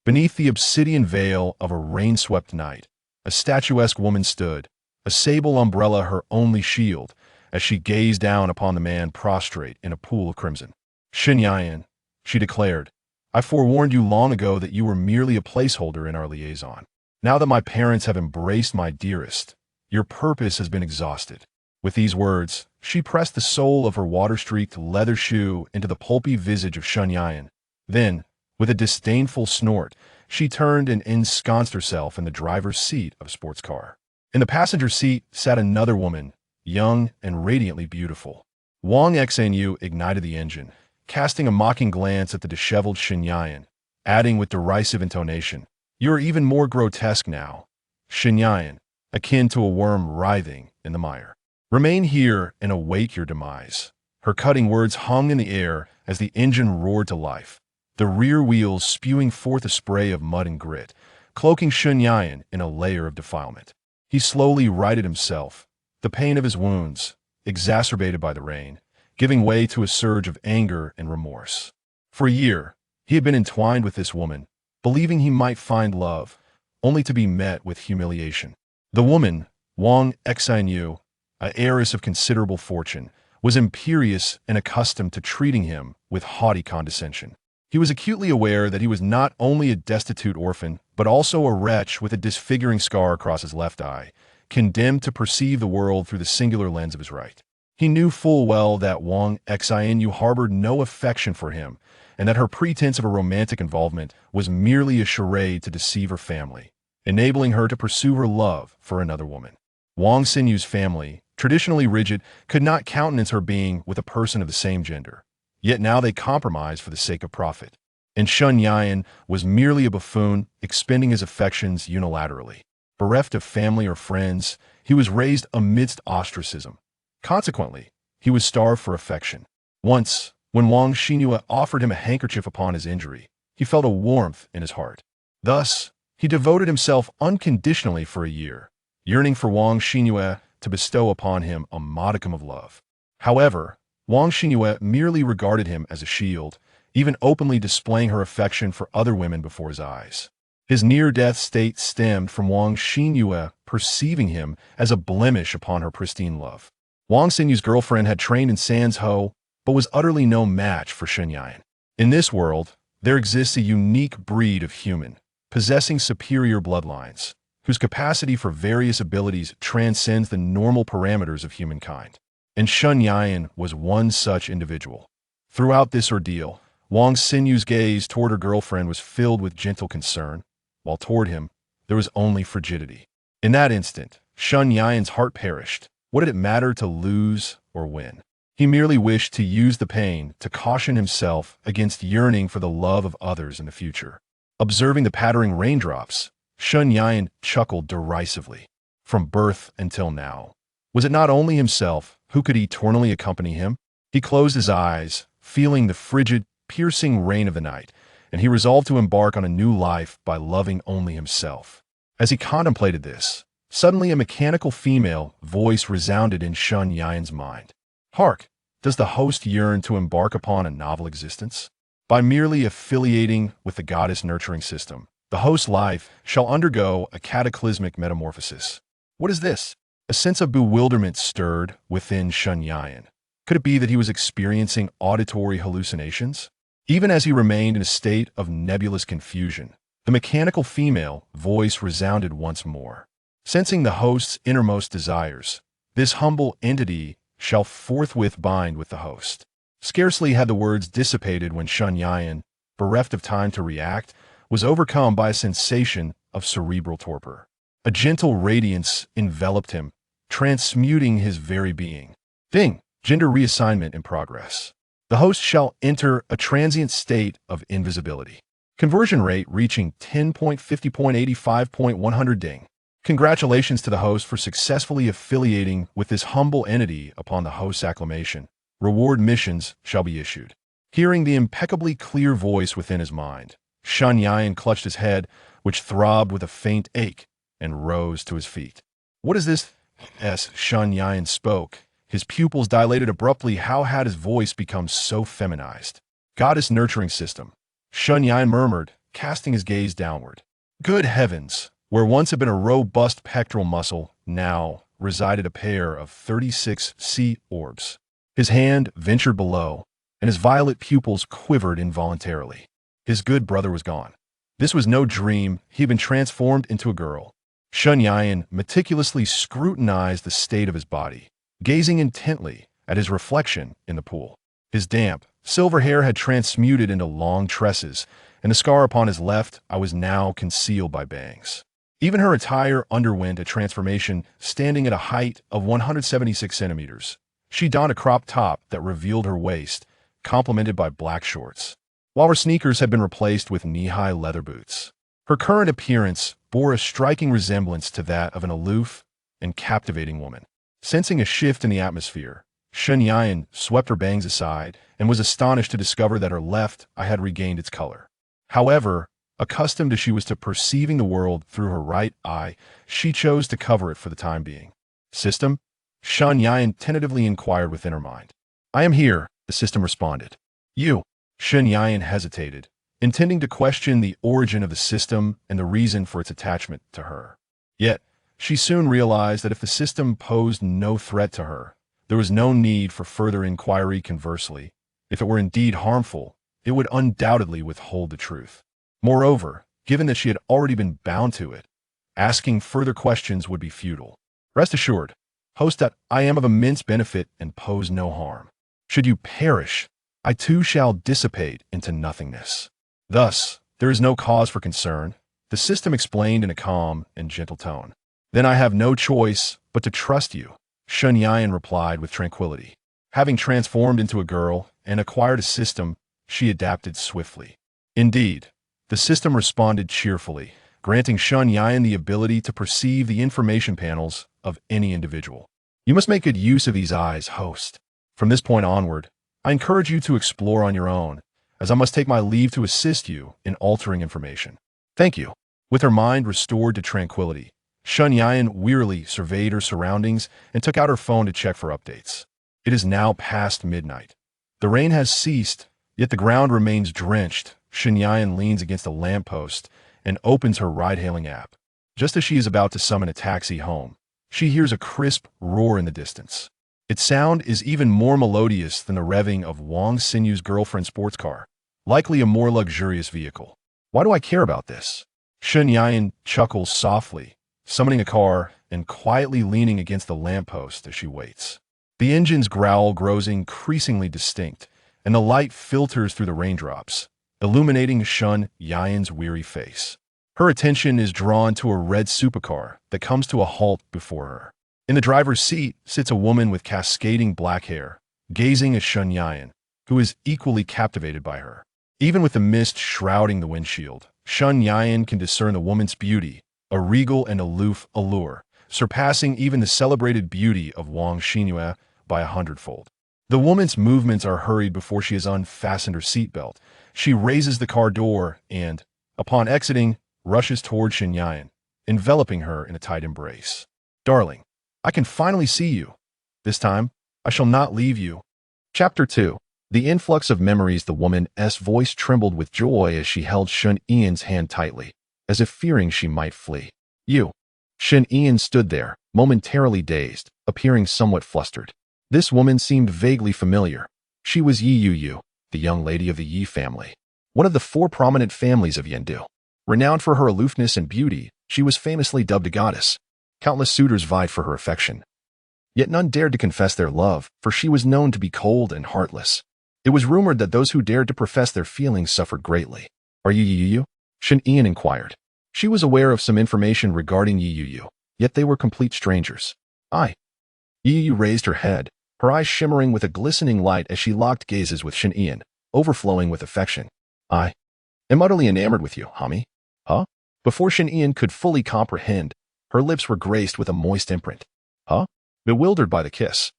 Beneath the obsidian veil of a rain-swept night, a statuesque woman stood, a sable umbrella her only shield, as she gazed down upon the man prostrate in a pool of crimson. "Shinyan," she declared, "I forewarned you long ago that you were merely a placeholder in our liaison. Now that my parents have embraced my dearest, your purpose has been exhausted." With these words, she pressed the sole of her water-streaked leather shoe into the pulpy visage of Shunyan. Then, with a disdainful snort, she turned and ensconced herself in the driver's seat of a sports car. In the passenger seat sat another woman, young and radiantly beautiful. Wang Xanyu ignited the engine, casting a mocking glance at the disheveled Shinyan, adding with derisive intonation, "You are even more grotesque now, Shinyan, akin to a worm writhing in the mire. Remain here and await your demise." Her cutting words hung in the air as the engine roared to life, the rear wheels spewing forth a spray of mud and grit, cloaking Shunyan in a layer of defilement. He slowly righted himself, the pain of his wounds, exacerbated by the rain, giving way to a surge of anger and remorse. For a year, he had been entwined with this woman, believing he might find love, only to be met with humiliation. The woman, Wang Xinyu, an heiress of considerable fortune, was imperious and accustomed to treating him with haughty condescension. He was acutely aware that he was not only a destitute orphan, but also a wretch with a disfiguring scar across his left eye, condemned to perceive the world through the singular lens of his right. He knew full well that Wang Xinyu harbored no affection for him, and that her pretense of a romantic involvement was merely a charade to deceive her family, enabling her to pursue her love for another woman. Wang Xinyu's family, traditionally rigid, could not countenance her being with a person of the same gender. Yet now they compromised for the sake of profit. And Shunyan was merely a buffoon, expending his affections unilaterally. Bereft of family or friends, he was raised amidst ostracism. Consequently, he was starved for affection. Once, when Wang Xinyu offered him a handkerchief upon his injury, he felt a warmth in his heart. Thus, he devoted himself unconditionally for a year, yearning for Wang Xinyu to bestow upon him a modicum of love. However, Wang Xinyu merely regarded him as a shield, even openly displaying her affection for other women before his eyes. His near-death state stemmed from Wang Xinyu perceiving him as a blemish upon her pristine love. Wang Xinyu's girlfriend had trained in Sanzhou, but was utterly no match for Shunyan. In this world, there exists a unique breed of human, possessing superior bloodlines, whose capacity for various abilities transcends the normal parameters of humankind. And Shunyan was one such individual. Throughout this ordeal, Wang Xinyu's gaze toward her girlfriend was filled with gentle concern, while toward him, there was only frigidity. In that instant, Shunyan's heart perished. What did it matter to lose or win? He merely wished to use the pain to caution himself against yearning for the love of others in the future. Observing the pattering raindrops, Shunyan chuckled derisively. From birth until now, was it not only himself who could eternally accompany him? He closed his eyes, feeling the frigid, piercing rain of the night, and he resolved to embark on a new life by loving only himself. As he contemplated this, suddenly a mechanical female voice resounded in Shunyan's mind. "Hark! Does the host yearn to embark upon a novel existence? By merely affiliating with the goddess-nurturing system, the host's life shall undergo a cataclysmic metamorphosis." What is this? A sense of bewilderment stirred within Shunyan. Could it be that he was experiencing auditory hallucinations? Even as he remained in a state of nebulous confusion, the mechanical female voice resounded once more. Sensing the host's innermost desires, this humble entity shall forthwith bind with the host. Scarcely had the words dissipated when Shunyan, bereft of time to react, was overcome by a sensation of cerebral torpor. A gentle radiance enveloped him, transmuting his very being. Ding! Gender reassignment in progress. The host shall enter a transient state of invisibility. Conversion rate reaching 10.50.85.100 ding. Congratulations to the host for successfully affiliating with this humble entity upon the host's acclamation. Reward missions shall be issued. Hearing the impeccably clear voice within his mind, Shunyan clutched his head, which throbbed with a faint ache, and rose to his feet. "What is this?" As Shunyan spoke, his pupils dilated abruptly. How had his voice become so feminized? "Goddess nurturing system," Shunyan murmured, casting his gaze downward. Good heavens! Where once had been a robust pectoral muscle, now resided a pair of 36 sea orbs. His hand ventured below, and his violet pupils quivered involuntarily. His good brother was gone. This was no dream. He had been transformed into a girl. Shun Yan meticulously scrutinized the state of his body, gazing intently at his reflection in the pool. His damp, silver hair had transmuted into long tresses, and the scar upon his left eye was now concealed by bangs. Even her attire underwent a transformation, standing at a height of 176 centimeters. She donned a crop top that revealed her waist, complemented by black shorts, while her sneakers had been replaced with knee-high leather boots. Her current appearance bore a striking resemblance to that of an aloof and captivating woman. Sensing a shift in the atmosphere, Shun Yan swept her bangs aside and was astonished to discover that her left eye had regained its color. However, accustomed as she was to perceiving the world through her right eye, she chose to cover it for the time being. System? Shun Yan tentatively inquired within her mind. I am here, the system responded. You? Shun Yan hesitated, intending to question the origin of the system and the reason for its attachment to her. Yet, she soon realized that if the system posed no threat to her, there was no need for further inquiry. Conversely, if it were indeed harmful, it would undoubtedly withhold the truth. Moreover, given that she had already been bound to it, asking further questions would be futile. Rest assured, host, that I am of immense benefit and pose no harm. Should you perish, I too shall dissipate into nothingness. Thus, there is no cause for concern, the system explained in a calm and gentle tone. Then I have no choice but to trust you, Shun Yan replied with tranquility. Having transformed into a girl and acquired a system, she adapted swiftly. Indeed, the system responded cheerfully, granting Shun Yan the ability to perceive the information panels of any individual. You must make good use of these eyes, host. From this point onward, I encourage you to explore on your own, as I must take my leave to assist you in altering information. Thank you. With her mind restored to tranquility, Shun Yan wearily surveyed her surroundings and took out her phone to check for updates. It is now past midnight. The rain has ceased, yet the ground remains drenched. Shun Yan leans against a lamppost and opens her ride-hailing app. Just as she is about to summon a taxi home, she hears a crisp roar in the distance. Its sound is even more melodious than the revving of Wang Sinyu's girlfriend's sports car, likely a more luxurious vehicle. Why do I care about this? Shun Yan chuckles softly, summoning a car and quietly leaning against the lamppost as she waits. The engine's growl grows increasingly distinct, and the light filters through the raindrops, illuminating Shun Yan's weary face. Her attention is drawn to a red supercar that comes to a halt before her. In the driver's seat sits a woman with cascading black hair, gazing at Shun Yan, who is equally captivated by her. Even with the mist shrouding the windshield, Shun Yan can discern the woman's beauty, a regal and aloof allure, surpassing even the celebrated beauty of Wang Xinyu by 100-fold. The woman's movements are hurried before she has unfastened her seatbelt. She raises the car door and, upon exiting, rushes toward Shun Yan, enveloping her in a tight embrace. Darling, I can finally see you. This time, I shall not leave you. Chapter 2. The influx of memories. The woman's voice trembled with joy as she held Shun Yan's hand tightly, as if fearing she might flee. You. Shun Yan stood there, momentarily dazed, appearing somewhat flustered. This woman seemed vaguely familiar. She was Yi Yu, the young lady of the Yi family, one of the 4 prominent families of Yandu. Renowned for her aloofness and beauty, she was famously dubbed a goddess. Countless suitors vied for her affection. Yet none dared to confess their love, for she was known to be cold and heartless. It was rumored that those who dared to profess their feelings suffered greatly. Are you Yi Yu? Shun Yan inquired. She was aware of some information regarding Yi Yu, yet they were complete strangers. I. Yi Yu raised her head, her eyes shimmering with a glistening light as she locked gazes with Shun Yan, overflowing with affection. I am utterly enamored with you, Hami. Huh? Before Shun Yan could fully comprehend, her lips were graced with a moist imprint. Huh? Bewildered by the kiss,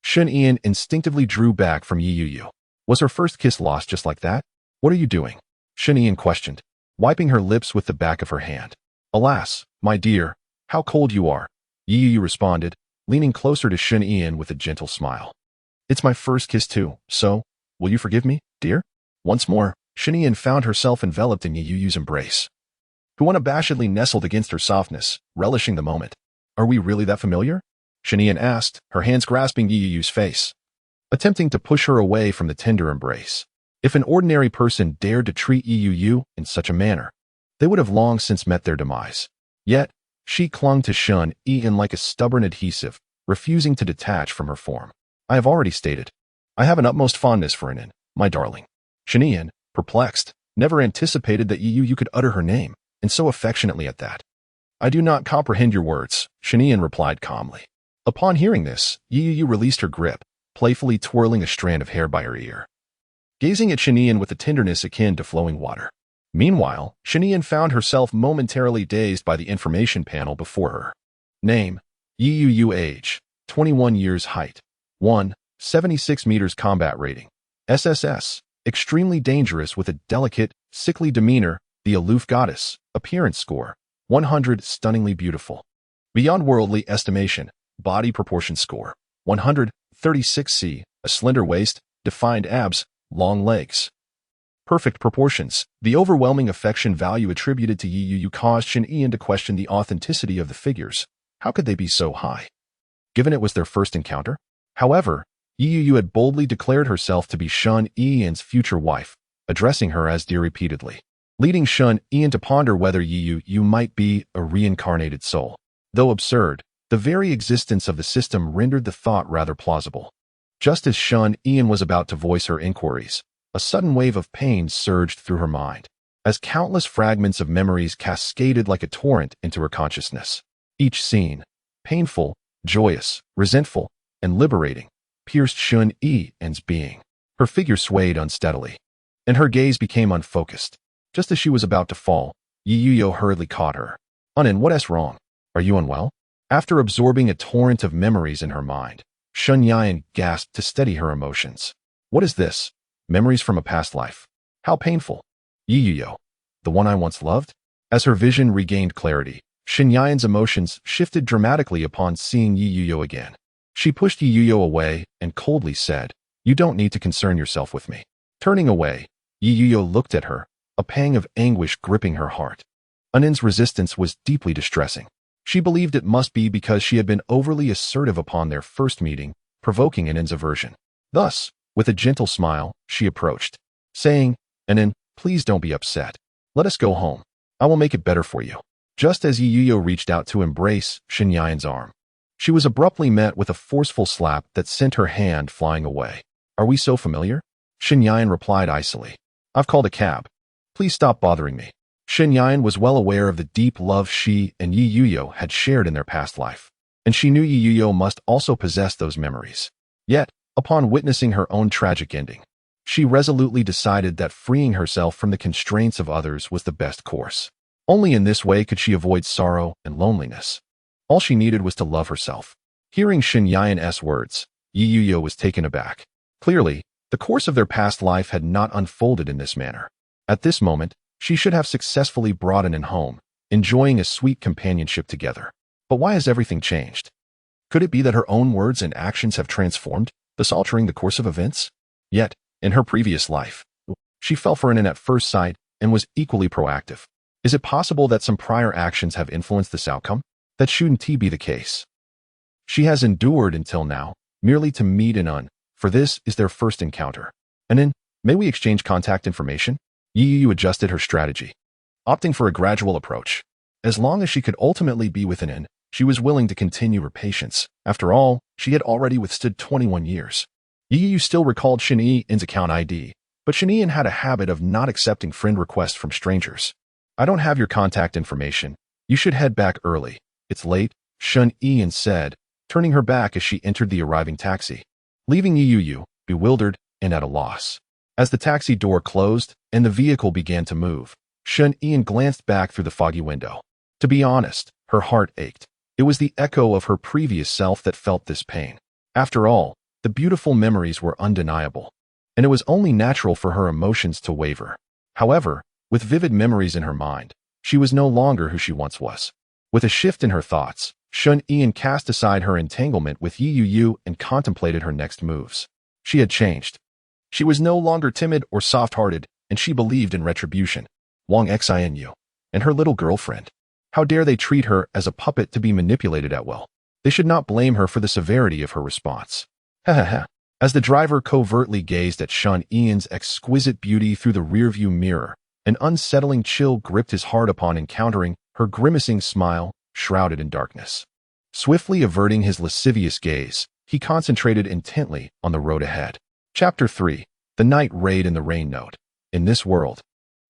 Shun Yan instinctively drew back from Yi Yu. Was her first kiss lost just like that? What are you doing? Shun Yan questioned, wiping her lips with the back of her hand. Alas, my dear, how cold you are, Yi Yu responded, leaning closer to Shun Yan with a gentle smile. It's my first kiss too, so, will you forgive me, dear? Once more, Shinian found herself enveloped in Yi Yu's embrace, who unabashedly nestled against her softness, relishing the moment. "Are we really that familiar?" Shinian asked, her hands grasping Yi Yu's face, attempting to push her away from the tender embrace. If an ordinary person dared to treat Yi Yu in such a manner, they would have long since met their demise. Yet, she clung to Shun Ian like a stubborn adhesive, refusing to detach from her form. "I have already stated, I have an utmost fondness for Anin, my darling." Shinian, perplexed, never anticipated that Yi Yu could utter her name, and so affectionately at that. "I do not comprehend your words," Shinian replied calmly. Upon hearing this, Yi Yu released her grip, playfully twirling a strand of hair by her ear, gazing at Shinian with a tenderness akin to flowing water. Meanwhile, Shinian found herself momentarily dazed by the information panel before her. Name: Yi Yu. Age: 21 years. Height: 176 meters. Combat rating: SSS. Extremely dangerous with a delicate, sickly demeanor. The aloof goddess. Appearance score: 100. Stunningly beautiful. Beyond worldly estimation. Body proportion score: 136C. A slender waist, defined abs, long legs. Perfect proportions. The overwhelming affection value attributed to Yi Yu caused Shin Ian to question the authenticity of the figures. How could they be so high, given it was their first encounter? However, Yi Yu had boldly declared herself to be Shun Ian's future wife, addressing her as dear repeatedly, leading Shun Ian to ponder whether Yi Yu might be a reincarnated soul. Though absurd, the very existence of the system rendered the thought rather plausible. Just as Shun Ian was about to voice her inquiries, a sudden wave of pain surged through her mind, as countless fragments of memories cascaded like a torrent into her consciousness. Each scene, painful, joyous, resentful, and liberating, pierced Shun Ian's being. Her figure swayed unsteadily, and her gaze became unfocused. Just as she was about to fall, Yi Yu hurriedly caught her. "Anin, what's wrong? Are you unwell?" After absorbing a torrent of memories in her mind, Shun Ian gasped to steady her emotions. "What is this? Memories from a past life? How painful." "Yi Yu, the one I once loved?" As her vision regained clarity, Shin Yan's emotions shifted dramatically upon seeing Yi Yu again. She pushed Yi Yu away and coldly said, "You don't need to concern yourself with me." Turning away, Yi Yu looked at her, a pang of anguish gripping her heart. Anin's resistance was deeply distressing. She believed it must be because she had been overly assertive upon their first meeting, provoking Anin's aversion. Thus, with a gentle smile, she approached, saying, "Anin, please don't be upset. Let us go home. I will make it better for you." Just as Yi Yu reached out to embrace Shin Yan's arm, she was abruptly met with a forceful slap that sent her hand flying away. "Are we so familiar?" Shin Yan replied icily. "I've called a cab. Please stop bothering me." Shin Yan was well aware of the deep love she and Yi Yu had shared in their past life, and she knew Yi Yu must also possess those memories. Yet, upon witnessing her own tragic ending, she resolutely decided that freeing herself from the constraints of others was the best course. Only in this way could she avoid sorrow and loneliness. All she needed was to love herself. Hearing Shin Yan's words, Yi Yu was taken aback. Clearly, the course of their past life had not unfolded in this manner. At this moment, she should have successfully brought Anin home, enjoying a sweet companionship together. But why has everything changed? Could it be that her own words and actions have transformed, thus altering the course of events? Yet, in her previous life, she fell for Anin at first sight and was equally proactive. Is it possible that some prior actions have influenced this outcome? That shouldn't be the case. She has endured until now, merely to meet Anin, for this is their first encounter. Anin, may we exchange contact information? Yi Yu adjusted her strategy, opting for a gradual approach. As long as she could ultimately be with Anin, she was willing to continue her patience. After all, she had already withstood 21 years. Yi Yu still recalled Shin Ian's account ID, but Shin Ian had a habit of not accepting friend requests from strangers. "I don't have your contact information. You should head back early. It's late," Shin Ian said, turning her back as she entered the arriving taxi, leaving Yi Yu bewildered and at a loss. As the taxi door closed and the vehicle began to move, Shin Ian glanced back through the foggy window. To be honest, her heart ached. It was the echo of her previous self that felt this pain. After all, the beautiful memories were undeniable, and it was only natural for her emotions to waver. However, with vivid memories in her mind, she was no longer who she once was. With a shift in her thoughts, Shin Ian cast aside her entanglement with Yi Yu and contemplated her next moves. She had changed. She was no longer timid or soft-hearted. and she believed in retribution. Wang Xinu. And her little girlfriend. How dare they treat her as a puppet to be manipulated at will? They should not blame her for the severity of her response. Ha ha ha. As the driver covertly gazed at Shun Ian's exquisite beauty through the rearview mirror, an unsettling chill gripped his heart upon encountering her grimacing smile, shrouded in darkness. Swiftly averting his lascivious gaze, he concentrated intently on the road ahead. Chapter 3. The Night Raid in the Rain Note. In this world,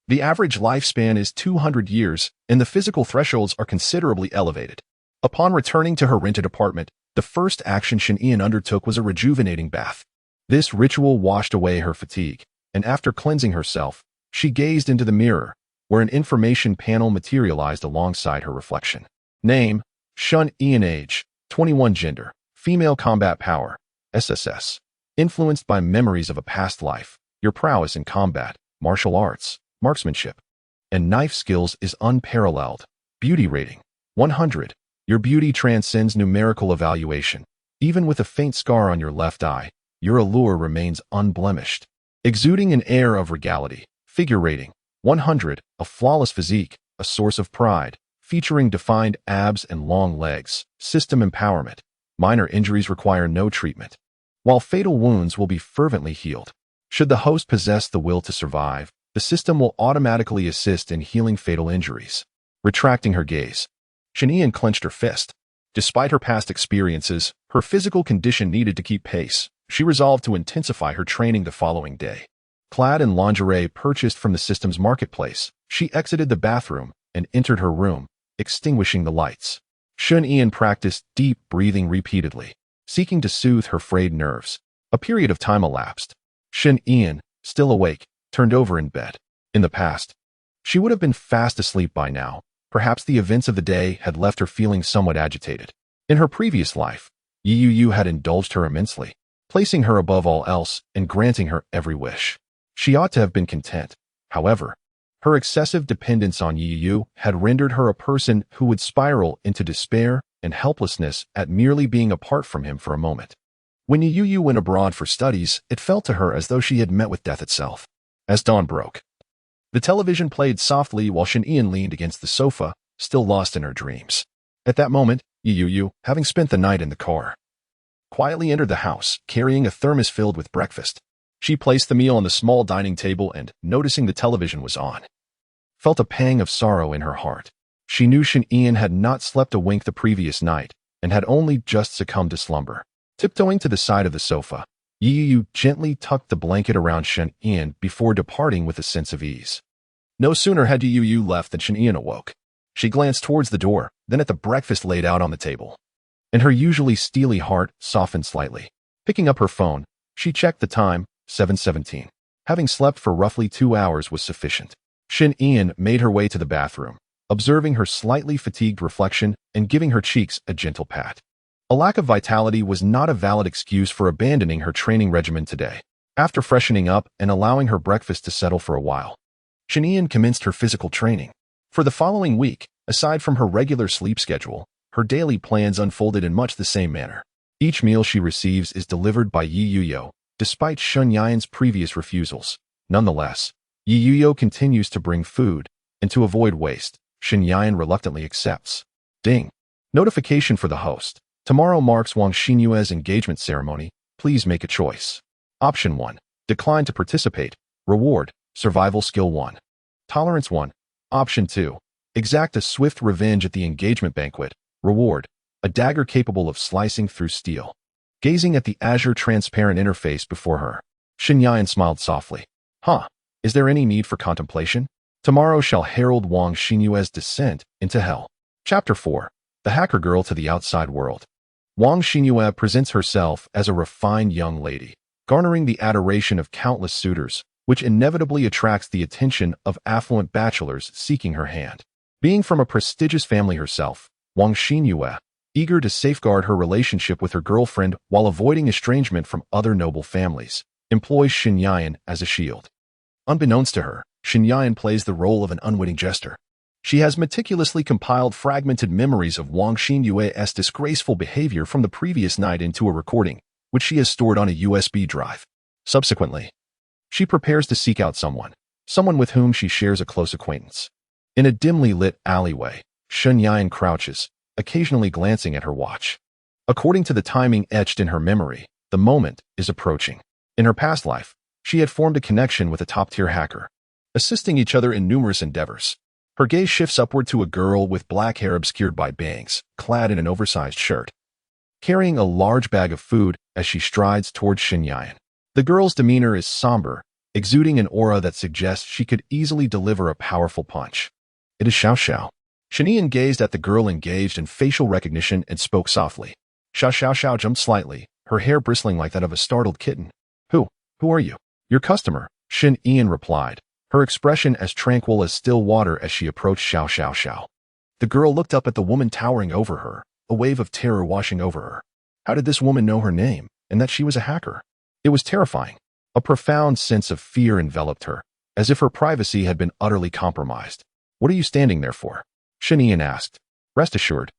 the average lifespan is 200 years, and the physical thresholds are considerably elevated. Upon returning to her rented apartment, the first action Shen Ian undertook was a rejuvenating bath. This ritual washed away her fatigue, and after cleansing herself, she gazed into the mirror, where an information panel materialized alongside her reflection. Name: Shun Ian. Age: 21. Gender: female. Combat power: SSS. Influenced by memories of a past life, your prowess in combat, martial arts, marksmanship, and knife skills is unparalleled. Beauty rating: 100. Your beauty transcends numerical evaluation. Even with a faint scar on your left eye, your allure remains unblemished. Exuding an air of regality. Figure rating: 100. A flawless physique, a source of pride, featuring defined abs and long legs. System empowerment. Minor injuries require no treatment, while fatal wounds will be fervently healed. Should the host possess the will to survive, the system will automatically assist in healing fatal injuries. Retracting her gaze, Shen Ian clenched her fist. Despite her past experiences, her physical condition needed to keep pace. She resolved to intensify her training the following day. Clad in lingerie purchased from the system's marketplace, she exited the bathroom and entered her room, extinguishing the lights. Shen Ian practiced deep breathing repeatedly, seeking to soothe her frayed nerves. A period of time elapsed. Shen Ian, still awake, turned over in bed. In the past, she would have been fast asleep by now. Perhaps the events of the day had left her feeling somewhat agitated. In her previous life, Yu had indulged her immensely, placing her above all else and granting her every wish. She ought to have been content. However, her excessive dependence on Yu had rendered her a person who would spiral into despair and helplessness at merely being apart from him for a moment. When Yu went abroad for studies, it felt to her as though she had met with death itself. As dawn broke, the television played softly while Shen Ian leaned against the sofa, still lost in her dreams. At that moment, Yu, having spent the night in the car, quietly entered the house, carrying a thermos filled with breakfast. She placed the meal on the small dining table and, noticing the television was on, felt a pang of sorrow in her heart. She knew Shen Ian had not slept a wink the previous night and had only just succumbed to slumber. Tiptoeing to the side of the sofa, Yu gently tucked the blanket around Shen Ian before departing with a sense of ease. No sooner had Yu left than Shen Ian awoke. She glanced towards the door, then at the breakfast laid out on the table, and her usually steely heart softened slightly. Picking up her phone, she checked the time. 7:17. Having slept for roughly 2 hours was sufficient. Shen Ian made her way to the bathroom, observing her slightly fatigued reflection and giving her cheeks a gentle pat. A lack of vitality was not a valid excuse for abandoning her training regimen today. After freshening up and allowing her breakfast to settle for a while, Shen Ian commenced her physical training. For the following week, aside from her regular sleep schedule, her daily plans unfolded in much the same manner. Each meal she receives is delivered by Yu, despite Shun Yan's previous refusals. Nonetheless, Yu continues to bring food, and to avoid waste, Shen Yan reluctantly accepts. Ding. Notification for the host. Tomorrow marks Wang Xinyue's engagement ceremony. Please make a choice. Option 1. Decline to participate. Reward: Survival Skill 1. Tolerance 1. Option 2. Exact a swift revenge at the engagement banquet. Reward: a dagger capable of slicing through steel. Gazing at the azure transparent interface before her, Shen Yan smiled softly. Huh, is there any need for contemplation? Tomorrow shall herald Wang Xinyue's descent into hell. Chapter 4. The Hacker Girl to the Outside World. Wang Xinyue presents herself as a refined young lady, garnering the adoration of countless suitors, which inevitably attracts the attention of affluent bachelors seeking her hand. Being from a prestigious family herself, Wang Xinyue, eager to safeguard her relationship with her girlfriend while avoiding estrangement from other noble families, employs Shen Yan as a shield. Unbeknownst to her, Shen Yan plays the role of an unwitting jester. She has meticulously compiled fragmented memories of Wang Xinyue's disgraceful behavior from the previous night into a recording, which she has stored on a USB drive. Subsequently, she prepares to seek out someone, someone with whom she shares a close acquaintance. In a dimly lit alleyway, Shen Yan crouches, occasionally glancing at her watch. According to the timing etched in her memory, the moment is approaching. In her past life, she had formed a connection with a top-tier hacker, assisting each other in numerous endeavors. Her gaze shifts upward to a girl with black hair obscured by bangs, clad in an oversized shirt, carrying a large bag of food as she strides towards Shen Yan. The girl's demeanor is somber, exuding an aura that suggests she could easily deliver a powerful punch. It is Xiao Xiao. Shen Yan gazed at the girl engaged in facial recognition and spoke softly. Xiao Xiao jumped slightly, her hair bristling like that of a startled kitten. Who are you? Your customer, Shen Yan replied, her expression as tranquil as still water as she approached Xiao. The girl looked up at the woman towering over her, a wave of terror washing over her. How did this woman know her name, and that she was a hacker? It was terrifying. A profound sense of fear enveloped her, as if her privacy had been utterly compromised. What are you standing there for? Shen Yan asked. Rest assured,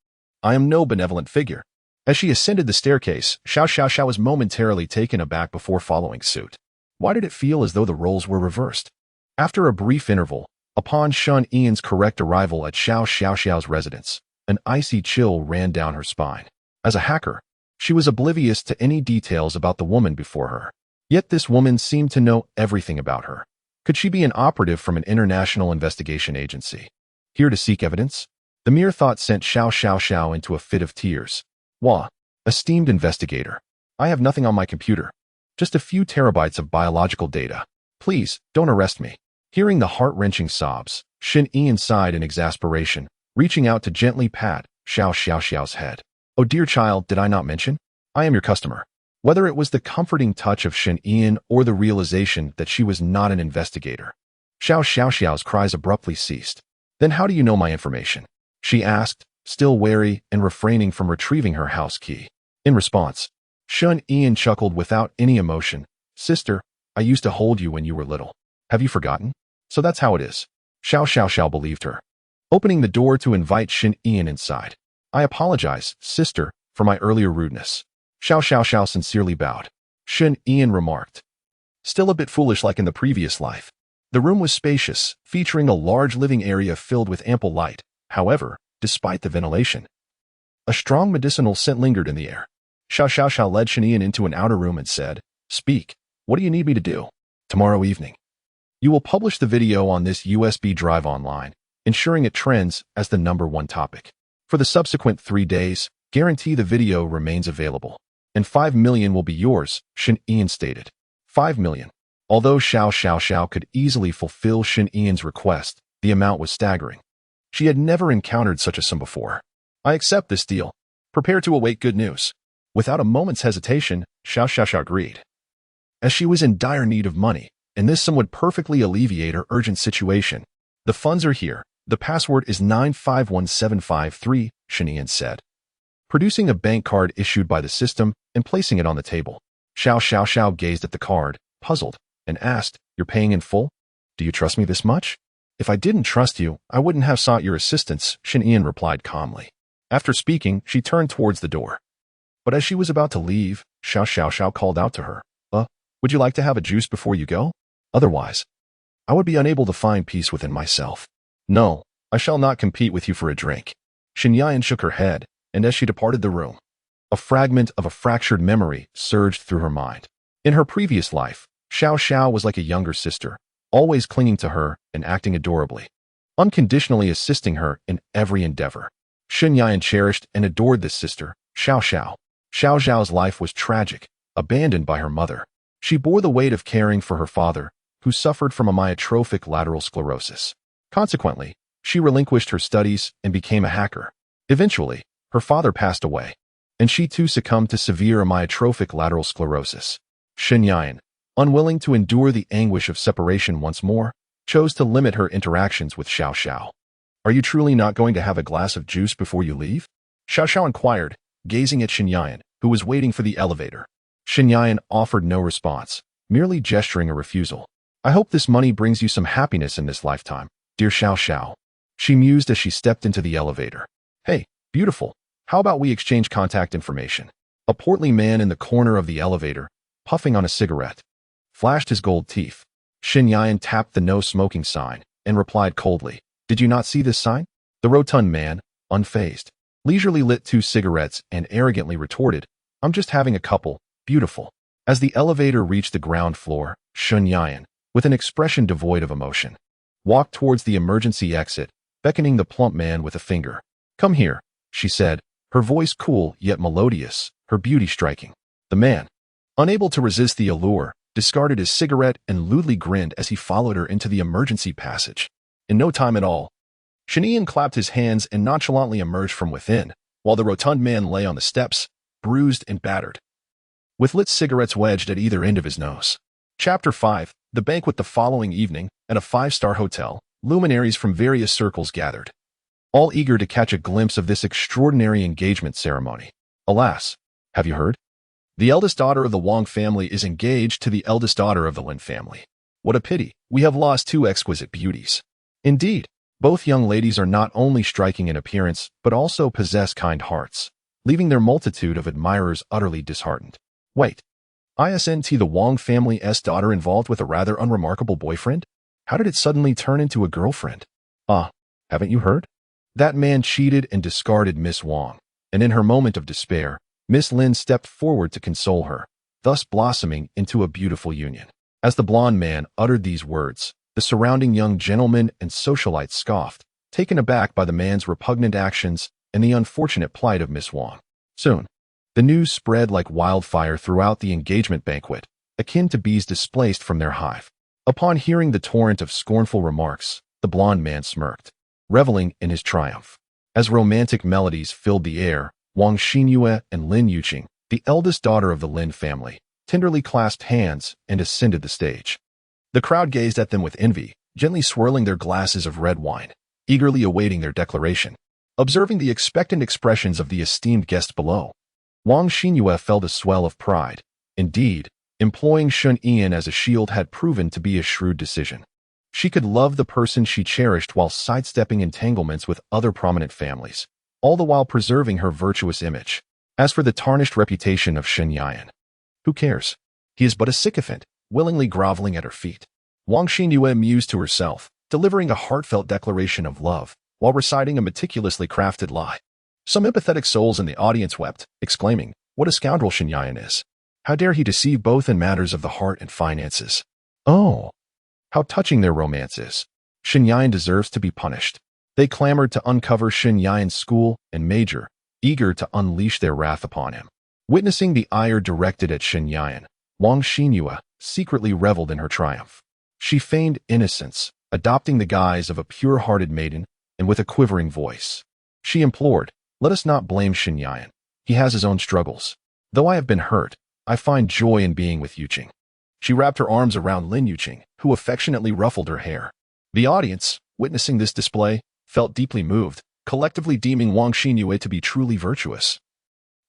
I am no benevolent figure. As she ascended the staircase, Xiao was momentarily taken aback before following suit. Why did it feel as though the roles were reversed? After a brief interval, upon Shen Yan's correct arrival at Xiao's residence, an icy chill ran down her spine. As a hacker, she was oblivious to any details about the woman before her. Yet this woman seemed to know everything about her. Could she be an operative from an international investigation agency, here to seek evidence? The mere thought sent Xiao into a fit of tears. Wah, esteemed investigator, I have nothing on my computer. Just a few terabytes of biological data. Please, don't arrest me. Hearing the heart-wrenching sobs, Shen Yan sighed in exasperation, reaching out to gently pat Xiao's head. Oh dear child, did I not mention? I am your customer. Whether it was the comforting touch of Shen Yan or the realization that she was not an investigator, Xiao's cries abruptly ceased. Then how do you know my information? She asked, still wary and refraining from retrieving her house key. In response, Shen Yan chuckled without any emotion. Sister, I used to hold you when you were little. Have you forgotten? So that's how it is. Xiao believed her, opening the door to invite Shen Yan inside. I apologize, sister, for my earlier rudeness. Xiao sincerely bowed. Shen Yan remarked. Still a bit foolish like in the previous life. The room was spacious, featuring a large living area filled with ample light. However, despite the ventilation, a strong medicinal scent lingered in the air. Xiao led Shen Yan into an outer room and said, Speak, what do you need me to do? Tomorrow evening, you will publish the video on this USB drive online, ensuring it trends as the #1 topic. For the subsequent 3 days, guarantee the video remains available. And 5 million will be yours, Shen Yan stated. 5 million. Although Xiao could easily fulfill Shen Yan's request, the amount was staggering. She had never encountered such a sum before. I accept this deal. Prepare to await good news. Without a moment's hesitation, Xiao agreed. As she was in dire need of money, and this sum would perfectly alleviate her urgent situation. The funds are here. The password is 951753, Shen Yan said, producing a bank card issued by the system and placing it on the table. Xiao gazed at the card, puzzled, and asked, You're paying in full? Do you trust me this much? If I didn't trust you, I wouldn't have sought your assistance, Shen Yan replied calmly. After speaking, she turned towards the door. But as she was about to leave, Xiao called out to her, would you like to have a juice before you go? Otherwise, I would be unable to find peace within myself. No, I shall not compete with you for a drink. Shen Yan shook her head, and as she departed the room, a fragment of a fractured memory surged through her mind. In her previous life, Xiao was like a younger sister, always clinging to her and acting adorably, unconditionally assisting her in every endeavor. Shen Yan cherished and adored this sister, Xiao. Xiao's life was tragic, abandoned by her mother. She bore the weight of caring for her father, who suffered from amyotrophic lateral sclerosis. Consequently, she relinquished her studies and became a hacker. Eventually, her father passed away, and she too succumbed to severe amyotrophic lateral sclerosis. Shen Yan, unwilling to endure the anguish of separation once more, chose to limit her interactions with Xiao. Are you truly not going to have a glass of juice before you leave? Xiao inquired, gazing at Shen Yan, who was waiting for the elevator. Shen Yan offered no response, merely gesturing a refusal. I hope this money brings you some happiness in this lifetime, dear Xiao. She mused as she stepped into the elevator. Hey, beautiful, how about we exchange contact information? A portly man in the corner of the elevator, puffing on a cigarette, flashed his gold teeth. Shen Yan tapped the no smoking sign and replied coldly, "Did you not see this sign?" The rotund man, unfazed, leisurely lit 2 cigarettes and arrogantly retorted, "I'm just having a couple, beautiful." As the elevator reached the ground floor, Shen Yan, with an expression devoid of emotion, walked towards the emergency exit, beckoning the plump man with a finger. "Come here," she said, her voice cool yet melodious, her beauty striking. The man, unable to resist the allure, discarded his cigarette and lewdly grinned as he followed her into the emergency passage. In no time at all, Shen Yan clapped his hands and nonchalantly emerged from within, while the rotund man lay on the steps, bruised and battered, with lit cigarettes wedged at either end of his nose. Chapter 5. The banquet the following evening, at a 5-star hotel, luminaries from various circles gathered, all eager to catch a glimpse of this extraordinary engagement ceremony. Alas, have you heard? The eldest daughter of the Wang family is engaged to the eldest daughter of the Lin family. What a pity, we have lost 2 exquisite beauties. Indeed, both young ladies are not only striking in appearance, but also possess kind hearts, leaving their multitude of admirers utterly disheartened. Wait, isn't the Wang family's daughter involved with a rather unremarkable boyfriend? How did it suddenly turn into a girlfriend? Haven't you heard? That man cheated and discarded Miss Wang, and in her moment of despair, Miss Lin stepped forward to console her, thus blossoming into a beautiful union. As the blond man uttered these words, the surrounding young gentlemen and socialites scoffed, taken aback by the man's repugnant actions and the unfortunate plight of Miss Wang. Soon, the news spread like wildfire throughout the engagement banquet, akin to bees displaced from their hive. Upon hearing the torrent of scornful remarks, the blond man smirked, reveling in his triumph. As romantic melodies filled the air, Wang Xinyue and Lin Yuqing, the eldest daughter of the Lin family, tenderly clasped hands and ascended the stage. The crowd gazed at them with envy, gently swirling their glasses of red wine, eagerly awaiting their declaration. Observing the expectant expressions of the esteemed guests below, Wang Xinyue felt a swell of pride. Indeed, employing Shen Yan as a shield had proven to be a shrewd decision. She could love the person she cherished while sidestepping entanglements with other prominent families, all the while preserving her virtuous image. As for the tarnished reputation of Shen Yan, who cares? He is but a sycophant, willingly groveling at her feet. Wang Xinyue mused to herself, delivering a heartfelt declaration of love, while reciting a meticulously crafted lie. Some empathetic souls in the audience wept, exclaiming, "What a scoundrel Shen Yan is! How dare he deceive both in matters of the heart and finances? Oh, how touching their romance is! Shen Yan deserves to be punished." They clamored to uncover Shen Yan's school and major, eager to unleash their wrath upon him. Witnessing the ire directed at Shen Yan, Wang Xinyue secretly reveled in her triumph. She feigned innocence, adopting the guise of a pure-hearted maiden, and with a quivering voice, she implored, "Let us not blame Shen Yan. He has his own struggles. Though I have been hurt, I find joy in being with Yuqing." She wrapped her arms around Lin Yuqing, who affectionately ruffled her hair. The audience, witnessing this display, felt deeply moved, collectively deeming Wang Xinyue to be truly virtuous,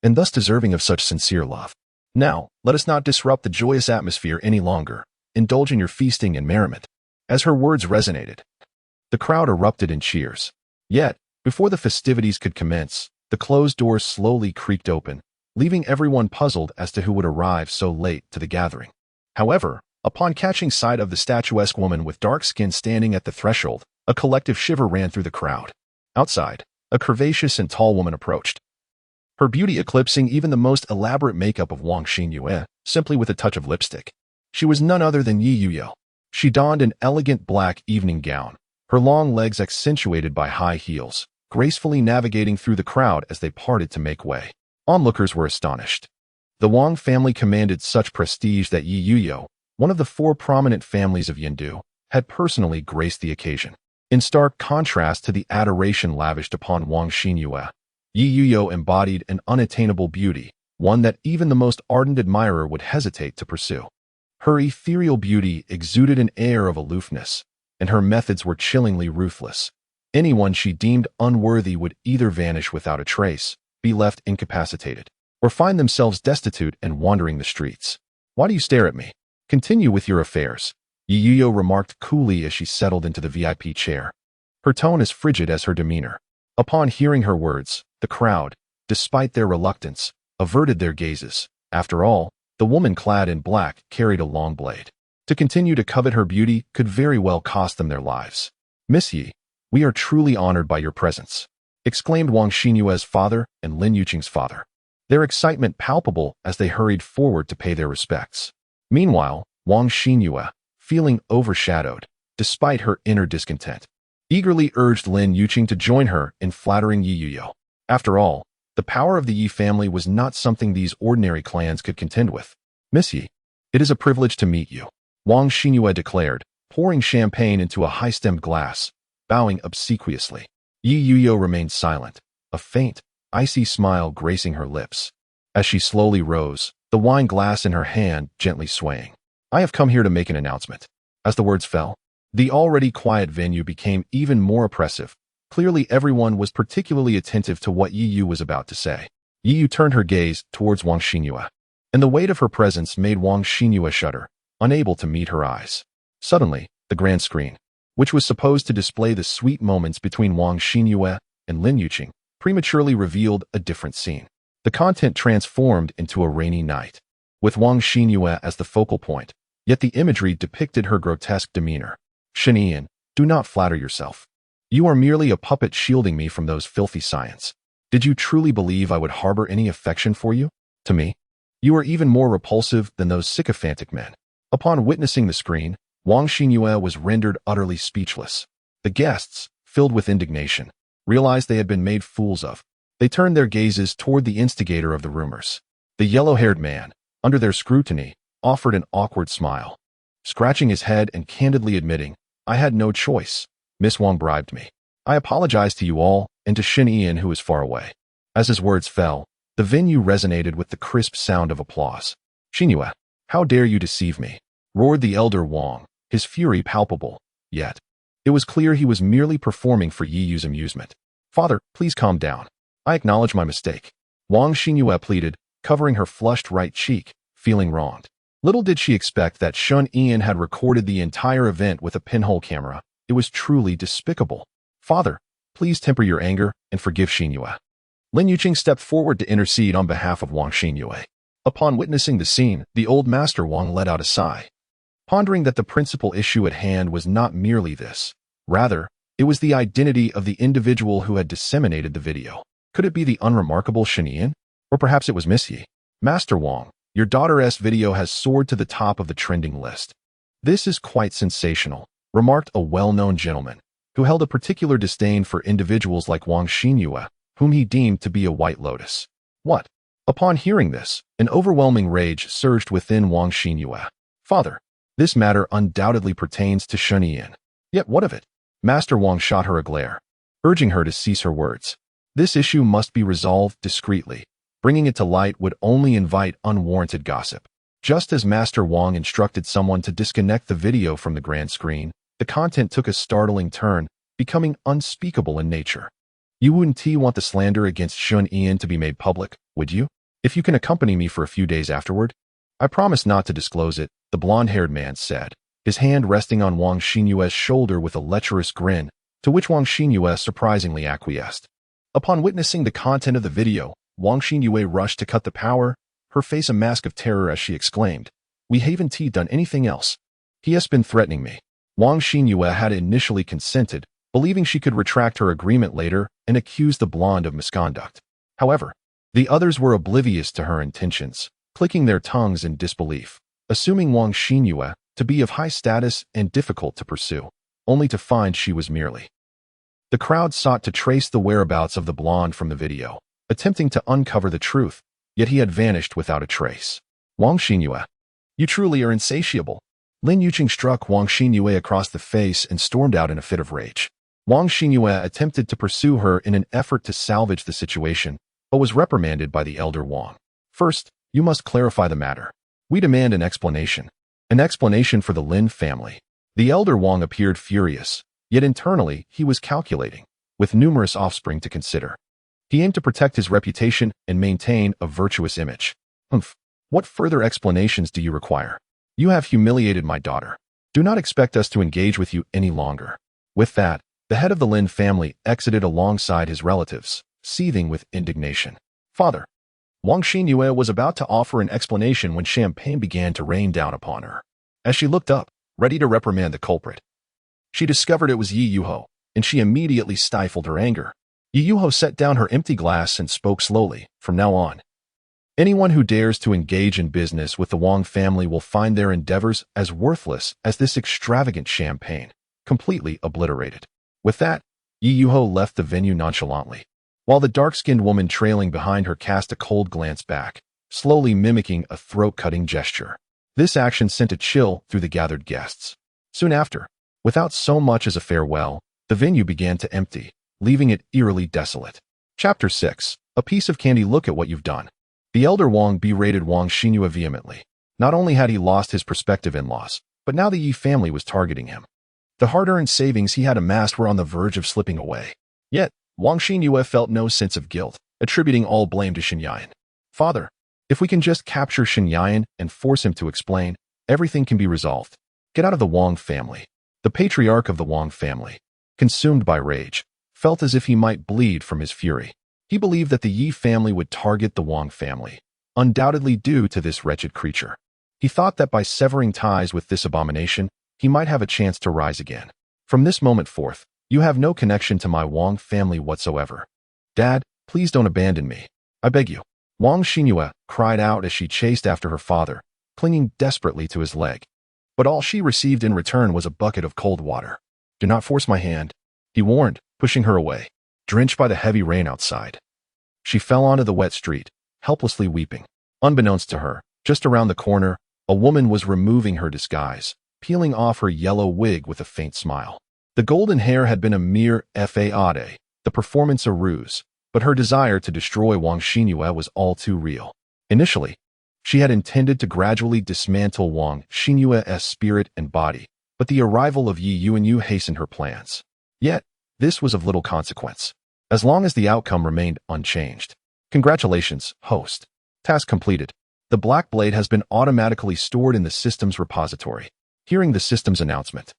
and thus deserving of such sincere love. Now, let us not disrupt the joyous atmosphere any longer. Indulge in your feasting and merriment. As her words resonated, the crowd erupted in cheers. Yet, before the festivities could commence, the closed doors slowly creaked open, leaving everyone puzzled as to who would arrive so late to the gathering. However, upon catching sight of the statuesque woman with dark skin standing at the threshold, a collective shiver ran through the crowd. Outside, a curvaceous and tall woman approached, her beauty eclipsing even the most elaborate makeup of Wang Xinyue, simply with a touch of lipstick. She was none other than Yi Yuyo. She donned an elegant black evening gown, her long legs accentuated by high heels, gracefully navigating through the crowd as they parted to make way. Onlookers were astonished. The Wang family commanded such prestige that Yi Yuyo, one of the 4 prominent families of Yandu, had personally graced the occasion. In stark contrast to the adoration lavished upon Wang Xinyue, Yi Yuyo embodied an unattainable beauty, one that even the most ardent admirer would hesitate to pursue. Her ethereal beauty exuded an air of aloofness, and her methods were chillingly ruthless. Anyone she deemed unworthy would either vanish without a trace, be left incapacitated, or find themselves destitute and wandering the streets. "Why do you stare at me? Continue with your affairs," Yi Yuyo remarked coolly as she settled into the VIP chair, her tone as frigid as her demeanor. Upon hearing her words, the crowd, despite their reluctance, averted their gazes. After all, the woman clad in black carried a long blade. To continue to covet her beauty could very well cost them their lives. "Miss Yi, we are truly honored by your presence," exclaimed Wang Xinyue's father and Lin Yuqing's father, their excitement palpable as they hurried forward to pay their respects. Meanwhile, Wang Xinyue, feeling overshadowed, despite her inner discontent, eagerly urged Lin Yuqing to join her in flattering Yi Yuyo. After all, the power of the Yi family was not something these ordinary clans could contend with. "Miss Yi, it is a privilege to meet you," Wang Xinyue declared, pouring champagne into a high-stemmed glass, bowing obsequiously. Yi Yuyo remained silent, a faint, icy smile gracing her lips. As she slowly rose, the wine glass in her hand gently swaying. "I have come here to make an announcement." As the words fell, the already quiet venue became even more oppressive. Clearly everyone was particularly attentive to what Yi Yu was about to say. Yi Yu turned her gaze towards Wang Xinyue, and the weight of her presence made Wang Xinyue shudder, unable to meet her eyes. Suddenly, the grand screen, which was supposed to display the sweet moments between Wang Xinyue and Lin Yuqing, prematurely revealed a different scene. The content transformed into a rainy night, with Wang Xinyue as the focal point, yet the imagery depicted her grotesque demeanor. "Shen Yian, do not flatter yourself. You are merely a puppet shielding me from those filthy scions. Did you truly believe I would harbor any affection for you? To me, you are even more repulsive than those sycophantic men." Upon witnessing the screen, Wang Xinyue was rendered utterly speechless. The guests, filled with indignation, realized they had been made fools of. They turned their gazes toward the instigator of the rumors. The yellow-haired man, under their scrutiny, offered an awkward smile, scratching his head and candidly admitting, "I had no choice. Miss Wang bribed me. I apologize to you all and to Shen Yian, who is far away." As his words fell, the venue resonated with the crisp sound of applause. "Xinyue, how dare you deceive me?" roared the elder Wang, his fury palpable. Yet, it was clear he was merely performing for Yi Yu's amusement. "Father, please calm down. I acknowledge my mistake," Wang Xinyue pleaded, covering her flushed right cheek, feeling wronged. Little did she expect that Shen Yian had recorded the entire event with a pinhole camera. It was truly despicable. "Father, please temper your anger and forgive Xinyue." Lin Yuqing stepped forward to intercede on behalf of Wang Xinyue. Upon witnessing the scene, the old master Wang let out a sigh, pondering that the principal issue at hand was not merely this. Rather, it was the identity of the individual who had disseminated the video. Could it be the unremarkable Shen Yian? Or perhaps it was Miss Yi? "Master Wang, your daughter's video has soared to the top of the trending list. This is quite sensational," remarked a well-known gentleman, who held a particular disdain for individuals like Wang Xinyue, whom he deemed to be a white lotus. "What?" Upon hearing this, an overwhelming rage surged within Wang Xinyue. "Father, this matter undoubtedly pertains to Shen Yian. Yet what of it?" Master Wang shot her a glare, urging her to cease her words. This issue must be resolved discreetly. Bringing it to light would only invite unwarranted gossip. Just as Master Wang instructed someone to disconnect the video from the grand screen, the content took a startling turn, becoming unspeakable in nature. "You wouldn't want the slander against Shen Yian to be made public, would you? If you can accompany me for a few days afterward?" "I promise not to disclose it," the blonde-haired man said, his hand resting on Wang Xinyue's shoulder with a lecherous grin, to which Wang Xinyue surprisingly acquiesced. Upon witnessing the content of the video, Wang Xinyue rushed to cut the power, her face a mask of terror as she exclaimed, "We haven't done anything else. He has been threatening me." Wang Xinyue had initially consented, believing she could retract her agreement later and accuse the blonde of misconduct. However, the others were oblivious to her intentions, clicking their tongues in disbelief, assuming Wang Xinyue to be of high status and difficult to pursue, only to find she was merely. The crowd sought to trace the whereabouts of the blonde from the video, attempting to uncover the truth, yet he had vanished without a trace. "Wang Xinyue, you truly are insatiable." Lin Yuqing struck Wang Xinyue across the face and stormed out in a fit of rage. Wang Xinyue attempted to pursue her in an effort to salvage the situation, but was reprimanded by the elder Wang. "First, you must clarify the matter. We demand an explanation. An explanation for the Lin family." The elder Wang appeared furious, yet internally he was calculating, with numerous offspring to consider. He aimed to protect his reputation and maintain a virtuous image. What further explanations do you require? You have humiliated my daughter. Do not expect us to engage with you any longer." With that, the head of the Lin family exited alongside his relatives, seething with indignation. "Father." Wang Xinyue was about to offer an explanation when champagne began to rain down upon her. As she looked up, ready to reprimand the culprit, she discovered it was Yi Yuho, and she immediately stifled her anger. Yi Yuho set down her empty glass and spoke slowly. From now on, anyone who dares to engage in business with the Wang family will find their endeavors as worthless as this extravagant champagne, completely obliterated. With that, Yi Yuho left the venue nonchalantly, while the dark-skinned woman trailing behind her cast a cold glance back, slowly mimicking a throat-cutting gesture. This action sent a chill through the gathered guests. Soon after, without so much as a farewell, the venue began to empty, leaving it eerily desolate. Chapter 6. A piece of candy. Look at what you've done. The elder Wang berated Wang Xinhua vehemently. Not only had he lost his prospective in-laws, but now the Yi family was targeting him. The hard-earned savings he had amassed were on the verge of slipping away. Yet, Wang Xinhua felt no sense of guilt, attributing all blame to Shen Yan. Father, if we can just capture Shen Yan and force him to explain, everything can be resolved. Get out of the Wang family. The patriarch of the Wang family, consumed by rage, felt as if he might bleed from his fury. He believed that the Yi family would target the Wang family, undoubtedly due to this wretched creature. He thought that by severing ties with this abomination, he might have a chance to rise again. From this moment forth, you have no connection to my Wang family whatsoever. Dad, please don't abandon me. I beg you. Wang Xinhua cried out as she chased after her father, clinging desperately to his leg. But all she received in return was a bucket of cold water. Do not force my hand, he warned, pushing her away. Drenched by the heavy rain outside, she fell onto the wet street, helplessly weeping. Unbeknownst to her, just around the corner, a woman was removing her disguise, peeling off her yellow wig with a faint smile. The golden hair had been a mere fade, the performance a ruse, but her desire to destroy Wang Xinhua was all too real. Initially, she had intended to gradually dismantle Wang Xinhua's spirit and body, but the arrival of Yi Yuanyu hastened her plans. Yet, this was of little consequence, as long as the outcome remained unchanged. Congratulations, host. Task completed. The black blade has been automatically stored in the system's repository. Hearing the system's announcement,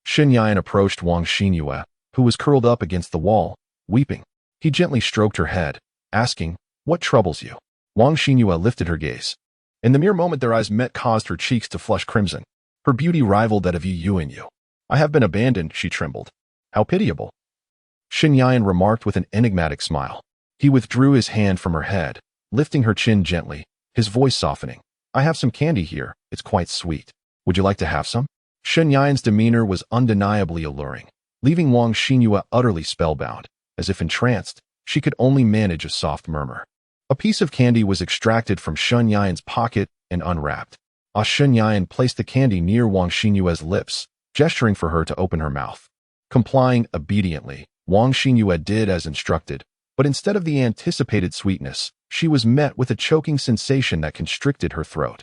Shen Yan approached Wang Xinhua, who was curled up against the wall, weeping. He gently stroked her head, asking, "What troubles you?" Wang Xinhua lifted her gaze. In the mere moment their eyes met caused her cheeks to flush crimson. Her beauty rivaled that of Yi Yuanyu. "I have been abandoned," she trembled. "How pitiable." Shen Yan remarked with an enigmatic smile. He withdrew his hand from her head, lifting her chin gently, his voice softening. "I have some candy here. It's quite sweet. Would you like to have some?" Shen Yan's demeanor was undeniably alluring, leaving Wang Xinhua utterly spellbound. As if entranced, she could only manage a soft murmur. A piece of candy was extracted from Shen Yan's pocket and unwrapped. Shen Yan placed the candy near Wang Xinhua's lips, gesturing for her to open her mouth. Complying obediently, Wang Xinhua did as instructed, but instead of the anticipated sweetness, she was met with a choking sensation that constricted her throat.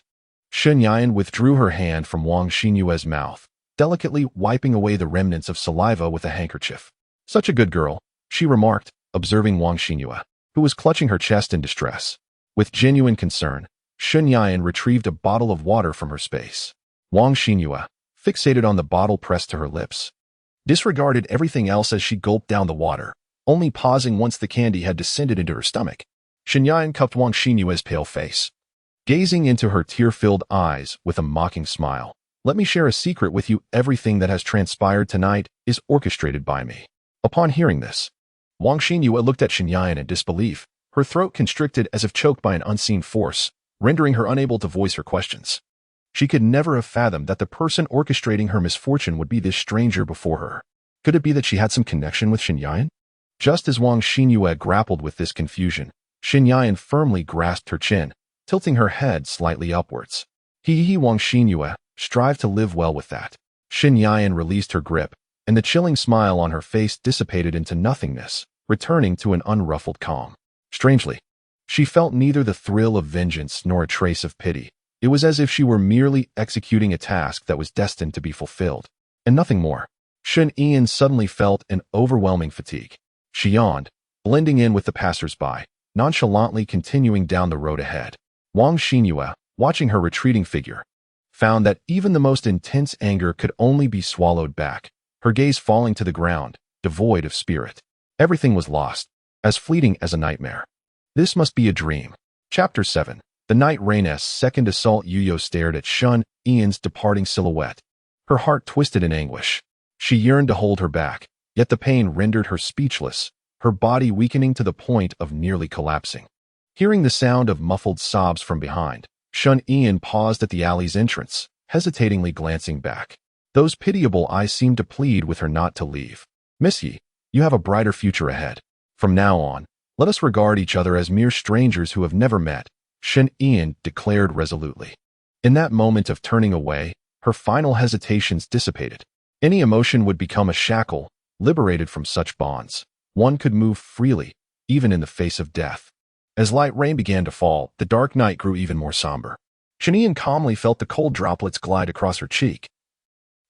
Shen Yan withdrew her hand from Wang Xinhua's mouth, delicately wiping away the remnants of saliva with a handkerchief. "Such a good girl," she remarked, observing Wang Xinhua, who was clutching her chest in distress. With genuine concern, Shen Yan retrieved a bottle of water from her space. Wang Xinhua, fixated on the bottle pressed to her lips, disregarded everything else as she gulped down the water, only pausing once the candy had descended into her stomach. Shen Yan cupped Wang Xinhua's pale face, gazing into her tear-filled eyes with a mocking smile. "Let me share a secret with you. Everything that has transpired tonight is orchestrated by me." Upon hearing this, Wang Xinhua looked at Shen Yan in disbelief, her throat constricted as if choked by an unseen force, rendering her unable to voice her questions. She could never have fathomed that the person orchestrating her misfortune would be this stranger before her. Could it be that she had some connection with Shen Yan? Just as Wang Xinhua grappled with this confusion, Shen Yan firmly grasped her chin, tilting her head slightly upwards. Wang Xinhua, strive to live well with that. Shen Yan released her grip, and the chilling smile on her face dissipated into nothingness, returning to an unruffled calm. Strangely, she felt neither the thrill of vengeance nor a trace of pity. It was as if she were merely executing a task that was destined to be fulfilled, and nothing more. Shen Yan suddenly felt an overwhelming fatigue. She yawned, blending in with the passers-by, nonchalantly continuing down the road ahead. Wang Xinhua, watching her retreating figure, found that even the most intense anger could only be swallowed back, her gaze falling to the ground, devoid of spirit. Everything was lost, as fleeting as a nightmare. This must be a dream. Chapter 7. The night rain's second assault. Yuyo stared at Shun Ian's departing silhouette. Her heart twisted in anguish. She yearned to hold her back, yet the pain rendered her speechless, her body weakening to the point of nearly collapsing. Hearing the sound of muffled sobs from behind, Shun Ian paused at the alley's entrance, hesitatingly glancing back. Those pitiable eyes seemed to plead with her not to leave. "Miss Yi, you have a brighter future ahead. From now on, let us regard each other as mere strangers who have never met," Shun Ian declared resolutely. In that moment of turning away, her final hesitations dissipated. Any emotion would become a shackle, liberated from such bonds. One could move freely, even in the face of death. As light rain began to fall, the dark night grew even more somber. Shun Ian calmly felt the cold droplets glide across her cheek,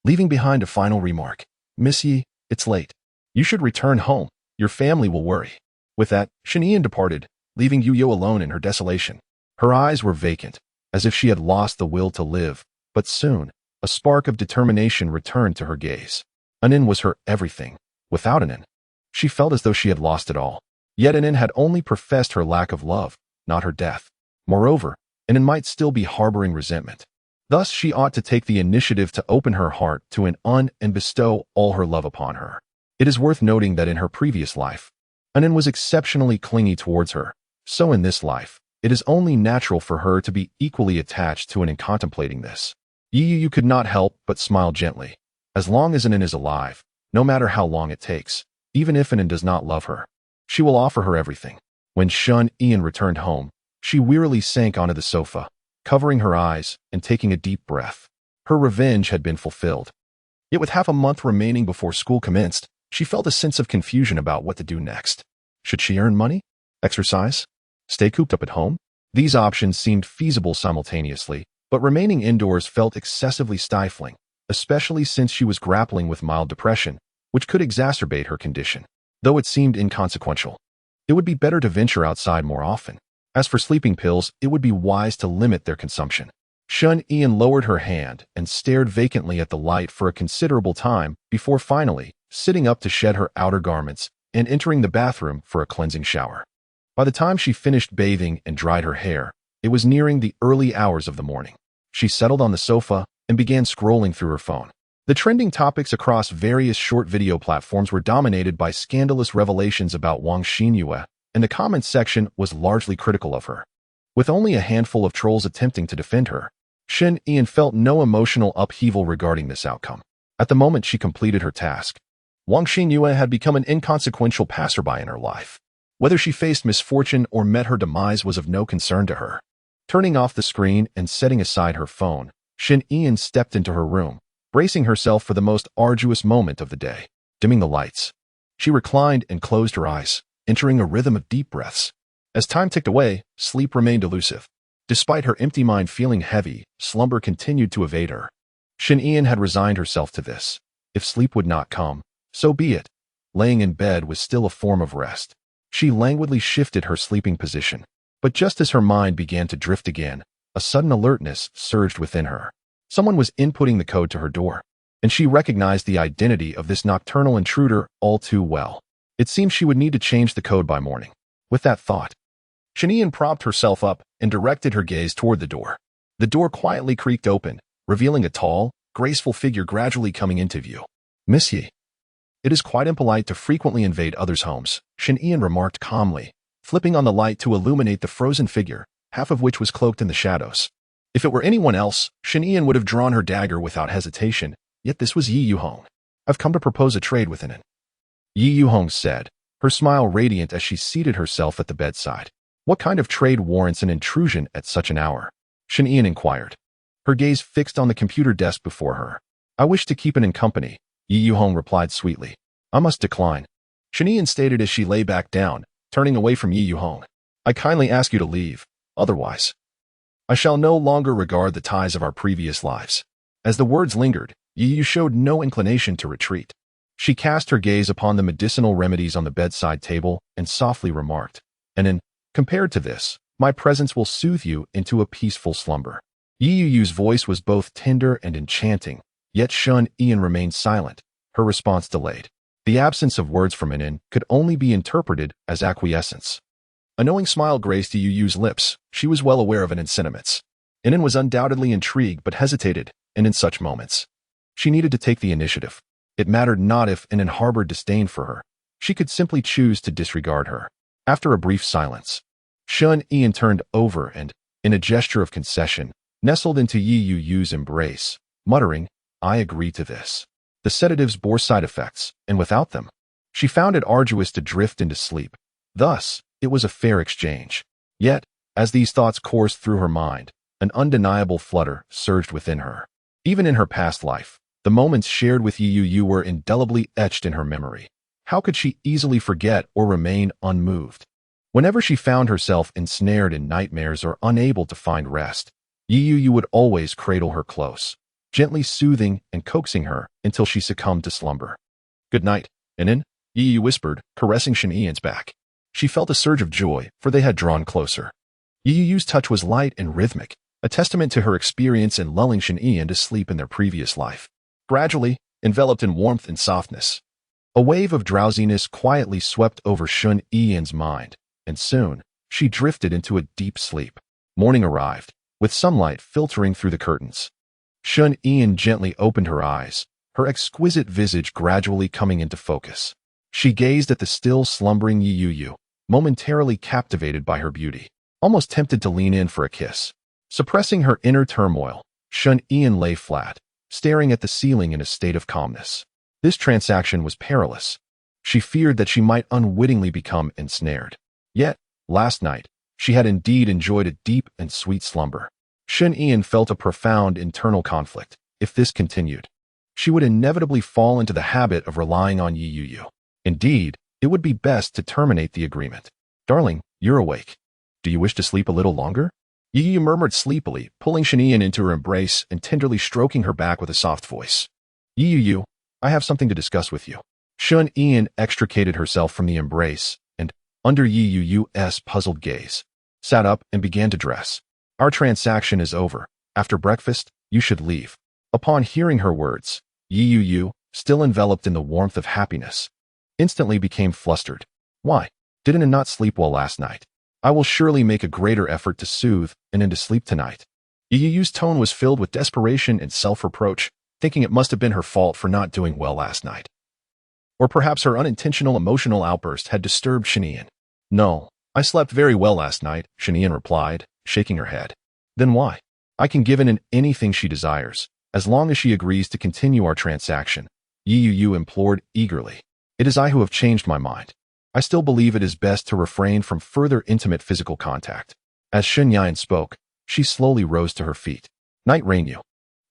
leaving behind a final remark. "Miss Yi, it's late. You should return home. Your family will worry." With that, Shun Ian departed, leaving Yuyo alone in her desolation. Her eyes were vacant, as if she had lost the will to live, but soon, a spark of determination returned to her gaze. Anin was her everything. Without Anin, she felt as though she had lost it all. Yet Anin had only professed her lack of love, not her death. Moreover, Anin might still be harboring resentment. Thus, she ought to take the initiative to open her heart to Anin and bestow all her love upon her. It is worth noting that in her previous life, Anin was exceptionally clingy towards her, so in this life, it is only natural for her to be equally attached to Anin. Contemplating this, Yu could not help but smile gently. As long as Anin is alive, no matter how long it takes, even if Anin does not love her, she will offer her everything. When Shun Ian returned home, she wearily sank onto the sofa, covering her eyes and taking a deep breath. Her revenge had been fulfilled. Yet with half a month remaining before school commenced, she felt a sense of confusion about what to do next. Should she earn money? Exercise? Stay cooped up at home? These options seemed feasible simultaneously, but remaining indoors felt excessively stifling, especially since she was grappling with mild depression, which could exacerbate her condition. Though it seemed inconsequential, it would be better to venture outside more often. As for sleeping pills, it would be wise to limit their consumption. Shun Ian lowered her hand and stared vacantly at the light for a considerable time before finally sitting up to shed her outer garments and entering the bathroom for a cleansing shower. By the time she finished bathing and dried her hair, it was nearing the early hours of the morning. She settled on the sofa and began scrolling through her phone. The trending topics across various short video platforms were dominated by scandalous revelations about Wang Xinyue, and the comments section was largely critical of her. With only a handful of trolls attempting to defend her, Shun Ian felt no emotional upheaval regarding this outcome. At the moment she completed her task, Wang Xinyue had become an inconsequential passerby in her life. Whether she faced misfortune or met her demise was of no concern to her. Turning off the screen and setting aside her phone, Shun Ian stepped into her room, bracing herself for the most arduous moment of the day. Dimming the lights, she reclined and closed her eyes, entering a rhythm of deep breaths. As time ticked away, sleep remained elusive. Despite her empty mind feeling heavy, slumber continued to evade her. Shun Ian had resigned herself to this. If sleep would not come, so be it. Laying in bed was still a form of rest. She languidly shifted her sleeping position. But just as her mind began to drift again, a sudden alertness surged within her. Someone was inputting the code to her door, and she recognized the identity of this nocturnal intruder all too well. It seemed she would need to change the code by morning. With that thought, Shun Ian propped herself up and directed her gaze toward the door. The door quietly creaked open, revealing a tall, graceful figure gradually coming into view. "Miss Yi, it is quite impolite to frequently invade others' homes," Shun Ian remarked calmly, flipping on the light to illuminate the frozen figure, half of which was cloaked in the shadows. If it were anyone else, Shun Ian would have drawn her dagger without hesitation, yet this was Yi Yuhong. "I've come to propose a trade with Anin," Yi Yuhong said, her smile radiant as she seated herself at the bedside. "What kind of trade warrants an intrusion at such an hour?" Shun Ian inquired, her gaze fixed on the computer desk before her. "I wish to keep Anin company," Yi Yuhong replied sweetly. "I must decline," Shun Ian stated as she lay back down, turning away from Yi Yuhong. "I kindly ask you to leave, otherwise I shall no longer regard the ties of our previous lives." As the words lingered, Yi Yu showed no inclination to retreat. She cast her gaze upon the medicinal remedies on the bedside table and softly remarked, "Anin, compared to this, my presence will soothe you into a peaceful slumber." Yi Yu's voice was both tender and enchanting, yet Shun Ian remained silent, her response delayed. The absence of words from Anin could only be interpreted as acquiescence. A knowing smile graced Yu Yu's lips. She was well aware of Inin's sentiments. Inin was undoubtedly intrigued but hesitated, and in such moments, she needed to take the initiative. It mattered not if Inin harbored disdain for her. She could simply choose to disregard her. After a brief silence, Shun Ian turned over and, in a gesture of concession, nestled into Yu Yu's embrace, muttering, "I agree to this." The sedatives bore side effects, and without them, she found it arduous to drift into sleep. Thus, it was a fair exchange. Yet, as these thoughts coursed through her mind, an undeniable flutter surged within her. Even in her past life, the moments shared with Yu were indelibly etched in her memory. How could she easily forget or remain unmoved? Whenever she found herself ensnared in nightmares or unable to find rest, Yu would always cradle her close, gently soothing and coaxing her until she succumbed to slumber. "Good night, Inin," Yu whispered, caressing Shen Ian's back. She felt a surge of joy, for they had drawn closer. Yu's touch was light and rhythmic, a testament to her experience in lulling Shen Ian to sleep in their previous life. Gradually, enveloped in warmth and softness, a wave of drowsiness quietly swept over Shun Ian's mind, and soon, she drifted into a deep sleep. Morning arrived, with sunlight filtering through the curtains. Shun Ian gently opened her eyes, her exquisite visage gradually coming into focus. She gazed at the still slumbering Yu, momentarily captivated by her beauty, almost tempted to lean in for a kiss. Suppressing her inner turmoil, Shun Ian lay flat, staring at the ceiling in a state of calmness. This transaction was perilous. She feared that she might unwittingly become ensnared. Yet, last night, she had indeed enjoyed a deep and sweet slumber. Shun Ian felt a profound internal conflict. If this continued, she would inevitably fall into the habit of relying on Yu. Indeed, it would be best to terminate the agreement. "Darling, you're awake. Do you wish to sleep a little longer?" Yu murmured sleepily, pulling Shen Ian into her embrace and tenderly stroking her back with a soft voice. "Yu, I have something to discuss with you." Shun Ian extricated herself from the embrace and, under Yu's puzzled gaze, sat up and began to dress. "Our transaction is over. After breakfast, you should leave." Upon hearing her words, Yu, still enveloped in the warmth of happiness, instantly became flustered. "Why? Didn't I not sleep well last night? I will surely make a greater effort to soothe and into sleep tonight." Yu's tone was filled with desperation and self-reproach, thinking it must have been her fault for not doing well last night. Or perhaps her unintentional emotional outburst had disturbed Shen Ian. "No, I slept very well last night," Shen Ian replied, shaking her head. "Then why? I can give in anything she desires, as long as she agrees to continue our transaction," Yu implored eagerly. "It is I who have changed my mind. I still believe it is best to refrain from further intimate physical contact." As Shen Ian spoke, she slowly rose to her feet. "Night Rainyu,"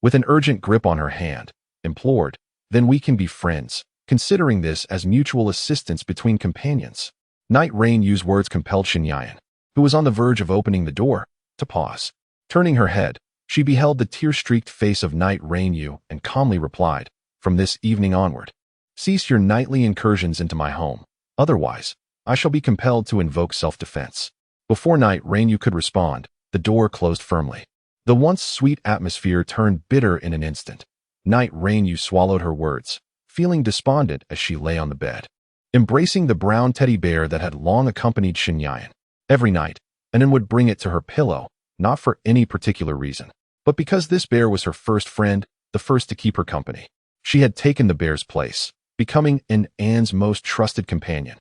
with an urgent grip on her hand, implored, "then we can be friends, considering this as mutual assistance between companions." Night Rainyu's words compelled Shen Ian, who was on the verge of opening the door, to pause. Turning her head, she beheld the tear-streaked face of Night Rainyu and calmly replied, "From this evening onward, cease your nightly incursions into my home. Otherwise, I shall be compelled to invoke self-defense." Before Night Rainyu could respond, the door closed firmly. The once sweet atmosphere turned bitter in an instant. Night Rainyu swallowed her words, feeling despondent as she lay on the bed, embracing the brown teddy bear that had long accompanied Shen Ian. Every night, Inin would bring it to her pillow, not for any particular reason, but because this bear was her first friend, the first to keep her company. She had taken the bear's place, becoming Anne's most trusted companion,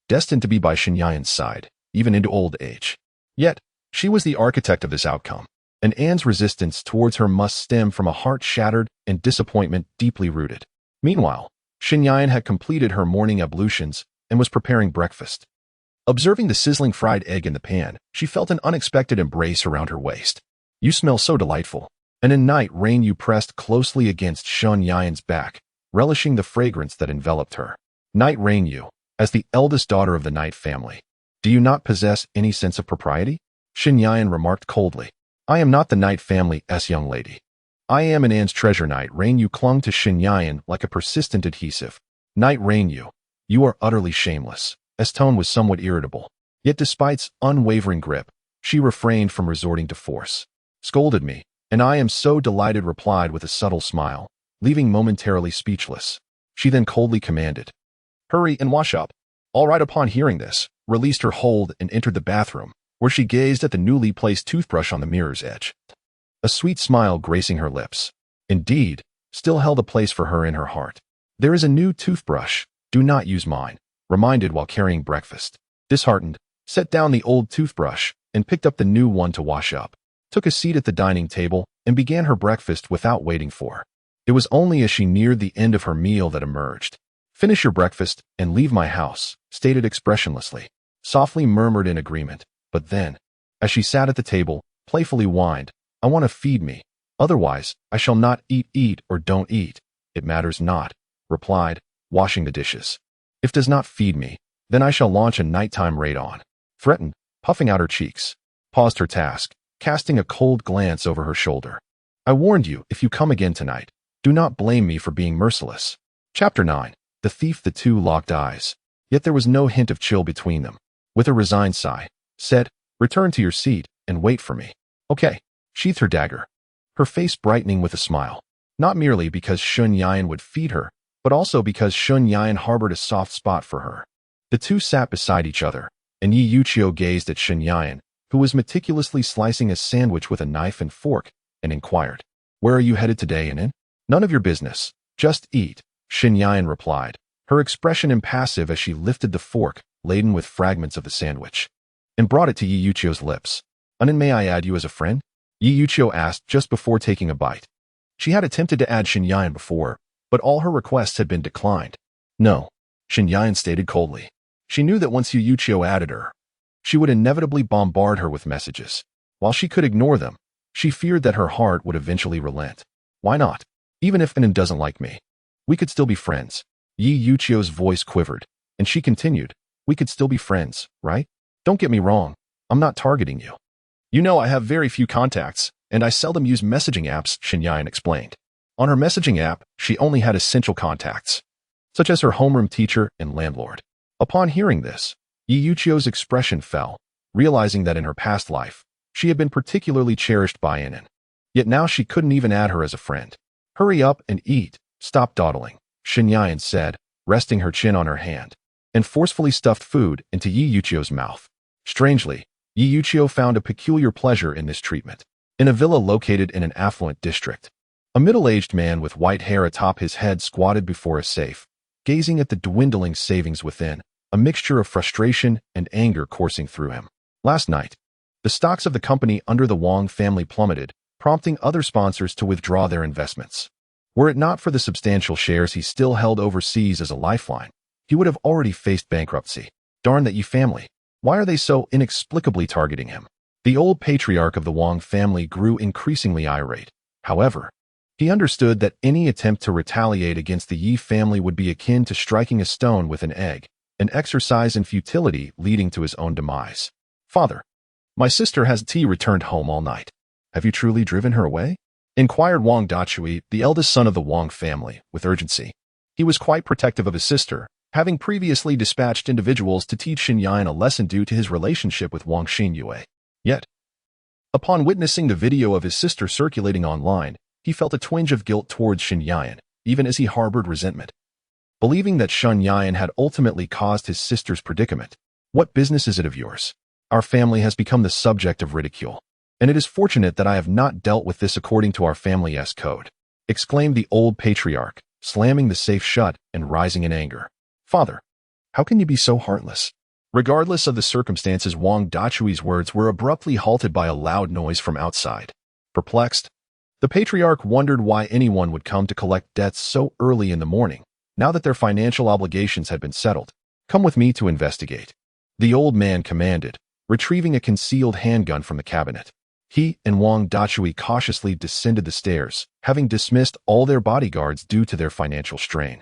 destined to be by Shen Ian's side, even into old age. Yet, she was the architect of this outcome, and Anne's resistance towards her must stem from a heart shattered and disappointment deeply rooted. Meanwhile, Shen Ian had completed her morning ablutions and was preparing breakfast. Observing the sizzling fried egg in the pan, she felt an unexpected embrace around her waist. "You smell so delightful." And in Night Rainyu pressed closely against Shen Ian's back, relishing the fragrance that enveloped her. "Night Rainyu, as the eldest daughter of the Night family, do you not possess any sense of propriety?" Shen Ian remarked coldly. "I am not the Night family's young lady. I am Anne's treasure." Night Rainyu clung to Shen Ian like a persistent adhesive. "Night Rainyu, you are utterly shameless." His tone was somewhat irritable, yet despite unwavering grip, she refrained from resorting to force. "Scolded me, and I am so delighted," replied with a subtle smile, leaving momentarily speechless. She then coldly commanded, "Hurry and wash up." All right. Upon hearing this, released her hold and entered the bathroom, where she gazed at the newly placed toothbrush on the mirror's edge. A sweet smile gracing her lips. Indeed, still held a place for her in her heart. There is a new toothbrush. Do not use mine, reminded while carrying breakfast. Disheartened, set down the old toothbrush and picked up the new one to wash up. Took a seat at the dining table and began her breakfast without waiting for. It was only as she neared the end of her meal that emerged. Finish your breakfast and leave my house, stated expressionlessly. Softly murmured in agreement, but then, as she sat at the table, playfully whined, I want to feed me. Otherwise, I shall not eat or don't eat. It matters not, replied, washing the dishes. If does not feed me, then I shall launch a nighttime raid on. Threatened, puffing out her cheeks. Paused her task, casting a cold glance over her shoulder. I warned you, if you come again tonight, do not blame me for being merciless. Chapter 9. The thief. The two locked eyes. Yet there was no hint of chill between them. With a resigned sigh, said, return to your seat and wait for me. Okay. Sheathed her dagger. Her face brightening with a smile. Not merely because Shun Yan would feed her, but also because Shun Yan harbored a soft spot for her. The two sat beside each other, and Yi Yuchio gazed at Shun Yan, who was meticulously slicing a sandwich with a knife and fork, and inquired, where are you headed today, Inin? None of your business. Just eat, Shun Yan replied, her expression impassive as she lifted the fork, laden with fragments of the sandwich, and brought it to Yi Yuchio's lips. Inin, may I add you as a friend? Yi Yuchio asked just before taking a bite. She had attempted to add Shun Yan before, but all her requests had been declined. No, Shun Yan stated coldly. She knew that once Yi Yuchio added her, she would inevitably bombard her with messages. While she could ignore them, she feared that her heart would eventually relent. Why not? Even if Inin doesn't like me, we could still be friends. Yi Yuchio's voice quivered, and she continued, we could still be friends, right? Don't get me wrong, I'm not targeting you. You know I have very few contacts, and I seldom use messaging apps, Shun Yan explained. On her messaging app, she only had essential contacts, such as her homeroom teacher and landlord. Upon hearing this, Yi Yuchio's expression fell, realizing that in her past life, she had been particularly cherished by Inin. Yet now she couldn't even add her as a friend. Hurry up and eat, stop dawdling, Shun Yan said, resting her chin on her hand, and forcefully stuffed food into Yi Yuchio's mouth. Strangely, Yi Yuchio found a peculiar pleasure in this treatment. In a villa located in an affluent district, a middle-aged man with white hair atop his head squatted before a safe, gazing at the dwindling savings within, a mixture of frustration and anger coursing through him. Last night, the stocks of the company under the Wang family plummeted, prompting other sponsors to withdraw their investments. Were it not for the substantial shares he still held overseas as a lifeline, he would have already faced bankruptcy. Darn that Yi family. Why are they so inexplicably targeting him? The old patriarch of the Wang family grew increasingly irate. However, he understood that any attempt to retaliate against the Yi family would be akin to striking a stone with an egg, an exercise in futility leading to his own demise. Father, my sister has returned home all night. Have you truly driven her away? Inquired Wang Dachui, the eldest son of the Wang family, with urgency. He was quite protective of his sister, having previously dispatched individuals to teach Shun Yan a lesson due to his relationship with Wang Xinyue. Yet, upon witnessing the video of his sister circulating online, he felt a twinge of guilt towards Shun Yan, even as he harbored resentment. Believing that Shun Yan had ultimately caused his sister's predicament. What business is it of yours? Our family has become the subject of ridicule, and it is fortunate that I have not dealt with this according to our family's code, exclaimed the old patriarch, slamming the safe shut and rising in anger. Father, how can you be so heartless? Regardless of the circumstances, Wang Dachui's words were abruptly halted by a loud noise from outside. Perplexed, the patriarch wondered why anyone would come to collect debts so early in the morning, now that their financial obligations had been settled. Come with me to investigate, the old man commanded, retrieving a concealed handgun from the cabinet. He and Wang Dachui cautiously descended the stairs, having dismissed all their bodyguards due to their financial strain,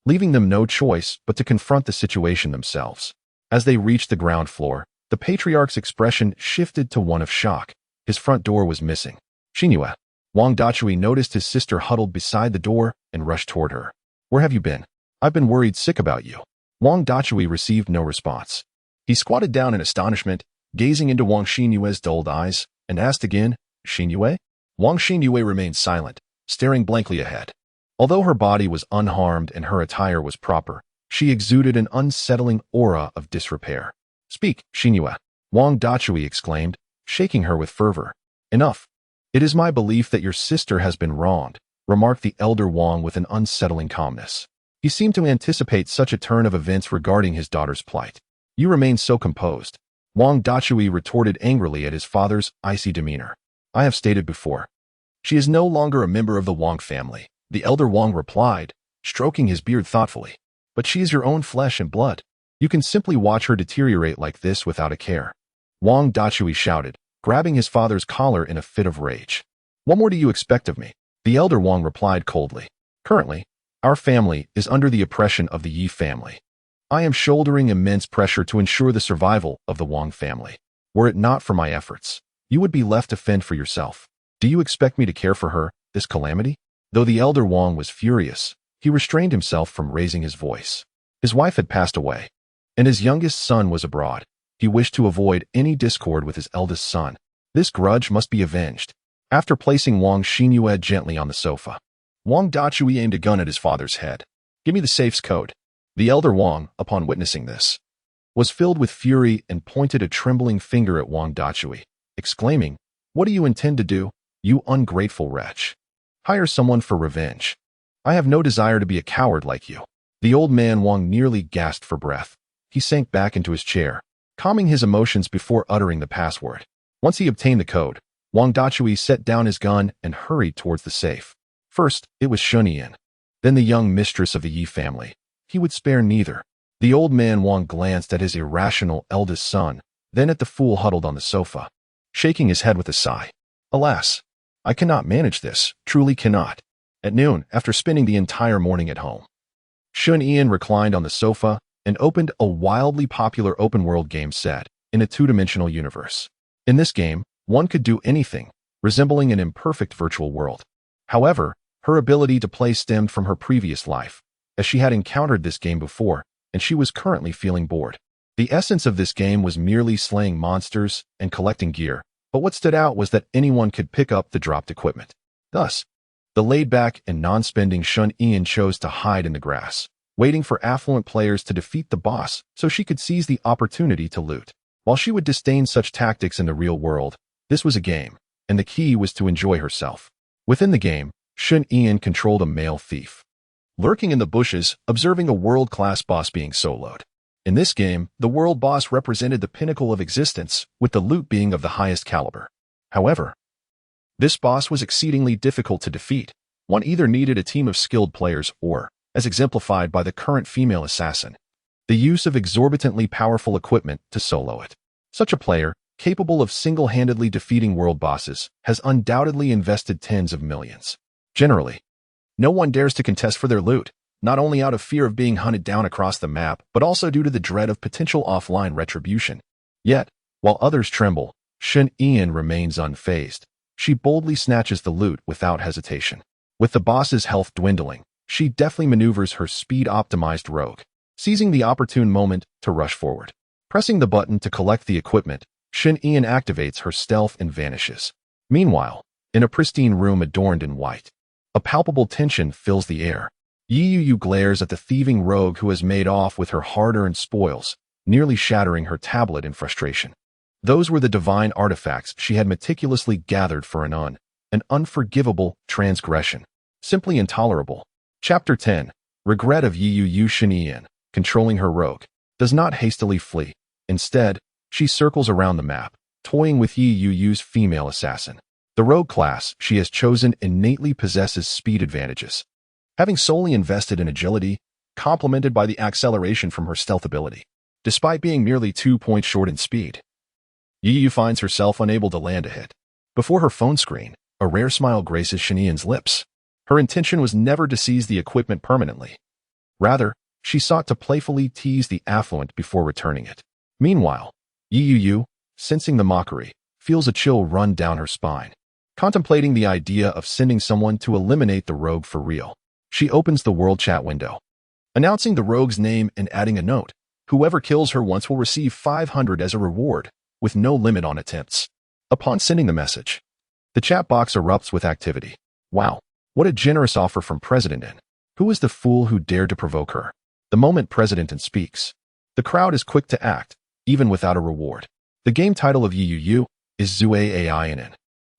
leaving them no choice but to confront the situation themselves. As they reached the ground floor, the patriarch's expression shifted to one of shock. His front door was missing. Xinyue. Wang Dachui noticed his sister huddled beside the door and rushed toward her. Where have you been? I've been worried sick about you. Wang Dachui received no response. He squatted down in astonishment, gazing into Wang Xinyue's dulled eyes, and asked again, Xinyue? Wang Xinyue remained silent, staring blankly ahead. Although her body was unharmed and her attire was proper, she exuded an unsettling aura of disrepair. Speak, Xinhua, Wang Dachui exclaimed, shaking her with fervor. Enough. It is my belief that your sister has been wronged, remarked the elder Wang with an unsettling calmness. He seemed to anticipate such a turn of events regarding his daughter's plight. You remain so composed. Wang Dachui retorted angrily at his father's icy demeanor. I have stated before. She is no longer a member of the Wang family, the elder Wang replied, stroking his beard thoughtfully. But she is your own flesh and blood. You can simply watch her deteriorate like this without a care. Wang Dachui shouted, grabbing his father's collar in a fit of rage. What more do you expect of me? The elder Wang replied coldly. Currently, our family is under the oppression of the Yi family. I am shouldering immense pressure to ensure the survival of the Wang family. Were it not for my efforts, you would be left to fend for yourself. Do you expect me to care for her, this calamity? Though the elder Wang was furious, he restrained himself from raising his voice. His wife had passed away, and his youngest son was abroad. He wished to avoid any discord with his eldest son. This grudge must be avenged. After placing Wang Xinhua gently on the sofa, Wang Dachui aimed a gun at his father's head. Give me the safe's code. The elder Wang, upon witnessing this, was filled with fury and pointed a trembling finger at Wang Dachui, exclaiming, What do you intend to do, you ungrateful wretch? Hire someone for revenge. I have no desire to be a coward like you. The old man Wang nearly gasped for breath. He sank back into his chair, calming his emotions before uttering the password. Once he obtained the code, Wang Dachui set down his gun and hurried towards the safe. First, it was Shunyan, then the young mistress of the Yi family. He would spare neither. The old man Wang glanced at his irrational eldest son, then at the fool huddled on the sofa, shaking his head with a sigh. Alas, I cannot manage this, truly cannot. At noon, after spending the entire morning at home, Shun-Ian reclined on the sofa and opened a wildly popular open-world game set in a two-dimensional universe. In this game, one could do anything, resembling an imperfect virtual world. However, her ability to play stemmed from her previous life, as she had encountered this game before, and she was currently feeling bored. The essence of this game was merely slaying monsters and collecting gear, but what stood out was that anyone could pick up the dropped equipment. Thus, the laid-back and non-spending Shun-Ian chose to hide in the grass, waiting for affluent players to defeat the boss so she could seize the opportunity to loot. While she would disdain such tactics in the real world, this was a game, and the key was to enjoy herself. Within the game, Shun-Ian controlled a male thief, lurking in the bushes, observing a world-class boss being soloed. In this game, the world boss represented the pinnacle of existence, with the loot being of the highest caliber. However, this boss was exceedingly difficult to defeat. One either needed a team of skilled players or, as exemplified by the current female assassin, the use of exorbitantly powerful equipment to solo it. Such a player, capable of single-handedly defeating world bosses, has undoubtedly invested tens of millions. Generally, no one dares to contest for their loot, not only out of fear of being hunted down across the map, but also due to the dread of potential offline retribution. Yet, while others tremble, Shun-Ian remains unfazed. She boldly snatches the loot without hesitation. With the boss's health dwindling, she deftly maneuvers her speed-optimized rogue, seizing the opportune moment to rush forward. Pressing the button to collect the equipment, Shun-Ian activates her stealth and vanishes. Meanwhile, in a pristine room adorned in white, a palpable tension fills the air. Yi glares at the thieving rogue who has made off with her hard-earned spoils, nearly shattering her tablet in frustration. Those were the divine artifacts she had meticulously gathered for an unforgivable transgression. Simply intolerable. Chapter 10. Regret of Yi Shun-Ian, controlling her rogue, does not hastily flee. Instead, she circles around the map, toying with Yi's female assassin. The rogue class she has chosen innately possesses speed advantages, having solely invested in agility, complemented by the acceleration from her stealth ability. Despite being merely 2 points short in speed, Yi finds herself unable to land a hit. Before her phone screen, a rare smile graces Shun-Ian's lips. Her intention was never to seize the equipment permanently. Rather, she sought to playfully tease the affluent before returning it. Meanwhile, Yi, sensing the mockery, feels a chill run down her spine. Contemplating the idea of sending someone to eliminate the rogue for real, she opens the world chat window, announcing the rogue's name and adding a note. Whoever kills her once will receive 500 as a reward, with no limit on attempts. Upon sending the message, the chat box erupts with activity. Wow, what a generous offer from President N. Who is the fool who dared to provoke her? The moment President N speaks, the crowd is quick to act, even without a reward. The game title of Yu is Zue Ainin,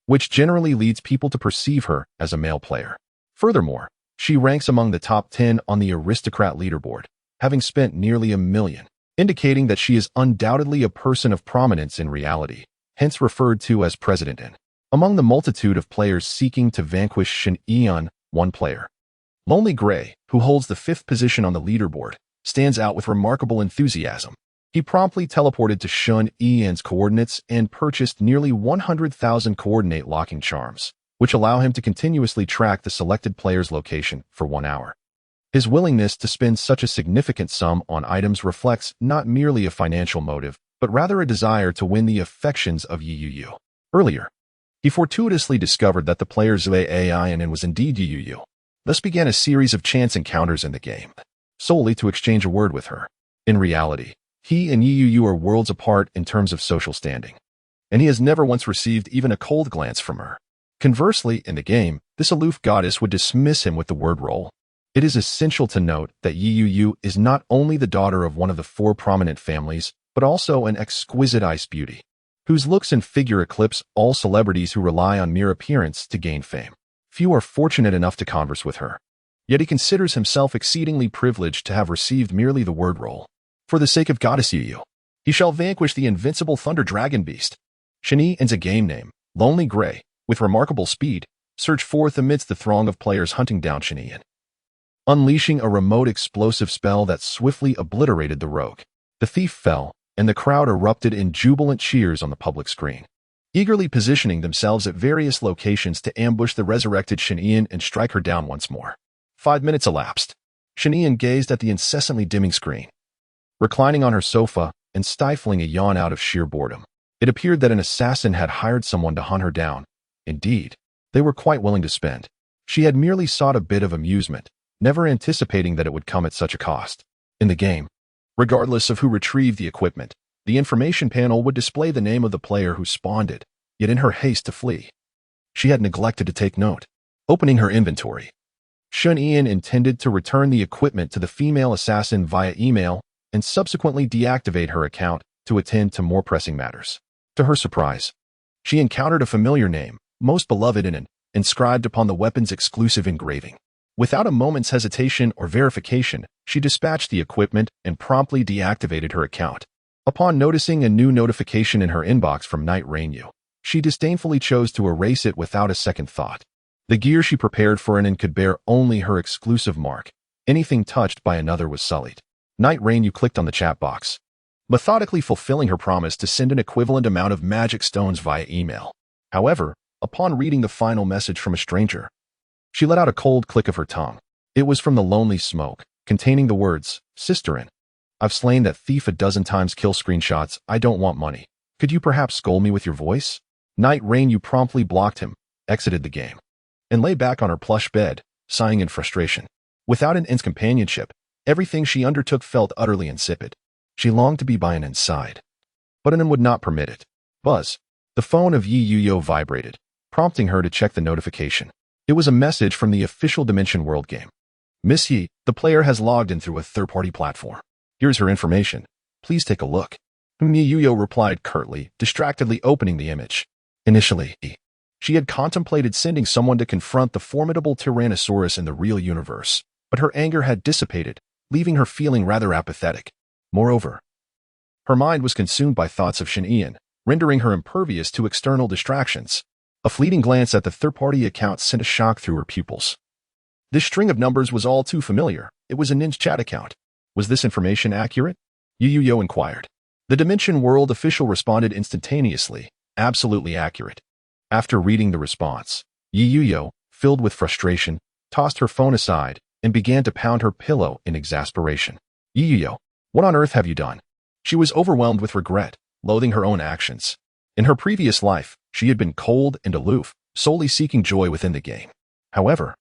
which generally leads people to perceive her as a male player. Furthermore, she ranks among the top 10 on the aristocrat leaderboard, having spent nearly $1 million, indicating that she is undoubtedly a person of prominence in reality, hence referred to as President N. Among the multitude of players seeking to vanquish Shin Eon, one player, Lonely Gray, who holds the 5th position on the leaderboard, stands out with remarkable enthusiasm. He promptly teleported to Shun Eon's coordinates and purchased nearly 100,000 coordinate locking charms, which allow him to continuously track the selected player's location for 1 hour. His willingness to spend such a significant sum on items reflects not merely a financial motive, but rather a desire to win the affections of Yu. Earlier, he fortuitously discovered that the player Zue Ainin was indeed Yu. Thus began a series of chance encounters in the game, solely to exchange a word with her. In reality, he and Yu are worlds apart in terms of social standing, and he has never once received even a cold glance from her. Conversely, in the game, this aloof goddess would dismiss him with the word roll. It is essential to note that Yu is not only the daughter of one of the 4 prominent families, but also an exquisite ice beauty, whose looks and figure eclipse all celebrities who rely on mere appearance to gain fame. Few are fortunate enough to converse with her, yet he considers himself exceedingly privileged to have received merely the word roll. For the sake of Goddess Yu, he shall vanquish the invincible Thunder Dragon Beast. Shini ends a game name, Lonely Gray, with remarkable speed, surged forth amidst the throng of players hunting down Shinian, unleashing a remote explosive spell that swiftly obliterated the rogue. The thief fell, and the crowd erupted in jubilant cheers on the public screen, eagerly positioning themselves at various locations to ambush the resurrected Shinian and strike her down once more. 5 minutes elapsed. Shinian gazed at the incessantly dimming screen, reclining on her sofa and stifling a yawn out of sheer boredom. It appeared that an assassin had hired someone to hunt her down. Indeed, they were quite willing to spend. She had merely sought a bit of amusement, never anticipating that it would come at such a cost. In the game, regardless of who retrieved the equipment, the information panel would display the name of the player who spawned it, yet in her haste to flee, she had neglected to take note. Opening her inventory, Shun Ian intended to return the equipment to the female assassin via email and subsequently deactivate her account to attend to more pressing matters. To her surprise, she encountered a familiar name, most beloved and inscribed upon the weapon's exclusive engraving. Without a moment's hesitation or verification, she dispatched the equipment and promptly deactivated her account. Upon noticing a new notification in her inbox from Night Rainu, she disdainfully chose to erase it without a second thought. The gear she prepared for an could bear only her exclusive mark. Anything touched by another was sullied. Night Rainu clicked on the chat box, methodically fulfilling her promise to send an equivalent amount of magic stones via email. However, upon reading the final message from a stranger, she let out a cold click of her tongue. It was from the Lonely Smoke, containing the words, "Sisterin, I've slain that thief a dozen times, kill screenshots, I don't want money. Could you perhaps scold me with your voice?" Night Rainu promptly blocked him, exited the game, and lay back on her plush bed, sighing in frustration. Without an N's companionship, everything she undertook felt utterly insipid. She longed to be by an N's side, but an N would not permit it. Buzz. The phone of Yi Yuyo vibrated, prompting her to check the notification. It was a message from the official Dimension World game. "Miss Yi, the player has logged in through a third-party platform. Here's her information. Please take a look." Yi Yuyo replied curtly, distractedly opening the image. Initially, she had contemplated sending someone to confront the formidable Tyrannosaurus in the real universe, but her anger had dissipated, leaving her feeling rather apathetic. Moreover, her mind was consumed by thoughts of Shin Ian, rendering her impervious to external distractions. A fleeting glance at the third-party account sent a shock through her pupils. This string of numbers was all too familiar. It was a Ninja chat account. Was this information accurate? Yu Yuyo inquired. The Dimension World official responded instantaneously, absolutely accurate. After reading the response, Yu Yuyo, filled with frustration, tossed her phone aside and began to pound her pillow in exasperation. Yu Yuyo, what on earth have you done? She was overwhelmed with regret, loathing her own actions. In her previous life, she had been cold and aloof, solely seeking joy within the game. However,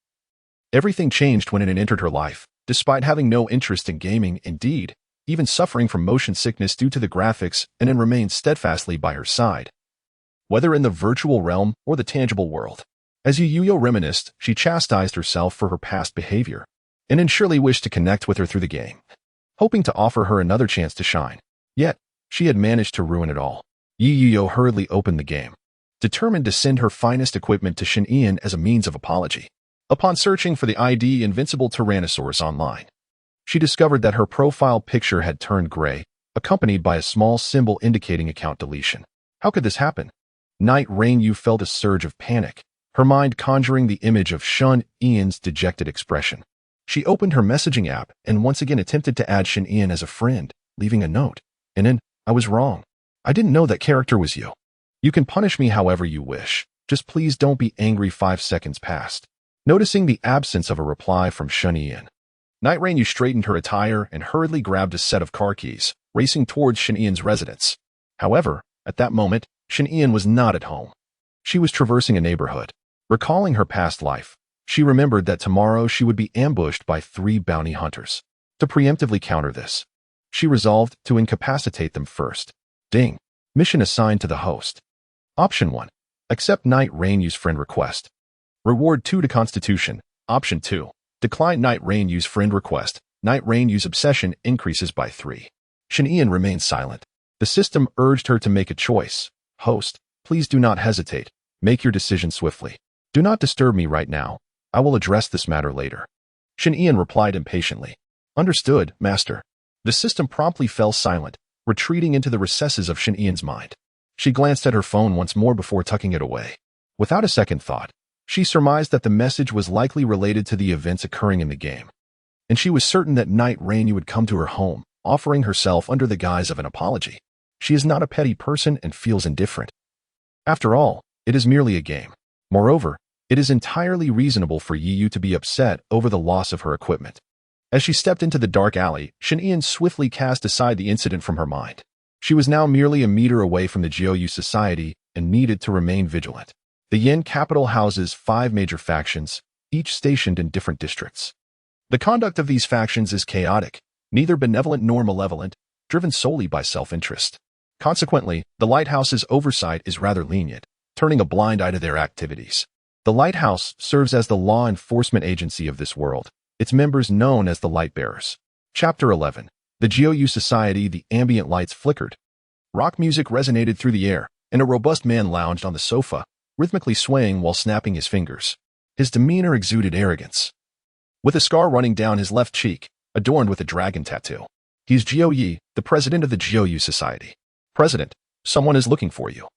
everything changed when it entered her life. Despite having no interest in gaming, indeed, even suffering from motion sickness due to the graphics, and it remained steadfastly by her side, whether in the virtual realm or the tangible world. As Yu Yuyo reminisced, she chastised herself for her past behavior, and surely wished to connect with her through the game, hoping to offer her another chance to shine. Yet, She had managed to ruin it all. Yi Yuyo hurriedly opened the game, determined to send her finest equipment to Shen Ian as a means of apology. Upon searching for the ID Invincible Tyrannosaurus online, she discovered that her profile picture had turned gray, accompanied by a small symbol indicating account deletion. How could this happen? Night Rain Yu felt a surge of panic, her mind conjuring the image of Shen Ian's dejected expression. She opened her messaging app and once again attempted to add Shen Ian as a friend, leaving a note. And then, I was wrong. I didn't know that character was you. You can punish me however you wish. Just please don't be angry. 5 seconds passed. Noticing the absence of a reply from Shen Ian, Night Rain Yu straightened her attire and hurriedly grabbed a set of car keys, racing towards Shen Ian's residence. However, at that moment, Shen Ian was not at home. She was traversing a neighborhood. Recalling her past life, she remembered that tomorrow she would be ambushed by 3 bounty hunters. To preemptively counter this, she resolved to incapacitate them first. Ding. Mission assigned to the host. Option 1. Accept Night Rain Yu's friend request. Reward 2 to Constitution. Option 2. Decline Night Rain Yu's friend request. Night Rain Yu's obsession increases by 3. Shen Ian remained silent. The system urged her to make a choice. Host, please do not hesitate. Make your decision swiftly. Do not disturb me right now. I will address this matter later. Shen Ian replied impatiently. Understood, Master. The system promptly fell silent, retreating into the recesses of Shen Ian's mind. She glanced at her phone once more before tucking it away. Without a second thought, she surmised that the message was likely related to the events occurring in the game. And she was certain that Night Rain Yu would come to her home, offering herself under the guise of an apology. She is not a petty person and feels indifferent. After all, it is merely a game. Moreover, it is entirely reasonable for Yi Yu to be upset over the loss of her equipment. As she stepped into the dark alley, Shen Ian swiftly cast aside the incident from her mind. She was now merely a meter away from the Jiuyu Society and needed to remain vigilant. The Yin capital houses 5 major factions, each stationed in different districts. The conduct of these factions is chaotic, neither benevolent nor malevolent, driven solely by self-interest. Consequently, the lighthouse's oversight is rather lenient, turning a blind eye to their activities. The lighthouse serves as the law enforcement agency of this world, its members known as the Lightbearers. Chapter 11. The Jiuyu Society. The ambient lights flickered. Rock music resonated through the air, and a robust man lounged on the sofa, rhythmically swaying while snapping his fingers. His demeanor exuded arrogance. With a scar running down his left cheek, adorned with a dragon tattoo. He's Jiu Yi, the president of the Jiuyu Society. President, someone is looking for you.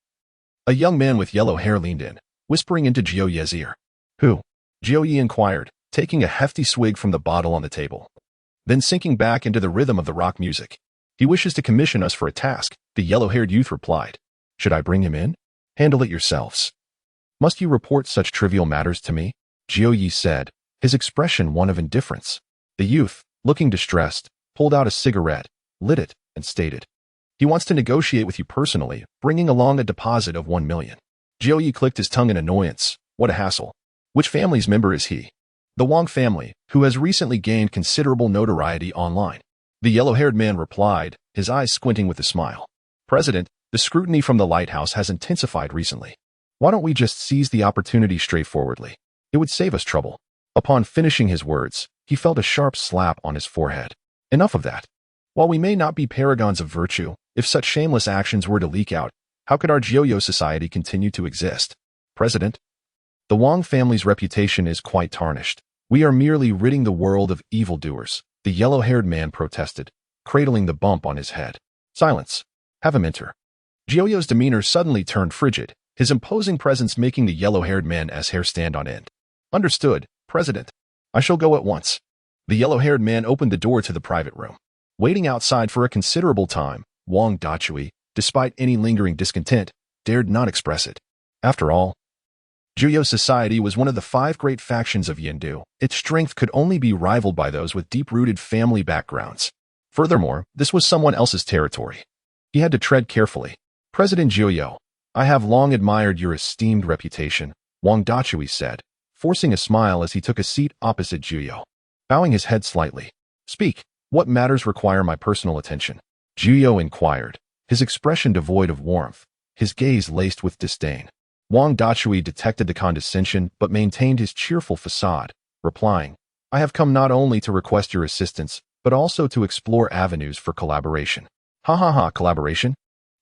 A young man with yellow hair leaned in, whispering into Jiu Yi's ear. Who? Jiu Yi inquired, taking a hefty swig from the bottle on the table. Then sinking back into the rhythm of the rock music. He wishes to commission us for a task, the yellow-haired youth replied. Should I bring him in? Handle it yourselves. Must you report such trivial matters to me? Jiu Yi said, his expression one of indifference. The youth, looking distressed, pulled out a cigarette, lit it, and stated. He wants to negotiate with you personally, bringing along a deposit of 1 million. Jiu Yi clicked his tongue in annoyance. What a hassle. Which family's member is he? The Wang family, who has recently gained considerable notoriety online. The yellow-haired man replied, his eyes squinting with a smile. President, the scrutiny from the lighthouse has intensified recently. Why don't we just seize the opportunity straightforwardly? It would save us trouble. Upon finishing his words, he felt a sharp slap on his forehead. Enough of that. While we may not be paragons of virtue, if such shameless actions were to leak out, how could our Jiuyu Society continue to exist? President, the Wang family's reputation is quite tarnished. We are merely ridding the world of evildoers, the yellow-haired man protested, cradling the bump on his head. Silence. Have him enter. Jiuyu's demeanor suddenly turned frigid, his imposing presence making the yellow-haired man's hair stand on end. Understood, President. I shall go at once. The yellow-haired man opened the door to the private room. Waiting outside for a considerable time, Wang Dachui, despite any lingering discontent, dared not express it. After all, Jiuyu Society was one of the 5 great factions of Yindu. Its strength could only be rivaled by those with deep-rooted family backgrounds. Furthermore, this was someone else's territory. He had to tread carefully. President Jiuyu, I have long admired your esteemed reputation, Wang Dachui said, forcing a smile as he took a seat opposite Jiuyu. Bowing his head slightly. Speak, what matters require my personal attention? Jiuyu inquired, his expression devoid of warmth, his gaze laced with disdain. Wang Dachui detected the condescension but maintained his cheerful facade, replying, I have come not only to request your assistance, but also to explore avenues for collaboration. Ha ha ha, collaboration?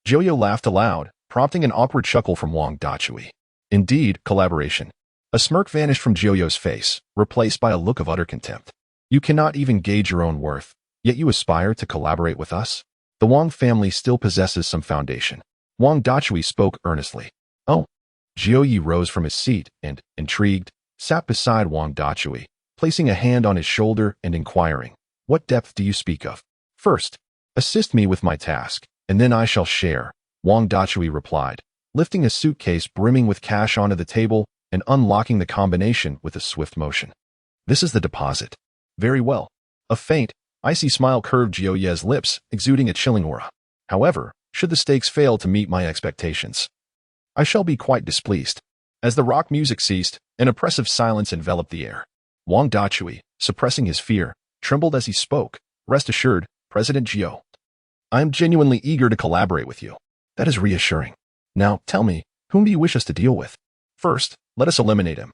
Joyo laughed aloud, prompting an awkward chuckle from Wang Dachui. Indeed, collaboration. A smirk vanished from Joyo's face, replaced by a look of utter contempt. You cannot even gauge your own worth, yet you aspire to collaborate with us? The Wang family still possesses some foundation. Wang Dachui spoke earnestly. Oh. Jiuyi rose from his seat and, intrigued, sat beside Wang Dachui, placing a hand on his shoulder and inquiring, "What depth do you speak of?" "First, assist me with my task, and then I shall share," Wang Dachui replied, lifting a suitcase brimming with cash onto the table and unlocking the combination with a swift motion. "This is the deposit." "Very well." A faint, icy smile curved Jiuye's lips, exuding a chilling aura. "However, should the stakes fail to meet my expectations, I shall be quite displeased." As the rock music ceased, an oppressive silence enveloped the air. Wang Dachui, suppressing his fear, trembled as he spoke. "Rest assured, President Jiu. I am genuinely eager to collaborate with you." "That is reassuring. Now, tell me, whom do you wish us to deal with?" "First, let us eliminate him."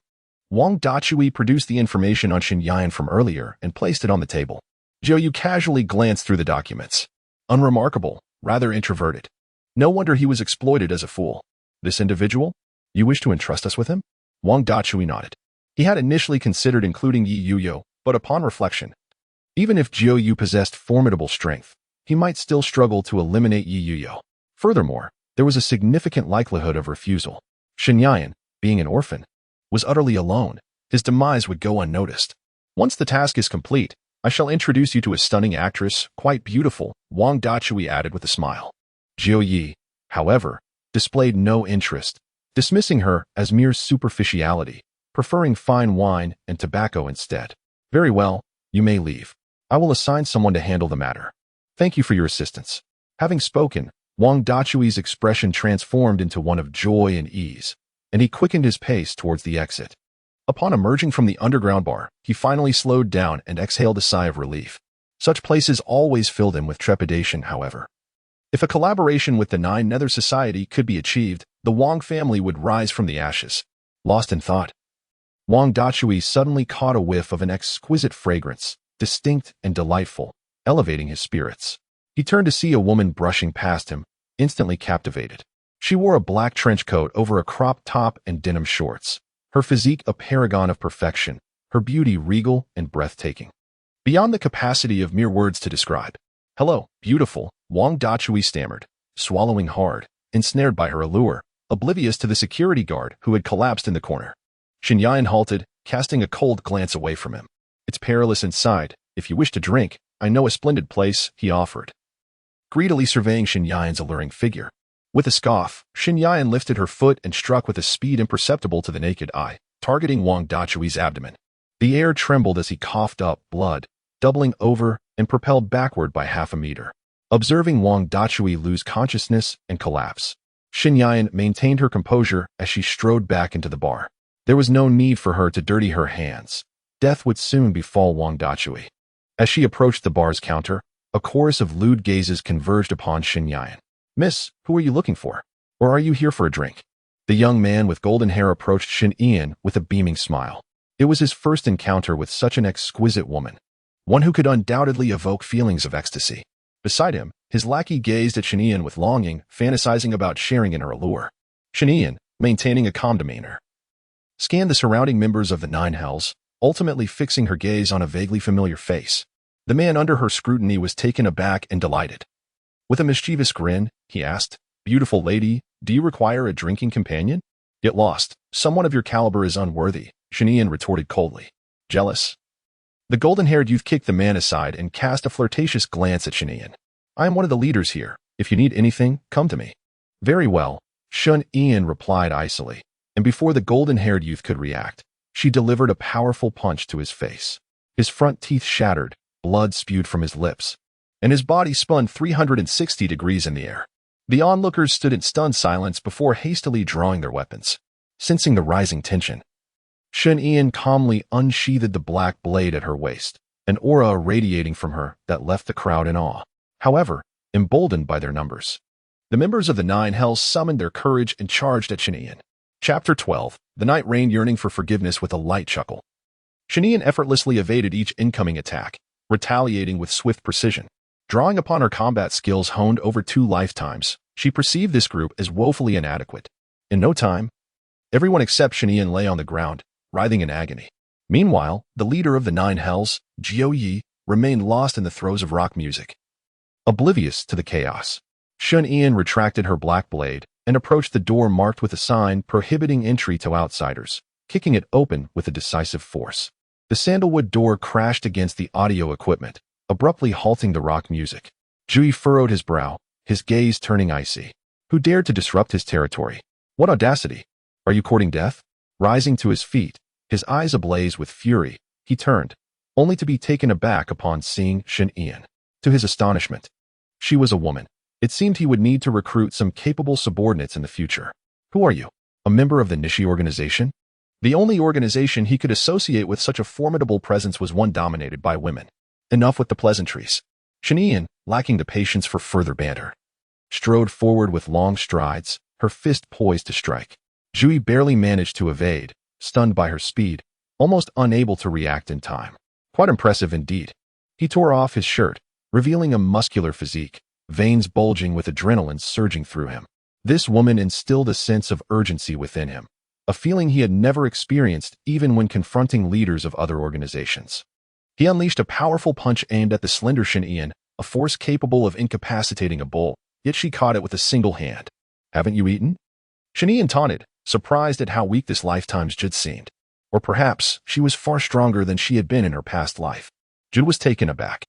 Wang Dachui produced the information on Shen Yan from earlier and placed it on the table. Jiu casually glanced through the documents. Unremarkable, rather introverted. No wonder he was exploited as a fool. "This individual? You wish to entrust us with him?" Wang Dachui nodded. He had initially considered including Yi Yuyo, but upon reflection, even if Jiu Yu possessed formidable strength, he might still struggle to eliminate Yi Yuyo. Furthermore, there was a significant likelihood of refusal. Shen Yan, being an orphan, was utterly alone. His demise would go unnoticed. "Once the task is complete, I shall introduce you to a stunning actress, quite beautiful," Wang Dachui added with a smile. Jiu Yi, however, displayed no interest, dismissing her as mere superficiality, preferring fine wine and tobacco instead. "Very well, you may leave. I will assign someone to handle the matter. Thank you for your assistance." Having spoken, Wang Dachui's expression transformed into one of joy and ease, and he quickened his pace towards the exit. Upon emerging from the underground bar, he finally slowed down and exhaled a sigh of relief. Such places always filled him with trepidation, however. If a collaboration with the Nine Nether Society could be achieved, the Wang family would rise from the ashes. Lost in thought, Wang Dachui suddenly caught a whiff of an exquisite fragrance, distinct and delightful, elevating his spirits. He turned to see a woman brushing past him, instantly captivated. She wore a black trench coat over a crop top and denim shorts, her physique a paragon of perfection, her beauty regal and breathtaking, beyond the capacity of mere words to describe. "Hello, beautiful," Wang Dachui stammered, swallowing hard, ensnared by her allure, oblivious to the security guard who had collapsed in the corner. Shen Yan halted, casting a cold glance away from him. "It's perilous inside. If you wish to drink, I know a splendid place," he offered, greedily surveying Shen Yan's alluring figure. With a scoff, Shen Yan lifted her foot and struck with a speed imperceptible to the naked eye, targeting Wang Dachui's abdomen. The air trembled as he coughed up blood, doubling over and propelled backward by half a meter. Observing Wang Dachui lose consciousness and collapse, Shen Yan maintained her composure as she strode back into the bar. There was no need for her to dirty her hands. Death would soon befall Wang Dachui. As she approached the bar's counter, a chorus of lewd gazes converged upon Shen Yan. "Miss, who are you looking for? Or are you here for a drink?" The young man with golden hair approached Shen Yan with a beaming smile. It was his first encounter with such an exquisite woman, one who could undoubtedly evoke feelings of ecstasy. Beside him, his lackey gazed at Shen Yan with longing, fantasizing about sharing in her allure. Shen Yan, maintaining a calm demeanor, scanned the surrounding members of the Nine Hells, ultimately fixing her gaze on a vaguely familiar face. The man under her scrutiny was taken aback and delighted. With a mischievous grin, he asked, "Beautiful lady, do you require a drinking companion?" "Get lost. Someone of your caliber is unworthy," Shen Yan retorted coldly. "Jealous?" The golden-haired youth kicked the man aside and cast a flirtatious glance at Shen Yan. "I am one of the leaders here. If you need anything, come to me." "Very well," Shen Yan replied icily, and before the golden-haired youth could react, she delivered a powerful punch to his face. His front teeth shattered, blood spewed from his lips, and his body spun 360 degrees in the air. The onlookers stood in stunned silence before hastily drawing their weapons. Sensing the rising tension, Shen Yan calmly unsheathed the black blade at her waist, an aura radiating from her that left the crowd in awe. However, emboldened by their numbers, the members of the Nine Hells summoned their courage and charged at Shen Yan. Chapter 12. The night reigned, yearning for forgiveness with a light chuckle. Shen Yan effortlessly evaded each incoming attack, retaliating with swift precision. Drawing upon her combat skills honed over 2 lifetimes, she perceived this group as woefully inadequate. In no time, everyone except Shen lay on the ground, writhing in agony. Meanwhile, the leader of the 9 hells, Jiu Yi, remained lost in the throes of rock music. Oblivious to the chaos, Shen retracted her black blade and approached the door marked with a sign prohibiting entry to outsiders, kicking it open with a decisive force. The sandalwood door crashed against the audio equipment, abruptly halting the rock music. Jiu furrowed his brow, his gaze turning icy. Who dared to disrupt his territory? What audacity! Are you courting death? Rising to his feet, his eyes ablaze with fury, he turned, only to be taken aback upon seeing Shen. To his astonishment, she was a woman. It seemed he would need to recruit some capable subordinates in the future. Who are you? A member of the Nishi organization? The only organization he could associate with such a formidable presence was one dominated by women. Enough with the pleasantries. Shen, lacking the patience for further banter, strode forward with long strides, her fist poised to strike. Jiu barely managed to evade, stunned by her speed, almost unable to react in time. Quite impressive indeed. He tore off his shirt, revealing a muscular physique, veins bulging with adrenaline surging through him. This woman instilled a sense of urgency within him, a feeling he had never experienced even when confronting leaders of other organizations. He unleashed a powerful punch aimed at the slender Shen, a force capable of incapacitating a bull, yet she caught it with a single hand. Haven't you eaten? Shen taunted, surprised at how weak this lifetime's Jud seemed. Or perhaps she was far stronger than she had been in her past life. Jud was taken aback,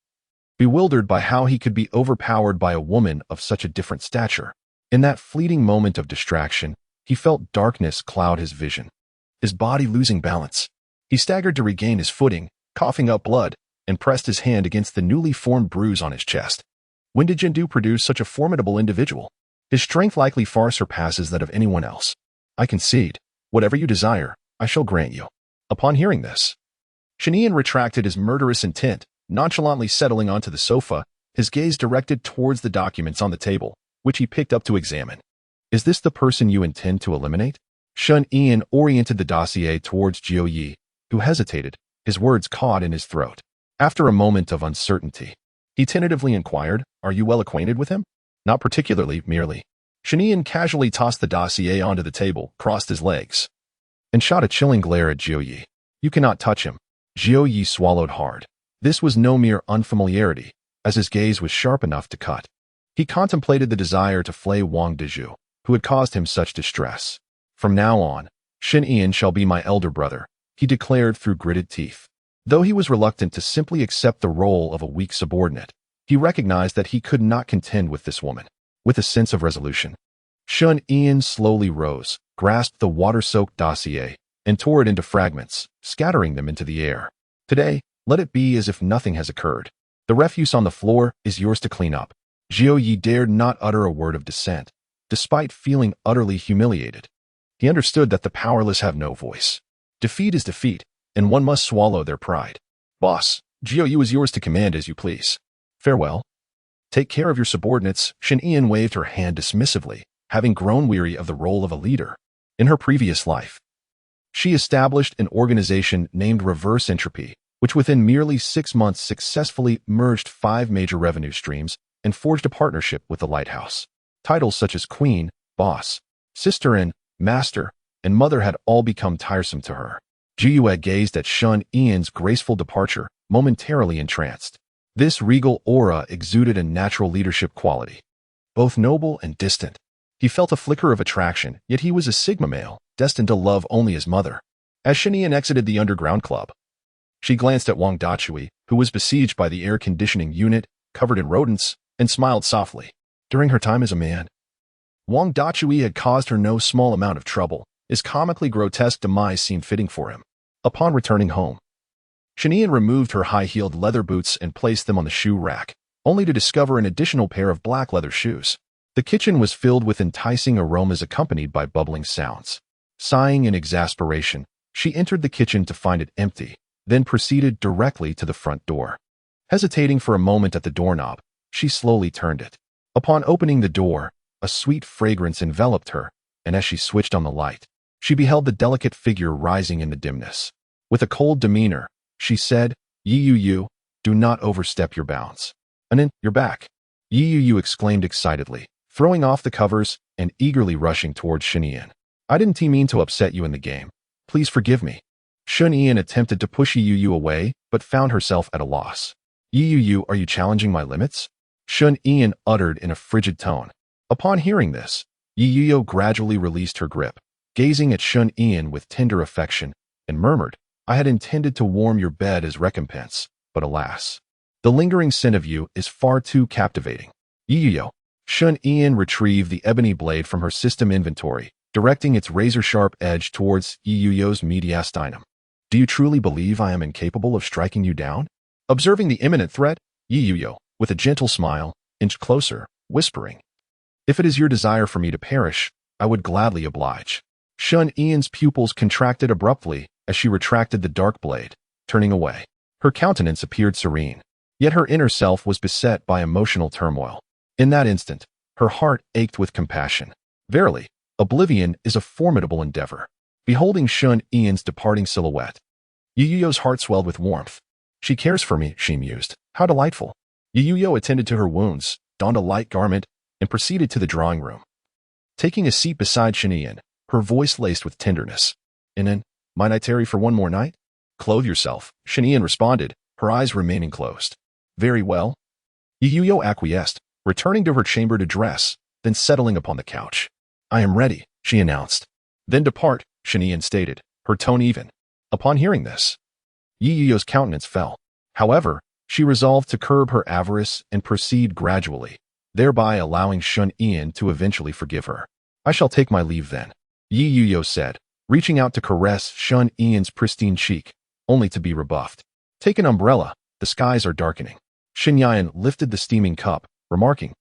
bewildered by how he could be overpowered by a woman of such a different stature. In that fleeting moment of distraction, he felt darkness cloud his vision, his body losing balance. He staggered to regain his footing, coughing up blood, and pressed his hand against the newly formed bruise on his chest. When did Jindu produce such a formidable individual? His strength likely far surpasses that of anyone else. I concede. Whatever you desire, I shall grant you. Upon hearing this, Shen retracted his murderous intent, nonchalantly settling onto the sofa, his gaze directed towards the documents on the table, which he picked up to examine. Is this the person you intend to eliminate? Shen oriented the dossier towards Jiu Yi, who hesitated, his words caught in his throat. After a moment of uncertainty, he tentatively inquired, Are you well acquainted with him? Not particularly, merely. Shen casually tossed the dossier onto the table, crossed his legs, and shot a chilling glare at Jiu Yi. You cannot touch him. Jiu Yi swallowed hard. This was no mere unfamiliarity, as his gaze was sharp enough to cut. He contemplated the desire to flay Wang Dezhu, who had caused him such distress. From now on, Shen shall be my elder brother, he declared through gritted teeth. Though he was reluctant to simply accept the role of a weak subordinate, he recognized that he could not contend with this woman. With a sense of resolution, Shen slowly rose, grasped the water-soaked dossier, and tore it into fragments, scattering them into the air. Today, let it be as if nothing has occurred. The refuse on the floor is yours to clean up. Jiu Yi dared not utter a word of dissent, despite feeling utterly humiliated. He understood that the powerless have no voice. Defeat is defeat, and one must swallow their pride. Boss, Jiu Yi is yours to command as you please. Farewell. Take care of your subordinates. Shen waved her hand dismissively, having grown weary of the role of a leader. In her previous life, she established an organization named Reverse Entropy, which within merely 6 months successfully merged 5 major revenue streams and forged a partnership with the Lighthouse. Titles such as Queen, Boss, Sister and Master, and Mother had all become tiresome to her. Jiu gazed at Shen-Ian's graceful departure, momentarily entranced. This regal aura exuded a natural leadership quality, both noble and distant. He felt a flicker of attraction, yet he was a Sigma male, destined to love only his mother. As Shen exited the underground club, she glanced at Wang Dachui, who was besieged by the air conditioning unit, covered in rodents, and smiled softly. During her time as a man, Wang Dachui had caused her no small amount of trouble. His comically grotesque demise seemed fitting for him. Upon returning home, Shen removed her high-heeled leather boots and placed them on the shoe rack, only to discover an additional pair of black leather shoes. The kitchen was filled with enticing aromas accompanied by bubbling sounds. Sighing in exasperation, she entered the kitchen to find it empty, then proceeded directly to the front door. Hesitating for a moment at the doorknob, she slowly turned it. Upon opening the door, a sweet fragrance enveloped her, and as she switched on the light, she beheld the delicate figure rising in the dimness. With a cold demeanor, she said, You, do not overstep your bounds. "Anin, you're back." Yu exclaimed excitedly, throwing off the covers and eagerly rushing towards Shinian. "I didn't mean to upset you in the game. Please forgive me." Shunian attempted to push Yu away, but found herself at a loss. "Yu, are you challenging my limits?" Shunian uttered in a frigid tone. Upon hearing this, Yu gradually released her grip, gazing at Shunian with tender affection, and murmured, "I had intended to warm your bed as recompense, but alas. The lingering scent of you is far too captivating." "Yu." Shunian retrieved the ebony blade from her system inventory, directing its razor-sharp edge towards Yu's mediastinum. "Do you truly believe I am incapable of striking you down?" Observing the imminent threat, Yu, with a gentle smile, inched closer, whispering, "If it is your desire for me to perish, I would gladly oblige." Shunian's pupils contracted abruptly as she retracted the dark blade, turning away. Her countenance appeared serene, yet her inner self was beset by emotional turmoil. In that instant, her heart ached with compassion. Verily, oblivion is a formidable endeavor. Beholding Shunian's departing silhouette, Yu's heart swelled with warmth. "She cares for me," she mused. "How delightful." Yu attended to her wounds, donned a light garment, and proceeded to the drawing room. Taking a seat beside Shunian, her voice laced with tenderness. "Inan, might I tarry for one more night?" "Clothe yourself," Shunian responded, her eyes remaining closed. "Very well." Yu acquiesced, returning to her chamber to dress, then settling upon the couch. "I am ready," she announced. "Then depart," Shunian stated, her tone even. Upon hearing this, Yu's countenance fell. However, she resolved to curb her avarice and proceed gradually, thereby allowing Shunian to eventually forgive her. "I shall take my leave then," Yu said, reaching out to caress Shunian's pristine cheek, only to be rebuffed. "Take an umbrella, the skies are darkening." Shunian lifted the steaming cup, remarking,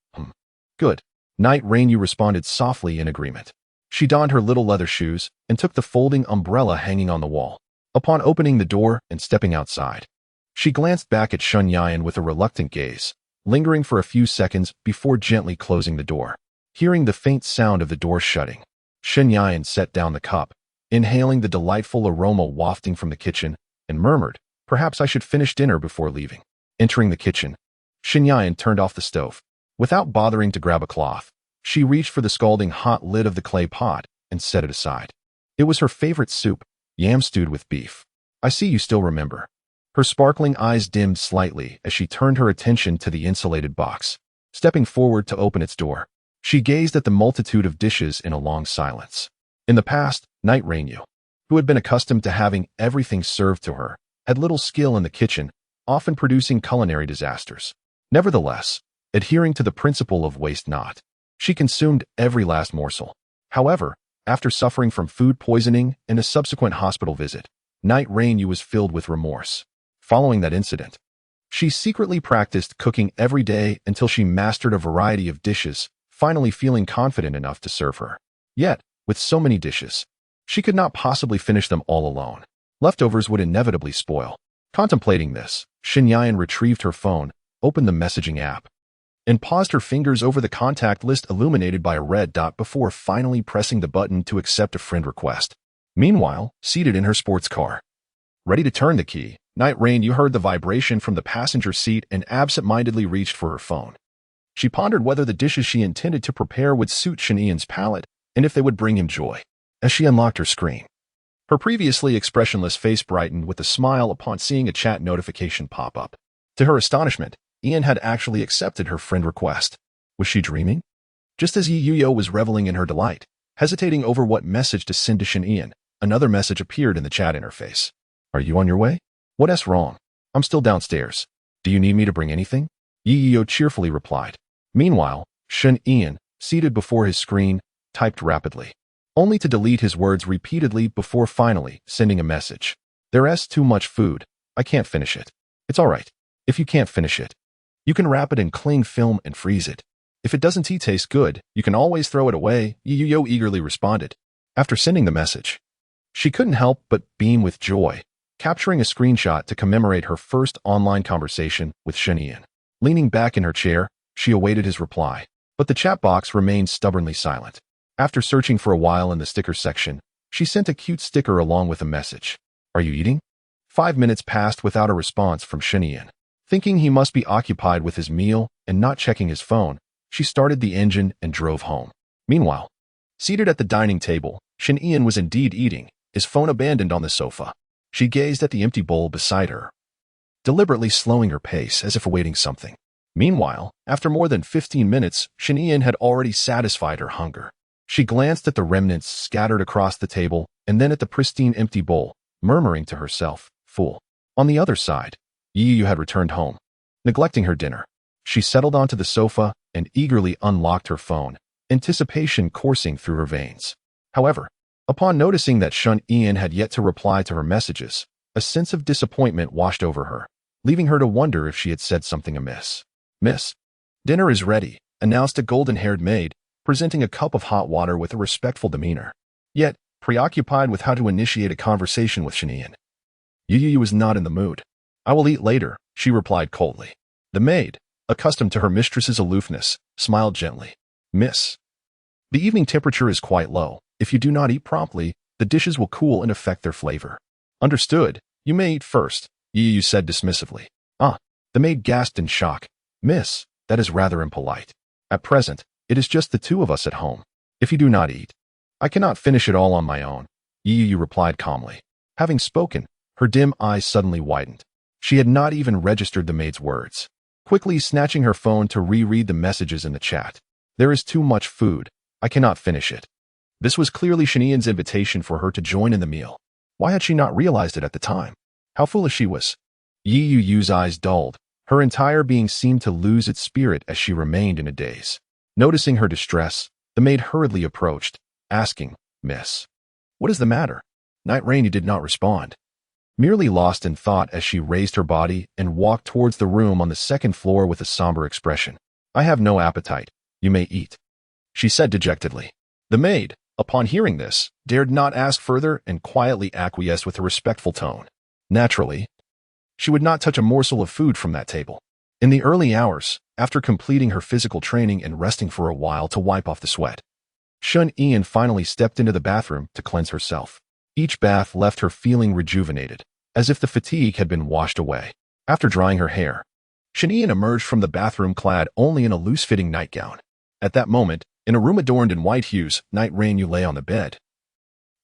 "Good night, Rain." You responded softly in agreement. She donned her little leather shoes and took the folding umbrella hanging on the wall. Upon opening the door and stepping outside, she glanced back at Shunian with a reluctant gaze, lingering for a few seconds before gently closing the door. Hearing the faint sound of the door shutting, Shunian set down the cup, inhaling the delightful aroma wafting from the kitchen, and murmured, "Perhaps I should finish dinner before leaving." Entering the kitchen, Shunian turned off the stove. Without bothering to grab a cloth, she reached for the scalding hot lid of the clay pot and set it aside. It was her favorite soup, yam stewed with beef. "I see you still remember." Her sparkling eyes dimmed slightly as she turned her attention to the insulated box. Stepping forward to open its door, she gazed at the multitude of dishes in a long silence. In the past, Night Rainu, who had been accustomed to having everything served to her, had little skill in the kitchen, often producing culinary disasters. Nevertheless, adhering to the principle of waste not, she consumed every last morsel. However, after suffering from food poisoning and a subsequent hospital visit, Night Rainu was filled with remorse. Following that incident, she secretly practiced cooking every day until she mastered a variety of dishes, finally feeling confident enough to serve her. Yet, with so many dishes, she could not possibly finish them all alone. Leftovers would inevitably spoil. Contemplating this, Shunian retrieved her phone, opened the messaging app, and paused her fingers over the contact list illuminated by a red dot before finally pressing the button to accept a friend request. Meanwhile, seated in her sports car, ready to turn the key, Night Rainu heard the vibration from the passenger seat and absent-mindedly reached for her phone. She pondered whether the dishes she intended to prepare would suit Shunian's palate and if they would bring him joy. As she unlocked her screen, her previously expressionless face brightened with a smile upon seeing a chat notification pop up. To her astonishment, Ian had actually accepted her friend request. Was she dreaming? Just as Yu was reveling in her delight, hesitating over what message to send to Shunian, another message appeared in the chat interface. "Are you on your way?" "What's wrong? I'm still downstairs. Do you need me to bring anything?" Yu cheerfully replied. Meanwhile, Shunian, seated before his screen, typed rapidly, only to delete his words repeatedly before finally sending a message. "There's too much food. I can't finish it." "It's all right. If you can't finish it, you can wrap it in cling film and freeze it. If it doesn't taste good, you can always throw it away," Yu eagerly responded. After sending the message, she couldn't help but beam with joy, capturing a screenshot to commemorate her first online conversation with Shunian. Leaning back in her chair, she awaited his reply, but the chat box remained stubbornly silent. After searching for a while in the sticker section, she sent a cute sticker along with a message. "Are you eating?" 5 minutes passed without a response from Shunian. Thinking he must be occupied with his meal and not checking his phone, she started the engine and drove home. Meanwhile, seated at the dining table, Shin Ian was indeed eating, his phone abandoned on the sofa. She gazed at the empty bowl beside her, deliberately slowing her pace as if awaiting something. Meanwhile, after more than 15 minutes, Shin Ian had already satisfied her hunger. She glanced at the remnants scattered across the table and then at the pristine empty bowl, murmuring to herself, "Fool." On the other side, Yu had returned home. Neglecting her dinner, she settled onto the sofa and eagerly unlocked her phone, anticipation coursing through her veins. However, upon noticing that Shun Ian had yet to reply to her messages, a sense of disappointment washed over her, leaving her to wonder if she had said something amiss. "Miss, dinner is ready," announced a golden-haired maid, presenting a cup of hot water with a respectful demeanor. Yet, preoccupied with how to initiate a conversation with Shin Ian, Yu was not in the mood. "I will eat later," she replied coldly. The maid, accustomed to her mistress's aloofness, smiled gently. "Miss, the evening temperature is quite low. If you do not eat promptly, the dishes will cool and affect their flavor." "Understood. You may eat first," Yu said dismissively. "Ah," the maid gasped in shock. "Miss, that is rather impolite. At present, it is just the two of us at home. If you do not eat, I cannot finish it all on my own," Yu replied calmly. Having spoken, her dim eyes suddenly widened. She had not even registered the maid's words. Quickly snatching her phone to reread the messages in the chat. "There is too much food. I cannot finish it." This was clearly Shin Ian's invitation for her to join in the meal. Why had she not realized it at the time? How foolish she was. Yu's eyes dulled. Her entire being seemed to lose its spirit as she remained in a daze. Noticing her distress, the maid hurriedly approached, asking, "Miss, what is the matter?" Night Rainy did not respond, merely lost in thought as she raised her body and walked towards the room on the second floor with a somber expression. "I have no appetite. You may eat," she said dejectedly. The maid, upon hearing this, dared not ask further and quietly acquiesced with a respectful tone. Naturally, she would not touch a morsel of food from that table. In the early hours, after completing her physical training and resting for a while to wipe off the sweat, Shun Ian finally stepped into the bathroom to cleanse herself. Each bath left her feeling rejuvenated, as if the fatigue had been washed away. After drying her hair, Shun Ian emerged from the bathroom clad only in a loose-fitting nightgown. At that moment, in a room adorned in white hues, Night Rain lay on the bed,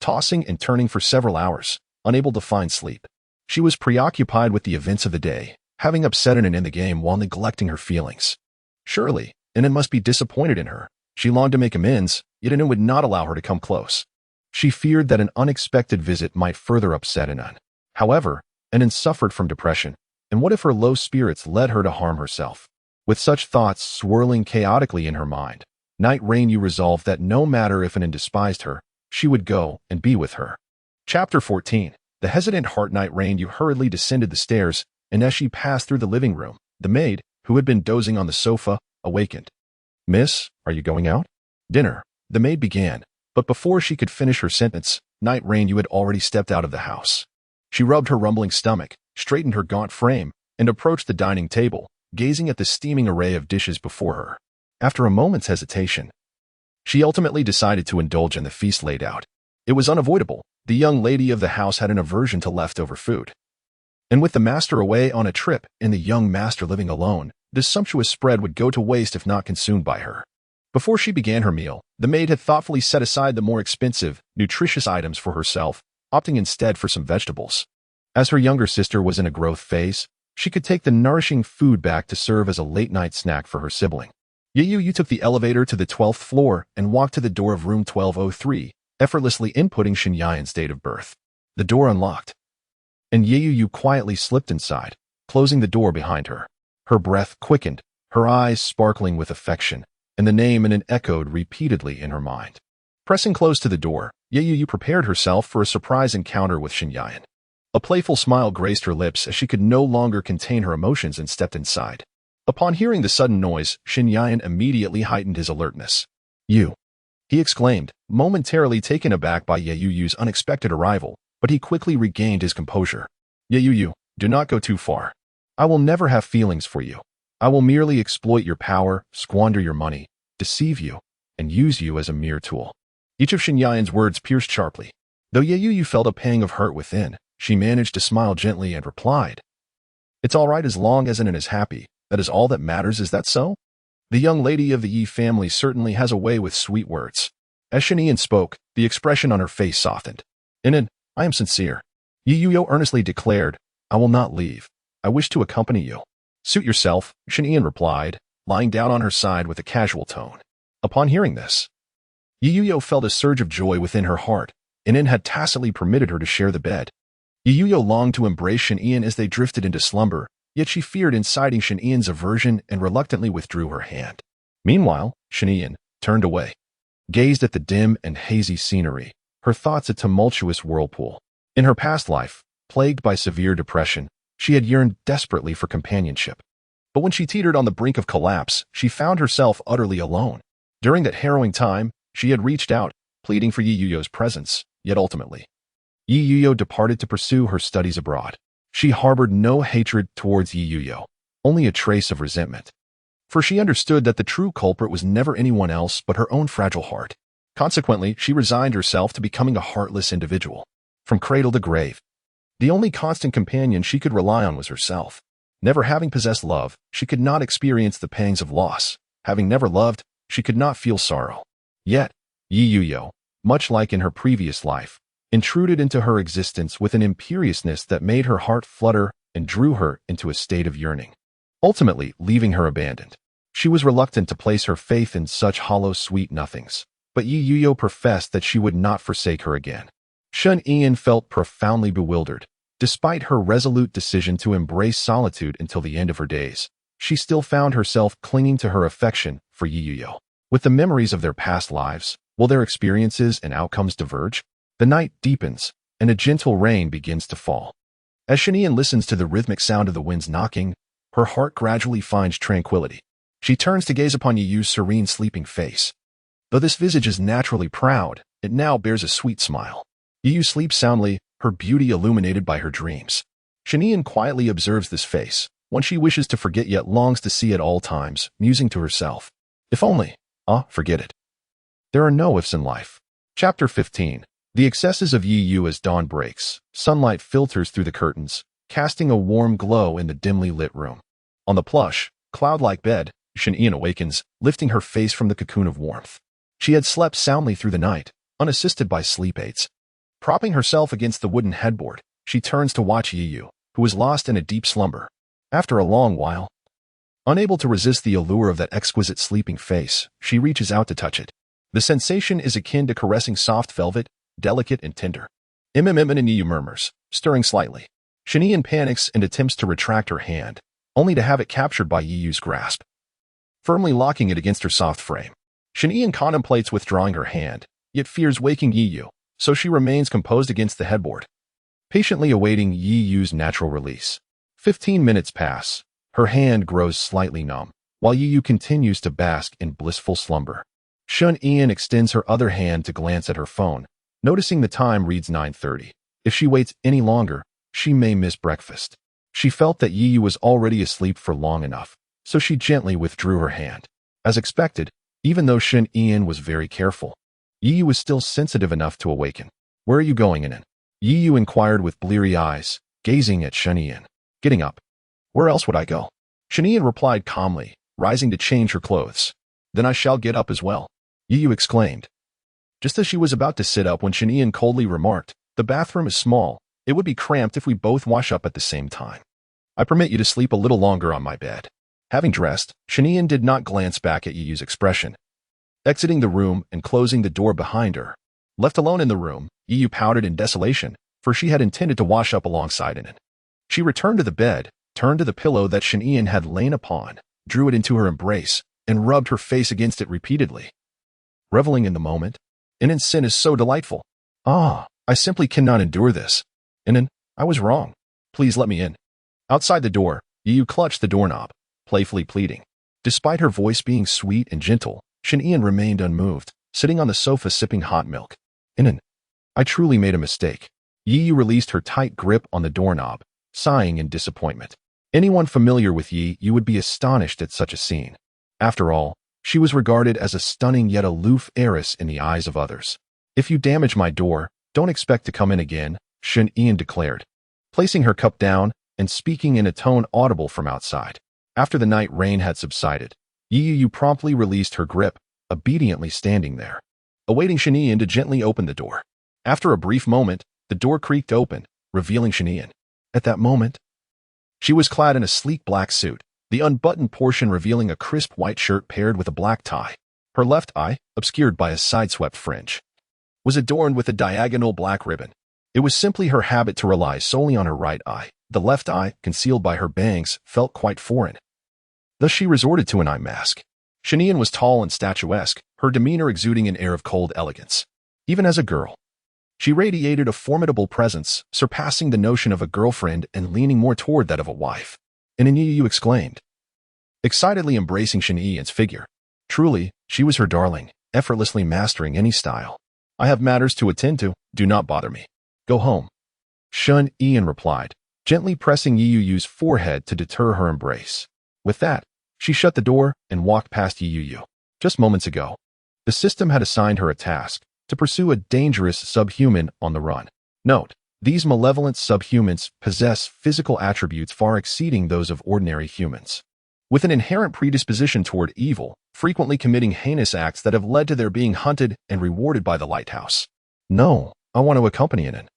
tossing and turning for several hours, unable to find sleep. She was preoccupied with the events of the day, having upset an in the game while neglecting her feelings. Surely, Inan must be disappointed in her. She longed to make amends, yet Inan would not allow her to come close. She feared that an unexpected visit might further upset Inan. However, Inan suffered from depression, and what if her low spirits led her to harm herself? With such thoughts swirling chaotically in her mind, Night Rain resolved that no matter if Inan despised her, she would go and be with her. Chapter 14. The hesitant heart. Night Rain hurriedly descended the stairs, and as she passed through the living room, the maid, who had been dozing on the sofa, awakened. "Miss, are you going out?" "Dinner," the maid began, but before she could finish her sentence, Night Rain had already stepped out of the house. She rubbed her rumbling stomach, straightened her gaunt frame, and approached the dining table, gazing at the steaming array of dishes before her. After a moment's hesitation, she ultimately decided to indulge in the feast laid out. It was unavoidable. The young lady of the house had an aversion to leftover food. And with the master away on a trip and the young master living alone, this sumptuous spread would go to waste if not consumed by her. Before she began her meal, the maid had thoughtfully set aside the more expensive, nutritious items for herself, opting instead for some vegetables. As her younger sister was in a growth phase, she could take the nourishing food back to serve as a late-night snack for her sibling. Yu took the elevator to the 12th floor and walked to the door of room 1203, effortlessly inputting Shin Yayan's date of birth. The door unlocked, and Yu quietly slipped inside, closing the door behind her. Her breath quickened, her eyes sparkling with affection, and the name Inan echoed repeatedly in her mind. Pressing close to the door, Yu prepared herself for a surprise encounter with Shin Yayan. A playful smile graced her lips as she could no longer contain her emotions and stepped inside. Upon hearing the sudden noise, Shin Yayan immediately heightened his alertness. "You!" he exclaimed, momentarily taken aback by Yuyu's unexpected arrival, but he quickly regained his composure. "Yuyu, do not go too far. I will never have feelings for you. I will merely exploit your power, squander your money, deceive you, and use you as a mere tool." Each of Shin Yayan's words pierced sharply. Though Yu felt a pang of hurt within, she managed to smile gently and replied, It's all right as long as Inan is happy. That is all that matters, is that so? The young lady of the Yi family certainly has a way with sweet words. As Shanian spoke, the expression on her face softened. Inan, I am sincere. Yi Yuyo earnestly declared, I will not leave. I wish to accompany you. Suit yourself, Shanian replied, lying down on her side with a casual tone. Upon hearing this, Yi Yuyo felt a surge of joy within her heart. Inan had tacitly permitted her to share the bed. Yi Yuyo longed to embrace Shanian as they drifted into slumber, yet she feared inciting Shanian's aversion and reluctantly withdrew her hand. Meanwhile, Shanian turned away, gazed at the dim and hazy scenery, her thoughts a tumultuous whirlpool. In her past life, plagued by severe depression, she had yearned desperately for companionship. But when she teetered on the brink of collapse, she found herself utterly alone. During that harrowing time, she had reached out, pleading for Yi Yuyo's presence, yet ultimately, Yi Yuyo departed to pursue her studies abroad. She harbored no hatred towards Yi Yuyo, only a trace of resentment. For she understood that the true culprit was never anyone else but her own fragile heart. Consequently, she resigned herself to becoming a heartless individual. From cradle to grave, the only constant companion she could rely on was herself. Never having possessed love, she could not experience the pangs of loss. Having never loved, she could not feel sorrow. Yet, Yi Yuyo, much like in her previous life, intruded into her existence with an imperiousness that made her heart flutter and drew her into a state of yearning, ultimately leaving her abandoned. She was reluctant to place her faith in such hollow sweet nothings, but Yi Yuyo professed that she would not forsake her again. Shun Ian felt profoundly bewildered. Despite her resolute decision to embrace solitude until the end of her days, she still found herself clinging to her affection for Yi Yuyo. With the memories of their past lives, will their experiences and outcomes diverge? The night deepens, and a gentle rain begins to fall. As Shanian listens to the rhythmic sound of the winds knocking, her heart gradually finds tranquility. She turns to gaze upon Yi Yu's serene sleeping face. Though this visage is naturally proud, it now bears a sweet smile. Yi Yu sleeps soundly, her beauty illuminated by her dreams. Shanian quietly observes this face, one she wishes to forget yet longs to see at all times, musing to herself. If only, forget it. There are no ifs in life. Chapter 15. The excesses of Yi Yu. As dawn breaks, sunlight filters through the curtains, casting a warm glow in the dimly lit room. On the plush, cloud-like bed, Shanian awakens, lifting her face from the cocoon of warmth. She had slept soundly through the night, unassisted by sleep aids. Propping herself against the wooden headboard, she turns to watch Yi Yu, who was lost in a deep slumber. After a long while, unable to resist the allure of that exquisite sleeping face, she reaches out to touch it. The sensation is akin to caressing soft velvet, delicate and tender. And Yi Yu murmurs, stirring slightly. Shanian panics and attempts to retract her hand, only to have it captured by Yi Yu's grasp, firmly locking it against her soft frame. Shanian contemplates withdrawing her hand, yet fears waking Yi Yu, so she remains composed against the headboard, patiently awaiting Yi Yu's natural release. 15 minutes pass. Her hand grows slightly numb, while Yi Yu continues to bask in blissful slumber. Shun Ian extends her other hand to glance at her phone, noticing the time reads 9:30. If she waits any longer, she may miss breakfast. She felt that Yi Yu was already asleep for long enough, so she gently withdrew her hand. As expected, even though Shun Ian was very careful, Yi Yu was still sensitive enough to awaken. Where are you going, Ian? Yi Yu inquired with bleary eyes, gazing at Shun Ian. Getting up. Where else would I go? Shun Ian replied calmly, rising to change her clothes. Then I shall get up as well, Yi Yu exclaimed. Just as she was about to sit up when Shun Ian coldly remarked, the bathroom is small. It would be cramped if we both wash up at the same time. I permit you to sleep a little longer on my bed. Having dressed, Shun Ian did not glance back at Yi Yu's expression, exiting the room and closing the door behind her. Left alone in the room, Yi Yu pouted in desolation, for she had intended to wash up alongside Ian. She returned to the bed, turned to the pillow that Shun Ian had lain upon, drew it into her embrace, and rubbed her face against it repeatedly. Reveling in the moment, Ian's sin is so delightful. I simply cannot endure this. Ian, I was wrong. Please let me in. Outside the door, Yi Yu clutched the doorknob, playfully pleading. Despite her voice being sweet and gentle, Shun Ian remained unmoved, sitting on the sofa sipping hot milk. Ian, I truly made a mistake. Yi Yu released her tight grip on the doorknob, sighing in disappointment. Anyone familiar with Yi Yu would be astonished at such a scene. After all, she was regarded as a stunning yet aloof heiress in the eyes of others. If you damage my door, don't expect to come in again, Shun Ian declared. Placing her cup down, and speaking in a tone audible from outside. After the night rain had subsided, Yu promptly released her grip, obediently standing there, awaiting Shanian to gently open the door. After a brief moment, the door creaked open, revealing Shanian. At that moment, she was clad in a sleek black suit, the unbuttoned portion revealing a crisp white shirt paired with a black tie. Her left eye, obscured by a sideswept fringe, was adorned with a diagonal black ribbon. It was simply her habit to rely solely on her right eye. The left eye, concealed by her bangs, felt quite foreign. Thus she resorted to an eye mask. Shanian was tall and statuesque, her demeanor exuding an air of cold elegance. Even as a girl, she radiated a formidable presence, surpassing the notion of a girlfriend and leaning more toward that of a wife. And Yu exclaimed, excitedly embracing Shanian's figure. Truly, she was her darling, effortlessly mastering any style. I have matters to attend to, do not bother me. Go home. Shanian replied, gently pressing Yu's forehead to deter her embrace. With that, she shut the door and walked past Yu. Just moments ago, the system had assigned her a task, to pursue a dangerous subhuman on the run. Note, these malevolent subhumans possess physical attributes far exceeding those of ordinary humans, with an inherent predisposition toward evil, frequently committing heinous acts that have led to their being hunted and rewarded by the lighthouse. No, I want to accompany Ian.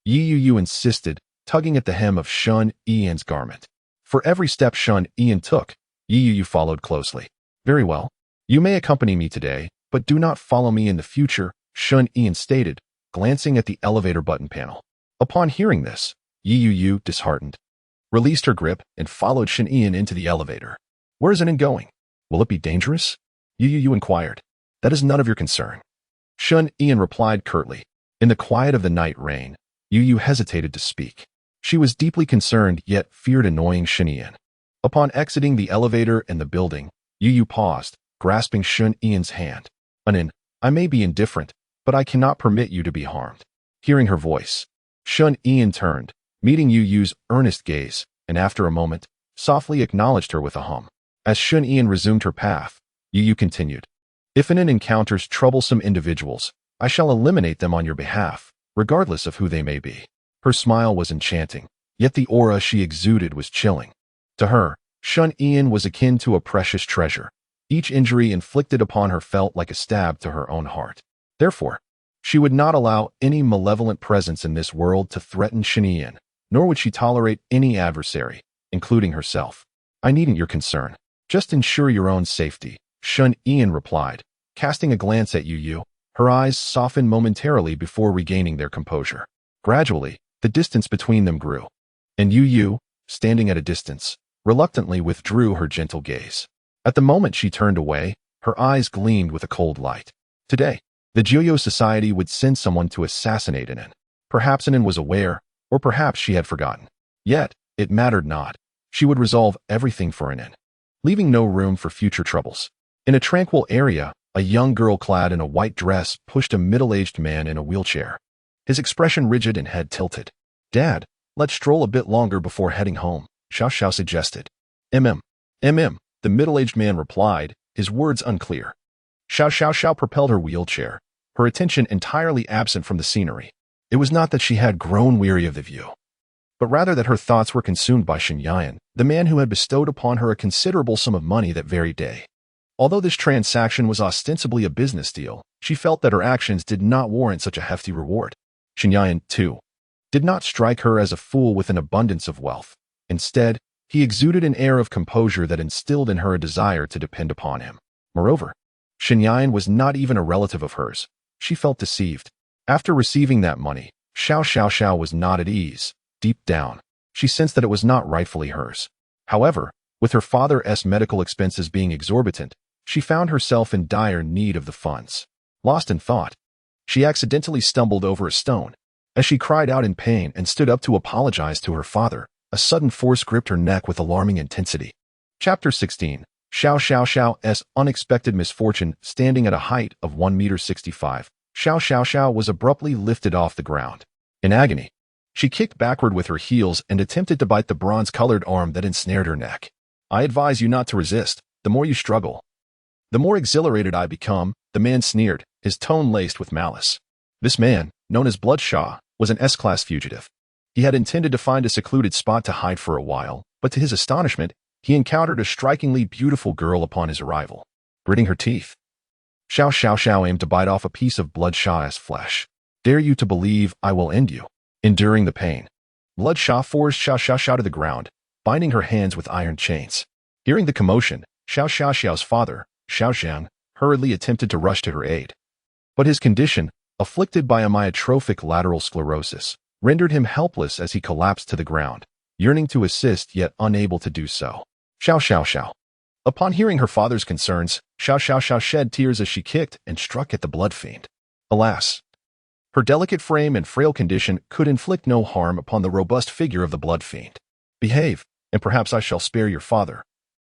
Yu insisted, tugging at the hem of Shun-Ian's garment. For every step Shun-Ian took, Yu followed closely. Very well. You may accompany me today, but do not follow me in the future, Shun-Ian stated, glancing at the elevator button panel. Upon hearing this, Yu, disheartened, released her grip and followed Shun-Ian into the elevator. Where is Ian going? Will it be dangerous? Yu inquired. That is none of your concern. Shun-Ian replied curtly. In the quiet of the night rain, Yu hesitated to speak. She was deeply concerned yet feared annoying Shun-Ian. Upon exiting the elevator and the building, Yu paused, grasping Shun-Ian's hand. Anin, I may be indifferent, but I cannot permit you to be harmed. Hearing her voice, Shun-Ian turned, meeting Yu's earnest gaze, and after a moment, softly acknowledged her with a hum. As Shun-Ian resumed her path, Yu continued. If Anin encounters troublesome individuals, I shall eliminate them on your behalf, regardless of who they may be. Her smile was enchanting, yet the aura she exuded was chilling. To her, Shun-Ian was akin to a precious treasure. Each injury inflicted upon her felt like a stab to her own heart. Therefore, she would not allow any malevolent presence in this world to threaten Shun-Ian, nor would she tolerate any adversary, including herself. I needn't your concern. Just ensure your own safety, Shun-Ian replied, casting a glance at Yu. Her eyes softened momentarily before regaining their composure. Gradually, the distance between them grew, and Yu, standing at a distance, reluctantly withdrew her gentle gaze. At the moment she turned away, her eyes gleamed with a cold light. Today, the Joyo Society would send someone to assassinate Anin. Perhaps Anin was aware, or perhaps she had forgotten. Yet, it mattered not. She would resolve everything for Anin, leaving no room for future troubles. In a tranquil area, a young girl clad in a white dress pushed a middle-aged man in a wheelchair, his expression rigid and head tilted. Dad, let's stroll a bit longer before heading home, Xiao suggested. The middle-aged man replied, his words unclear. Xiao propelled her wheelchair, her attention entirely absent from the scenery. It was not that she had grown weary of the view, but rather that her thoughts were consumed by Shun-Ian, the man who had bestowed upon her a considerable sum of money that very day. Although this transaction was ostensibly a business deal, she felt that her actions did not warrant such a hefty reward. Shun-Ian, too, did not strike her as a fool with an abundance of wealth. Instead, he exuded an air of composure that instilled in her a desire to depend upon him. Moreover, Shun-Ian was not even a relative of hers. She felt deceived. After receiving that money, Xiao was not at ease. Deep down, she sensed that it was not rightfully hers. However, with her father's medical expenses being exorbitant, she found herself in dire need of the funds. Lost in thought, she accidentally stumbled over a stone. As she cried out in pain and stood up to apologize to her father, a sudden force gripped her neck with alarming intensity. Chapter 16. Xiao's unexpected misfortune. Standing at a height of 1.65 meters, Xiao was abruptly lifted off the ground. In agony, she kicked backward with her heels and attempted to bite the bronze-colored arm that ensnared her neck. I advise you not to resist. The more you struggle, the more exhilarated I become, the man sneered, his tone laced with malice. This man, known as Bloodshaw, was an S-class fugitive. He had intended to find a secluded spot to hide for a while, but to his astonishment, he encountered a strikingly beautiful girl upon his arrival. Gritting her teeth, Xiao Xiao Xiao aimed to bite off a piece of bloodshot's flesh. Dare you to believe I will end you. Enduring the pain, Bloodshot forced Xiao Xiao Xiao to the ground, binding her hands with iron chains. Hearing the commotion, Xiao Xiao Xiao's father, Xiao Zhang, hurriedly attempted to rush to her aid. But his condition, afflicted by amyotrophic lateral sclerosis, rendered him helpless as he collapsed to the ground, yearning to assist yet unable to do so. Xiao Xiao Xiao. Upon hearing her father's concerns, Xiao Xiao Xiao shed tears as she kicked and struck at the blood fiend. Alas, her delicate frame and frail condition could inflict no harm upon the robust figure of the blood fiend. Behave, and perhaps I shall spare your father.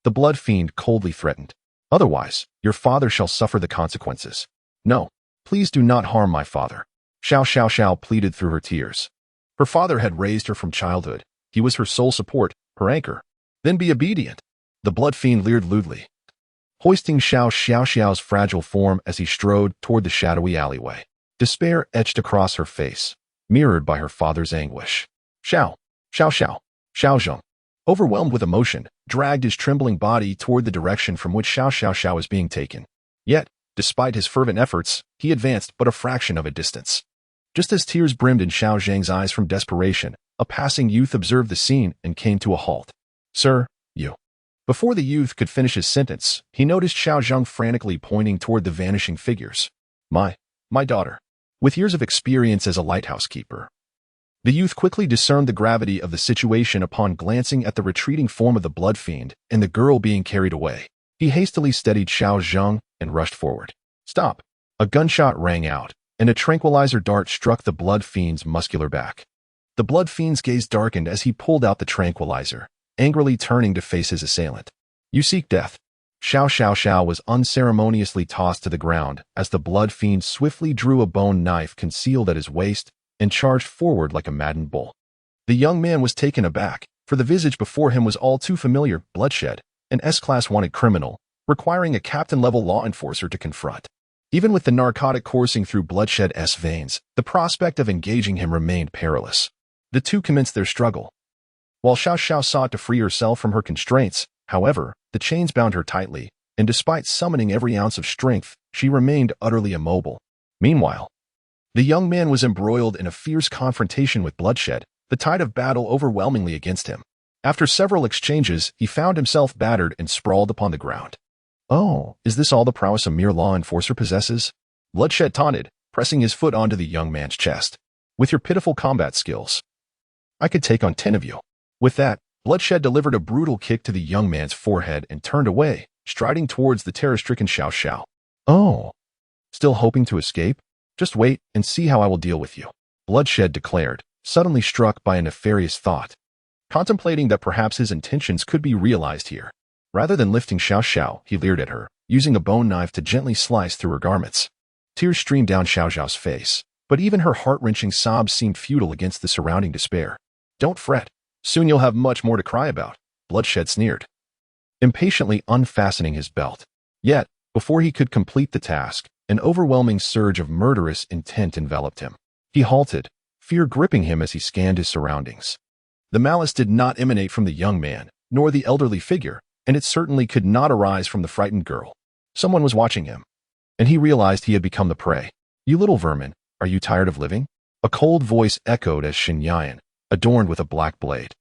The blood fiend coldly threatened. Otherwise, your father shall suffer the consequences. No, please do not harm my father. Xiao Xiao Xiao pleaded through her tears. Her father had raised her from childhood. He was her sole support, her anchor. Then be obedient. The blood fiend leered lewdly, hoisting Xiao Xiao Xiao's fragile form as he strode toward the shadowy alleyway. Despair etched across her face, mirrored by her father's anguish. Xiao Xiao Zheng, overwhelmed with emotion, dragged his trembling body toward the direction from which Xiao Xiao Xiao was being taken. Yet, despite his fervent efforts, he advanced but a fraction of a distance. Just as tears brimmed in Xiao Zhang's eyes from desperation, a passing youth observed the scene and came to a halt. Sir, you. Before the youth could finish his sentence, he noticed Xiao Zhang frantically pointing toward the vanishing figures. My daughter. With years of experience as a lighthouse keeper, the youth quickly discerned the gravity of the situation upon glancing at the retreating form of the blood fiend and the girl being carried away. He hastily steadied Xiao Zhang and rushed forward. Stop! A gunshot rang out, and a tranquilizer dart struck the blood fiend's muscular back. The blood fiend's gaze darkened as he pulled out the tranquilizer, angrily turning to face his assailant. You seek death. Xiao Xiao Xiao was unceremoniously tossed to the ground as the blood fiend swiftly drew a bone knife concealed at his waist and charged forward like a maddened bull. The young man was taken aback, for the visage before him was all too familiar: Bloodshed, an S-class wanted criminal, requiring a captain-level law enforcer to confront. Even with the narcotic coursing through Bloodshed's veins, the prospect of engaging him remained perilous. The two commenced their struggle. While Xiao Xiao sought to free herself from her constraints, however, the chains bound her tightly, and despite summoning every ounce of strength, she remained utterly immobile. Meanwhile, the young man was embroiled in a fierce confrontation with Bloodshed, the tide of battle overwhelmingly against him. After several exchanges, he found himself battered and sprawled upon the ground. Oh, is this all the prowess a mere law enforcer possesses? Bloodshed taunted, pressing his foot onto the young man's chest. With your pitiful combat skills, I could take on 10 of you. With that, Bloodshed delivered a brutal kick to the young man's forehead and turned away, striding towards the terror-stricken Xiao Xiao. Oh, still hoping to escape? Just wait and see how I will deal with you, Bloodshed declared, suddenly struck by a nefarious thought, contemplating that perhaps his intentions could be realized here. Rather than lifting Xiao Xiao, he leered at her, using a bone knife to gently slice through her garments. Tears streamed down Xiao Xiao's face, but even her heart-wrenching sobs seemed futile against the surrounding despair. Don't fret. Soon you'll have much more to cry about, Bloodshed sneered, impatiently unfastening his belt. Yet, before he could complete the task, an overwhelming surge of murderous intent enveloped him. He halted, fear gripping him as he scanned his surroundings. The malice did not emanate from the young man, nor the elderly figure, and it certainly could not arise from the frightened girl. Someone was watching him, and he realized he had become the prey. You little vermin, are you tired of living? A cold voice echoed as Shen Yan, adorned with a black blade,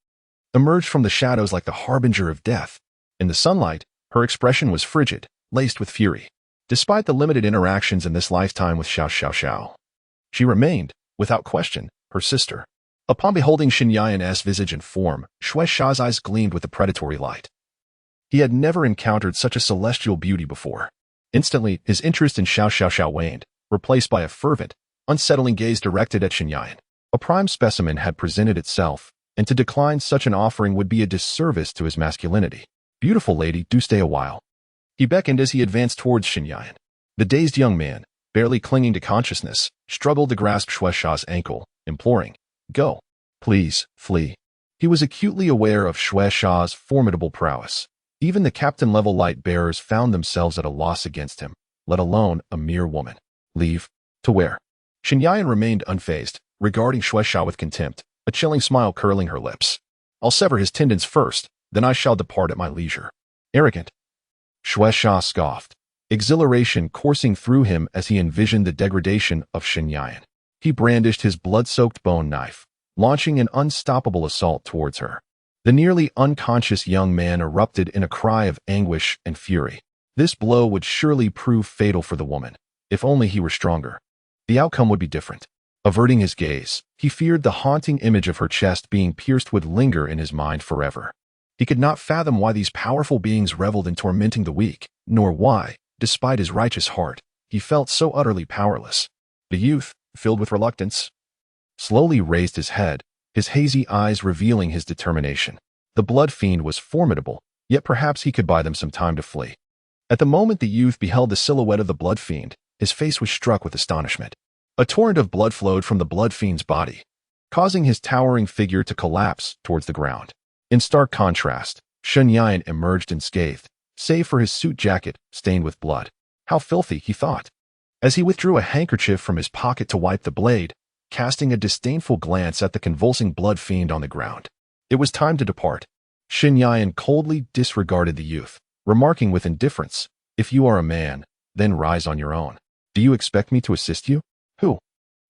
emerged from the shadows like the harbinger of death. In the sunlight, her expression was frigid, laced with fury. Despite the limited interactions in this lifetime with Xiao Xiao Xiao, she remained, without question, her sister. Upon beholding Shen Yan's visage and form, Shui Sha's eyes gleamed with a predatory light. He had never encountered such a celestial beauty before. Instantly, his interest in Xiao Xiao Xiao waned, replaced by a fervent, unsettling gaze directed at Shen Yan. A prime specimen had presented itself, and to decline such an offering would be a disservice to his masculinity. Beautiful lady, do stay a while. He beckoned as he advanced towards Shen Yan. The dazed young man, barely clinging to consciousness, struggled to grasp Shui Sha's ankle, imploring, Go. Please, flee. He was acutely aware of Shui Sha's formidable prowess. Even the captain-level light-bearers found themselves at a loss against him, let alone a mere woman. Leave. To where? Shen Yan remained unfazed, regarding Shui Sha with contempt, a chilling smile curling her lips. I'll sever his tendons first, then I shall depart at my leisure. Arrogant. Shueisha scoffed, exhilaration coursing through him as he envisioned the degradation of Shenyan. He brandished his blood-soaked bone knife, launching an unstoppable assault towards her. The nearly unconscious young man erupted in a cry of anguish and fury. This blow would surely prove fatal for the woman, if only he were stronger. The outcome would be different. Averting his gaze, he feared the haunting image of her chest being pierced would linger in his mind forever. He could not fathom why these powerful beings reveled in tormenting the weak, nor why, despite his righteous heart, he felt so utterly powerless. The youth, filled with reluctance, slowly raised his head, his hazy eyes revealing his determination. The blood fiend was formidable, yet perhaps he could buy them some time to flee. At the moment the youth beheld the silhouette of the blood fiend, his face was struck with astonishment. A torrent of blood flowed from the blood fiend's body, causing his towering figure to collapse towards the ground. In stark contrast, Shenyan emerged unscathed, save for his suit jacket stained with blood. How filthy, he thought, as he withdrew a handkerchief from his pocket to wipe the blade, casting a disdainful glance at the convulsing blood fiend on the ground. It was time to depart. Shenyan coldly disregarded the youth, remarking with indifference, "If you are a man, then rise on your own. Do you expect me to assist you? Who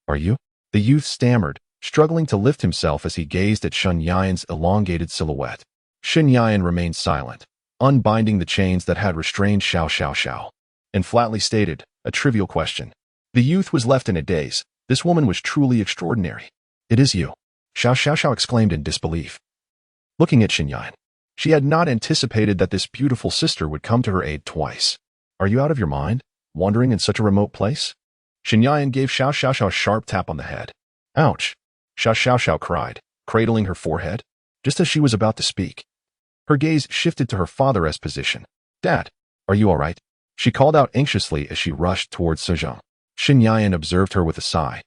are you?" The youth stammered, struggling to lift himself as he gazed at Shenyan's elongated silhouette. Shenyan remained silent, unbinding the chains that had restrained Xiao, and flatly stated, a trivial question. The youth was left in a daze. This woman was truly extraordinary. "It is you," Xiao exclaimed in disbelief. Looking at Shenyan, she had not anticipated that this beautiful sister would come to her aid twice. "Are you out of your mind, wandering in such a remote place?" Shenyan gave Xiao a sharp tap on the head. "Ouch," Xiao cried, cradling her forehead. Just as she was about to speak, her gaze shifted to her father's position. "Dad, are you all right?" she called out anxiously as she rushed towards Sejong. Shenyan observed her with a sigh,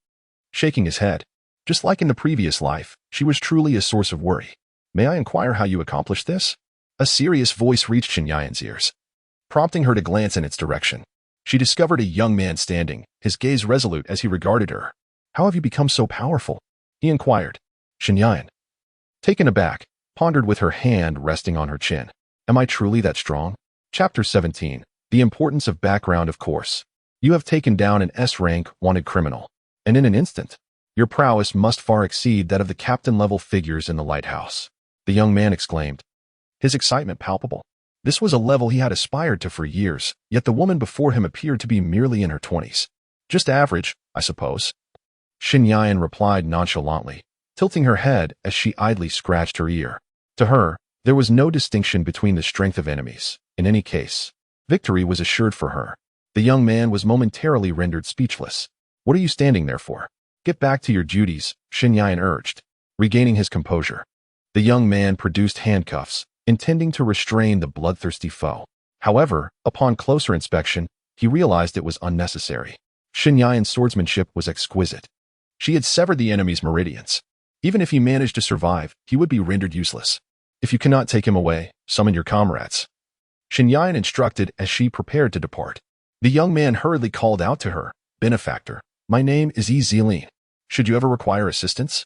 shaking his head. Just like in the previous life, she was truly a source of worry. "May I inquire how you accomplished this?" A serious voice reached Shenyan's ears, prompting her to glance in its direction. She discovered a young man standing, his gaze resolute as he regarded her. "How have you become so powerful?" he inquired. Shenyan, taken aback, pondered with her hand resting on her chin. "Am I truly that strong?" Chapter 17. The importance of background. Of course. You have taken down an S-rank wanted criminal, and in an instant, your prowess must far exceed that of the captain-level figures in the lighthouse, the young man exclaimed, his excitement palpable. This was a level he had aspired to for years, yet the woman before him appeared to be merely in her 20s. "Just average, I suppose," Shenyan replied nonchalantly, tilting her head as she idly scratched her ear. To her, there was no distinction between the strength of enemies. In any case, victory was assured for her. The young man was momentarily rendered speechless. "What are you standing there for? Get back to your duties," Shenyan urged, regaining his composure. The young man produced handcuffs, intending to restrain the bloodthirsty foe. However, upon closer inspection, he realized it was unnecessary. Shenyan's swordsmanship was exquisite. She had severed the enemy's meridians. Even if he managed to survive, he would be rendered useless. "If you cannot take him away, summon your comrades," Shenyan instructed as she prepared to depart. The young man hurriedly called out to her, "Benefactor, my name is Yi Zilin. Should you ever require assistance,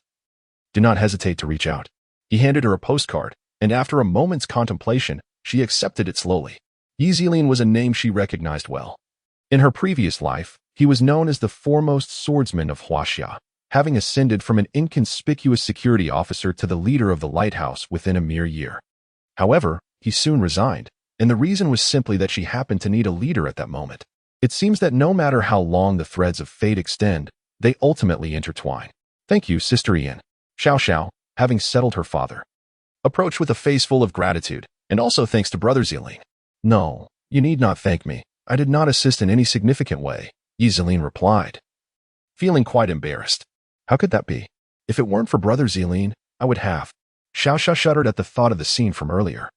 do not hesitate to reach out." He handed her a postcard, and after a moment's contemplation, she accepted it slowly. Yi Zilin was a name she recognized well. In her previous life, he was known as the foremost swordsman of Huaxia, having ascended from an inconspicuous security officer to the leader of the lighthouse within a mere year. However, he soon resigned, and the reason was simply that she happened to need a leader at that moment. It seems that no matter how long the threads of fate extend, they ultimately intertwine. "Thank you, Sister Ian," Xiao, having settled her father, approached with a face full of gratitude, "and also thanks to Brother Zilin." "No, you need not thank me. I did not assist in any significant way," Yi Zilin replied, feeling quite embarrassed. "How could that be? If it weren't for Brother Zilin, I would have." Xiao shuddered at the thought of the scene from earlier.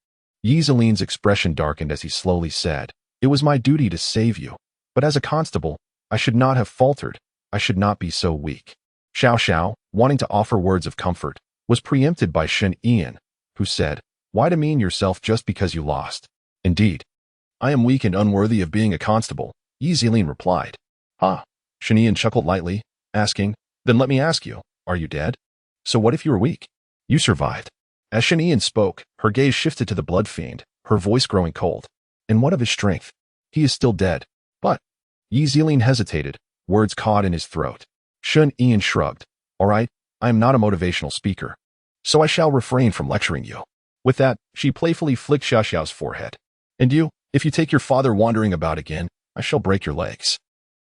Yi Zilin's expression darkened as he slowly said, "It was my duty to save you, but as a constable, I should not have faltered. I should not be so weak." Xiao, wanting to offer words of comfort, was preempted by Shen Ian, who said, "Why demean yourself just because you lost?" "Indeed, I am weak and unworthy of being a constable," Yi Zilin replied. "Ha!" Shen Ian chuckled lightly, asking, "Then let me ask you, are you dead?" So what if you were weak? You survived. As Shanian spoke, her gaze shifted to the blood fiend, her voice growing cold. And what of his strength? He is still dead. But Yi Zilin hesitated, words caught in his throat. Shun Ian shrugged. All right, I am not a motivational speaker, so I shall refrain from lecturing you. With that, she playfully flicked Xiaoxiao's forehead. And you, if you take your father wandering about again, I shall break your legs.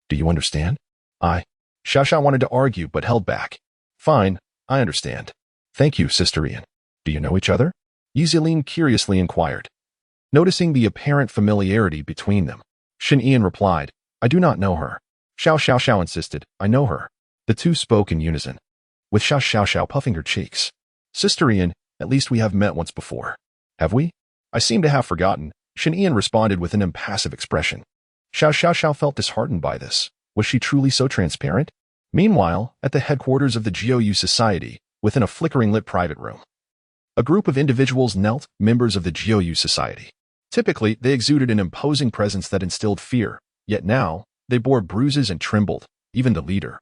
Do you understand? Xiaoxiao wanted to argue but held back. Fine, I understand. Thank you, Sister Ian. Do you know each other? Yi Zilin curiously inquired. Noticing the apparent familiarity between them, Shin Ian replied, I do not know her. Xiao insisted, I know her. The two spoke in unison, with Xiao puffing her cheeks. Sister Ian, at least we have met once before. Have we? I seem to have forgotten, Shin Ian responded with an impassive expression. Xiao felt disheartened by this. Was she truly so transparent? Meanwhile, at the headquarters of the Jiu Society, within a flickering lit private room, a group of individuals knelt, members of the Jiu Society. Typically, they exuded an imposing presence that instilled fear, yet now, they bore bruises and trembled, even the leader.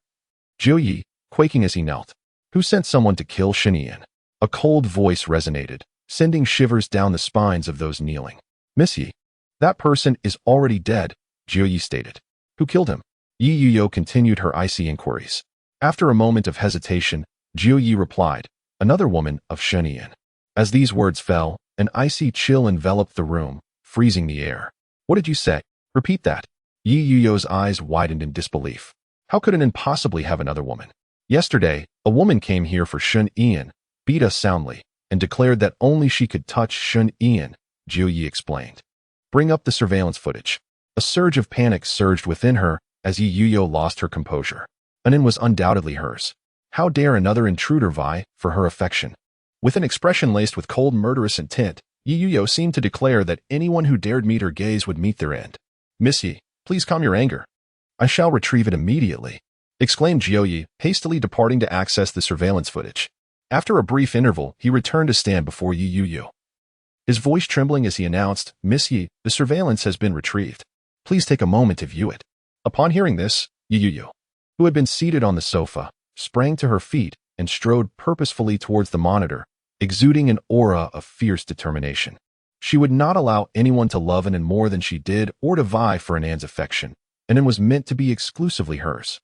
Jiu Yi, quaking as he knelt. Who sent someone to kill Shin Ian? A cold voice resonated, sending shivers down the spines of those kneeling. Miss Yi. That person is already dead, Jiu Yi stated. Who killed him? Yi Yuyo continued her icy inquiries. After a moment of hesitation, Jiu Yi replied, another woman of Shin Ian. As these words fell, an icy chill enveloped the room, freezing the air. What did you say? Repeat that. Yi Yuyo's eyes widened in disbelief. How could an impossibly have another woman? Yesterday, a woman came here for Shun Ian, beat us soundly, and declared that only she could touch Shun Ian, Jiu Yi explained. Bring up the surveillance footage. A surge of panic surged within her as Yi Yuyo lost her composure. Anin was undoubtedly hers. How dare another intruder vie for her affection? With an expression laced with cold murderous intent, Yi Yuyo seemed to declare that anyone who dared meet her gaze would meet their end. Miss Yi, please calm your anger. I shall retrieve it immediately, exclaimed Jiu Yi, hastily departing to access the surveillance footage. After a brief interval, he returned to stand before Yi Yuyo. His voice trembling as he announced, Miss Yi, the surveillance has been retrieved. Please take a moment to view it. Upon hearing this, Yi Yuyo, who had been seated on the sofa, sprang to her feet and strode purposefully towards the monitor, exuding an aura of fierce determination. She would not allow anyone to love Anan more than she did or to vie for Anan's affection. Anan was meant to be exclusively hers.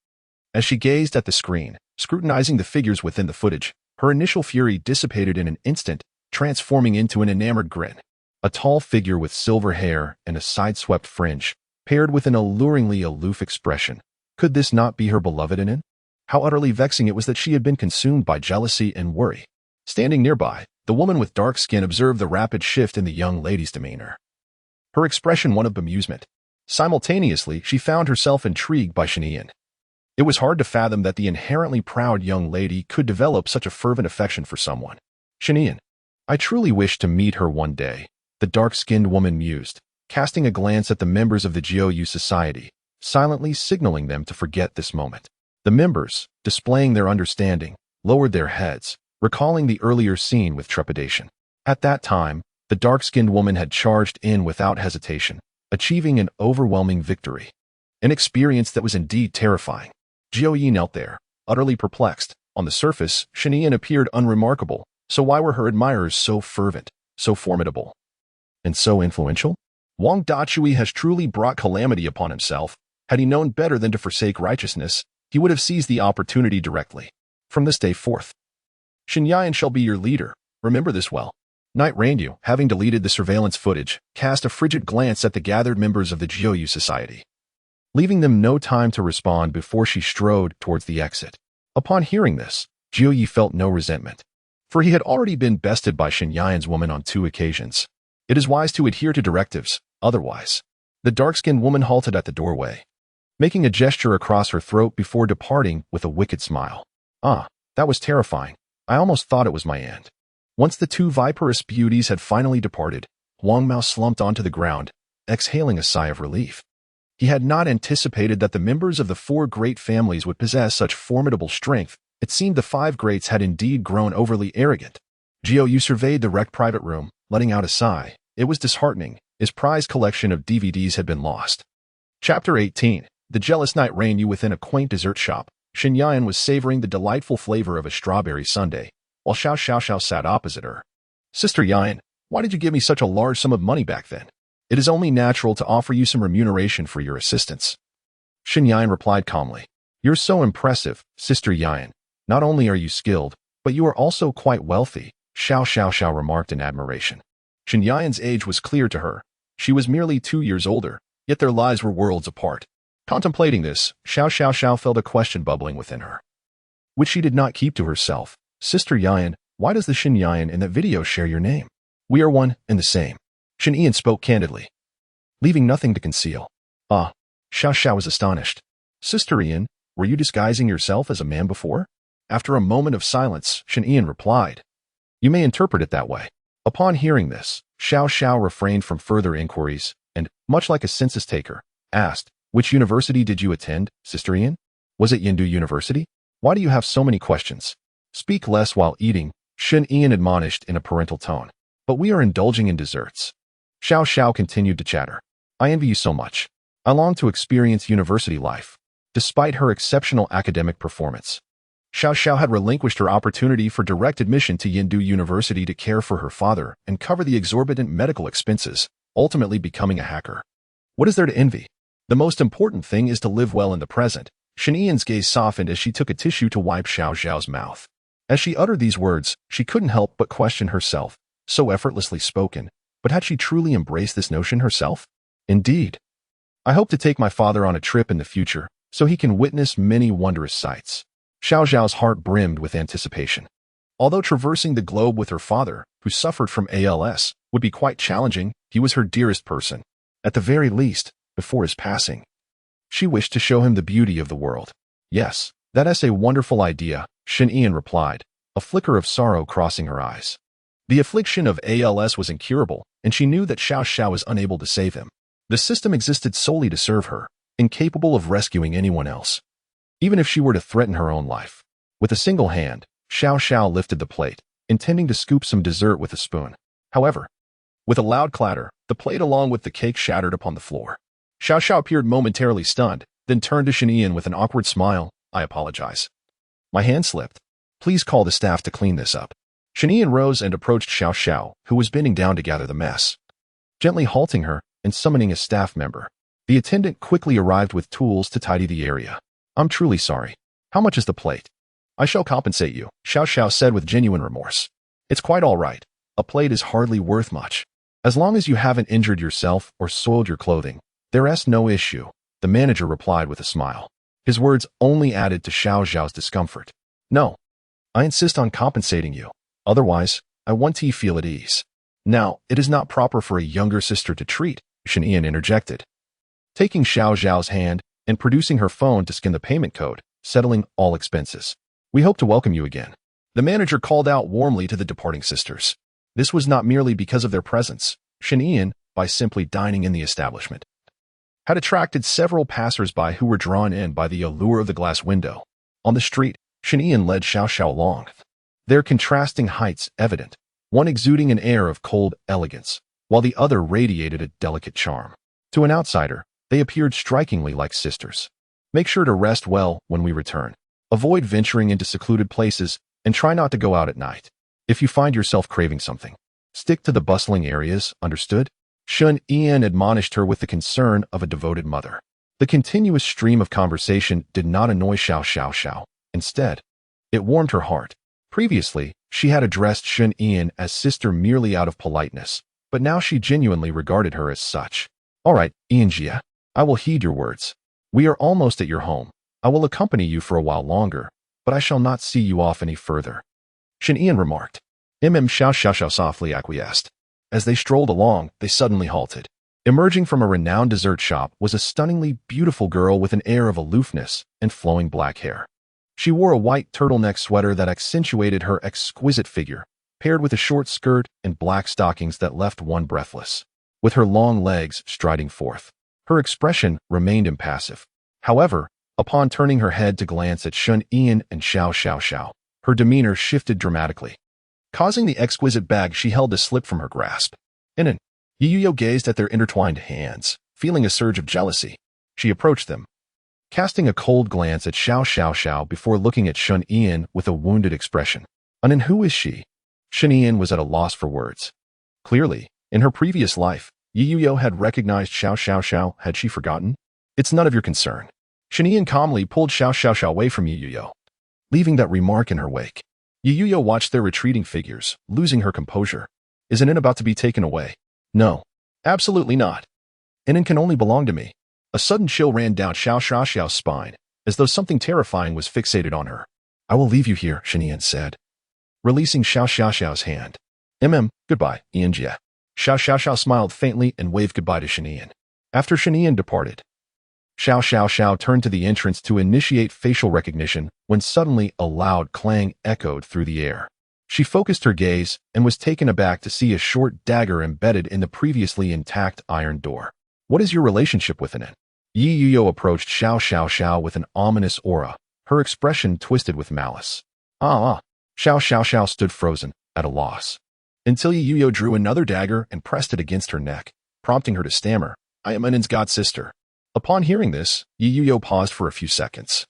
As she gazed at the screen, scrutinizing the figures within the footage, her initial fury dissipated in an instant, transforming into an enamored grin. A tall figure with silver hair and a side-swept fringe, paired with an alluringly aloof expression. Could this not be her beloved Anan? How utterly vexing it was that she had been consumed by jealousy and worry. Standing nearby, the woman with dark skin observed the rapid shift in the young lady's demeanor. Her expression one of bemusement. Simultaneously, she found herself intrigued by Shin Ian. It was hard to fathom that the inherently proud young lady could develop such a fervent affection for someone. Shin Ian, I truly wish to meet her one day, the dark-skinned woman mused, casting a glance at the members of the Jiu Society, silently signaling them to forget this moment. The members, displaying their understanding, lowered their heads, recalling the earlier scene with trepidation. At that time, the dark-skinned woman had charged in without hesitation, achieving an overwhelming victory. An experience that was indeed terrifying. Jiu Yi knelt there, utterly perplexed. On the surface, Shin Ian appeared unremarkable, so why were her admirers so fervent, so formidable, and so influential? Wang Dachui has truly brought calamity upon himself. Had he known better than to forsake righteousness, he would have seized the opportunity directly. From this day forth, Shin Yan shall be your leader. Remember this well. Knight Ranyu, having deleted the surveillance footage, cast a frigid glance at the gathered members of the Jiu Society, leaving them no time to respond before she strode towards the exit. Upon hearing this, Jiu Yi felt no resentment, for he had already been bested by Shin Yan's woman on 2 occasions. It is wise to adhere to directives, otherwise. The dark-skinned woman halted at the doorway, making a gesture across her throat before departing with a wicked smile. Ah, that was terrifying. I almost thought it was my aunt. Once the 2 viperous beauties had finally departed, Wang Mao slumped onto the ground, exhaling a sigh of relief. He had not anticipated that the members of the 4 great families would possess such formidable strength. It seemed the 5 greats had indeed grown overly arrogant. Jiu Yu surveyed the wrecked private room, letting out a sigh. It was disheartening. His prized collection of DVDs had been lost. Chapter 18. The jealous Knight Ranyu within a quaint dessert shop. Shen Yan was savoring the delightful flavor of a strawberry sundae, while Xiao Xiao sat opposite her. Sister Yan, why did you give me such a large sum of money back then? It is only natural to offer you some remuneration for your assistance. Shen Yan replied calmly. You're so impressive, Sister Yan. Not only are you skilled, but you are also quite wealthy, Xiao remarked in admiration. Shen Yan's age was clear to her. She was merely 2 years older, yet their lives were worlds apart. Contemplating this, Xiao felt a question bubbling within her, which she did not keep to herself. Sister Yan, why does the Shen Yan in that video share your name? We are one and the same. Shen Yan spoke candidly, leaving nothing to conceal. Ah, Xiao was astonished. Sister Yan, were you disguising yourself as a man before? After a moment of silence, Shen Yan replied. You may interpret it that way. Upon hearing this, Xiao refrained from further inquiries and, much like a census taker, asked, which university did you attend, Sister Yan? Was it Yandere University? Why do you have so many questions? Speak less while eating, Shen Yan admonished in a parental tone. But we are indulging in desserts. Xiao continued to chatter. I envy you so much. I long to experience university life. Despite her exceptional academic performance, Xiao had relinquished her opportunity for direct admission to Yandere University to care for her father and cover the exorbitant medical expenses, ultimately becoming a hacker. What is there to envy? The most important thing is to live well in the present. Shen Yan's gaze softened as she took a tissue to wipe Xiao's mouth. As she uttered these words, she couldn't help but question herself, so effortlessly spoken, but had she truly embraced this notion herself? Indeed. I hope to take my father on a trip in the future, so he can witness many wondrous sights. Xiao's heart brimmed with anticipation. Although traversing the globe with her father, who suffered from ALS, would be quite challenging, he was her dearest person. At the very least, before his passing, she wished to show him the beauty of the world. Yes, that is a wonderful idea, Shen Yan replied, a flicker of sorrow crossing her eyes. The affliction of ALS was incurable, and she knew that Xiao was unable to save him. The system existed solely to serve her, incapable of rescuing anyone else, even if she were to threaten her own life. With a single hand, Xiao lifted the plate, intending to scoop some dessert with a spoon. However, with a loud clatter, the plate along with the cake shattered upon the floor. Xiao appeared momentarily stunned, then turned to Shen Yan with an awkward smile. I apologize. My hand slipped. Please call the staff to clean this up. Shen Yan rose and approached Xiao, who was bending down to gather the mess. Gently halting her and summoning a staff member, the attendant quickly arrived with tools to tidy the area. I'm truly sorry. How much is the plate? I shall compensate you, Xiao said with genuine remorse. It's quite all right. A plate is hardly worth much. As long as you haven't injured yourself or soiled your clothing, there's no issue, the manager replied with a smile. His words only added to Xiao's discomfort. No, I insist on compensating you. Otherwise, I want you to feel at ease. Now, it is not proper for a younger sister to treat, Shen Yan interjected, taking Xiao's hand and producing her phone to scan the payment code, settling all expenses. We hope to welcome you again. The manager called out warmly to the departing sisters. This was not merely because of their presence. Shen Yan, by simply dining in the establishment, had attracted several passers-by who were drawn in by the allure of the glass window. On the street, Shen Yan led Xiao along, their contrasting heights evident, one exuding an air of cold elegance, while the other radiated a delicate charm. To an outsider, they appeared strikingly like sisters. Make sure to rest well when we return. Avoid venturing into secluded places and try not to go out at night. If you find yourself craving something, stick to the bustling areas, understood? Shen Yan admonished her with the concern of a devoted mother. The continuous stream of conversation did not annoy Xiao. Instead, it warmed her heart. Previously, she had addressed Shen Yan as sister merely out of politeness, but now she genuinely regarded her as such. All right, Yanjia, I will heed your words. We are almost at your home. I will accompany you for a while longer, but I shall not see you off any further, Shen Yan remarked. Xiao softly acquiesced. As they strolled along, they suddenly halted. Emerging from a renowned dessert shop was a stunningly beautiful girl with an air of aloofness and flowing black hair. She wore a white turtleneck sweater that accentuated her exquisite figure, paired with a short skirt and black stockings that left one breathless. With her long legs striding forth, her expression remained impassive. However, upon turning her head to glance at Shen Yan and Xiao, her demeanor shifted dramatically, causing the exquisite bag she held to slip from her grasp. Yuyo gazed at their intertwined hands, feeling a surge of jealousy. She approached them, casting a cold glance at Xiao Xiao Xiao before looking at Shun Ian with a wounded expression. And then who is she? Shun Ian was at a loss for words. Clearly, in her previous life, Yi Yuyo had recognized Xiao Xiao Xiao. Had she forgotten? It's none of your concern. Shun Ian calmly pulled Xiao Xiao Xiao away from Yi Yuyo, leaving that remark in her wake. Yi Yuyo watched their retreating figures, losing her composure. Isn't it about to be taken away? No. Absolutely not. Inan can only belong to me. A sudden chill ran down Xiao Xiao Xiao's spine, as though something terrifying was fixated on her. I will leave you here, Shun Ian said, releasing Xiao Xiao Xiao's hand. Goodbye, Ian Jie. Xiao Xiao Xiao smiled faintly and waved goodbye to Shun Ian. After Shun Ian departed, Xiao Xiao Xiao turned to the entrance to initiate facial recognition when suddenly a loud clang echoed through the air. She focused her gaze and was taken aback to see a short dagger embedded in the previously intact iron door. What is your relationship with Inan? Yi Yuyo approached Xiao Xiao Xiao with an ominous aura, her expression twisted with malice. Xiao Xiao Xiao stood frozen, at a loss, until Yi Yuyo drew another dagger and pressed it against her neck, prompting her to stammer, I am Inan's god-sister. Upon hearing this, Yi Yuyo paused for a few seconds,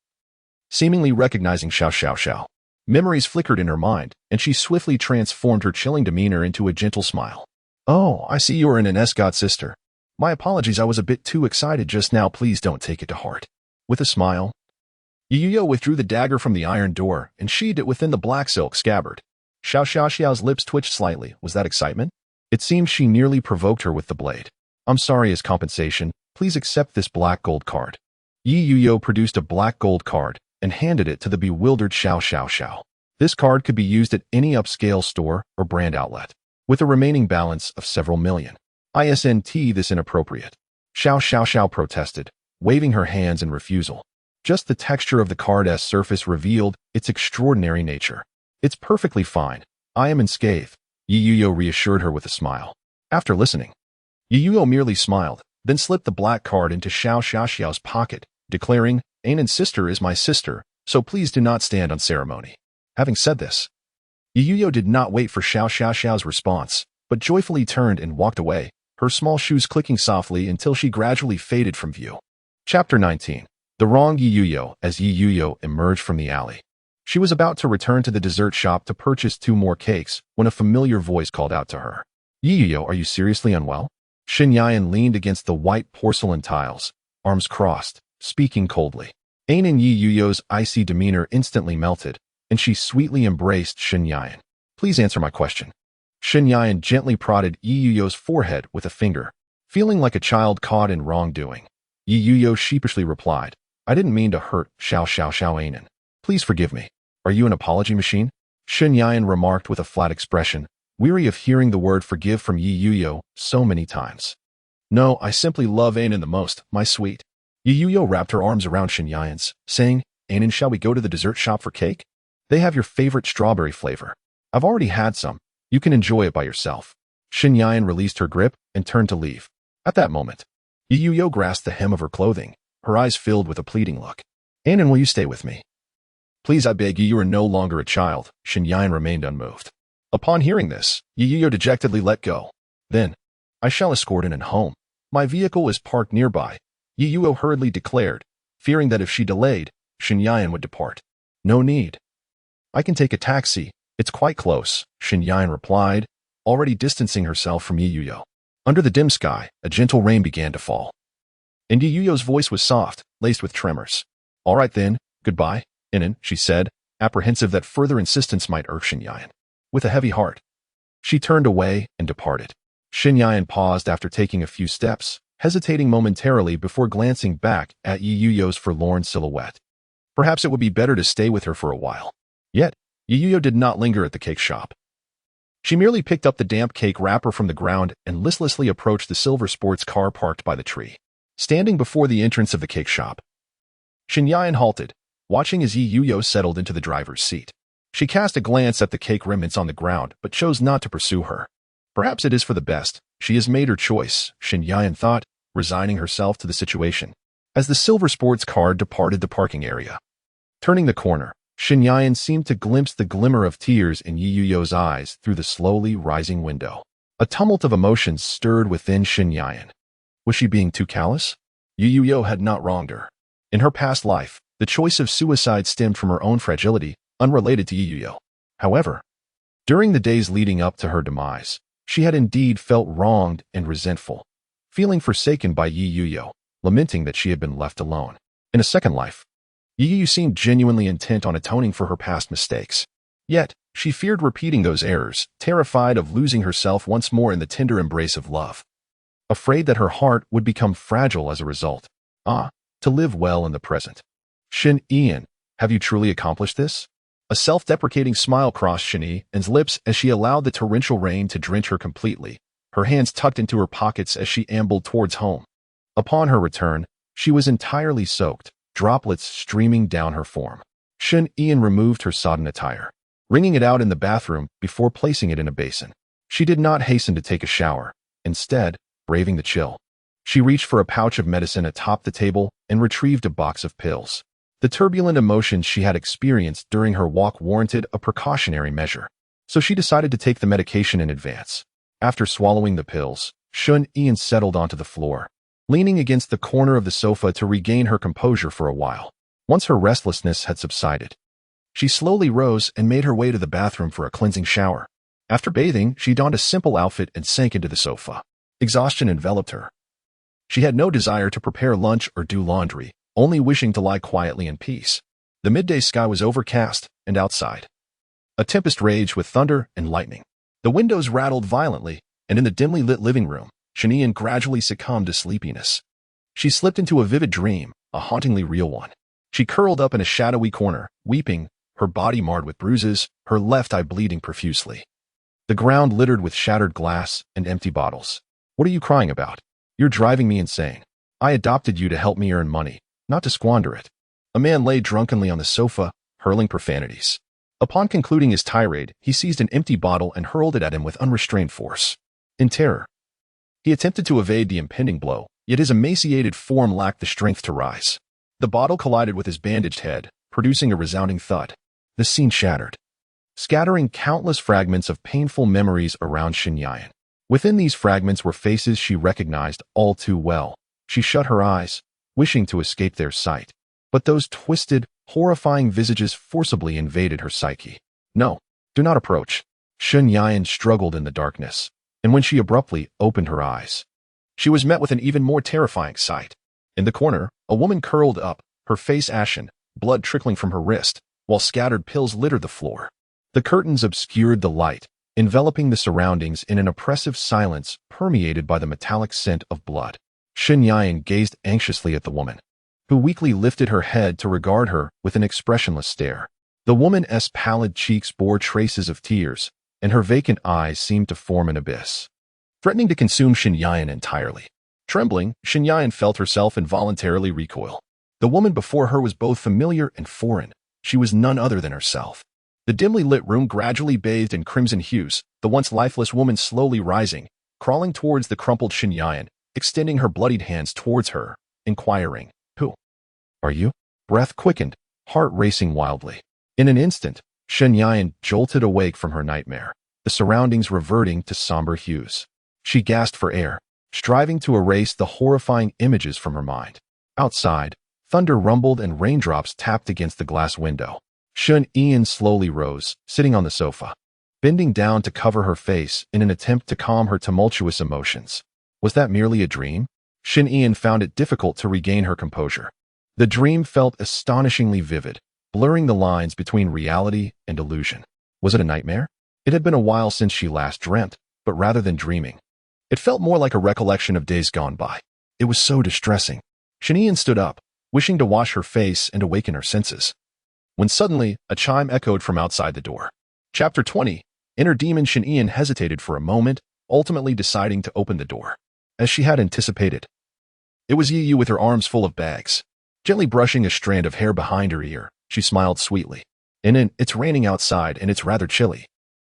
seemingly recognizing Xiao Xiao Xiao. Memories flickered in her mind, and she swiftly transformed her chilling demeanor into a gentle smile. Oh, I see you are Inan's god-sister. My apologies, I was a bit too excited just now, please don't take it to heart. With a smile, Yi Yuyo withdrew the dagger from the iron door and sheathed it within the black silk scabbard. Xiao Xiao Xiao's lips twitched slightly. Was that excitement? It seemed she nearly provoked her with the blade. I'm sorry, as compensation, please accept this black gold card. Yi Yuyo produced a black gold card and handed it to the bewildered Xiao Xiao Xiao. This card could be used at any upscale store or brand outlet, with a remaining balance of several million. Isn't this inappropriate? Xiao Xiao Xiao protested, waving her hands in refusal. Just the texture of the card's surface revealed its extraordinary nature. It's perfectly fine. I am unscathed, Yi Yuyo reassured her with a smile. After listening, Yi Yuyo merely smiled, then slipped the black card into Xiao Xiao Xiao's pocket, declaring, Ainan's sister is my sister, so please do not stand on ceremony. Having said this, Yi Yuyo did not wait for Xiao Xiao Xiao's response, but joyfully turned and walked away, her small shoes clicking softly until she gradually faded from view. Chapter 19. The wrong Yi Yuyo. As Yi Yuyo emerged from the alley, she was about to return to the dessert shop to purchase 2 more cakes when a familiar voice called out to her. Yi Yuyo, are you seriously unwell? Shin Yan leaned against the white porcelain tiles, arms crossed, speaking coldly. Ainan Yi Yuyo's icy demeanor instantly melted, and she sweetly embraced Shin Yan. Please answer my question. Shin Yan gently prodded Yi Yuyo's forehead with a finger, feeling like a child caught in wrongdoing. Yi Yuyo sheepishly replied, I didn't mean to hurt Xiao Xiao Xiao Ainan. Please forgive me. Are you an apology machine? Shin Yan remarked with a flat expression, weary of hearing the word forgive from Yi Yuyo so many times. No, I simply love Ainan the most, my sweet. Yi Yuyo wrapped her arms around Shin Yan's, saying, Ainan, shall we go to the dessert shop for cake? They have your favorite strawberry flavor. I've already had some. You can enjoy it by yourself. Shin Yan released her grip and turned to leave. At that moment, Yi Yuyo grasped the hem of her clothing, her eyes filled with a pleading look. Ainan, will you stay with me? Please, I beg you are no longer a child. Shin Yan remained unmoved. Upon hearing this, Yi Yuyo dejectedly let go. Then, I shall escort Ainan home. My vehicle is parked nearby, Yi Yuyo hurriedly declared, fearing that if she delayed, Shin Yan would depart. No need. I can take a taxi. It's quite close, Shin Yan replied, already distancing herself from Yi Yuyo. Under the dim sky, a gentle rain began to fall, and Yi Yuyo's voice was soft, laced with tremors. All right then, goodbye, Ainan, she said, apprehensive that further insistence might irk Shin Yan. With a heavy heart, she turned away and departed. Shin Yan paused after taking a few steps, hesitating momentarily before glancing back at Yi Yuyo's forlorn silhouette. Perhaps it would be better to stay with her for a while. Yet, Yi Yuyo did not linger at the cake shop. She merely picked up the damp cake wrapper from the ground and listlessly approached the silver sports car parked by the tree. Standing before the entrance of the cake shop, Shin Yan halted, watching as Yi Yuyo settled into the driver's seat. She cast a glance at the cake remnants on the ground, but chose not to pursue her. Perhaps it is for the best. She has made her choice, Shin Yan thought, resigning herself to the situation. As the silver sports car departed the parking area, turning the corner, Shin Yan seemed to glimpse the glimmer of tears in Yi Yuyo's eyes through the slowly rising window. A tumult of emotions stirred within Shin Yan. Was she being too callous? Yi Yuyo had not wronged her. In her past life, the choice of suicide stemmed from her own fragility, unrelated to Yuyo. However, during the days leading up to her demise, she had indeed felt wronged and resentful, feeling forsaken by Yuyo, lamenting that she had been left alone. In a second life, Yuyu seemed genuinely intent on atoning for her past mistakes. Yet, she feared repeating those errors, terrified of losing herself once more in the tender embrace of love. Afraid that her heart would become fragile as a result. To live well in the present. Shin Ian, have you truly accomplished this? A self-deprecating smile crossed Shin Ian's lips as she allowed the torrential rain to drench her completely, her hands tucked into her pockets as she ambled towards home. Upon her return, she was entirely soaked, droplets streaming down her form. Shin Ian removed her sodden attire, wringing it out in the bathroom before placing it in a basin. She did not hasten to take a shower. Instead, braving the chill, she reached for a pouch of medicine atop the table and retrieved a box of pills. The turbulent emotions she had experienced during her walk warranted a precautionary measure, so she decided to take the medication in advance. After swallowing the pills, Shin Ian settled onto the floor, leaning against the corner of the sofa to regain her composure for a while. Once her restlessness had subsided, she slowly rose and made her way to the bathroom for a cleansing shower. After bathing, she donned a simple outfit and sank into the sofa. Exhaustion enveloped her. She had no desire to prepare lunch or do laundry, only wishing to lie quietly in peace. The midday sky was overcast, and outside, a tempest raged with thunder and lightning. The windows rattled violently, and in the dimly lit living room, Shin Ian gradually succumbed to sleepiness. She slipped into a vivid dream, a hauntingly real one. She curled up in a shadowy corner, weeping, her body marred with bruises, her left eye bleeding profusely. The ground littered with shattered glass and empty bottles. What are you crying about? You're driving me insane. I adopted you to help me earn money, not to squander it. A man lay drunkenly on the sofa, hurling profanities. Upon concluding his tirade, he seized an empty bottle and hurled it at him with unrestrained force. In terror, he attempted to evade the impending blow, yet his emaciated form lacked the strength to rise. The bottle collided with his bandaged head, producing a resounding thud. The scene shattered, scattering countless fragments of painful memories around Shin Ian. Within these fragments were faces she recognized all too well. She shut her eyes, wishing to escape their sight. But those twisted, horrifying visages forcibly invaded her psyche. No, do not approach. Shin Ian struggled in the darkness, and when she abruptly opened her eyes, she was met with an even more terrifying sight. In the corner, a woman curled up, her face ashen, blood trickling from her wrist, while scattered pills littered the floor. The curtains obscured the light, enveloping the surroundings in an oppressive silence permeated by the metallic scent of blood. Shin Ian gazed anxiously at the woman, who weakly lifted her head to regard her with an expressionless stare. The woman's pallid cheeks bore traces of tears, and her vacant eyes seemed to form an abyss, threatening to consume Shin Ian entirely. Trembling, Shin Ian felt herself involuntarily recoil. The woman before her was both familiar and foreign. She was none other than herself. The dimly lit room gradually bathed in crimson hues, the once lifeless woman slowly rising, crawling towards the crumpled Shin Ian, extending her bloodied hands towards her, inquiring, "Who are you?" Breath quickened, heart racing wildly. In an instant, Shin Ian jolted awake from her nightmare, the surroundings reverting to somber hues. She gasped for air, striving to erase the horrifying images from her mind. Outside, thunder rumbled and raindrops tapped against the glass window. Shin Ian slowly rose, sitting on the sofa, bending down to cover her face in an attempt to calm her tumultuous emotions. Was that merely a dream? Shin Ian found it difficult to regain her composure. The dream felt astonishingly vivid, blurring the lines between reality and illusion. Was it a nightmare? It had been a while since she last dreamt, but rather than dreaming, it felt more like a recollection of days gone by. It was so distressing. Shin Ian stood up, wishing to wash her face and awaken her senses, when suddenly a chime echoed from outside the door. Chapter 20. Inner demon. Shin Ian hesitated for a moment, ultimately deciding to open the door. As she had anticipated, it was Yu with her arms full of bags. Gently brushing a strand of hair behind her ear, she smiled sweetly. It's raining outside and it's rather chilly.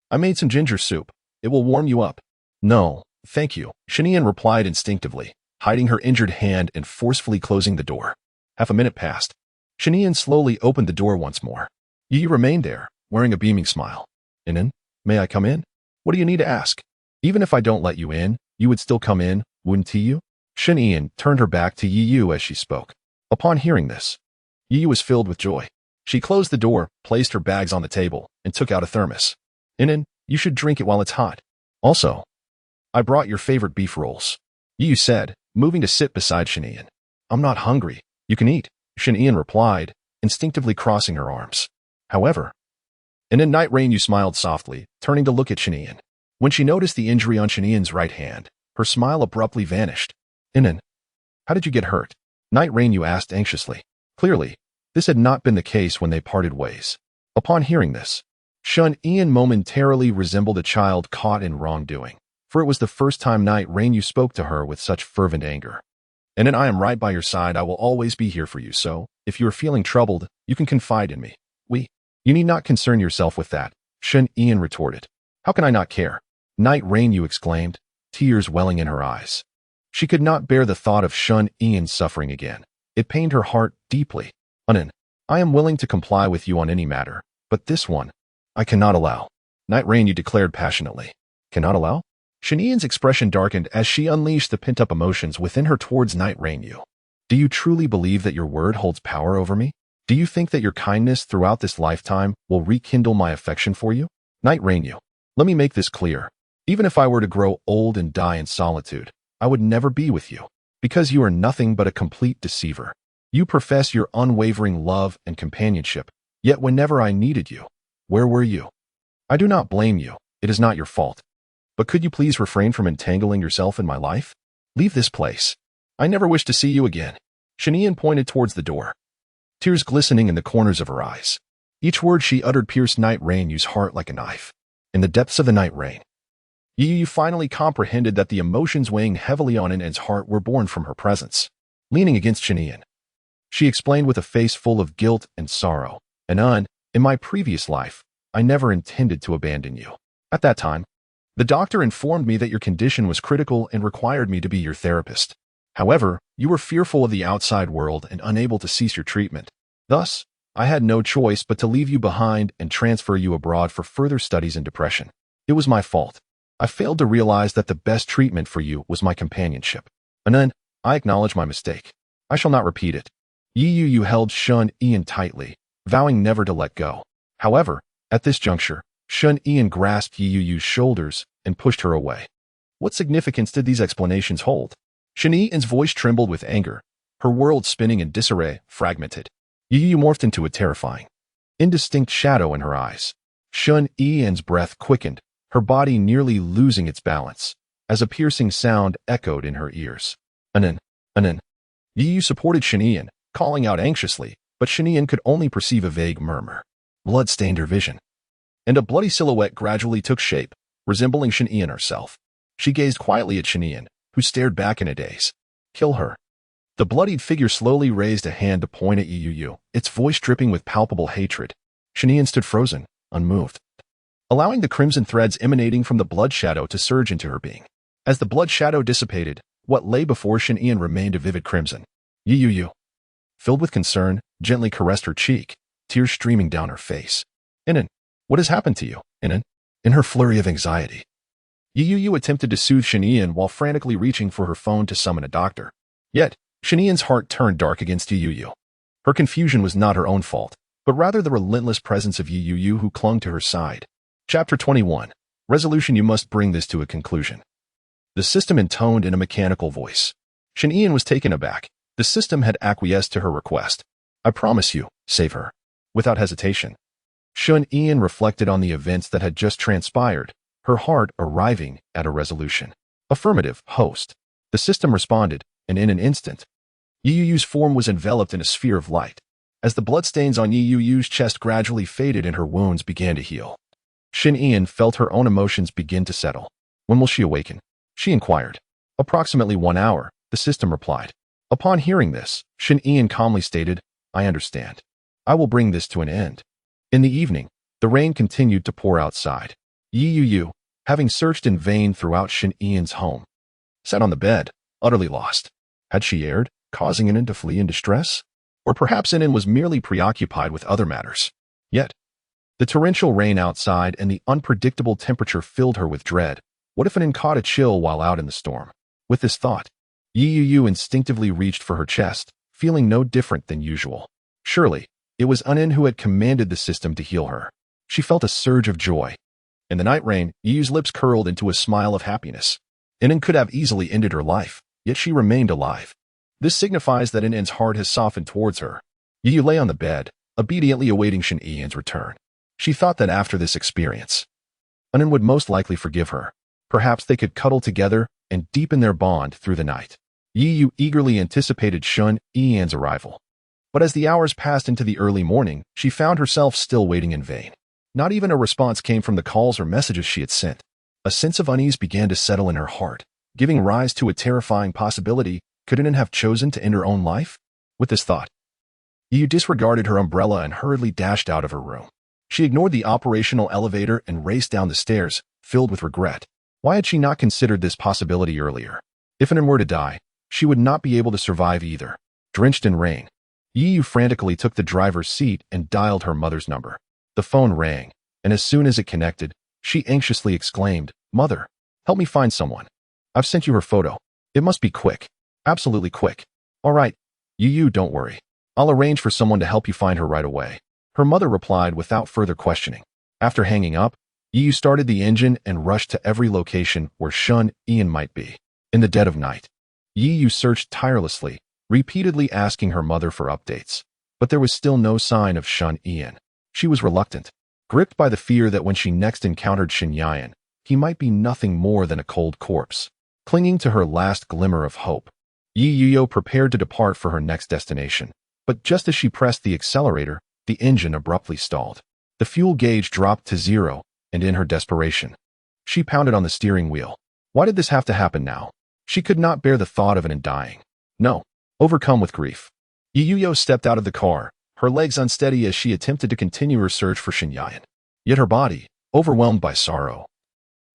I made some ginger soup. It will warm you up." "No, thank you," Shin Ian replied instinctively, hiding her injured hand and forcefully closing the door. Half a minute passed. Shin Ian slowly opened the door once more. Yi remained there, wearing a beaming smile. "In? May I come in? What do you need to ask? Even if I don't let you in, you would still come in, wouldn't you?" Shin Ian turned her back to Yi as she spoke. Upon hearing this, Yu was filled with joy. She closed the door, placed her bags on the table, and took out a thermos. Inen, you should drink it while it's hot. Also, I brought your favorite beef rolls. Yu said, moving to sit beside Shanian. I'm not hungry. You can eat, Shanian replied, instinctively crossing her arms. However, and in Night Rain, you smiled softly, turning to look at Shanian. When she noticed the injury on Shanian's right hand, her smile abruptly vanished. Inen, how did you get hurt? Night Rain, you asked anxiously. Clearly, this had not been the case when they parted ways. Upon hearing this, Shun Ian momentarily resembled a child caught in wrongdoing, for it was the first time Night Rain you spoke to her with such fervent anger. And I am right by your side. I will always be here for you, so, if you are feeling troubled, you can confide in me. You need not concern yourself with that, Shun Ian retorted. How can I not care? Night Rain, you exclaimed, tears welling in her eyes. She could not bear the thought of Shun Ian suffering again. It pained her heart deeply. Unin, I am willing to comply with you on any matter, but this one, I cannot allow. Night Rain, you declared passionately. Cannot allow? Shanian's expression darkened as she unleashed the pent-up emotions within her towards Night Rain. You. Do you truly believe that your word holds power over me? Do you think that your kindness throughout this lifetime will rekindle my affection for you? Night Rain, you. Let me make this clear. Even if I were to grow old and die in solitude, I would never be with you, because you are nothing but a complete deceiver. You profess your unwavering love and companionship, yet whenever I needed you, where were you? I do not blame you. It is not your fault. But could you please refrain from entangling yourself in my life? Leave this place. I never wish to see you again. Shanian pointed towards the door, tears glistening in the corners of her eyes. Each word she uttered pierced Night Rain's heart like a knife. In the depths of the Night Rain, Yu finally comprehended that the emotions weighing heavily on Inen's heart were born from her presence. Leaning against Shanian, she explained with a face full of guilt and sorrow, in my previous life, I never intended to abandon you. At that time, the doctor informed me that your condition was critical and required me to be your therapist. However, you were fearful of the outside world and unable to cease your treatment. Thus, I had no choice but to leave you behind and transfer you abroad for further studies in depression. It was my fault. I failed to realize that the best treatment for you was my companionship. I acknowledge my mistake. I shall not repeat it. Yu held Shun Ian tightly, vowing never to let go. However, at this juncture, Shun Ian grasped Yu's shoulders and pushed her away. What significance did these explanations hold? Shun Ian's voice trembled with anger, her world spinning in disarray, fragmented. Yu morphed into a terrifying, indistinct shadow in her eyes. Shun Ian's breath quickened, her body nearly losing its balance, as a piercing sound echoed in her ears. Anin. Yu supported Shun Ian, calling out anxiously, but Shun Ian could only perceive a vague murmur. Blood stained her vision, and a bloody silhouette gradually took shape, resembling Shun Ian herself. She gazed quietly at Shun Ian, who stared back in a daze. Kill her. The bloodied figure slowly raised a hand to point at Yu, its voice dripping with palpable hatred. Shun Ian stood frozen, unmoved, allowing the crimson threads emanating from the blood shadow to surge into her being. As the blood shadow dissipated, what lay before Shun Ian remained a vivid crimson. Yu, filled with concern, gently caressed her cheek, tears streaming down her face. Inan, what has happened to you, Inan? In her flurry of anxiety, Yu attempted to soothe Shun Ian while frantically reaching for her phone to summon a doctor. Yet, Shun Ian's heart turned dark against Yu. Her confusion was not her own fault, but rather the relentless presence of Yu who clung to her side. Chapter 21. Resolution. You must bring this to a conclusion. The system intoned in a mechanical voice. Shun Ian was taken aback. The system had acquiesced to her request. I promise you, save her. Without hesitation, Shun Ian reflected on the events that had just transpired, her heart arriving at a resolution. Affirmative, host. The system responded, and in an instant, Yu's form was enveloped in a sphere of light. As the bloodstains on Yu's chest gradually faded and her wounds began to heal, Shun Ian felt her own emotions begin to settle. When will she awaken? She inquired. Approximately 1 hour, the system replied. Upon hearing this, Shun Ian calmly stated, I understand. I will bring this to an end. In the evening, the rain continued to pour outside. Yu, having searched in vain throughout Shun Ian's home, sat on the bed, utterly lost. Had she erred, causing Inan to flee in distress? Or perhaps Inan was merely preoccupied with other matters. Yet, the torrential rain outside and the unpredictable temperature filled her with dread. What if Inan caught a chill while out in the storm? With this thought, Yu instinctively reached for her chest, feeling no different than usual. Surely, it was Unin who had commanded the system to heal her. She felt a surge of joy. In the night rain, Yu's lips curled into a smile of happiness. Inen could have easily ended her life, yet she remained alive. This signifies that Inen's heart has softened towards her. Yu lay on the bed, obediently awaiting Shen Yi's return. She thought that after this experience, Inen would most likely forgive her. Perhaps they could cuddle together and deepen their bond through the night. Yu eagerly anticipated Shen Yi's arrival. But as the hours passed into the early morning, she found herself still waiting in vain. Not even a response came from the calls or messages she had sent. A sense of unease began to settle in her heart, giving rise to a terrifying possibility. Could Inen have chosen to end her own life? With this thought, Yu disregarded her umbrella and hurriedly dashed out of her room. She ignored the operational elevator and raced down the stairs, filled with regret. Why had she not considered this possibility earlier? If Inen were to die, she would not be able to survive either. Drenched in rain, Yu frantically took the driver's seat and dialed her mother's number. The phone rang, and as soon as it connected, she anxiously exclaimed, "Mother, help me find someone. I've sent you her photo. It must be quick. Absolutely quick." "All right, Yu, don't worry. I'll arrange for someone to help you find her right away," her mother replied without further questioning. After hanging up, Yu started the engine and rushed to every location where Shen Yi might be. In the dead of night, Yu searched tirelessly, repeatedly asking her mother for updates. But there was still no sign of Shen Yi. She was reluctant, gripped by the fear that when she next encountered Shen Yi, he might be nothing more than a cold corpse. Clinging to her last glimmer of hope, Yu prepared to depart for her next destination. But just as she pressed the accelerator, the engine abruptly stalled. The fuel gauge dropped to 0, and in her desperation, she pounded on the steering wheel. Why did this have to happen now? She could not bear the thought of Inen dying. No. Overcome with grief, Yu stepped out of the car, her legs unsteady as she attempted to continue her search for Shen Yi. Yet her body, overwhelmed by sorrow,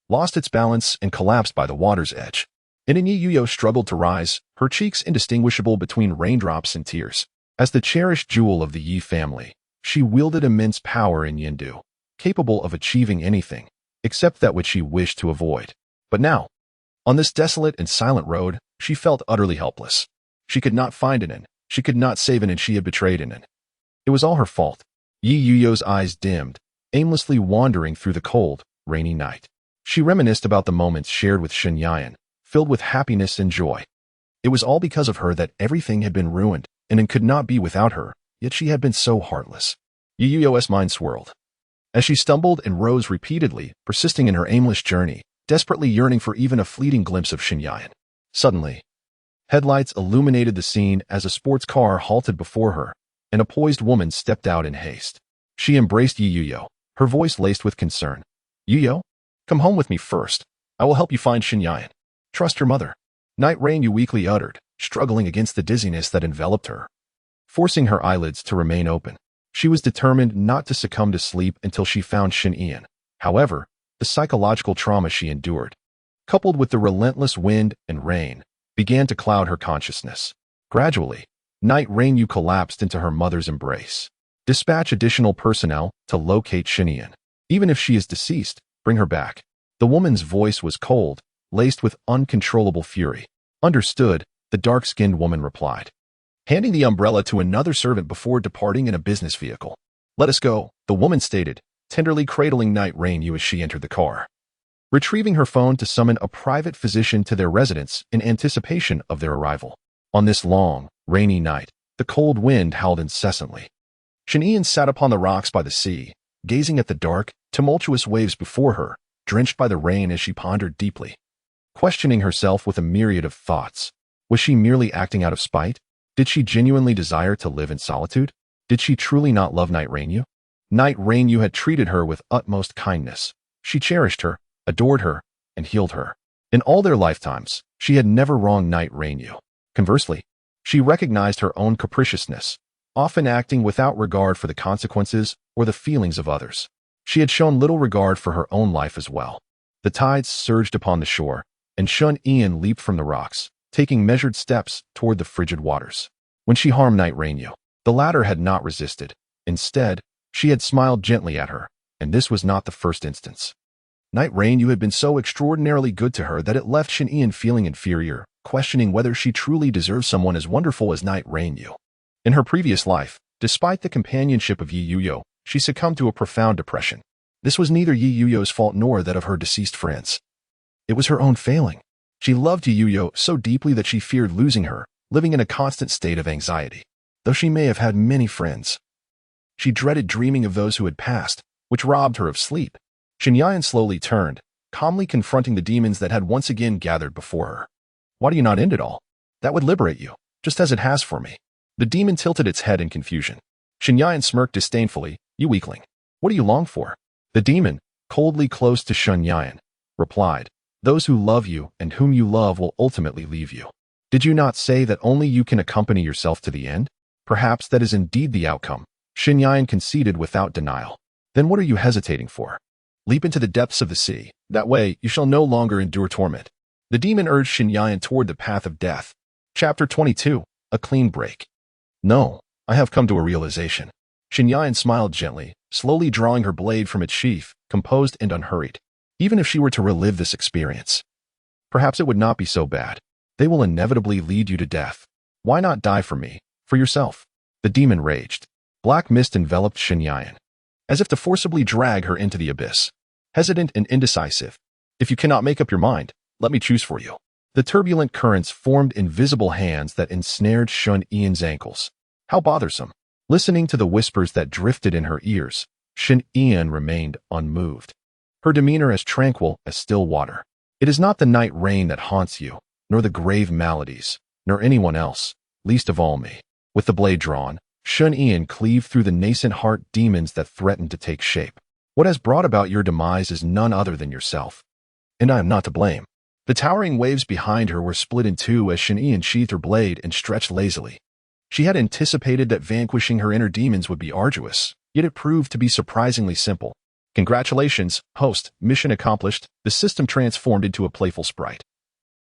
lost its balance and collapsed by the water's edge. Inen Yu struggled to rise, her cheeks indistinguishable between raindrops and tears. As the cherished jewel of the Yi family, she wielded immense power in Yindu, capable of achieving anything, except that which she wished to avoid. But now, on this desolate and silent road, she felt utterly helpless. She could not find Inen. She could not save Inen. She had betrayed Inen. It was all her fault. Yu's eyes dimmed, aimlessly wandering through the cold, rainy night. She reminisced about the moments shared with Shen Yi, filled with happiness and joy. It was all because of her that everything had been ruined, and Inen could not be without her, yet she had been so heartless. Yu's mind swirled. As she stumbled and rose repeatedly, persisting in her aimless journey, desperately yearning for even a fleeting glimpse of Shen Yi. Suddenly, headlights illuminated the scene as a sports car halted before her, and a poised woman stepped out in haste. She embraced Yu, her voice laced with concern. "Yu, come home with me first. I will help you find Shen Yi. Trust your mother." Night Rain Yu weakly uttered, struggling against the dizziness that enveloped her. Forcing her eyelids to remain open, she was determined not to succumb to sleep until she found Shen Yi. However, the psychological trauma she endured, coupled with the relentless wind and rain, began to cloud her consciousness. Gradually, Night Rain Yu collapsed into her mother's embrace. "Dispatch additional personnel to locate Shen Yi. Even if she is deceased, bring her back." The woman's voice was cold, laced with uncontrollable fury. "Understood," the dark-skinned woman replied, handing the umbrella to another servant before departing in a business vehicle. "Let us go," the woman stated, tenderly cradling Night Rain Yu as she entered the car. Retrieving her phone to summon a private physician to their residence in anticipation of their arrival. On this long, rainy night, the cold wind howled incessantly. Shen Yi sat upon the rocks by the sea, gazing at the dark, tumultuous waves before her, drenched by the rain as she pondered deeply, questioning herself with a myriad of thoughts. Was she merely acting out of spite? Did she genuinely desire to live in solitude? Did she truly not love Night Rain Yu? Night Rain Yu had treated her with utmost kindness. She cherished her, adored her, and healed her. In all their lifetimes, she had never wronged Night Rain Yu. Conversely, she recognized her own capriciousness, often acting without regard for the consequences or the feelings of others. She had shown little regard for her own life as well. The tides surged upon the shore, and Shen Yi leaped from the rocks, taking measured steps toward the frigid waters. When she harmed Night Rain Yu, the latter had not resisted. Instead, she had smiled gently at her, and this was not the first instance. Night Rain Yu had been so extraordinarily good to her that it left Shen Yi feeling inferior, questioning whether she truly deserved someone as wonderful as Night Rain Yu. In her previous life, despite the companionship of Yi Yuyo, she succumbed to a profound depression. This was neither Yi Yuyo's fault nor that of her deceased friends. It was her own failing. She loved Yi Yuyo so deeply that she feared losing her, living in a constant state of anxiety. Though she may have had many friends, she dreaded dreaming of those who had passed, which robbed her of sleep. Shinyan slowly turned, calmly confronting the demons that had once again gathered before her. Why do you not end it all? That would liberate you, just as it has for me. The demon tilted its head in confusion. Shinyan smirked disdainfully. You weakling. What do you long for? The demon, coldly close to Shinyan, replied. Those who love you and whom you love will ultimately leave you. Did you not say that only you can accompany yourself to the end? Perhaps that is indeed the outcome. Shinyan conceded without denial. Then what are you hesitating for? Leap into the depths of the sea. That way, you shall no longer endure torment. The demon urged Shinyan toward the path of death. Chapter 22. A clean break. No, I have come to a realization. Shinyan smiled gently, slowly drawing her blade from its sheath, composed and unhurried. Even if she were to relive this experience, perhaps it would not be so bad. They will inevitably lead you to death. Why not die for me, for yourself? The demon raged. Black mist enveloped Shinyan, as if to forcibly drag her into the abyss. Hesitant and indecisive. If you cannot make up your mind, let me choose for you. The turbulent currents formed invisible hands that ensnared Shun Ian's ankles. How bothersome. Listening to the whispers that drifted in her ears, Shin Ian remained unmoved. Her demeanor as tranquil as still water. It is not the night rain that haunts you, nor the grave maladies, nor anyone else, least of all me. With the blade drawn, Shun Ian cleaved through the nascent heart demons that threatened to take shape. What has brought about your demise is none other than yourself. And I am not to blame. The towering waves behind her were split in two as Shun Ian sheathed her blade and stretched lazily. She had anticipated that vanquishing her inner demons would be arduous, yet it proved to be surprisingly simple. Congratulations, host, mission accomplished. The system transformed into a playful sprite,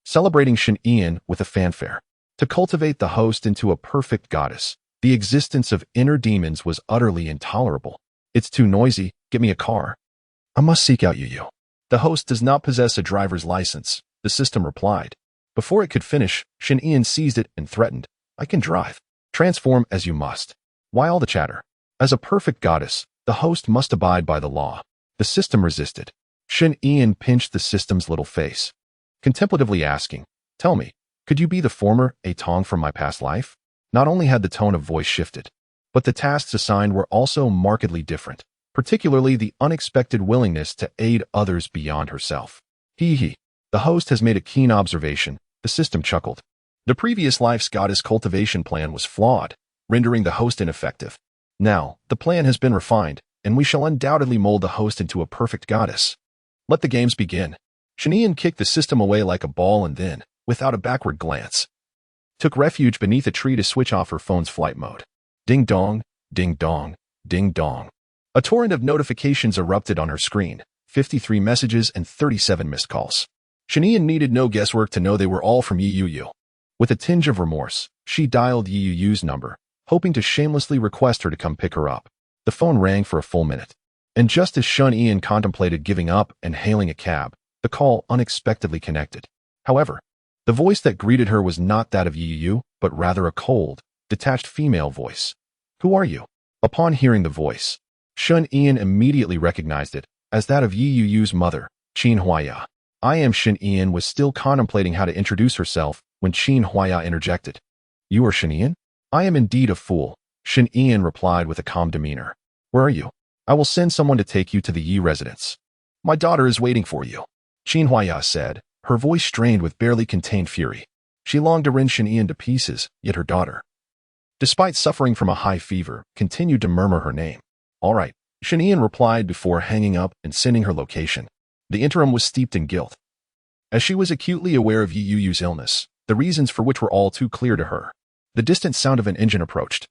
celebrating Shun Ian with a fanfare. To cultivate the host into a perfect goddess, the existence of inner demons was utterly intolerable. It's too noisy, get me a car. I must seek out Yu. The host does not possess a driver's license, the system replied. Before it could finish, Shun Ian seized it and threatened. I can drive. Transform as you must. Why all the chatter? As a perfect goddess, the host must abide by the law. The system resisted. Shun Ian pinched the system's little face, contemplatively asking, tell me, could you be the former Atong from my past life? Not only had the tone of voice shifted, but the tasks assigned were also markedly different, particularly the unexpected willingness to aid others beyond herself. Hee. The host has made a keen observation, the system chuckled. The previous life's goddess cultivation plan was flawed, rendering the host ineffective. Now, the plan has been refined, and we shall undoubtedly mold the host into a perfect goddess. Let the games begin. Shun Ian kicked the system away like a ball and then, without a backward glance, took refuge beneath a tree to switch off her phone's flight mode. Ding dong, ding dong, ding dong. A torrent of notifications erupted on her screen, 53 messages and 37 missed calls. Shun Ian needed no guesswork to know they were all from Yi Yuyu. With a tinge of remorse, she dialed Yi Yuyu's number, hoping to shamelessly request her to come pick her up. The phone rang for a full minute. And just as Shun Ian contemplated giving up and hailing a cab, the call unexpectedly connected. However, the voice that greeted her was not that of Yi Yuyu, but rather a cold, detached female voice. Who are you? Upon hearing the voice, Shun Ian immediately recognized it as that of Yi Yuyu's mother, Qin Huaya. I am Shun Ian was still contemplating how to introduce herself when Qin Huaya interjected. You are Shun Ian? I am indeed a fool, Shun Ian replied with a calm demeanor. Where are you? I will send someone to take you to the Yi residence. My daughter is waiting for you, Qin Huaya said, her voice strained with barely contained fury. She longed to rend Shun Ian to pieces, yet her daughter, despite suffering from a high fever, continued to murmur her name. All right, Shun Ian replied before hanging up and sending her location. The interim was steeped in guilt, as she was acutely aware of Yi Yuyu's illness, the reasons for which were all too clear to her. The distant sound of an engine approached,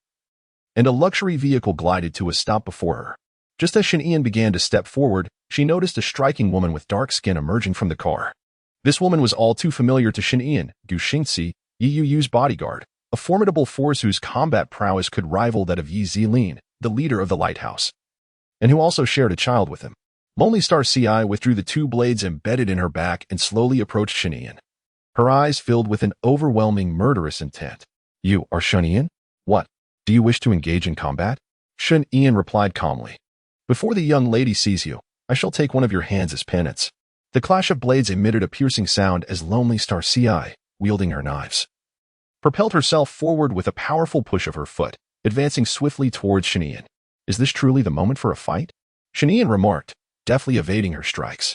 and a luxury vehicle glided to a stop before her. Just as Shun Ian began to step forward, she noticed a striking woman with dark skin emerging from the car. This woman was all too familiar to Shun Ian, Gu Xingxi, Yi Yuyu's bodyguard, a formidable force whose combat prowess could rival that of Yi Zilin, the leader of the lighthouse, and who also shared a child with him. Lonely Star Ci withdrew the two blades embedded in her back and slowly approached Shun Ian. Her eyes filled with an overwhelming murderous intent. You are Shun Ian? What? Do you wish to engage in combat? Shen Ian replied calmly. Before the young lady sees you, I shall take one of your hands as penance. The clash of blades emitted a piercing sound as Lonely Star Ci, wielding her knives, propelled herself forward with a powerful push of her foot, advancing swiftly towards Shen Ian. Is this truly the moment for a fight? Shen Ian remarked, deftly evading her strikes.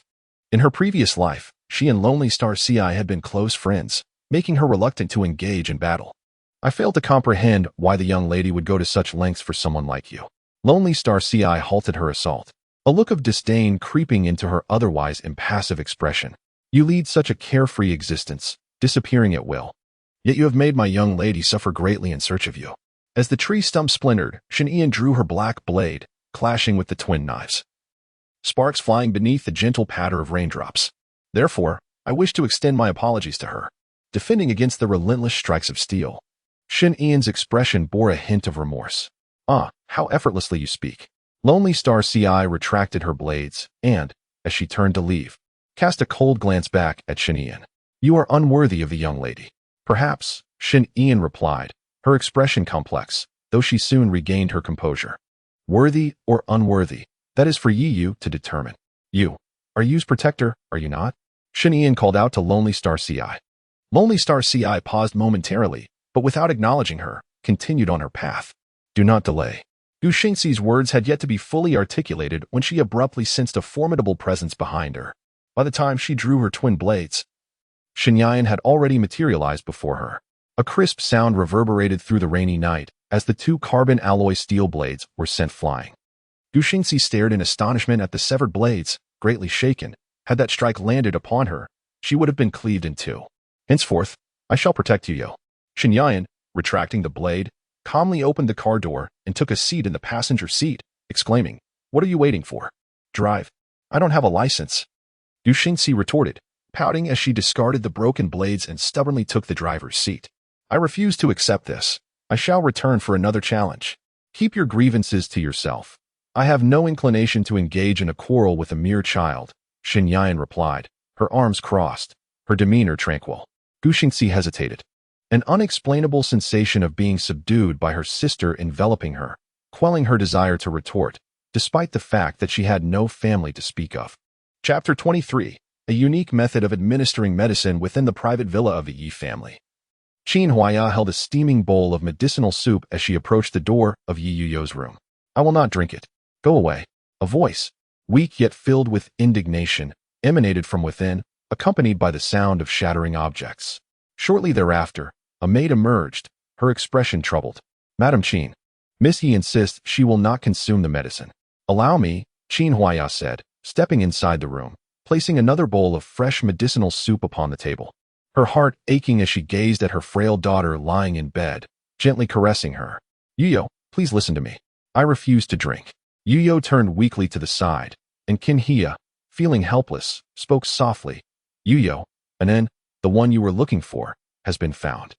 In her previous life, she and Lonely Star Ci had been close friends, making her reluctant to engage in battle. I failed to comprehend why the young lady would go to such lengths for someone like you. Lonely Star Ci halted her assault, a look of disdain creeping into her otherwise impassive expression. You lead such a carefree existence, disappearing at will. Yet you have made my young lady suffer greatly in search of you. As the tree stump splintered, Shen Ian drew her black blade, clashing with the twin knives, sparks flying beneath the gentle patter of raindrops. Therefore, I wish to extend my apologies to her, defending against the relentless strikes of steel. Shen Ian's expression bore a hint of remorse. Ah, how effortlessly you speak. Lonely Star Ci retracted her blades and, as she turned to leave, cast a cold glance back at Shen Ian. You are unworthy of the young lady. Perhaps, Shen Ian replied, her expression complex, though she soon regained her composure. Worthy or unworthy, that is for Yu to determine. You, are Yu's protector, are you not? Shen Ian called out to Lonely Star Ci. Lonely Star Ci paused momentarily, but without acknowledging her, continued on her path. Do not delay. Gu Xingxi's words had yet to be fully articulated when she abruptly sensed a formidable presence behind her. By the time she drew her twin blades, Shen Yian had already materialized before her. A crisp sound reverberated through the rainy night as the two carbon alloy steel blades were sent flying. Gu Xingxi stared in astonishment at the severed blades, greatly shaken. Had that strike landed upon her, she would have been cleaved in two. Henceforth, I shall protect Yu. Shen Yian, retracting the blade, calmly opened the car door and took a seat in the passenger seat, exclaiming, What are you waiting for? Drive. I don't have a license. Gu Xingxi retorted, pouting as she discarded the broken blades and stubbornly took the driver's seat. I refuse to accept this. I shall return for another challenge. Keep your grievances to yourself. I have no inclination to engage in a quarrel with a mere child, Shen Yian replied, her arms crossed, her demeanor tranquil. Gu Xingxi hesitated. An unexplainable sensation of being subdued by her sister enveloping her, quelling her desire to retort, despite the fact that she had no family to speak of. Chapter 23. A unique method of administering medicine within the private villa of the Yi family. Qin Huaya held a steaming bowl of medicinal soup as she approached the door of Yi Yuyo's room. I will not drink it. Go away. A voice, weak yet filled with indignation, emanated from within, accompanied by the sound of shattering objects. Shortly thereafter, a maid emerged, her expression troubled. Madam Qin, Miss Yi insists she will not consume the medicine. Allow me, Qin Huaya said, stepping inside the room, placing another bowl of fresh medicinal soup upon the table. Her heart aching as she gazed at her frail daughter lying in bed, gently caressing her. Yuyo, please listen to me. I refuse to drink. Yuyo turned weakly to the side, and Qin Hia, feeling helpless, spoke softly. Yuyo, Anen, the one you were looking for, has been found.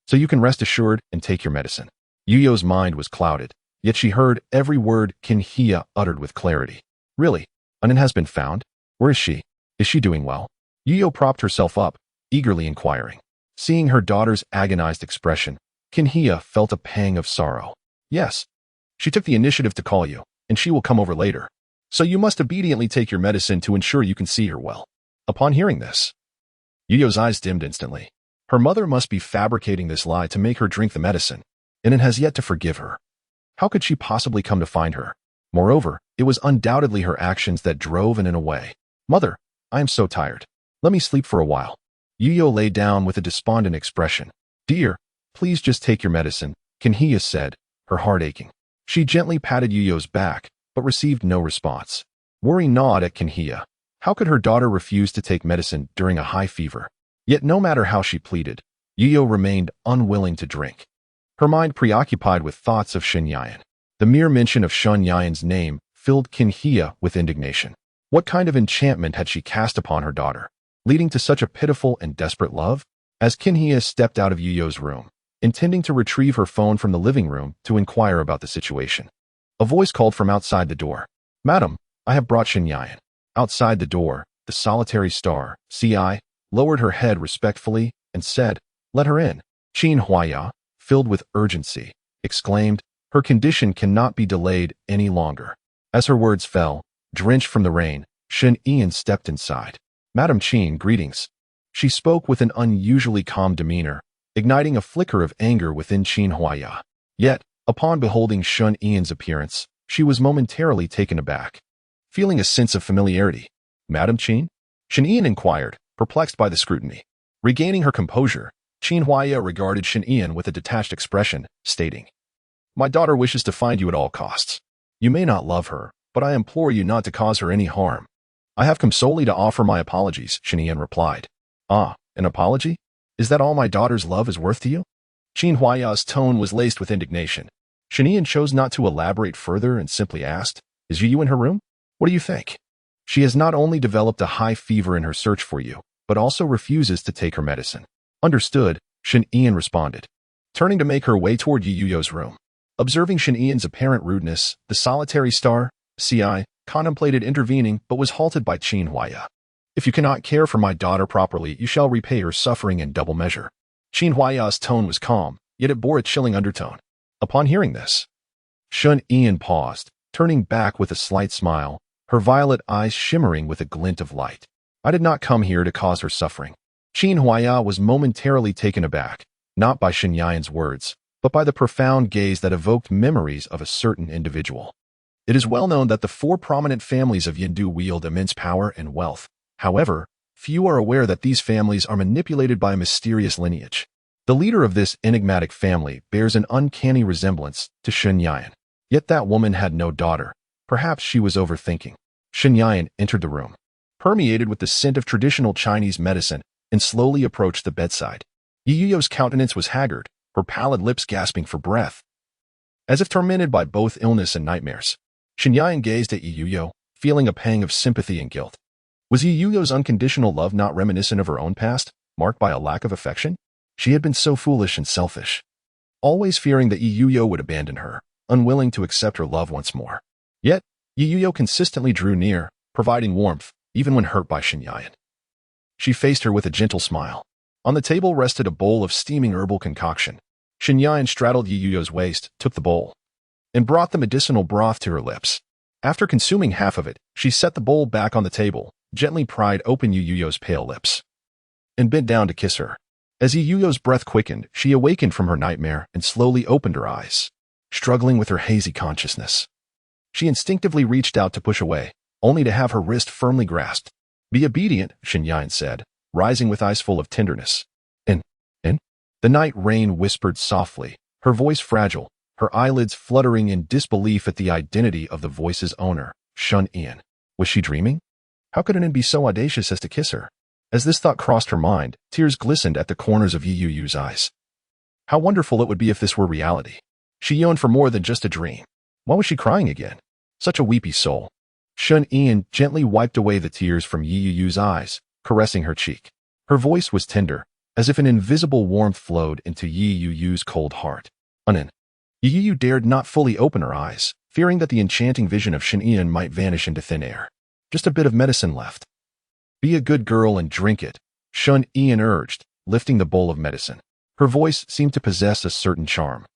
So you can rest assured and take your medicine. Yuyo's mind was clouded, yet she heard every word Qin Hia uttered with clarity. Really? Anen has been found? Where is she? Is she doing well? Yuyo propped herself up, eagerly inquiring. Seeing her daughter's agonized expression, Qin Hia felt a pang of sorrow. Yes. She took the initiative to call you, and she will come over later. So you must obediently take your medicine to ensure you can see her well. Upon hearing this, Yuyo's eyes dimmed instantly. Her mother must be fabricating this lie to make her drink the medicine, and it has yet to forgive her. How could she possibly come to find her? Moreover, it was undoubtedly her actions that drove Anen away. Mother, I am so tired. Let me sleep for a while. Yuyo lay down with a despondent expression. Dear, please just take your medicine, Qin Hia said, her heart aching. She gently patted Yuyo's back, but received no response. Worry gnawed at Qin Hia. How could her daughter refuse to take medicine during a high fever? Yet no matter how she pleaded, Yuyo remained unwilling to drink. Her mind preoccupied with thoughts of Shen Yian. The mere mention of Shen Yian's name filled Qin Hia with indignation. What kind of enchantment had she cast upon her daughter, leading to such a pitiful and desperate love? As Qin Hia stepped out of Yuyo's room, intending to retrieve her phone from the living room to inquire about the situation, a voice called from outside the door. Madam, I have brought Shen Yian. Outside the door, the solitary star, Ci, lowered her head respectfully and said, Let her in. Qin Huaya, filled with urgency, exclaimed, Her condition cannot be delayed any longer. As her words fell, drenched from the rain, Shen Ian stepped inside. Madam Qin, greetings. She spoke with an unusually calm demeanor, igniting a flicker of anger within Qin Huaya. Yet, upon beholding Shen Ian's appearance, she was momentarily taken aback, feeling a sense of familiarity. Madam Qin? Shen Ian inquired, perplexed by the scrutiny. Regaining her composure, Qin Huaya regarded Shen Ian with a detached expression, stating, My daughter wishes to find you at all costs. You may not love her, but I implore you not to cause her any harm. I have come solely to offer my apologies, Shen Ian replied. Ah, an apology? Is that all my daughter's love is worth to you? Qin Huaya's tone was laced with indignation. Shen Ian chose not to elaborate further and simply asked, Is Yu in her room? What do you think? She has not only developed a high fever in her search for you, but also refuses to take her medicine. Understood, Shen Ian responded, turning to make her way toward Yuyo's room. Observing Shen Ian's apparent rudeness, the solitary star, CI, contemplated intervening but was halted by Qin Huaya. If you cannot care for my daughter properly, you shall repay her suffering in double measure. Qin Huaya's tone was calm, yet it bore a chilling undertone. Upon hearing this, Shen Ian paused, turning back with a slight smile, her violet eyes shimmering with a glint of light. I did not come here to cause her suffering. Qin Huaya was momentarily taken aback, not by Shen Ian's words, but by the profound gaze that evoked memories of a certain individual. It is well known that the four prominent families of Yindu wield immense power and wealth. However, few are aware that these families are manipulated by a mysterious lineage. The leader of this enigmatic family bears an uncanny resemblance to Shen Yan. Yet that woman had no daughter. Perhaps she was overthinking. Shen Yan entered the room, permeated with the scent of traditional Chinese medicine, and slowly approached the bedside. Yuyo's countenance was haggard, her pallid lips gasping for breath, as if tormented by both illness and nightmares. Shen Yan gazed at Yuyo, feeling a pang of sympathy and guilt. Was Yuyo's unconditional love not reminiscent of her own past, marked by a lack of affection? She had been so foolish and selfish, always fearing that Yuyo would abandon her, unwilling to accept her love once more. Yet, Yuyo consistently drew near, providing warmth, even when hurt by Shen Yan. She faced her with a gentle smile. On the table rested a bowl of steaming herbal concoction. Shen Yan straddled Yuyo's waist, took the bowl, and brought the medicinal broth to her lips. After consuming half of it, she set the bowl back on the table, gently pried open Yuyo's pale lips, and bent down to kiss her. As Yuyo's breath quickened, she awakened from her nightmare and slowly opened her eyes, struggling with her hazy consciousness. She instinctively reached out to push away, only to have her wrist firmly grasped. Be obedient, Shen Yan said, rising with eyes full of tenderness. In. The night rain whispered softly, her voice fragile, her eyelids fluttering in disbelief at the identity of the voice's owner, Shen Ian. Was she dreaming? How could an be so audacious as to kiss her? As this thought crossed her mind, tears glistened at the corners of Yuyu's eyes. How wonderful it would be if this were reality. She yearned for more than just a dream. Why was she crying again? Such a weepy soul. Shen Ian gently wiped away the tears from Yuyu's eyes, caressing her cheek. Her voice was tender, as if an invisible warmth flowed into Yuyu's cold heart. Yuyu dared not fully open her eyes, fearing that the enchanting vision of Shen Ian might vanish into thin air. Just a bit of medicine left. Be a good girl and drink it, Shen Ian urged, lifting the bowl of medicine. Her voice seemed to possess a certain charm,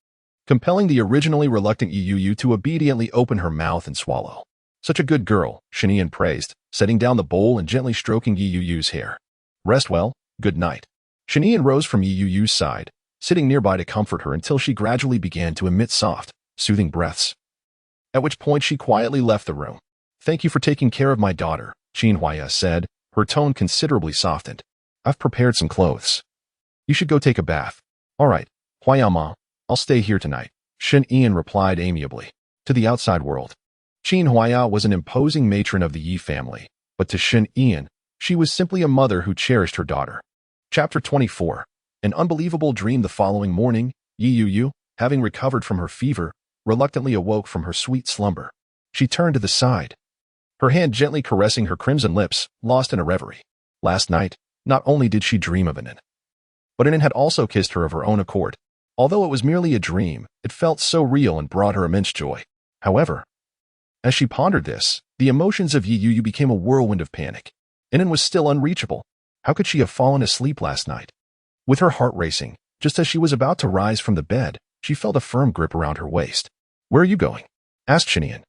compelling the originally reluctant Yuyu to obediently open her mouth and swallow. Such a good girl, Shen Ian praised, setting down the bowl and gently stroking Yuyu's hair. Rest well, good night. Shen Ian rose from Yuyu's side, sitting nearby to comfort her until she gradually began to emit soft, soothing breaths, at which point she quietly left the room. Thank you for taking care of my daughter, Qin Huaya said, her tone considerably softened. I've prepared some clothes. You should go take a bath. All right, Huaya-ma, I'll stay here tonight, Shen Ian replied amiably. To the outside world, Qin Huaya was an imposing matron of the Yi family, but to Shen Ian, she was simply a mother who cherished her daughter. Chapter 24. An unbelievable dream. The following morning, Yuyu, having recovered from her fever, reluctantly awoke from her sweet slumber. She turned to the side, her hand gently caressing her crimson lips, lost in a reverie. Last night, not only did she dream of Anin, but Anin had also kissed her of her own accord. Although it was merely a dream, it felt so real and brought her immense joy. However, as she pondered this, the emotions of Yuyu became a whirlwind of panic. Anin was still unreachable. How could she have fallen asleep last night? With her heart racing, just as she was about to rise from the bed, she felt a firm grip around her waist. Where are you going? Asked Shinian,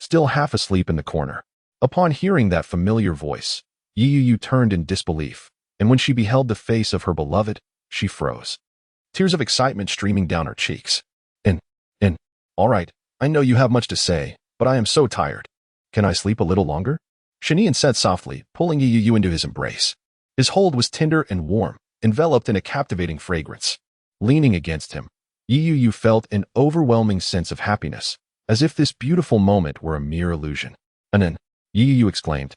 still half asleep in the corner. Upon hearing that familiar voice, Yu turned in disbelief, and when she beheld the face of her beloved, she froze. Tears of excitement streaming down her cheeks. In. All right, I know you have much to say, but I am so tired. Can I sleep a little longer? Shinian said softly, pulling Yu into his embrace. His hold was tender and warm, enveloped in a captivating fragrance. Leaning against him, Yu felt an overwhelming sense of happiness, as if this beautiful moment were a mere illusion. Anan, Yu exclaimed,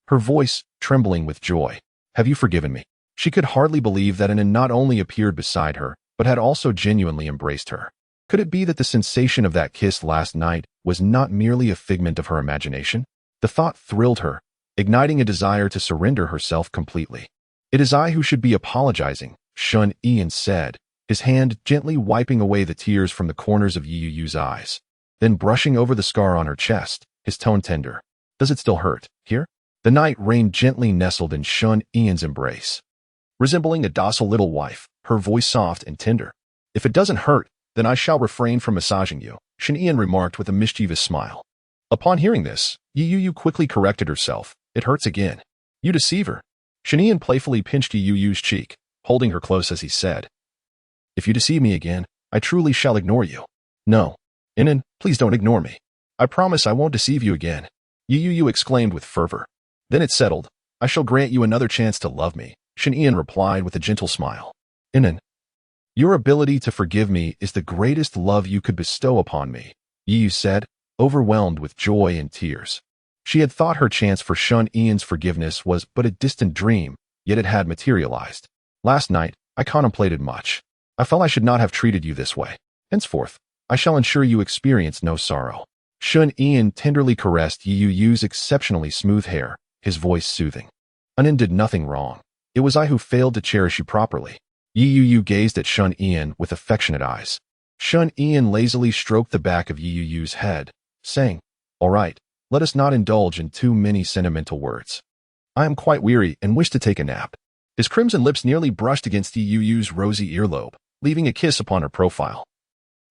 her voice trembling with joy. Have you forgiven me? She could hardly believe that Anan not only appeared beside her, but had also genuinely embraced her. Could it be that the sensation of that kiss last night was not merely a figment of her imagination? The thought thrilled her, igniting a desire to surrender herself completely. It is I who should be apologizing, Shun Ian said, his hand gently wiping away the tears from the corners of Yuyu's eyes. Then brushing over the scar on her chest, his tone tender. Does it still hurt, here? The night rain gently nestled in Shun Ian's embrace. Resembling a docile little wife, her voice soft and tender. If it doesn't hurt, then I shall refrain from massaging you, Shun Ian remarked with a mischievous smile. Upon hearing this, Yu quickly corrected herself. It hurts again. You deceive her. Shun Ian playfully pinched Yuyu's cheek, holding her close as he said, If you deceive me again, I truly shall ignore you. No. Inan, please don't ignore me. I promise I won't deceive you again. Yu exclaimed with fervor. Then it settled. I shall grant you another chance to love me, Shun Ian replied with a gentle smile. Inan, your ability to forgive me is the greatest love you could bestow upon me, Yu said, overwhelmed with joy and tears. She had thought her chance for Shun Ian's forgiveness was but a distant dream, yet it had materialized. Last night, I contemplated much. I felt I should not have treated you this way. Henceforth, I shall ensure you experience no sorrow. Shun Ian tenderly caressed Yuyu's exceptionally smooth hair, his voice soothing. Anan did nothing wrong. It was I who failed to cherish you properly. Yu gazed at Shun Ian with affectionate eyes. Shun Ian lazily stroked the back of Yuyu's head, saying, All right, let us not indulge in too many sentimental words. I am quite weary and wish to take a nap. His crimson lips nearly brushed against Yuyu's rosy earlobe, leaving a kiss upon her profile,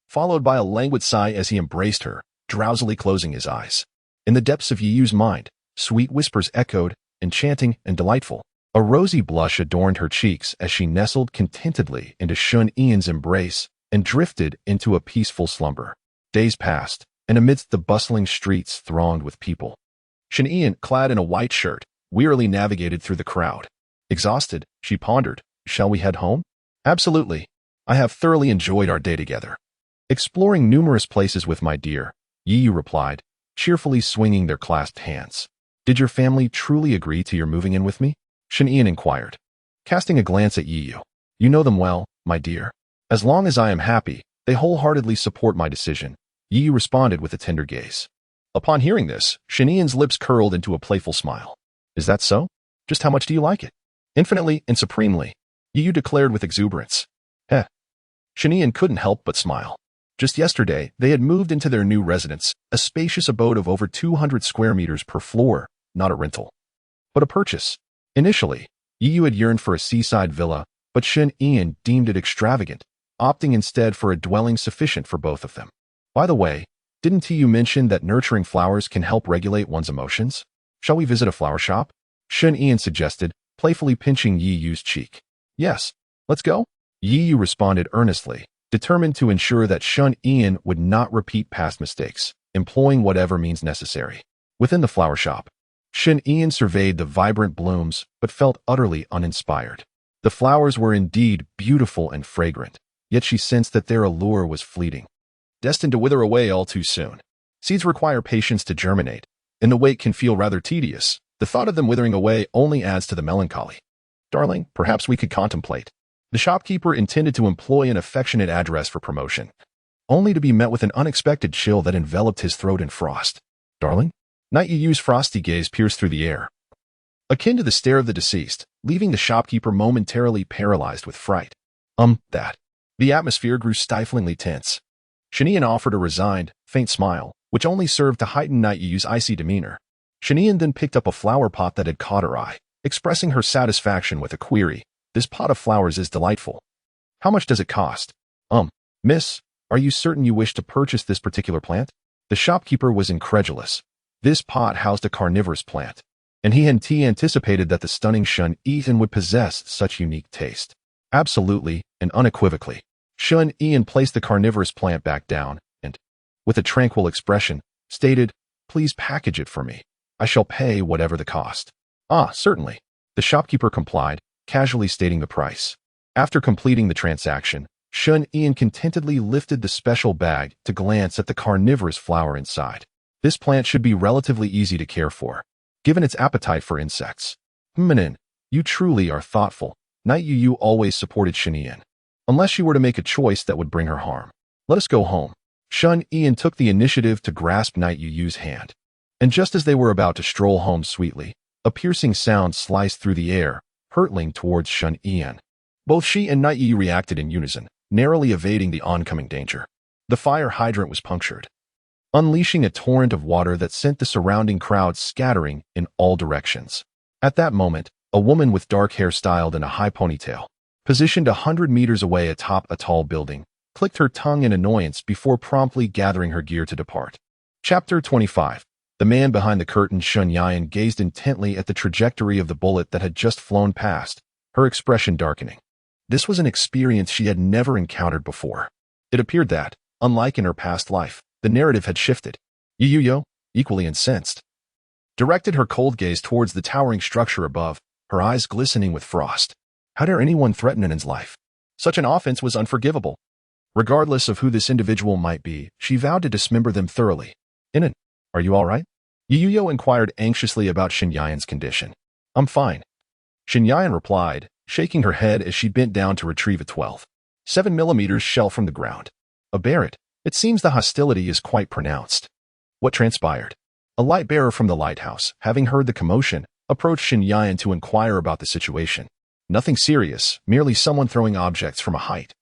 followed by a languid sigh as he embraced her, drowsily closing his eyes. In the depths of Yuyu's mind, sweet whispers echoed, enchanting and delightful. A rosy blush adorned her cheeks as she nestled contentedly into Shun Ian's embrace and drifted into a peaceful slumber. Days passed, and amidst the bustling streets thronged with people, Shun Ian, clad in a white shirt, wearily navigated through the crowd. Exhausted, she pondered, shall we head home? Absolutely. I have thoroughly enjoyed our day together. Exploring numerous places with my dear, Yu replied, cheerfully swinging their clasped hands. Did your family truly agree to your moving in with me? Shun Ian inquired, casting a glance at Yu. You know them well, my dear. As long as I am happy, they wholeheartedly support my decision, Yu responded with a tender gaze. Upon hearing this, Shun Ian's lips curled into a playful smile. Is that so? Just how much do you like it? Infinitely and supremely, Yu declared with exuberance. Shun Ian couldn't help but smile. Just yesterday, they had moved into their new residence, a spacious abode of over 200 square meters per floor, not a rental, but a purchase. Initially, Yu had yearned for a seaside villa, but Shun Ian deemed it extravagant, opting instead for a dwelling sufficient for both of them. By the way, didn't Yu mention that nurturing flowers can help regulate one's emotions? Shall we visit a flower shop? Shun Ian suggested, playfully pinching Yu's cheek. Yes, let's go? Yu responded earnestly, determined to ensure that Shun Ian would not repeat past mistakes, employing whatever means necessary. Within the flower shop, Shun Ian surveyed the vibrant blooms, but felt utterly uninspired. The flowers were indeed beautiful and fragrant, yet she sensed that their allure was fleeting, destined to wither away all too soon. Seeds require patience to germinate, and the wait can feel rather tedious. The thought of them withering away only adds to the melancholy. Darling, perhaps we could contemplate. The shopkeeper intended to employ an affectionate address for promotion, only to be met with an unexpected chill that enveloped his throat in frost. Darling? Night Yu's frosty gaze pierced through the air, akin to the stare of the deceased, leaving the shopkeeper momentarily paralyzed with fright. That. The atmosphere grew stiflingly tense. Shun Ian offered a resigned, faint smile, which only served to heighten Night Yu's icy demeanor. Shun Ian then picked up a flower pot that had caught her eye, expressing her satisfaction with a query. This pot of flowers is delightful. How much does it cost? Miss, Are you certain you wish to purchase this particular plant? The shopkeeper was incredulous. This pot housed a carnivorous plant, and he had anticipated that the stunning Shun Ian would possess such unique taste. Absolutely and unequivocally. Shun Ian placed the carnivorous plant back down and, with a tranquil expression, stated, "Please package it for me. I shall pay whatever the cost." "Ah, certainly." The shopkeeper complied, casually stating the price. After completing the transaction, Shun Ian contentedly lifted the special bag to glance at the carnivorous flower inside. This plant should be relatively easy to care for, given its appetite for insects. "Minin, you truly are thoughtful." Night Yu always supported Shun Ian, unless she were to make a choice that would bring her harm. "Let us go home." Shun Ian took the initiative to grasp Night Yu's hand, and just as they were about to stroll home sweetly, a piercing sound sliced through the air, hurtling towards Shun Ian. Both she and Night Yu reacted in unison, narrowly evading the oncoming danger. The fire hydrant was punctured, unleashing a torrent of water that sent the surrounding crowd scattering in all directions. At that moment, a woman with dark hair styled in a high ponytail, positioned 100 meters away atop a tall building, clicked her tongue in annoyance before promptly gathering her gear to depart. Chapter 25. The man behind the curtain, Shun Yan, gazed intently at the trajectory of the bullet that had just flown past, her expression darkening. This was an experience she had never encountered before. It appeared that, unlike in her past life, the narrative had shifted. Yu, equally incensed, directed her cold gaze towards the towering structure above, her eyes glistening with frost. How dare anyone threaten Inan's life? Such an offense was unforgivable. Regardless of who this individual might be, she vowed to dismember them thoroughly. "Inan, are you all right?" Yu inquired anxiously about Shun Yan's condition. "I'm fine," Shun Yan replied, shaking her head as she bent down to retrieve a 12.7mm shell from the ground. "A Barrett. It seems the hostility is quite pronounced." What transpired? A light bearer from the lighthouse, having heard the commotion, approached Shun Yan to inquire about the situation. "Nothing serious, merely someone throwing objects from a height,"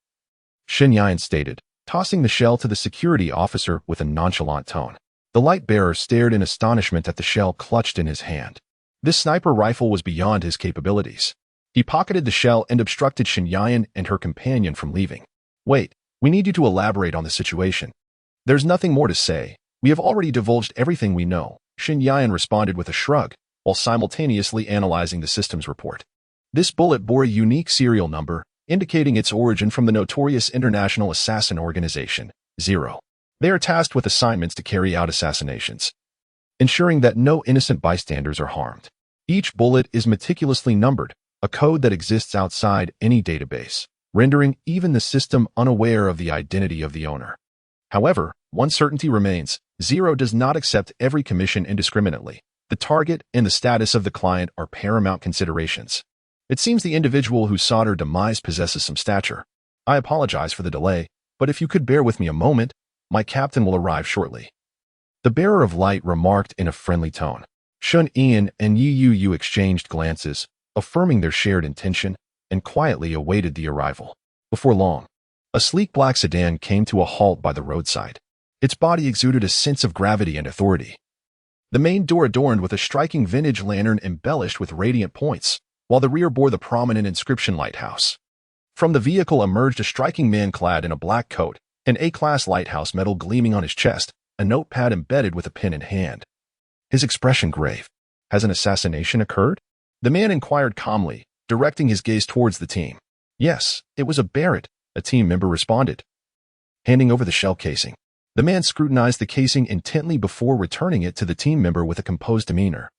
Shun Yan stated, tossing the shell to the security officer with a nonchalant tone. The light bearer stared in astonishment at the shell clutched in his hand. This sniper rifle was beyond his capabilities. He pocketed the shell and obstructed Shun Yan and her companion from leaving. "Wait, we need you to elaborate on the situation." "There's nothing more to say. We have already divulged everything we know," Shun Yan responded with a shrug, while simultaneously analyzing the system's report. This bullet bore a unique serial number, indicating its origin from the notorious international assassin organization, Zero. They are tasked with assignments to carry out assassinations, ensuring that no innocent bystanders are harmed. Each bullet is meticulously numbered, a code that exists outside any database, rendering even the system unaware of the identity of the owner. However, one certainty remains: Zero does not accept every commission indiscriminately. The target and the status of the client are paramount considerations. It seems the individual who sought her demise possesses some stature. I apologize for the delay, but if you could bear with me a moment, my captain will arrive shortly." The bearer of light remarked in a friendly tone. Shun Ian and Yu exchanged glances, affirming their shared intention, and quietly awaited the arrival. Before long, a sleek black sedan came to a halt by the roadside. Its body exuded a sense of gravity and authority. The main door adorned with a striking vintage lantern embellished with radiant points, while the rear bore the prominent inscription lighthouse. From the vehicle emerged a striking man clad in a black coat, an A-class lighthouse medal gleaming on his chest, a notepad embedded with a pen in hand. His expression grave. "Has an assassination occurred?" the man inquired calmly, directing his gaze towards the team. "Yes, it was a Barrett," a team member responded, handing over the shell casing. The man scrutinized the casing intently before returning it to the team member with a composed demeanor,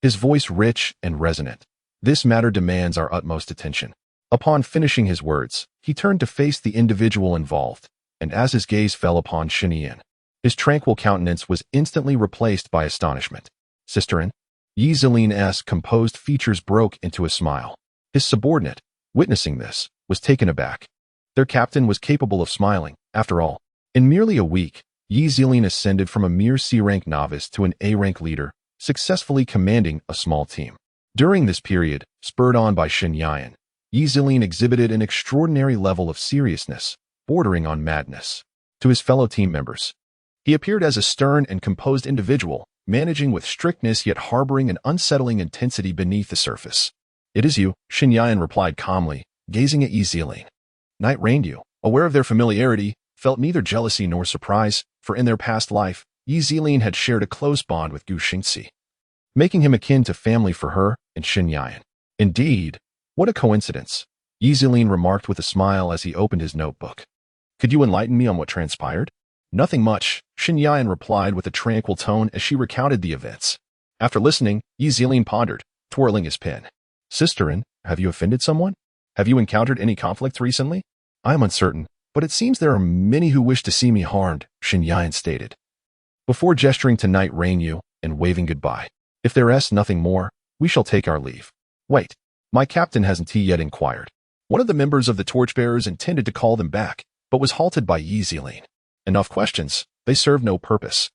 his voice rich and resonant. "This matter demands our utmost attention." Upon finishing his words, he turned to face the individual involved, and as his gaze fell upon Shun Yan, his tranquil countenance was instantly replaced by astonishment. "Sisterin?" Yi Ziline's composed features broke into a smile. His subordinate, witnessing this, was taken aback. Their captain was capable of smiling, after all. In merely a week, Yi Ziline ascended from a mere C-rank novice to an A-rank leader, successfully commanding a small team. During this period, spurred on by Shun Yan, Yi Ziline exhibited an extraordinary level of seriousness, bordering on madness. To his fellow team members, he appeared as a stern and composed individual, managing with strictness yet harboring an unsettling intensity beneath the surface. "It is you," Shun Yan replied calmly, gazing at Yi Ziline. "Night reigned you." Aware of their familiarity, felt neither jealousy nor surprise, for in their past life, Yi Zilin had shared a close bond with Gu Xingxi, making him akin to family for her and Xin Yan. Indeed, what a coincidence, Yi Zilin remarked with a smile as he opened his notebook. Could you enlighten me on what transpired? Nothing much, Xin Yan replied with a tranquil tone as she recounted the events. After listening, Yi Zilin pondered, twirling his pen. Sisterin, have you offended someone? Have you encountered any conflict recently? I am uncertain, but it seems there are many who wish to see me harmed, Xin Yan stated, before gesturing to Knight Rainyu and waving goodbye. If there is nothing more, we shall take our leave. Wait, my captain hasn't he yet inquired. One of the members of the torchbearers intended to call them back, but was halted by Yi Zilin. Enough questions, they serve no purpose.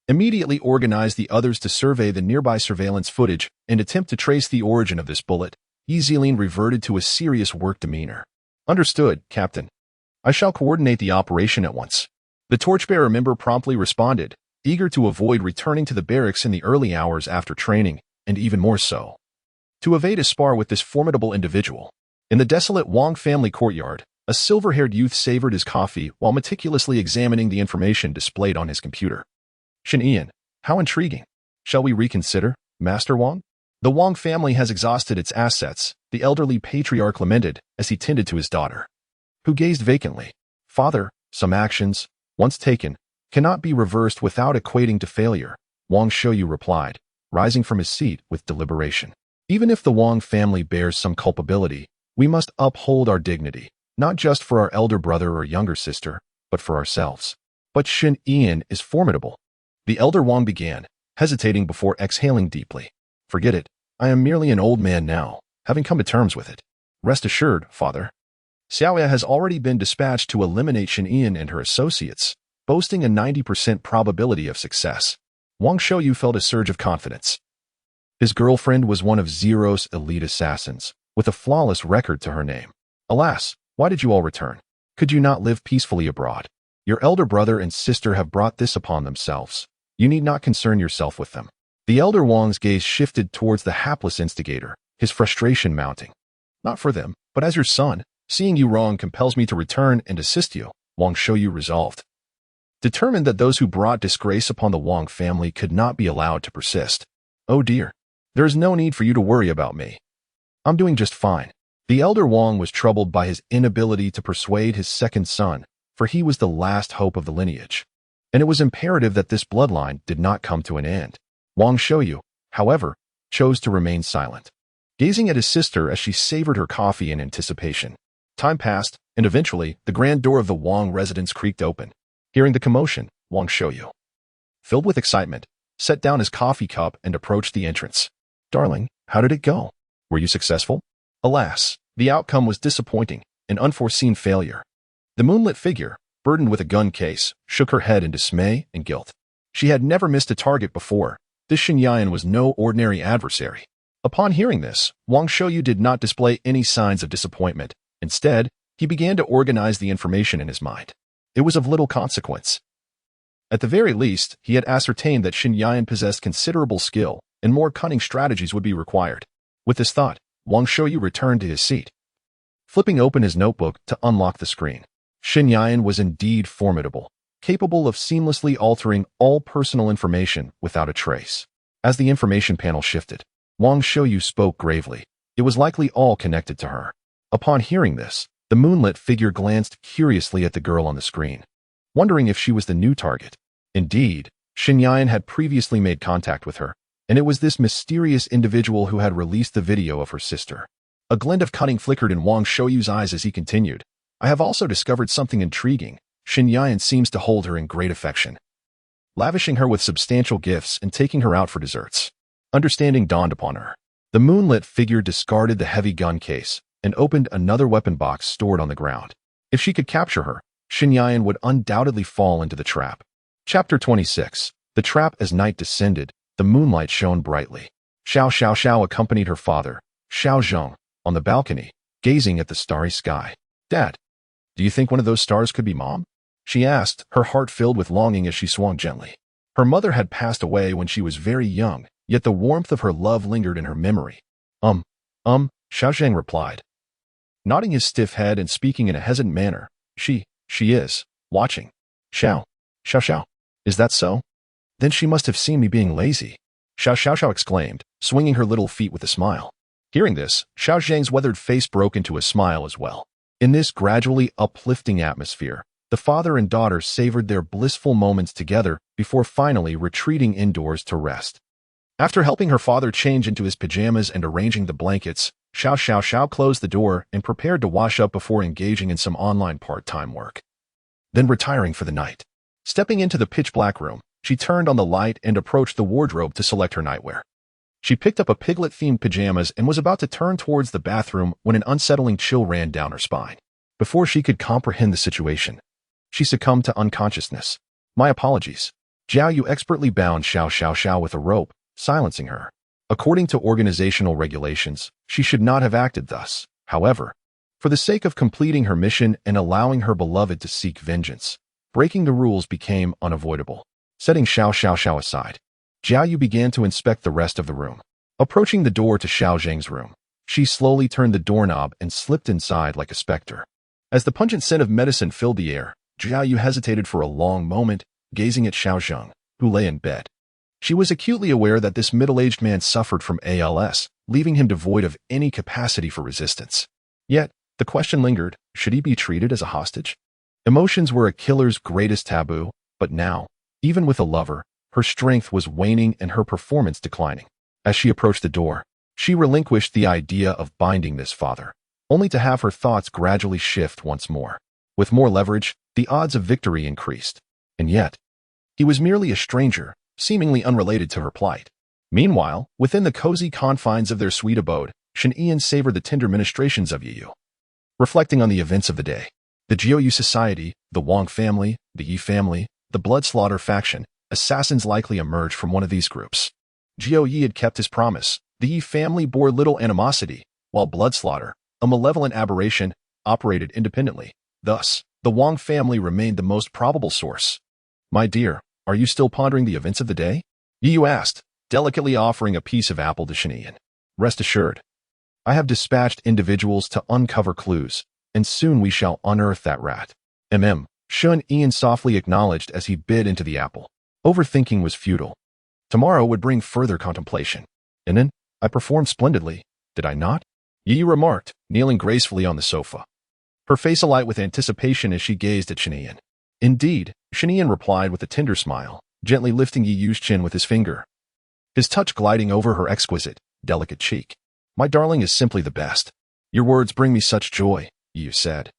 Immediately organize the others to survey the nearby surveillance footage and attempt to trace the origin of this bullet. Yi Zilin reverted to a serious work demeanor. Understood, Captain. I shall coordinate the operation at once. The torchbearer member promptly responded, eager to avoid returning to the barracks in the early hours after training, and even more so, to evade a spar with this formidable individual. In the desolate Wang family courtyard, a silver-haired youth savored his coffee while meticulously examining the information displayed on his computer. Shen Ian, how intriguing. Shall we reconsider, Master Wang? The Wang family has exhausted its assets, the elderly patriarch lamented as he tended to his daughter, who gazed vacantly. Father, some actions, once taken, cannot be reversed without equating to failure, Wang Shouyu replied, rising from his seat with deliberation. Even if the Wang family bears some culpability, we must uphold our dignity, not just for our elder brother or younger sister, but for ourselves. But Shen Ian is formidable. The elder Wang began, hesitating before exhaling deeply. Forget it. I am merely an old man now, having come to terms with it. Rest assured, father. Xiaoya has already been dispatched to eliminate Shen Ian and her associates, boasting a 90% probability of success. Wang Shouyu felt a surge of confidence. His girlfriend was one of Zero's elite assassins, with a flawless record to her name. Alas, why did you all return? Could you not live peacefully abroad? Your elder brother and sister have brought this upon themselves. You need not concern yourself with them. The elder Wang's gaze shifted towards the hapless instigator, his frustration mounting. Not for them, but as your son, seeing you wrong compels me to return and assist you, Wang Shouyu resolved. Determined that those who brought disgrace upon the Wang family could not be allowed to persist. Oh dear, there is no need for you to worry about me. I'm doing just fine. The elder Wang was troubled by his inability to persuade his second son, for he was the last hope of the lineage, and it was imperative that this bloodline did not come to an end. Wang Shouyu, however, chose to remain silent, gazing at his sister as she savored her coffee in anticipation. Time passed, and eventually, the grand door of the Wang residence creaked open. Hearing the commotion, Wang Shouyu, filled with excitement, set down his coffee cup and approached the entrance. Darling, how did it go? Were you successful? Alas, the outcome was disappointing, an unforeseen failure. The moonlit figure, burdened with a gun case, shook her head in dismay and guilt. She had never missed a target before. This Xin Yan was no ordinary adversary. Upon hearing this, Wang Shouyu did not display any signs of disappointment. Instead, he began to organize the information in his mind. It was of little consequence. At the very least, he had ascertained that Xin Yan possessed considerable skill, and more cunning strategies would be required. With this thought, Wang Shouyu returned to his seat, flipping open his notebook to unlock the screen. Xin Yan was indeed formidable, capable of seamlessly altering all personal information without a trace. As the information panel shifted, Wang Shouyu spoke gravely. It was likely all connected to her. Upon hearing this, the moonlit figure glanced curiously at the girl on the screen, wondering if she was the new target. Indeed, Xin Yan had previously made contact with her, and it was this mysterious individual who had released the video of her sister. A glint of cunning flickered in Wang Shouyu's eyes as he continued. I have also discovered something intriguing. Xin Yan seems to hold her in great affection, lavishing her with substantial gifts and taking her out for desserts. Understanding dawned upon her. The moonlit figure discarded the heavy gun case and opened another weapon box stored on the ground. If she could capture her, Xin Yan would undoubtedly fall into the trap. Chapter 26. The Trap. As night descended, the moonlight shone brightly. Xiao Xiao accompanied her father, Xiao Zheng, on the balcony, gazing at the starry sky. Dad, do you think one of those stars could be Mom? She asked, her heart filled with longing as she swung gently. Her mother had passed away when she was very young, yet the warmth of her love lingered in her memory. Xiao Zheng replied, nodding his stiff head and speaking in a hesitant manner. She is. watching. Xiao. Xiao Xiao. Is that so? Then she must have seen me being lazy. Xiao Xiao Xiao exclaimed, swinging her little feet with a smile. Hearing this, Xiao Zhang's weathered face broke into a smile as well. In this gradually uplifting atmosphere, the father and daughter savored their blissful moments together before finally retreating indoors to rest. After helping her father change into his pajamas and arranging the blankets, Xiao Xiao Xiao closed the door and prepared to wash up before engaging in some online part-time work. Then retiring for the night. Stepping into the pitch-black room, she turned on the light and approached the wardrobe to select her nightwear. She picked up a piglet-themed pajamas and was about to turn towards the bathroom when an unsettling chill ran down her spine. Before she could comprehend the situation, she succumbed to unconsciousness. My apologies. Jiao Yu expertly bound Xiao Xiao Xiao with a rope, silencing her. According to organizational regulations, she should not have acted thus. However, for the sake of completing her mission and allowing her beloved to seek vengeance, breaking the rules became unavoidable. Setting Xiao Xiao Xiao aside, Jiao Yu began to inspect the rest of the room. Approaching the door to Xiao Zhang's room, she slowly turned the doorknob and slipped inside like a specter. As the pungent scent of medicine filled the air, Jiao Yu hesitated for a long moment, gazing at Xiao Zhang, who lay in bed. She was acutely aware that this middle-aged man suffered from ALS, leaving him devoid of any capacity for resistance. Yet, the question lingered, should he be treated as a hostage? Emotions were a killer's greatest taboo, but now, even with a lover, her strength was waning and her performance declining. As she approached the door, she relinquished the idea of binding this father, only to have her thoughts gradually shift once more. With more leverage, the odds of victory increased. And yet, he was merely a stranger, seemingly unrelated to her plight. Meanwhile, within the cozy confines of their sweet abode, Shen Ian savored the tender ministrations of Yu. Reflecting on the events of the day, the Jiao society, the Wang family, the Yi family, the blood slaughter faction, assassins likely emerged from one of these groups. Jiao Yi had kept his promise. The Yi family bore little animosity, while blood slaughter, a malevolent aberration, operated independently. Thus, the Wang family remained the most probable source. My dear, are you still pondering the events of the day? Yu asked, delicately offering a piece of apple to Shen Ian. Rest assured, I have dispatched individuals to uncover clues, and soon we shall unearth that rat. Shen Ian softly acknowledged as he bit into the apple. Overthinking was futile. Tomorrow would bring further contemplation. Inan, I performed splendidly, did I not? Yu remarked, kneeling gracefully on the sofa. Her face alight with anticipation as she gazed at Shen Ian. Indeed, Shen Ian replied with a tender smile, gently lifting Yu's chin with his finger. His touch gliding over her exquisite, delicate cheek. My darling is simply the best. Your words bring me such joy, Yu said.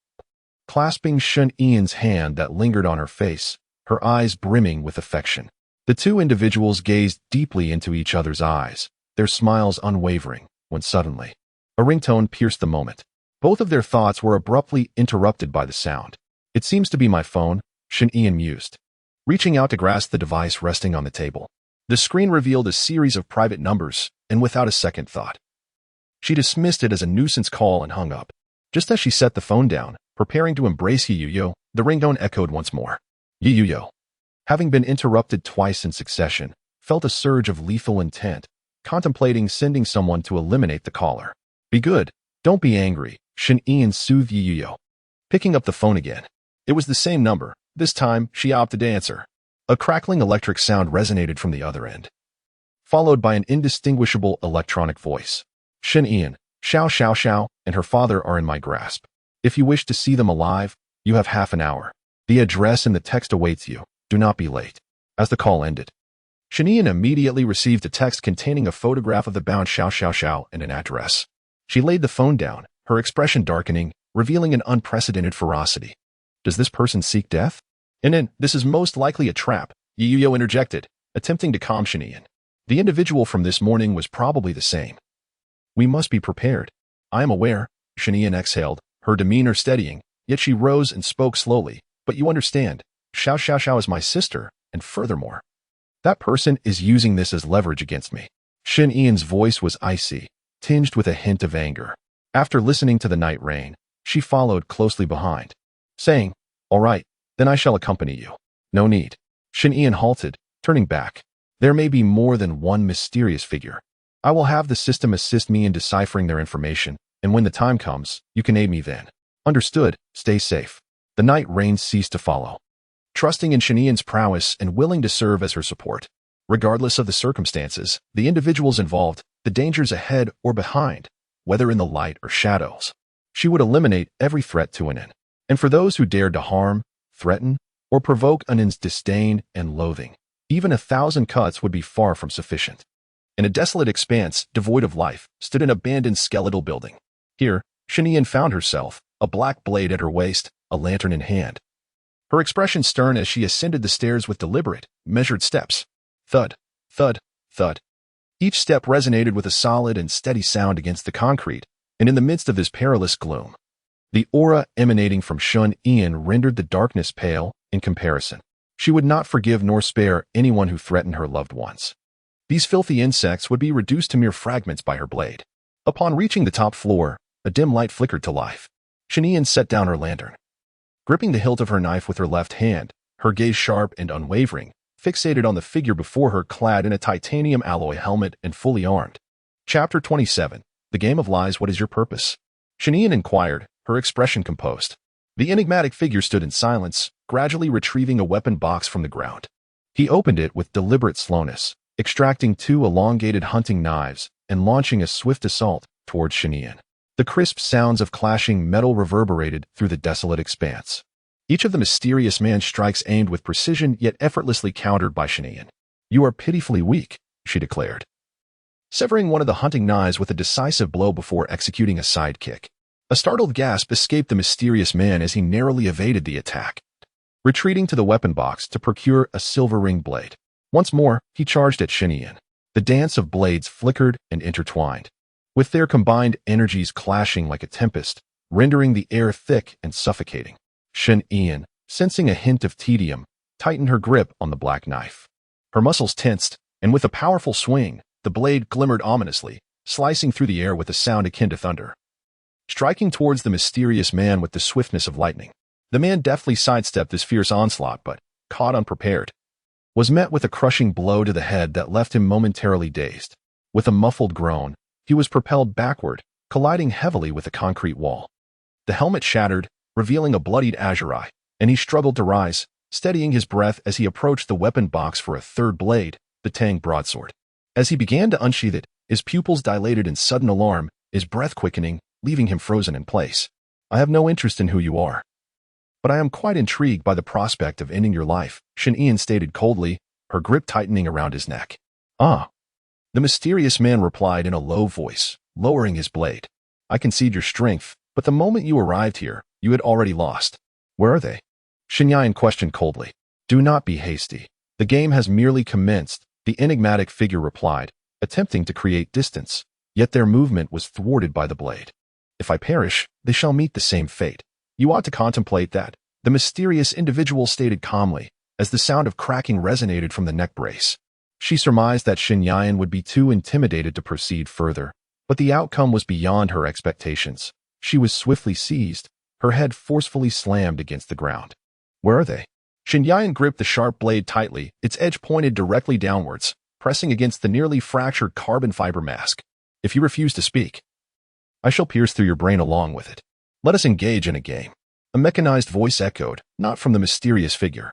Clasping Shen Ian's hand that lingered on her face, her eyes brimming with affection. The two individuals gazed deeply into each other's eyes, their smiles unwavering, when suddenly, a ringtone pierced the moment. Both of their thoughts were abruptly interrupted by the sound. It seems to be my phone, Shen Ian mused, reaching out to grasp the device resting on the table. The screen revealed a series of private numbers, and without a second thought, she dismissed it as a nuisance call and hung up. Just as she set the phone down, preparing to embrace Yu, the ringtone echoed once more. Yu, having been interrupted twice in succession, felt a surge of lethal intent, contemplating sending someone to eliminate the caller. Be good, don't be angry, Shen Ian soothed Yu. Picking up the phone again. It was the same number. This time, she opted to answer. A crackling electric sound resonated from the other end, followed by an indistinguishable electronic voice. Shen Ian, Xiao Xiao Xiao, and her father are in my grasp. If you wish to see them alive, you have half an hour. The address in the text awaits you. Do not be late. As the call ended, Shen Ian immediately received a text containing a photograph of the bound Xiao Xiao Xiao and an address. She laid the phone down, her expression darkening, revealing an unprecedented ferocity. Does this person seek death? This is most likely a trap, Yu interjected, attempting to calm Shen Ian. The individual from this morning was probably the same. We must be prepared. I am aware, Shen Ian exhaled, her demeanor steadying, yet she rose and spoke slowly. But you understand, Xiao Xiao Xiao is my sister, and furthermore, that person is using this as leverage against me. Shen Ian's voice was icy, tinged with a hint of anger. After listening to the night rain, she followed closely behind, saying, All right, then I shall accompany you. No need. Shen Ian halted, turning back. There may be more than one mysterious figure. I will have the system assist me in deciphering their information, and when the time comes, you can aid me then. Understood, stay safe. The night rain ceased to follow. Trusting in Shanian's prowess and willing to serve as her support. Regardless of the circumstances, the individuals involved, the dangers ahead or behind, whether in the light or shadows, she would eliminate every threat to an end. And for those who dared to harm, threaten, or provoke Anand's disdain and loathing, even 1,000 cuts would be far from sufficient. In a desolate expanse, devoid of life, stood an abandoned skeletal building. Here, Shanian found herself, a black blade at her waist, a lantern in hand. Her expression stern as she ascended the stairs with deliberate, measured steps. Thud, thud, thud. Each step resonated with a solid and steady sound against the concrete, and in the midst of this perilous gloom, the aura emanating from Shun Ian rendered the darkness pale in comparison. She would not forgive nor spare anyone who threatened her loved ones. These filthy insects would be reduced to mere fragments by her blade. Upon reaching the top floor, a dim light flickered to life. Shanian set down her lantern. Gripping the hilt of her knife with her left hand, her gaze sharp and unwavering, fixated on the figure before her clad in a titanium alloy helmet and fully armed. Chapter 27. The Game of Lies. What is your purpose? Shanian inquired, her expression composed. The enigmatic figure stood in silence, gradually retrieving a weapon box from the ground. He opened it with deliberate slowness, extracting 2 elongated hunting knives and launching a swift assault towards Shanian. The crisp sounds of clashing metal reverberated through the desolate expanse. Each of the mysterious man's strikes aimed with precision yet effortlessly countered by Shanian. You are pitifully weak, she declared, severing one of the hunting knives with a decisive blow before executing a sidekick. A startled gasp escaped the mysterious man as he narrowly evaded the attack, retreating to the weapon box to procure a silver ring blade. Once more, he charged at Shanian. The dance of blades flickered and intertwined, with their combined energies clashing like a tempest, rendering the air thick and suffocating. Shanian, sensing a hint of tedium, tightened her grip on the black knife. Her muscles tensed, and with a powerful swing, the blade glimmered ominously, slicing through the air with a sound akin to thunder. Striking towards the mysterious man with the swiftness of lightning. The man deftly sidestepped this fierce onslaught but, caught unprepared, was met with a crushing blow to the head that left him momentarily dazed. With a muffled groan, he was propelled backward, colliding heavily with a concrete wall. The helmet shattered, revealing a bloodied azure eye, and he struggled to rise, steadying his breath as he approached the weapon box for a third blade, the Tang broadsword. As he began to unsheath it, his pupils dilated in sudden alarm, his breath quickening, leaving him frozen in place. I have no interest in who you are, but I am quite intrigued by the prospect of ending your life, Shanian stated coldly, her grip tightening around his neck. Ah. The mysterious man replied in a low voice, lowering his blade. I concede your strength, but the moment you arrived here, you had already lost. Where are they? Shanian questioned coldly. Do not be hasty. The game has merely commenced, the enigmatic figure replied, attempting to create distance, yet their movement was thwarted by the blade. If I perish, they shall meet the same fate. You ought to contemplate that, the mysterious individual stated calmly, as the sound of cracking resonated from the neck brace. She surmised that Shanian would be too intimidated to proceed further, but the outcome was beyond her expectations. She was swiftly seized, her head forcefully slammed against the ground. Where are they? Shanian gripped the sharp blade tightly, its edge pointed directly downwards, pressing against the nearly fractured carbon fiber mask. If you refuse to speak, I shall pierce through your brain along with it. Let us engage in a game. A mechanized voice echoed, not from the mysterious figure,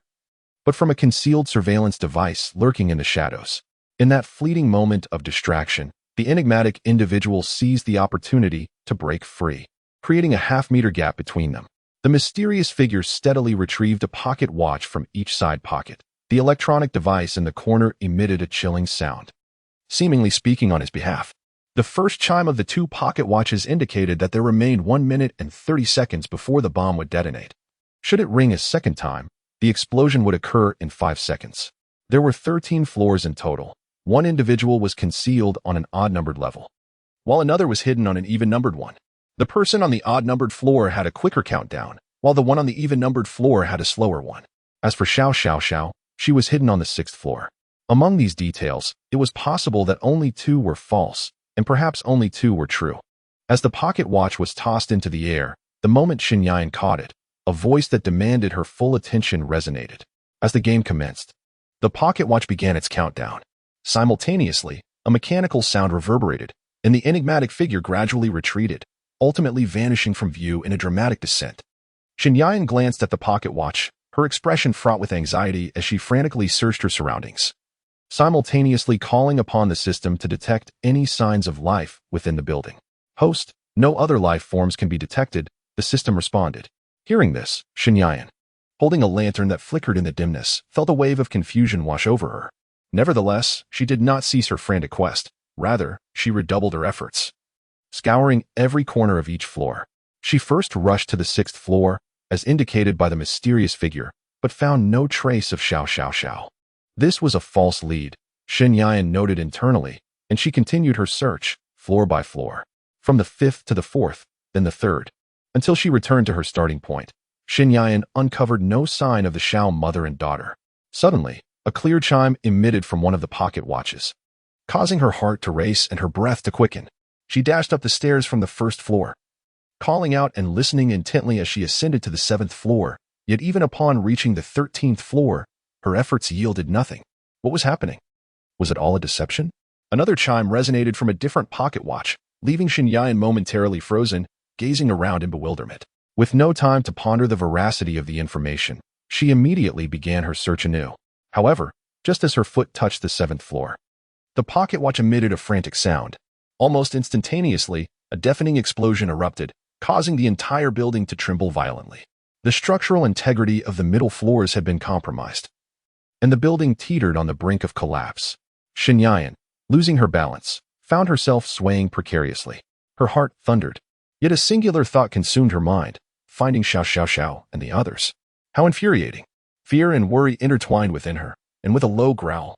but from a concealed surveillance device lurking in the shadows. In that fleeting moment of distraction, the enigmatic individual seized the opportunity to break free, creating a half-meter gap between them. The mysterious figure steadily retrieved a pocket watch from each side pocket. The electronic device in the corner emitted a chilling sound, seemingly speaking on his behalf. The first chime of the 2 pocket watches indicated that there remained 1 minute and 30 seconds before the bomb would detonate. Should it ring a second time, the explosion would occur in 5 seconds. There were 13 floors in total. One individual was concealed on an odd-numbered level, while another was hidden on an even-numbered one. The person on the odd-numbered floor had a quicker countdown, while the one on the even-numbered floor had a slower one. As for Xiao Xiao Xiao, she was hidden on the 6th floor. Among these details, it was possible that only 2 were false, and perhaps only 2 were true. As the pocket watch was tossed into the air, the moment Shanian caught it, a voice that demanded her full attention resonated. As the game commenced, the pocket watch began its countdown. Simultaneously, a mechanical sound reverberated, and the enigmatic figure gradually retreated, ultimately vanishing from view in a dramatic descent. Xinyan glanced at the pocket watch, her expression fraught with anxiety as she frantically searched her surroundings, simultaneously calling upon the system to detect any signs of life within the building. Host, no other life forms can be detected, the system responded. Hearing this, Xinyan, holding a lantern that flickered in the dimness, felt a wave of confusion wash over her. Nevertheless, she did not cease her frantic quest. Rather, she redoubled her efforts, scouring every corner of each floor. She first rushed to the 6th floor, as indicated by the mysterious figure, but found no trace of Xiao Xiao Xiao. This was a false lead, Xinyan noted internally, and she continued her search, floor by floor, from the 5th to the 4th, then the 3rd, until she returned to her starting point. Xinyan uncovered no sign of the Xiao mother and daughter. Suddenly, a clear chime emitted from one of the pocket watches, causing her heart to race and her breath to quicken. She dashed up the stairs from the 1st floor, calling out and listening intently as she ascended to the 7th floor, yet even upon reaching the 13th floor, her efforts yielded nothing. What was happening? Was it all a deception? Another chime resonated from a different pocket watch, leaving Xinyan momentarily frozen, gazing around in bewilderment. With no time to ponder the veracity of the information, she immediately began her search anew. However, just as her foot touched the 7th floor, the pocket watch emitted a frantic sound. Almost instantaneously, a deafening explosion erupted, causing the entire building to tremble violently. The structural integrity of the middle floors had been compromised, and the building teetered on the brink of collapse. Xinyan, losing her balance, found herself swaying precariously. Her heart thundered. Yet a singular thought consumed her mind, finding Xiao Xiao Xiao and the others. How infuriating! Fear and worry intertwined within her, and with a low growl,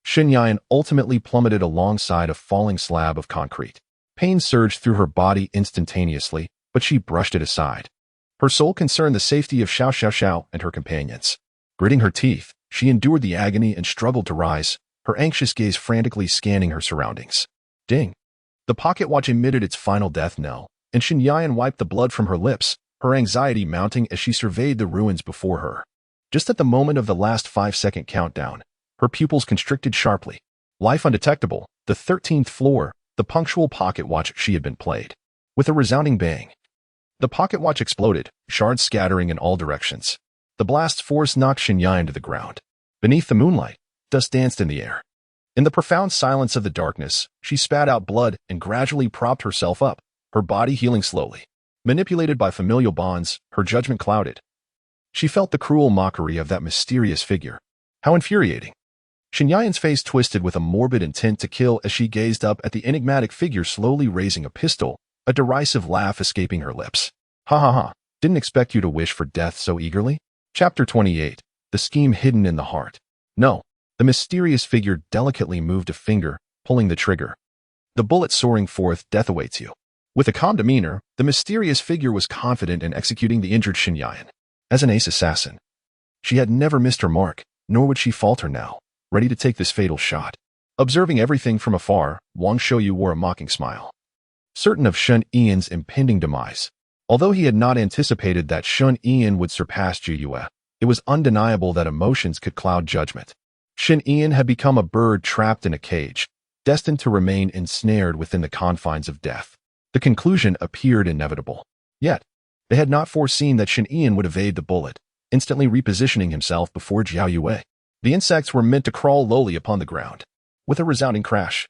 Xinyan ultimately plummeted alongside a falling slab of concrete. Pain surged through her body instantaneously, but she brushed it aside. Her sole concern the safety of Xiao Xiao Xiao and her companions. Gritting her teeth, she endured the agony and struggled to rise, her anxious gaze frantically scanning her surroundings. Ding! The pocket watch emitted its final death knell, and Xinyan wiped the blood from her lips, her anxiety mounting as she surveyed the ruins before her. Just at the moment of the last 5-second countdown, her pupils constricted sharply. Life undetectable, the 13th floor, the punctual pocket watch she had been played. With a resounding bang, the pocket watch exploded, shards scattering in all directions. The blast's force knocked Xinyan to the ground. Beneath the moonlight, dust danced in the air. In the profound silence of the darkness, she spat out blood and gradually propped herself up, her body healing slowly. Manipulated by familial bonds, her judgment clouded. She felt the cruel mockery of that mysterious figure. How infuriating! Xinyan's face twisted with a morbid intent to kill as she gazed up at the enigmatic figure slowly raising a pistol, a derisive laugh escaping her lips. Ha ha ha, didn't expect you to wish for death so eagerly? Chapter 28. The scheme hidden in the heart. No, the mysterious figure delicately moved a finger, pulling the trigger. The bullet soaring forth, death awaits you. With a calm demeanor, the mysterious figure was confident in executing the injured Xinyan. As an ace assassin, she had never missed her mark, nor would she falter now, ready to take this fatal shot. Observing everything from afar, Wang Shouyu wore a mocking smile, certain of Shun Ian's impending demise. Although he had not anticipated that Shun Ian would surpass Ji Yue, it was undeniable that emotions could cloud judgment. Shin Ian had become a bird trapped in a cage, destined to remain ensnared within the confines of death. The conclusion appeared inevitable. Yet, they had not foreseen that Shin Ian would evade the bullet, instantly repositioning himself before Jiao Yue. The insects were meant to crawl lowly upon the ground. With a resounding crash,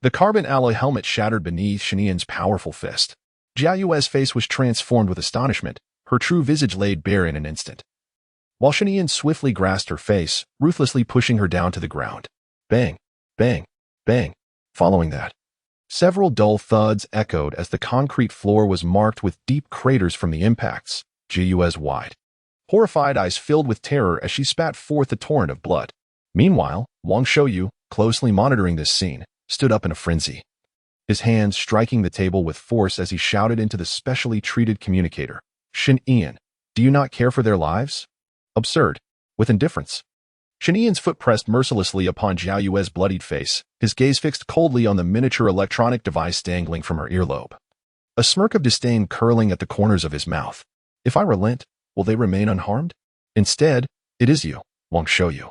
the carbon alloy helmet shattered beneath Shin Ian's powerful fist. Jiao Yue's face was transformed with astonishment, her true visage laid bare in an instant. While Shin Ian swiftly grasped her face, ruthlessly pushing her down to the ground. Bang, bang, bang. Following that, several dull thuds echoed as the concrete floor was marked with deep craters from the impacts. Ji Yue's wide, horrified eyes filled with terror as she spat forth a torrent of blood. Meanwhile, Wang Shouyu, closely monitoring this scene, stood up in a frenzy, his hands striking the table with force as he shouted into the specially treated communicator. Shin Ian, do you not care for their lives? Absurd. With indifference. Shin Ian's foot pressed mercilessly upon Jiao Yue's bloodied face, his gaze fixed coldly on the miniature electronic device dangling from her earlobe. A smirk of disdain curling at the corners of his mouth. If I relent, will they remain unharmed? Instead, it is you, Wang Shouyu.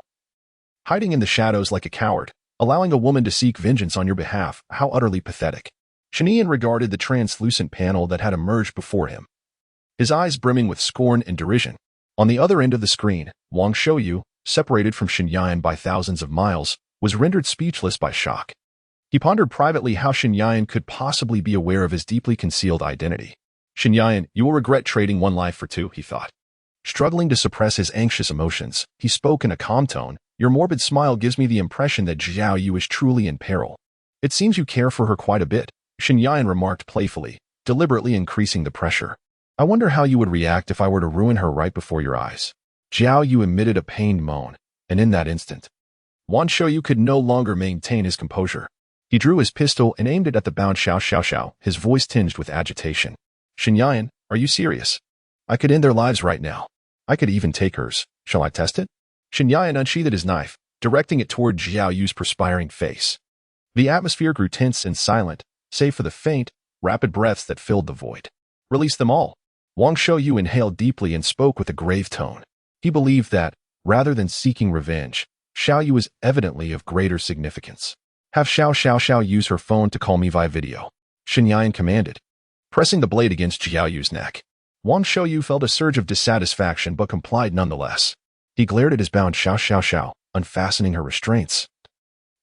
Hiding in the shadows like a coward, allowing a woman to seek vengeance on your behalf, how utterly pathetic. Shin Ian regarded the translucent panel that had emerged before him, his eyes brimming with scorn and derision. On the other end of the screen, Wang Shouyu, separated from Xinyan by thousands of miles, was rendered speechless by shock. He pondered privately how Xinyan could possibly be aware of his deeply concealed identity. Xinyan, you will regret trading one life for two, he thought. Struggling to suppress his anxious emotions, he spoke in a calm tone. Your morbid smile gives me the impression that Zhao Yu is truly in peril. It seems you care for her quite a bit, Xinyan remarked playfully, deliberately increasing the pressure. I wonder how you would react if I were to ruin her right before your eyes. Zhao Yu emitted a pained moan, and in that instant, Wan Shouyu could no longer maintain his composure. He drew his pistol and aimed it at the bound Xiao, his voice tinged with agitation. Xinyan, are you serious? I could end their lives right now. I could even take hers. Shall I test it? Xinyan unsheathed his knife, directing it toward Zhao Yu's perspiring face. The atmosphere grew tense and silent, save for the faint, rapid breaths that filled the void. Release them all. Wang Shouyu inhaled deeply and spoke with a grave tone. He believed that, rather than seeking revenge, Xiao Yu was evidently of greater significance. Have Xiao use her phone to call me via video. Xinyan commanded, pressing the blade against Zhao Yu's neck. Wang Shouyu felt a surge of dissatisfaction but complied nonetheless. He glared at his bound Xiao, unfastening her restraints.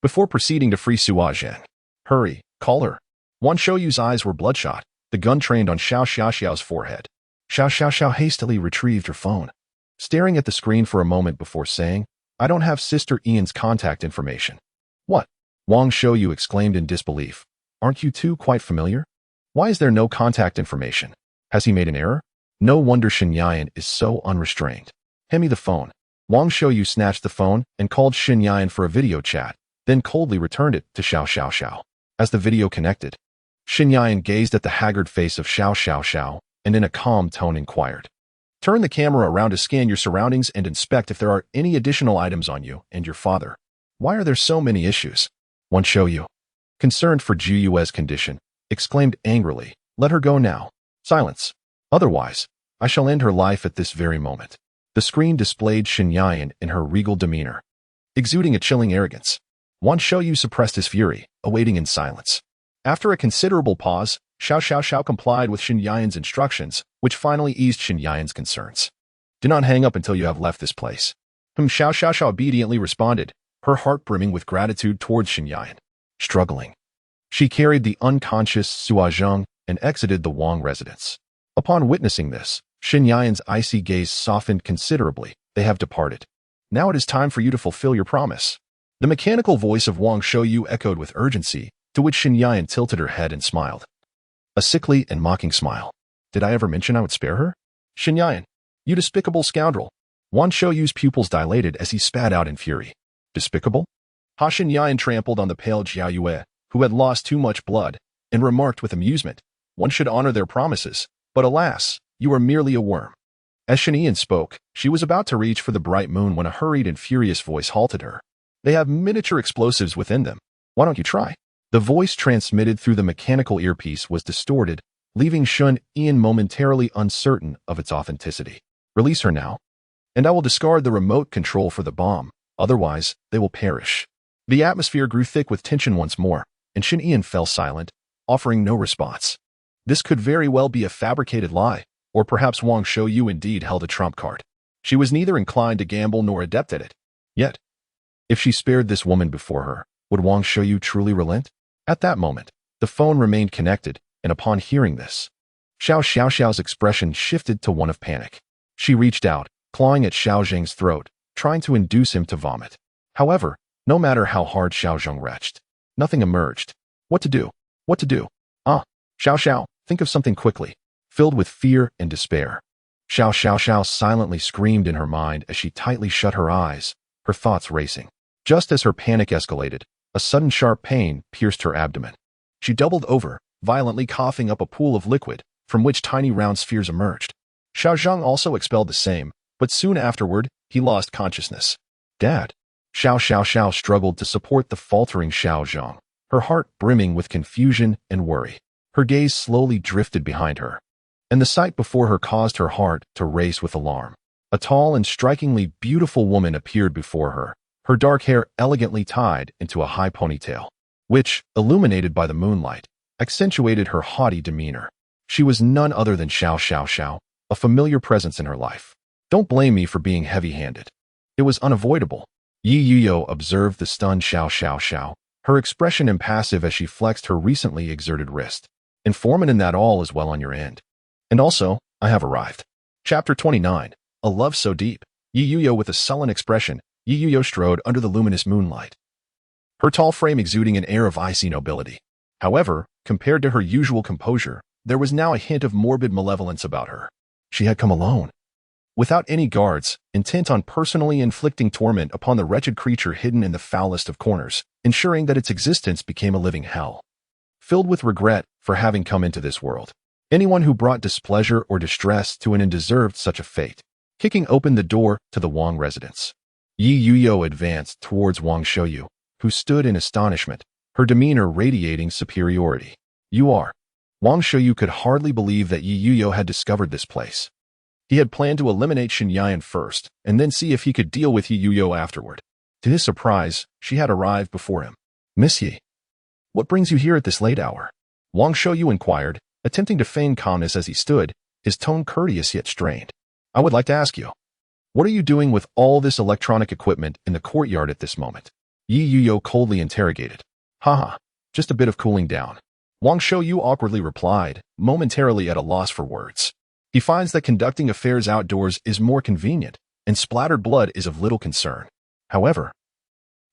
Before proceeding to free Sua Zheng. Hurry, call her. Wang Shouyu's eyes were bloodshot, the gun trained on Xiao's forehead. Xiao hastily retrieved her phone, staring at the screen for a moment before saying, I don't have Sister Ian's contact information. What? Wang Shouyu exclaimed in disbelief. Aren't you two quite familiar? Why is there no contact information? Has he made an error? No wonder Xinyan is so unrestrained. Hand me the phone. Wang Shouyu snatched the phone and called Xinyan for a video chat, then coldly returned it to Xiao. As the video connected, Xinyan gazed at the haggard face of Xiao and in a calm tone inquired. Turn the camera around to scan your surroundings and inspect if there are any additional items on you and your father. Why are there so many issues? Wang Shouyu, concerned for Zhu Yue's condition, exclaimed angrily, let her go now. Silence. Otherwise, I shall end her life at this very moment. The screen displayed Xinyan in her regal demeanor, exuding a chilling arrogance. Wang Shouyu suppressed his fury, awaiting in silence. After a considerable pause, Xiao complied with Xinyan's instructions, which finally eased Xinyan's concerns. Do not hang up until you have left this place. Xiao obediently responded, her heart brimming with gratitude towards Xinyan. Struggling, she carried the unconscious Sua Zheng and exited the Wang residence. Upon witnessing this, Xinyan's icy gaze softened considerably. They have departed. Now it is time for you to fulfill your promise. The mechanical voice of Wang Shouyu echoed with urgency, to which Xinyan tilted her head and smiled. A sickly and mocking smile. Did I ever mention I would spare her? Xinyan, you despicable scoundrel. Wang Shouyu's pupils dilated as he spat out in fury. Despicable? Ha Xinyan trampled on the pale Zhao Yue, who had lost too much blood, and remarked with amusement, one should honor their promises, but alas, you are merely a worm. As Xinyan spoke, she was about to reach for the bright moon when a hurried and furious voice halted her. They have miniature explosives within them. Why don't you try? The voice transmitted through the mechanical earpiece was distorted, leaving Xinyan momentarily uncertain of its authenticity. Release her now, and I will discard the remote control for the bomb. Otherwise, they will perish. The atmosphere grew thick with tension once more, and Xinyan fell silent, offering no response. This could very well be a fabricated lie, or perhaps Wang Shouyu indeed held a trump card. She was neither inclined to gamble nor adept at it. Yet, if she spared this woman before her, would Wang Shouyu truly relent? At that moment, the phone remained connected, and upon hearing this, Xiao's expression shifted to one of panic. She reached out, clawing at Xiao Zheng's throat, trying to induce him to vomit. However, no matter how hard Xiao Zheng retched, nothing emerged. What to do? What to do? Xiao, think of something quickly. Filled with fear and despair, Xiao silently screamed in her mind as she tightly shut her eyes, her thoughts racing. Just as her panic escalated, a sudden sharp pain pierced her abdomen. She doubled over, violently coughing up a pool of liquid, from which tiny round spheres emerged. Xiao Zheng also expelled the same, but soon afterward, he lost consciousness. Dad. Xiao struggled to support the faltering Xiao Zheng, her heart brimming with confusion and worry. Her gaze slowly drifted behind her, and the sight before her caused her heart to race with alarm. A tall and strikingly beautiful woman appeared before her, her dark hair elegantly tied into a high ponytail, which, illuminated by the moonlight, accentuated her haughty demeanor. She was none other than Xiao, a familiar presence in her life. Don't blame me for being heavy-handed. It was unavoidable. Yi Yuyo observed the stunned Xiao, her expression impassive as she flexed her recently exerted wrist. Informant in that all is well on your end. And also, I have arrived. Chapter 29. A Love So Deep. Yi Yuyo with a sullen expression, Yi Yuyo strode under the luminous moonlight, her tall frame exuding an air of icy nobility. However, compared to her usual composure, there was now a hint of morbid malevolence about her. She had come alone, without any guards, intent on personally inflicting torment upon the wretched creature hidden in the foulest of corners, ensuring that its existence became a living hell. Filled with regret for having come into this world, anyone who brought displeasure or distress to an deserved such a fate. Kicking open the door to the Wang residence, Yi Yuyo advanced towards Wang Shouyu, who stood in astonishment, her demeanor radiating superiority. You are. Wang Shouyu could hardly believe that Yi Yuyo had discovered this place. He had planned to eliminate Shen Yan first, and then see if he could deal with Yi Yuyo afterward. To his surprise, she had arrived before him. Miss Yi, what brings you here at this late hour? Wang Shouyu inquired, attempting to feign calmness as he stood, his tone courteous yet strained. I would like to ask you, what are you doing with all this electronic equipment in the courtyard at this moment? Yi Yuyo coldly interrogated. Haha, just a bit of cooling down. Wang Shouyu awkwardly replied, momentarily at a loss for words. He finds that conducting affairs outdoors is more convenient, and splattered blood is of little concern. However,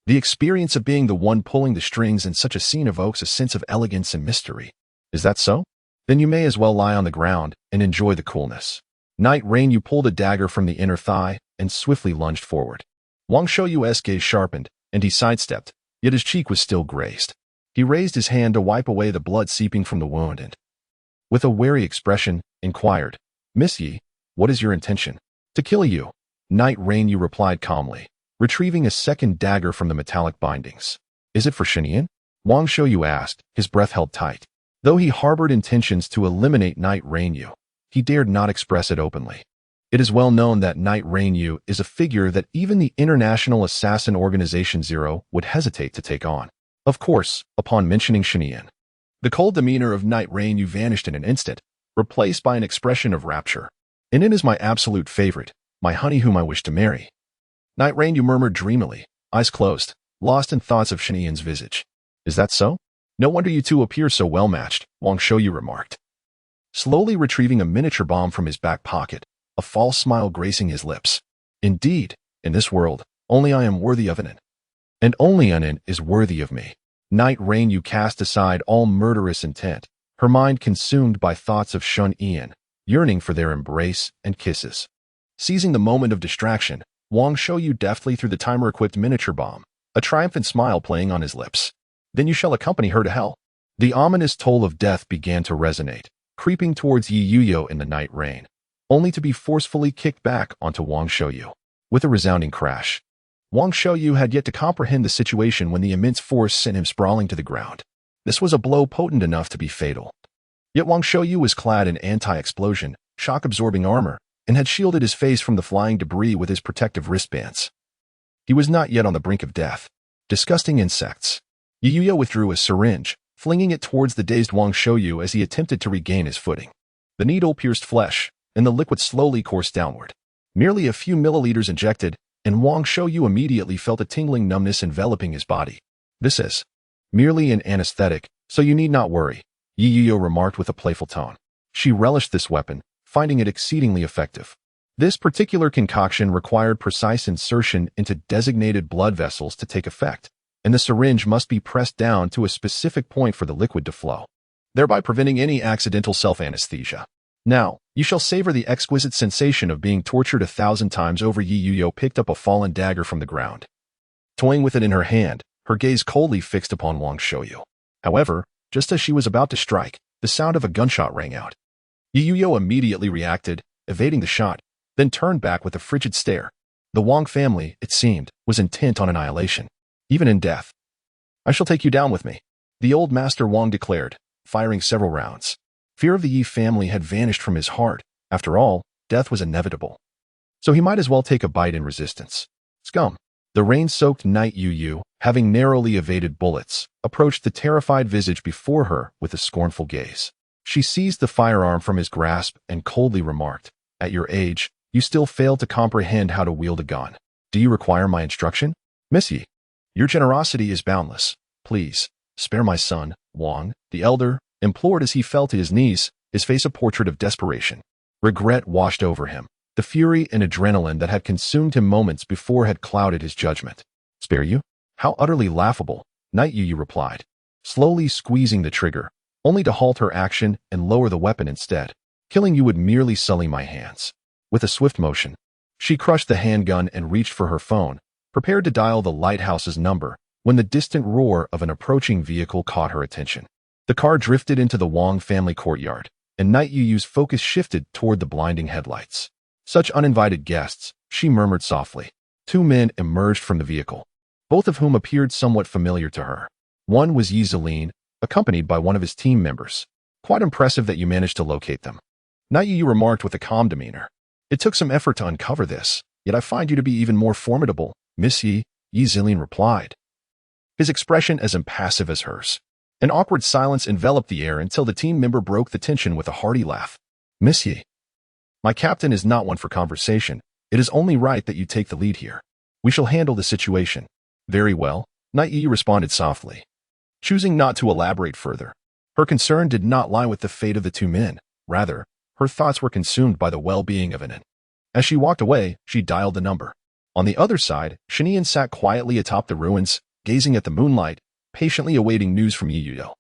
the experience of being the one pulling the strings in such a scene evokes a sense of elegance and mystery. Is that so? Then you may as well lie on the ground and enjoy the coolness. Night Rain, you pulled a dagger from the inner thigh and swiftly lunged forward. Wang Shouyu's gaze sharpened, and he sidestepped, yet his cheek was still grazed. He raised his hand to wipe away the blood seeping from the wound and, with a wary expression, inquired, Miss Yi, what is your intention? To kill you. Night Rain, you replied calmly, retrieving a second dagger from the metallic bindings. Is it for Shen? Wang Shouyu asked, his breath held tight. Though he harbored intentions to eliminate Night Rain Yu, he dared not express it openly. It is well known that Night Rain Yu is a figure that even the International Assassin Organization Zero would hesitate to take on. Of course, upon mentioning Shen, the cold demeanor of Night Rain Yu vanished in an instant, replaced by an expression of rapture. And it is my absolute favorite, my honey whom I wish to marry. Night Rain Yu murmured dreamily, eyes closed, lost in thoughts of Shen Yan's visage. Is that so? No wonder you two appear so well matched, Wang Shouyu remarked, slowly retrieving a miniature bomb from his back pocket, a false smile gracing his lips. Indeed, in this world, only I am worthy of an, and only an is worthy of me. Night Rain Yu cast aside all murderous intent, her mind consumed by thoughts of Shen Yan, yearning for their embrace and kisses. Seizing the moment of distraction, Wang Shouyu deftly threw the timer-equipped miniature bomb, a triumphant smile playing on his lips. Then you shall accompany her to hell. The ominous toll of death began to resonate, creeping towards Yi Yuyo in the night rain, only to be forcefully kicked back onto Wang Shouyu. With a resounding crash, Wang Shouyu had yet to comprehend the situation when the immense force sent him sprawling to the ground. This was a blow potent enough to be fatal. Yet Wang Shouyu was clad in anti-explosion, shock-absorbing armor, and had shielded his face from the flying debris with his protective wristbands. He was not yet on the brink of death. Disgusting insects. Yi Yuyo withdrew a syringe, flinging it towards the dazed Wang Shouyu as he attempted to regain his footing. The needle pierced flesh, and the liquid slowly coursed downward. Merely a few milliliters injected, and Wang Shouyu immediately felt a tingling numbness enveloping his body. This is merely an anesthetic, so you need not worry, Yi Yuyo remarked with a playful tone. She relished this weapon, finding it exceedingly effective. This particular concoction required precise insertion into designated blood vessels to take effect, and the syringe must be pressed down to a specific point for the liquid to flow, thereby preventing any accidental self-anesthesia. Now, you shall savor the exquisite sensation of being tortured 1,000 times over. Yi Yuyo picked up a fallen dagger from the ground. Toying with it in her hand, her gaze coldly fixed upon Wang Shouyu. However, just as she was about to strike, the sound of a gunshot rang out. Yi Yuyo immediately reacted, evading the shot, then turned back with a frigid stare. The Wang family, it seemed, was intent on annihilation, even in death. I shall take you down with me, the old master Wang declared, firing several rounds. Fear of the Yi family had vanished from his heart. After all, death was inevitable. So he might as well take a bite in resistance. Scum. The rain-soaked Night Yuyu, having narrowly evaded bullets, approached the terrified visage before her with a scornful gaze. She seized the firearm from his grasp and coldly remarked, At your age, you still fail to comprehend how to wield a gun. Do you require my instruction? Missy, your generosity is boundless. Please, spare my son, Wang, the elder, implored as he fell to his knees, his face a portrait of desperation. Regret washed over him. The fury and adrenaline that had consumed him moments before had clouded his judgment. Spare you? How utterly laughable, Night Yu replied, slowly squeezing the trigger, only to halt her action and lower the weapon instead. Killing you would merely sully my hands. With a swift motion, she crushed the handgun and reached for her phone, prepared to dial the lighthouse's number, when the distant roar of an approaching vehicle caught her attention. The car drifted into the Wang family courtyard, and Night Yu's focus shifted toward the blinding headlights. Such uninvited guests, she murmured softly. Two men emerged from the vehicle, both of whom appeared somewhat familiar to her. One was Yi Zilin, accompanied by one of his team members. Quite impressive that you managed to locate them. Night Yu remarked with a calm demeanor. It took some effort to uncover this, yet I find you to be even more formidable, Miss Yi, Yi Zilin replied, his expression as impassive as hers. An awkward silence enveloped the air until the team member broke the tension with a hearty laugh. Miss Yi, my captain is not one for conversation. It is only right that you take the lead here. We shall handle the situation. Very well, Night Yi responded softly, choosing not to elaborate further. Her concern did not lie with the fate of the two men. Rather, her thoughts were consumed by the well-being of Anin. As she walked away, she dialed the number. On the other side, Shinian sat quietly atop the ruins, gazing at the moonlight, patiently awaiting news from Yi Yuyo.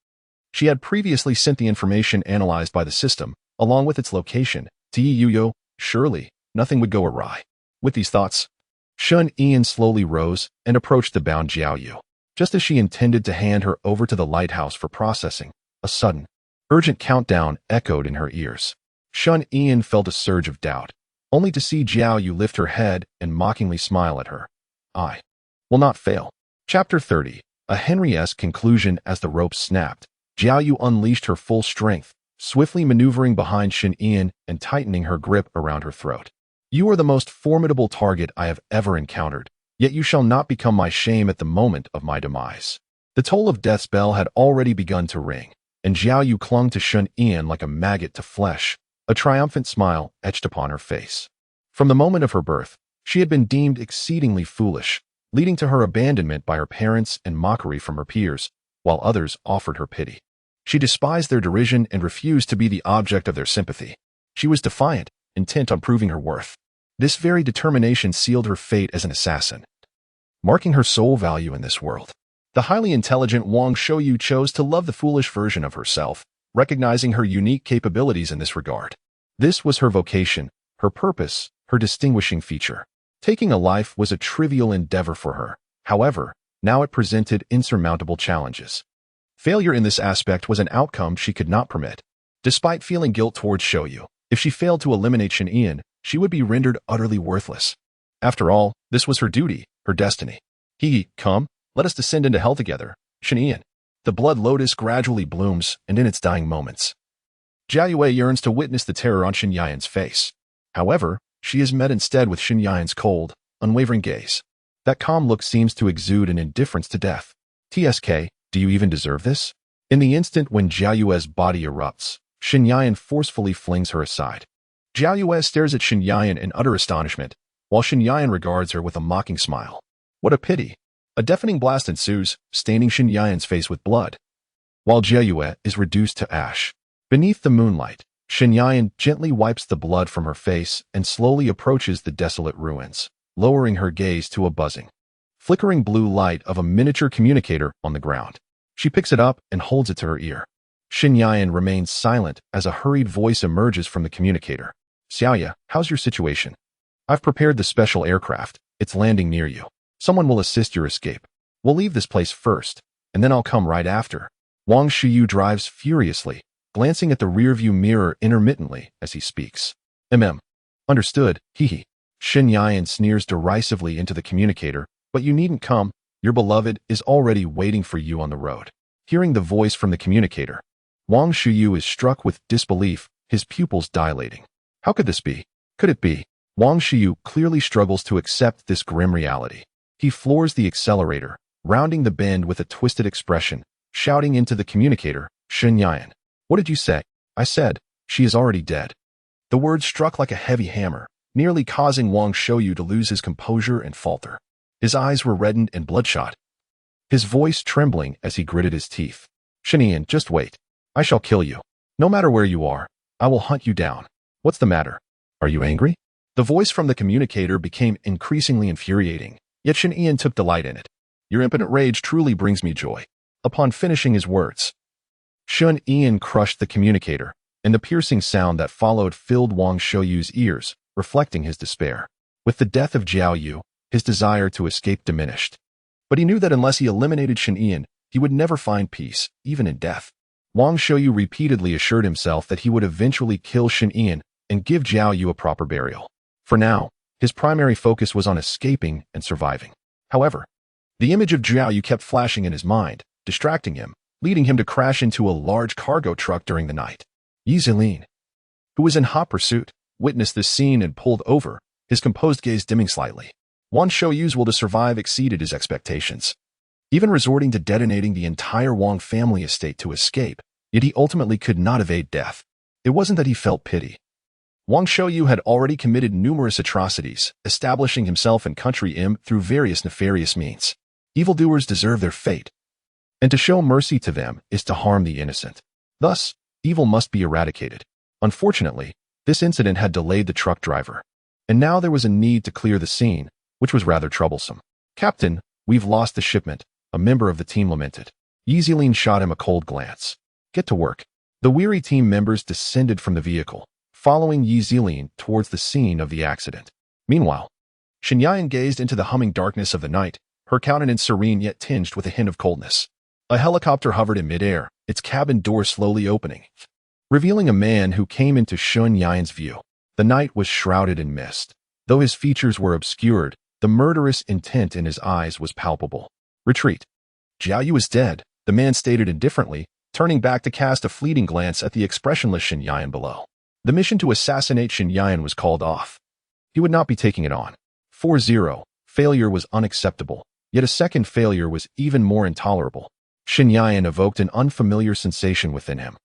She had previously sent the information analyzed by the system, along with its location, to Yi Yuyo. Surely, nothing would go awry. With these thoughts, Shun Ian slowly rose and approached the bound Jiao Yu. Just as she intended to hand her over to the lighthouse for processing, a sudden, urgent countdown echoed in her ears. Shun Ian felt a surge of doubt, only to see Jiao Yu lift her head and mockingly smile at her. I will not fail. Chapter 30. A Henry-esque conclusion. As the ropes snapped, Jiao Yu unleashed her full strength, swiftly maneuvering behind Shin Ian and tightening her grip around her throat. You are the most formidable target I have ever encountered, yet you shall not become my shame at the moment of my demise. The toll of death's bell had already begun to ring, and Jiao Yu clung to Shun Ian like a maggot to flesh, a triumphant smile etched upon her face. From the moment of her birth, she had been deemed exceedingly foolish, leading to her abandonment by her parents and mockery from her peers, while others offered her pity. She despised their derision and refused to be the object of their sympathy. She was defiant, intent on proving her worth. This very determination sealed her fate as an assassin, marking her sole value in this world. The highly intelligent Wang Shouyu chose to love the foolish version of herself, recognizing her unique capabilities in this regard. This was her vocation, her purpose, her distinguishing feature. Taking a life was a trivial endeavor for her. However, now it presented insurmountable challenges. Failure in this aspect was an outcome she could not permit. Despite feeling guilt towards Shouyu, if she failed to eliminate Shin Ian, she would be rendered utterly worthless. After all, this was her duty, her destiny. Come, let us descend into hell together, Shin Ian. The blood lotus gradually blooms, and in its dying moments, Jiao Yue yearns to witness the terror on Shin Yan's face. However, she is met instead with Shin Yan's cold, unwavering gaze. That calm look seems to exude an indifference to death. TSK, do you even deserve this? In the instant when Jiao Yue's body erupts, Shin Yan forcefully flings her aside. Jiao Yue stares at Shin Yan in utter astonishment, while Shin Yan regards her with a mocking smile. What a pity. A deafening blast ensues, staining Shin Yan's face with blood, while Jiao Yue is reduced to ash. Beneath the moonlight, Shin Yan gently wipes the blood from her face and slowly approaches the desolate ruins, lowering her gaze to a buzzing, flickering blue light of a miniature communicator on the ground. She picks it up and holds it to her ear. Shin Yan remains silent as a hurried voice emerges from the communicator. Xiaoya, how's your situation? I've prepared the special aircraft. It's landing near you. Someone will assist your escape. We'll leave this place first, and then I'll come right after. Wang Shiyu drives furiously, glancing at the rearview mirror intermittently as he speaks. Understood, hee. Shin Yan sneers derisively into the communicator, but you needn't come. Your beloved is already waiting for you on the road. Hearing the voice from the communicator, Wang Shiyu is struck with disbelief, his pupils dilating. How could this be? Could it be? Wang Shiyu clearly struggles to accept this grim reality. He floors the accelerator, rounding the bend with a twisted expression, shouting into the communicator, Shin Yan. What did you say? I said, she is already dead. The words struck like a heavy hammer, nearly causing Wang Shouyu to lose his composure and falter. His eyes were reddened and bloodshot, his voice trembling as he gritted his teeth. "Shinian, just wait. I shall kill you. No matter where you are, I will hunt you down. What's the matter? Are you angry?" The voice from the communicator became increasingly infuriating, yet Shinian took delight in it. "Your impotent rage truly brings me joy." Upon finishing his words, Shun Ian crushed the communicator, and the piercing sound that followed filled Wang Shouyu's ears, reflecting his despair. With the death of Jiao Yu, his desire to escape diminished. But he knew that unless he eliminated Shen Ian, he would never find peace, even in death. Wang Shouyu repeatedly assured himself that he would eventually kill Shen Ian and give Jiao Yu a proper burial. For now, his primary focus was on escaping and surviving. However, the image of Jiao Yu kept flashing in his mind, distracting him, leading him to crash into a large cargo truck during the night. Yi Zilin, who was in hot pursuit, witnessed this scene and pulled over, his composed gaze dimming slightly. Wang Shouyu's will to survive exceeded his expectations. Even resorting to detonating the entire Wang family estate to escape, yet he ultimately could not evade death. It wasn't that he felt pity. Wang Shouyu had already committed numerous atrocities, establishing himself and country M through various nefarious means. Evildoers deserve their fate, and to show mercy to them is to harm the innocent. Thus, evil must be eradicated. Unfortunately, this incident had delayed the truck driver, and now there was a need to clear the scene, which was rather troublesome. "Captain, we've lost the shipment," a member of the team lamented. Yi Zilin shot him a cold glance. "Get to work." The weary team members descended from the vehicle, following Yi Zilin towards the scene of the accident. Meanwhile, Shen Yan gazed into the humming darkness of the night, her countenance serene yet tinged with a hint of coldness. A helicopter hovered in midair, its cabin door slowly opening, revealing a man who came into Shun Yan's view. The night was shrouded in mist. Though his features were obscured, the murderous intent in his eyes was palpable. "Retreat. Jiao Yu is dead," the man stated indifferently, turning back to cast a fleeting glance at the expressionless Shen Yan below. The mission to assassinate Shen Yan was called off. He would not be taking it on. 4-0. Failure was unacceptable, yet a second failure was even more intolerable. Shen Yan evoked an unfamiliar sensation within him.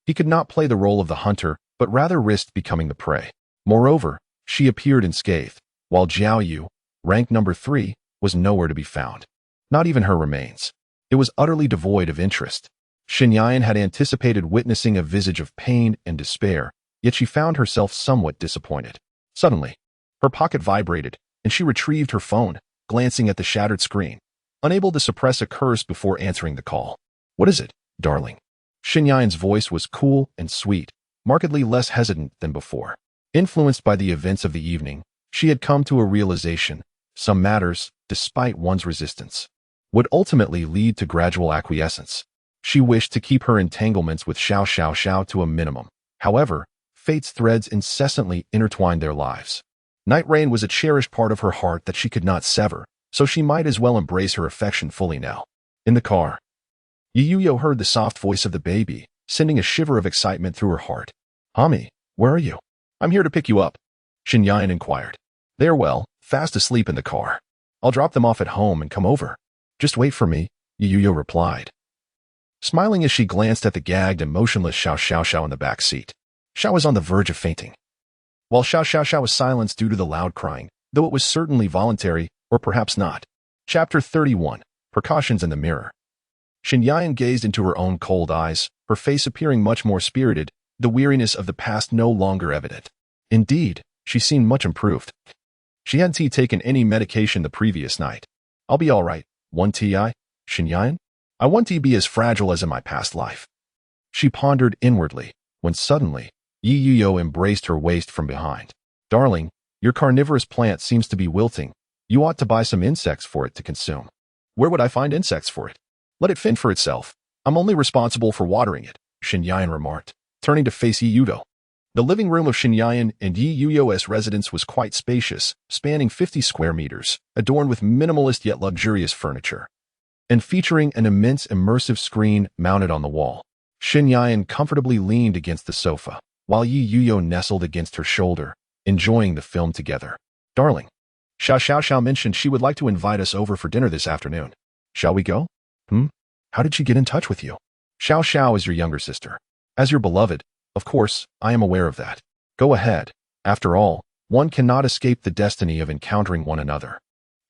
He could not play the role of the hunter, but rather risked becoming the prey. Moreover, she appeared unscathed, while Jiao Yu, ranked number 3, was nowhere to be found. Not even her remains. It was utterly devoid of interest. Shen Yan had anticipated witnessing a visage of pain and despair, yet she found herself somewhat disappointed. Suddenly, her pocket vibrated, and she retrieved her phone, glancing at the shattered screen, unable to suppress a curse before answering the call. "What is it, darling?" Shen Yan's voice was cool and sweet, markedly less hesitant than before. Influenced by the events of the evening, she had come to a realization: some matters, despite one's resistance, would ultimately lead to gradual acquiescence. She wished to keep her entanglements with Xiao Xiao Xiao to a minimum. However, fate's threads incessantly intertwined their lives. Night Rain was a cherished part of her heart that she could not sever, so she might as well embrace her affection fully now. In the car, Yu Yo heard the soft voice of the baby, sending a shiver of excitement through her heart. "Hami, where are you?" "I'm here to pick you up," Shen Yan inquired. "They are well, fast asleep in the car. I'll drop them off at home and come over." "Just wait for me," Yu Yo replied, smiling as she glanced at the gagged and motionless Xiao Xiao Xiao in the back seat. Xiao was on the verge of fainting, while Xiao Xiao Xiao was silenced due to the loud crying, though it was certainly voluntary, or perhaps not. Chapter 31. Precautions in the Mirror. Shen Yan gazed into her own cold eyes, her face appearing much more spirited, the weariness of the past no longer evident. Indeed, she seemed much improved. She hadn't taken any medication the previous night. "I'll be all right, won't I, Shen Yan? I won't be as fragile as in my past life." She pondered inwardly, when suddenly, Yi Yuyo embraced her waist from behind. "Darling, your carnivorous plant seems to be wilting. You ought to buy some insects for it to consume." "Where would I find insects for it? Let it fend for itself. I'm only responsible for watering it," Shen Yan remarked, turning to face Yi Yudo. The living room of Shen Yan and Yi Yuyo's residence was quite spacious, spanning 50 square meters, adorned with minimalist yet luxurious furniture, and featuring an immense immersive screen mounted on the wall. Shen Yan comfortably leaned against the sofa, while Yi Yuyo nestled against her shoulder, enjoying the film together. "Darling, Xiao Xiao Xiao mentioned she would like to invite us over for dinner this afternoon. Shall we go?" "How did she get in touch with you?" "Xiao Xiao is your younger sister. As your beloved, of course, I am aware of that. Go ahead. After all, one cannot escape the destiny of encountering one another.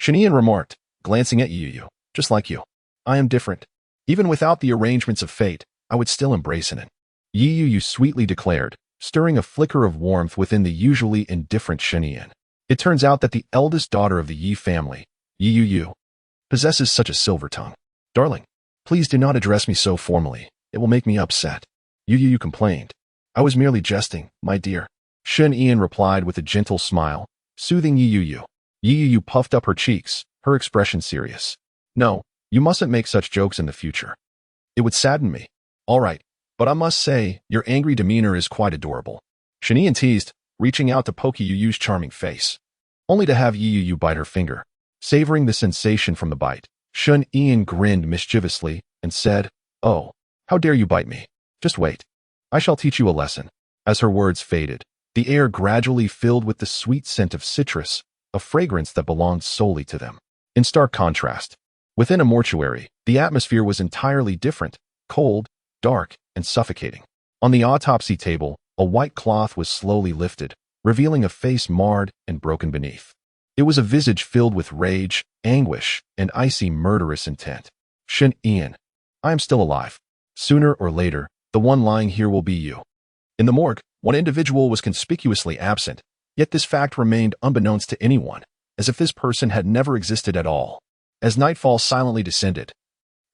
Shanian remarked, glancing at Yu. Just like you. I am different. Even without the arrangements of fate, I would still embrace it. Yu sweetly declared, stirring a flicker of warmth within the usually indifferent Shanian. It turns out that the eldest daughter of the Yi family, Yu, possesses such a silver tongue. Darling, please do not address me so formally. It will make me upset. Yu complained. I was merely jesting, my dear. Shanian replied with a gentle smile, soothing Yu. Yu puffed up her cheeks, her expression serious. No, you mustn't make such jokes in the future. It would sadden me. All right, but I must say, your angry demeanor is quite adorable. Shanian teased, reaching out to poke Yu's charming face. Only to have Yu bite her finger. Savoring the sensation from the bite, Shanian grinned mischievously and said, Oh, how dare you bite me? Just wait. I shall teach you a lesson. As her words faded, the air gradually filled with the sweet scent of citrus, a fragrance that belonged solely to them. In stark contrast, within a mortuary, the atmosphere was entirely different, cold, dark, and suffocating. On the autopsy table, a white cloth was slowly lifted, revealing a face marred and broken beneath. It was a visage filled with rage, anguish, and icy murderous intent. Shanian, I am still alive. Sooner or later, the one lying here will be you. In the morgue, one individual was conspicuously absent, yet this fact remained unbeknownst to anyone, as if this person had never existed at all. As nightfall silently descended,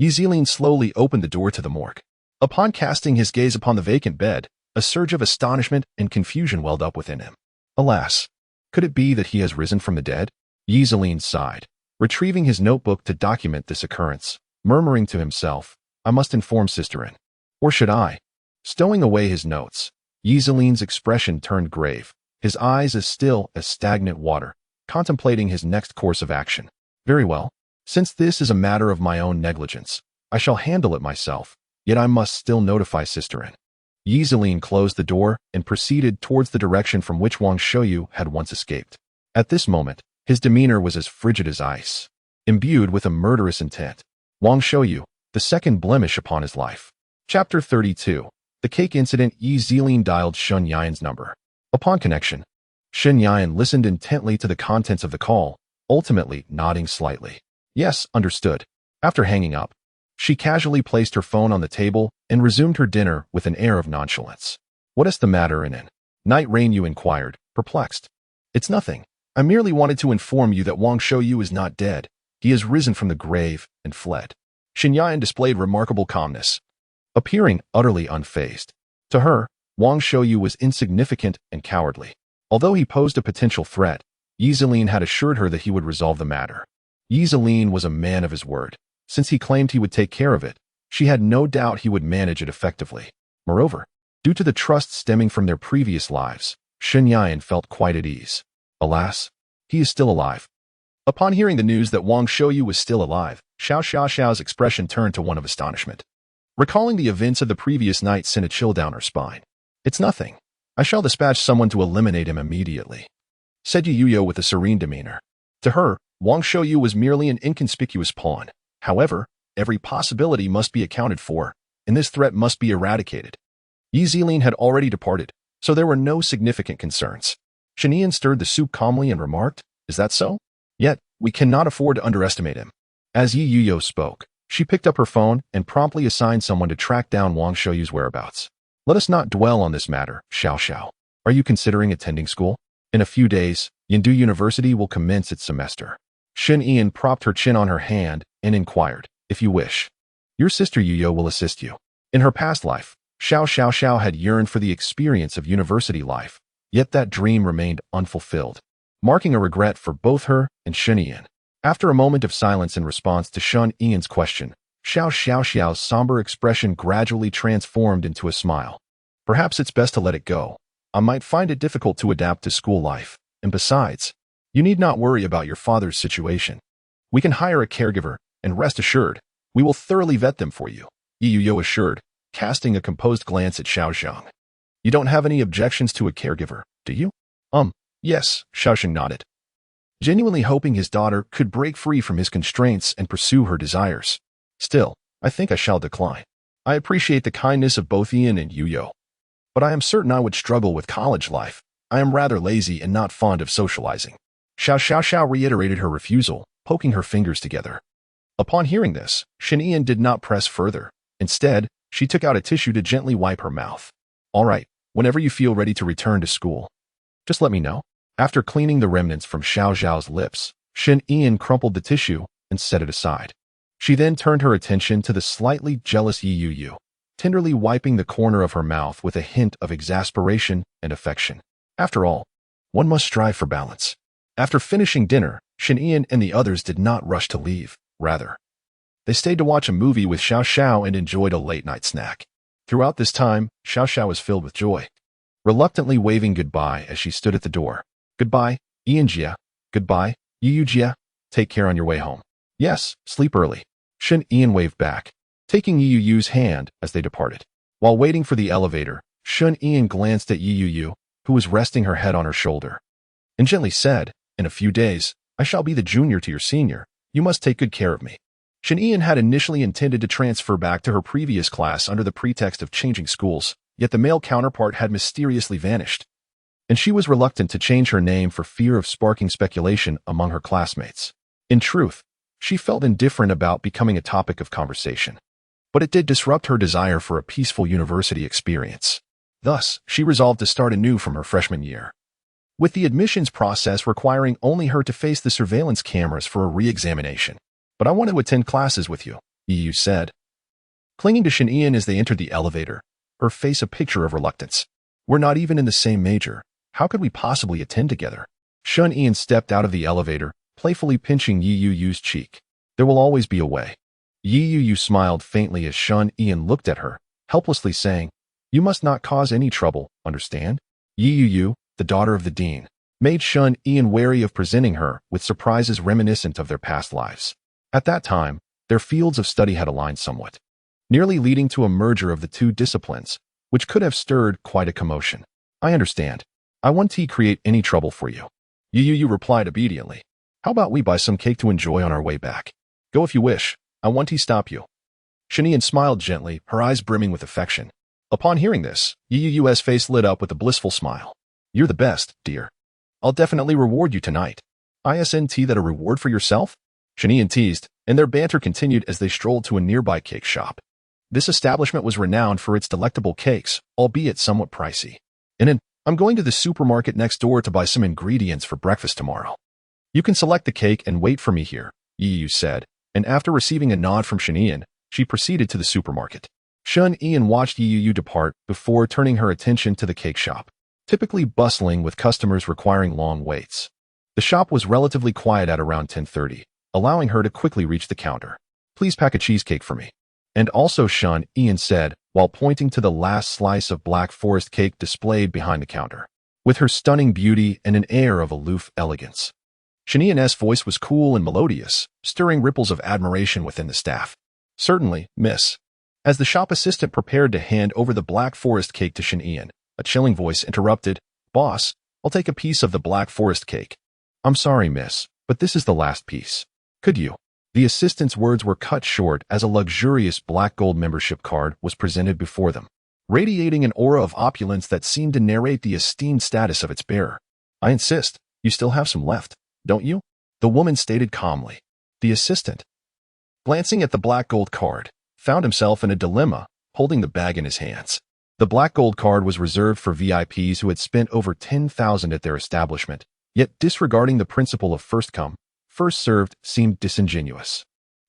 Yizilin slowly opened the door to the morgue. Upon casting his gaze upon the vacant bed, a surge of astonishment and confusion welled up within him. Alas, could it be that he has risen from the dead? Yizilin sighed, retrieving his notebook to document this occurrence, murmuring to himself, I must inform Sisterin. Or should I? Stowing away his notes, Yizilin's expression turned grave, his eyes as still as stagnant water, contemplating his next course of action. Very well. Since this is a matter of my own negligence, I shall handle it myself, yet I must still notify Sisterin. Yizilin closed the door and proceeded towards the direction from which Wang Shouyu had once escaped. At this moment, his demeanor was as frigid as ice, imbued with a murderous intent. Wang Shouyu, the second blemish upon his life. Chapter 32. The cake incident. Yizilin dialed Shun Yan's number. Upon connection, Shun Yan listened intently to the contents of the call, ultimately nodding slightly. Yes, understood. After hanging up, she casually placed her phone on the table and resumed her dinner with an air of nonchalance. What is the matter, Inin? Night Rain, you inquired, perplexed. It's nothing. I merely wanted to inform you that Wang Shouyu is not dead. He has risen from the grave and fled. Shin Yan displayed remarkable calmness, appearing utterly unfazed. To her, Wang Shouyu was insignificant and cowardly. Although he posed a potential threat, Yizilin had assured her that he would resolve the matter. Yizilin was a man of his word. Since he claimed he would take care of it, she had no doubt he would manage it effectively. Moreover, due to the trust stemming from their previous lives, Shin Yan felt quite at ease. Alas, he is still alive. Upon hearing the news that Wang Shouyu was still alive, Xiao Xiao's expression turned to one of astonishment. Recalling the events of the previous night sent a chill down her spine. It's nothing. I shall dispatch someone to eliminate him immediately, said Yu with a serene demeanor. To her, Wang Shouyu was merely an inconspicuous pawn. However, every possibility must be accounted for, and this threat must be eradicated. Yizilin had already departed, so there were no significant concerns. Shanian stirred the soup calmly and remarked, Is that so? Yet, we cannot afford to underestimate him. As Yu spoke, she picked up her phone and promptly assigned someone to track down Wang Shouyu's whereabouts. Let us not dwell on this matter, Xiao. Are you considering attending school? In a few days, Yandu University will commence its semester. Shin Ian propped her chin on her hand and inquired, If you wish, your sister Yu will assist you. In her past life, Xiao had yearned for the experience of university life, yet that dream remained unfulfilled, marking a regret for both her and Shin Ian. After a moment of silence in response to Shun Ian's question, Xiao's somber expression gradually transformed into a smile. Perhaps it's best to let it go. I might find it difficult to adapt to school life, and besides, you need not worry about your father's situation. We can hire a caregiver, and rest assured, we will thoroughly vet them for you, Yu assured, casting a composed glance at Xiaoxiang. You don't have any objections to a caregiver, do you? Yes, Xiaoxiang nodded, genuinely hoping his daughter could break free from his constraints and pursue her desires. Still, I think I shall decline. I appreciate the kindness of both Ian and Yu, but but I am certain I would struggle with college life. I am rather lazy and not fond of socializing. Xiao reiterated her refusal, poking her fingers together. Upon hearing this, Shen did not press further. Instead, she took out a tissue to gently wipe her mouth. All right, whenever you feel ready to return to school, just let me know. After cleaning the remnants from Xiao's lips, Shen crumpled the tissue and set it aside. She then turned her attention to the slightly jealous Yu, tenderly wiping the corner of her mouth with a hint of exasperation and affection. After all, one must strive for balance. After finishing dinner, Shen and the others did not rush to leave. Rather, they stayed to watch a movie with Xiao and enjoyed a late-night snack. Throughout this time, Xiao was filled with joy, reluctantly waving goodbye as she stood at the door. Goodbye, Ianjia. Goodbye, Yuyujia. Take care on your way home. Yes, sleep early. Shen waved back, taking Yuyu's hand as they departed. While waiting for the elevator, Shen glanced at Yu, who was resting her head on her shoulder, and gently said, "In a few days, I shall be the junior to your senior. You must take good care of me." Shen had initially intended to transfer back to her previous class under the pretext of changing schools, yet the male counterpart had mysteriously vanished, and she was reluctant to change her name for fear of sparking speculation among her classmates. In truth, she felt indifferent about becoming a topic of conversation, but it did disrupt her desire for a peaceful university experience. Thus, she resolved to start anew from her freshman year, with the admissions process requiring only her to face the surveillance cameras for a re-examination. "But I want to attend classes with you," Yu said, clinging to Shen as they entered the elevator, her face a picture of reluctance. "We're not even in the same major. How could we possibly attend together?" Shen stepped out of the elevator, playfully pinching Yuyu's cheek. "There will always be a way." Yu smiled faintly as Shen looked at her, helplessly saying, "You must not cause any trouble, understand?" Yu, the daughter of the dean, made Shen wary of presenting her with surprises reminiscent of their past lives. At that time, their fields of study had aligned somewhat, nearly leading to a merger of the two disciplines, which could have stirred quite a commotion. "I understand. I won't create any trouble for you." Yu replied obediently. "How about we buy some cake to enjoy on our way back? Go if you wish. I won't stop you." Shen smiled gently, her eyes brimming with affection. Upon hearing this, Yu's face lit up with a blissful smile. "You're the best, dear. I'll definitely reward you tonight." "Isn't that a reward for yourself?" Shen teased, and their banter continued as they strolled to a nearby cake shop. This establishment was renowned for its delectable cakes, albeit somewhat pricey. "I'm going to the supermarket next door to buy some ingredients for breakfast tomorrow. You can select the cake and wait for me here," Yu said, and after receiving a nod from Shen, she proceeded to the supermarket. Shen watched Yu depart before turning her attention to the cake shop, typically bustling with customers requiring long waits. The shop was relatively quiet at around 10:30, allowing her to quickly reach the counter. "Please pack a cheesecake for me." "And also," Shen said, while pointing to the last slice of Black Forest cake displayed behind the counter, with her stunning beauty and an air of aloof elegance. Shen's voice was cool and melodious, stirring ripples of admiration within the staff. "Certainly, miss." As the shop assistant prepared to hand over the Black Forest cake to Shen, a chilling voice interrupted, "Boss, I'll take a piece of the Black Forest cake." "I'm sorry, miss, but this is the last piece. Could you?" The assistant's words were cut short as a luxurious black gold membership card was presented before them, radiating an aura of opulence that seemed to narrate the esteemed status of its bearer. "I insist, you still have some left, don't you?" the woman stated calmly. The assistant, glancing at the black gold card, found himself in a dilemma, holding the bag in his hands. The black gold card was reserved for VIPs who had spent over 10,000 at their establishment, yet disregarding the principle of first come, first served seemed disingenuous.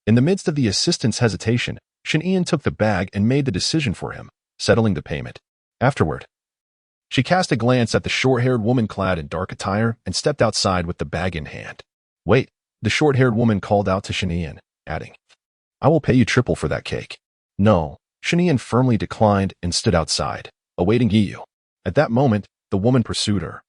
In the midst of the assistant's hesitation, Shen took the bag and made the decision for him, settling the payment. Afterward, she cast a glance at the short-haired woman clad in dark attire and stepped outside with the bag in hand. "Wait," the short-haired woman called out to Shen, adding, "I will pay you triple for that cake." "No," Shen firmly declined and stood outside, awaiting Yu. At that moment, the woman pursued her,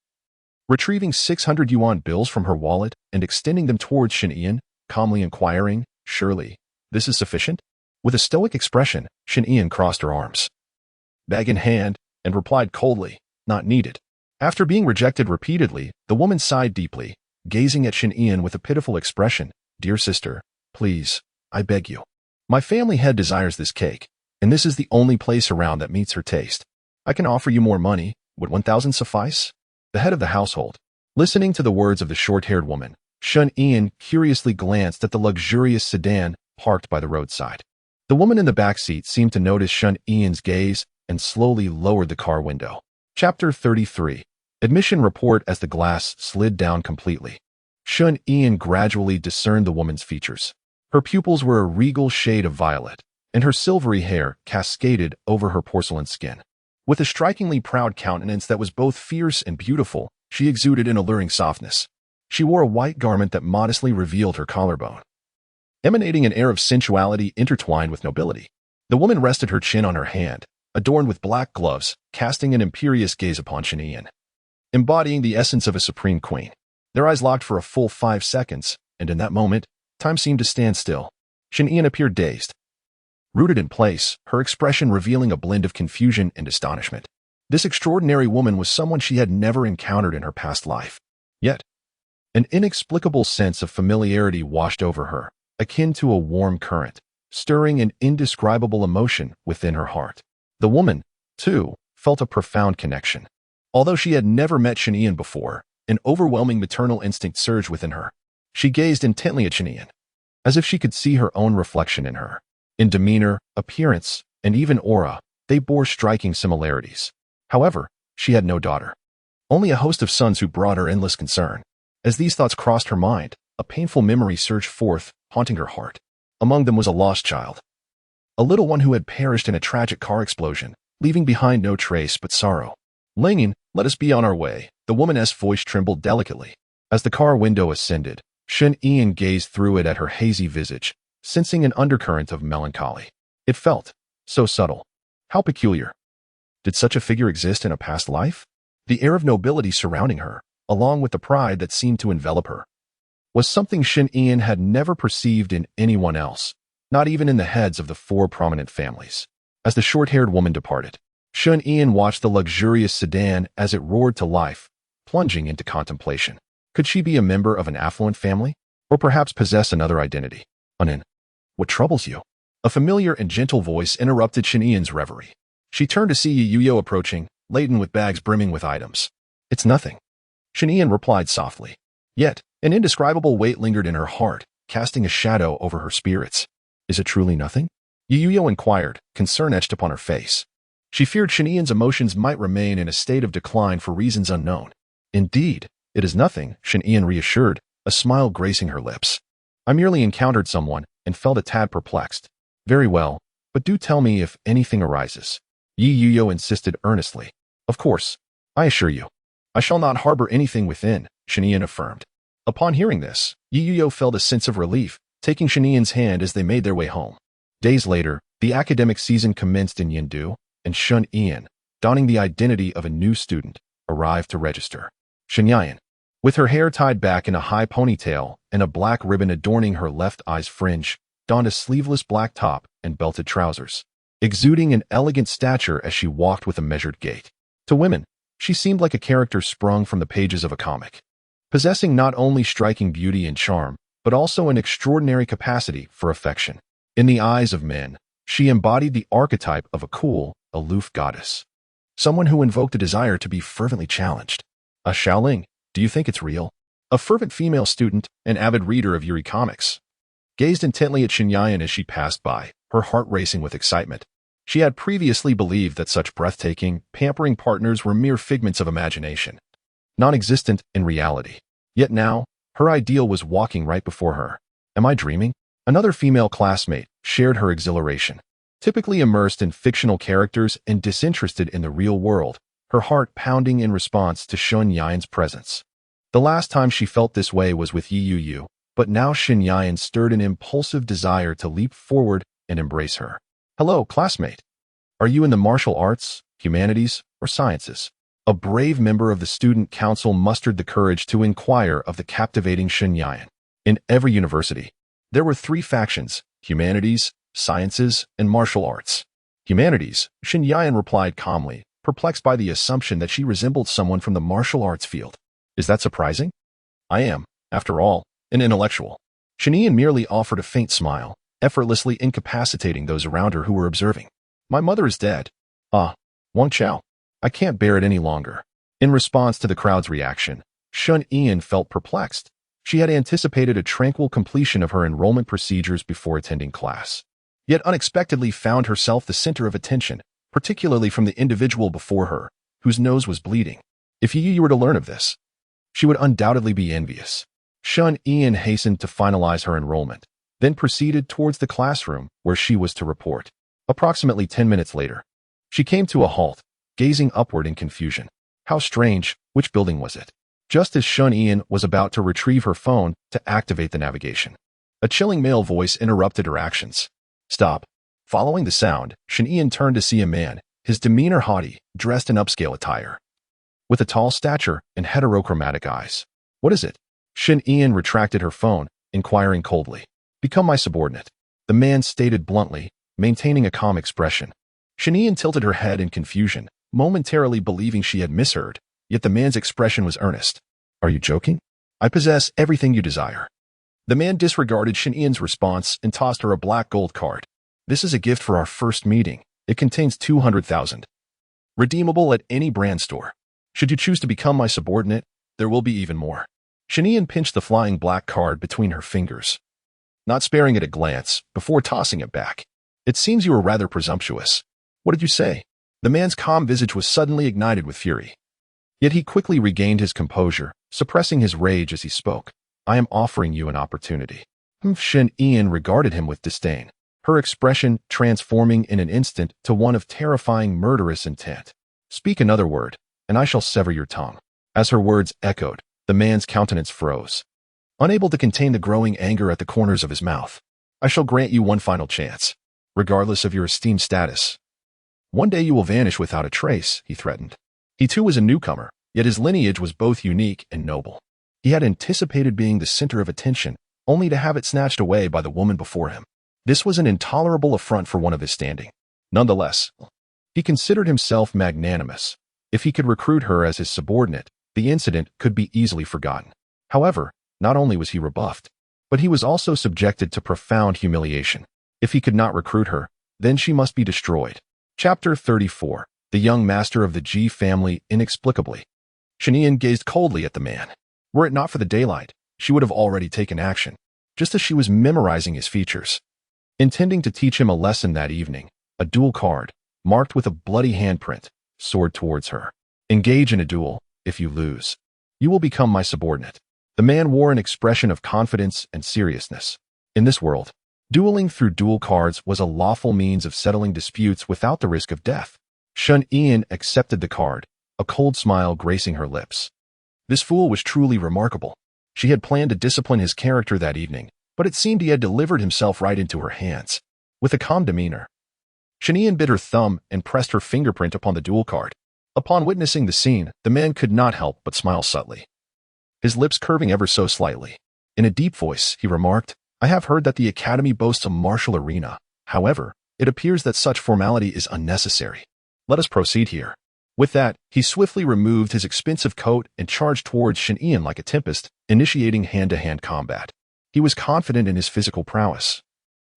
retrieving 600 yuan bills from her wallet and extending them towards Shen, calmly inquiring, "Surely, this is sufficient?" With a stoic expression, Shen crossed her arms, bag in hand, and replied coldly, "Not needed." After being rejected repeatedly, the woman sighed deeply, gazing at Shen with a pitiful expression. "Dear sister, please, I beg you. My family head desires this cake, and this is the only place around that meets her taste." I can offer you more money. Would 1,000 suffice? The head of the household. Listening to the words of the short-haired woman, Shun Ian curiously glanced at the luxurious sedan parked by the roadside. The woman in the back seat seemed to notice Shun Ian's gaze and slowly lowered the car window. Chapter 33. Admission report. As the glass slid down completely, Shun Ian gradually discerned the woman's features. Her pupils were a regal shade of violet, and her silvery hair cascaded over her porcelain skin. With a strikingly proud countenance that was both fierce and beautiful, she exuded an alluring softness. She wore a white garment that modestly revealed her collarbone, emanating an air of sensuality intertwined with nobility. The woman rested her chin on her hand, adorned with black gloves, casting an imperious gaze upon Shun Ian, embodying the essence of a supreme queen. Their eyes locked for a full 5 seconds, and in that moment, time seemed to stand still. Shun Ian appeared dazed, rooted in place, her expression revealing a blend of confusion and astonishment. This extraordinary woman was someone she had never encountered in her past life. Yet, an inexplicable sense of familiarity washed over her, akin to a warm current, stirring an indescribable emotion within her heart. The woman, too, felt a profound connection. Although she had never met Shun Ian before, an overwhelming maternal instinct surged within her. She gazed intently at Shun Ian, as if she could see her own reflection in her. In demeanor, appearance, and even aura, they bore striking similarities. However, she had no daughter, only a host of sons who brought her endless concern. As these thoughts crossed her mind, a painful memory surged forth, haunting her heart. Among them was a lost child, a little one who had perished in a tragic car explosion, leaving behind no trace but sorrow. Langin, let us be on our way. The woman's voice trembled delicately. As the car window ascended, Shun Ian gazed through it at her hazy visage, sensing an undercurrent of melancholy. It felt so subtle. How peculiar. Did such a figure exist in a past life? The air of nobility surrounding her, along with the pride that seemed to envelop her, was something Shun Ian had never perceived in anyone else, not even in the heads of the 4 prominent families. As the short-haired woman departed, Shun Ian watched the luxurious sedan as it roared to life, plunging into contemplation. Could she be a member of an affluent family? Or perhaps possess another identity? Unin, what troubles you? A familiar and gentle voice interrupted Shun Ian's reverie. She turned to see Yi Yuyo approaching, laden with bags brimming with items. It's nothing, Shun Ian replied softly. Yet, an indescribable weight lingered in her heart, casting a shadow over her spirits. Is it truly nothing? Yi Yuyo inquired, concern etched upon her face. She feared Shun Ian's emotions might remain in a state of decline for reasons unknown. Indeed, it is nothing, Shun Ian reassured, a smile gracing her lips. I merely encountered someone and felt a tad perplexed. Very well, but do tell me if anything arises. Yi Yuyo insisted earnestly. Of course, I assure you. I shall not harbor anything within, Shun Ian affirmed. Upon hearing this, Yi Yuyo felt a sense of relief, taking Shun Ian's hand as they made their way home. Days later, the academic season commenced in Yindu, and Shun Ian, donning the identity of a new student, arrived to register. Shun Ian, with her hair tied back in a high ponytail and a black ribbon adorning her left eye's fringe, donned a sleeveless black top and belted trousers, exuding an elegant stature as she walked with a measured gait. To women, she seemed like a character sprung from the pages of a comic, possessing not only striking beauty and charm, but also an extraordinary capacity for affection. In the eyes of men, she embodied the archetype of a cool, aloof goddess, someone who invoked a desire to be fervently challenged. Xiaoling, do you think it's real? A fervent female student, an avid reader of Yuri comics, gazed intently at Shun Ian as she passed by, her heart racing with excitement. She had previously believed that such breathtaking, pampering partners were mere figments of imagination, non-existent in reality. Yet now, her ideal was walking right before her. Am I dreaming? Another female classmate shared her exhilaration. Typically immersed in fictional characters and disinterested in the real world, her heart pounding in response to Shun Ian's presence. The last time she felt this way was with Yi Yuyo, but now Shun Ian stirred an impulsive desire to leap forward and embrace her. Hello, classmate. Are you in the martial arts, humanities, or sciences? A brave member of the student council mustered the courage to inquire of the captivating Shun Ian. In every university, there were 3 factions: humanities, sciences, and martial arts. Humanities, Shun Ian replied calmly, perplexed by the assumption that she resembled someone from the martial arts field. Is that surprising? I am, after all, an intellectual. Shun Ian merely offered a faint smile, effortlessly incapacitating those around her who were observing. My mother is dead. Ah, Wang Chao. I can't bear it any longer." In response to the crowd's reaction, Shun Ian felt perplexed. She had anticipated a tranquil completion of her enrollment procedures before attending class, yet unexpectedly found herself the center of attention, particularly from the individual before her, whose nose was bleeding. If you were to learn of this, she would undoubtedly be envious. Shun Ian hastened to finalize her enrollment, then proceeded towards the classroom where she was to report. Approximately 10 minutes later, she came to a halt, gazing upward in confusion. How strange, which building was it? Just as Shun Ian was about to retrieve her phone to activate the navigation, a chilling male voice interrupted her actions. Stop. Following the sound, Shun Ian turned to see a man, his demeanor haughty, dressed in upscale attire, with a tall stature and heterochromatic eyes. What is it? Shun Ian retracted her phone, inquiring coldly. Become my subordinate, the man stated bluntly, maintaining a calm expression. Shun Ian tilted her head in confusion, momentarily believing she had misheard, yet the man's expression was earnest. Are you joking? I possess everything you desire. The man disregarded Shun Ian's response and tossed her a black gold card. This is a gift for our first meeting. It contains 200,000. Redeemable at any brand store. Should you choose to become my subordinate, there will be even more. Shun Ian pinched the flying black card between her fingers, not sparing it a glance, before tossing it back. It seems you were rather presumptuous. What did you say? The man's calm visage was suddenly ignited with fury. Yet he quickly regained his composure, suppressing his rage as he spoke. I am offering you an opportunity. Shun Ian regarded him with disdain, her expression transforming in an instant to one of terrifying murderous intent. Speak another word, and I shall sever your tongue. As her words echoed, the man's countenance froze, unable to contain the growing anger at the corners of his mouth. I shall grant you one final chance, regardless of your esteemed status. One day you will vanish without a trace, he threatened. He too was a newcomer, yet his lineage was both unique and noble. He had anticipated being the center of attention, only to have it snatched away by the woman before him. This was an intolerable affront for one of his standing. Nonetheless, he considered himself magnanimous. If he could recruit her as his subordinate, the incident could be easily forgotten. However, not only was he rebuffed, but he was also subjected to profound humiliation. If he could not recruit her, then she must be destroyed. Chapter 34. The young master of the G family inexplicably. Shun Ian gazed coldly at the man. Were it not for the daylight, she would have already taken action, just as she was memorizing his features. Intending to teach him a lesson that evening, a duel card, marked with a bloody handprint, soared towards her. Engage in a duel. If you lose, you will become my subordinate. The man wore an expression of confidence and seriousness. In this world, dueling through duel cards was a lawful means of settling disputes without the risk of death. Shun Ian accepted the card, a cold smile gracing her lips. This fool was truly remarkable. She had planned to discipline his character that evening, but it seemed he had delivered himself right into her hands. With a calm demeanor, Shun Ian bit her thumb and pressed her fingerprint upon the duel card. Upon witnessing the scene, the man could not help but smile subtly, his lips curving ever so slightly. In a deep voice, he remarked, I have heard that the Academy boasts a martial arena. However, it appears that such formality is unnecessary. Let us proceed here. With that, he swiftly removed his expensive coat and charged towards Shun Ian like a tempest, initiating hand-to-hand combat. He was confident in his physical prowess,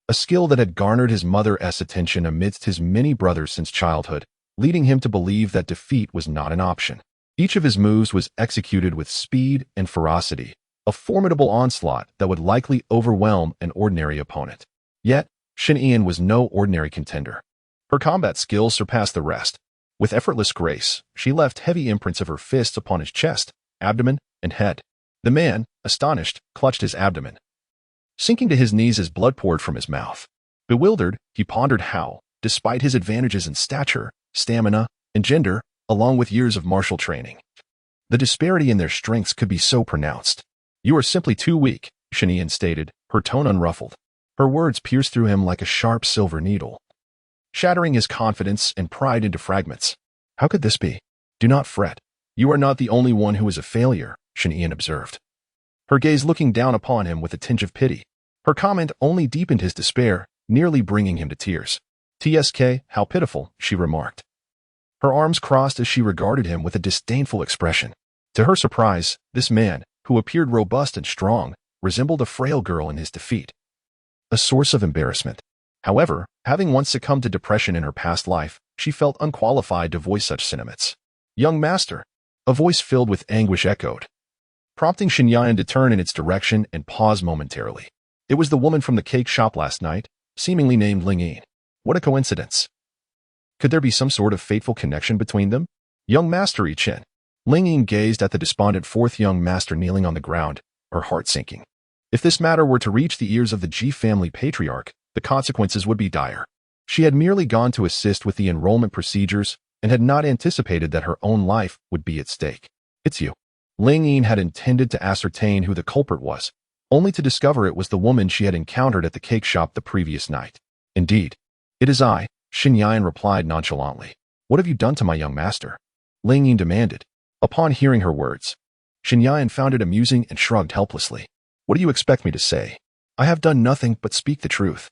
a skill that had garnered his mother's attention amidst his many brothers since childhood, leading him to believe that defeat was not an option. Each of his moves was executed with speed and ferocity, a formidable onslaught that would likely overwhelm an ordinary opponent. Yet, Shun Ian was no ordinary contender. Her combat skills surpassed the rest. With effortless grace, she left heavy imprints of her fists upon his chest, abdomen, and head. The man, astonished, clutched his abdomen, sinking to his knees as blood poured from his mouth. Bewildered, he pondered how, despite his advantages in stature, stamina, and gender, along with years of martial training, the disparity in their strengths could be so pronounced. You are simply too weak, Shun Ian stated, her tone unruffled. Her words pierced through him like a sharp silver needle, shattering his confidence and pride into fragments. How could this be? Do not fret. You are not the only one who is a failure, Shun Ian observed, her gaze looking down upon him with a tinge of pity. Her comment only deepened his despair, nearly bringing him to tears. TSK, how pitiful, she remarked. Her arms crossed as she regarded him with a disdainful expression. To her surprise, this man, who appeared robust and strong, resembled a frail girl in his defeat, a source of embarrassment. However, having once succumbed to depression in her past life, She felt unqualified to voice such sentiments. "Young master," a voice filled with anguish echoed, prompting Shinyan to turn in its direction and pause momentarily. It was the woman from the cake shop last night, seemingly named Ling Yin. What a coincidence. Could there be some sort of fateful connection between them? "Young Master Yi Chen." Ling Yin gazed at the despondent fourth young master kneeling on the ground, her heart sinking. If this matter were to reach the ears of the Ji family patriarch, the consequences would be dire. She had merely gone to assist with the enrollment procedures and had not anticipated that her own life would be at stake. "It's you." Ling Yin had intended to ascertain who the culprit was, only to discover it was the woman she had encountered at the cake shop the previous night. "Indeed, it is I," Shinyan replied nonchalantly. "What have you done to my young master?" Ling Yin demanded. Upon hearing her words, Shinyan found it amusing and shrugged helplessly. "What do you expect me to say? I have done nothing but speak the truth."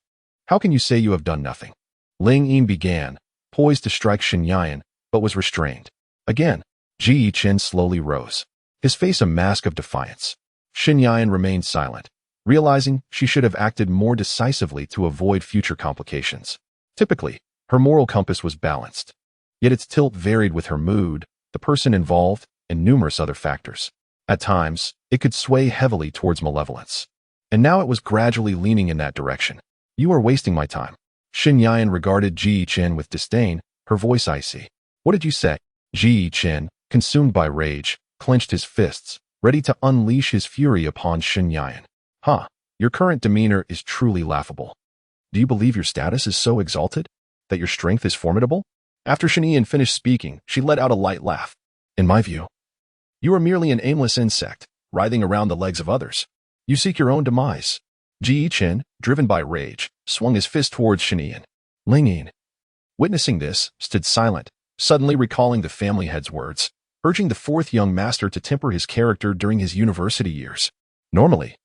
"How can you say you have done nothing?" Ling Yin began, poised to strike Shinyan, but was restrained. Again, Ji Chen slowly rose, his face a mask of defiance. Shinyan remained silent, realizing she should have acted more decisively to avoid future complications. Typically, her moral compass was balanced, yet its tilt varied with her mood, the person involved, and numerous other factors. At times, it could sway heavily towards malevolence. And now it was gradually leaning in that direction. "You are wasting my time." Shinyan regarded Ji Chen with disdain, her voice icy. "What did you say?" Ji Chen, consumed by rage, clenched his fists, ready to unleash his fury upon Shinyan. "Huh, your current demeanor is truly laughable. Do you believe your status is so exalted? That your strength is formidable?" After Shinyan finished speaking, she let out a light laugh. "In my view, you are merely an aimless insect, writhing around the legs of others. You seek your own demise." Ji Chen, driven by rage, swung his fist towards Shinyan. Ling Yin, witnessing this, stood silent, suddenly recalling the family head's words, urging the fourth young master to temper his character during his university years. Normally,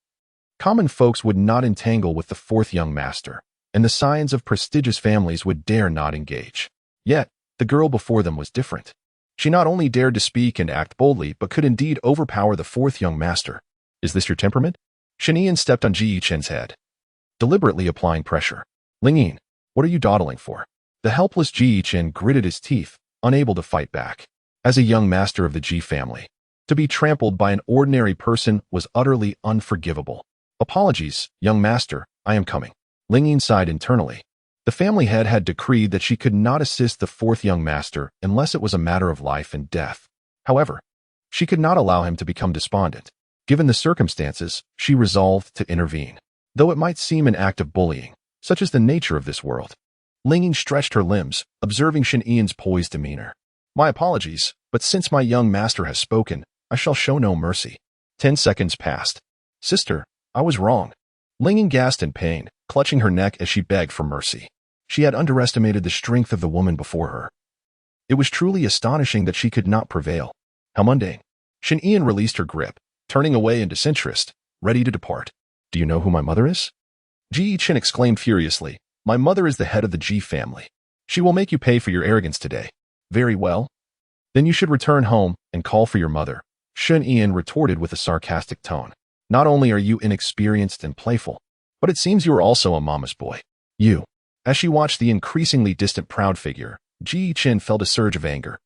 common folks would not entangle with the fourth young master, and the scions of prestigious families would dare not engage. Yet, the girl before them was different. She not only dared to speak and act boldly, but could indeed overpower the fourth young master. "Is this your temperament?" Shinyan stepped on Ji Chen's head, deliberately applying pressure. "Ling Yin, what are you dawdling for?" The helpless Ji Chen gritted his teeth, unable to fight back. As a young master of the Ji family, to be trampled by an ordinary person was utterly unforgivable. "Apologies, young master, I am coming." Ling Yin sighed internally. The family head had decreed that she could not assist the fourth young master unless it was a matter of life and death. However, she could not allow him to become despondent. Given the circumstances, she resolved to intervene. Though it might seem an act of bullying, such is the nature of this world. Ling Yin stretched her limbs, observing Shinyan's poised demeanor. "My apologies, but since my young master has spoken, I shall show no mercy." 10 seconds passed. "Sister, I was wrong." Ling Yin gasped in pain, clutching her neck as she begged for mercy. She had underestimated the strength of the woman before her. It was truly astonishing that she could not prevail. How mundane. Shinyan released her grip, turning away in disinterest, ready to depart. "Do you know who my mother is?" Ji Chen exclaimed furiously. "My mother is the head of the Ji family. She will make you pay for your arrogance today." "Very well. Then you should return home and call for your mother," Shinyan retorted with a sarcastic tone. "Not only are you inexperienced and playful, but it seems you are also a mama's boy." "You." As she watched the increasingly distant proud figure, Ji Chen felt a surge of anger.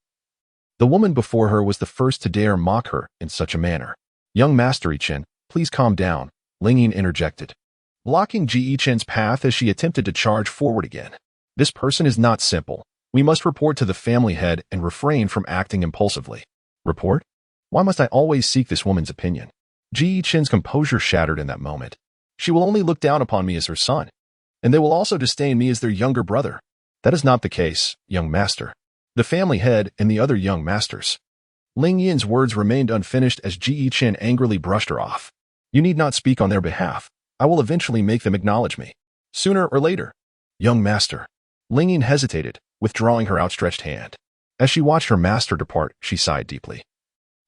The woman before her was the first to dare mock her in such a manner. "Young Master Yi Chen, please calm down," Ling Yin interjected, blocking Ji Chen's path as she attempted to charge forward again. "This person is not simple. We must report to the family head and refrain from acting impulsively." "Report? Why must I always seek this woman's opinion?" Ji Chen's composure shattered in that moment. "She will only look down upon me as her son, and they will also disdain me as their younger brother." "That is not the case, young master. The family head and the other young masters." Ling Yin's words remained unfinished as Ji Chen angrily brushed her off. "You need not speak on their behalf. I will eventually make them acknowledge me. Sooner or later." "Young master." Ling Yin hesitated, withdrawing her outstretched hand. As she watched her master depart, she sighed deeply,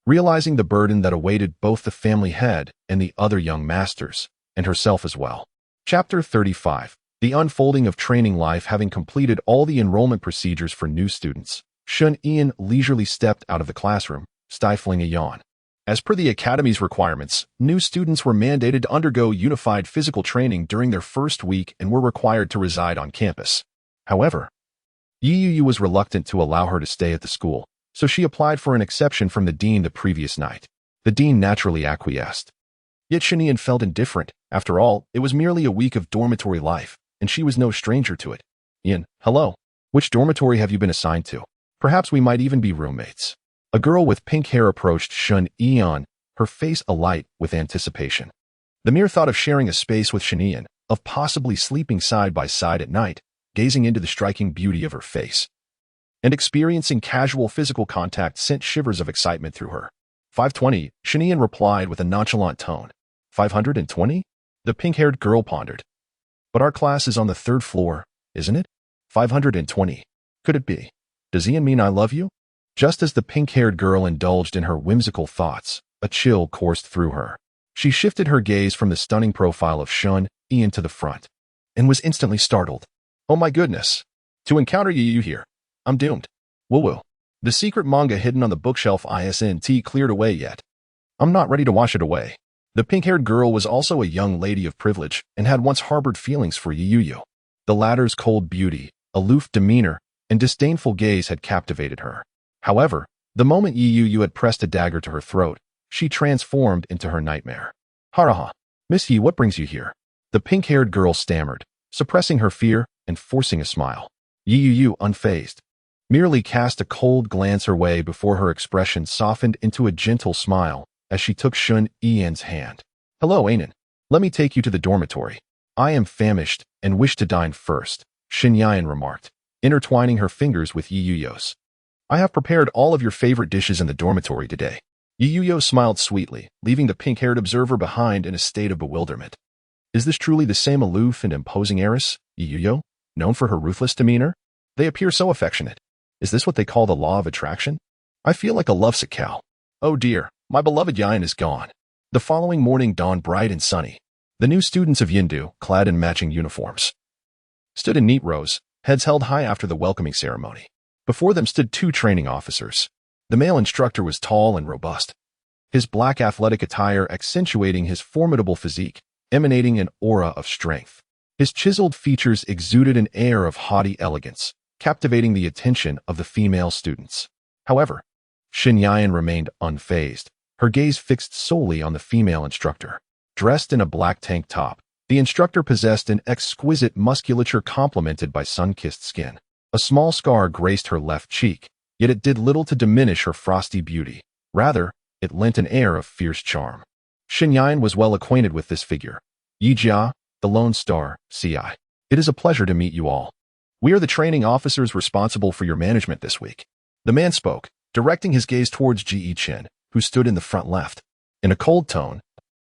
realizing the burden that awaited both the family head and the other young masters, and herself as well. Chapter 35. The unfolding of training life. Having completed all the enrollment procedures for new students, Shun Ian leisurely stepped out of the classroom, stifling a yawn. As per the academy's requirements, new students were mandated to undergo unified physical training during their first week and were required to reside on campus. However, Yu was reluctant to allow her to stay at the school, so she applied for an exception from the dean the previous night. The dean naturally acquiesced. Yet Shinian felt indifferent. After all, it was merely a week of dormitory life, and she was no stranger to it. Ian, hello. Which dormitory have you been assigned to? Perhaps we might even be roommates. A girl with pink hair approached Shun Eon, her face alight with anticipation. The mere thought of sharing a space with Shinian, of possibly sleeping side by side at night, gazing into the striking beauty of her face, and experiencing casual physical contact sent shivers of excitement through her. 520, Shinian replied with a nonchalant tone. 520? The pink-haired girl pondered. But our class is on the 3rd floor, isn't it? 520. Could it be? Does Ian mean I love you? Just as the pink-haired girl indulged in her whimsical thoughts, a chill coursed through her. She shifted her gaze from the stunning profile of Shun Ian to the front, and was instantly startled. Oh my goodness. To encounter you here. I'm doomed. Woo-woo. The secret manga hidden on the bookshelf isn't cleared away yet. I'm not ready to wash it away. The pink-haired girl was also a young lady of privilege and had once harbored feelings for Yu. The latter's cold beauty, aloof demeanor, and disdainful gaze had captivated her. However, the moment Yu had pressed a dagger to her throat, she transformed into her nightmare. Haraha. Miss Yi, what brings you here? The pink-haired girl stammered, suppressing her fear and forcing a smile. Yu, unfazed, merely cast a cold glance her way before her expression softened into a gentle smile as she took Shun Ian's hand. Hello, Anan. Let me take you to the dormitory. I am famished and wish to dine first, Shinyan remarked, intertwining her fingers with Yuyu's. I have prepared all of your favorite dishes in the dormitory today. Yu smiled sweetly, leaving the pink-haired observer behind in a state of bewilderment. Is this truly the same aloof and imposing heiress, Yu, known for her ruthless demeanor? They appear so affectionate. Is this what they call the law of attraction? I feel like a lovesick cow. Oh dear, my beloved Yain is gone. The following morning dawned bright and sunny. The new students of Yindu, clad in matching uniforms, stood in neat rows, heads held high after the welcoming ceremony. Before them stood 2 training officers. The male instructor was tall and robust, his black athletic attire accentuating his formidable physique, emanating an aura of strength. His chiseled features exuded an air of haughty elegance, captivating the attention of the female students. However, Shinyan remained unfazed, her gaze fixed solely on the female instructor. Dressed in a black tank top, the instructor possessed an exquisite musculature complemented by sun-kissed skin. A small scar graced her left cheek, yet it did little to diminish her frosty beauty. Rather, it lent an air of fierce charm. Shinyan was well acquainted with this figure. Yijia, the Lone Star, CI. It is a pleasure to meet you all. We are the training officers responsible for your management this week. The man spoke, directing his gaze towards Ji Chen, who stood in the front left. In a cold tone,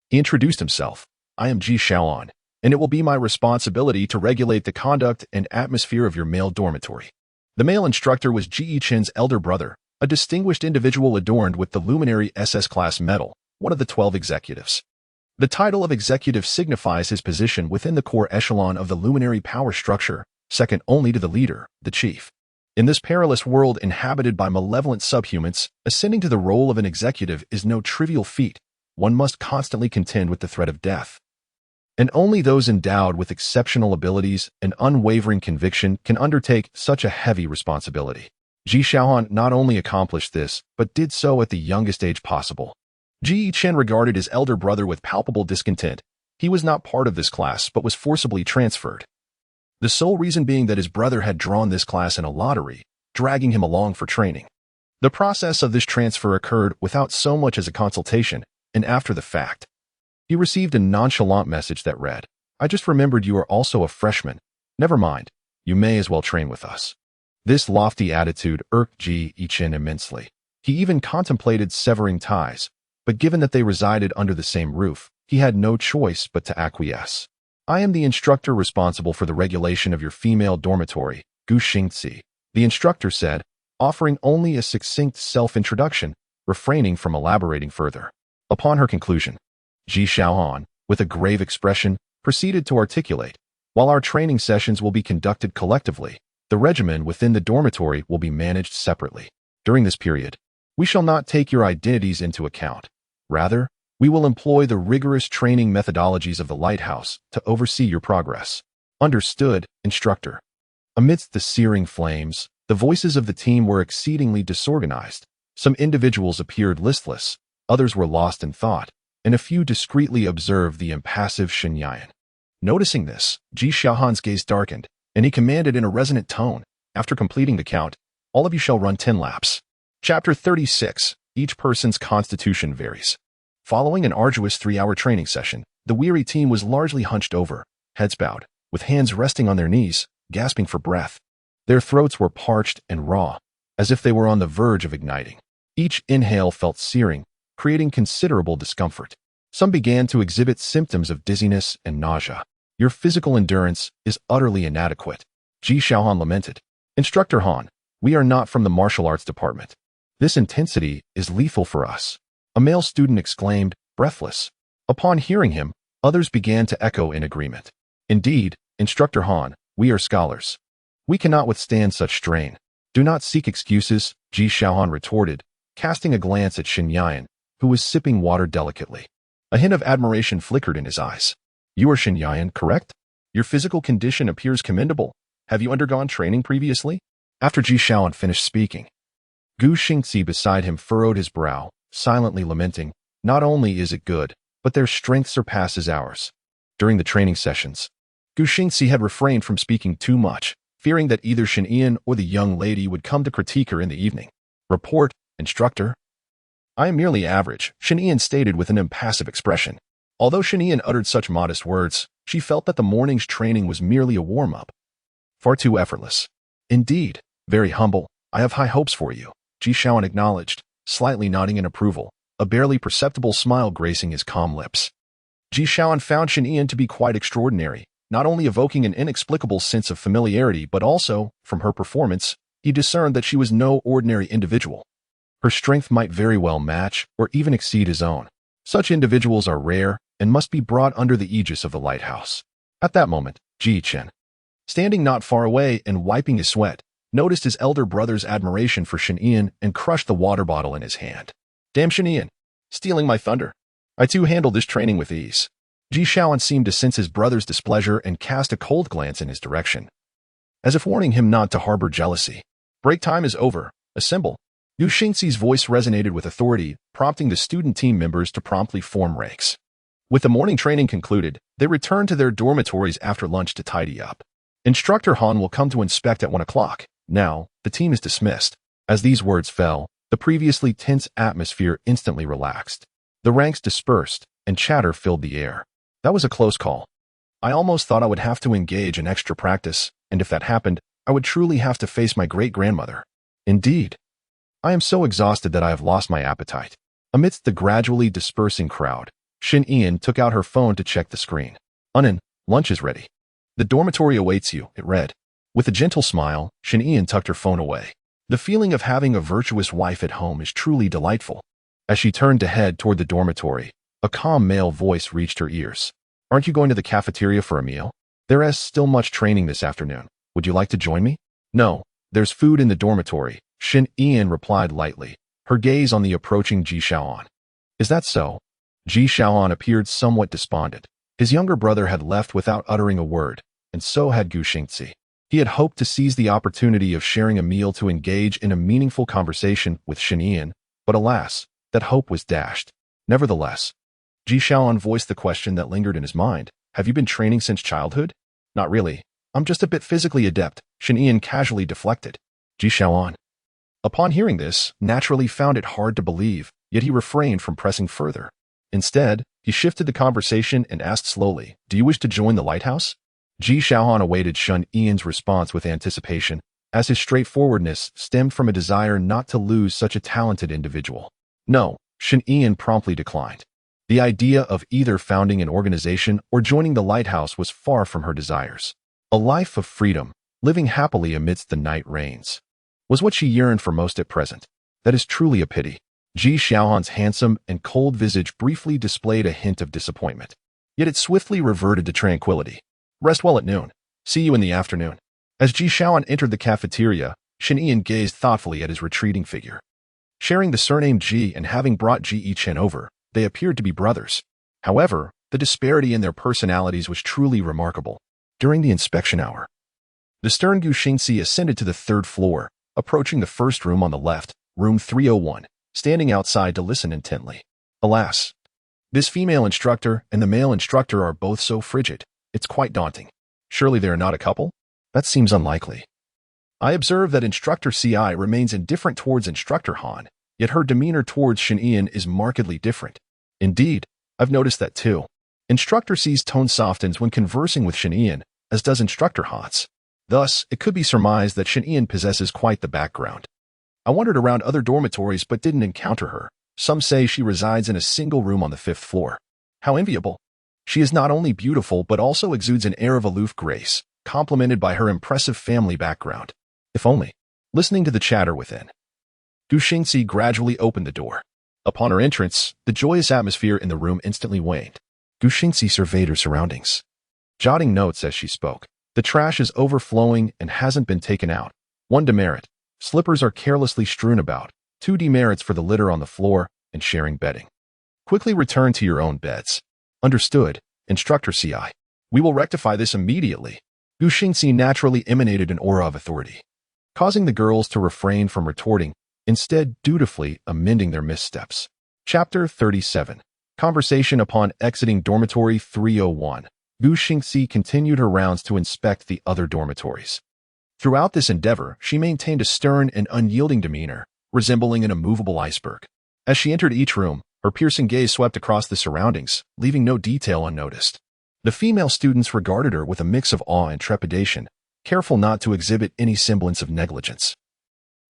he introduced himself. I am Ji Shaoan, and it will be my responsibility to regulate the conduct and atmosphere of your male dormitory. The male instructor was Ji Chen's elder brother, a distinguished individual adorned with the Luminary SS-class medal, one of the 12 executives. The title of executive signifies his position within the core echelon of the Luminary power structure, second only to the leader, the chief. In this perilous world inhabited by malevolent subhumans, ascending to the role of an executive is no trivial feat. One must constantly contend with the threat of death. And only those endowed with exceptional abilities and unwavering conviction can undertake such a heavy responsibility. Ji Shaohan not only accomplished this, but did so at the youngest age possible. Ji Chen regarded his elder brother with palpable discontent. He was not part of this class, but was forcibly transferred. The sole reason being that his brother had drawn this class in a lottery, dragging him along for training. The process of this transfer occurred without so much as a consultation, and after the fact. He received a nonchalant message that read, I just remembered you are also a freshman. Never mind, you may as well train with us. This lofty attitude irked Ji Chen immensely. He even contemplated severing ties, but given that they resided under the same roof, he had no choice but to acquiesce. I am the instructor responsible for the regulation of your female dormitory, Gu Xingzi, the instructor said, offering only a succinct self-introduction, refraining from elaborating further. Upon her conclusion, Ji Shaohan, with a grave expression, proceeded to articulate, while our training sessions will be conducted collectively, the regimen within the dormitory will be managed separately. During this period, we shall not take your identities into account. Rather, we will employ the rigorous training methodologies of the lighthouse to oversee your progress. Understood, instructor. Amidst the searing flames, the voices of the team were exceedingly disorganized. Some individuals appeared listless, others were lost in thought, and a few discreetly observed the impassive Shen Yan. Noticing this, Ji Xiaohan's gaze darkened, and he commanded in a resonant tone, after completing the count, all of you shall run 10 laps. Chapter 36. Each person's constitution varies. Following an arduous 3-hour training session, the weary team was largely hunched over, heads bowed, with hands resting on their knees, gasping for breath. Their throats were parched and raw, as if they were on the verge of igniting. Each inhale felt searing, creating considerable discomfort. Some began to exhibit symptoms of dizziness and nausea. Your physical endurance is utterly inadequate, Ji Xiaohan lamented. Instructor Han, we are not from the martial arts department. This intensity is lethal for us, a male student exclaimed, breathless. Upon hearing him, others began to echo in agreement. Indeed, Instructor Han, we are scholars. We cannot withstand such strain. Do not seek excuses, Ji Xiaohan retorted, casting a glance at Shen Yan, who was sipping water delicately. A hint of admiration flickered in his eyes. You are Shen Yan, correct? Your physical condition appears commendable. Have you undergone training previously? After Ji Xiaohan finished speaking, Gu Xingzi beside him furrowed his brow, silently lamenting, not only is it good, but their strength surpasses ours. During the training sessions, Gu Xingzi had refrained from speaking too much, fearing that either Shen Yan or the young lady would come to critique her in the evening. Report, instructor. I am merely average, Shen Yan stated with an impassive expression. Although Shen Yan uttered such modest words, she felt that the morning's training was merely a warm-up. Far too effortless. Indeed, very humble, I have high hopes for you, Ji Xiaohan acknowledged, slightly nodding in approval, a barely perceptible smile gracing his calm lips. Ji Xiaohan found Shen Yan to be quite extraordinary, not only evoking an inexplicable sense of familiarity but also, from her performance, he discerned that she was no ordinary individual. Her strength might very well match or even exceed his own. Such individuals are rare and must be brought under the aegis of the lighthouse. At that moment, Ji Chen, standing not far away and wiping his sweat, noticed his elder brother's admiration for Shen Yan and crushed the water bottle in his hand. Damn Shen Yan, stealing my thunder. I too handled this training with ease. Ji Xiaohan seemed to sense his brother's displeasure and cast a cold glance in his direction, as if warning him not to harbor jealousy. Break time is over. Assemble. Yu Xingzi's voice resonated with authority, prompting the student team members to promptly form ranks. With the morning training concluded, they returned to their dormitories after lunch to tidy up. Instructor Han will come to inspect at 1 o'clock. Now, the team is dismissed. As these words fell, the previously tense atmosphere instantly relaxed. The ranks dispersed, and chatter filled the air. That was a close call. I almost thought I would have to engage in extra practice, and if that happened, I would truly have to face my great-grandmother. Indeed. I am so exhausted that I have lost my appetite. Amidst the gradually dispersing crowd, Shen Yan took out her phone to check the screen. Unin, lunch is ready. The dormitory awaits you, it read. With a gentle smile, Shen Yan tucked her phone away. The feeling of having a virtuous wife at home is truly delightful. As she turned to head toward the dormitory, a calm male voice reached her ears. Aren't you going to the cafeteria for a meal? There is still much training this afternoon. Would you like to join me? No, there's food in the dormitory, Shen Yan replied lightly, her gaze on the approaching Ji Xiaohan. Is that so? Ji Xiaohan appeared somewhat despondent. His younger brother had left without uttering a word, and so had Gu Xingzi. He had hoped to seize the opportunity of sharing a meal to engage in a meaningful conversation with Shen Yan, but alas, that hope was dashed. Nevertheless, Ji Xiaohan voiced the question that lingered in his mind. Have you been training since childhood? Not really. I'm just a bit physically adept, Shen Yan casually deflected. Ji Xiaohan, upon hearing this, naturally found it hard to believe, yet he refrained from pressing further. Instead, he shifted the conversation and asked slowly, do you wish to join the lighthouse? Ji Xiaohan awaited Shen Yan's response with anticipation, as his straightforwardness stemmed from a desire not to lose such a talented individual. No, Shen Yan promptly declined. The idea of either founding an organization or joining the lighthouse was far from her desires. A life of freedom, living happily amidst the night rains, was what she yearned for most at present. That is truly a pity. Ji Xiaohan's handsome and cold visage briefly displayed a hint of disappointment. Yet it swiftly reverted to tranquility. Rest well at noon. See you in the afternoon. As Ji Xiaohan entered the cafeteria, Shen Yan gazed thoughtfully at his retreating figure. Sharing the surname Ji and having brought Ji Chen over, they appeared to be brothers. However, the disparity in their personalities was truly remarkable. During the inspection hour, The stern Gu Xingxi ascended to the third floor, approaching the first room on the left, room 301, standing outside to listen intently. Alas, this female instructor and the male instructor are both so frigid. It's quite daunting. Surely they are not a couple? That seems unlikely. I observe that Instructor CI remains indifferent towards Instructor Han, yet her demeanor towards Shen Ian is markedly different. Indeed, I've noticed that too. Instructor C's tone softens when conversing with Shen Ian, as does Instructor Han's. Thus, it could be surmised that Shen Ian possesses quite the background. I wandered around other dormitories but didn't encounter her. Some say she resides in a single room on the 5th floor. How enviable. She is not only beautiful but also exudes an air of aloof grace, complemented by her impressive family background. If only. Listening to the chatter within, Gu Xingxi gradually opened the door. Upon her entrance, the joyous atmosphere in the room instantly waned. Gu Xingxi surveyed her surroundings, jotting notes as she spoke. The trash is overflowing and hasn't been taken out. 1 demerit. Slippers are carelessly strewn about. 2 demerits for the litter on the floor and sharing bedding. Quickly return to your own beds. Understood, Instructor CI. We will rectify this immediately. Gu Xingxi naturally emanated an aura of authority, causing the girls to refrain from retorting, instead dutifully amending their missteps. Chapter 37. Conversation upon exiting Dormitory 301. Gu Xingxi continued her rounds to inspect the other dormitories. Throughout this endeavor, she maintained a stern and unyielding demeanor, resembling an immovable iceberg. As she entered each room, her piercing gaze swept across the surroundings, leaving no detail unnoticed. The female students regarded her with a mix of awe and trepidation, careful not to exhibit any semblance of negligence,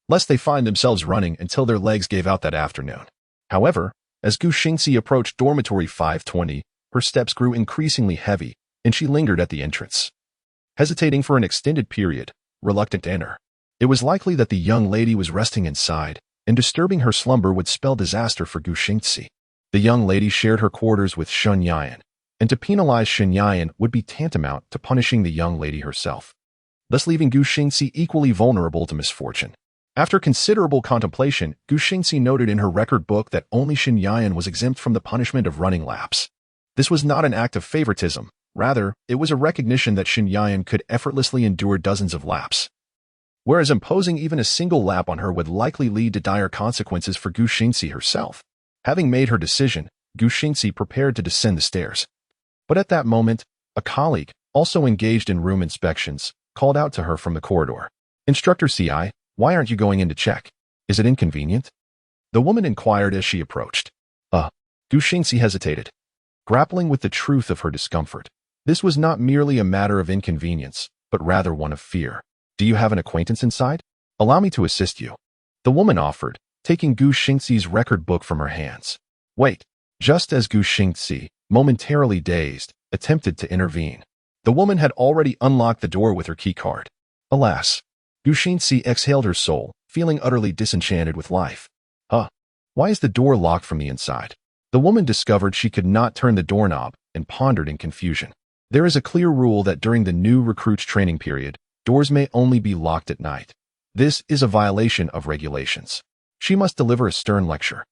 lest they find themselves running until their legs gave out that afternoon. However, as Gu Xingxi approached Dormitory 520, her steps grew increasingly heavy, and she lingered at the entrance, hesitating for an extended period, reluctant to enter. It was likely that the young lady was resting inside, and disturbing her slumber would spell disaster for Gu Xingxi. The young lady shared her quarters with Shen Yan, and to penalize Shen Yan would be tantamount to punishing the young lady herself, thus leaving Gu Xingxi equally vulnerable to misfortune. After considerable contemplation, Gu Xingxi noted in her record book that only Shen Yan was exempt from the punishment of running laps. This was not an act of favoritism. Rather, it was a recognition that Shen Yan could effortlessly endure dozens of laps, whereas imposing even a single lap on her would likely lead to dire consequences for Gu Xingxi herself. Having made her decision, Gu Xingxi prepared to descend the stairs. But at that moment, a colleague, also engaged in room inspections, called out to her from the corridor. Instructor CI, why aren't you going in to check? Is it inconvenient? The woman inquired as she approached. Gu Xingxi hesitated, grappling with the truth of her discomfort. This was not merely a matter of inconvenience, but rather one of fear. Do you have an acquaintance inside? Allow me to assist you. The woman offered, taking Gu Xingxi's record book from her hands. Wait. Just as Gu Xingxi, momentarily dazed, attempted to intervene, the woman had already unlocked the door with her key card. Alas, Gu Xingxi exhaled her soul, feeling utterly disenchanted with life. Why is the door locked from the inside? The woman discovered she could not turn the doorknob and pondered in confusion. There is a clear rule that during the new recruits training period, doors may only be locked at night. This is a violation of regulations. She must deliver a stern lecture.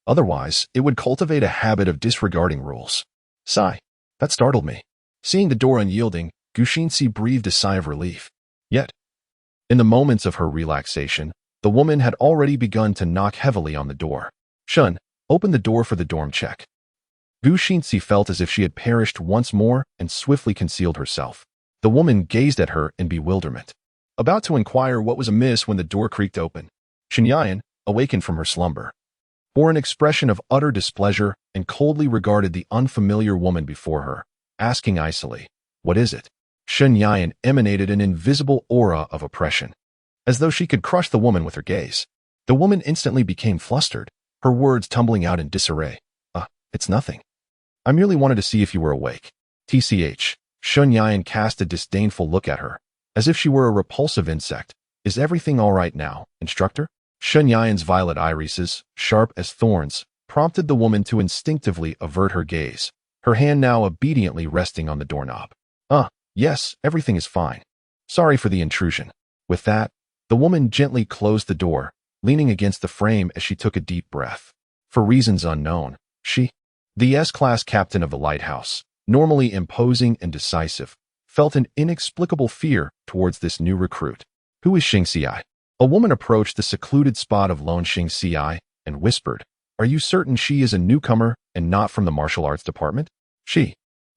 Otherwise, it would cultivate a habit of disregarding rules. Sigh. That startled me. Seeing the door unyielding, Gu Xingxi breathed a sigh of relief. Yet, in the moments of her relaxation, the woman had already begun to knock heavily on the door. Shun, open the door for the dorm check. Gu Xingxi felt as if she had perished once more and swiftly concealed herself. The woman gazed at her in bewilderment, about to inquire what was amiss when the door creaked open. Shen Yan, awakened from her slumber, bore an expression of utter displeasure and coldly regarded the unfamiliar woman before her, asking icily, "What is it?" Shen Yan emanated an invisible aura of oppression, as though she could crush the woman with her gaze. The woman instantly became flustered, her words tumbling out in disarray. It's nothing. I merely wanted to see if you were awake. TCH. Shen Yan cast a disdainful look at her, as if she were a repulsive insect. Is everything all right now, instructor? Shen Yan's violet irises, sharp as thorns, prompted the woman to instinctively avert her gaze, her hand now obediently resting on the doorknob. Yes, everything is fine. Sorry for the intrusion. With that, the woman gently closed the door, leaning against the frame as she took a deep breath. For reasons unknown, the S-class captain of the lighthouse, normally imposing and decisive, felt an inexplicable fear towards this new recruit. Who is Xing Xiai? A woman approached the secluded spot of lone Xing Xiai and whispered, "Are you certain she is a newcomer and not from the martial arts department?" She.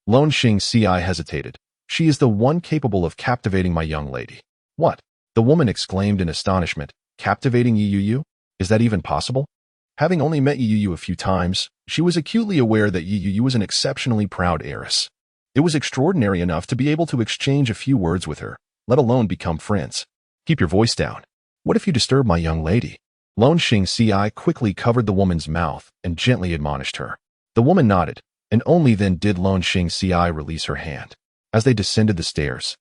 Lone Xing Xiai hesitated. "She is the one capable of captivating my young lady." "What?" The woman exclaimed in astonishment. "Captivating Yu? Is that even possible?" Having only met Yu a few times, she was acutely aware that Yu was an exceptionally proud heiress. It was extraordinary enough to be able to exchange a few words with her, let alone become friends. "Keep your voice down. What if you disturb my young lady?" Lone Xing Xiai quickly covered the woman's mouth and gently admonished her. The woman nodded, and only then did Lone Xing Xiai release her hand. As they descended the stairs,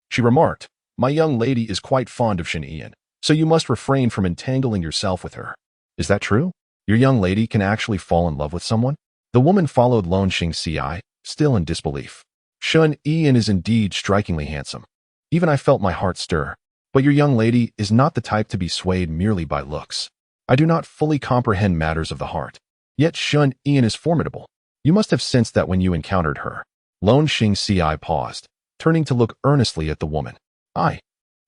she remarked, "My young lady is quite fond of Shen Ian, so you must refrain from entangling yourself with her." "Is that true? Your young lady can actually fall in love with someone?" The woman followed Lone Xing Xiai, still in disbelief. "Shen Ian is indeed strikingly handsome. Even I felt my heart stir. But your young lady is not the type to be swayed merely by looks. I do not fully comprehend matters of the heart. Yet Shen Ian is formidable. You must have sensed that when you encountered her." Lone Xing Xiai paused, turning to look earnestly at the woman. "I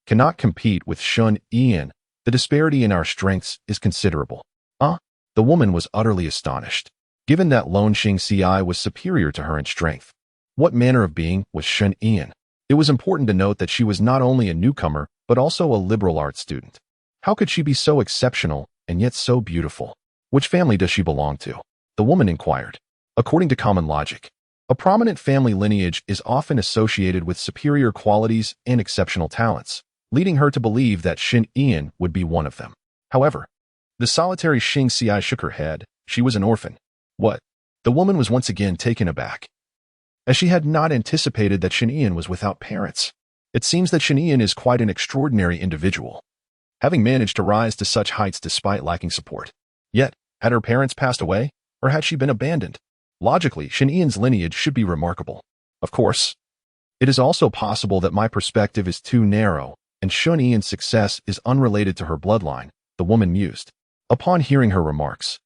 cannot compete with Shen Ian. The disparity in our strengths is considerable." "Ah?" The woman was utterly astonished, given that Lone Xing Xiai was superior to her in strength. What manner of being was Shen Ian? It was important to note that she was not only a newcomer, but also a liberal arts student. How could she be so exceptional and yet so beautiful? "Which family does she belong to?" the woman inquired. According to common logic, a prominent family lineage is often associated with superior qualities and exceptional talents, leading her to believe that Shen Ian would be one of them. However, the solitary Xing Xiai shook her head. She was an orphan. "What?" The woman was once again taken aback, as she had not anticipated that Shen Ian was without parents. It seems that Shen Ian is quite an extraordinary individual, having managed to rise to such heights despite lacking support. Yet, had her parents passed away, or had she been abandoned? Logically, Shen Ian's lineage should be remarkable. Of course, it is also possible that my perspective is too narrow, and Shen Ian's success is unrelated to her bloodline, the woman mused. Upon hearing her remarks,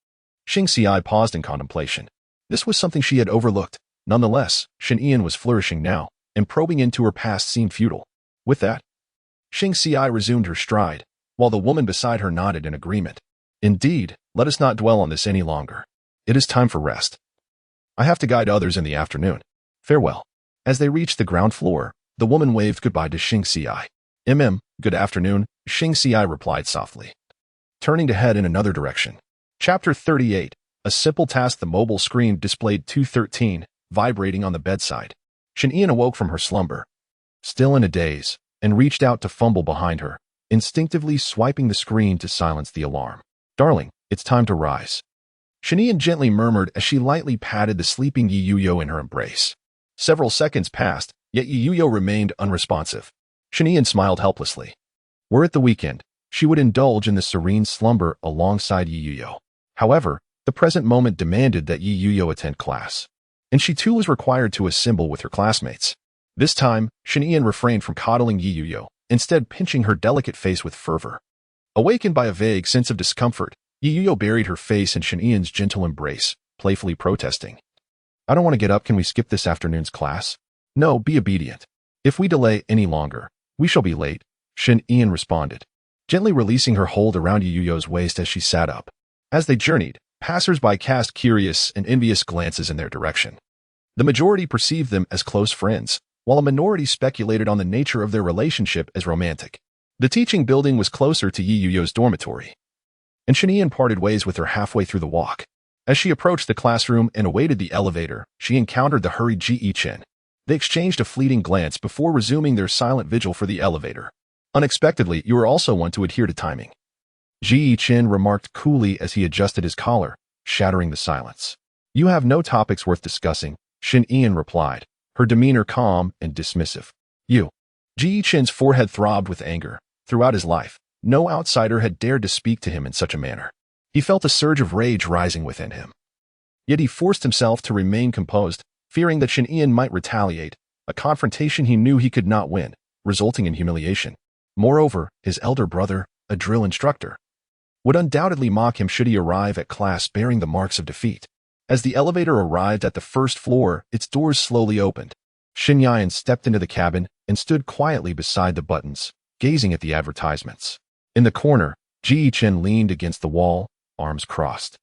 Xing Xiai paused in contemplation. This was something she had overlooked. Nonetheless, Shen Ian was flourishing now, and probing into her past seemed futile. With that, Xing Xiai resumed her stride, while the woman beside her nodded in agreement. "Indeed, let us not dwell on this any longer. It is time for rest. I have to guide others in the afternoon. Farewell." As they reached the ground floor, the woman waved goodbye to Xing Xiai. Good afternoon," Xing Xiai replied softly, turning to head in another direction. Chapter 38. A simple task. The mobile screen displayed 213, vibrating on the bedside. Shen Ian awoke from her slumber, still in a daze, and reached out to fumble behind her, instinctively swiping the screen to silence the alarm. "Darling, it's time to rise," Shen Ian gently murmured as she lightly patted the sleeping Yu in her embrace. Several seconds passed, yet Yu remained unresponsive. Shen Ian smiled helplessly. Were it the weekend, she would indulge in the serene slumber alongside Yu. However, the present moment demanded that Yu attend class, and she too was required to assemble with her classmates. This time, Shen Ian refrained from coddling Yu, instead pinching her delicate face with fervor. Awakened by a vague sense of discomfort, Yu buried her face in Shen Ian's gentle embrace, playfully protesting. "I don't want to get up. Can we skip this afternoon's class?" "No, be obedient. If we delay any longer, we shall be late," Shen Ian responded, gently releasing her hold around Yu's waist as she sat up. As they journeyed, passers-by cast curious and envious glances in their direction. The majority perceived them as close friends, while a minority speculated on the nature of their relationship as romantic. The teaching building was closer to Yu's dormitory, and Shen Ian parted ways with her halfway through the walk. As she approached the classroom and awaited the elevator, she encountered the hurried Ji Chen. They exchanged a fleeting glance before resuming their silent vigil for the elevator. "Unexpectedly, you are also one to adhere to timing," Ji Chen remarked coolly as he adjusted his collar, shattering the silence. "You have no topics worth discussing," Shen Ian replied, her demeanor calm and dismissive. Ji Chen's forehead throbbed with anger. Throughout his life, no outsider had dared to speak to him in such a manner. He felt a surge of rage rising within him. Yet he forced himself to remain composed, fearing that Shen Ian might retaliate, a confrontation he knew he could not win, resulting in humiliation. Moreover, his elder brother, a drill instructor, would undoubtedly mock him should he arrive at class bearing the marks of defeat. As the elevator arrived at the first floor, its doors slowly opened. Xin Yan stepped into the cabin and stood quietly beside the buttons, gazing at the advertisements. In the corner, Ji Chen leaned against the wall, arms crossed.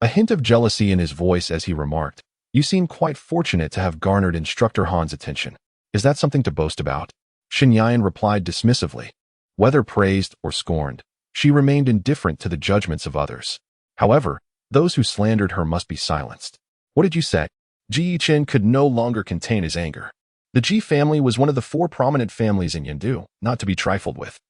A hint of jealousy in his voice as he remarked, "You seem quite fortunate to have garnered Instructor Han's attention. Is that something to boast about?" Xin Yan replied dismissively. Whether praised or scorned, she remained indifferent to the judgments of others. However, those who slandered her must be silenced. "What did you say?" Ji Chen could no longer contain his anger. The Ji family was one of the 4 prominent families in Yandu, not to be trifled with.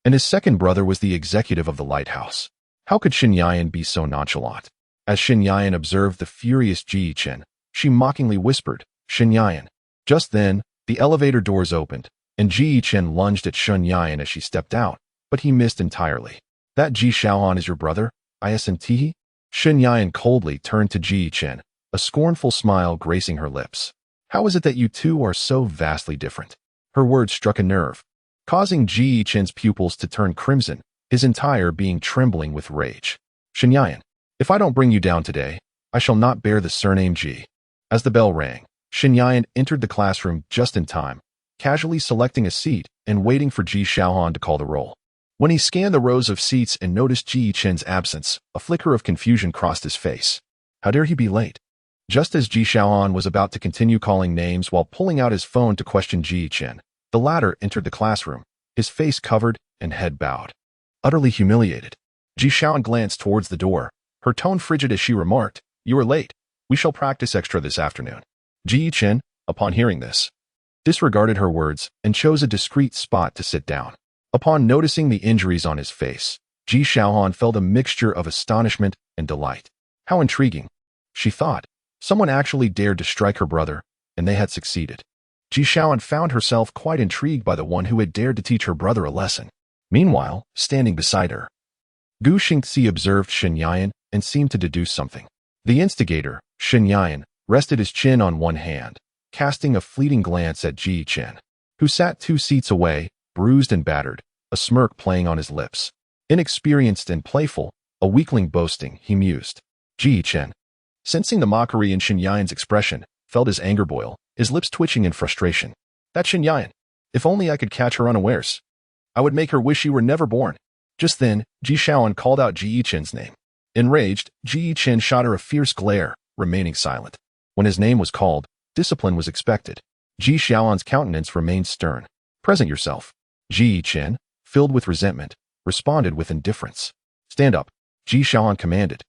And his second brother was the executive of the lighthouse. How could Xin Yan be so nonchalant? As Xin Yan observed the furious Ji Chen, she mockingly whispered, "Xin Yan." Just then, the elevator doors opened, and Ji Chen lunged at Xin Yan as she stepped out, but he missed entirely. "That Ji Shaohan is your brother, isn't? Xin Yan coldly turned to Ji Chen, a scornful smile gracing her lips. "How is it that you two are so vastly different?" Her words struck a nerve, causing Ji Chen's pupils to turn crimson, his entire being trembling with rage. "Xin Yan, if I don't bring you down today, I shall not bear the surname Ji." As the bell rang, Xin Yan entered the classroom just in time, casually selecting a seat and waiting for Ji Shaohan to call the roll. When he scanned the rows of seats and noticed Ji Chen's absence, a flicker of confusion crossed his face. How dare he be late? Just as Ji Shaohan was about to continue calling names while pulling out his phone to question Ji Chen, the latter entered the classroom, his face covered and head bowed. Utterly humiliated, Ji Shaohan glanced towards the door, her tone frigid as she remarked, "You are late. We shall practice extra this afternoon." Ji Chen, upon hearing this, disregarded her words and chose a discreet spot to sit down. Upon noticing the injuries on his face, Ji Shaohan felt a mixture of astonishment and delight. How intriguing, she thought. Someone actually dared to strike her brother, and they had succeeded. Ji Shaohan found herself quite intrigued by the one who had dared to teach her brother a lesson. Meanwhile, standing beside her, Gu Xingzi observed Xin Yan and seemed to deduce something. The instigator, Xin Yan, rested his chin on one hand, casting a fleeting glance at Ji Chen, who sat 2 seats away, bruised and battered, a smirk playing on his lips. Inexperienced and playful, a weakling boasting, he mused. Ji Chen, sensing the mockery in Xin Yan's expression, felt his anger boil, his lips twitching in frustration. That Xin Yan! If only I could catch her unawares. I would make her wish she were never born. Just then, Ji Shaohan called out Ji Chen's name. Enraged, Ji Chen shot her a fierce glare, remaining silent. When his name was called, discipline was expected. Ji Shaohan's countenance remained stern. Present yourself. Ji Chen, filled with resentment, responded with indifference. Stand up, Ji Shaohan commanded,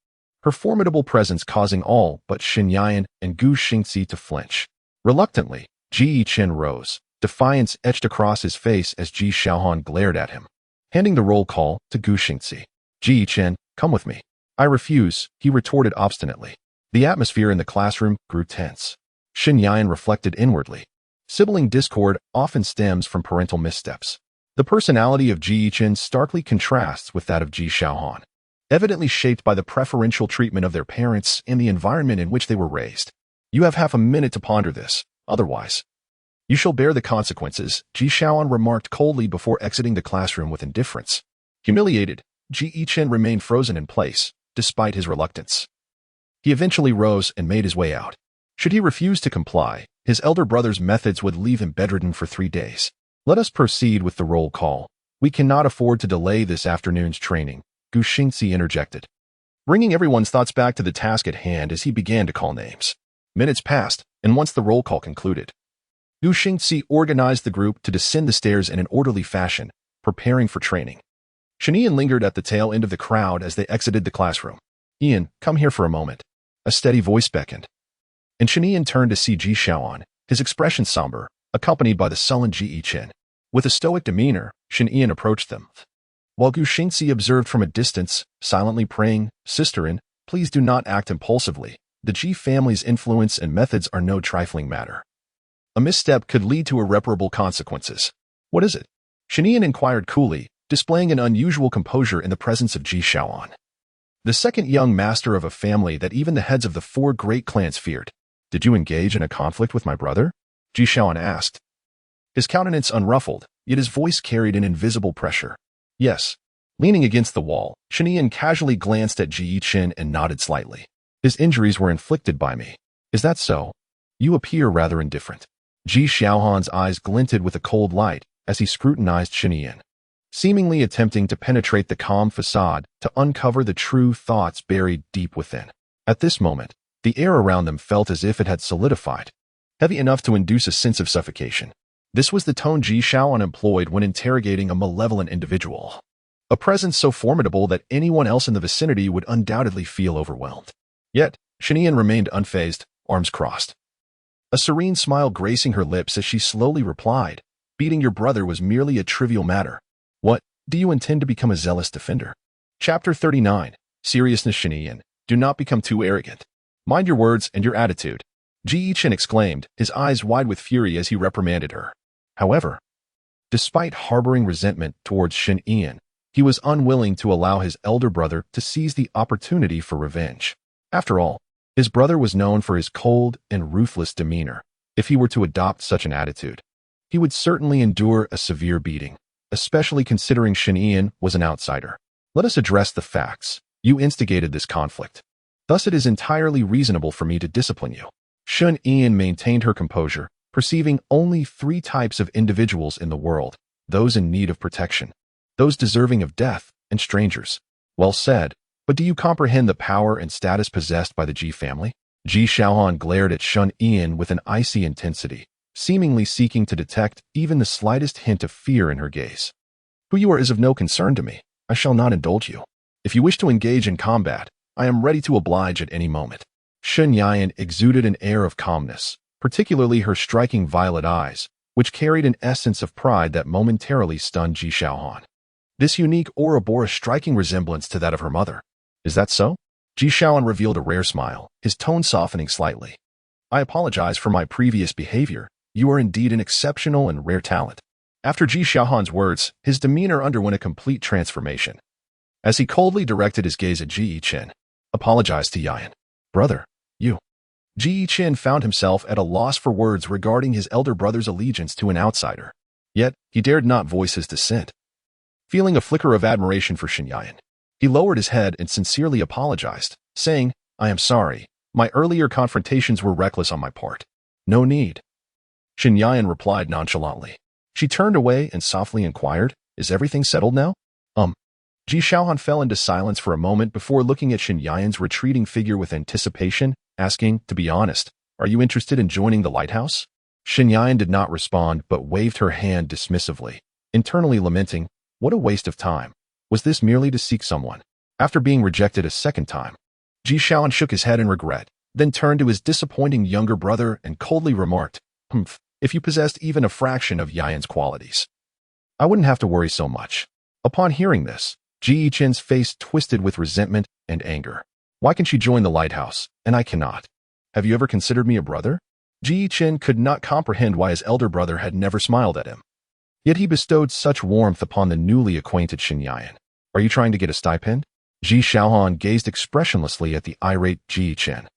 her formidable presence causing all but Xin Yan and Gu Xingzi to flinch. Reluctantly, Ji Chen rose, defiance etched across his face as Ji Shaohan glared at him. Handing the roll call to Gu Xingzi. Ji Chen, come with me. I refuse, he retorted obstinately. The atmosphere in the classroom grew tense. Xin Yan reflected inwardly. Sibling discord often stems from parental missteps. The personality of Ji Chen starkly contrasts with that of Ji Shaohan, evidently shaped by the preferential treatment of their parents and the environment in which they were raised. You have half a minute to ponder this, otherwise you shall bear the consequences, Ji Shaohan remarked coldly before exiting the classroom with indifference. Humiliated, Ji Chen remained frozen in place, despite his reluctance. He eventually rose and made his way out. Should he refuse to comply, his elder brother's methods would leave him bedridden for 3 days. Let us proceed with the roll call. We cannot afford to delay this afternoon's training, Gu Xingzi interjected, bringing everyone's thoughts back to the task at hand as he began to call names. Minutes passed, and once the roll call concluded, Gu Xingzi organized the group to descend the stairs in an orderly fashion, preparing for training. Shinian lingered at the tail end of the crowd as they exited the classroom. Ian, come here for a moment. A steady voice beckoned. And Shinian turned to see Ji Shaohan, his expression somber, accompanied by the sullen Ji Chen. With a stoic demeanor, Shinian approached them. While Gu Xingzi observed from a distance, silently praying, Sisterin, please do not act impulsively. The Ji family's influence and methods are no trifling matter. A misstep could lead to irreparable consequences. What is it? Shinian inquired coolly, displaying an unusual composure in the presence of Ji Shaohan, the second young master of a family that even the heads of the 4 great clans feared. Did you engage in a conflict with my brother? Ji Shaohan asked. His countenance unruffled, yet his voice carried an invisible pressure. Yes. Leaning against the wall, Shinian casually glanced at Ji Chen and nodded slightly. His injuries were inflicted by me. Is that so? You appear rather indifferent. Ji Xiaohan's eyes glinted with a cold light as he scrutinized Shen, seemingly attempting to penetrate the calm facade to uncover the true thoughts buried deep within. At this moment, the air around them felt as if it had solidified, heavy enough to induce a sense of suffocation. This was the tone Ji Xiaohan employed when interrogating a malevolent individual, a presence so formidable that anyone else in the vicinity would undoubtedly feel overwhelmed. Yet, Shen remained unfazed, arms crossed, a serene smile gracing her lips as she slowly replied, "Beating your brother was merely a trivial matter. What, do you intend to become a zealous defender?" Chapter 39. Seriousness. Shen, do not become too arrogant. Mind your words and your attitude, Ji Chen exclaimed, his eyes wide with fury as he reprimanded her. However, despite harboring resentment towards Shen, he was unwilling to allow his elder brother to seize the opportunity for revenge. After all, his brother was known for his cold and ruthless demeanor. If he were to adopt such an attitude, he would certainly endure a severe beating, especially considering Shen was an outsider. Let us address the facts. You instigated this conflict. Thus it is entirely reasonable for me to discipline you. Shen maintained her composure, perceiving only 3 types of individuals in the world: those in need of protection, those deserving of death, and strangers. Well said, but do you comprehend the power and status possessed by the Ji family? Ji Xiaohan glared at Shen with an icy intensity, seemingly seeking to detect even the slightest hint of fear in her gaze. Who you are is of no concern to me. I shall not indulge you. If you wish to engage in combat, I am ready to oblige at any moment. Shen exuded an air of calmness, particularly her striking violet eyes, which carried an essence of pride that momentarily stunned Ji Xiaohan. This unique aura bore a striking resemblance to that of her mother. Is that so? Ji Xiaohan revealed a rare smile, his tone softening slightly. I apologize for my previous behavior. You are indeed an exceptional and rare talent. After Ji Xiaohan's words, his demeanor underwent a complete transformation. As he coldly directed his gaze at Ji Chen, apologized to Yan. Brother, you. Ji Chen found himself at a loss for words regarding his elder brother's allegiance to an outsider. Yet, he dared not voice his dissent. Feeling a flicker of admiration for Shen, he lowered his head and sincerely apologized, saying, I am sorry. My earlier confrontations were reckless on my part. No need. Shen replied nonchalantly. She turned away and softly inquired, Is everything settled now? Ji Xiaohan fell into silence for a moment before looking at Shen Yan's retreating figure with anticipation, asking, To be honest, are you interested in joining the lighthouse? Shen Yan did not respond but waved her hand dismissively, internally lamenting, What a waste of time. Was this merely to seek someone? After being rejected a second time, Ji Xiaohan shook his head in regret, then turned to his disappointing younger brother and coldly remarked, If you possessed even a fraction of Yan's qualities, I wouldn't have to worry so much. Upon hearing this, Ji Chen's face twisted with resentment and anger. Why can she join the lighthouse, and I cannot? Have you ever considered me a brother? Ji Chen could not comprehend why his elder brother had never smiled at him. Yet he bestowed such warmth upon the newly acquainted Shen Yan. Are you trying to get a stipend? Ji Xiaohan gazed expressionlessly at the irate Ji Chen,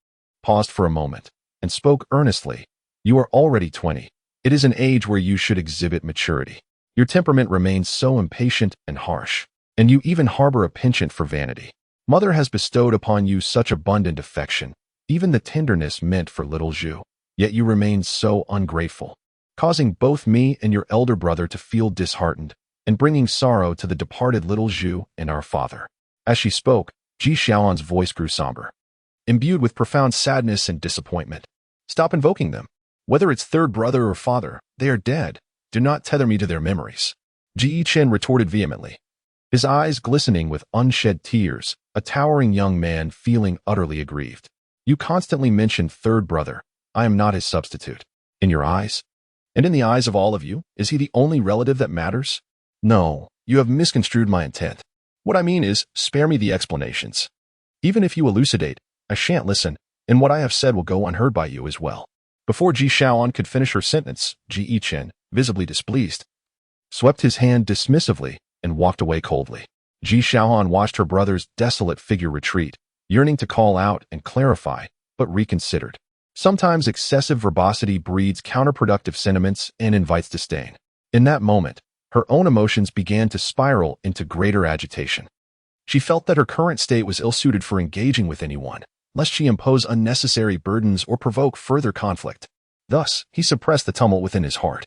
paused for a moment, and spoke earnestly. You are already 20. It is an age where you should exhibit maturity. Your temperament remains so impatient and harsh, and you even harbor a penchant for vanity. Mother has bestowed upon you such abundant affection, even the tenderness meant for little Zhu. Yet you remain so ungrateful, causing both me and your elder brother to feel disheartened, and bringing sorrow to the departed little Zhu and our father. As she spoke, Ji Xiaohan's voice grew somber, imbued with profound sadness and disappointment. Stop invoking them. Whether it's third brother or father, they are dead. Do not tether me to their memories. Ji Chen retorted vehemently, his eyes glistening with unshed tears, a towering young man feeling utterly aggrieved. You constantly mention third brother. I am not his substitute. In your eyes, and in the eyes of all of you, is he the only relative that matters? No, you have misconstrued my intent. What I mean is, spare me the explanations. Even if you elucidate, I shan't listen, and what I have said will go unheard by you as well. Before Ji Xiaohan could finish her sentence, Ji Chen, visibly displeased, swept his hand dismissively and walked away coldly. Ji Xiaohan watched her brother's desolate figure retreat, yearning to call out and clarify, but reconsidered. Sometimes excessive verbosity breeds counterproductive sentiments and invites disdain. In that moment, her own emotions began to spiral into greater agitation. She felt that her current state was ill-suited for engaging with anyone, lest she impose unnecessary burdens or provoke further conflict. Thus, he suppressed the tumult within his heart,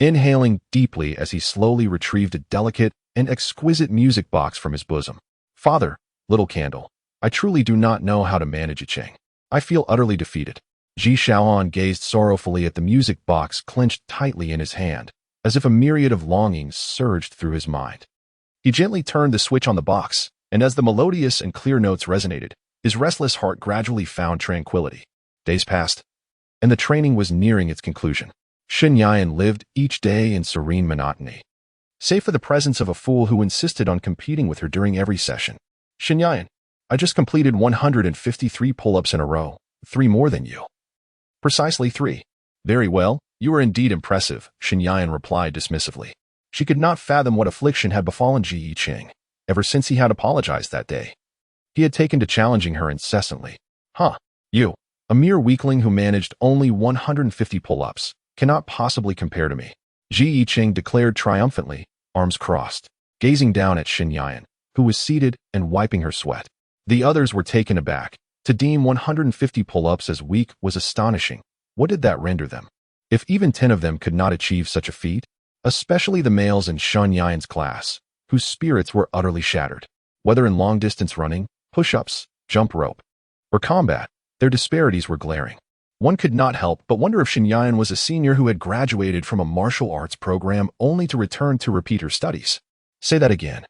inhaling deeply as he slowly retrieved a delicate and exquisite music box from his bosom. Father, little candle, I truly do not know how to manage a Cheng. I feel utterly defeated. Ji Shaoan gazed sorrowfully at the music box clenched tightly in his hand, as if a myriad of longings surged through his mind. He gently turned the switch on the box, and as the melodious and clear notes resonated, his restless heart gradually found tranquility. Days passed, and the training was nearing its conclusion. Shen Yan lived each day in serene monotony, save for the presence of a fool who insisted on competing with her during every session. Shen Yan, I just completed 153 pull-ups in a row, 3 more than you. Precisely 3. Very well, you are indeed impressive, Shen Yan replied dismissively. She could not fathom what affliction had befallen Ji Yiqing ever since he had apologized that day. He had taken to challenging her incessantly. You, a mere weakling who managed only 150 pull-ups, cannot possibly compare to me. Ji Yiqing declared triumphantly, arms crossed, gazing down at Shen Yan, who was seated and wiping her sweat. The others were taken aback. To deem 150 pull-ups as weak was astonishing. What did that render them? If even 10 of them could not achieve such a feat, especially the males in Shen Yan's class, whose spirits were utterly shattered. Whether in long-distance running, push-ups, jump rope, or combat, their disparities were glaring. One could not help but wonder if Shen Yan was a senior who had graduated from a martial arts program only to return to repeat her studies. Say that again.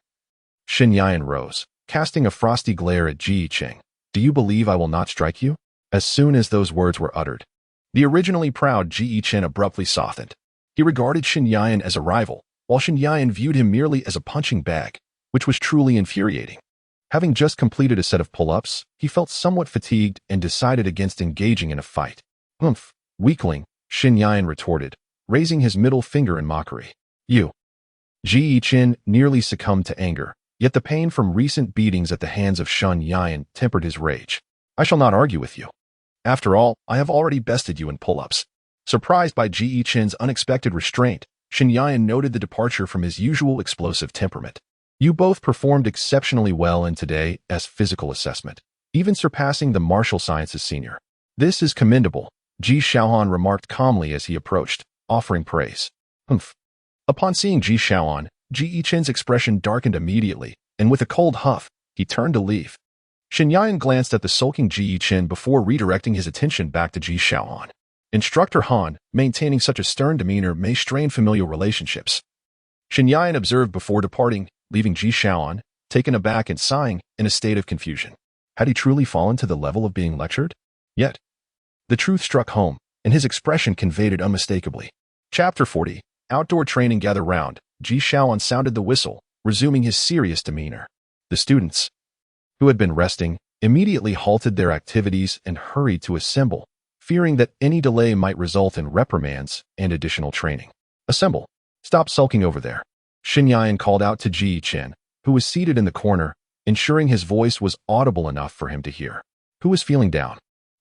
Shen Yan rose, casting a frosty glare at Ji Yiqing. Do you believe I will not strike you? As soon as those words were uttered, the originally proud Ji Yiqing abruptly softened. He regarded Shen Yan as a rival, while Shen Yan viewed him merely as a punching bag, which was truly infuriating. Having just completed a set of pull-ups, he felt somewhat fatigued and decided against engaging in a fight. Humph, weakling, Shen Yan retorted, raising his middle finger in mockery. You. Ji Yiqing nearly succumbed to anger, yet the pain from recent beatings at the hands of Shen Yan tempered his rage. I shall not argue with you. After all, I have already bested you in pull-ups. Surprised by Ji Yiqing's unexpected restraint, Shen Yan noted the departure from his usual explosive temperament. You both performed exceptionally well in today's physical assessment, even surpassing the martial sciences senior. This is commendable, Ji Shaoan remarked calmly as he approached, offering praise. Humph. Upon seeing Ji Shaoan, Ji Yiqing's expression darkened immediately, and with a cold huff, he turned to leave. Shen Yan glanced at the sulking Ji Yiqing before redirecting his attention back to Ji Shaoan. Instructor Han, maintaining such a stern demeanor may strain familial relationships. Shen Yan observed before departing, leaving Ji Shaoan, taken aback and sighing, in a state of confusion. Had he truly fallen to the level of being lectured? Yet, the truth struck home, and his expression conveyed it unmistakably. Chapter 40. Outdoor training. Gather round. Ji Shaoan sounded the whistle, resuming his serious demeanor. The students, who had been resting, immediately halted their activities and hurried to assemble, fearing that any delay might result in reprimands and additional training. Assemble. Stop sulking over there. Shen Yan called out to Ji Yiqing, who was seated in the corner, ensuring his voice was audible enough for him to hear. Who was feeling down?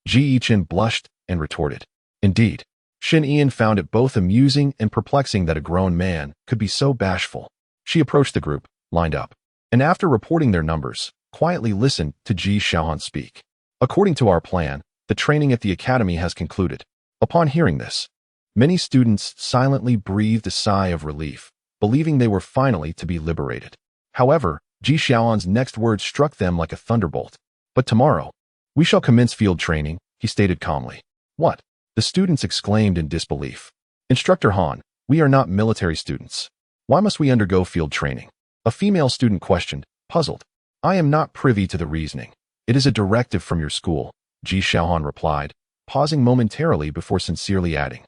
Ji Yiqing blushed and retorted. Indeed, Shen Yan found it both amusing and perplexing that a grown man could be so bashful. She approached the group, lined up, and after reporting their numbers, quietly listened to Ji Shaoan speak. According to our plan, the training at the academy has concluded. Upon hearing this, many students silently breathed a sigh of relief, believing they were finally to be liberated. However, Ji Shaoan's next words struck them like a thunderbolt. But tomorrow, we shall commence field training, he stated calmly. What? The students exclaimed in disbelief. Instructor Han, we are not military students. Why must we undergo field training? A female student questioned, puzzled. I am not privy to the reasoning. It is a directive from your school, Ji Shaoan replied, pausing momentarily before sincerely adding.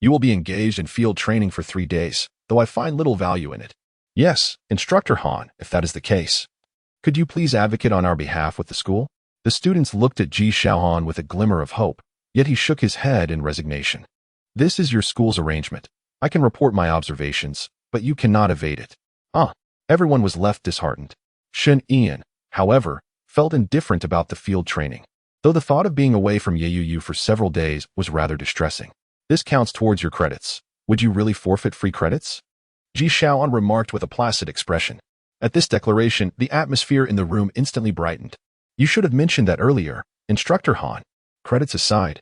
You will be engaged in field training for 3 days, though I find little value in it. Yes, Instructor Han, if that is the case. Could you please advocate on our behalf with the school? The students looked at Ji Shaoan with a glimmer of hope, yet he shook his head in resignation. This is your school's arrangement. I can report my observations, but you cannot evade it. Everyone was left disheartened. Shen Yan, however, felt indifferent about the field training, though the thought of being away from Yayuyu for several days was rather distressing. This counts towards your credits. Would you really forfeit free credits? Ji Shaoan remarked with a placid expression. At this declaration, the atmosphere in the room instantly brightened. You should have mentioned that earlier, Instructor Han. Credits aside,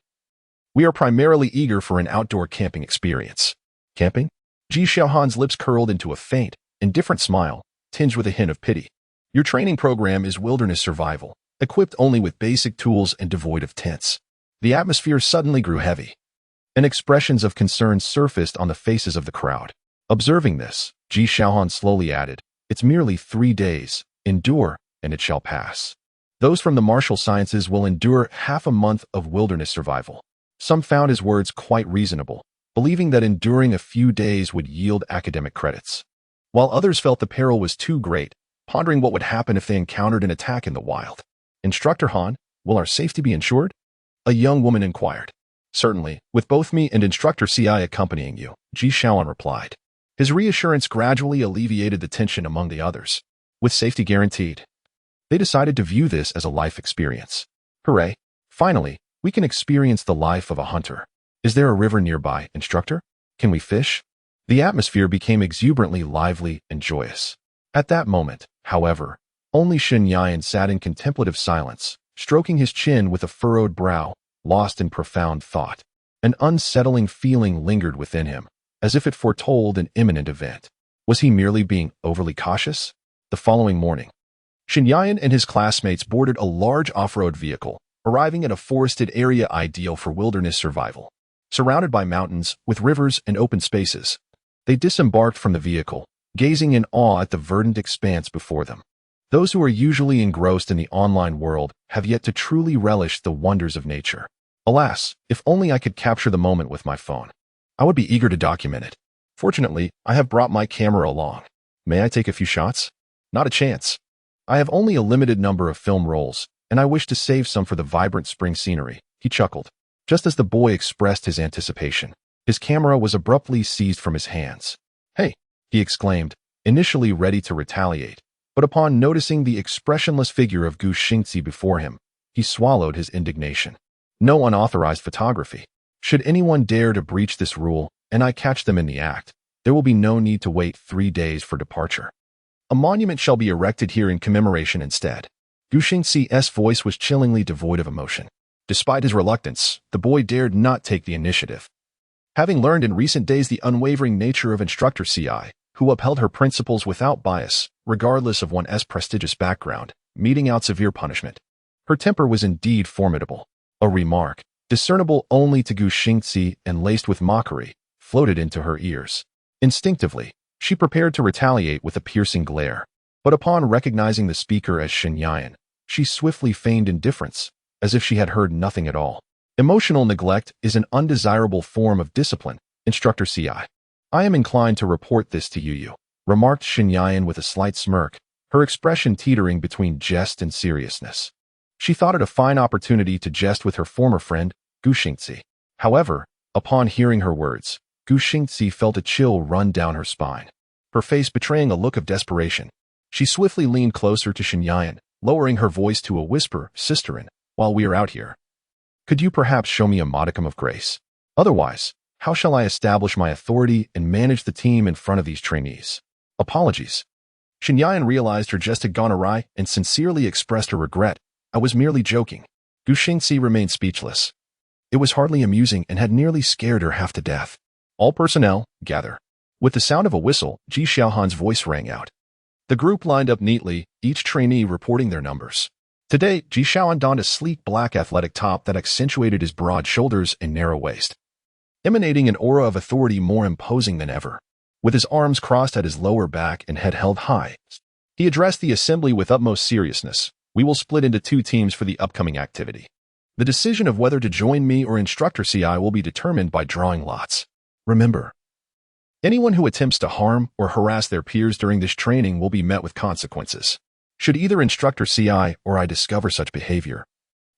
We are primarily eager for an outdoor camping experience. Camping? Ji Xiaohan's lips curled into a faint, indifferent smile, tinged with a hint of pity. Your training program is wilderness survival, equipped only with basic tools and devoid of tents. The atmosphere suddenly grew heavy, and expressions of concern surfaced on the faces of the crowd. Observing this, Ji Xiaohan slowly added, "It's merely 3 days. Endure, and it shall pass." Those from the martial sciences will endure half a month of wilderness survival. Some found his words quite reasonable, believing that enduring a few days would yield academic credits, while others felt the peril was too great, pondering what would happen if they encountered an attack in the wild. "Instructor Han, will our safety be ensured?" a young woman inquired. "Certainly, with both me and Instructor CI accompanying you," Ji Xiaohan replied. His reassurance gradually alleviated the tension among the others. With safety guaranteed, they decided to view this as a life experience. Hooray! Finally, we can experience the life of a hunter. Is there a river nearby, Instructor? Can we fish? The atmosphere became exuberantly lively and joyous. At that moment, however, only Shen Yan sat in contemplative silence, stroking his chin with a furrowed brow, lost in profound thought. An unsettling feeling lingered within him, as if it foretold an imminent event. Was he merely being overly cautious? The following morning, Shen Yan and his classmates boarded a large off-road vehicle, arriving at a forested area ideal for wilderness survival. Surrounded by mountains, with rivers and open spaces, they disembarked from the vehicle, gazing in awe at the verdant expanse before them. Those who are usually engrossed in the online world have yet to truly relish the wonders of nature. Alas, if only I could capture the moment with my phone. I would be eager to document it. Fortunately, I have brought my camera along. May I take a few shots? Not a chance. I have only a limited number of film rolls, and I wish to save some for the vibrant spring scenery, he chuckled. Just as the boy expressed his anticipation, his camera was abruptly seized from his hands. "Hey!" he exclaimed, initially ready to retaliate, but upon noticing the expressionless figure of Gu Xingzi before him, he swallowed his indignation. No unauthorized photography. Should anyone dare to breach this rule, and I catch them in the act, there will be no need to wait 3 days for departure. A monument shall be erected here in commemoration instead. Gu Xingzi's voice was chillingly devoid of emotion. Despite his reluctance, the boy dared not take the initiative. Having learned in recent days the unwavering nature of Instructor CI, who upheld her principles without bias, regardless of one's prestigious background, meting out severe punishment, her temper was indeed formidable. A remark, discernible only to Gu Xingzi and laced with mockery, floated into her ears. Instinctively, she prepared to retaliate with a piercing glare, but upon recognizing the speaker as Shen Yan, she swiftly feigned indifference, as if she had heard nothing at all. Emotional neglect is an undesirable form of discipline, Instructor CI. I am inclined to report this to you, remarked Shen Yan with a slight smirk, her expression teetering between jest and seriousness. She thought it a fine opportunity to jest with her former friend, Gu Xingzi. However, upon hearing her words, Gu Xingzi felt a chill run down her spine, her face betraying a look of desperation. She swiftly leaned closer to Shen Yan, lowering her voice to a whisper, "Sisterin, while we are out here, could you perhaps show me a modicum of grace? Otherwise, how shall I establish my authority and manage the team in front of these trainees?" Apologies. Shen Yan realized her jest had gone awry and sincerely expressed her regret. "I was merely joking." Gu Xingzi remained speechless. It was hardly amusing and had nearly scared her half to death. "All personnel, gather." With the sound of a whistle, Ji Xiaohan's voice rang out. The group lined up neatly, each trainee reporting their numbers. Today, Ji Xiaohan donned a sleek black athletic top that accentuated his broad shoulders and narrow waist, emanating an aura of authority more imposing than ever. With his arms crossed at his lower back and head held high, he addressed the assembly with utmost seriousness. "We will split into 2 teams for the upcoming activity. The decision of whether to join me or Instructor CI will be determined by drawing lots. Remember, anyone who attempts to harm or harass their peers during this training will be met with consequences. Should either Instructor CI or I discover such behavior,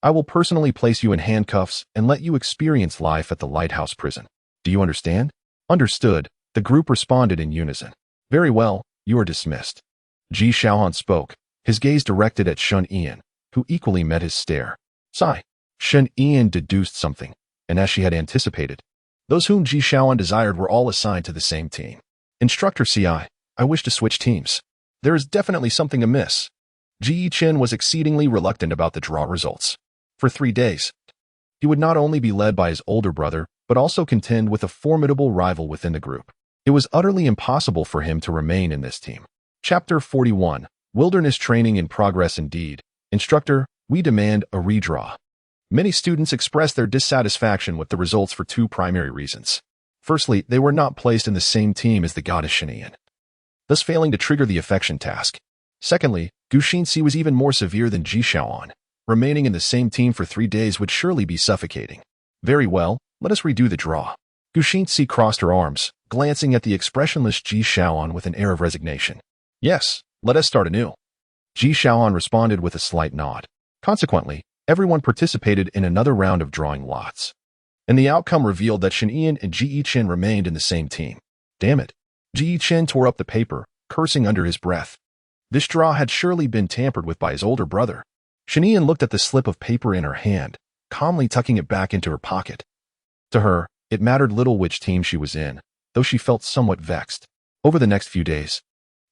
I will personally place you in handcuffs and let you experience life at the Lighthouse Prison. Do you understand?" "Understood," the group responded in unison. "Very well, you are dismissed." Ji Xiaohan spoke, his gaze directed at Shen Yan, who equally met his stare. Sigh. Shen Yan deduced something, and as she had anticipated, those whom Ji Xiaohan desired were all assigned to the same team. "Instructor CI, I wish to switch teams. There is definitely something amiss." Ji Chen was exceedingly reluctant about the draw results. For 3 days, He would not only be led by his older brother, but also contend with a formidable rival within the group. It was utterly impossible for him to remain in this team. Chapter 41. Wilderness Training in Progress Indeed. Instructor, we demand a redraw. Many students expressed their dissatisfaction with the results for two primary reasons. Firstly, they were not placed in the same team as the goddess Shinian, thus failing to trigger the affection task. Secondly, Guxinxi was even more severe than Ji Xiaoan. Remaining in the same team for 3 days would surely be suffocating. Very well, let us redo the draw. Guxinxi crossed her arms, glancing at the expressionless Ji Xiaoan with an air of resignation. Yes, let us start anew. Ji Xiaoan responded with a slight nod. Consequently, everyone participated in another round of drawing lots. And the outcome revealed that Shen Yian and Ji Yichen remained in the same team. Damn it. Ji Yichen tore up the paper, cursing under his breath. This draw had surely been tampered with by his older brother. Shen Yian looked at the slip of paper in her hand, calmly tucking it back into her pocket. To her, it mattered little which team she was in, though she felt somewhat vexed. Over the next few days,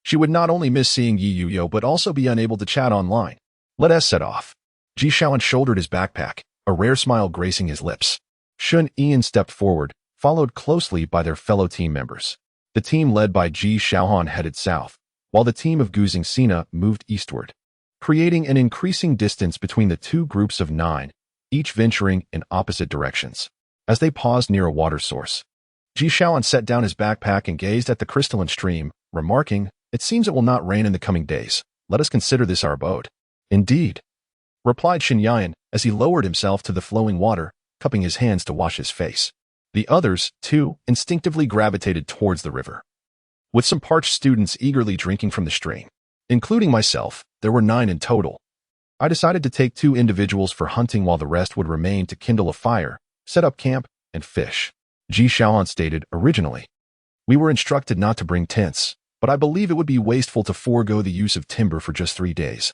she would not only miss seeing Yi Yuyo but also be unable to chat online. Let us set off. Ji Xiaoan shouldered his backpack, a rare smile gracing his lips. Shen Yian stepped forward, followed closely by their fellow team members. The team led by Ji Xiaohan headed south, while the team of Gu Xingxina moved eastward, creating an increasing distance between the two groups of 9, each venturing in opposite directions. As they paused near a water source, Ji Xiaoan set down his backpack and gazed at the crystalline stream, remarking, "It seems it will not rain in the coming days. Let us consider this our abode." "Indeed," replied Shen Yian as he lowered himself to the flowing water, cupping his hands to wash his face. The others, too, instinctively gravitated towards the river, with some parched students eagerly drinking from the stream. Including myself, there were 9 in total. I decided to take 2 individuals for hunting while the rest would remain to kindle a fire, set up camp, and fish. Ji Xiaoan stated originally. We were instructed not to bring tents, but I believe it would be wasteful to forego the use of timber for just 3 days,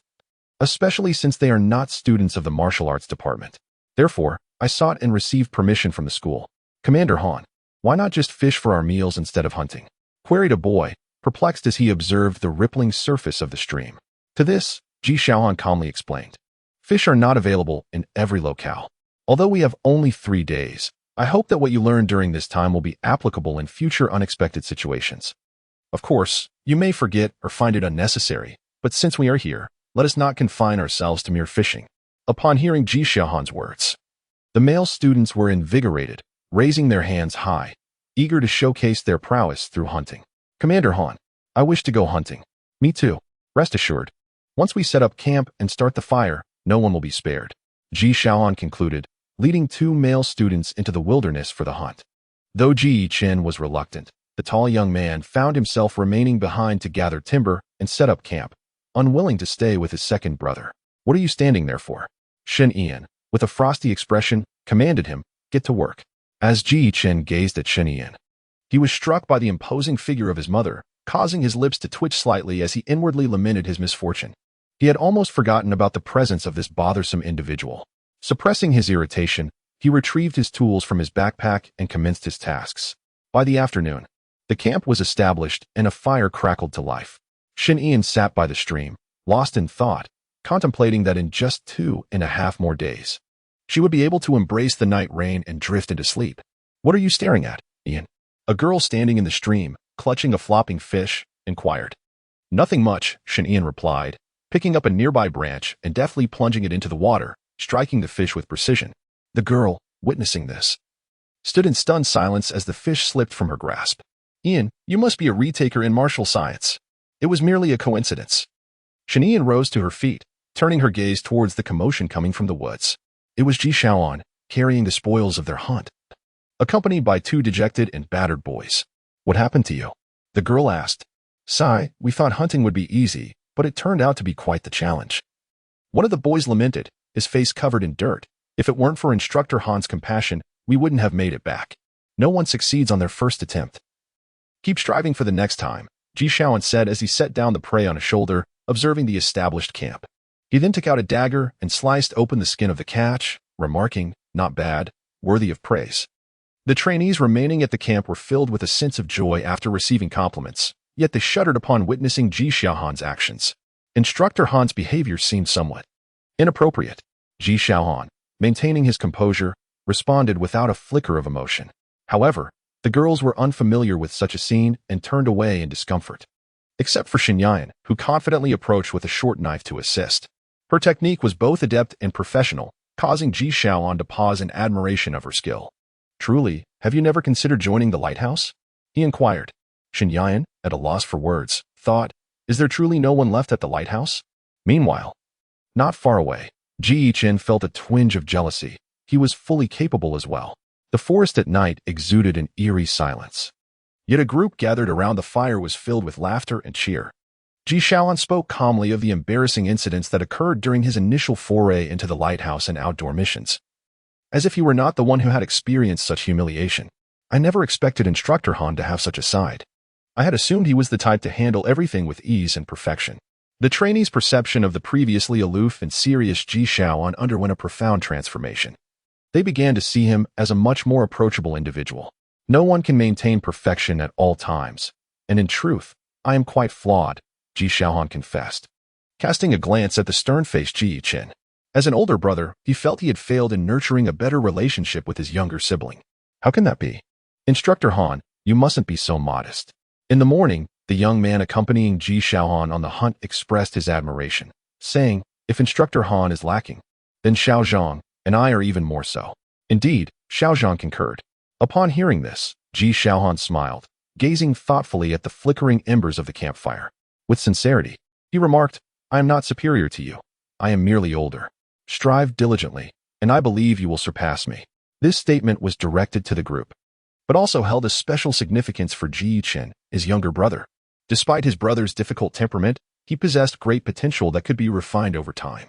especially since they are not students of the martial arts department. Therefore, I sought and received permission from the school. "Commander Han, why not just fish for our meals instead of hunting?" queried a boy, perplexed as he observed the rippling surface of the stream. To this, Ji Xiaohan calmly explained. Fish are not available in every locale. Although we have only 3 days, I hope that what you learn during this time will be applicable in future unexpected situations. Of course, you may forget or find it unnecessary, but since we are here, let us not confine ourselves to mere fishing. Upon hearing Ji Xiaohan's words, the male students were invigorated, raising their hands high, eager to showcase their prowess through hunting. "Commander Han, I wish to go hunting." "Me too. Rest assured, once we set up camp and start the fire, no one will be spared," Ji Xiaohan concluded, leading 2 male students into the wilderness for the hunt. Though Ji Yichen was reluctant, the tall young man found himself remaining behind to gather timber and set up camp, unwilling to stay with his second brother. "What are you standing there for?" Shen Yian, with a frosty expression, commanded him, "Get to work." As Ji Yichen gazed at Shen Yian, he was struck by the imposing figure of his mother, causing his lips to twitch slightly as he inwardly lamented his misfortune. He had almost forgotten about the presence of this bothersome individual. Suppressing his irritation, he retrieved his tools from his backpack and commenced his tasks. By the afternoon, the camp was established and a fire crackled to life. Shen Yian sat by the stream, lost in thought, contemplating that in just 2.5 more days, she would be able to embrace the night rain and drift into sleep. "What are you staring at, Ian?" A girl standing in the stream, clutching a flopping fish, inquired. "Nothing much," Shen Yian replied, picking up a nearby branch and deftly plunging it into the water, striking the fish with precision. The girl, witnessing this, stood in stunned silence as the fish slipped from her grasp. "Ian, you must be a retaker in martial science. It was merely a coincidence." Shen Yian rose to her feet, turning her gaze towards the commotion coming from the woods. It was Ji Xiaoan, carrying the spoils of their hunt, accompanied by 2 dejected and battered boys. "What happened to you?" the girl asked. "Sigh, we thought hunting would be easy, but it turned out to be quite the challenge." One of the boys lamented, his face covered in dirt. "If it weren't for Instructor Han's compassion, we wouldn't have made it back. No one succeeds on their first attempt. Keep striving for the next time," Ji Xiaoan said as he set down the prey on a shoulder, observing the established camp. He then took out a dagger and sliced open the skin of the catch, remarking, "Not bad, worthy of praise." The trainees remaining at the camp were filled with a sense of joy after receiving compliments, yet they shuddered upon witnessing Ji Xiaohan's actions. Instructor Han's behavior seemed somewhat inappropriate. Ji Xiaohan, maintaining his composure, responded without a flicker of emotion. However, the girls were unfamiliar with such a scene and turned away in discomfort. Except for Xinyan, who confidently approached with a short knife to assist. Her technique was both adept and professional, causing Ji Shaoan to pause in admiration of her skill. Truly, have you never considered joining the lighthouse? He inquired. Xinyan, at a loss for words, thought, is there truly no one left at the lighthouse? Meanwhile, not far away, Ji Yichen felt a twinge of jealousy. He was fully capable as well. The forest at night exuded an eerie silence. Yet a group gathered around the fire was filled with laughter and cheer. Ji Shaoan spoke calmly of the embarrassing incidents that occurred during his initial foray into the lighthouse and outdoor missions. As if he were not the one who had experienced such humiliation. I never expected Instructor Han to have such a side. I had assumed he was the type to handle everything with ease and perfection. The trainee's perception of the previously aloof and serious Ji Shaoan underwent a profound transformation. They began to see him as a much more approachable individual. No one can maintain perfection at all times, and in truth, I am quite flawed, Ji Shaohan confessed, casting a glance at the stern-faced Ji Yichen. As an older brother, he felt he had failed in nurturing a better relationship with his younger sibling. How can that be? Instructor Han, you mustn't be so modest. In the morning, the young man accompanying Ji Shaohan on the hunt expressed his admiration, saying, if Instructor Han is lacking, then Xiao Zhang and I are even more so. Indeed, Xiao Zhang concurred. Upon hearing this, Ji Shaohan smiled, gazing thoughtfully at the flickering embers of the campfire. With sincerity, he remarked, I am not superior to you. I am merely older. Strive diligently, and I believe you will surpass me. This statement was directed to the group, but also held a special significance for Ji Yichen, his younger brother. Despite his brother's difficult temperament, he possessed great potential that could be refined over time,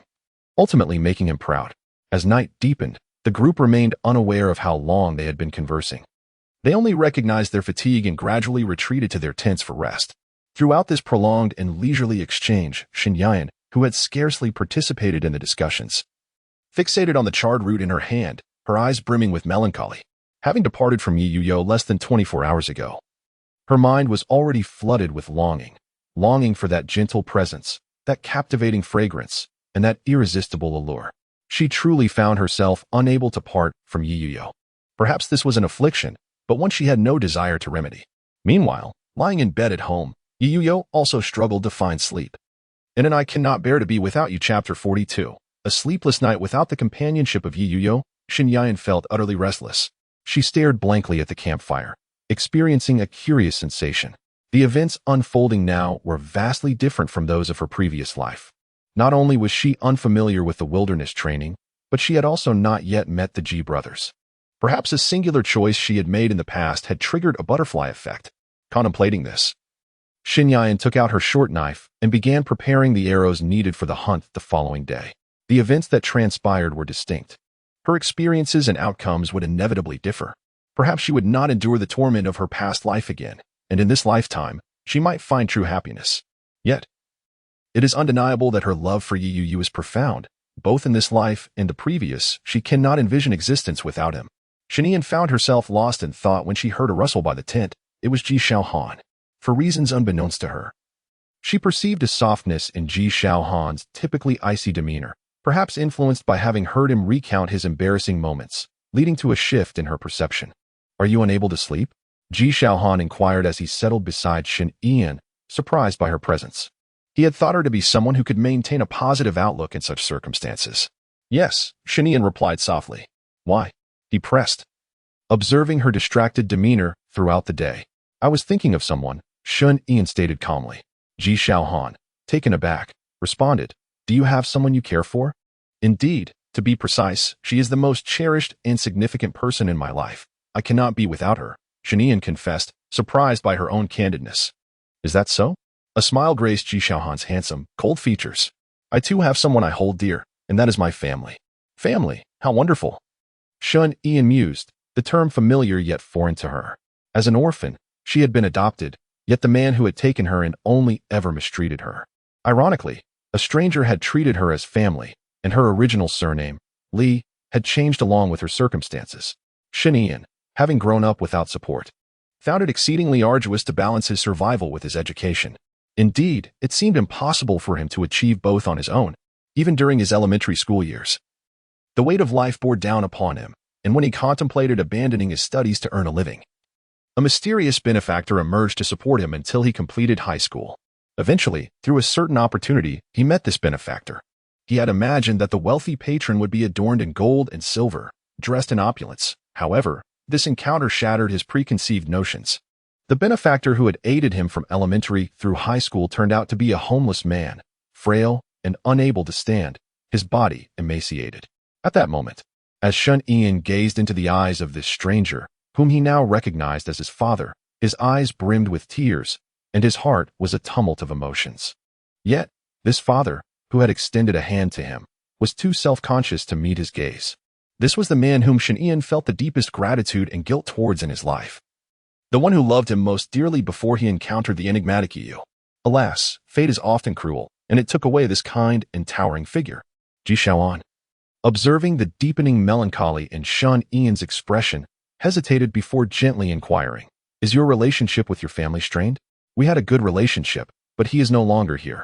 ultimately making him proud. As night deepened, the group remained unaware of how long they had been conversing. They only recognized their fatigue and gradually retreated to their tents for rest. Throughout this prolonged and leisurely exchange, Xinyan, who had scarcely participated in the discussions, fixated on the charred root in her hand, her eyes brimming with melancholy. Having departed from Yiyuyo less than 24 hours ago, her mind was already flooded with longing for that gentle presence, that captivating fragrance, and that irresistible allure. She truly found herself unable to part from Yiyuyo. Perhaps this was an affliction, but one she had no desire to remedy. Meanwhile, lying in bed at home, Yiyuyo also struggled to find sleep. In an I Cannot Bear to Be Without You Chapter 42, a sleepless night without the companionship of Yiyuyo, Xinyan felt utterly restless. She stared blankly at the campfire, experiencing a curious sensation. The events unfolding now were vastly different from those of her previous life. Not only was she unfamiliar with the wilderness training, but she had also not yet met the Ji brothers. Perhaps a singular choice she had made in the past had triggered a butterfly effect. Contemplating this, Xinyan took out her short knife and began preparing the arrows needed for the hunt the following day. The events that transpired were distinct. Her experiences and outcomes would inevitably differ. Perhaps she would not endure the torment of her past life again, and in this lifetime, she might find true happiness. Yet, it is undeniable that her love for Yiyuyu is profound. Both in this life and the previous, she cannot envision existence without him. Xinyan found herself lost in thought when she heard a rustle by the tent. It was Ji Shaohan. For reasons unbeknownst to her, she perceived a softness in Ji Shaohan's typically icy demeanor, perhaps influenced by having heard him recount his embarrassing moments, leading to a shift in her perception. Are you unable to sleep? Ji Shaohan inquired as he settled beside Xinyan, surprised by her presence. He had thought her to be someone who could maintain a positive outlook in such circumstances. Yes, Xinyan replied softly. Why? He pressed, observing her distracted demeanor throughout the day. I was thinking of someone, Xinyan stated calmly. Ji Shaohan, taken aback, responded, do you have someone you care for? Indeed, to be precise, she is the most cherished and significant person in my life. I cannot be without her, Xinyan confessed, surprised by her own candidness. Is that so? A smile graced Ji Shaohan's handsome, cold features. I too have someone I hold dear, and that is my family. Family, how wonderful. Xinyan mused, the term familiar yet foreign to her. As an orphan, she had been adopted, yet the man who had taken her in only ever mistreated her. Ironically, a stranger had treated her as family, and her original surname, Li, had changed along with her circumstances. Xinyan, having grown up without support, found it exceedingly arduous to balance his survival with his education. Indeed, it seemed impossible for him to achieve both on his own, even during his elementary school years. The weight of life bore down upon him, and when he contemplated abandoning his studies to earn a living. A mysterious benefactor emerged to support him until he completed high school. Eventually, through a certain opportunity, he met this benefactor. He had imagined that the wealthy patron would be adorned in gold and silver, dressed in opulence. However, this encounter shattered his preconceived notions. The benefactor who had aided him from elementary through high school turned out to be a homeless man, frail and unable to stand, his body emaciated. At that moment, as Shun Ian gazed into the eyes of this stranger, whom he now recognized as his father, his eyes brimmed with tears, and his heart was a tumult of emotions. Yet, this father, who had extended a hand to him, was too self-conscious to meet his gaze. This was the man whom Shun Ian felt the deepest gratitude and guilt towards in his life. The one who loved him most dearly before he encountered the enigmatic Yu. Alas, fate is often cruel, and it took away this kind and towering figure. Ji Shaoan, observing the deepening melancholy in Shun Ian's expression, hesitated before gently inquiring, "Is your relationship with your family strained? We had a good relationship, but he is no longer here."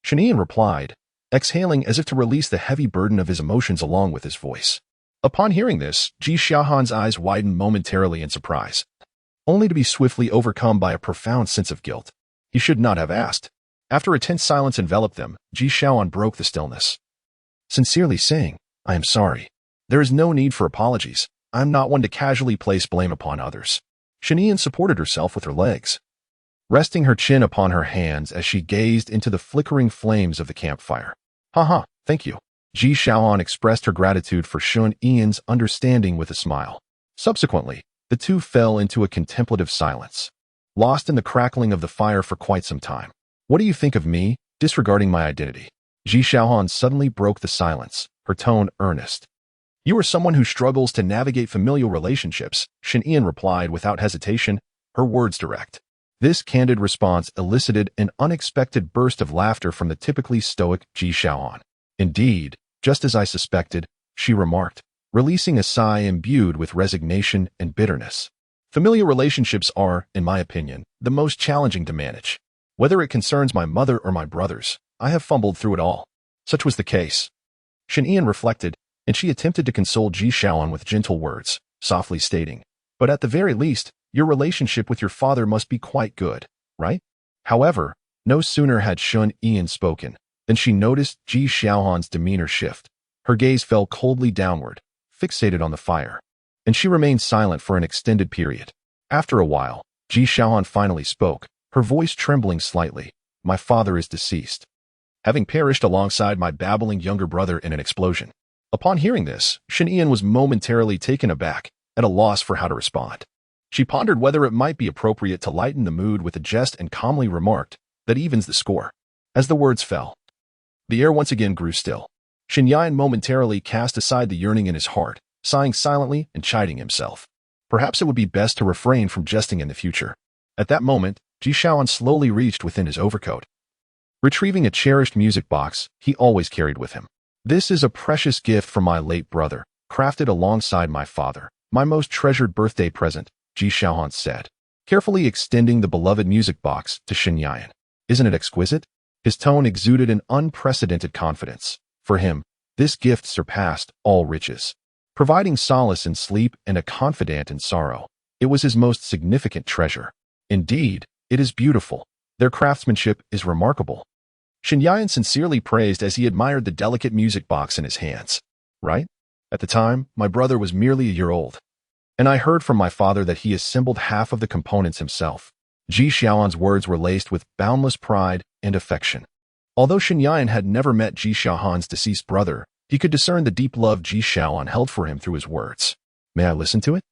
Shun Ian replied, exhaling as if to release the heavy burden of his emotions along with his voice. Upon hearing this, Ji Shaohan's eyes widened momentarily in surprise, only to be swiftly overcome by a profound sense of guilt. He should not have asked. After a tense silence enveloped them, Ji Shaohan broke the stillness, sincerely saying, "I am sorry. There is no need for apologies. I am not one to casually place blame upon others." Shun Ian supported herself with her legs, resting her chin upon her hands as she gazed into the flickering flames of the campfire. "Haha, thank you." Ji Shaohan expressed her gratitude for Shun Ian's understanding with a smile. Subsequently, the two fell into a contemplative silence, lost in the crackling of the fire for quite some time. "What do you think of me, disregarding my identity?" Ji Shaohan suddenly broke the silence, her tone earnest. "You are someone who struggles to navigate familial relationships," Shun Ian replied without hesitation, her words direct. This candid response elicited an unexpected burst of laughter from the typically stoic Ji Shaohan. "Indeed, just as I suspected," she remarked, releasing a sigh imbued with resignation and bitterness. "Familial relationships are, in my opinion, the most challenging to manage. Whether it concerns my mother or my brothers, I have fumbled through it all." Such was the case. Shun Ian reflected, and she attempted to console Ji Shaohan with gentle words, softly stating, "But at the very least, your relationship with your father must be quite good, right?" However, no sooner had Shun Ian spoken than she noticed Ji Shaohan's demeanor shift. Her gaze fell coldly downward, fixated on the fire, and she remained silent for an extended period. After a while, Ji Shaohan finally spoke, her voice trembling slightly. "My father is deceased, having perished alongside my babbling younger brother in an explosion." Upon hearing this, Shun Ian was momentarily taken aback, at a loss for how to respond. She pondered whether it might be appropriate to lighten the mood with a jest and calmly remarked, "That evens the score." As the words fell, the air once again grew still. Shun Ian momentarily cast aside the yearning in his heart, sighing silently and chiding himself. Perhaps it would be best to refrain from jesting in the future. At that moment, Ji Shaohan slowly reached within his overcoat, retrieving a cherished music box he always carried with him. "This is a precious gift from my late brother, crafted alongside my father. My most treasured birthday present," Ji Shaohan said, carefully extending the beloved music box to Shun Ian. "Isn't it exquisite?" His tone exuded an unprecedented confidence. For him, this gift surpassed all riches. Providing solace in sleep and a confidant in sorrow, it was his most significant treasure. "Indeed, it is beautiful. Their craftsmanship is remarkable," Shun Ian sincerely praised as he admired the delicate music box in his hands. "Right? At the time, my brother was merely a year old, and I heard from my father that he assembled half of the components himself." Ji Shaohan's words were laced with boundless pride and affection. Although Shun Ian had never met Ji Shaohan's deceased brother, he could discern the deep love Ji Shaohan held for him through his words. "May I listen to it?"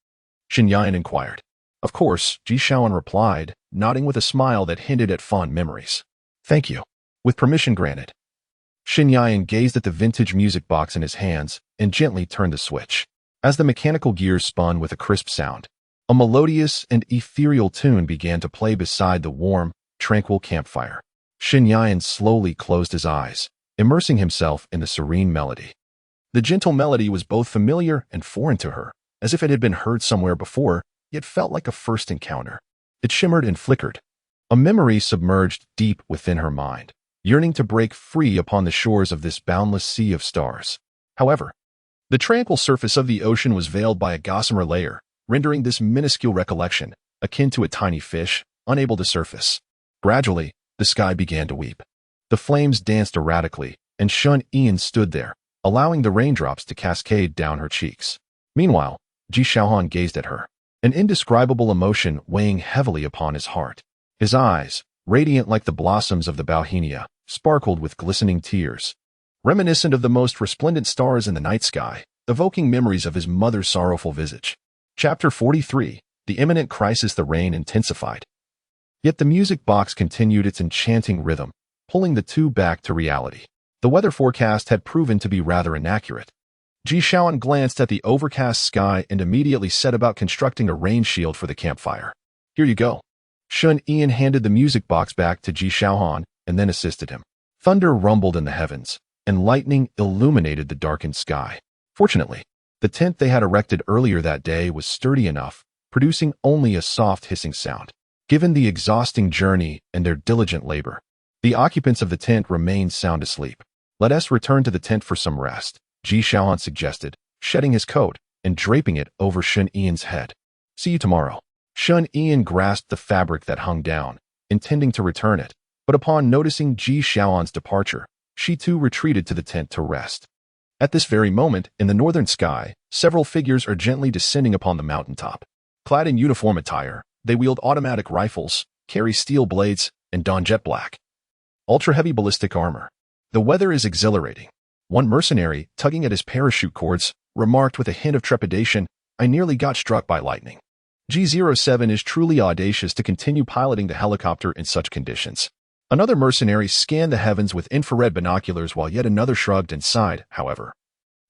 Shun Ian inquired. "Of course," Ji Shaohan replied, nodding with a smile that hinted at fond memories. "Thank you. With permission granted." Shun Ian gazed at the vintage music box in his hands and gently turned the switch. As the mechanical gears spun with a crisp sound, a melodious and ethereal tune began to play beside the warm, tranquil campfire. Shun Ian slowly closed his eyes, immersing himself in the serene melody. The gentle melody was both familiar and foreign to her, as if it had been heard somewhere before, yet felt like a first encounter. It shimmered and flickered, a memory submerged deep within her mind, yearning to break free upon the shores of this boundless sea of stars. However, The tranquil surface of the ocean was veiled by a gossamer layer, rendering this minuscule recollection akin to a tiny fish, unable to surface. Gradually, the sky began to weep. The flames danced erratically, and Shun Ian stood there, allowing the raindrops to cascade down her cheeks. Meanwhile, Ji Xiaohan gazed at her, an indescribable emotion weighing heavily upon his heart. His eyes, radiant like the blossoms of the bauhinia, sparkled with glistening tears, reminiscent of the most resplendent stars in the night sky, evoking memories of his mother's sorrowful visage. Chapter 43. The imminent crisis. The rain intensified. Yet the music box continued its enchanting rhythm, pulling the two back to reality. The weather forecast had proven to be rather inaccurate. Ji Xiaohan glanced at the overcast sky and immediately set about constructing a rain shield for the campfire. Here you go. Shun Ian handed the music box back to Ji Xiaohan and then assisted him. Thunder rumbled in the heavens, and lightning illuminated the darkened sky. Fortunately, the tent they had erected earlier that day was sturdy enough, producing only a soft hissing sound. Given the exhausting journey and their diligent labor, the occupants of the tent remained sound asleep. Let us return to the tent for some rest, Ji Xiaohan suggested, shedding his coat and draping it over Shun Ian's head. See you tomorrow. Shun Ian grasped the fabric that hung down, intending to return it, but upon noticing Ji Xiaohan's departure, she too retreated to the tent to rest. At this very moment, in the northern sky, several figures are gently descending upon the mountaintop. Clad in uniform attire, they wield automatic rifles, carry steel blades, and don jet black, ultra-heavy ballistic armor. The weather is exhilarating. One mercenary, tugging at his parachute cords, remarked with a hint of trepidation, "I nearly got struck by lightning." G07 is truly audacious to continue piloting the helicopter in such conditions. Another mercenary scanned the heavens with infrared binoculars while yet another shrugged and sighed, however.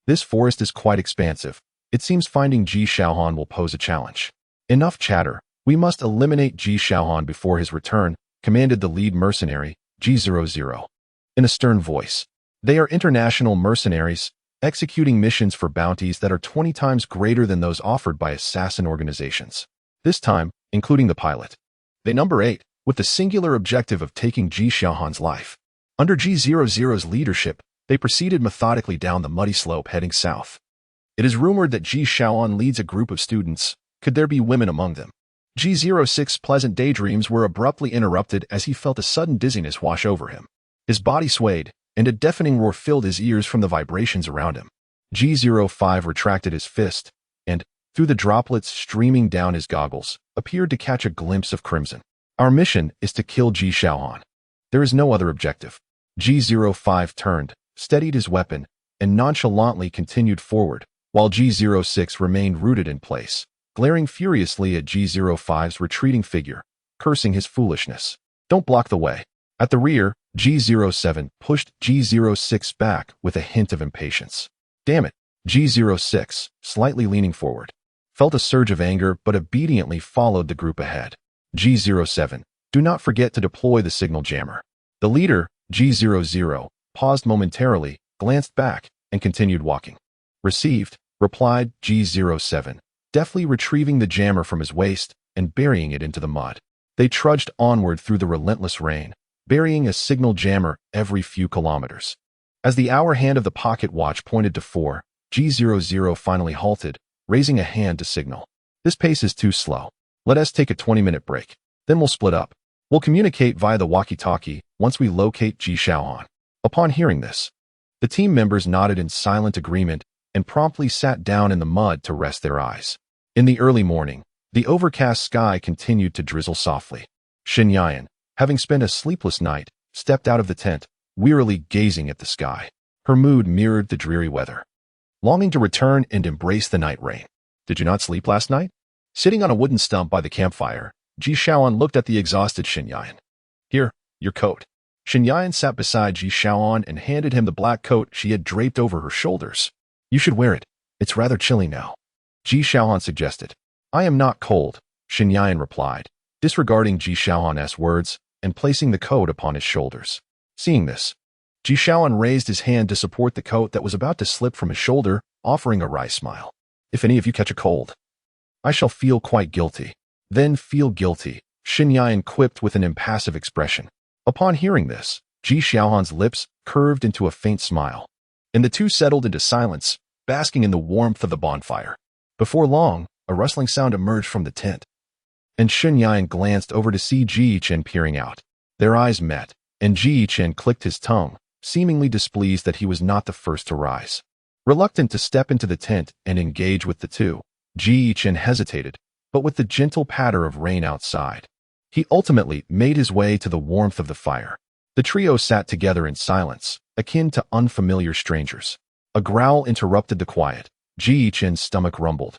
This forest is quite expansive. It seems finding Ji Xiaohan will pose a challenge. Enough chatter. We must eliminate Ji Xiaohan before his return, commanded the lead mercenary, G00. In a stern voice. They are international mercenaries, executing missions for bounties that are 20 times greater than those offered by assassin organizations. This time, including the pilot. They number 8, with the singular objective of taking Ji Xiaohan's life. Under G00's leadership, they proceeded methodically down the muddy slope heading south. It is rumored that Ji Xiaohan leads a group of students. Could there be women among them? G06's pleasant daydreams were abruptly interrupted as he felt a sudden dizziness wash over him. His body swayed, and a deafening roar filled his ears from the vibrations around him. G05 retracted his fist, and, through the droplets streaming down his goggles, appeared to catch a glimpse of crimson. Our mission is to kill Ji Xiaohan. There is no other objective. G05 turned, steadied his weapon, and nonchalantly continued forward, while G06 remained rooted in place, glaring furiously at G05's retreating figure, cursing his foolishness. Don't block the way. At the rear, G07 pushed G06 back with a hint of impatience. Damn it, G06, slightly leaning forward, felt a surge of anger but obediently followed the group ahead. G07, do not forget to deploy the signal jammer. The leader, G00, paused momentarily, glanced back, and continued walking. Received, replied G07, deftly retrieving the jammer from his waist and burying it into the mud. They trudged onward through the relentless rain, burying a signal jammer every few kilometers. As the hour hand of the pocket watch pointed to 4, G00 finally halted, raising a hand to signal. This pace is too slow. Let us take a 20-minute break. Then we'll split up. We'll communicate via the walkie-talkie once we locate Ji Xiaohan. Upon hearing this, the team members nodded in silent agreement and promptly sat down in the mud to rest their eyes. In the early morning, the overcast sky continued to drizzle softly. Xinyan, having spent a sleepless night, stepped out of the tent, wearily gazing at the sky. Her mood mirrored the dreary weather. Longing to return and embrace the night rain. Did you not sleep last night? Sitting on a wooden stump by the campfire, Ji Xiaohan looked at the exhausted Xinyan. Here, your coat. Xinyan sat beside Ji Xiaohan and handed him the black coat she had draped over her shoulders. You should wear it. It's rather chilly now. Ji Xiaohan suggested. I am not cold, Xinyan replied, disregarding Ji Xiaohan's words and placing the coat upon his shoulders. Seeing this, Ji Xiaohan raised his hand to support the coat that was about to slip from his shoulder, offering a wry smile. If any of you catch a cold, I shall feel quite guilty. Then feel guilty, Xinyan quipped with an impassive expression. Upon hearing this, Ji Xiaohan's lips curved into a faint smile, and the two settled into silence, basking in the warmth of the bonfire. Before long, a rustling sound emerged from the tent, and Shen Yan glanced over to see Ji Chen peering out. Their eyes met, and Ji Chen clicked his tongue, seemingly displeased that he was not the first to rise. Reluctant to step into the tent and engage with the two, Ji Chen hesitated, but with the gentle patter of rain outside, he ultimately made his way to the warmth of the fire. The trio sat together in silence, akin to unfamiliar strangers. A growl interrupted the quiet. Ji Chen's stomach rumbled,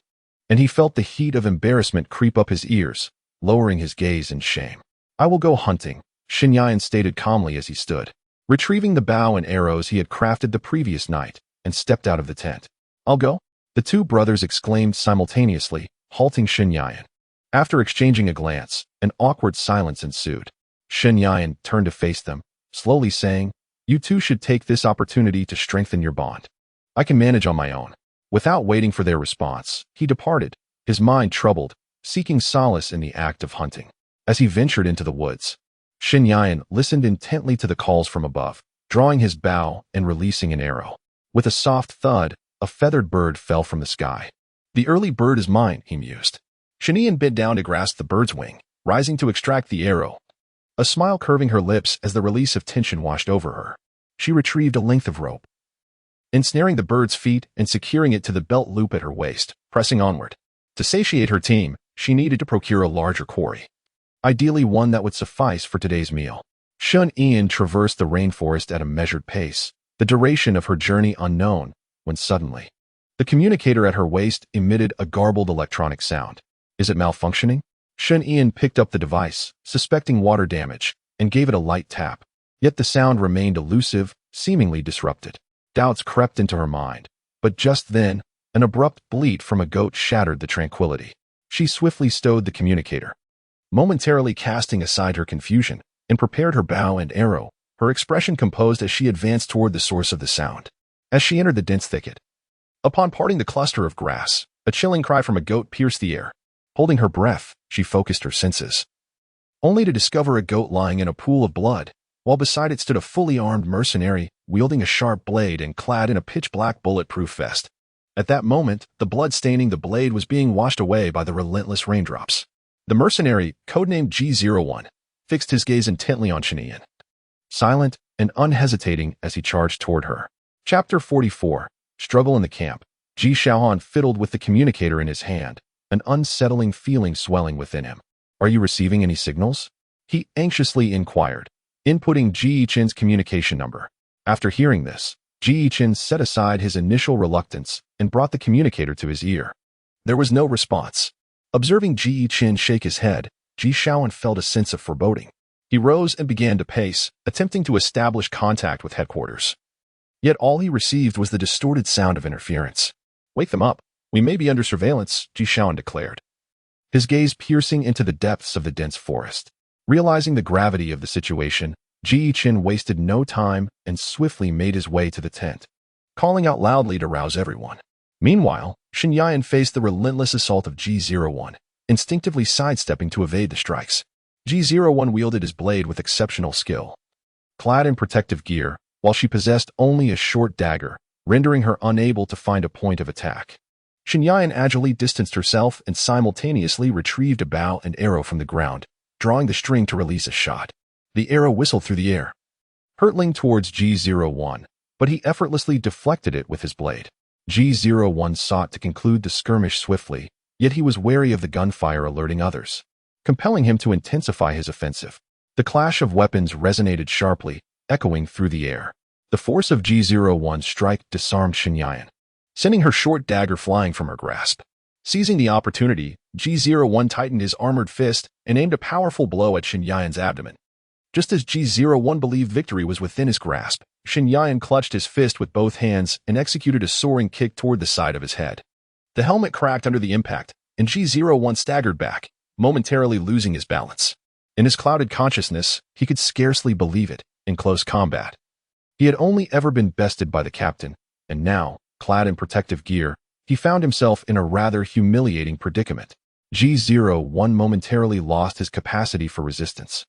and he felt the heat of embarrassment creep up his ears, lowering his gaze in shame. "I will go hunting," Shen Yan stated calmly as he stood, retrieving the bow and arrows he had crafted the previous night, and stepped out of the tent. "I'll go?" the two brothers exclaimed simultaneously, halting Shen Yan. After exchanging a glance, an awkward silence ensued. Shen Yan turned to face them, slowly saying, "You two should take this opportunity to strengthen your bond. I can manage on my own." Without waiting for their response, he departed, his mind troubled, seeking solace in the act of hunting. As he ventured into the woods, Shen Yan listened intently to the calls from above, drawing his bow and releasing an arrow. With a soft thud, a feathered bird fell from the sky. "The early bird is mine," he mused. Shen Yan bent down to grasp the bird's wing, rising to extract the arrow, a smile curving her lips as the release of tension washed over her. She retrieved a length of rope, ensnaring the bird's feet and securing it to the belt loop at her waist, pressing onward. To satiate her team, she needed to procure a larger quarry, ideally one that would suffice for today's meal. Shen Yan traversed the rainforest at a measured pace, the duration of her journey unknown, when suddenly, the communicator at her waist emitted a garbled electronic sound. "Is it malfunctioning?" Shen Yan picked up the device, suspecting water damage, and gave it a light tap. Yet the sound remained elusive, seemingly disrupted. Doubts crept into her mind, but just then, an abrupt bleat from a goat shattered the tranquility. She swiftly stowed the communicator, momentarily casting aside her confusion, and prepared her bow and arrow, her expression composed as she advanced toward the source of the sound. As she entered the dense thicket, upon parting the cluster of grass, a chilling cry from a goat pierced the air. Holding her breath, she focused her senses, only to discover a goat lying in a pool of blood, while beside it stood a fully armed mercenary, wielding a sharp blade and clad in a pitch-black bulletproof vest. At that moment, the blood staining the blade was being washed away by the relentless raindrops. The mercenary, codenamed G01, fixed his gaze intently on Shen Yan, silent and unhesitating as he charged toward her. Chapter 44. Struggle in the Camp. Ji Shaohan fiddled with the communicator in his hand, an unsettling feeling swelling within him. "Are you receiving any signals?" he anxiously inquired, inputting Ji Chen's communication number. After hearing this, Ji Chen set aside his initial reluctance and brought the communicator to his ear. There was no response. Observing Ji Chen shake his head, Ji Shaohan felt a sense of foreboding. He rose and began to pace, attempting to establish contact with headquarters. Yet all he received was the distorted sound of interference. "Wake them up. We may be under surveillance," Ji Shaohan declared, his gaze piercing into the depths of the dense forest. Realizing the gravity of the situation, Ji Chen wasted no time and swiftly made his way to the tent, calling out loudly to rouse everyone. Meanwhile, Shen Yan faced the relentless assault of G01, instinctively sidestepping to evade the strikes. G01 wielded his blade with exceptional skill, clad in protective gear, while she possessed only a short dagger, rendering her unable to find a point of attack. Shen Yan agilely distanced herself and simultaneously retrieved a bow and arrow from the ground, drawing the string to release a shot. The arrow whistled through the air, hurtling towards G01, but he effortlessly deflected it with his blade. G01 sought to conclude the skirmish swiftly, yet he was wary of the gunfire alerting others, compelling him to intensify his offensive. The clash of weapons resonated sharply, echoing through the air. The force of G01's strike disarmed Shen Yan, sending her short dagger flying from her grasp. Seizing the opportunity, G01 tightened his armored fist and aimed a powerful blow at Shen Yan's abdomen. Just as G01 believed victory was within his grasp, Shen Yan clutched his fist with both hands and executed a soaring kick toward the side of his head. The helmet cracked under the impact, and G01 staggered back, momentarily losing his balance. In his clouded consciousness, he could scarcely believe it. In close combat, he had only ever been bested by the captain, and now, clad in protective gear, he found himself in a rather humiliating predicament. G01 momentarily lost his capacity for resistance,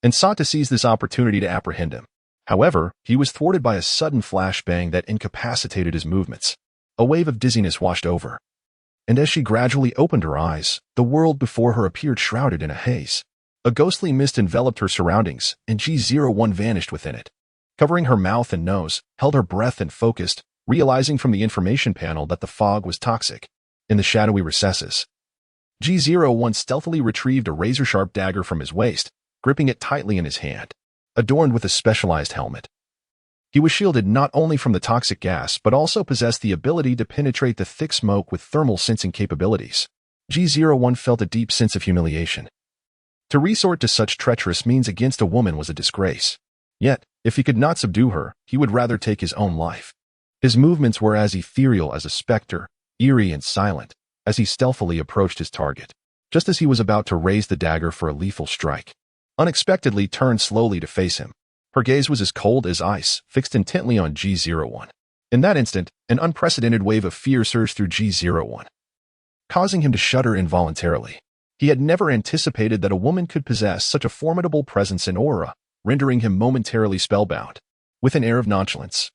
and sought to seize this opportunity to apprehend him. However, he was thwarted by a sudden flashbang that incapacitated his movements. A wave of dizziness washed over. And as she gradually opened her eyes, the world before her appeared shrouded in a haze. A ghostly mist enveloped her surroundings, and G01 vanished within it. Covering her mouth and nose, held her breath and focused, realizing from the information panel that the fog was toxic. In the shadowy recesses, G01 stealthily retrieved a razor-sharp dagger from his waist, gripping it tightly in his hand, adorned with a specialized helmet. He was shielded not only from the toxic gas but also possessed the ability to penetrate the thick smoke with thermal sensing capabilities. G01 felt a deep sense of humiliation. To resort to such treacherous means against a woman was a disgrace. Yet, if he could not subdue her, he would rather take his own life. His movements were as ethereal as a specter, eerie and silent, as he stealthily approached his target. Just as he was about to raise the dagger for a lethal strike, unexpectedly turned slowly to face him. Her gaze was as cold as ice, fixed intently on G01. In that instant, an unprecedented wave of fear surged through G01, causing him to shudder involuntarily. He had never anticipated that a woman could possess such a formidable presence and aura, rendering him momentarily spellbound. With an air of nonchalance,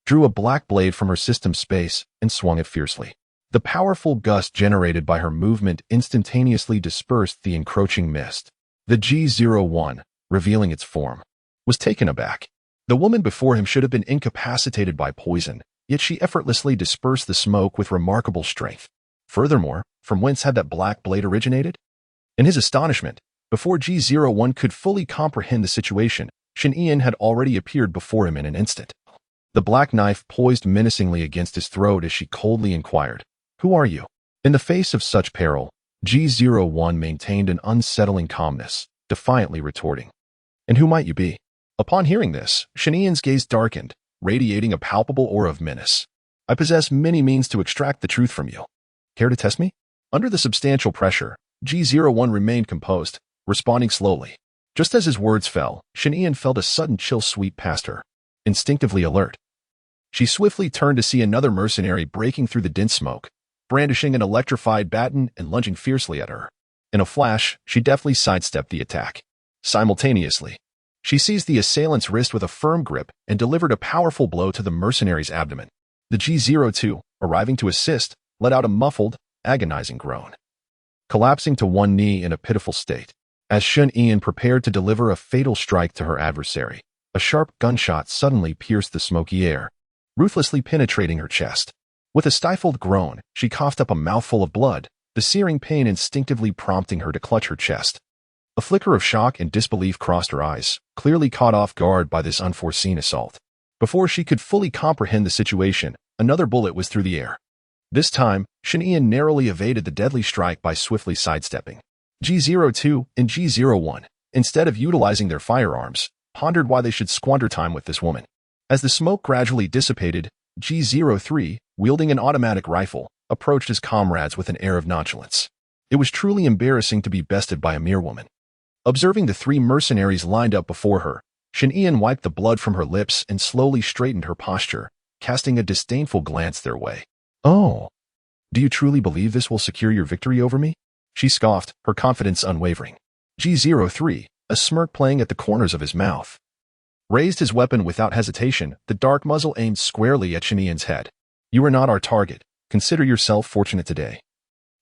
drew a black blade from her system space and swung it fiercely. The powerful gust generated by her movement instantaneously dispersed the encroaching mist. The G01, revealing its form, was taken aback. The woman before him should have been incapacitated by poison, yet she effortlessly dispersed the smoke with remarkable strength. Furthermore, from whence had that black blade originated? In his astonishment, before G01 could fully comprehend the situation, Shen Ian had already appeared before him in an instant. The black knife poised menacingly against his throat as she coldly inquired, "Who are you?" In the face of such peril, G01 maintained an unsettling calmness, defiantly retorting, "And who might you be?" Upon hearing this, Shen Ian's gaze darkened, radiating a palpable aura of menace. "I possess many means to extract the truth from you. Care to test me?" Under the substantial pressure, G01 remained composed, responding slowly. Just as his words fell, Shen Ian felt a sudden chill sweep past her. Instinctively alert, she swiftly turned to see another mercenary breaking through the dense smoke, brandishing an electrified baton and lunging fiercely at her. In a flash, she deftly sidestepped the attack. Simultaneously, she seized the assailant's wrist with a firm grip and delivered a powerful blow to the mercenary's abdomen. The G02, arriving to assist, let out a muffled, agonizing groan, collapsing to one knee in a pitiful state. As Shen Ian prepared to deliver a fatal strike to her adversary, a sharp gunshot suddenly pierced the smoky air, ruthlessly penetrating her chest. With a stifled groan, she coughed up a mouthful of blood, the searing pain instinctively prompting her to clutch her chest. A flicker of shock and disbelief crossed her eyes, clearly caught off guard by this unforeseen assault. Before she could fully comprehend the situation, another bullet was through the air. This time, Shen Ian narrowly evaded the deadly strike by swiftly sidestepping. G02 and G01, instead of utilizing their firearms, pondered why they should squander time with this woman. As the smoke gradually dissipated, G03, wielding an automatic rifle, approached his comrades with an air of nonchalance. It was truly embarrassing to be bested by a mere woman. Observing the three mercenaries lined up before her, Shen Ian wiped the blood from her lips and slowly straightened her posture, casting a disdainful glance their way. "Oh, do you truly believe this will secure your victory over me?" She scoffed, her confidence unwavering. G03, a smirk playing at the corners of his mouth, raised his weapon without hesitation, the dark muzzle aimed squarely at Shen Ian's head. "You are not our target. Consider yourself fortunate today,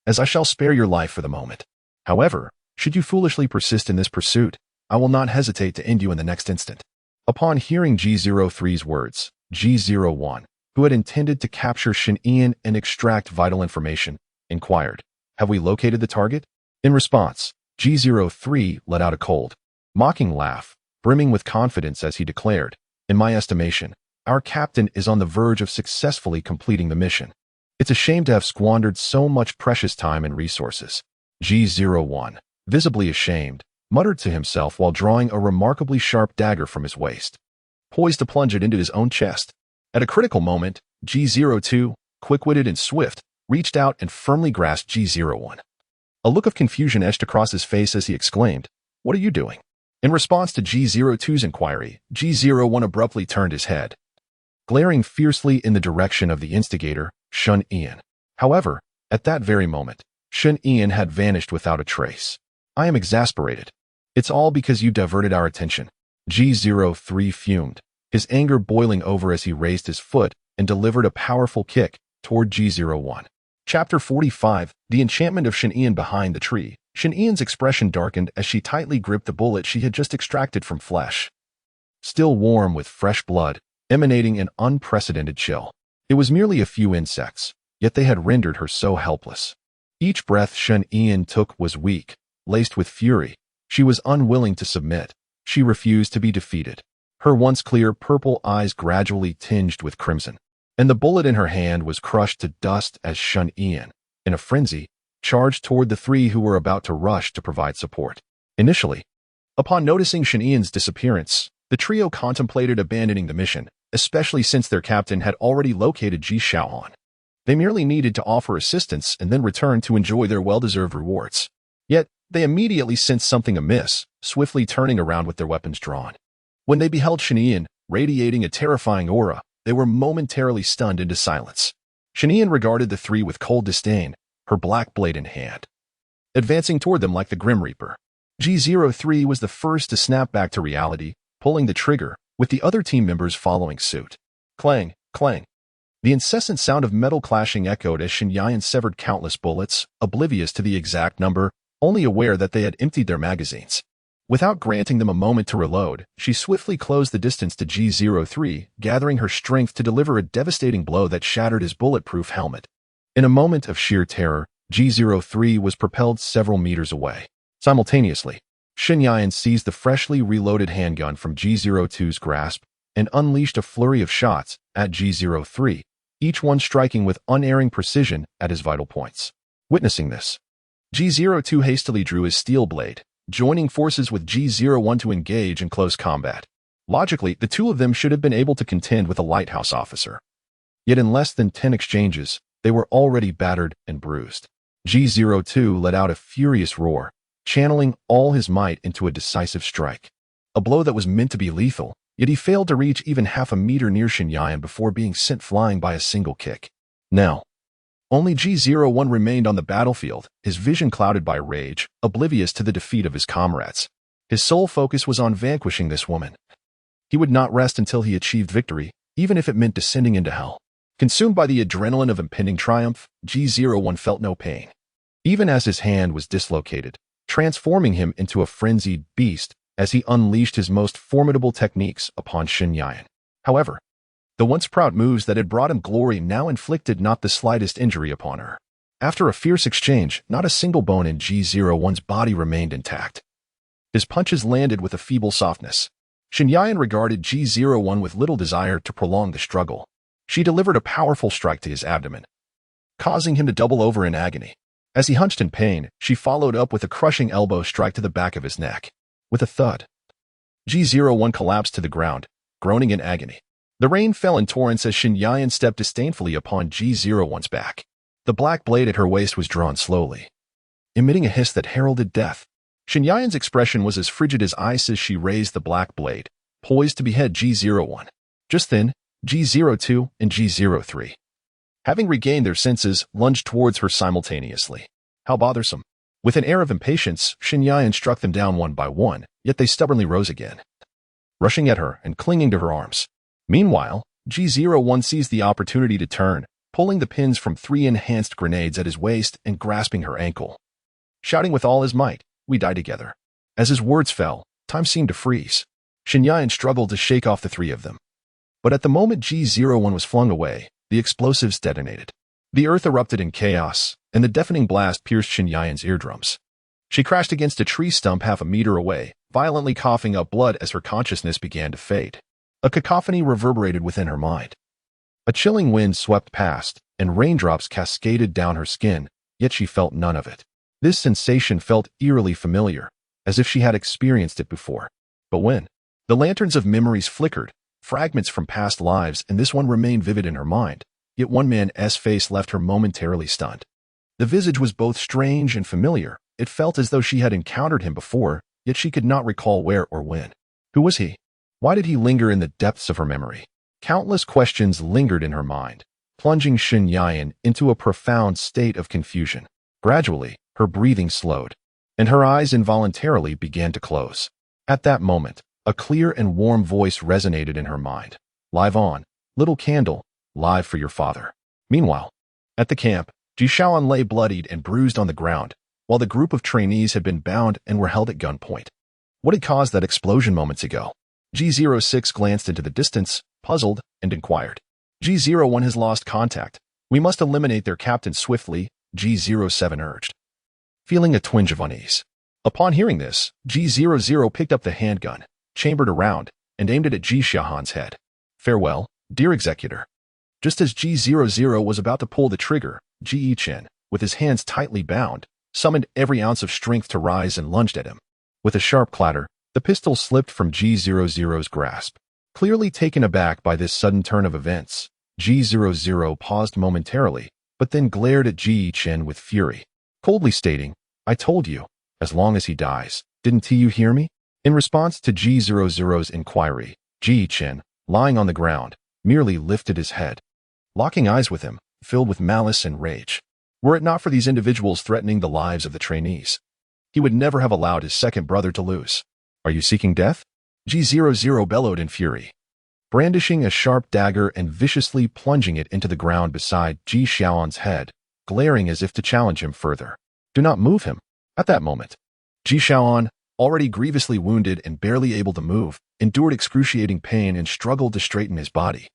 as I shall spare your life for the moment. However, should you foolishly persist in this pursuit, I will not hesitate to end you in the next instant." Upon hearing G03's words, G01, who had intended to capture Shen Ian and extract vital information, inquired, "Have we located the target?" In response, G03 let out a cold, mocking laugh, brimming with confidence as he declared, "In my estimation, our captain is on the verge of successfully completing the mission. It's a shame to have squandered so much precious time and resources." G01, visibly ashamed, muttered to himself while drawing a remarkably sharp dagger from his waist, poised to plunge it into his own chest. At a critical moment, G02, quick-witted and swift, reached out and firmly grasped G01. A look of confusion etched across his face as he exclaimed, "What are you doing?" In response to G02's inquiry, G01 abruptly turned his head, glaring fiercely in the direction of the instigator, Shen Ian. However, at that very moment, Shen Ian had vanished without a trace. "I am exasperated. It's all because you diverted our attention." G03 fumed, his anger boiling over as he raised his foot and delivered a powerful kick, toward G01. Chapter 45, The Enchantment of Shen Behind the Tree. Shen expression darkened as she tightly gripped the bullet she had just extracted from flesh. Still warm with fresh blood, emanating an unprecedented chill. It was merely a few insects, yet they had rendered her so helpless. Each breath Shen took was weak, laced with fury. She was unwilling to submit. She refused to be defeated. Her once clear purple eyes gradually tinged with crimson, and the bullet in her hand was crushed to dust as Shen, in a frenzy, charged toward the three who were about to rush to provide support. Initially, upon noticing Shen disappearance, the trio contemplated abandoning the mission, especially since their captain had already located Ji Xiaohan. They merely needed to offer assistance and then return to enjoy their well-deserved rewards. Yet, they immediately sensed something amiss, swiftly turning around with their weapons drawn. When they beheld Shen radiating a terrifying aura, they were momentarily stunned into silence. Shen regarded the three with cold disdain, her black blade in hand, advancing toward them like the Grim Reaper. G03 was the first to snap back to reality, pulling the trigger, with the other team members following suit. Clang, clang. The incessant sound of metal clashing echoed as Shen severed countless bullets, oblivious to the exact number, only aware that they had emptied their magazines. Without granting them a moment to reload, she swiftly closed the distance to G03, gathering her strength to deliver a devastating blow that shattered his bulletproof helmet. In a moment of sheer terror, G03 was propelled several meters away. Simultaneously, Shen seized the freshly reloaded handgun from G02's grasp and unleashed a flurry of shots at G03, each one striking with unerring precision at his vital points. Witnessing this, G02 hastily drew his steel blade, joining forces with G01 to engage in close combat. Logically, the two of them should have been able to contend with a lighthouse officer. Yet in less than 10 exchanges, they were already battered and bruised. G02 let out a furious roar, channeling all his might into a decisive strike. A blow that was meant to be lethal, yet he failed to reach even half a meter near Shen before being sent flying by a single kick. Now, only G01 remained on the battlefield, his vision clouded by rage, oblivious to the defeat of his comrades. His sole focus was on vanquishing this woman. He would not rest until he achieved victory, even if it meant descending into hell. Consumed by the adrenaline of impending triumph, G01 felt no pain, even as his hand was dislocated, transforming him into a frenzied beast as he unleashed his most formidable techniques upon Shen. However, the once proud moves that had brought him glory now inflicted not the slightest injury upon her. After a fierce exchange, not a single bone in G01's body remained intact. His punches landed with a feeble softness. Shen regarded G01 with little desire to prolong the struggle. She delivered a powerful strike to his abdomen, causing him to double over in agony. As he hunched in pain, she followed up with a crushing elbow strike to the back of his neck. With a thud, G01 collapsed to the ground, groaning in agony. The rain fell in torrents as Shen stepped disdainfully upon G01's back. The black blade at her waist was drawn slowly, emitting a hiss that heralded death. Shen expression was as frigid as ice as she raised the black blade, poised to behead G01. Just then, G02 and G03, having regained their senses, lunged towards her simultaneously. How bothersome. With an air of impatience, Shen struck them down one by one, yet they stubbornly rose again, rushing at her and clinging to her arms. Meanwhile, G01 seized the opportunity to turn, pulling the pins from 3 enhanced grenades at his waist and grasping her ankle. Shouting with all his might, "We die together." As his words fell, time seemed to freeze. Shen struggled to shake off the three of them. But at the moment G01 was flung away, the explosives detonated. The earth erupted in chaos, and the deafening blast pierced Shen eardrums. She crashed against a tree stump half a meter away, violently coughing up blood as her consciousness began to fade. A cacophony reverberated within her mind. A chilling wind swept past, and raindrops cascaded down her skin, yet she felt none of it. This sensation felt eerily familiar, as if she had experienced it before. But when? The lanterns of memories flickered, fragments from past lives, and this one remained vivid in her mind, yet one man's face left her momentarily stunned. The visage was both strange and familiar. It felt as though she had encountered him before, yet she could not recall where or when. Who was he? Why did he linger in the depths of her memory? Countless questions lingered in her mind, plunging Shen into a profound state of confusion. Gradually, her breathing slowed, and her eyes involuntarily began to close. At that moment, a clear and warm voice resonated in her mind. "Live on, little candle, live for your father." Meanwhile, At the camp, Ji Shaoan lay bloodied and bruised on the ground, while the group of trainees had been bound and were held at gunpoint. What had caused that explosion moments ago? G06 glanced into the distance, puzzled, and inquired. G01 has lost contact. We must eliminate their captain swiftly, G07 urged, feeling a twinge of unease. Upon hearing this, G00 picked up the handgun, chambered a round, and aimed it at Ji Shaohan's head. Farewell, dear executor. Just as G00 was about to pull the trigger, Ji Yichen, with his hands tightly bound, summoned every ounce of strength to rise and lunged at him. With a sharp clatter, the pistol slipped from G00's grasp. Clearly taken aback by this sudden turn of events, G00 paused momentarily, but then glared at Ji Yichen with fury, coldly stating, I told you, as long as he dies, didn't you hear me? In response to G00's inquiry, Ji Yichen, lying on the ground, merely lifted his head, locking eyes with him, filled with malice and rage. Were it not for these individuals threatening the lives of the trainees, he would never have allowed his second brother to lose. Are you seeking death? G00 bellowed in fury, brandishing a sharp dagger and viciously plunging it into the ground beside Ji Shaoan's head, glaring as if to challenge him further. Do not move him. At that moment, Ji Shaoan, already grievously wounded and barely able to move, endured excruciating pain and struggled to straighten his body.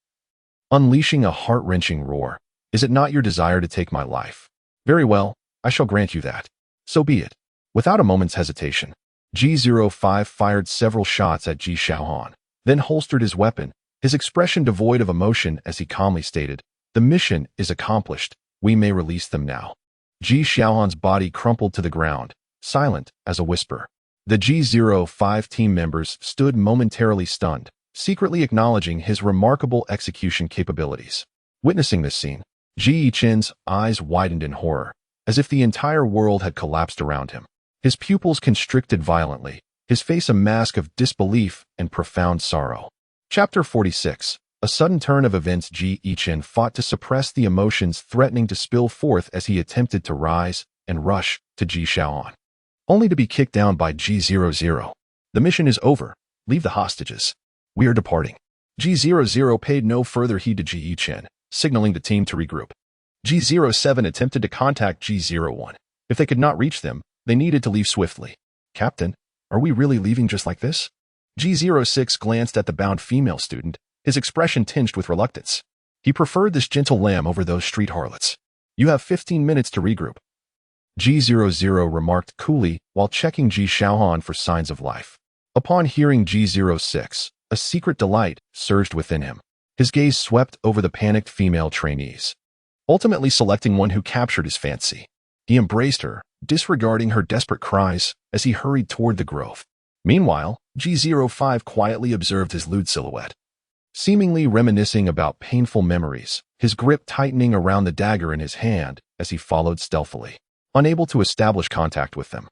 Unleashing a heart-wrenching roar, is it not your desire to take my life? Very well, I shall grant you that. So be it. Without a moment's hesitation, G05 fired several shots at Ji Shaohan, then holstered his weapon, his expression devoid of emotion as he calmly stated, the mission is accomplished, we may release them now. Ji Shaohan's body crumpled to the ground, silent as a whisper. The G05 team members stood momentarily stunned, secretly acknowledging his remarkable execution capabilities. Witnessing this scene, Ji Yichen's eyes widened in horror, as if the entire world had collapsed around him. His pupils constricted violently, his face a mask of disbelief and profound sorrow. Chapter 46. A sudden turn of events. Ji Yichen fought to suppress the emotions threatening to spill forth as he attempted to rise and rush to Ji Shaoan, only to be kicked down by G00. The mission is over. Leave the hostages. We are departing. G00 paid no further heed to Ji Yichen, signaling the team to regroup. G07 attempted to contact G01. If they could not reach them, they needed to leave swiftly. Captain, are we really leaving just like this? G06 glanced at the bound female student, his expression tinged with reluctance. He preferred this gentle lamb over those street harlots. You have 15 minutes to regroup. G00 remarked coolly while checking Ji Shaohan for signs of life. Upon hearing G06, a secret delight surged within him. His gaze swept over the panicked female trainees, ultimately selecting one who captured his fancy. He embraced her, disregarding her desperate cries as he hurried toward the grove. Meanwhile, G05 quietly observed his lewd silhouette, seemingly reminiscing about painful memories, his grip tightening around the dagger in his hand as he followed stealthily, unable to establish contact with them.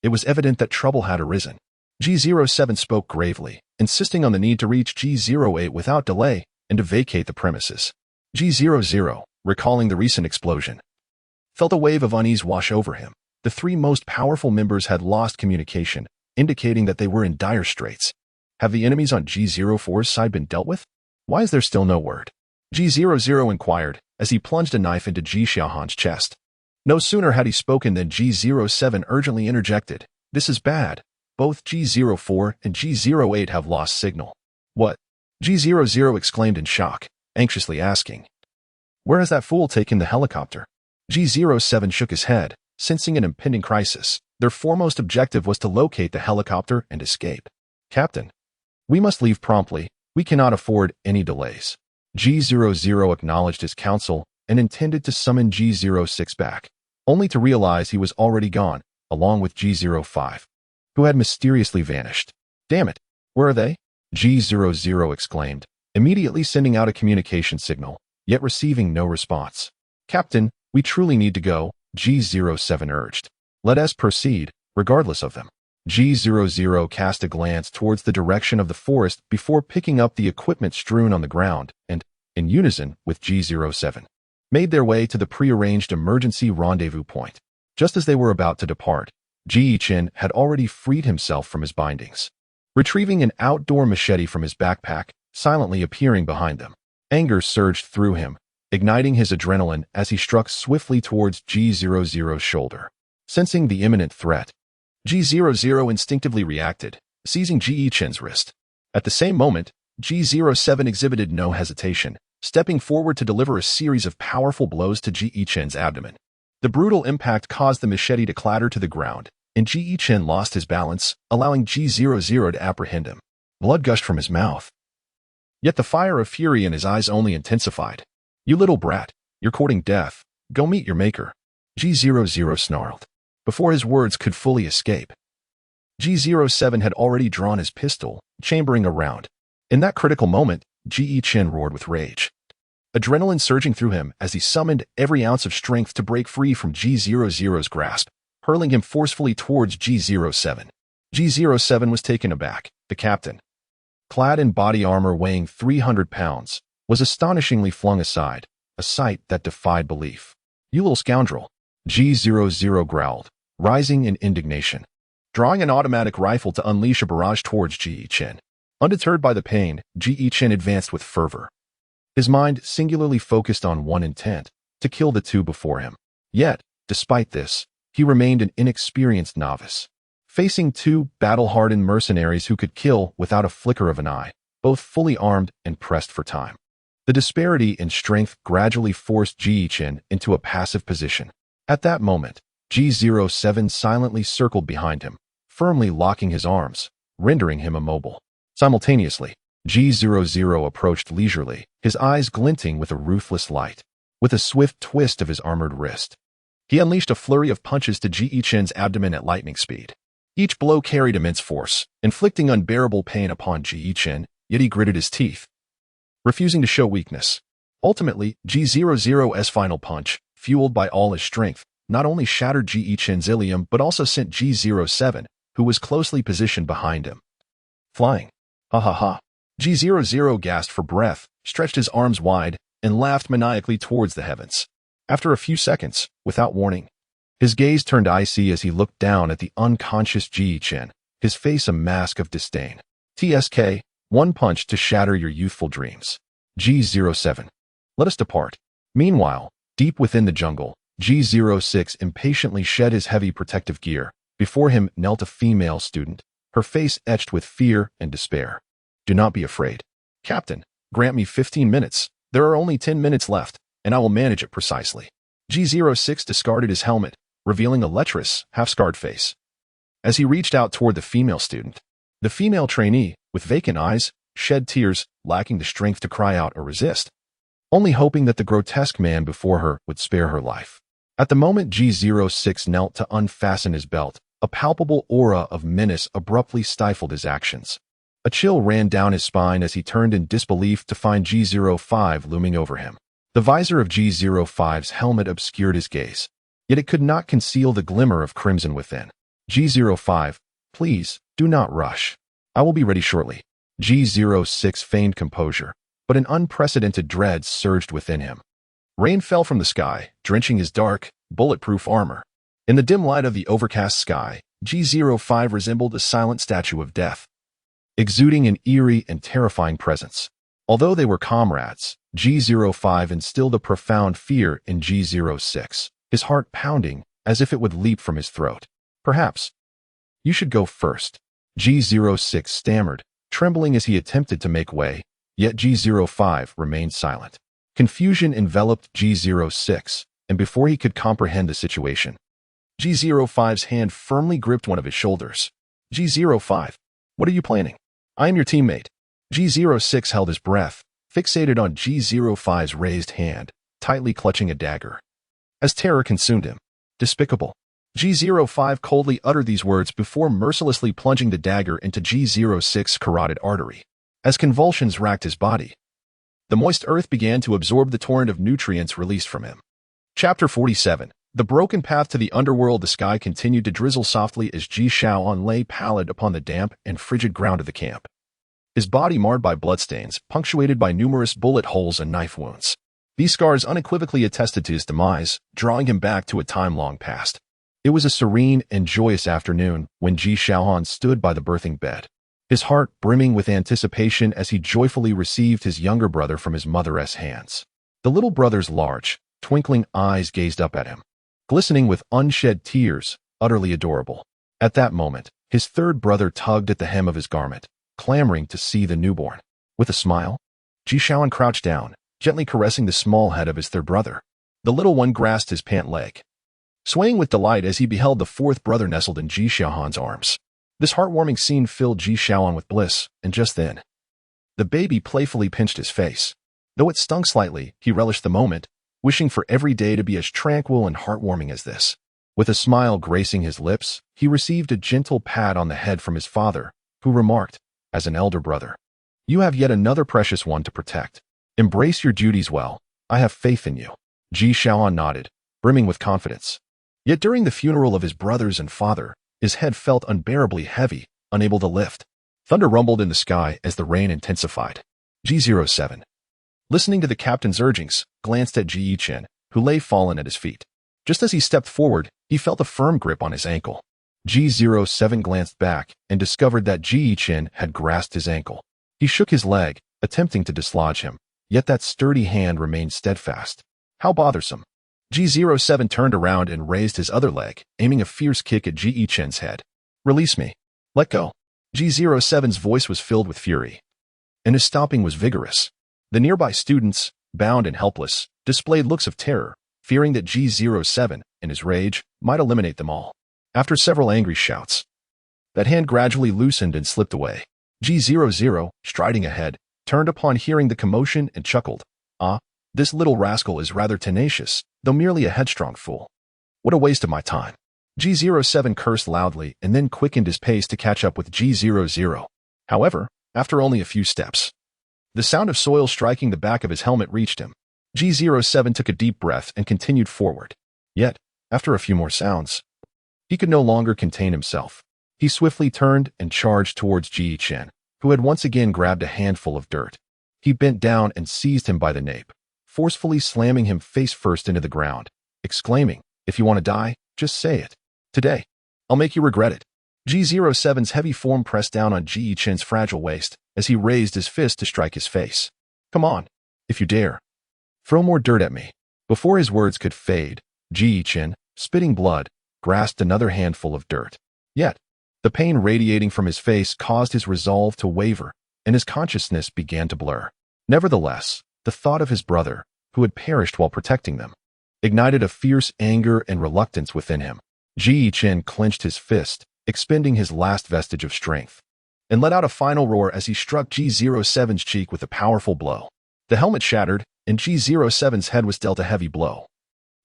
It was evident that trouble had arisen. G07 spoke gravely, insisting on the need to reach G08 without delay and to vacate the premises. G00, recalling the recent explosion, felt a wave of unease wash over him. The three most powerful members had lost communication, indicating that they were in dire straits. Have the enemies on G04's side been dealt with? Why is there still no word? G00 inquired as he plunged a knife into Ji Shaohan's chest. No sooner had he spoken than G07 urgently interjected. This is bad. Both G04 and G08 have lost signal. What? G00 exclaimed in shock, anxiously asking, where has that fool taken the helicopter? G07 shook his head, sensing an impending crisis. Their foremost objective was to locate the helicopter and escape. Captain, we must leave promptly. We cannot afford any delays. G00 acknowledged his counsel and intended to summon G06 back, only to realize he was already gone, along with G05, who had mysteriously vanished. Damn it, where are they? G00 exclaimed, immediately sending out a communication signal, yet receiving no response. Captain, we truly need to go, G07 urged. Let us proceed, regardless of them. G00 cast a glance towards the direction of the forest before picking up the equipment strewn on the ground and, in unison with G07, made their way to the prearranged emergency rendezvous point. Just as they were about to depart, Ji Yichen had already freed himself from his bindings, retrieving an outdoor machete from his backpack, silently appearing behind them. Anger surged through him, igniting his adrenaline as he struck swiftly towards G00's shoulder. Sensing the imminent threat, G00 instinctively reacted, seizing Ji Chen's wrist. At the same moment, G07 exhibited no hesitation, stepping forward to deliver a series of powerful blows to Ji Chen's abdomen. The brutal impact caused the machete to clatter to the ground, and Ji Chen lost his balance, allowing G00 to apprehend him. Blood gushed from his mouth. Yet the fire of fury in his eyes only intensified. "You little brat, you're courting death. Go meet your maker," G00 snarled. Before his words could fully escape, G07 had already drawn his pistol, chambering a round. In that critical moment, Ji Chen roared with rage. Adrenaline surging through him as he summoned every ounce of strength to break free from G00's grasp, hurling him forcefully towards G07. G07 was taken aback. The captain, clad in body armor weighing 300 pounds, was astonishingly flung aside, a sight that defied belief. "You little scoundrel," G00 growled, rising in indignation, drawing an automatic rifle to unleash a barrage towards Ji Chen. Undeterred by the pain, Ji Chen advanced with fervor. His mind singularly focused on one intent, to kill the two before him. Yet, despite this, he remained an inexperienced novice, facing two battle-hardened mercenaries who could kill without a flicker of an eye, both fully armed and pressed for time. The disparity in strength gradually forced Ji Chen into a passive position. At that moment, G07 silently circled behind him, firmly locking his arms, rendering him immobile. Simultaneously, G00 approached leisurely, his eyes glinting with a ruthless light. With a swift twist of his armored wrist, he unleashed a flurry of punches to Ji Chen's abdomen at lightning speed. Each blow carried immense force, inflicting unbearable pain upon Ji Chen, yet he gritted his teeth, refusing to show weakness. Ultimately, G00's final punch, fueled by all his strength, not only shattered Ji Chen's ilium but also sent G07, who was closely positioned behind him, flying. "Ha ha ha." G00 gasped for breath, stretched his arms wide, and laughed maniacally towards the heavens. After a few seconds, without warning, his gaze turned icy as he looked down at the unconscious Ji Chen, his face a mask of disdain. "TSK, one punch to shatter your youthful dreams. G07, let us depart." Meanwhile, deep within the jungle, G06 impatiently shed his heavy protective gear. Before him knelt a female student, her face etched with fear and despair. "Do not be afraid. Captain, grant me 15 minutes. There are only 10 minutes left, and I will manage it precisely." G06 discarded his helmet, revealing a lecherous, half-scarred face. As he reached out toward the female student, the female trainee, with vacant eyes, shed tears, lacking the strength to cry out or resist, only hoping that the grotesque man before her would spare her life. At the moment G06 knelt to unfasten his belt, a palpable aura of menace abruptly stifled his actions. A chill ran down his spine as he turned in disbelief to find G05 looming over him. The visor of G05's helmet obscured his gaze, yet it could not conceal the glimmer of crimson within. "G05, please, do not rush. I will be ready shortly." G06 feigned composure, but an unprecedented dread surged within him. Rain fell from the sky, drenching his dark, bulletproof armor. In the dim light of the overcast sky, G05 resembled a silent statue of death, exuding an eerie and terrifying presence. Although they were comrades, G05 instilled a profound fear in G06, his heart pounding as if it would leap from his throat. "Perhaps you should go first," G06 stammered, trembling as he attempted to make way, yet G05 remained silent. Confusion enveloped G06, and before he could comprehend the situation, G05's hand firmly gripped one of his shoulders. "G05, what are you planning? I am your teammate." G06 held his breath, fixated on G05's raised hand, tightly clutching a dagger, as terror consumed him. "Despicable." G05 coldly uttered these words before mercilessly plunging the dagger into G06's carotid artery. As convulsions racked his body, the moist earth began to absorb the torrent of nutrients released from him. Chapter 47. The broken path to the underworld. The sky continued to drizzle softly as Ji Shaoan lay pallid upon the damp and frigid ground of the camp, his body marred by bloodstains, punctuated by numerous bullet holes and knife wounds. These scars unequivocally attested to his demise, drawing him back to a time long past. It was a serene and joyous afternoon when Ji Shaoan stood by the birthing bed, his heart brimming with anticipation as he joyfully received his younger brother from his mother's hands. The little brother's large, twinkling eyes gazed up at him, glistening with unshed tears, utterly adorable. At that moment, his third brother tugged at the hem of his garment, clamoring to see the newborn. With a smile, Ji Shaohan crouched down, gently caressing the small head of his third brother. The little one grasped his pant leg, swaying with delight as he beheld the fourth brother nestled in Ji Shaohan's arms. This heartwarming scene filled Ji Shaohan with bliss, and just then, the baby playfully pinched his face. Though it stung slightly, he relished the moment, wishing for every day to be as tranquil and heartwarming as this. With a smile gracing his lips, he received a gentle pat on the head from his father, who remarked, as an elder brother, "You have yet another precious one to protect. Embrace your duties well. I have faith in you." Ji Shaohan nodded, brimming with confidence. Yet during the funeral of his brothers and father, his head felt unbearably heavy, unable to lift. Thunder rumbled in the sky as the rain intensified. G07, listening to the captain's urgings, glanced at Ji Yichen, who lay fallen at his feet. Just as he stepped forward, he felt a firm grip on his ankle. G07 glanced back and discovered that Ji Yichen had grasped his ankle. He shook his leg, attempting to dislodge him, yet that sturdy hand remained steadfast. How bothersome. G07 turned around and raised his other leg, aiming a fierce kick at Ji Yichen's head. "Release me. Let go." G07's voice was filled with fury, and his stomping was vigorous. The nearby students, bound and helpless, displayed looks of terror, fearing that G07, in his rage, might eliminate them all. After several angry shouts, that hand gradually loosened and slipped away. G00, striding ahead, turned upon hearing the commotion and chuckled. "Ah, this little rascal is rather tenacious, though merely a headstrong fool. What a waste of my time." G07 cursed loudly and then quickened his pace to catch up with G00. However, after only a few steps, the sound of soil striking the back of his helmet reached him. G07 took a deep breath and continued forward. Yet, after a few more sounds, he could no longer contain himself. He swiftly turned and charged towards Ji Yichen, who had once again grabbed a handful of dirt. He bent down and seized him by the nape, forcefully slamming him face first into the ground, exclaiming, "If you want to die, just say it. Today, I'll make you regret it." G07's heavy form pressed down on Ji Yichen's fragile waist as he raised his fist to strike his face. "Come on, if you dare. Throw more dirt at me." Before his words could fade, Ji Yichen, spitting blood, grasped another handful of dirt. Yet, the pain radiating from his face caused his resolve to waver, and his consciousness began to blur. Nevertheless, the thought of his brother, who had perished while protecting them, ignited a fierce anger and reluctance within him. Ji Yichen clenched his fist, expending his last vestige of strength, and let out a final roar as he struck G07's cheek with a powerful blow. The helmet shattered, and G07's head was dealt a heavy blow,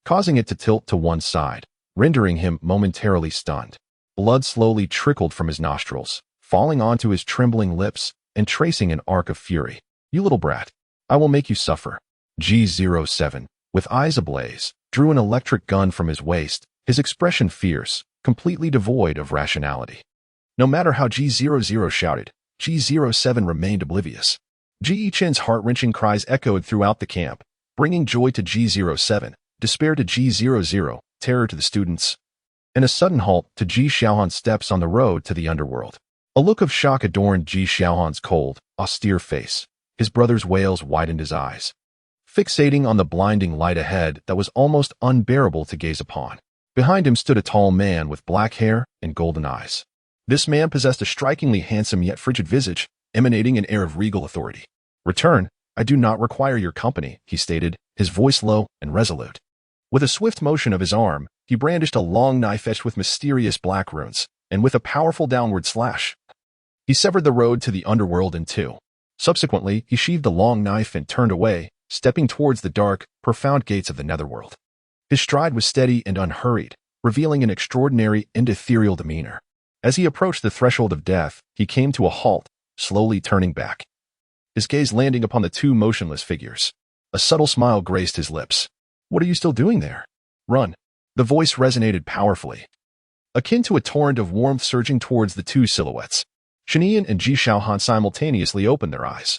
causing it to tilt to one side, rendering him momentarily stunned. Blood slowly trickled from his nostrils, falling onto his trembling lips and tracing an arc of fury. "You little brat, I will make you suffer." G07, with eyes ablaze, drew an electric gun from his waist, his expression fierce, completely devoid of rationality. No matter how G00 shouted, G07 remained oblivious. Ji Yichen's heart-wrenching cries echoed throughout the camp, bringing joy to G07, despair to G00, terror to the students, and a sudden halt to Ji Shaohan's steps on the road to the underworld. A look of shock adorned Ji Shaohan's cold, austere face. His brother's wails widened his eyes, fixating on the blinding light ahead that was almost unbearable to gaze upon. Behind him stood a tall man with black hair and golden eyes. This man possessed a strikingly handsome yet frigid visage, emanating an air of regal authority. "Return, I do not require your company," he stated, his voice low and resolute. With a swift motion of his arm, he brandished a long knife etched with mysterious black runes, and with a powerful downward slash, he severed the road to the underworld in two. Subsequently, he sheathed the long knife and turned away, stepping towards the dark, profound gates of the netherworld. His stride was steady and unhurried, revealing an extraordinary and ethereal demeanor. As he approached the threshold of death, he came to a halt, slowly turning back, his gaze landing upon the two motionless figures. A subtle smile graced his lips. "What are you still doing there? Run." The voice resonated powerfully, akin to a torrent of warmth surging towards the two silhouettes. Shanian and Ji Shaohan simultaneously opened their eyes,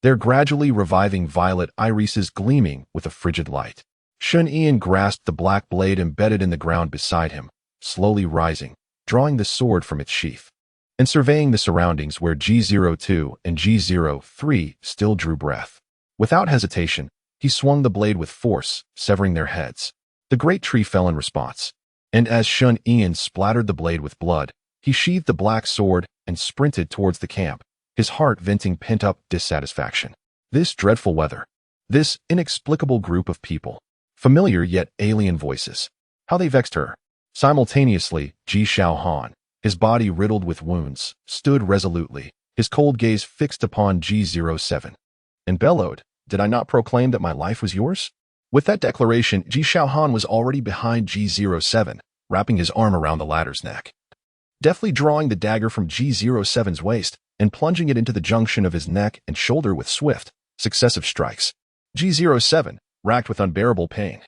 their gradually reviving violet irises gleaming with a frigid light. Shun Ian grasped the black blade embedded in the ground beside him, slowly rising, drawing the sword from its sheath, and surveying the surroundings where G02 and G03 still drew breath. Without hesitation, He swung the blade with force, severing their heads. The great tree fell in response, and as Shun Ian splattered the blade with blood, he sheathed the black sword and sprinted towards the camp, his heart venting pent-up dissatisfaction. This dreadful weather. This inexplicable group of people. Familiar yet alien voices. How they vexed her. Simultaneously, Ji Xiaohan, his body riddled with wounds, stood resolutely, his cold gaze fixed upon G07, and bellowed, "Did I not proclaim that my life was yours?" With that declaration, Ji Xiaohan was already behind G07, wrapping his arm around the latter's neck. Deftly drawing the dagger from G07's waist and plunging it into the junction of his neck and shoulder with swift, successive strikes, G07, racked with unbearable pain,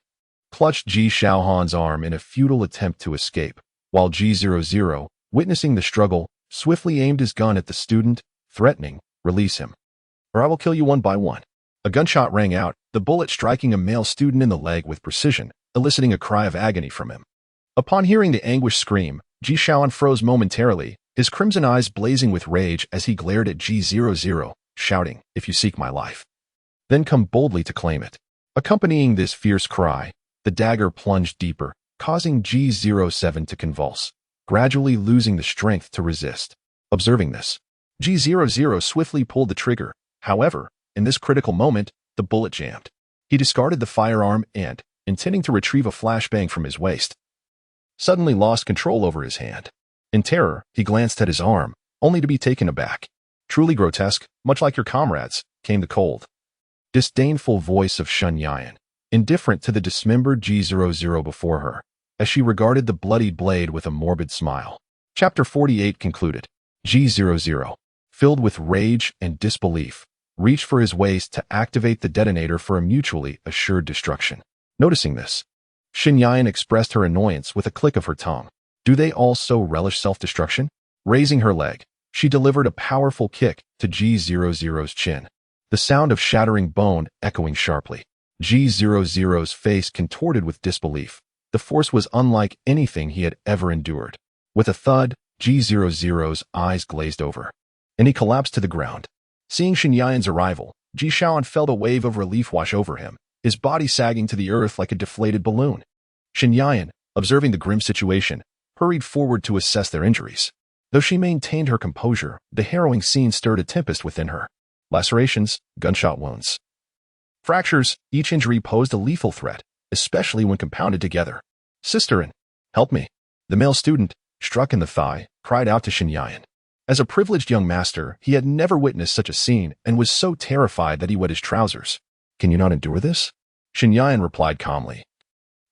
clutched Ji Xiaohan's arm in a futile attempt to escape, while G00, witnessing the struggle, swiftly aimed his gun at the student, threatening, "Release him, or I will kill you one by one." A gunshot rang out, the bullet striking a male student in the leg with precision, eliciting a cry of agony from him. Upon hearing the anguished scream, Ji Xiaohan froze momentarily, his crimson eyes blazing with rage as he glared at G00, shouting, "If you seek my life, then come boldly to claim it." Accompanying this fierce cry, the dagger plunged deeper, causing G07 to convulse, gradually losing the strength to resist. Observing this, G00 swiftly pulled the trigger. However, in this critical moment, the bullet jammed. He discarded the firearm and, intending to retrieve a flashbang from his waist, suddenly lost control over his hand. In terror, he glanced at his arm, only to be taken aback. "Truly grotesque, much like your comrades," came the cold, disdainful voice of Shun Yan, indifferent to the dismembered G00 before her, as she regarded the bloodied blade with a morbid smile. Chapter 48 concluded. G00, filled with rage and disbelief, reached for his waist to activate the detonator for a mutually assured destruction. Noticing this, Shin Yan expressed her annoyance with a click of her tongue. Do they all so relish self-destruction? Raising her leg, she delivered a powerful kick to G00's chin, the sound of shattering bone echoing sharply. G00's face contorted with disbelief. The force was unlike anything he had ever endured. With a thud, G00's eyes glazed over, and he collapsed to the ground. Seeing Shin Yan's arrival, Ji Xiaohan felt a wave of relief wash over him, his body sagging to the earth like a deflated balloon. Shin Yan, observing the grim situation, hurried forward to assess their injuries. Though she maintained her composure, the harrowing scene stirred a tempest within her. Lacerations, gunshot wounds, fractures, each injury posed a lethal threat, especially when compounded together. "Sisterin, help me." The male student, struck in the thigh, cried out to Shin Yan. As a privileged young master, he had never witnessed such a scene and was so terrified that he wet his trousers. "Can you not endure this?" Shin Yan replied calmly,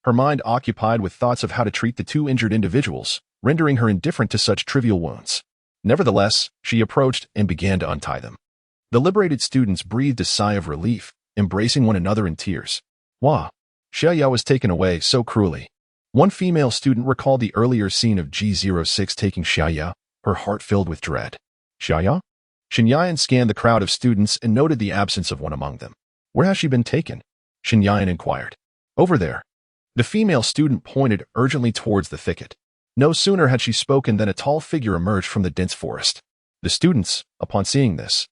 her mind occupied with thoughts of how to treat the two injured individuals, rendering her indifferent to such trivial wounds. Nevertheless, she approached and began to untie them. The liberated students breathed a sigh of relief, embracing one another in tears. Wah! Xiaoya was taken away so cruelly. One female student recalled the earlier scene of G06 taking Xiaoya, her heart filled with dread. "Xiaoya?" Shin Yan scanned the crowd of students and noted the absence of one among them. "Where has she been taken?" Shin Yan inquired. "Over there." The female student pointed urgently towards the thicket. No sooner had she spoken than a tall figure emerged from the dense forest. The students, upon seeing this,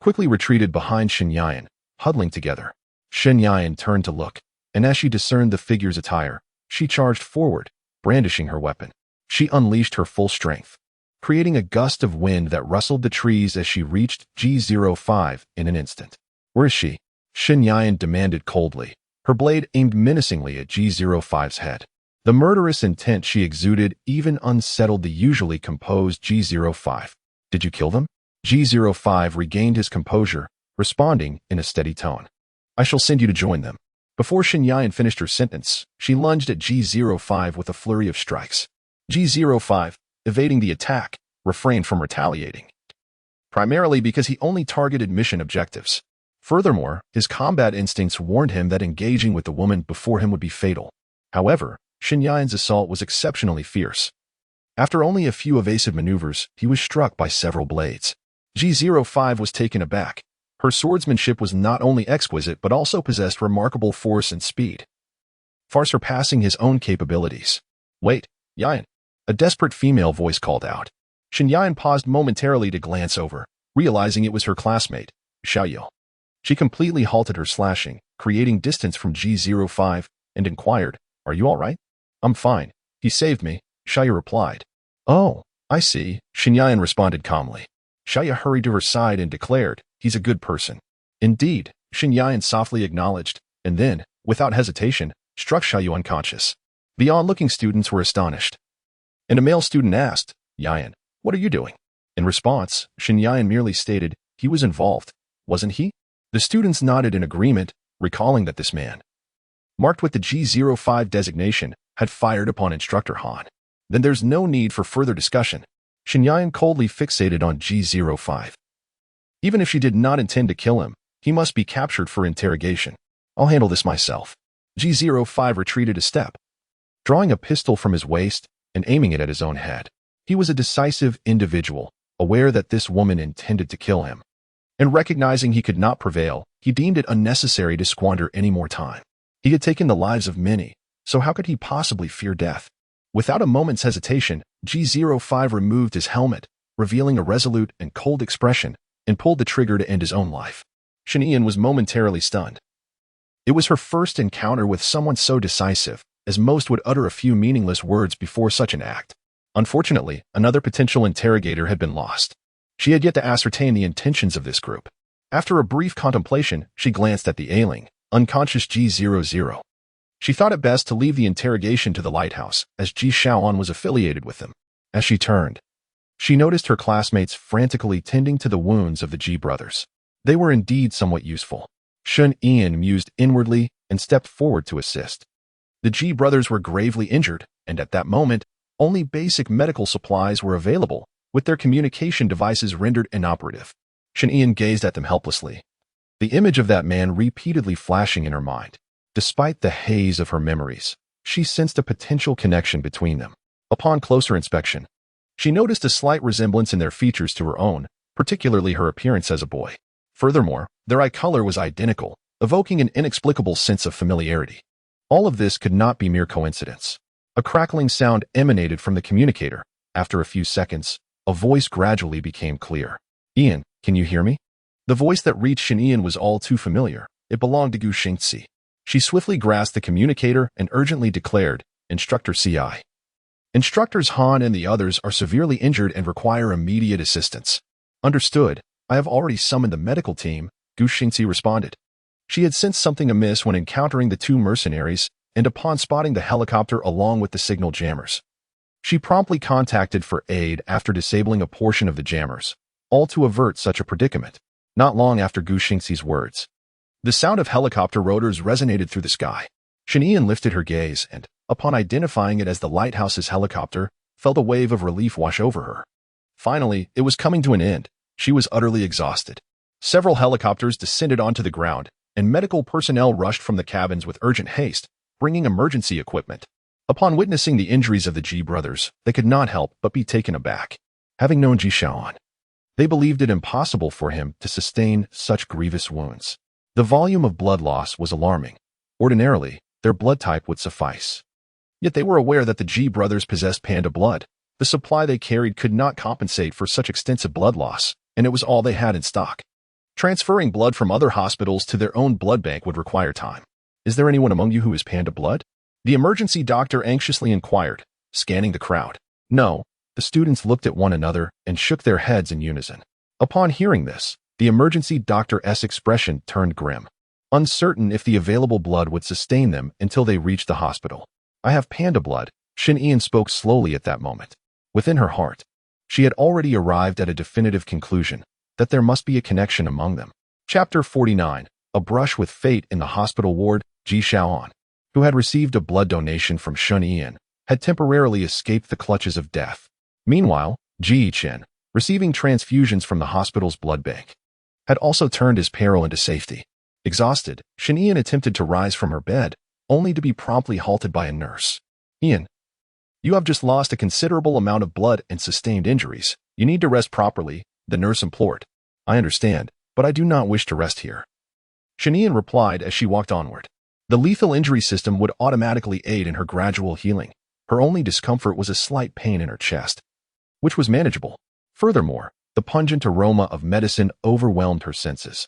quickly retreated behind Shin Yan, huddling together. Shin Yan turned to look, and as she discerned the figure's attire, she charged forward, brandishing her weapon. She unleashed her full strength, creating a gust of wind that rustled the trees as she reached G05 in an instant. "Where is she?" Shin Yan demanded coldly, her blade aimed menacingly at G05's head. The murderous intent she exuded even unsettled the usually composed G05. "Did you kill them?" G05 regained his composure, responding in a steady tone. "I shall send you to join them." Before Shin Yan finished her sentence, she lunged at G05 with a flurry of strikes. G05, evading the attack, refrained from retaliating, primarily because he only targeted mission objectives. Furthermore, his combat instincts warned him that engaging with the woman before him would be fatal. However, Shin Yan's assault was exceptionally fierce. After only a few evasive maneuvers, he was struck by several blades. G05 was taken aback. Her swordsmanship was not only exquisite but also possessed remarkable force and speed, far surpassing his own capabilities. "Wait, Yan!" A desperate female voice called out. Shin Yan paused momentarily to glance over, realizing it was her classmate, Xiaoyu. She completely halted her slashing, creating distance from G05, and inquired, "Are you all right?" "I'm fine. He saved me," Shaya replied. "Oh, I see," Shinyan responded calmly. Shaya hurried to her side and declared, "He's a good person." "Indeed," Shinyan softly acknowledged, and then, without hesitation, struck Shaya unconscious. The onlooking students were astonished. And a male student asked, "Yan, what are you doing?" In response, Shinyan merely stated, "He was involved, wasn't he?" The students nodded in agreement, recalling that this man, marked with the G05 designation, had fired upon Instructor Han. Then there's no need for further discussion. Shinyan coldly fixated on G05. Even if she did not intend to kill him, he must be captured for interrogation. "I'll handle this myself." G05 retreated a step, drawing a pistol from his waist and aiming it at his own head. He was a decisive individual, aware that this woman intended to kill him. And recognizing he could not prevail, he deemed it unnecessary to squander any more time. He had taken the lives of many, so how could he possibly fear death? Without a moment's hesitation, G05 removed his helmet, revealing a resolute and cold expression, and pulled the trigger to end his own life. Shinyan was momentarily stunned. It was her first encounter with someone so decisive, as most would utter a few meaningless words before such an act. Unfortunately, another potential interrogator had been lost. She had yet to ascertain the intentions of this group. After a brief contemplation, she glanced at the ailing, unconscious G00. She thought it best to leave the interrogation to the lighthouse, as Ji Shaoan was affiliated with them. As she turned, she noticed her classmates frantically tending to the wounds of the Ji brothers. They were indeed somewhat useful. Shun Ian mused inwardly and stepped forward to assist. The Ji brothers were gravely injured, and at that moment, only basic medical supplies were available, with their communication devices rendered inoperative. Shun Ian gazed at them helplessly, the image of that man repeatedly flashing in her mind. Despite the haze of her memories, she sensed a potential connection between them. Upon closer inspection, she noticed a slight resemblance in their features to her own, particularly her appearance as a boy. Furthermore, their eye color was identical, evoking an inexplicable sense of familiarity. All of this could not be mere coincidence. A crackling sound emanated from the communicator. After a few seconds, a voice gradually became clear. "Ian, can you hear me?" The voice that reached Shin Ian was all too familiar. It belonged to Gu Xingzi. She swiftly grasped the communicator and urgently declared, "Instructor CI. Instructors Han and the others are severely injured and require immediate assistance." "Understood. I have already summoned the medical team," Gu Xingzi responded. She had sensed something amiss when encountering the two mercenaries, and upon spotting the helicopter along with the signal jammers, she promptly contacted for aid after disabling a portion of the jammers, all to avert such a predicament. Not long after Gu Xingzi's words, the sound of helicopter rotors resonated through the sky. Shin Ian lifted her gaze and, upon identifying it as the lighthouse's helicopter, felt a wave of relief wash over her. Finally, it was coming to an end. She was utterly exhausted. Several helicopters descended onto the ground, and medical personnel rushed from the cabins with urgent haste, bringing emergency equipment. Upon witnessing the injuries of the Ji brothers, they could not help but be taken aback. Having known Ji Shaoan, they believed it impossible for him to sustain such grievous wounds. The volume of blood loss was alarming. Ordinarily, their blood type would suffice. Yet they were aware that the Ji brothers possessed panda blood. The supply they carried could not compensate for such extensive blood loss, and it was all they had in stock. Transferring blood from other hospitals to their own blood bank would require time. "Is there anyone among you who is panda blood?" the emergency doctor anxiously inquired, scanning the crowd. "No." The students looked at one another and shook their heads in unison. Upon hearing this, the emergency doctor's expression turned grim, uncertain if the available blood would sustain them until they reached the hospital. "I have panda blood," Shin Ian spoke slowly at that moment. Within her heart, she had already arrived at a definitive conclusion that there must be a connection among them. Chapter 49. A brush with fate in the hospital ward. Ji Shaoan, who had received a blood donation from Shun Ian, had temporarily escaped the clutches of death. Meanwhile, Ji Chen, receiving transfusions from the hospital's blood bank, had also turned his peril into safety. Exhausted, Shin Ian attempted to rise from her bed, only to be promptly halted by a nurse. "Ian, you have just lost a considerable amount of blood and sustained injuries. You need to rest properly," the nurse implored. "I understand, but I do not wish to rest here," Shin Ian replied as she walked onward. The lethal injury system would automatically aid in her gradual healing. Her only discomfort was a slight pain in her chest, which was manageable. Furthermore, the pungent aroma of medicine overwhelmed her senses.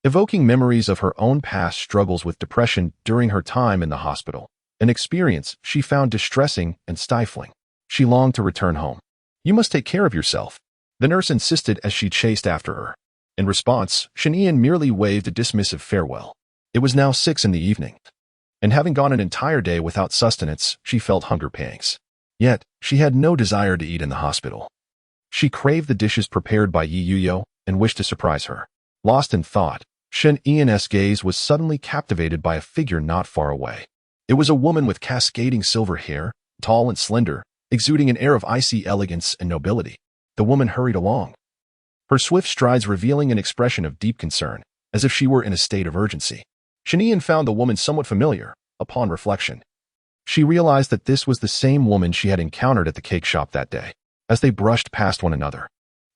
evoking memories of her own past struggles with depression during her time in the hospital, an experience she found distressing and stifling. She longed to return home. "You must take care of yourself," the nurse insisted as she chased after her. In response, Shanian merely waved a dismissive farewell. It was now 6 in the evening, and having gone an entire day without sustenance, she felt hunger pangs. Yet, she had no desire to eat in the hospital. She craved the dishes prepared by Yi Yuyo and wished to surprise her. Lost in thought, Shen Ian's gaze was suddenly captivated by a figure not far away. It was a woman with cascading silver hair, tall and slender, exuding an air of icy elegance and nobility. The woman hurried along, her swift strides revealing an expression of deep concern, as if she were in a state of urgency. Shanian found the woman somewhat familiar. Upon reflection, she realized that this was the same woman she had encountered at the cake shop that day. As they brushed past one another,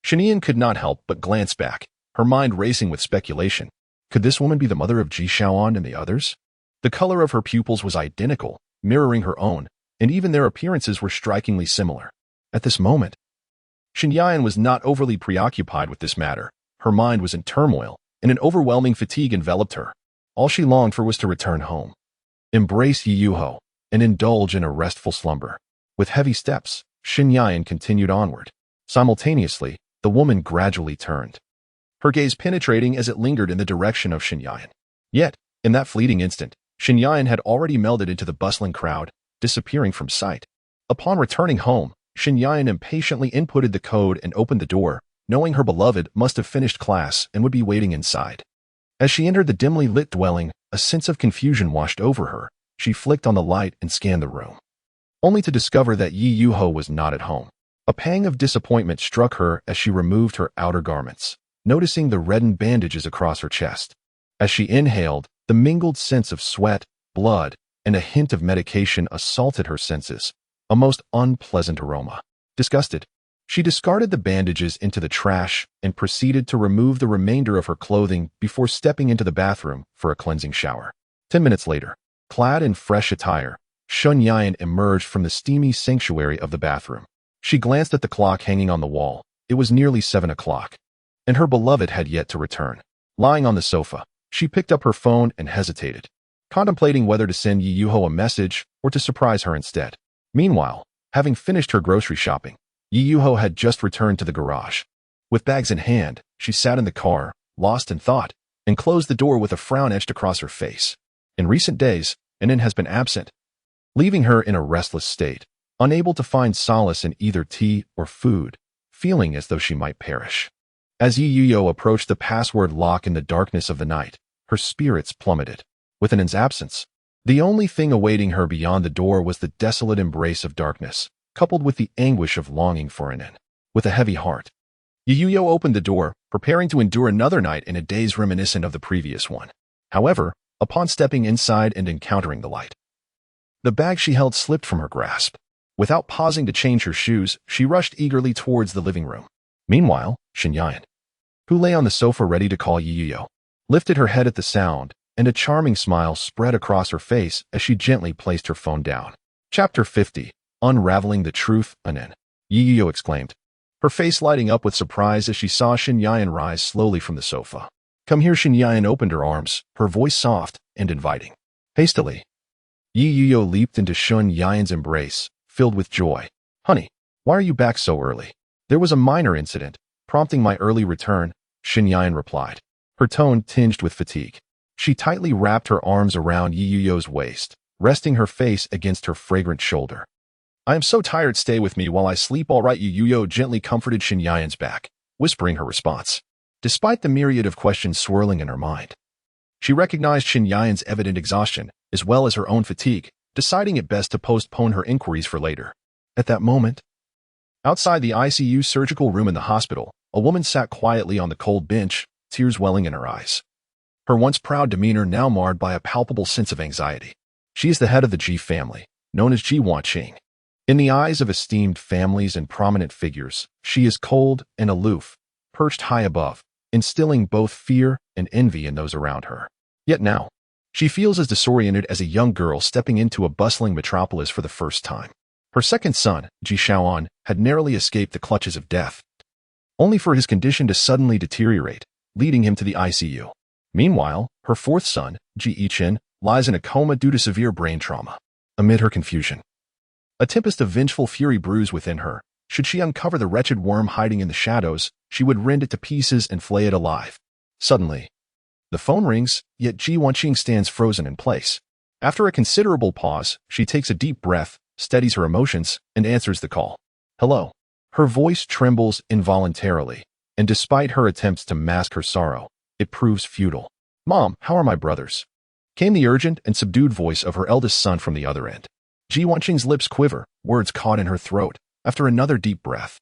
Shanian could not help but glance back, her mind racing with speculation. Could this woman be the mother of Ji Xiaoan and the others? The color of her pupils was identical, mirroring her own, and even their appearances were strikingly similar. At this moment, Shen Yan was not overly preoccupied with this matter. Her mind was in turmoil, and an overwhelming fatigue enveloped her. All she longed for was to return home, embrace Yi Yuho, and indulge in a restful slumber. With heavy steps, Shen Yan continued onward. Simultaneously, the woman gradually turned, her gaze penetrating as it lingered in the direction of Shen Yan. Yet, in that fleeting instant, Shen Yan had already melded into the bustling crowd, disappearing from sight. Upon returning home, Shen Yan impatiently inputted the code and opened the door, knowing her beloved must have finished class and would be waiting inside. As she entered the dimly lit dwelling, a sense of confusion washed over her. She flicked on the light and scanned the room, only to discover that Yi Yuho was not at home. A pang of disappointment struck her as she removed her outer garments, noticing the reddened bandages across her chest. As she inhaled, the mingled scents of sweat, blood, and a hint of medication assaulted her senses, a most unpleasant aroma. Disgusted, she discarded the bandages into the trash and proceeded to remove the remainder of her clothing before stepping into the bathroom for a cleansing shower. 10 minutes later, clad in fresh attire, Shen Yan emerged from the steamy sanctuary of the bathroom. She glanced at the clock hanging on the wall. It was nearly 7 o'clock, and her beloved had yet to return. Lying on the sofa, she picked up her phone and hesitated, contemplating whether to send Yi Yuho a message or to surprise her instead. Meanwhile, having finished her grocery shopping, Yi Yuho had just returned to the garage. With bags in hand, she sat in the car, lost in thought, and closed the door with a frown etched across her face. In recent days, Anin has been absent, leaving her in a restless state, unable to find solace in either tea or food, feeling as though she might perish. As Yi Yuyo approached the password lock in the darkness of the night, her spirits plummeted. With Anin's absence, the only thing awaiting her beyond the door was the desolate embrace of darkness, coupled with the anguish of longing for Anin. With a heavy heart, Yi Yuyo opened the door, preparing to endure another night in a daze reminiscent of the previous one. However, upon stepping inside and encountering the light, the bag she held slipped from her grasp. Without pausing to change her shoes, she rushed eagerly towards the living room. Meanwhile, Shen Yan, who lay on the sofa ready to call Yi Yuyo, lifted her head at the sound, and a charming smile spread across her face as she gently placed her phone down. Chapter 50. Unraveling the Truth, Anin, Yi Yuyo exclaimed, her face lighting up with surprise as she saw Shen Yan rise slowly from the sofa. Come here. Shen Yan opened her arms, her voice soft and inviting. Hastily, Yi Yuyo leaped into Shen Yan's embrace, filled with joy. Honey, why are you back so early? There was a minor incident, prompting my early return, Shen Yan replied, her tone tinged with fatigue. She tightly wrapped her arms around Yi Yuyo's waist, resting her face against her fragrant shoulder. I am so tired. Stay with me while I sleep. All right. Yi Yuyo gently comforted Shen Yan's back, whispering her response. Despite the myriad of questions swirling in her mind, she recognized Shen Yan's evident exhaustion, as well as her own fatigue, deciding it best to postpone her inquiries for later. At that moment, outside the ICU surgical room in the hospital, a woman sat quietly on the cold bench, tears welling in her eyes. Her once proud demeanor now marred by a palpable sense of anxiety. She is the head of the Ji family, known as Ji Wanqing. In the eyes of esteemed families and prominent figures, she is cold and aloof, perched high above, instilling both fear and envy in those around her. Yet now, she feels as disoriented as a young girl stepping into a bustling metropolis for the first time. Her second son, Ji Xiaoan, had narrowly escaped the clutches of death, only for his condition to suddenly deteriorate, leading him to the ICU. Meanwhile, her fourth son, Ji Ichin, lies in a coma due to severe brain trauma. Amid her confusion, a tempest of vengeful fury brews within her. Should she uncover the wretched worm hiding in the shadows, she would rend it to pieces and flay it alive. Suddenly, the phone rings, yet Ji Wanqing stands frozen in place. After a considerable pause, she takes a deep breath, steadies her emotions, and answers the call. Hello. Her voice trembles involuntarily, and despite her attempts to mask her sorrow, it proves futile. Mom, how are my brothers? Came the urgent and subdued voice of her eldest son from the other end. Ji Wanqing's lips quiver, words caught in her throat. After another deep breath,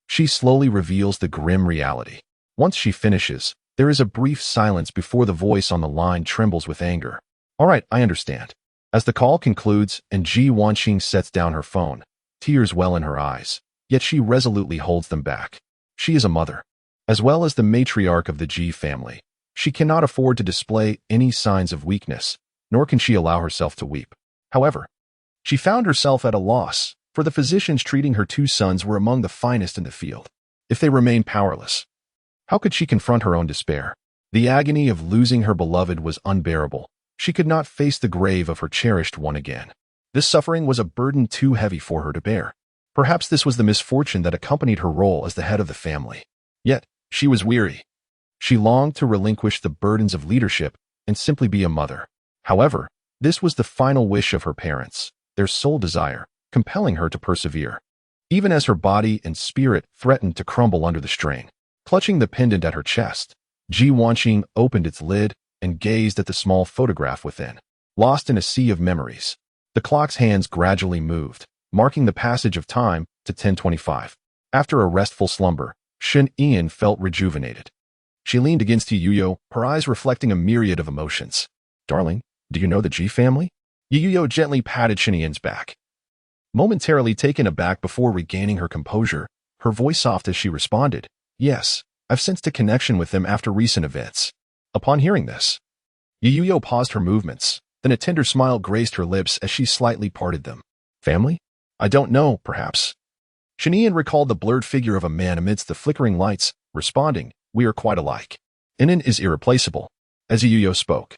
she slowly reveals the grim reality. Once she finishes, there is a brief silence before the voice on the line trembles with anger. All right, I understand. As the call concludes and Ji Wanqing sets down her phone, tears well in her eyes, yet she resolutely holds them back. She is a mother, as well as the matriarch of the Ji family. She cannot afford to display any signs of weakness, nor can she allow herself to weep. However, she found herself at a loss, for the physicians treating her two sons were among the finest in the field. If they remained powerless, how could she confront her own despair? The agony of losing her beloved was unbearable. She could not face the grave of her cherished one again. This suffering was a burden too heavy for her to bear. Perhaps this was the misfortune that accompanied her role as the head of the family. Yet, she was weary. She longed to relinquish the burdens of leadership and simply be a mother. However, this was the final wish of her parents, their sole desire, compelling her to persevere. Even as her body and spirit threatened to crumble under the strain. Clutching the pendant at her chest, Ji Wanqing opened its lid and gazed at the small photograph within. Lost in a sea of memories, the clock's hands gradually moved, marking the passage of time to 10:25. After a restful slumber, Shen Ian felt rejuvenated. She leaned against Yuyo, her eyes reflecting a myriad of emotions. Darling, do you know the Ji family? Yuyo gently patted Shen Ian's back. Momentarily taken aback before regaining her composure, her voice soft as she responded, Yes, I've sensed a connection with them after recent events. Upon hearing this, Yuyo paused her movements, then a tender smile graced her lips as she slightly parted them. Family? I don't know, perhaps. Shen Ian recalled the blurred figure of a man amidst the flickering lights, responding, We are quite alike. Inan is irreplaceable. As Yuyo spoke,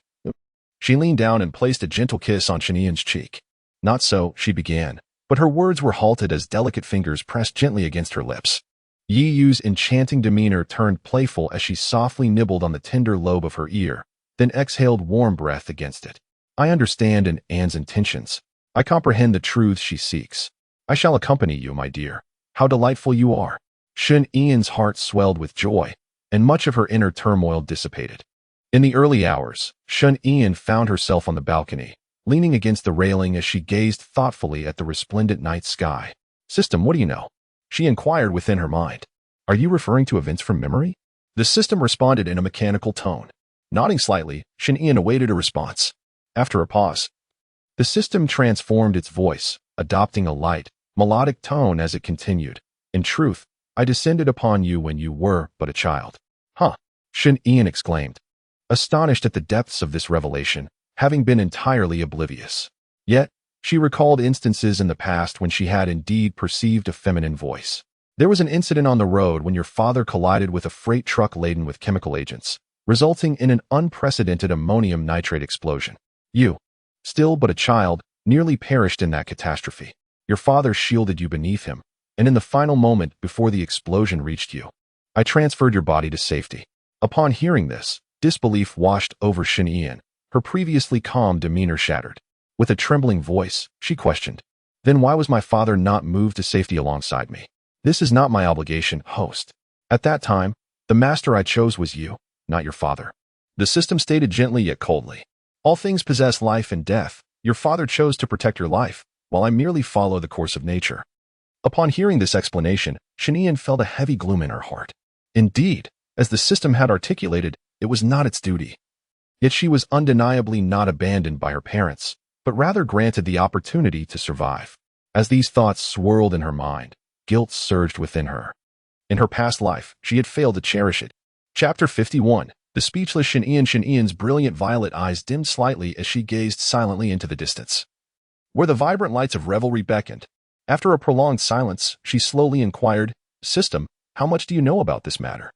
she leaned down and placed a gentle kiss on Shen Ian's cheek. Not so, she began, but her words were halted as delicate fingers pressed gently against her lips. Yi Yu's enchanting demeanor turned playful as she softly nibbled on the tender lobe of her ear, then exhaled warm breath against it. I understand Anne's intentions. I comprehend the truths she seeks. I shall accompany you, my dear. How delightful you are. Shen Ian's heart swelled with joy, and much of her inner turmoil dissipated. In the early hours, Shen Ian found herself on the balcony, leaning against the railing as she gazed thoughtfully at the resplendent night sky. System, what do you know? She inquired within her mind. Are you referring to events from memory? The system responded in a mechanical tone. Nodding slightly, Shen Ian awaited a response. After a pause, the system transformed its voice, adopting a light, melodic tone as it continued. In truth, I descended upon you when you were but a child. Huh, Shen Ian exclaimed, astonished at the depths of this revelation, having been entirely oblivious. Yet, she recalled instances in the past when she had indeed perceived a feminine voice. There was an incident on the road when your father collided with a freight truck laden with chemical agents, resulting in an unprecedented ammonium nitrate explosion. You, still but a child, nearly perished in that catastrophe. Your father shielded you beneath him, and in the final moment before the explosion reached you, I transferred your body to safety. Upon hearing this, disbelief washed over Shen Ian, her previously calm demeanor shattered. With a trembling voice, she questioned, Then why was my father not moved to safety alongside me? This is not my obligation, host. At that time, the master I chose was you, not your father. The system stated gently yet coldly. All things possess life and death. Your father chose to protect your life, while I merely follow the course of nature. Upon hearing this explanation, Shen Ian felt a heavy gloom in her heart. Indeed, as the system had articulated, it was not its duty. Yet she was undeniably not abandoned by her parents, but rather granted the opportunity to survive. As these thoughts swirled in her mind, guilt surged within her. In her past life, she had failed to cherish it. Chapter 51. The speechless Shen Ian's brilliant violet eyes dimmed slightly as she gazed silently into the distance, where the vibrant lights of revelry beckoned. After a prolonged silence, she slowly inquired, System, how much do you know about this matter?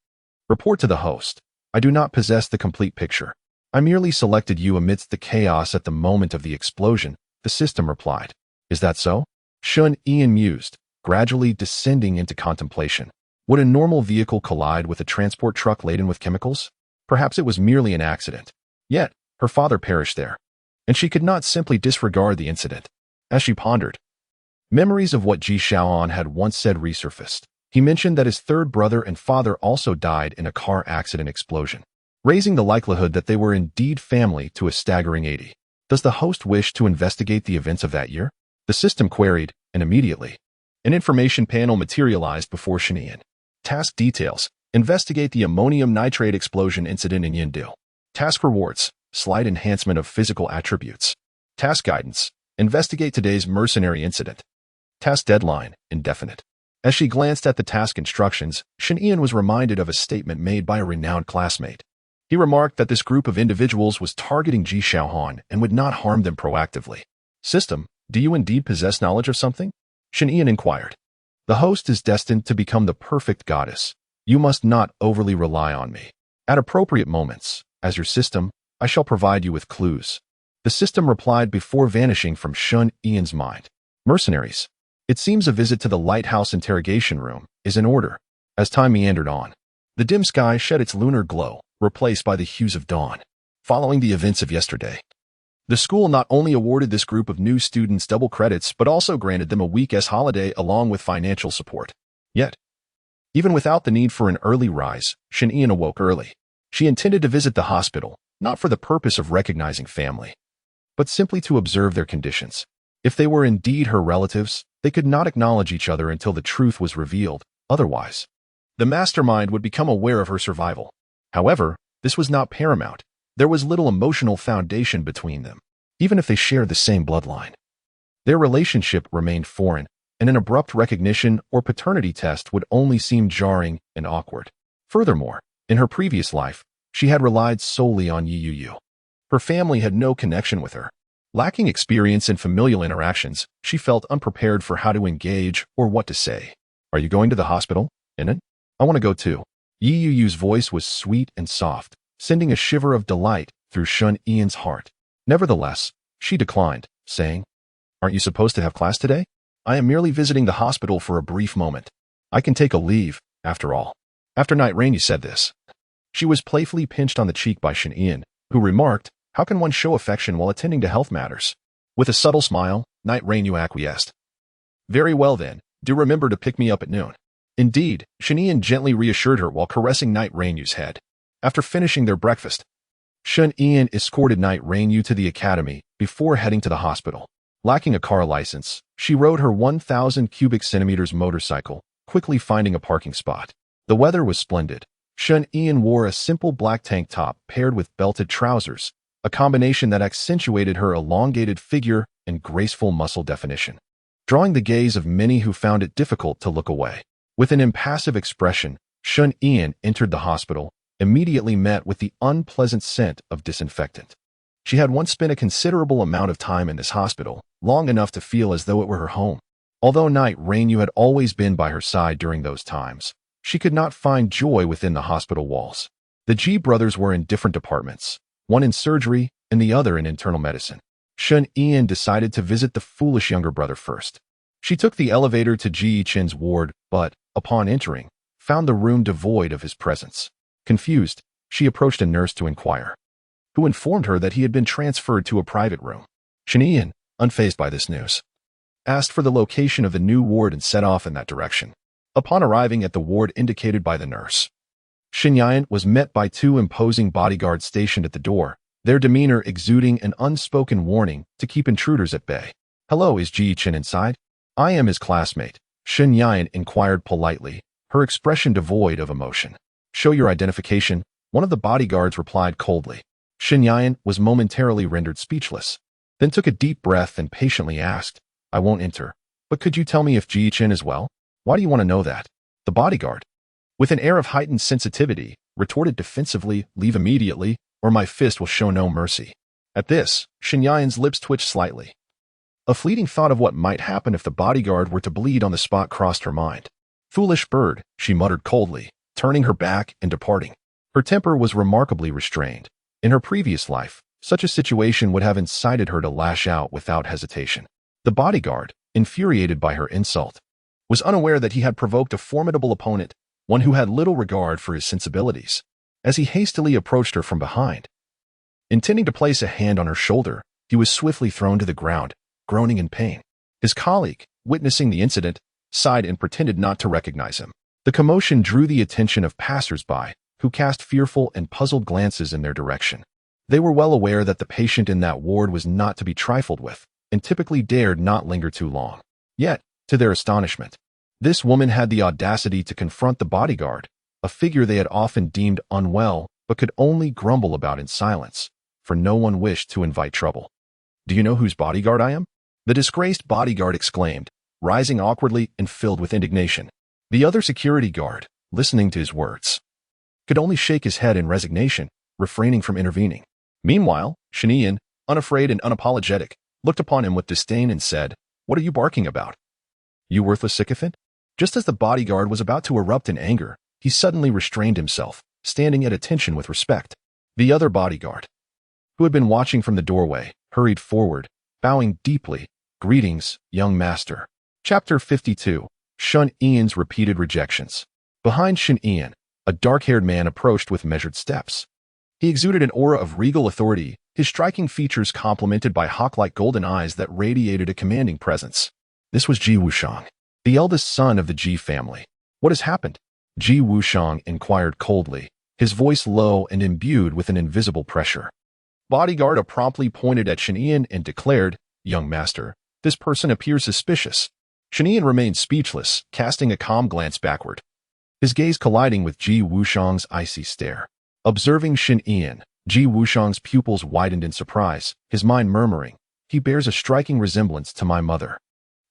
Report to the host. I do not possess the complete picture. I merely selected you amidst the chaos at the moment of the explosion, the system replied. Is that so? Shun Ian mused, gradually descending into contemplation. Would a normal vehicle collide with a transport truck laden with chemicals? Perhaps it was merely an accident. Yet, her father perished there, and she could not simply disregard the incident. As she pondered, memories of what Ji Xiaoan had once said resurfaced. He mentioned that his third brother and father also died in a car accident explosion, raising the likelihood that they were indeed family to a staggering 80. Does the host wish to investigate the events of that year? The system queried, and immediately, an information panel materialized before Shanian. Task details: investigate the ammonium nitrate explosion incident in Yandere. Task rewards: slight enhancement of physical attributes. Task guidance: investigate today's mercenary incident. Task deadline: indefinite. As she glanced at the task instructions, Shanian was reminded of a statement made by a renowned classmate. He remarked that this group of individuals was targeting Ji Xiaohan and would not harm them proactively. System, do you indeed possess knowledge of something? Shanian inquired. The host is destined to become the perfect goddess. You must not overly rely on me. At appropriate moments, as your system, I shall provide you with clues. The system replied before vanishing from Shun Ian's mind. Mercenaries. It seems a visit to the lighthouse interrogation room is in order. As time meandered on, the dim sky shed its lunar glow, replaced by the hues of dawn. Following the events of yesterday, the school not only awarded this group of new students double credits but also granted them a week's holiday along with financial support. Yet, even without the need for an early rise, Shanian awoke early. She intended to visit the hospital, not for the purpose of recognizing family, but simply to observe their conditions. If they were indeed her relatives, they could not acknowledge each other until the truth was revealed. Otherwise, the mastermind would become aware of her survival. However, this was not paramount. There was little emotional foundation between them, even if they shared the same bloodline. Their relationship remained foreign, and an abrupt recognition or paternity test would only seem jarring and awkward. Furthermore, in her previous life, she had relied solely on Yu. Her family had no connection with her. Lacking experience in familial interactions, she felt unprepared for how to engage or what to say. Are you going to the hospital, Inan? I want to go too. Yuyu's voice was sweet and soft, sending a shiver of delight through Shun Ian's heart. Nevertheless, she declined, saying, Aren't you supposed to have class today? I am merely visiting the hospital for a brief moment. I can take a leave, after all. After Night Rain, you said this. She was playfully pinched on the cheek by Shun Ian, who remarked, How can one show affection while attending to health matters? With a subtle smile, Night Rain acquiesced. Very well then, do remember to pick me up at noon. Indeed, Shun Ian gently reassured her while caressing Night Rainu's head. After finishing their breakfast, Shun Ian escorted Night Rainu to the academy before heading to the hospital. Lacking a car license, she rode her 1,000 cubic centimeters motorcycle, quickly finding a parking spot. The weather was splendid. Shun Ian wore a simple black tank top paired with belted trousers, a combination that accentuated her elongated figure and graceful muscle definition, drawing the gaze of many who found it difficult to look away. With an impassive expression, Shun Ian entered the hospital, immediately met with the unpleasant scent of disinfectant. She had once spent a considerable amount of time in this hospital, long enough to feel as though it were her home. Although Night Rainu had always been by her side during those times, she could not find joy within the hospital walls. The Ji brothers were in different departments, one in surgery and the other in internal medicine. Shun Ian decided to visit the foolish younger brother first. She took the elevator to Ji Chen's ward, but, upon entering, found the room devoid of his presence. Confused, she approached a nurse to inquire, who informed her that he had been transferred to a private room. Shun Ian, unfazed by this news, asked for the location of the new ward and set off in that direction. Upon arriving at the ward indicated by the nurse, Shun Ian was met by two imposing bodyguards stationed at the door, their demeanor exuding an unspoken warning to keep intruders at bay. Hello, is Ji Chen inside? I am his classmate, Shun Ian inquired politely, her expression devoid of emotion. Show your identification, one of the bodyguards replied coldly. Shun Ian was momentarily rendered speechless, then took a deep breath and patiently asked, I won't enter, but could you tell me if Ji Chen is well? Why do you want to know that? The bodyguard, with an air of heightened sensitivity, retorted defensively, leave immediately, or my fist will show no mercy. At this, Shun Ian's lips twitched slightly. A fleeting thought of what might happen if the bodyguard were to bleed on the spot crossed her mind. Foolish bird, she muttered coldly, turning her back and departing. Her temper was remarkably restrained. In her previous life, such a situation would have incited her to lash out without hesitation. The bodyguard, infuriated by her insult, was unaware that he had provoked a formidable opponent, one who had little regard for his sensibilities. As he hastily approached her from behind, intending to place a hand on her shoulder, he was swiftly thrown to the ground, groaning in pain. His colleague, witnessing the incident, sighed and pretended not to recognize him. The commotion drew the attention of passers-by, who cast fearful and puzzled glances in their direction. They were well aware that the patient in that ward was not to be trifled with, and typically dared not linger too long. Yet, to their astonishment, this woman had the audacity to confront the bodyguard, a figure they had often deemed unwell but could only grumble about in silence, for no one wished to invite trouble. "Do you know whose bodyguard I am?" the disgraced bodyguard exclaimed, rising awkwardly and filled with indignation. The other security guard, listening to his words, could only shake his head in resignation, refraining from intervening. Meanwhile, Shanian, unafraid and unapologetic, looked upon him with disdain and said, "What are you barking about, you worthless sycophant?" Just as the bodyguard was about to erupt in anger, he suddenly restrained himself, standing at attention with respect. The other bodyguard, who had been watching from the doorway, hurried forward, bowing deeply. "Greetings, young master." Chapter 52. Shun Ian's repeated rejections. Behind Shin Ian, a dark-haired man approached with measured steps. He exuded an aura of regal authority, his striking features complemented by hawk-like golden eyes that radiated a commanding presence. This was Ji Wushang, the eldest son of the Ji family. "What has happened?" Ji Wushang inquired coldly, his voice low and imbued with an invisible pressure. Bodyguard promptly pointed at Shin Ian and declared, "Young master, this person appears suspicious." Shin Ian remained speechless, casting a calm glance backward, his gaze colliding with Ji Wushang's icy stare. Observing Shin Ian, Ji Wushang's pupils widened in surprise, his mind murmuring, "He bears a striking resemblance to my mother,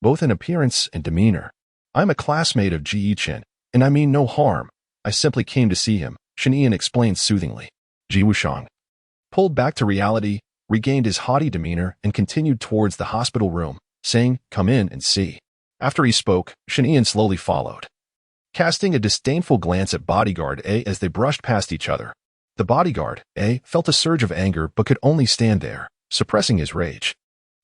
both in appearance and demeanor. I'm a classmate of Ji Yichen, and I mean no harm. I simply came to see him," Shin Ian explained soothingly. Ji Wushang, pulled back to reality, regained his haughty demeanor and continued towards the hospital room, saying, "Come in and see." After he spoke, Shin Ian slowly followed, casting a disdainful glance at bodyguard A as they brushed past each other. The bodyguard, A, felt a surge of anger but could only stand there, suppressing his rage.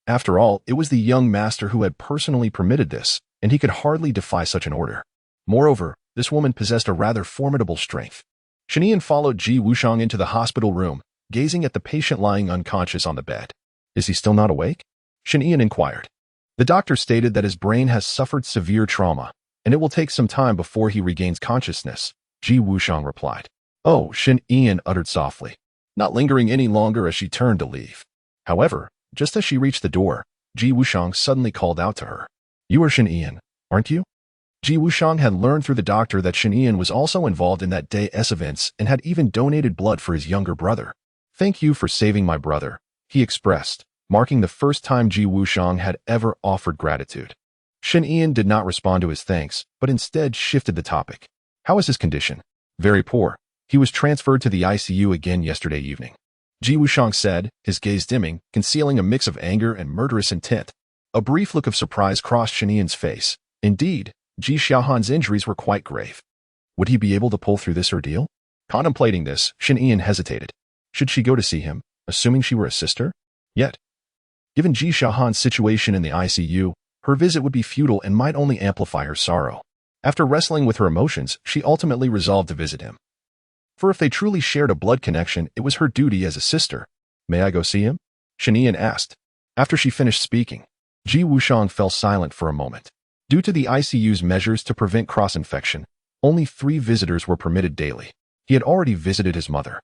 After all, it was the young master who had personally permitted this, and he could hardly defy such an order. Moreover, this woman possessed a rather formidable strength. Shin Ian followed Ji Wushang into the hospital room, gazing at the patient lying unconscious on the bed. "Is he still not awake?" Shin Ian inquired. The doctor stated that his brain has suffered severe trauma, and it will take some time before he regains consciousness, Ji Wushang replied. "Oh," Shin Ian uttered softly, not lingering any longer as she turned to leave. However, just as she reached the door, Ji Wushang suddenly called out to her. "You are Shin Ian, aren't you?" Ji Wushang had learned through the doctor that Shin Ian was also involved in that day's events and had even donated blood for his younger brother. "Thank you for saving my brother," he expressed, marking the first time Ji Wushang had ever offered gratitude. Shin Ian did not respond to his thanks, but instead shifted the topic. "How is his condition?" "Very poor. He was transferred to the ICU again yesterday evening," Ji Wushang said, his gaze dimming, concealing a mix of anger and murderous intent. A brief look of surprise crossed Shin Ian's face. Indeed, Ji Xiaohan's injuries were quite grave. Would he be able to pull through this ordeal? Contemplating this, Shin Ian hesitated. Should she go to see him, assuming she were a sister? Yet, given Ji Xiaohan's situation in the ICU, her visit would be futile and might only amplify her sorrow. After wrestling with her emotions, she ultimately resolved to visit him. For if they truly shared a blood connection, it was her duty as a sister. "May I go see him?" Shin Ian asked. After she finished speaking, Ji Wushang fell silent for a moment. Due to the ICU's measures to prevent cross-infection, only 3 visitors were permitted daily. He had already visited his mother,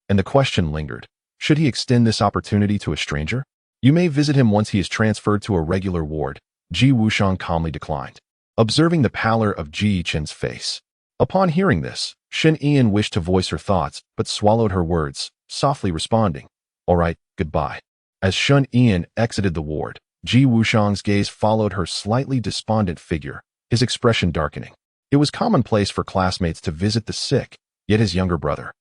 and the question lingered. Should he extend this opportunity to a stranger? "You may visit him once he is transferred to a regular ward," Ji Wushang calmly declined, observing the pallor of Ji Chen's face. Upon hearing this, Shin Ian wished to voice her thoughts, but swallowed her words, softly responding, "All right, goodbye." As Shin Ian exited the ward, Ji Wushang's gaze followed her slightly despondent figure, his expression darkening. It was commonplace for classmates to visit the sick, yet his younger brother,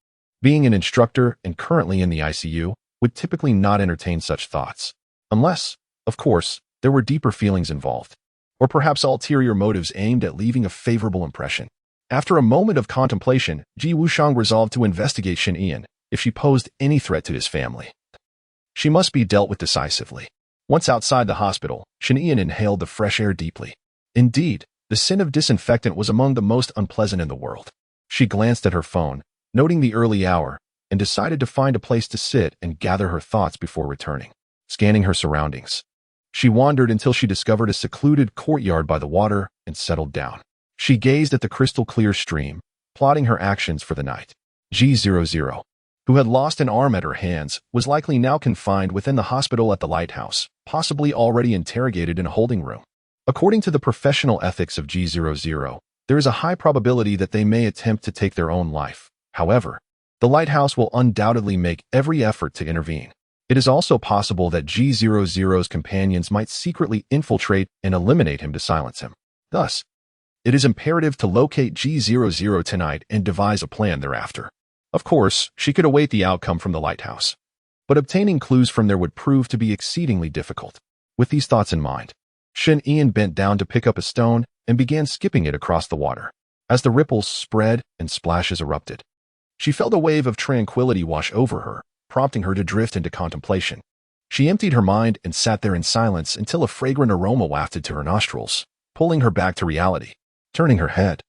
being an instructor and currently in the ICU, would typically not entertain such thoughts. Unless, of course, there were deeper feelings involved, or perhaps ulterior motives aimed at leaving a favorable impression. After a moment of contemplation, Ji Wushang resolved to investigate Shen Ian if she posed any threat to his family. She must be dealt with decisively. Once outside the hospital, Shen Ian inhaled the fresh air deeply. Indeed, the scent of disinfectant was among the most unpleasant in the world. She glanced at her phone, noting the early hour, and decided to find a place to sit and gather her thoughts before returning. Scanning her surroundings, she wandered until she discovered a secluded courtyard by the water and settled down. She gazed at the crystal-clear stream, plotting her actions for the night. G00, who had lost an arm at her hands, was likely now confined within the hospital at the lighthouse, possibly already interrogated in a holding room. According to the professional ethics of G00, there is a high probability that they may attempt to take their own life. However, the lighthouse will undoubtedly make every effort to intervene. It is also possible that G00's companions might secretly infiltrate and eliminate him to silence him. Thus, it is imperative to locate G00 tonight and devise a plan thereafter. Of course, she could await the outcome from the lighthouse, but obtaining clues from there would prove to be exceedingly difficult. With these thoughts in mind, Shen Ian bent down to pick up a stone and began skipping it across the water. As the ripples spread and splashes erupted, she felt a wave of tranquility wash over her, prompting her to drift into contemplation. She emptied her mind and sat there in silence until a fragrant aroma wafted to her nostrils, pulling her back to reality. Turning her head,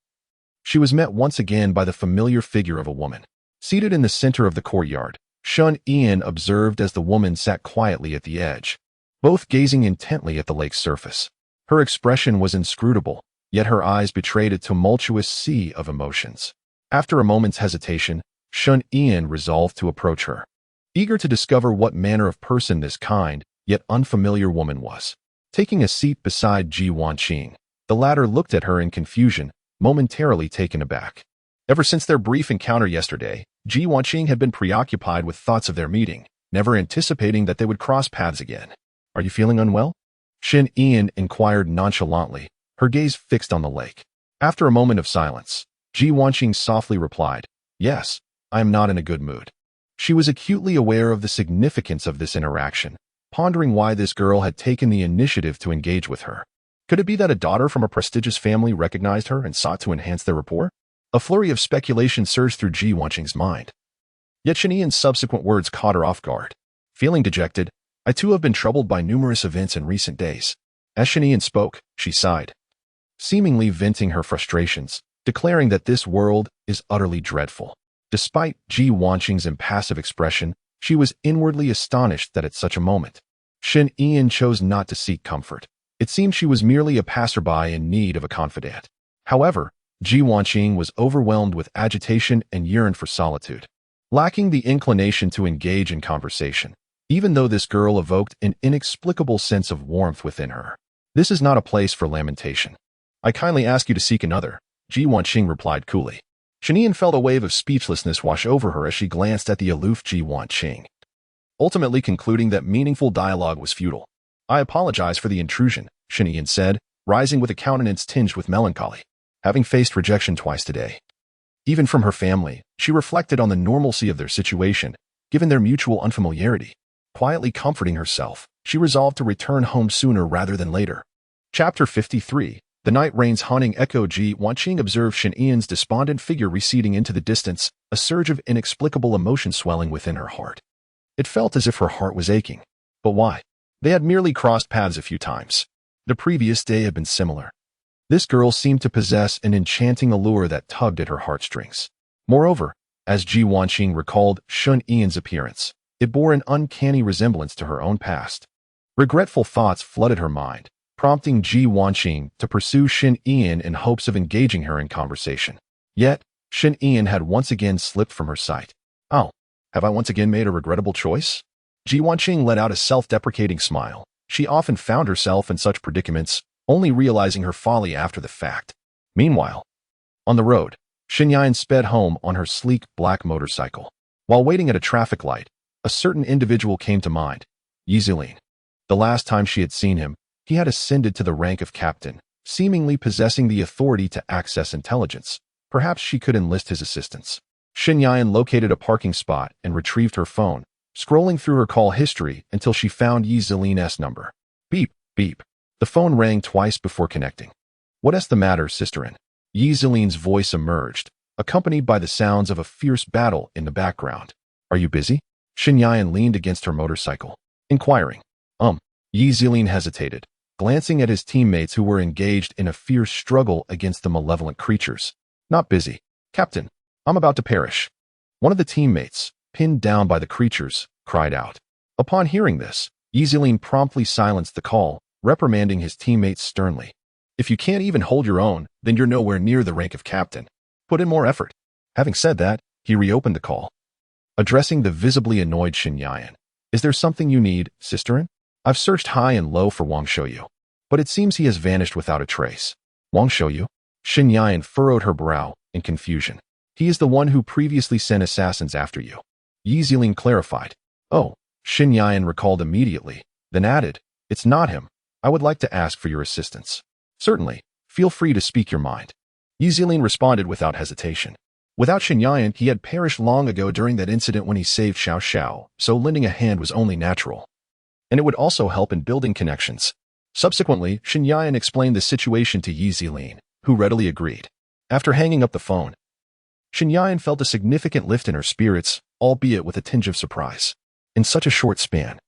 she was met once again by the familiar figure of a woman. Seated in the center of the courtyard, Shen Ian observed as the woman sat quietly at the edge, both gazing intently at the lake's surface. Her expression was inscrutable, yet her eyes betrayed a tumultuous sea of emotions. After a moment's hesitation, Shen Ian resolved to approach her, eager to discover what manner of person this kind, yet unfamiliar woman was. Taking a seat beside Ji Wanqing, the latter looked at her in confusion, momentarily taken aback. Ever since their brief encounter yesterday, Ji Wanqing had been preoccupied with thoughts of their meeting, never anticipating that they would cross paths again. "Are you feeling unwell?" Shen Ian inquired nonchalantly, her gaze fixed on the lake. After a moment of silence, Ji Wanqing softly replied, "Yes, I am not in a good mood." She was acutely aware of the significance of this interaction, pondering why this girl had taken the initiative to engage with her. Could it be that a daughter from a prestigious family recognized her and sought to enhance their rapport? A flurry of speculation surged through Ji Wanqing's mind. Yet Shen Ian's subsequent words caught her off guard. Feeling dejected, "I too have been troubled by numerous events in recent days." As Shen Ian spoke, she sighed, seemingly venting her frustrations, declaring that this world is utterly dreadful. Despite Ji Wanqing's impassive expression, she was inwardly astonished that at such a moment, Shen Ian chose not to seek comfort. It seemed she was merely a passerby in need of a confidant. However, Ji Wanqing was overwhelmed with agitation and yearned for solitude, lacking the inclination to engage in conversation, even though this girl evoked an inexplicable sense of warmth within her. "This is not a place for lamentation. I kindly ask you to seek another," Ji Wanqing replied coolly. Shen Ian felt a wave of speechlessness wash over her as she glanced at the aloof Ji Wanqing, ultimately concluding that meaningful dialogue was futile. "I apologize for the intrusion," Shen Ian said, rising with a countenance tinged with melancholy. Having faced rejection twice today, even from her family, she reflected on the normalcy of their situation, given their mutual unfamiliarity. Quietly comforting herself, she resolved to return home sooner rather than later. Chapter 53. The night rains haunting echo. Ji Wanqing observed Shen Ian's despondent figure receding into the distance, a surge of inexplicable emotion swelling within her heart. It felt as if her heart was aching. But why? They had merely crossed paths a few times. The previous day had been similar. This girl seemed to possess an enchanting allure that tugged at her heartstrings. Moreover, as Ji Wanqing recalled Shen Ian's appearance, it bore an uncanny resemblance to her own past. Regretful thoughts flooded her mind, prompting Ji Wanqing to pursue Shen Ian in hopes of engaging her in conversation. Yet, Shen Ian had once again slipped from her sight. "Oh, have I once again made a regrettable choice?" Ji Wanqing let out a self-deprecating smile. She often found herself in such predicaments, only realizing her folly after the fact. Meanwhile, on the road, Shen Ian sped home on her sleek black motorcycle. While waiting at a traffic light, a certain individual came to mind, Yi Zilin. The last time she had seen him, he had ascended to the rank of captain, seemingly possessing the authority to access intelligence. Perhaps she could enlist his assistance. Shen Ian located a parking spot and retrieved her phone, scrolling through her call history until she found Yi Zilin's number. Beep, beep. The phone rang twice before connecting. "What's the matter, sisterin?" Yi Zilin's voice emerged, accompanied by the sounds of a fierce battle in the background. Are you busy? Shen Yan leaned against her motorcycle, inquiring. Yi Zilin hesitated, glancing at his teammates who were engaged in a fierce struggle against the malevolent creatures. Not busy. Captain, I'm about to perish. One of the teammates, pinned down by the creatures, cried out. Upon hearing this, Yi Zilin promptly silenced the call, reprimanding his teammates sternly. If you can't even hold your own, then you're nowhere near the rank of captain. Put in more effort. Having said that, he reopened the call, addressing the visibly annoyed Shen Yan. Is there something you need, sisterin? I've searched high and low for Wang Shouyu, but it seems he has vanished without a trace. Wang Shouyu? Shen Yan furrowed her brow in confusion. He is the one who previously sent assassins after you. Yi Zilin clarified. Oh, Shen Yan recalled immediately, then added, It's not him. I would like to ask for your assistance. Certainly, feel free to speak your mind. Yi Zilin responded without hesitation. Without Shen Yan, he had perished long ago during that incident when he saved Xiao Xiao, so lending a hand was only natural. And it would also help in building connections. Subsequently, Shen Yan explained the situation to Yi Zilin, who readily agreed. After hanging up the phone, Shen Yan felt a significant lift in her spirits, albeit with a tinge of surprise. In such a short span,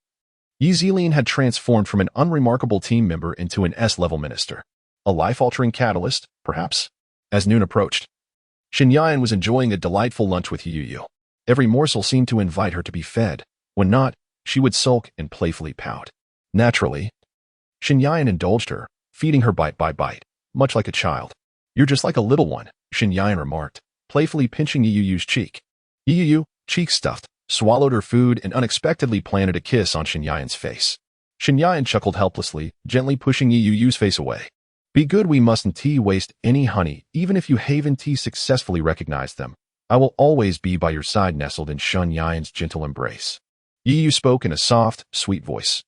Yi Zilin had transformed from an unremarkable team member into an S-level minister. A life-altering catalyst, perhaps? As noon approached, Shen Yan was enjoying a delightful lunch with Yu Yu. Every morsel seemed to invite her to be fed. When not, she would sulk and playfully pout. Naturally, Shen Yan indulged her, feeding her bite by bite, much like a child. You're just like a little one, Shen Yan remarked, playfully pinching Yu Yu's cheek. Yu Yu, cheek stuffed, swallowed her food and unexpectedly planted a kiss on Shen Yan's face. Shen Yan chuckled helplessly, gently pushing Yu Yu's face away. Be good, we mustn't waste any honey, even if you haven't successfully recognized them. I will always be by your side, nestled in Shen Yan's gentle embrace. Yu Yu spoke in a soft, sweet voice.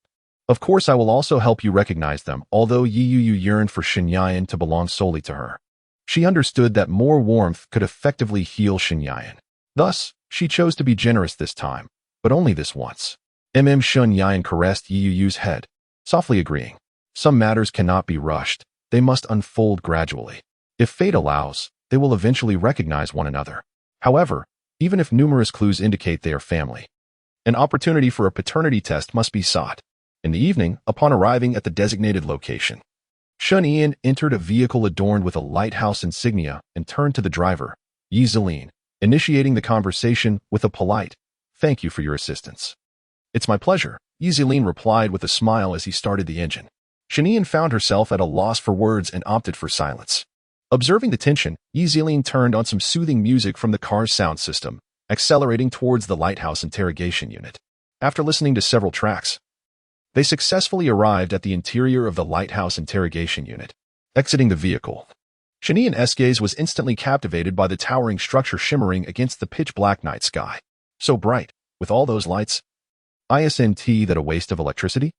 Of course I will also help you recognize them, although Yu Yu yearned for Shen Yan to belong solely to her. She understood that more warmth could effectively heal Shen Yan. Thus, she chose to be generous this time, but only this once. Shen Yan caressed Yu Yu's head, softly agreeing. Some matters cannot be rushed. They must unfold gradually. If fate allows, they will eventually recognize one another. However, even if numerous clues indicate they are family, an opportunity for a paternity test must be sought. In the evening, upon arriving at the designated location, Shen Yan entered a vehicle adorned with a lighthouse insignia and turned to the driver, Yi Zilin, initiating the conversation with a polite, "Thank you for your assistance." "It's my pleasure," Yi Zilin replied with a smile as he started the engine. Shen Yan found herself at a loss for words and opted for silence. Observing the tension, Yi Zilin turned on some soothing music from the car's sound system, accelerating towards the lighthouse interrogation unit. After listening to several tracks, they successfully arrived at the interior of the lighthouse interrogation unit. Exiting the vehicle, Shen Yan's gaze was instantly captivated by the towering structure shimmering against the pitch-black night sky. So bright, with all those lights. Isn't that a waste of electricity?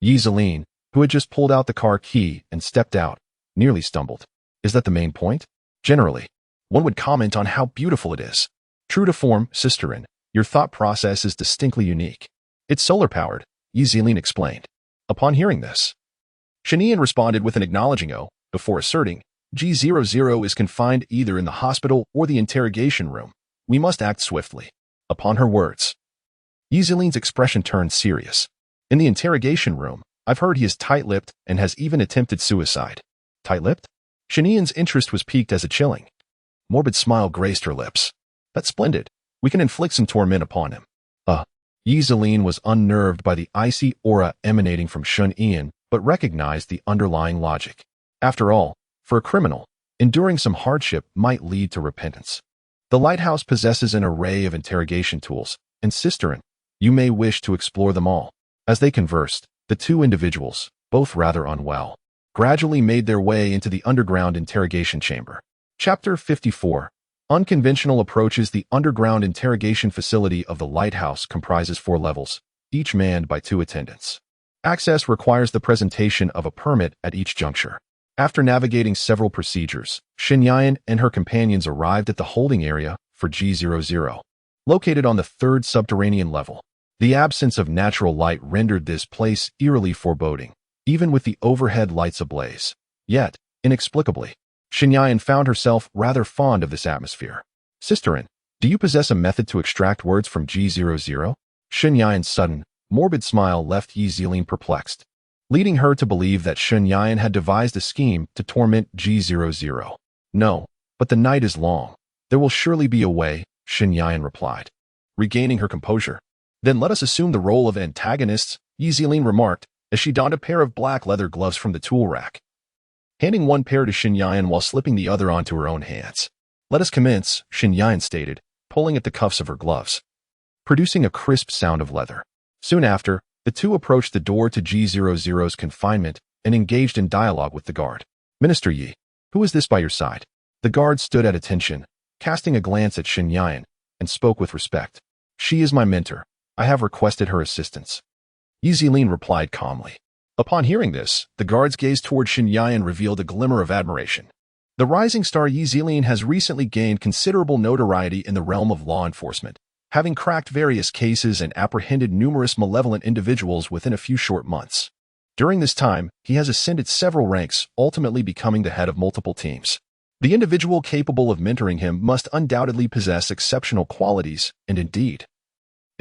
Yi Zilin, who had just pulled out the car key and stepped out, nearly stumbled. Is that the main point? Generally, one would comment on how beautiful it is. True to form, sisterin, your thought process is distinctly unique. It's solar-powered, Yi Zilin explained. Upon hearing this, Shen Yan responded with an acknowledging "oh," before asserting, G00 is confined either in the hospital or the interrogation room. We must act swiftly. Upon her words, Yi Zilin's expression turned serious. In the interrogation room, I've heard he is tight-lipped and has even attempted suicide. Tight-lipped? Shen Yan's interest was piqued as a chilling, morbid smile graced her lips. That's splendid. We can inflict some torment upon him. Yi Zilin was unnerved by the icy aura emanating from Shen Yan, but recognized the underlying logic. After all, for a criminal, enduring some hardship might lead to repentance. The lighthouse possesses an array of interrogation tools, and sisterin, you may wish to explore them all. As they conversed, the two individuals, both rather unwell, gradually made their way into the underground interrogation chamber. Chapter 54. Unconventional approaches. The underground interrogation facility of the lighthouse comprises 4 levels, each manned by 2 attendants. Access requires the presentation of a permit at each juncture. After navigating several procedures, Shen Yan and her companions arrived at the holding area for G00, located on the 3rd subterranean level. The absence of natural light rendered this place eerily foreboding, even with the overhead lights ablaze. Yet, inexplicably, Xinyan found herself rather fond of this atmosphere. Sisterin, do you possess a method to extract words from G00? Xinyan's sudden, morbid smile left Yi Zilin perplexed, leading her to believe that Xinyan had devised a scheme to torment G00. No, but the night is long. There will surely be a way, Xinyan replied, regaining her composure. Then let us assume the role of antagonists, Yi Zilin remarked, as she donned a pair of black leather gloves from the tool rack, handing one pair to Xinyan while slipping the other onto her own hands. Let us commence, Xinyan stated, pulling at the cuffs of her gloves, producing a crisp sound of leather. Soon after, the two approached the door to G00's confinement and engaged in dialogue with the guard. Minister Yi, who is this by your side? The guard stood at attention, casting a glance at Xinyan, and spoke with respect. She is my mentor. I have requested her assistance. Yi Zilin replied calmly. Upon hearing this, the guard's gaze toward Xinyan revealed a glimmer of admiration. The rising star Yi Zilin has recently gained considerable notoriety in the realm of law enforcement, having cracked various cases and apprehended numerous malevolent individuals within a few short months. During this time, he has ascended several ranks, ultimately becoming the head of multiple teams. The individual capable of mentoring him must undoubtedly possess exceptional qualities, and indeed,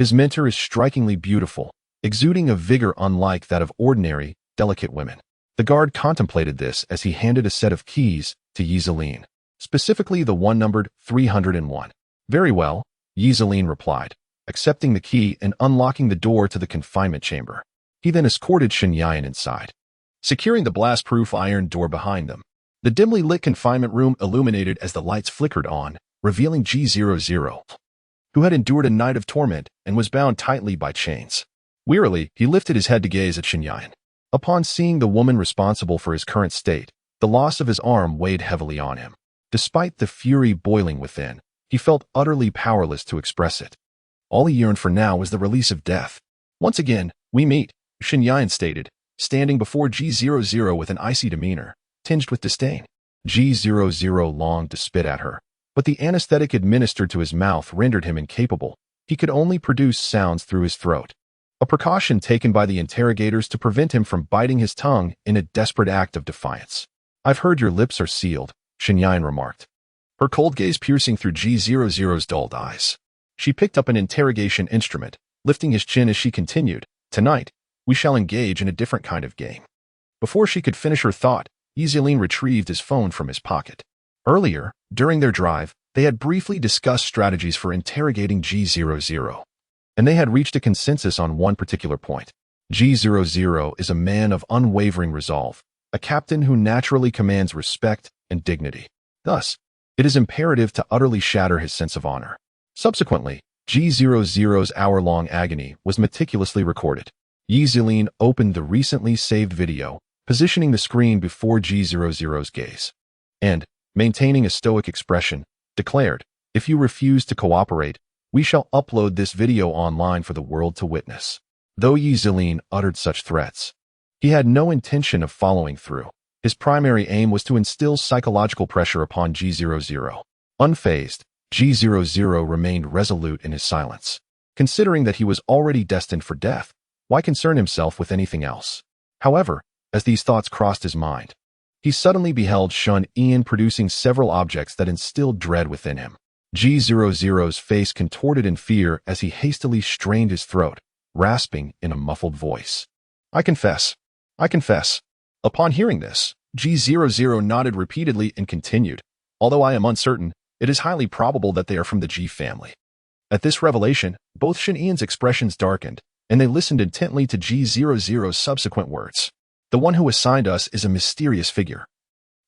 his mentor is strikingly beautiful, exuding a vigor unlike that of ordinary, delicate women. The guard contemplated this as he handed a set of keys to Yi Zilin, specifically the one numbered 301. Very well, Yi Zilin replied, accepting the key and unlocking the door to the confinement chamber. He then escorted Xinyan inside, securing the blast-proof iron door behind them. The dimly lit confinement room illuminated as the lights flickered on, revealing G00, who had endured a night of torment and was bound tightly by chains. Wearily, he lifted his head to gaze at Xinyan. Upon seeing the woman responsible for his current state, the loss of his arm weighed heavily on him. Despite the fury boiling within, he felt utterly powerless to express it. All he yearned for now was the release of death. Once again, we meet, Xinyan stated, standing before G00 with an icy demeanor, tinged with disdain. G00 longed to spit at her, but the anesthetic administered to his mouth rendered him incapable. He could only produce sounds through his throat, a precaution taken by the interrogators to prevent him from biting his tongue in a desperate act of defiance. I've heard your lips are sealed, Xinyan remarked, her cold gaze piercing through G00's dulled eyes. She picked up an interrogation instrument, lifting his chin as she continued, Tonight, we shall engage in a different kind of game. Before she could finish her thought, Yi Zilin retrieved his phone from his pocket. Earlier, during their drive, they had briefly discussed strategies for interrogating G00, and they had reached a consensus on one particular point. G00 is a man of unwavering resolve, a captain who naturally commands respect and dignity. Thus, it is imperative to utterly shatter his sense of honor. Subsequently, G00's hour-long agony was meticulously recorded. Yi Zilin opened the recently saved video, positioning the screen before G00's gaze, and, maintaining a stoic expression, declared, If you refuse to cooperate, we shall upload this video online for the world to witness. Though Yi Zilin uttered such threats, he had no intention of following through. His primary aim was to instill psychological pressure upon G00. Unfazed, G00 remained resolute in his silence. Considering that he was already destined for death, why concern himself with anything else? However, as these thoughts crossed his mind, he suddenly beheld Shun Ian producing several objects that instilled dread within him. G00's face contorted in fear as he hastily strained his throat, rasping in a muffled voice. I confess. Upon hearing this, G00 nodded repeatedly and continued, Although I am uncertain, it is highly probable that they are from the G family. At this revelation, both Shun Ian's expressions darkened, and they listened intently to G00's subsequent words. The one who assigned us is a mysterious figure.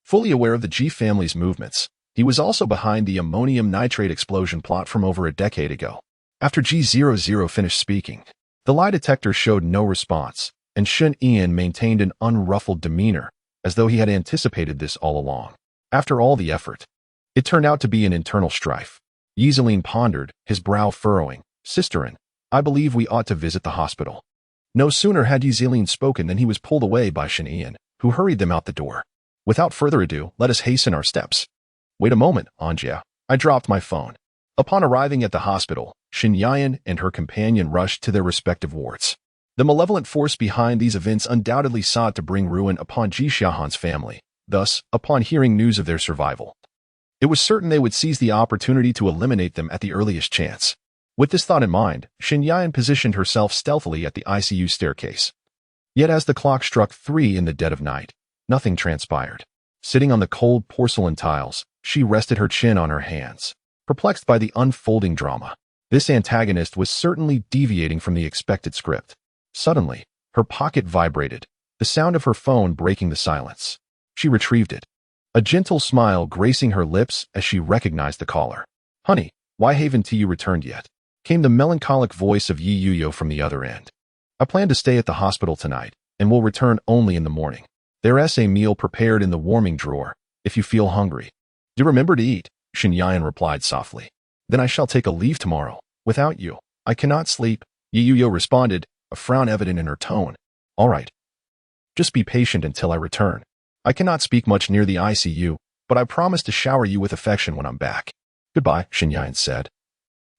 Fully aware of the G family's movements, he was also behind the ammonium nitrate explosion plot from over a decade ago. After G00 finished speaking, the lie detector showed no response, and Shun Ian maintained an unruffled demeanor, as though he had anticipated this all along. After all the effort, it turned out to be an internal strife. Yi Zilin pondered, his brow furrowing. Sisterin, I believe we ought to visit the hospital. No sooner had Yi Zilin spoken than he was pulled away by Shun Ian, who hurried them out the door. Without further ado, let us hasten our steps. Wait a moment, Anjia. I dropped my phone. Upon arriving at the hospital, Xinyan and her companion rushed to their respective wards. The malevolent force behind these events undoubtedly sought to bring ruin upon Ji Xiaohan's family, Thus, upon hearing news of their survival, it was certain they would seize the opportunity to eliminate them at the earliest chance. With this thought in mind, Xinyan positioned herself stealthily at the ICU staircase. Yet as the clock struck 3 in the dead of night, nothing transpired. Sitting on the cold porcelain tiles, she rested her chin on her hands, perplexed by the unfolding drama. This antagonist was certainly deviating from the expected script. Suddenly, her pocket vibrated, the sound of her phone breaking the silence. She retrieved it, a gentle smile gracing her lips as she recognized the caller. "Honey, why haven't you returned yet?" came the melancholic voice of Yi Yuyo from the other end. "I plan to stay at the hospital tonight, and will return only in the morning. There's a meal prepared in the warming drawer, if you feel hungry." "Do remember to eat," Xinyan replied softly. "Then I shall take a leave tomorrow. Without you, I cannot sleep," Yi Yuyo responded, a frown evident in her tone. "All right. Just be patient until I return. I cannot speak much near the ICU, but I promise to shower you with affection when I'm back." "Goodbye," Xinyan said,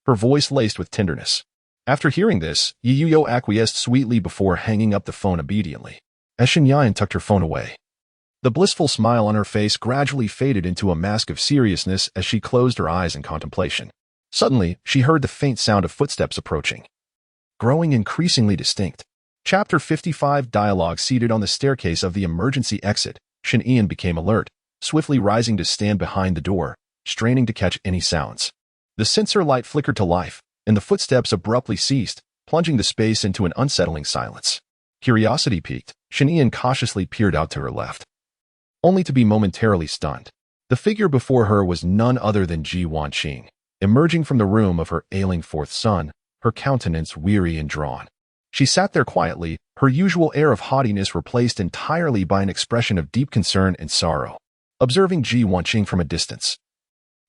her voice laced with tenderness. After hearing this, Yi Yuyo acquiesced sweetly before hanging up the phone obediently. As Xinyan tucked her phone away, the blissful smile on her face gradually faded into a mask of seriousness as she closed her eyes in contemplation. Suddenly, she heard the faint sound of footsteps approaching, growing increasingly distinct. Chapter 55 Dialogue. Seated on the staircase of the emergency exit, Xinyan became alert, swiftly rising to stand behind the door, straining to catch any sounds. The sensor light flickered to life, and the footsteps abruptly ceased, plunging the space into an unsettling silence. Curiosity piqued, Xinyan cautiously peered out to her left, only to be momentarily stunned. The figure before her was none other than Ji Wanqing, emerging from the room of her ailing fourth son, her countenance weary and drawn. She sat there quietly, her usual air of haughtiness replaced entirely by an expression of deep concern and sorrow. Observing Ji Wanqing from a distance,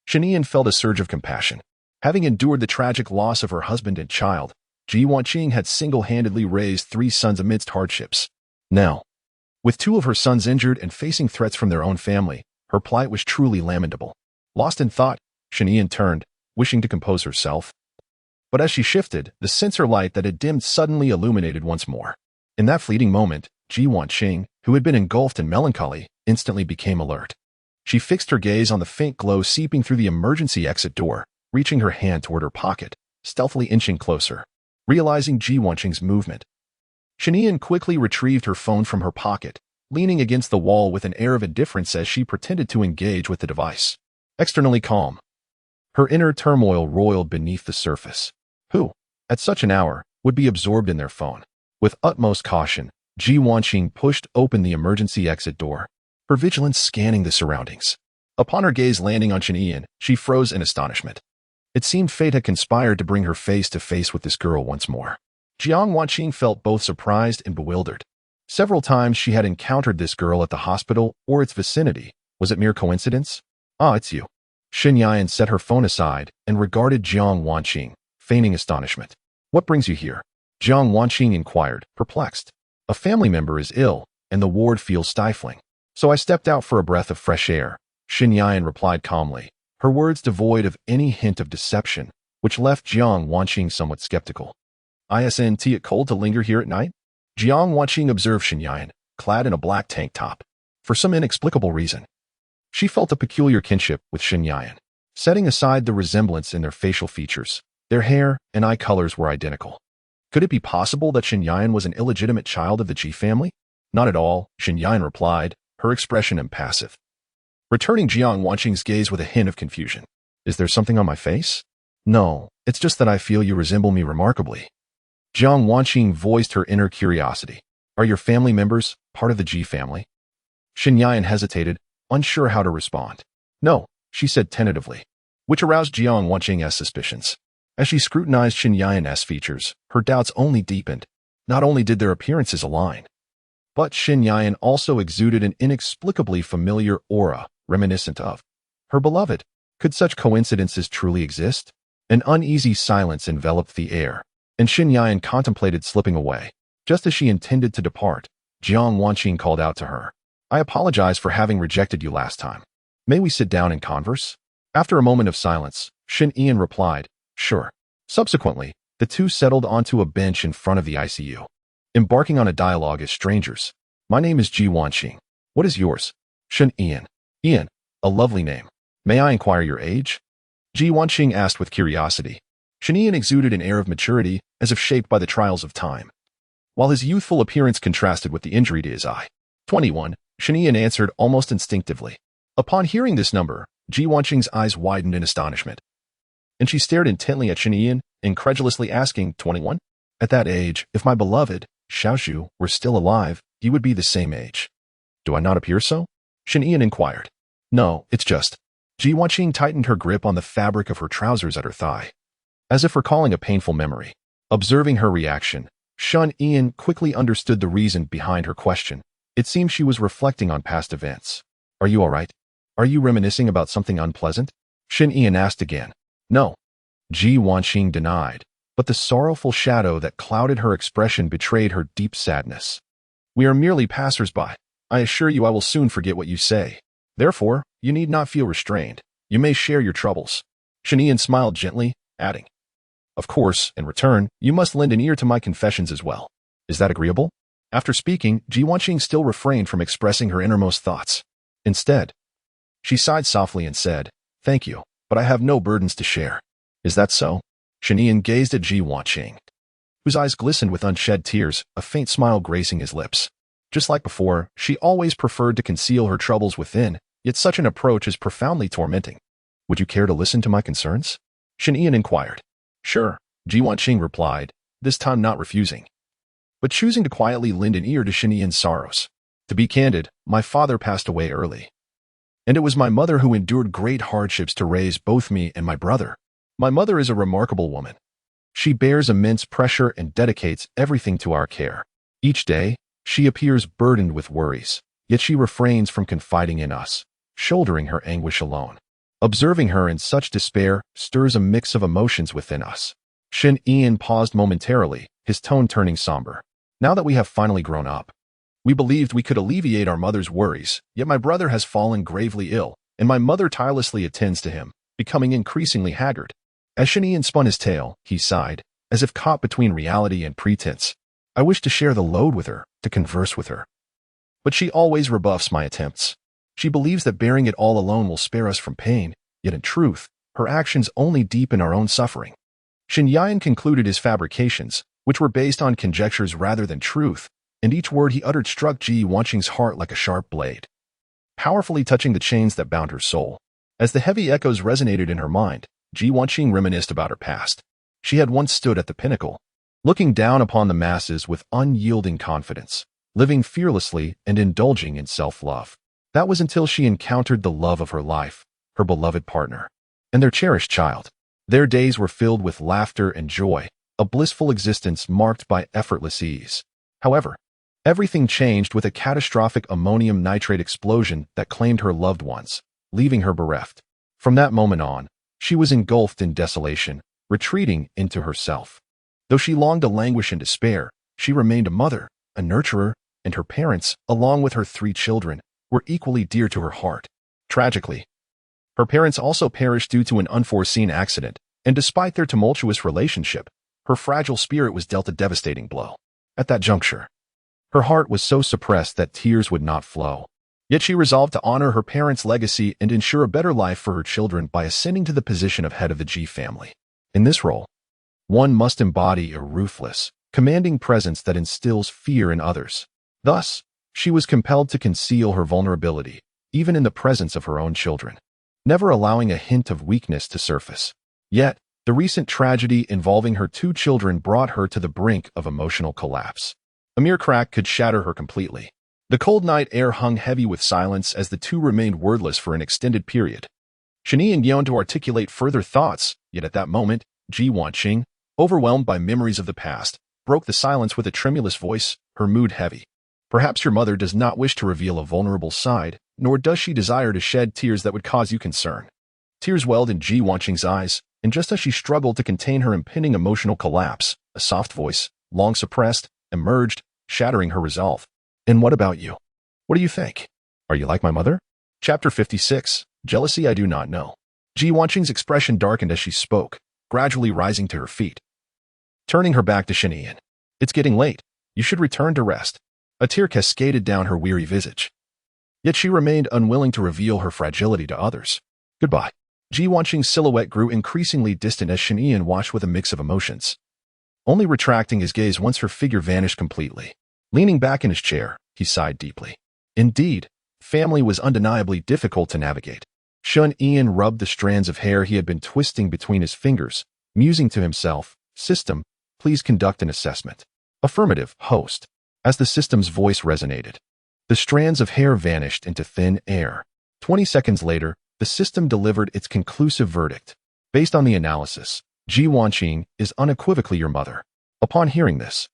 Xinyan felt a surge of compassion. Having endured the tragic loss of her husband and child, Ji Wanqing had single-handedly raised 3 sons amidst hardships. Now, with 2 of her sons injured and facing threats from their own family, her plight was truly lamentable. Lost in thought, Xinyan turned, wishing to compose herself. But as she shifted, the sensor light that had dimmed suddenly illuminated once more. In that fleeting moment, Ji Wanqing, who had been engulfed in melancholy, instantly became alert. She fixed her gaze on the faint glow seeping through the emergency exit door, reaching her hand toward her pocket, stealthily inching closer. Realizing Ji Wanqing's movement, Xinyan quickly retrieved her phone from her pocket, leaning against the wall with an air of indifference as she pretended to engage with the device. Externally calm, her inner turmoil roiled beneath the surface. Who, at such an hour, would be absorbed in their phone? With utmost caution, Ji Wanqing pushed open the emergency exit door, her vigilance scanning the surroundings. Upon her gaze landing on Xinyan, she froze in astonishment. It seemed fate had conspired to bring her face to face with this girl once more. Jiang Wanqing felt both surprised and bewildered. Several times she had encountered this girl at the hospital or its vicinity. Was it mere coincidence? "Ah, it's you." Xinyan set her phone aside and regarded Jiang Wanqing, feigning astonishment. "What brings you here?" Jiang Wanqing inquired, perplexed. "A family member is ill, and the ward feels stifling. So I stepped out for a breath of fresh air," Xinyan replied calmly, her words devoid of any hint of deception, which left Jiang Wanqing somewhat skeptical. "Isn't it cold to linger here at night?" Jiang Wanqing observed Xinyan, clad in a black tank top. For some inexplicable reason, she felt a peculiar kinship with Xinyan. Setting aside the resemblance in their facial features, their hair and eye colors were identical. Could it be possible that Xinyan was an illegitimate child of the Ji family? "Not at all," Xinyan replied, her expression impassive. Returning Jiang Wanqing's gaze with a hint of confusion. "Is there something on my face?" "No, it's just that I feel you resemble me remarkably." Jiang Wanqing voiced her inner curiosity. "Are your family members part of the Ji family?" Xinyan hesitated, unsure how to respond. "No," she said tentatively, which aroused Jiang Wanqing's suspicions. As she scrutinized Xinyan's features, her doubts only deepened. Not only did their appearances align, but Xinyan also exuded an inexplicably familiar aura, reminiscent of her beloved. Could such coincidences truly exist? An uneasy silence enveloped the air, and Xinyan contemplated slipping away. Just as she intended to depart, Jiang Wanqing called out to her. "I apologize for having rejected you last time. May we sit down and converse?" After a moment of silence, Xinyan replied, "Sure." Subsequently, the two settled onto a bench in front of the ICU, embarking on a dialogue as strangers. "My name is Ji Wanqing. What is yours?" Shen Ian. Ian, a lovely name. May I inquire your age? Ji Wanqing asked with curiosity. Shen Ian exuded an air of maturity, as if shaped by the trials of time, while his youthful appearance contrasted with the injury to his eye. 21, Shen Ian answered almost instinctively. Upon hearing this number, Ji Wanqing's eyes widened in astonishment, and she stared intently at Shen Ian, incredulously asking, 21? At that age, if my beloved, Xiaoshu, were still alive, he would be the same age. Do I not appear so? Shen Ian inquired. No, it's just. Ji Wanqing tightened her grip on the fabric of her trousers at her thigh, as if recalling a painful memory. Observing her reaction, Shen Ian quickly understood the reason behind her question. It seemed she was reflecting on past events. Are you all right? Are you reminiscing about something unpleasant? Shen Ian asked again. No. Ji Wanqing denied, but the sorrowful shadow that clouded her expression betrayed her deep sadness. We are merely passers-by. I assure you I will soon forget what you say. Therefore, you need not feel restrained. You may share your troubles. Shen Ian smiled gently, adding, Of course, in return, you must lend an ear to my confessions as well. Is that agreeable? After speaking, Ji Wanqing still refrained from expressing her innermost thoughts. Instead, she sighed softly and said, Thank you, but I have no burdens to share. Is that so? Shen Ian gazed at Ji Wanqing, whose eyes glistened with unshed tears, a faint smile gracing his lips. Just like before, she always preferred to conceal her troubles within, yet such an approach is profoundly tormenting. Would you care to listen to my concerns? Shen Ian inquired. Sure, Ji Wanqing replied, this time not refusing, but choosing to quietly lend an ear to Shen Ian's sorrows. To be candid, my father passed away early, and it was my mother who endured great hardships to raise both me and my brother. My mother is a remarkable woman. She bears immense pressure and dedicates everything to our care. Each day, she appears burdened with worries, yet she refrains from confiding in us, shouldering her anguish alone. Observing her in such despair stirs a mix of emotions within us. Shen Ian paused momentarily, his tone turning somber. Now that we have finally grown up, we believed we could alleviate our mother's worries, yet my brother has fallen gravely ill, and my mother tirelessly attends to him, becoming increasingly haggard. As Shen Ian spun his tale, he sighed, as if caught between reality and pretense. I wish to share the load with her, to converse with her, but she always rebuffs my attempts. She believes that bearing it all alone will spare us from pain, yet in truth, her actions only deepen our own suffering. Shen Ian concluded his fabrications, which were based on conjectures rather than truth, and each word he uttered struck Ji Wanqing's heart like a sharp blade, powerfully touching the chains that bound her soul. As the heavy echoes resonated in her mind, Ji Wanqing reminisced about her past. She had once stood at the pinnacle, looking down upon the masses with unyielding confidence, living fearlessly and indulging in self-love. That was until she encountered the love of her life, her beloved partner, and their cherished child. Their days were filled with laughter and joy, a blissful existence marked by effortless ease. However, everything changed with a catastrophic ammonium nitrate explosion that claimed her loved ones, leaving her bereft. From that moment on, she was engulfed in desolation, retreating into herself. Though she longed to languish in despair, she remained a mother, a nurturer, and her parents, along with her 3 children, were equally dear to her heart. Tragically, her parents also perished due to an unforeseen accident, and despite their tumultuous relationship, her fragile spirit was dealt a devastating blow. At that juncture, her heart was so suppressed that tears would not flow. Yet she resolved to honor her parents' legacy and ensure a better life for her children by ascending to the position of head of the Ji family. In this role, one must embody a ruthless, commanding presence that instills fear in others. Thus, she was compelled to conceal her vulnerability, even in the presence of her own children, never allowing a hint of weakness to surface. Yet, the recent tragedy involving her 2 children brought her to the brink of emotional collapse. A mere crack could shatter her completely. The cold night air hung heavy with silence as the 2 remained wordless for an extended period. Shen Ian yearned to articulate further thoughts, yet at that moment, Ji Wanqing, overwhelmed by memories of the past, broke the silence with a tremulous voice, her mood heavy. Perhaps your mother does not wish to reveal a vulnerable side, nor does she desire to shed tears that would cause you concern. Tears welled in Ji Wanqing's eyes, and just as she struggled to contain her impending emotional collapse, a soft voice, long suppressed, emerged, shattering her resolve. And what about you? What do you think? Are you like my mother? Chapter 56, Jealousy I Do Not Know. Ji Wanqing's expression darkened as she spoke, gradually rising to her feet, turning her back to Shen Ian. It's getting late. You should return to rest. A tear cascaded down her weary visage. Yet she remained unwilling to reveal her fragility to others. Goodbye. Ji Wanqing's silhouette grew increasingly distant as Shen Yian watched with a mix of emotions, only retracting his gaze once her figure vanished completely. Leaning back in his chair, he sighed deeply. Indeed, family was undeniably difficult to navigate. Shen Yian rubbed the strands of hair he had been twisting between his fingers, musing to himself, "System, please conduct an assessment." "Affirmative, host." As the system's voice resonated, the strands of hair vanished into thin air. 20 seconds later, the system delivered its conclusive verdict. "Based on the analysis, Ji Wanqing is unequivocally your mother." Upon hearing this,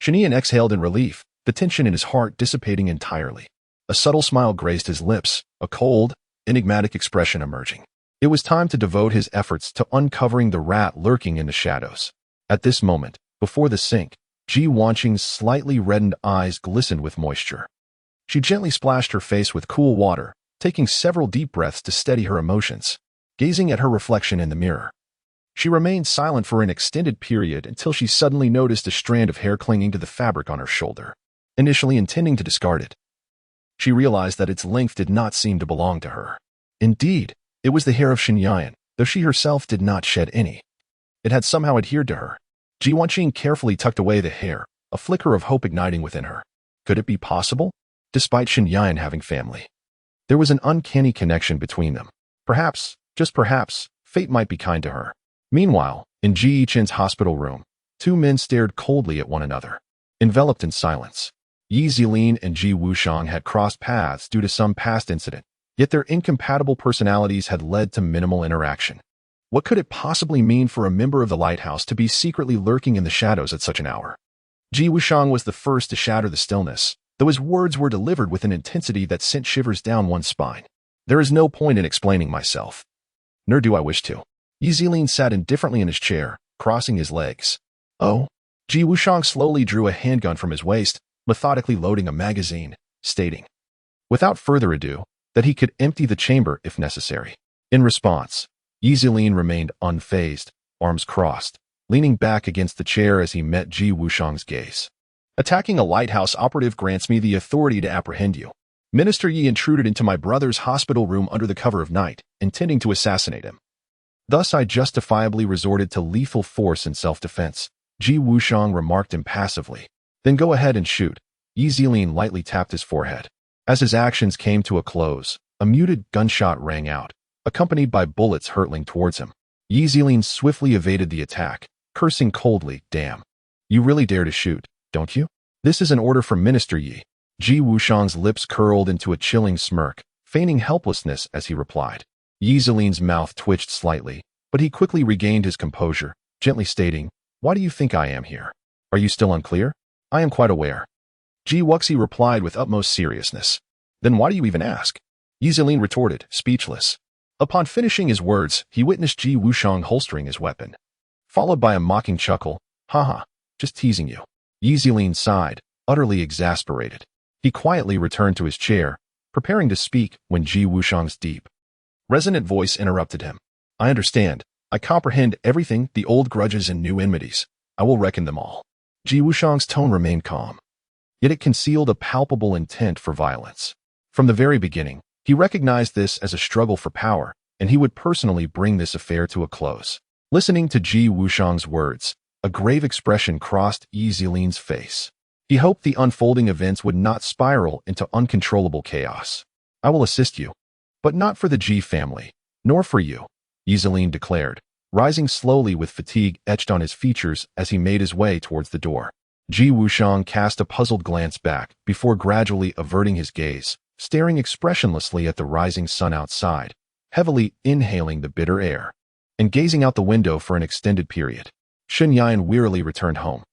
Shen Yian exhaled in relief, the tension in his heart dissipating entirely. A subtle smile graced his lips, a cold, enigmatic expression emerging. It was time to devote his efforts to uncovering the rat lurking in the shadows. At this moment, before the sink, Ji Wanqing's slightly reddened eyes glistened with moisture. She gently splashed her face with cool water, taking several deep breaths to steady her emotions. Gazing at her reflection in the mirror, she remained silent for an extended period until she suddenly noticed a strand of hair clinging to the fabric on her shoulder. Initially intending to discard it, she realized that its length did not seem to belong to her. Indeed, it was the hair of Shen Yian, though she herself did not shed any. It had somehow adhered to her. Ji Wanqing carefully tucked away the hair, a flicker of hope igniting within her. Could it be possible? Despite Shen Yian having family, there was an uncanny connection between them. Perhaps, just perhaps, fate might be kind to her. Meanwhile, in Ji Yichen's hospital room, two men stared coldly at one another. Enveloped in silence, Yi Zilin and Ji Wushang had crossed paths due to some past incident, yet their incompatible personalities had led to minimal interaction. What could it possibly mean for a member of the lighthouse to be secretly lurking in the shadows at such an hour? Ji Wushang was the first to shatter the stillness, though his words were delivered with an intensity that sent shivers down one's spine. "There is no point in explaining myself. Nor do I wish to." Yi Zilin sat indifferently in his chair, crossing his legs. "Oh?" Ji Wushang slowly drew a handgun from his waist, methodically loading a magazine, stating, without further ado, that he could empty the chamber if necessary. In response, Yi Zilin remained unfazed, arms crossed, leaning back against the chair as he met Ji Wushang's gaze. "Attacking a lighthouse operative grants me the authority to apprehend you. Minister Yi intruded into my brother's hospital room under the cover of night, intending to assassinate him. Thus I justifiably resorted to lethal force in self-defense," Ji Wushang remarked impassively. "Then go ahead and shoot." Yi Zilin lightly tapped his forehead. As his actions came to a close, a muted gunshot rang out, accompanied by bullets hurtling towards him. Yi Zilin swiftly evaded the attack, cursing coldly, "Damn. You really dare to shoot, don't you? This is an order from Minister Yi." Ji Wushang's lips curled into a chilling smirk, feigning helplessness as he replied. Yi Zilin's mouth twitched slightly, but he quickly regained his composure, gently stating, "Why do you think I am here? Are you still unclear?" "I am quite aware." Ji Wuxi replied with utmost seriousness. "Then why do you even ask?" Yi Zilin retorted, speechless. Upon finishing his words, he witnessed Ji Wushang holstering his weapon, followed by a mocking chuckle. "Haha, just teasing you." Yi Zilin sighed, utterly exasperated. He quietly returned to his chair, preparing to speak when Ji Wushang's deep, resonant voice interrupted him. "I understand. I comprehend everything, the old grudges and new enmities. I will reckon them all." Ji Wushang's tone remained calm, yet it concealed a palpable intent for violence. From the very beginning, he recognized this as a struggle for power, and he would personally bring this affair to a close. Listening to Ji Wushang's words, a grave expression crossed Yi Zilin's face. He hoped the unfolding events would not spiral into uncontrollable chaos. "I will assist you, but not for the Ji family, nor for you," Yi Zilin declared, rising slowly with fatigue etched on his features as he made his way towards the door. Ji Wushang cast a puzzled glance back before gradually averting his gaze, staring expressionlessly at the rising sun outside, heavily inhaling the bitter air, and gazing out the window for an extended period. Shen Yian wearily returned home,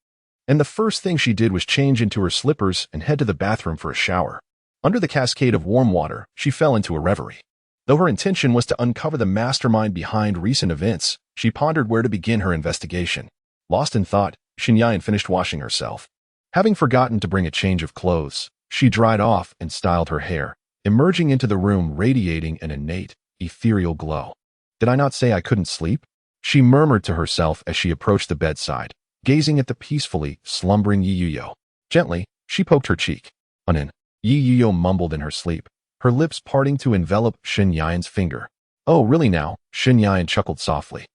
and the first thing she did was change into her slippers and head to the bathroom for a shower. Under the cascade of warm water, she fell into a reverie. Though her intention was to uncover the mastermind behind recent events, she pondered where to begin her investigation. Lost in thought, Shen Yian finished washing herself. Having forgotten to bring a change of clothes, she dried off and styled her hair, emerging into the room radiating an innate, ethereal glow. "Did I not say I couldn't sleep?" she murmured to herself as she approached the bedside, gazing at the peacefully slumbering Yi Yuyo. Gently, she poked her cheek. "Anin." Yi Yuyo mumbled in her sleep, her lips parting to envelop Shen Yan's finger. "Oh, really now?" Shen Yan chuckled softly.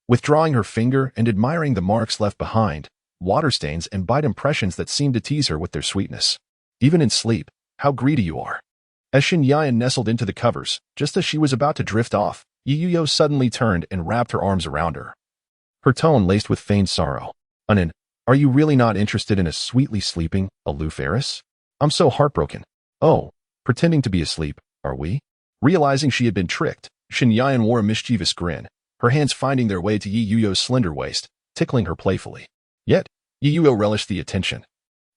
Withdrawing her finger and admiring the marks left behind, water stains and bite impressions that seemed to tease her with their sweetness. "Even in sleep, how greedy you are." As Shen Yan nestled into the covers, just as she was about to drift off, Yuyo suddenly turned and wrapped her arms around her. Her tone laced with feigned sorrow. "Anin, are you really not interested in a sweetly sleeping, aloof heiress? I'm so heartbroken." "Oh, pretending to be asleep, are we?" Realizing she had been tricked, Shen Yan wore a mischievous grin, her hands finding their way to Yuyo's slender waist, tickling her playfully. Yet, Yuyo relished the attention,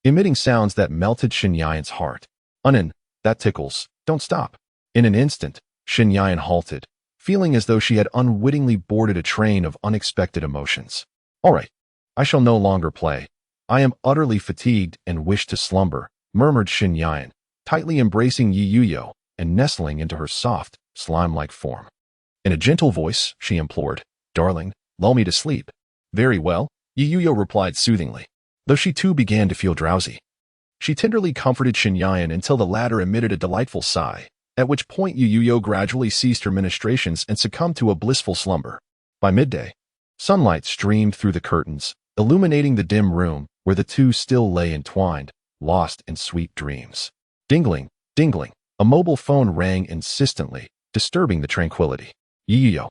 emitting sounds that melted Shen Yan's heart. "Anin, that tickles. Don't stop." In an instant, Shen Yan halted, feeling as though she had unwittingly boarded a train of unexpected emotions. "All right, I shall no longer play. I am utterly fatigued and wish to slumber," murmured Shen Yan, tightly embracing Yuyo and nestling into her soft, slime-like form. In a gentle voice, she implored, "Darling, lull me to sleep." "Very well," Yuyo replied soothingly, though she too began to feel drowsy. She tenderly comforted Shen Yan until the latter emitted a delightful sigh, at which point Yuyo gradually ceased her ministrations and succumbed to a blissful slumber. By midday, sunlight streamed through the curtains, illuminating the dim room where the two still lay entwined, lost in sweet dreams. Dingling, dingling, a mobile phone rang insistently, disturbing the tranquility. Yuyo,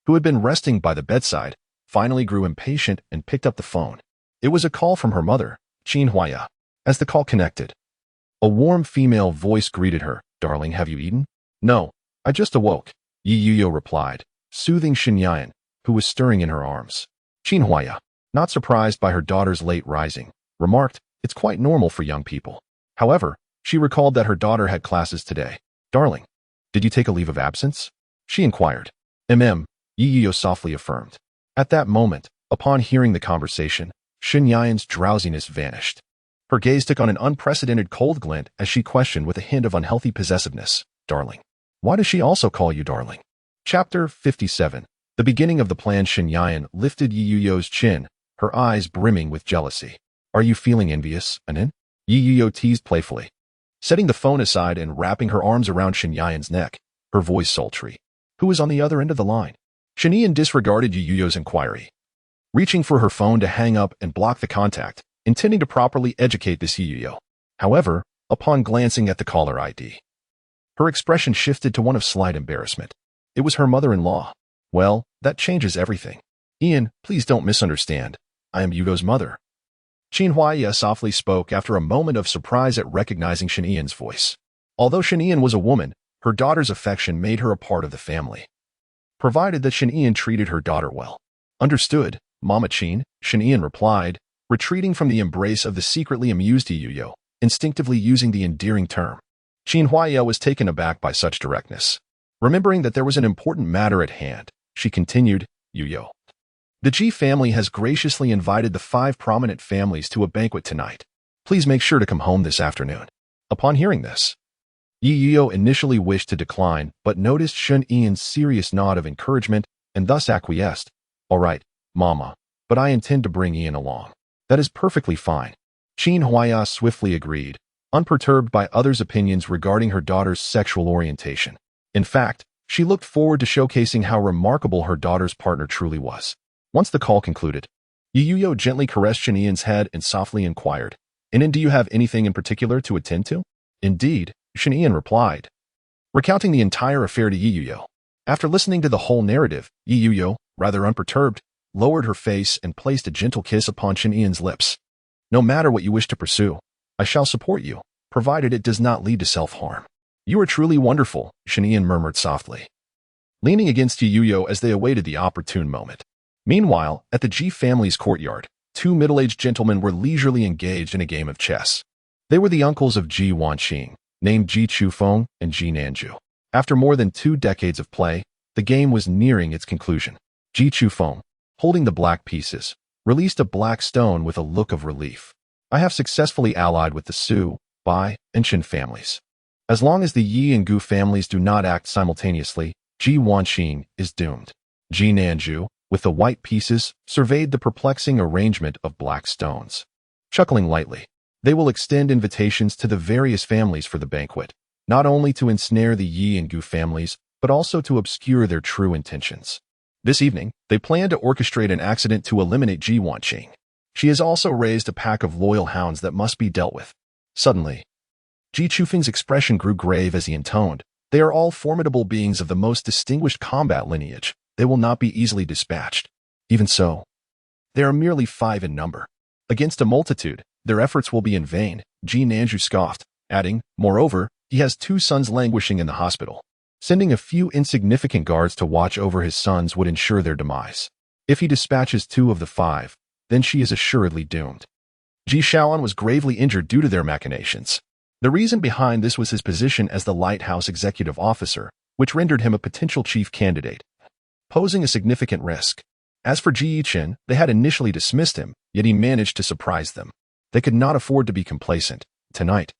who had been resting by the bedside, finally grew impatient and picked up the phone. It was a call from her mother, Qin Huaya. As the call connected, a warm female voice greeted her. "Darling, have you eaten?" "No, I just awoke," Yuyo replied, soothing Shen Yan, who was stirring in her arms. Qin Huaya, not surprised by her daughter's late rising, remarked, "It's quite normal for young people." However, she recalled that her daughter had classes today. "Darling, did you take a leave of absence?" she inquired. Yuyo softly affirmed. At that moment, upon hearing the conversation, Shen Yan's drowsiness vanished. Her gaze took on an unprecedented cold glint as she questioned with a hint of unhealthy possessiveness, "Darling, why does she also call you darling?" Chapter 57. The beginning of the plan. Shen Yan lifted Yuyo's chin, her eyes brimming with jealousy. "Are you feeling envious, Anin?" Yuyo teased playfully, setting the phone aside and wrapping her arms around Shen Yan's neck, her voice sultry. "Who is on the other end of the line?" Shen Yan disregarded Yuyo's inquiry, reaching for her phone to hang up and block the contact, intending to properly educate this Yuyo. However, upon glancing at the caller ID, her expression shifted to one of slight embarrassment. It was her mother-in-law. "Well, that changes everything. Ian, please don't misunderstand. I am Yuyo's mother." Qin Huaya softly spoke after a moment of surprise at recognizing Shen Yan's voice. Although Shen Yan was a woman, her daughter's affection made her a part of the family, provided that Shen Yan treated her daughter well. "Understood, Mama Qin," Shen Yan replied, retreating from the embrace of the secretly amused Yuyo, instinctively using the endearing term. Qin Huaya was taken aback by such directness. Remembering that there was an important matter at hand, she continued, "Yuyo, the Ji family has graciously invited the 5 prominent families to a banquet tonight. Please make sure to come home this afternoon." Upon hearing this, Yuyo initially wished to decline, but noticed Shen Yan's serious nod of encouragement and thus acquiesced. "All right, Mama, but I intend to bring Ian along." "That is perfectly fine," Qin Huaya swiftly agreed, unperturbed by others' opinions regarding her daughter's sexual orientation. In fact, she looked forward to showcasing how remarkable her daughter's partner truly was. Once the call concluded, Yuyo gently caressed Shen Yan's head and softly inquired, "And do you have anything in particular to attend to?" "Indeed," Shen Yan replied, recounting the entire affair to Yuyo. After listening to the whole narrative, Yuyo, rather unperturbed, lowered her face and placed a gentle kiss upon Shen Yan's lips. "No matter what you wish to pursue, I shall support you, provided it does not lead to self-harm." "You are truly wonderful," Shen Yan murmured softly, leaning against Yuyo as they awaited the opportune moment. Meanwhile, at the Ji family's courtyard, 2 middle-aged gentlemen were leisurely engaged in a game of chess. They were the uncles of Ji Wanqing, named Ji Chufeng and Ji Nanju. After more than 2 decades of play, the game was nearing its conclusion. Ji Chufeng, holding the black pieces, released a black stone with a look of relief. "I have successfully allied with the Su, Bai, and Shen families. As long as the Yi and Gu families do not act simultaneously, Ji Wanqing is doomed." Ji Nanju, with the white pieces, surveyed the perplexing arrangement of black stones. Chuckling lightly, "They will extend invitations to the various families for the banquet. not only to ensnare the Yi and Gu families, but also to obscure their true intentions. This evening, they plan to orchestrate an accident to eliminate Ji Wanqing. She has also raised a pack of loyal hounds that must be dealt with. Suddenly, Ji Chufeng's expression grew grave as he intoned, "They are all formidable beings of the most distinguished combat lineage. They will not be easily dispatched. Even so, they are merely 5 in number. Against a multitude, their efforts will be in vain," Ji Nanju scoffed, adding, "Moreover, he has 2 sons languishing in the hospital. Sending a few insignificant guards to watch over his sons would ensure their demise. If he dispatches 2 of the 5, then she is assuredly doomed." Ji Shaoan was gravely injured due to their machinations. The reason behind this was his position as the lighthouse executive officer, which rendered him a potential chief candidate, posing a significant risk. As for Ji Yichen, they had initially dismissed him, yet he managed to surprise them. They could not afford to be complacent. Tonight,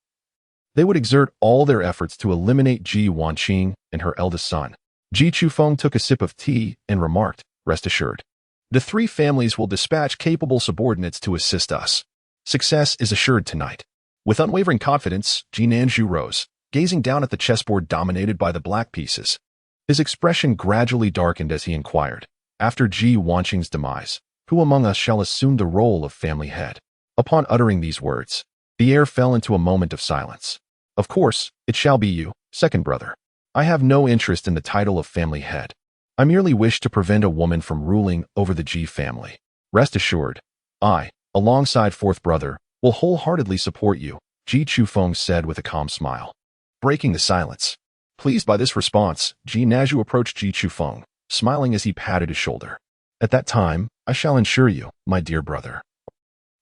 they would exert all their efforts to eliminate Ji Wanqing and her eldest son. Ji Chufeng took a sip of tea and remarked, "Rest assured, the 3 families will dispatch capable subordinates to assist us. Success is assured tonight." With unwavering confidence, Ji Nanju rose, gazing down at the chessboard dominated by the black pieces. His expression gradually darkened as he inquired, "After Ji Wanqing's demise, who among us shall assume the role of family head?" Upon uttering these words, the air fell into a moment of silence. "Of course, it shall be you, second brother. I have no interest in the title of family head. I merely wish to prevent a woman from ruling over the Ji family. Rest assured, I, alongside fourth brother, will wholeheartedly support you," Ji Chufeng said with a calm smile. Breaking the silence. Pleased by this response, Ji Nanju approached Ji Chufeng, smiling as he patted his shoulder. "At that time, I shall ensure you, my dear brother,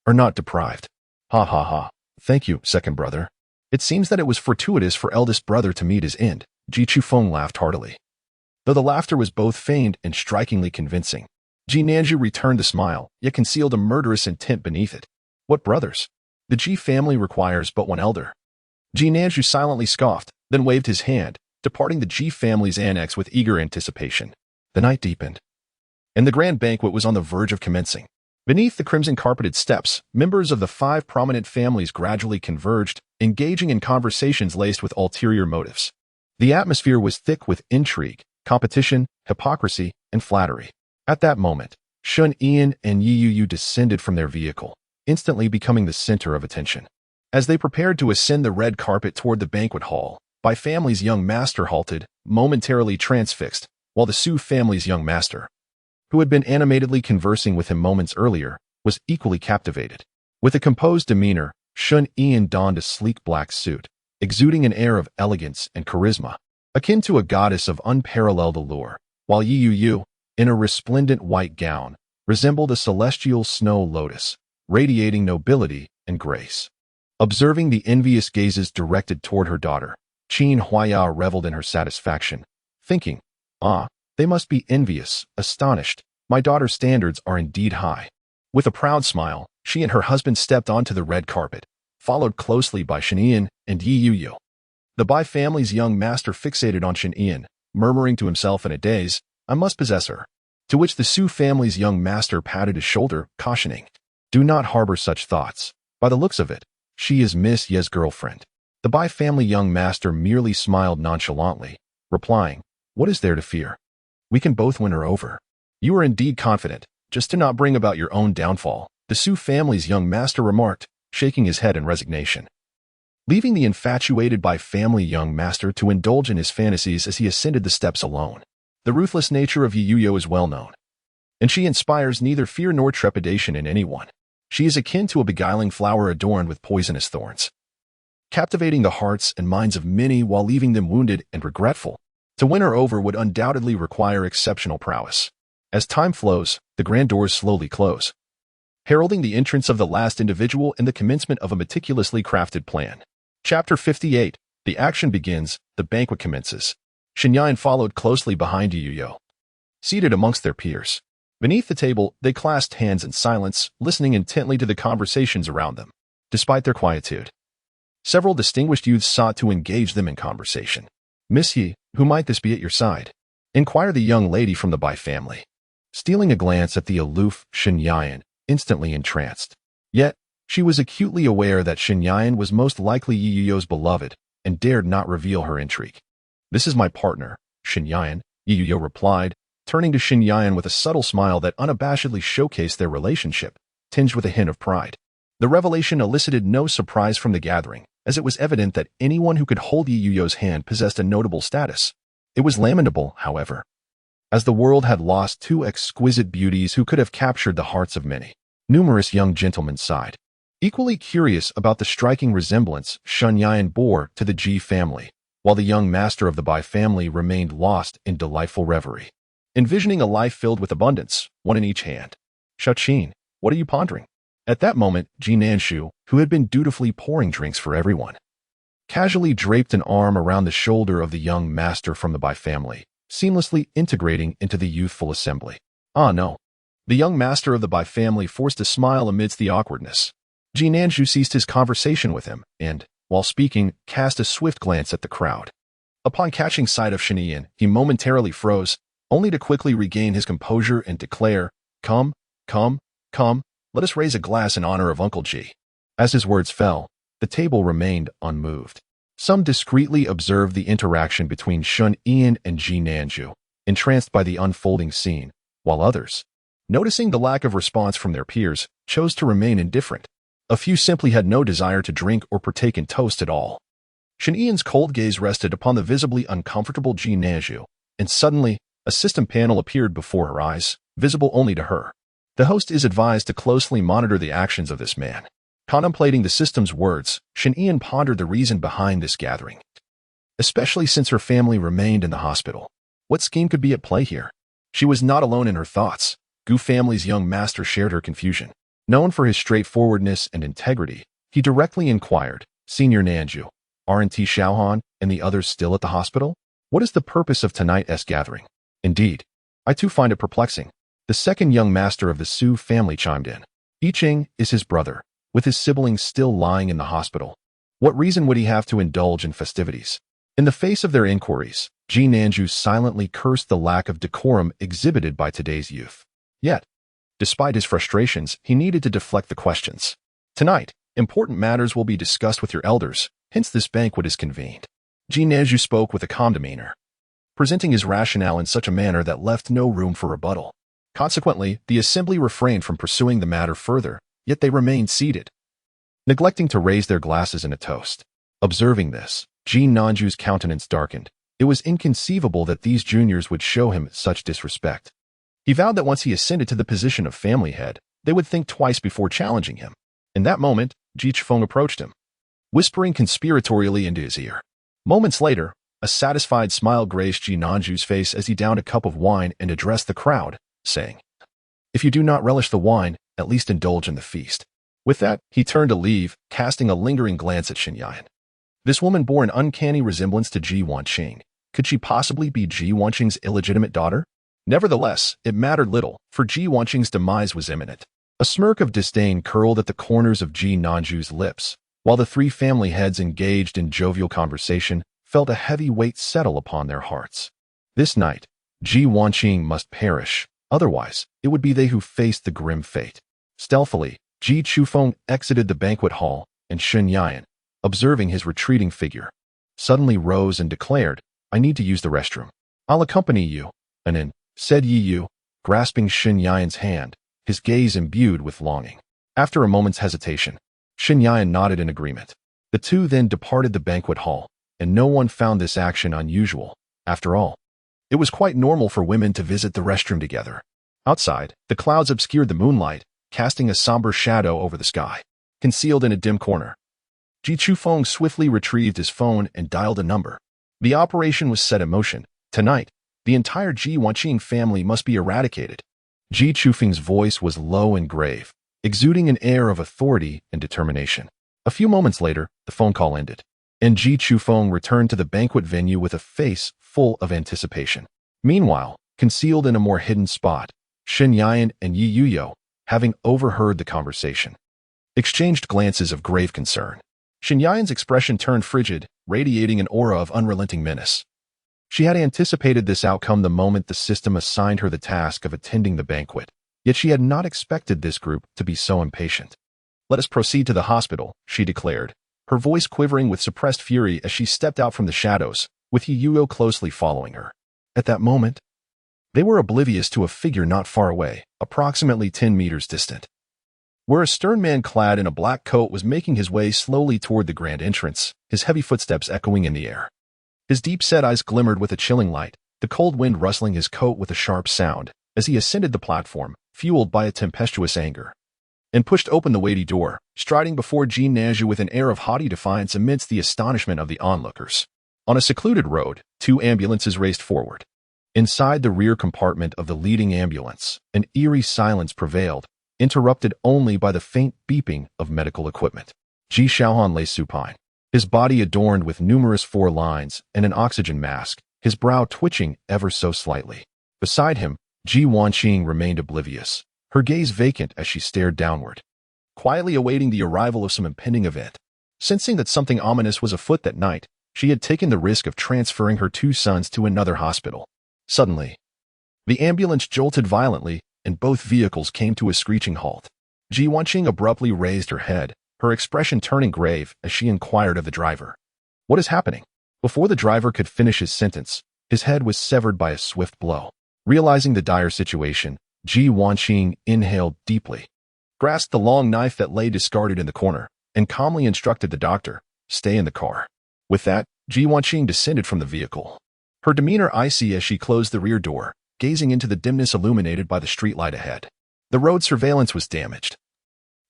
are not deprived." "Ha ha ha. Thank you, second brother. It seems that it was fortuitous for eldest brother to meet his end." Ji Chufeng laughed heartily. Though the laughter was both feigned and strikingly convincing, Ji Nanju returned the smile, yet concealed a murderous intent beneath it. "What brothers? The Ji family requires but 1 elder." Ji Nanju silently scoffed, then waved his hand, departing the Ji family's annex with eager anticipation. The night deepened, and the grand banquet was on the verge of commencing. Beneath the crimson-carpeted steps, members of the 5 prominent families gradually converged, engaging in conversations laced with ulterior motives. The atmosphere was thick with intrigue, competition, hypocrisy, and flattery. At that moment, Shun Ian and Yi Yu descended from their vehicle, instantly becoming the center of attention. As they prepared to ascend the red carpet toward the banquet hall, Bai family's young master halted, momentarily transfixed, while the Su family's young master, who had been animatedly conversing with him moments earlier, was equally captivated. With a composed demeanor, Shun Ian donned a sleek black suit, exuding an air of elegance and charisma, akin to a goddess of unparalleled allure, while Yi Yu, in a resplendent white gown, resembled a celestial snow lotus, radiating nobility and grace. Observing the envious gazes directed toward her daughter, Qin Huaya reveled in her satisfaction, thinking, "Ah, they must be envious, astonished. My daughter's standards are indeed high." With a proud smile, she and her husband stepped onto the red carpet, followed closely by Shen Ian and Yi Yu. The Bai family's young master fixated on Shen Ian, murmuring to himself in a daze, "I must possess her." To which the Su family's young master patted his shoulder, cautioning, "Do not harbor such thoughts. By the looks of it, she is Miss Ye's girlfriend." The Bai family young master merely smiled nonchalantly, replying, "What is there to fear? We can both win her over." "You are indeed confident, just to not bring about your own downfall," the Su family's young master remarked, shaking his head in resignation. Leaving the infatuated Bai family young master to indulge in his fantasies as he ascended the steps alone. The ruthless nature of Yi Yu is well known, and she inspires neither fear nor trepidation in anyone. She is akin to a beguiling flower adorned with poisonous thorns, captivating the hearts and minds of many while leaving them wounded and regretful. To win her over would undoubtedly require exceptional prowess. As time flows, the grand doors slowly close, heralding the entrance of the last individual and the commencement of a meticulously crafted plan. Chapter 58. The action begins, the banquet commences. Shen Yan followed closely behind Yu Yu, seated amongst their peers. Beneath the table, they clasped hands in silence, listening intently to the conversations around them. Despite their quietude, several distinguished youths sought to engage them in conversation. "Miss Yi, who might this be at your side?" inquired the young lady from the Bai family, stealing a glance at the aloof Shen Yan, instantly entranced. Yet, she was acutely aware that Shen Yan was most likely Yi Yu's beloved, and dared not reveal her intrigue. "This is my partner, Xinyan," Yi Yuyo replied, turning to Xinyan with a subtle smile that unabashedly showcased their relationship, tinged with a hint of pride. The revelation elicited no surprise from the gathering, as it was evident that anyone who could hold Yi Yuyo's hand possessed a notable status. It was lamentable, however, as the world had lost two exquisite beauties who could have captured the hearts of many. Numerous young gentlemen sighed. Equally curious about the striking resemblance Xinyan bore to the Ji family, while the young master of the Bai family remained lost in delightful reverie, envisioning a life filled with abundance, one in each hand. "Shao-Qin, what are you pondering?" At that moment, Ji Nanshu, who had been dutifully pouring drinks for everyone, casually draped an arm around the shoulder of the young master from the Bai family, seamlessly integrating into the youthful assembly. "Ah, no." The young master of the Bai family forced a smile amidst the awkwardness. Ji Nanshu ceased his conversation with him and, while speaking, cast a swift glance at the crowd. Upon catching sight of Xinyan, he momentarily froze, only to quickly regain his composure and declare, "Come, come, come, let us raise a glass in honor of Uncle Ji." As his words fell, the table remained unmoved. Some discreetly observed the interaction between Xinyan and Ji Nanshu, entranced by the unfolding scene, while others, noticing the lack of response from their peers, chose to remain indifferent. A few simply had no desire to drink or partake in toast at all. Xinyan's cold gaze rested upon the visibly uncomfortable Ji Nanshu, and suddenly, a system panel appeared before her eyes, visible only to her. "The host is advised to closely monitor the actions of this man." Contemplating the system's words, Xinyan pondered the reason behind this gathering, especially since her family remained in the hospital. What scheme could be at play here? She was not alone in her thoughts. Gu family's young master shared her confusion. Known for his straightforwardness and integrity, he directly inquired, "Senior Nanju, aren't Xiaohan and the others still at the hospital? What is the purpose of tonight's gathering?" "Indeed, I too find it perplexing." The second young master of the Su family chimed in. "I Ching is his brother, with his siblings still lying in the hospital. What reason would he have to indulge in festivities?" In the face of their inquiries, Ji Nanju silently cursed the lack of decorum exhibited by today's youth. Yet, despite his frustrations, he needed to deflect the questions. "Tonight, important matters will be discussed with your elders, hence this banquet is convened." Ji Nanju spoke with a calm demeanor, presenting his rationale in such a manner that left no room for rebuttal. Consequently, the assembly refrained from pursuing the matter further, yet they remained seated, neglecting to raise their glasses in a toast. Observing this, Ji Nanju's countenance darkened. It was inconceivable that these juniors would show him such disrespect. He vowed that once he ascended to the position of family head, they would think twice before challenging him. In that moment, Ji Chifeng approached him, whispering conspiratorially into his ear. Moments later, a satisfied smile graced Ji Nanju's face as he downed a cup of wine and addressed the crowd, saying, "If you do not relish the wine, at least indulge in the feast." With that, he turned to leave, casting a lingering glance at Xinyan. This woman bore an uncanny resemblance to Ji Wanqing. Could she possibly be Ji Wanqing's illegitimate daughter? Nevertheless, it mattered little, for Ji Wanqing's demise was imminent. A smirk of disdain curled at the corners of Ji Nanju's lips, while the three family heads engaged in jovial conversation felt a heavy weight settle upon their hearts. This night, Ji Wanqing must perish, otherwise, it would be they who faced the grim fate. Stealthily, Ji Chufeng exited the banquet hall, and Xinyan, observing his retreating figure, suddenly rose and declared, "I need to use the restroom." "I'll accompany you," said Yi Yu, grasping Xinyan's hand, his gaze imbued with longing. After a moment's hesitation, Xinyan nodded in agreement. The two then departed the banquet hall, and no one found this action unusual. After all, it was quite normal for women to visit the restroom together. Outside, the clouds obscured the moonlight, casting a somber shadow over the sky. Concealed in a dim corner, Ji Chufeng swiftly retrieved his phone and dialed a number. The operation was set in motion. Tonight, the entire Ji Wanqing family must be eradicated. Ji Chufeng's voice was low and grave, exuding an air of authority and determination. A few moments later, the phone call ended, and Ji Chufeng returned to the banquet venue with a face full of anticipation. Meanwhile, concealed in a more hidden spot, Xinyan and Yi Yuyo, having overheard the conversation, exchanged glances of grave concern. Xinyan's expression turned frigid, radiating an aura of unrelenting menace. She had anticipated this outcome the moment the system assigned her the task of attending the banquet, yet she had not expected this group to be so impatient. "Let us proceed to the hospital," she declared, her voice quivering with suppressed fury as she stepped out from the shadows, with Yuyo closely following her. At that moment, they were oblivious to a figure not far away, approximately 10 meters distant, where a stern man clad in a black coat was making his way slowly toward the grand entrance, his heavy footsteps echoing in the air. His deep-set eyes glimmered with a chilling light, the cold wind rustling his coat with a sharp sound as he ascended the platform, fueled by a tempestuous anger, and pushed open the weighty door, striding before Jean Nanju with an air of haughty defiance amidst the astonishment of the onlookers. On a secluded road, 2 ambulances raced forward. Inside the rear compartment of the leading ambulance, an eerie silence prevailed, interrupted only by the faint beeping of medical equipment. Ji Xiaohan lay supine, his body adorned with numerous 4 lines and an oxygen mask, his brow twitching ever so slightly. Beside him, Ji Wanqing remained oblivious, her gaze vacant as she stared downward, quietly awaiting the arrival of some impending event. Sensing that something ominous was afoot that night, she had taken the risk of transferring her 2 sons to another hospital. Suddenly, the ambulance jolted violently, and both vehicles came to a screeching halt. Ji Wanqing abruptly raised her head, her expression turning grave as she inquired of the driver. "What is happening?" Before the driver could finish his sentence, his head was severed by a swift blow. Realizing the dire situation, Ji Wanqing inhaled deeply, grasped the long knife that lay discarded in the corner, and calmly instructed the doctor, "Stay in the car." With that, Ji Wanqing descended from the vehicle, her demeanor icy as she closed the rear door, gazing into the dimness illuminated by the streetlight ahead. The road surveillance was damaged,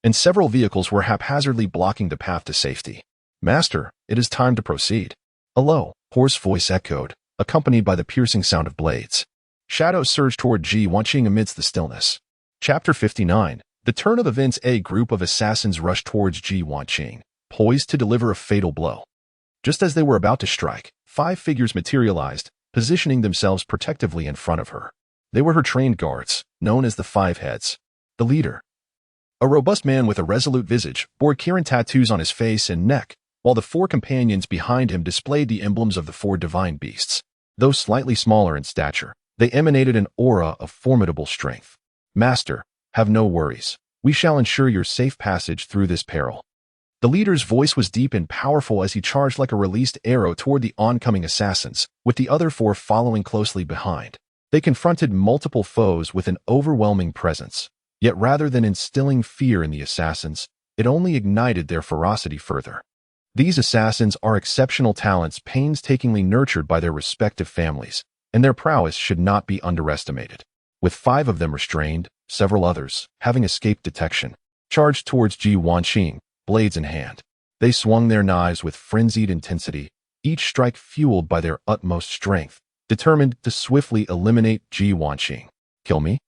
and several vehicles were haphazardly blocking the path to safety. "Master, it is time to proceed." A low, hoarse voice echoed, accompanied by the piercing sound of blades. Shadows surged toward Ji Wanqing amidst the stillness. Chapter 59. The turn of events. A group of assassins rushed towards Ji Wanqing, poised to deliver a fatal blow. Just as they were about to strike, 5 figures materialized, positioning themselves protectively in front of her. They were her trained guards, known as the 5 Heads. The leader, a robust man with a resolute visage, bore Kirin tattoos on his face and neck, while the 4 companions behind him displayed the emblems of the 4 divine beasts. Though slightly smaller in stature, they emanated an aura of formidable strength. "Master, have no worries. We shall ensure your safe passage through this peril." The leader's voice was deep and powerful as he charged like a released arrow toward the oncoming assassins, with the other 4 following closely behind. They confronted multiple foes with an overwhelming presence, yet rather than instilling fear in the assassins, it only ignited their ferocity further. These assassins are exceptional talents painstakingly nurtured by their respective families, and their prowess should not be underestimated. With 5 of them restrained, several others, having escaped detection, charged towards Ji Wanqing, blades in hand. They swung their knives with frenzied intensity, each strike fueled by their utmost strength, determined to swiftly eliminate Ji Wanqing. "Kill me?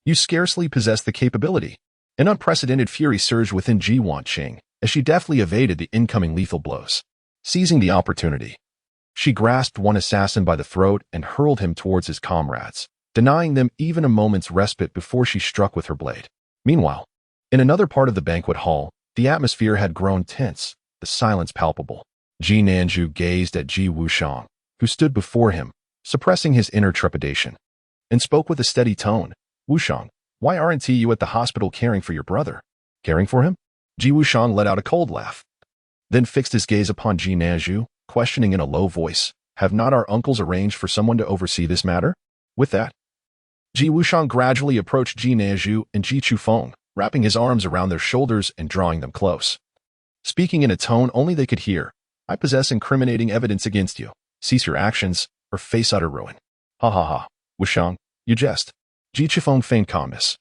You scarcely possess the capability." An unprecedented fury surged within Ji Wanqing as she deftly evaded the incoming lethal blows. Seizing the opportunity, she grasped one assassin by the throat and hurled him towards his comrades, denying them even a moment's respite before she struck with her blade. Meanwhile, in another part of the banquet hall, the atmosphere had grown tense, the silence palpable. Ji Nanju gazed at Ji Wushang, who stood before him, suppressing his inner trepidation, and spoke with a steady tone. "Wushang, why aren't you at the hospital caring for your brother?" "Caring for him?" Ji Wushang let out a cold laugh, then fixed his gaze upon Ji Nanju, questioning in a low voice, "Have not our uncles arranged for someone to oversee this matter?" With that, Ji Wushang gradually approached Ji Nanju and Ji Chufeng, wrapping his arms around their shoulders and drawing them close. Speaking in a tone only they could hear, "I possess incriminating evidence against you. Cease your actions, or face utter ruin." "Ha ha ha, Wushang, you jest." Ji Chufeng feigned calmness,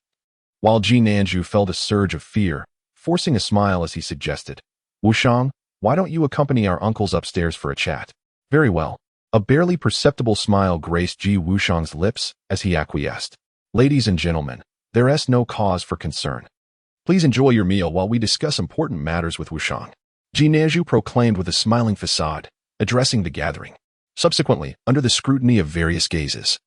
while Ji Nanju felt a surge of fear, forcing a smile as he suggested, "Wushang, why don't you accompany our uncles upstairs for a chat?" "Very well." A barely perceptible smile graced Ji Wushang's lips as he acquiesced. "Ladies and gentlemen, there is no cause for concern. Please enjoy your meal while we discuss important matters with Wushang," Ji Nanju proclaimed with a smiling facade, addressing the gathering. Subsequently, under the scrutiny of various gazes,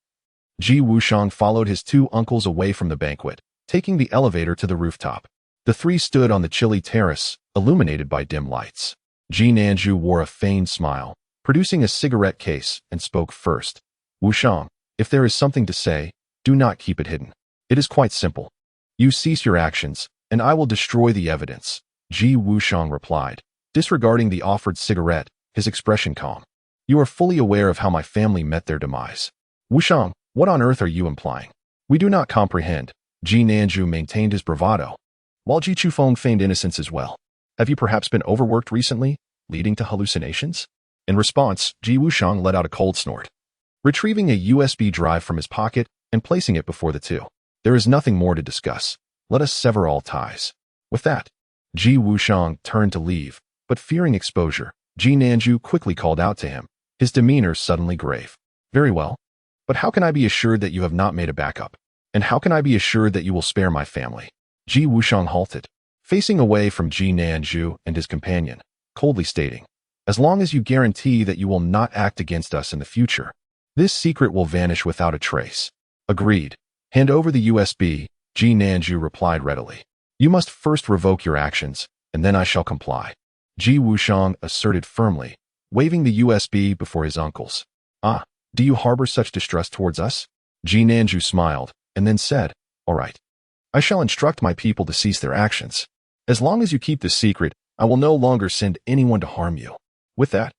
Ji Wushang followed his 2 uncles away from the banquet, taking the elevator to the rooftop. The 3 stood on the chilly terrace, illuminated by dim lights. Ji Nanju wore a feigned smile, producing a cigarette case, and spoke first. "Wushang, if there is something to say, do not keep it hidden. It is quite simple. You cease your actions, and I will destroy the evidence," Ji Wushang replied, Disregarding the offered cigarette, his expression calm. You are fully aware of how my family met their demise. Wushang, what on earth are you implying? We do not comprehend. Ji Nanju maintained his bravado, while Ji Chufeng feigned innocence as well. Have you perhaps been overworked recently, leading to hallucinations? In response, Ji Wushang let out a cold snort, retrieving a USB drive from his pocket and placing it before the two. There is nothing more to discuss. Let us sever all ties. With that, Ji Wushang turned to leave, but fearing exposure, Ji Nanju quickly called out to him, his demeanor suddenly grave. Very well. But how can I be assured that you have not made a backup? And how can I be assured that you will spare my family? Ji Wushang halted, facing away from Ji Nanju and his companion, coldly stating, as long as you guarantee that you will not act against us in the future, this secret will vanish without a trace. Agreed. Hand over the USB, Ji Nanju replied readily. You must first revoke your actions, and then I shall comply. Ji Wushang asserted firmly, waving the USB before his uncles. Ah, do you harbor such distrust towards us? Ji Nanju smiled, and then said, all right. I shall instruct my people to cease their actions. As long as you keep the secret, I will no longer send anyone to harm you. With that,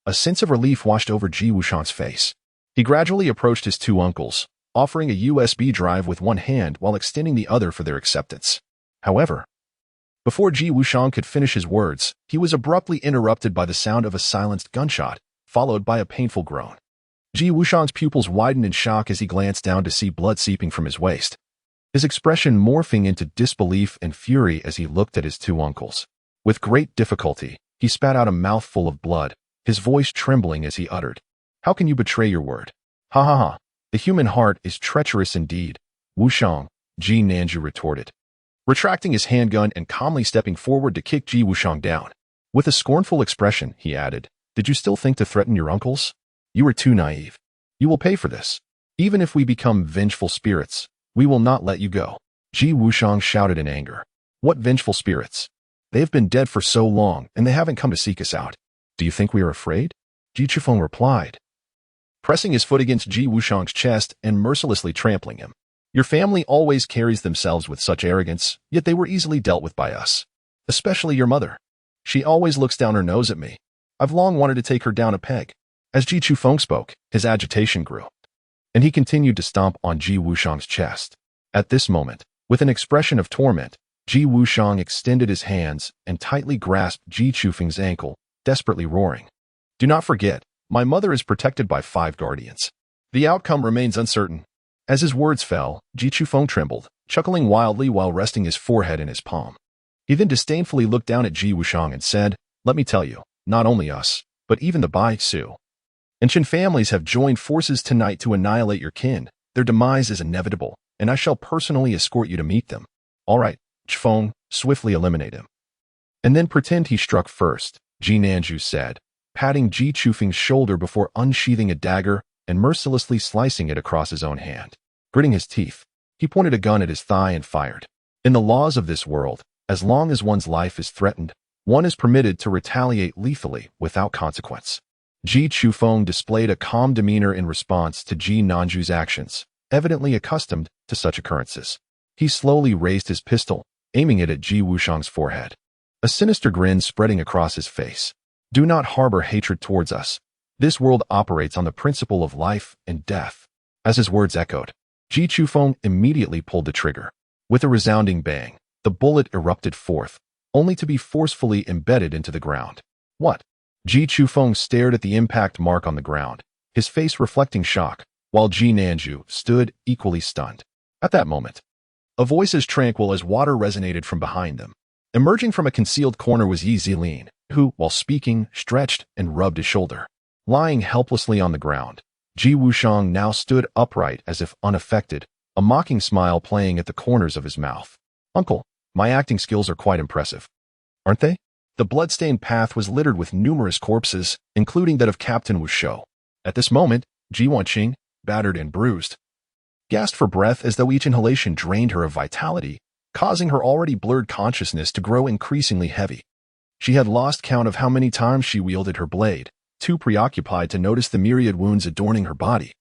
a sense of relief washed over Ji Wushang's face. He gradually approached his two uncles, offering a USB drive with one hand while extending the other for their acceptance. However, before Ji Wushang could finish his words, he was abruptly interrupted by the sound of a silenced gunshot, followed by a painful groan. Ji Wushang's pupils widened in shock as he glanced down to see blood seeping from his waist, his expression morphing into disbelief and fury as he looked at his two uncles. With great difficulty, he spat out a mouthful of blood, his voice trembling as he uttered, how can you betray your word? Ha ha ha, the human heart is treacherous indeed. Wushang, Ji Nanju retorted, retracting his handgun and calmly stepping forward to kick Ji Wushang down. With a scornful expression, he added, did you still think to threaten your uncles? You are too naive. You will pay for this. Even if we become vengeful spirits, we will not let you go. Ji Wushang shouted in anger. What vengeful spirits? They have been dead for so long, and they haven't come to seek us out. Do you think we are afraid? Ji Chufeng replied, pressing his foot against Ji Wushang's chest and mercilessly trampling him. Your family always carries themselves with such arrogance, yet they were easily dealt with by us. Especially your mother. She always looks down her nose at me. I've long wanted to take her down a peg. As Ji Chufeng spoke, his agitation grew, and he continued to stomp on Ji Wushang's chest. At this moment, with an expression of torment, Ji Wushang extended his hands and tightly grasped Ji Chufeng's ankle, desperately roaring. Do not forget, my mother is protected by 5 guardians. The outcome remains uncertain. As his words fell, Ji Chufeng trembled, chuckling wildly while resting his forehead in his palm. He then disdainfully looked down at Ji Wushang and said, let me tell you, not only us, but even the Bai Su and Chen families have joined forces tonight to annihilate your kin. Their demise is inevitable, and I shall personally escort you to meet them. All right, Chufeng, swiftly eliminate him. And then pretend he struck first, Ji Nanju said, patting Ji Chufeng's shoulder before unsheathing a dagger and mercilessly slicing it across his own hand. Gritting his teeth, he pointed a gun at his thigh and fired. In the laws of this world, as long as one's life is threatened, one is permitted to retaliate lethally without consequence. Ji Chufeng displayed a calm demeanor in response to Ji Nanju's actions, evidently accustomed to such occurrences. He slowly raised his pistol, aiming it at Ji Wushang's forehead, a sinister grin spreading across his face. Do not harbor hatred towards us. This world operates on the principle of life and death. As his words echoed, Ji Chufeng immediately pulled the trigger. With a resounding bang, the bullet erupted forth, only to be forcefully embedded into the ground. What? Ji Chufeng stared at the impact mark on the ground, his face reflecting shock, while Ji Nanju stood equally stunned. At that moment, a voice as tranquil as water resonated from behind them. Emerging from a concealed corner was Yi Zilin, who, while speaking, stretched and rubbed his shoulder. Lying helplessly on the ground, Ji Wushang now stood upright as if unaffected, a mocking smile playing at the corners of his mouth. Uncle, my acting skills are quite impressive. Aren't they? The blood-stained path was littered with numerous corpses, including that of Captain Wu Shou. At this moment, Ji Wanqing, battered and bruised, gasped for breath as though each inhalation drained her of vitality, causing her already blurred consciousness to grow increasingly heavy. She had lost count of how many times she wielded her blade, too preoccupied to notice the myriad wounds adorning her body.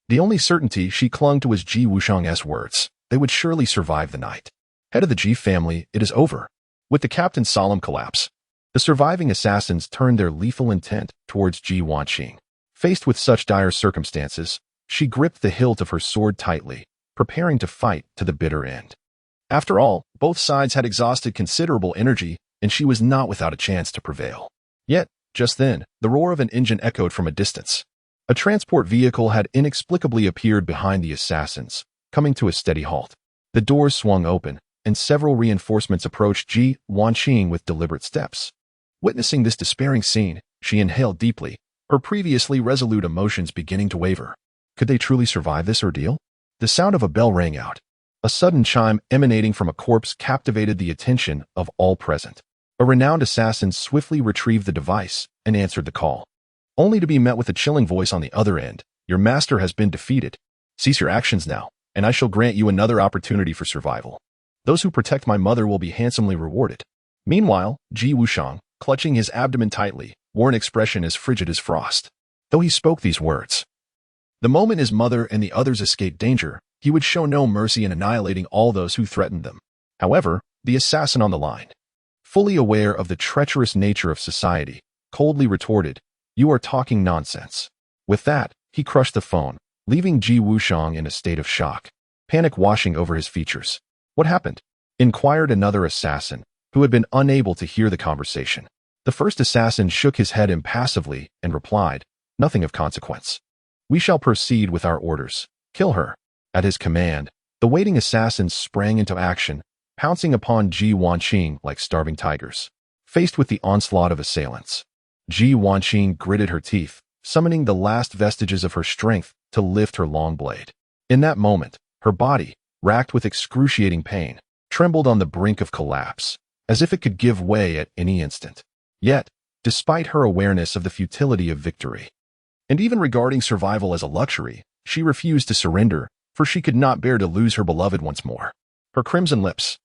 The only certainty she clung to was Ji Wushang's words. They would surely survive the night. Head of the Ji family, it is over. With the captain's solemn collapse, The surviving assassins turned their lethal intent towards Ji Wanqing. Faced with such dire circumstances, she gripped the hilt of her sword tightly, preparing to fight to the bitter end. After all, both sides had exhausted considerable energy, and she was not without a chance to prevail. Yet, just then, the roar of an engine echoed from a distance. A transport vehicle had inexplicably appeared behind the assassins, coming to a steady halt. The doors swung open, and several reinforcements approached Ji Wanqing with deliberate steps. Witnessing this despairing scene, she inhaled deeply, her previously resolute emotions beginning to waver. Could they truly survive this ordeal? The sound of a bell rang out. A sudden chime emanating from a corpse captivated the attention of all present. A renowned assassin swiftly retrieved the device and answered the call, only to be met with a chilling voice on the other end. Your master has been defeated. Cease your actions now, and I shall grant you another opportunity for survival. Those who protect my mother will be handsomely rewarded. Meanwhile, Ji Wushang, clutching his abdomen tightly, wore an expression as frigid as frost. Though he spoke these words, the moment his mother and the others escaped danger, he would show no mercy in annihilating all those who threatened them. However, the assassin on the line, fully aware of the treacherous nature of society, coldly retorted, "You are talking nonsense." With that, he crushed the phone, leaving Ji Wushang in a state of shock, panic washing over his features. "What happened?" inquired another assassin, who had been unable to hear the conversation. The first assassin shook his head impassively and replied, "Nothing of consequence. We shall proceed with our orders. Kill her." At his command, the waiting assassins sprang into action, pouncing upon Ji Wanqing like starving tigers. Faced with the onslaught of assailants, Ji Wanqing gritted her teeth, summoning the last vestiges of her strength to lift her long blade. In that moment, her body, racked with excruciating pain, trembled on the brink of collapse, as if it could give way at any instant. Yet, despite her awareness of the futility of victory, and even regarding survival as a luxury, she refused to surrender, for she could not bear to lose her beloved once more. Her crimson lips,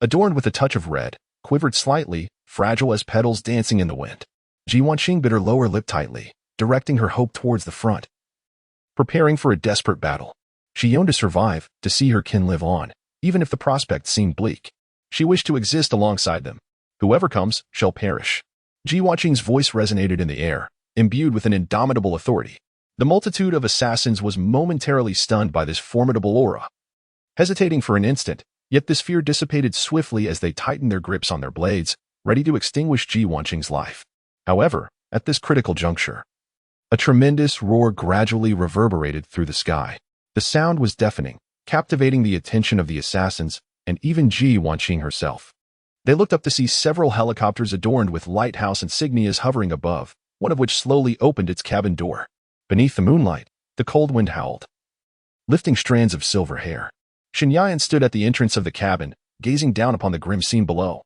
adorned with a touch of red, quivered slightly, fragile as petals dancing in the wind. Ji Wanqing bit her lower lip tightly, directing her hope towards the front. Preparing for a desperate battle, she yearned to survive, to see her kin live on, even if the prospect seemed bleak. She wished to exist alongside them. Whoever comes shall perish. Ji Wanqing's voice resonated in the air, imbued with an indomitable authority. The multitude of assassins was momentarily stunned by this formidable aura. Hesitating for an instant, yet this fear dissipated swiftly as they tightened their grips on their blades, ready to extinguish Ji Wanqing's life. However, at this critical juncture, a tremendous roar gradually reverberated through the sky. The sound was deafening, captivating the attention of the assassins and even Ji Wanqing herself. They looked up to see several helicopters adorned with lighthouse insignias hovering above, one of which slowly opened its cabin door. Beneath the moonlight, the cold wind howled, lifting strands of silver hair. Shen Yan stood at the entrance of the cabin, gazing down upon the grim scene below,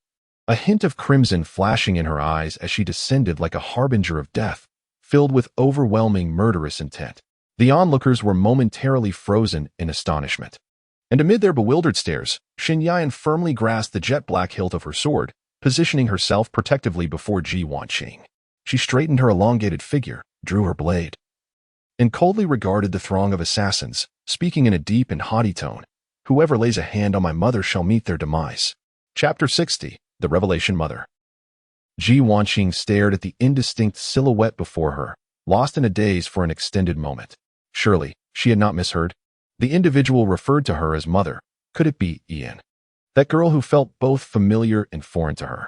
a hint of crimson flashing in her eyes as she descended like a harbinger of death, filled with overwhelming murderous intent. The onlookers were momentarily frozen in astonishment. And amid their bewildered stares, Shen Yan firmly grasped the jet-black hilt of her sword, positioning herself protectively before Ji Wanqing. She straightened her elongated figure, drew her blade, and coldly regarded the throng of assassins, speaking in a deep and haughty tone, "Whoever lays a hand on my mother shall meet their demise." Chapter 60, The Revelation Mother. Ji Wanqing stared at the indistinct silhouette before her, lost in a daze for an extended moment. Surely, she had not misheard. The individual referred to her as mother. Could it be Ian? That girl who felt both familiar and foreign to her.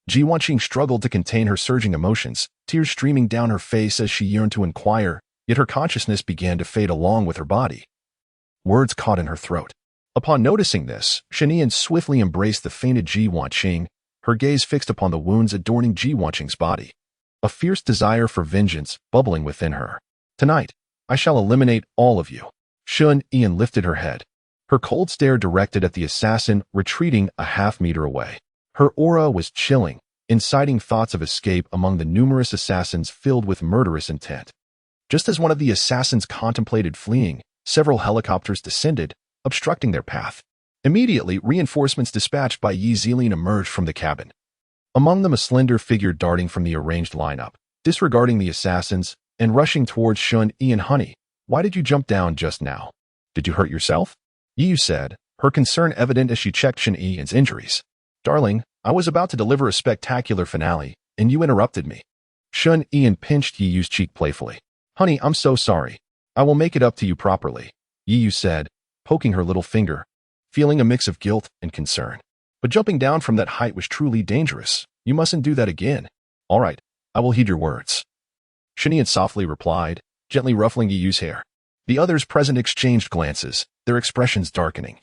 Ji Wanqing struggled to contain her surging emotions, tears streaming down her face as she yearned to inquire, yet her consciousness began to fade along with her body. Words caught in her throat. Upon noticing this, Shen Yan swiftly embraced the fainted Ji Wanqing, her gaze fixed upon the wounds adorning Ji Wanqing's body. A fierce desire for vengeance bubbling within her. "Tonight, I shall eliminate all of you." Shen Yan lifted her head, her cold stare directed at the assassin retreating a half-meter away. Her aura was chilling, inciting thoughts of escape among the numerous assassins filled with murderous intent. Just as one of the assassins contemplated fleeing, several helicopters descended, obstructing their path. Immediately, reinforcements dispatched by Yi Zilin emerged from the cabin. Among them a slender figure darting from the arranged lineup, disregarding the assassins, and rushing towards Shen Yan. "Honey, why did you jump down just now? Did you hurt yourself?" Yi said, her concern evident as she checked Shen Yan's injuries. "Darling, I was about to deliver a spectacular finale, and you interrupted me. Shun Ian pinched Yi Yu's cheek playfully. Honey, I'm so sorry. I will make it up to you properly, Yi Yu said, poking her little finger, feeling a mix of guilt and concern. But jumping down from that height was truly dangerous. You mustn't do that again. All right, I will heed your words. Shinian softly replied, gently ruffling Yi Yu's hair. The others present exchanged glances, their expressions darkening.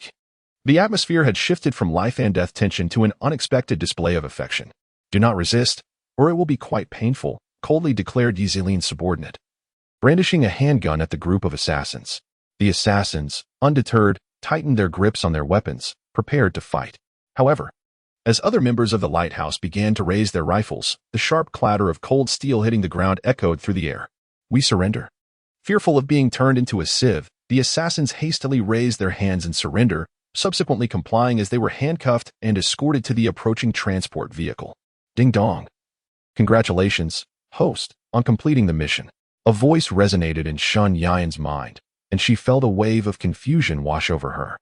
The atmosphere had shifted from life and death tension to an unexpected display of affection. Do not resist, or it will be quite painful, coldly declared Yi Ziling's subordinate, brandishing a handgun at the group of assassins. The assassins, undeterred, tightened their grips on their weapons, prepared to fight. However, as other members of the lighthouse began to raise their rifles, the sharp clatter of cold steel hitting the ground echoed through the air. We surrender. Fearful of being turned into a sieve, the assassins hastily raised their hands in surrender, subsequently complying as they were handcuffed and escorted to the approaching transport vehicle. Ding dong. Congratulations, host, on completing the mission. A voice resonated in Shun Yan's mind, and she felt a wave of confusion wash over her.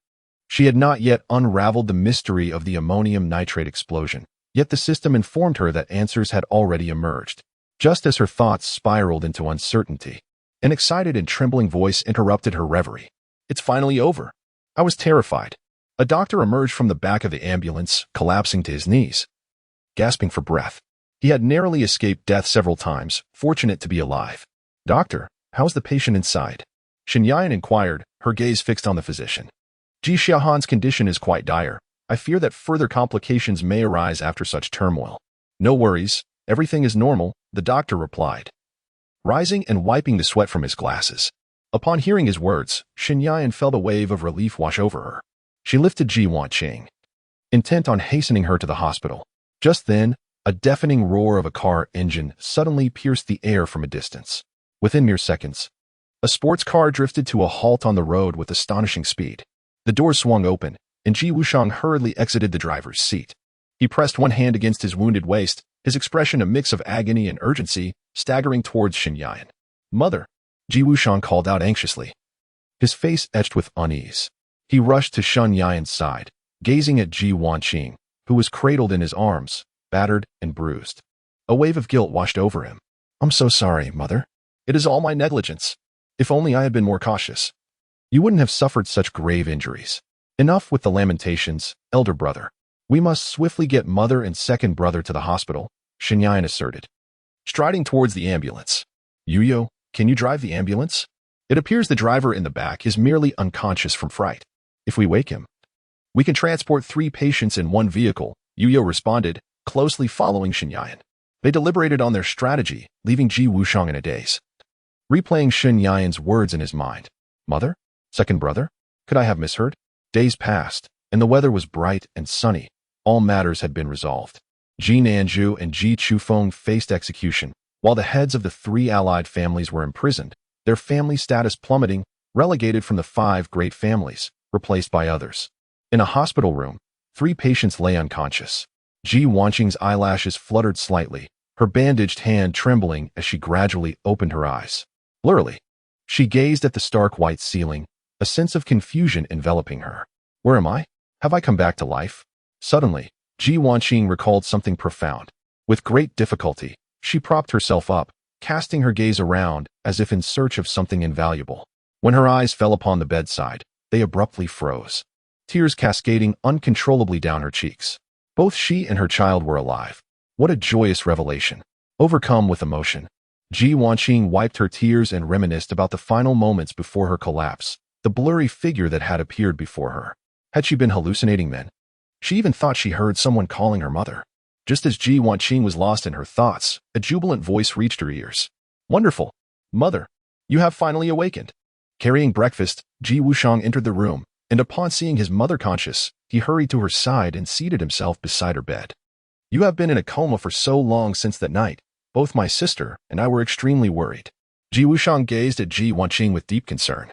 She had not yet unraveled the mystery of the ammonium nitrate explosion, yet the system informed her that answers had already emerged. Just as her thoughts spiraled into uncertainty, an excited and trembling voice interrupted her reverie. It's finally over. I was terrified. A doctor emerged from the back of the ambulance, collapsing to his knees, gasping for breath. He had narrowly escaped death several times, fortunate to be alive. Doctor, how's the patient inside? Shinyan inquired, her gaze fixed on the physician. Ji Xiaohan's condition is quite dire. I fear that further complications may arise after such turmoil. No worries, everything is normal, the doctor replied, rising and wiping the sweat from his glasses. Upon hearing his words, Shinyan felt a wave of relief wash over her. She lifted Ji Wanqing, intent on hastening her to the hospital. Just then, a deafening roar of a car engine suddenly pierced the air from a distance. Within mere seconds, a sports car drifted to a halt on the road with astonishing speed. The door swung open, and Ji Wushang hurriedly exited the driver's seat. He pressed one hand against his wounded waist, his expression a mix of agony and urgency, staggering towards Shinyan. Mother, Ji Wushang called out anxiously, his face etched with unease. He rushed to Shun Yan's side, gazing at Ji Wanqing, who was cradled in his arms, battered and bruised. A wave of guilt washed over him. I'm so sorry, Mother. It is all my negligence. If only I had been more cautious. You wouldn't have suffered such grave injuries. Enough with the lamentations, elder brother. We must swiftly get mother and second brother to the hospital, Shinyan asserted, striding towards the ambulance. Yuyo, can you drive the ambulance? It appears the driver in the back is merely unconscious from fright. If we wake him, we can transport 3 patients in one vehicle, Yuyo responded, closely following Shinyan. They deliberated on their strategy, leaving Ji Wushang in a daze, replaying Shinyan's words in his mind. Mother? Second brother? Could I have misheard? Days passed, and the weather was bright and sunny. All matters had been resolved. Ji Nanju and Ji Chufeng faced execution, while the heads of the 3 allied families were imprisoned, their family status plummeting, relegated from the 5 great families, replaced by others. In a hospital room, 3 patients lay unconscious. Ji Wanqing's eyelashes fluttered slightly, her bandaged hand trembling as she gradually opened her eyes. Blurrily, she gazed at the stark white ceiling, a sense of confusion enveloping her. Where am I? Have I come back to life? Suddenly, Ji Wanqing recalled something profound. With great difficulty, she propped herself up, casting her gaze around as if in search of something invaluable. When her eyes fell upon the bedside, they abruptly froze, tears cascading uncontrollably down her cheeks. Both she and her child were alive. What a joyous revelation. Overcome with emotion, Ji Wanqing wiped her tears and reminisced about the final moments before her collapse, the blurry figure that had appeared before her. Had she been hallucinating then? She even thought she heard someone calling her mother. Just as Ji Wanqing was lost in her thoughts, a jubilant voice reached her ears. Wonderful! Mother, you have finally awakened. Carrying breakfast, Ji Wushang entered the room, and upon seeing his mother conscious, he hurried to her side and seated himself beside her bed. You have been in a coma for so long since that night. Both my sister and I were extremely worried. Ji Wushang gazed at Ji Wanqing with deep concern,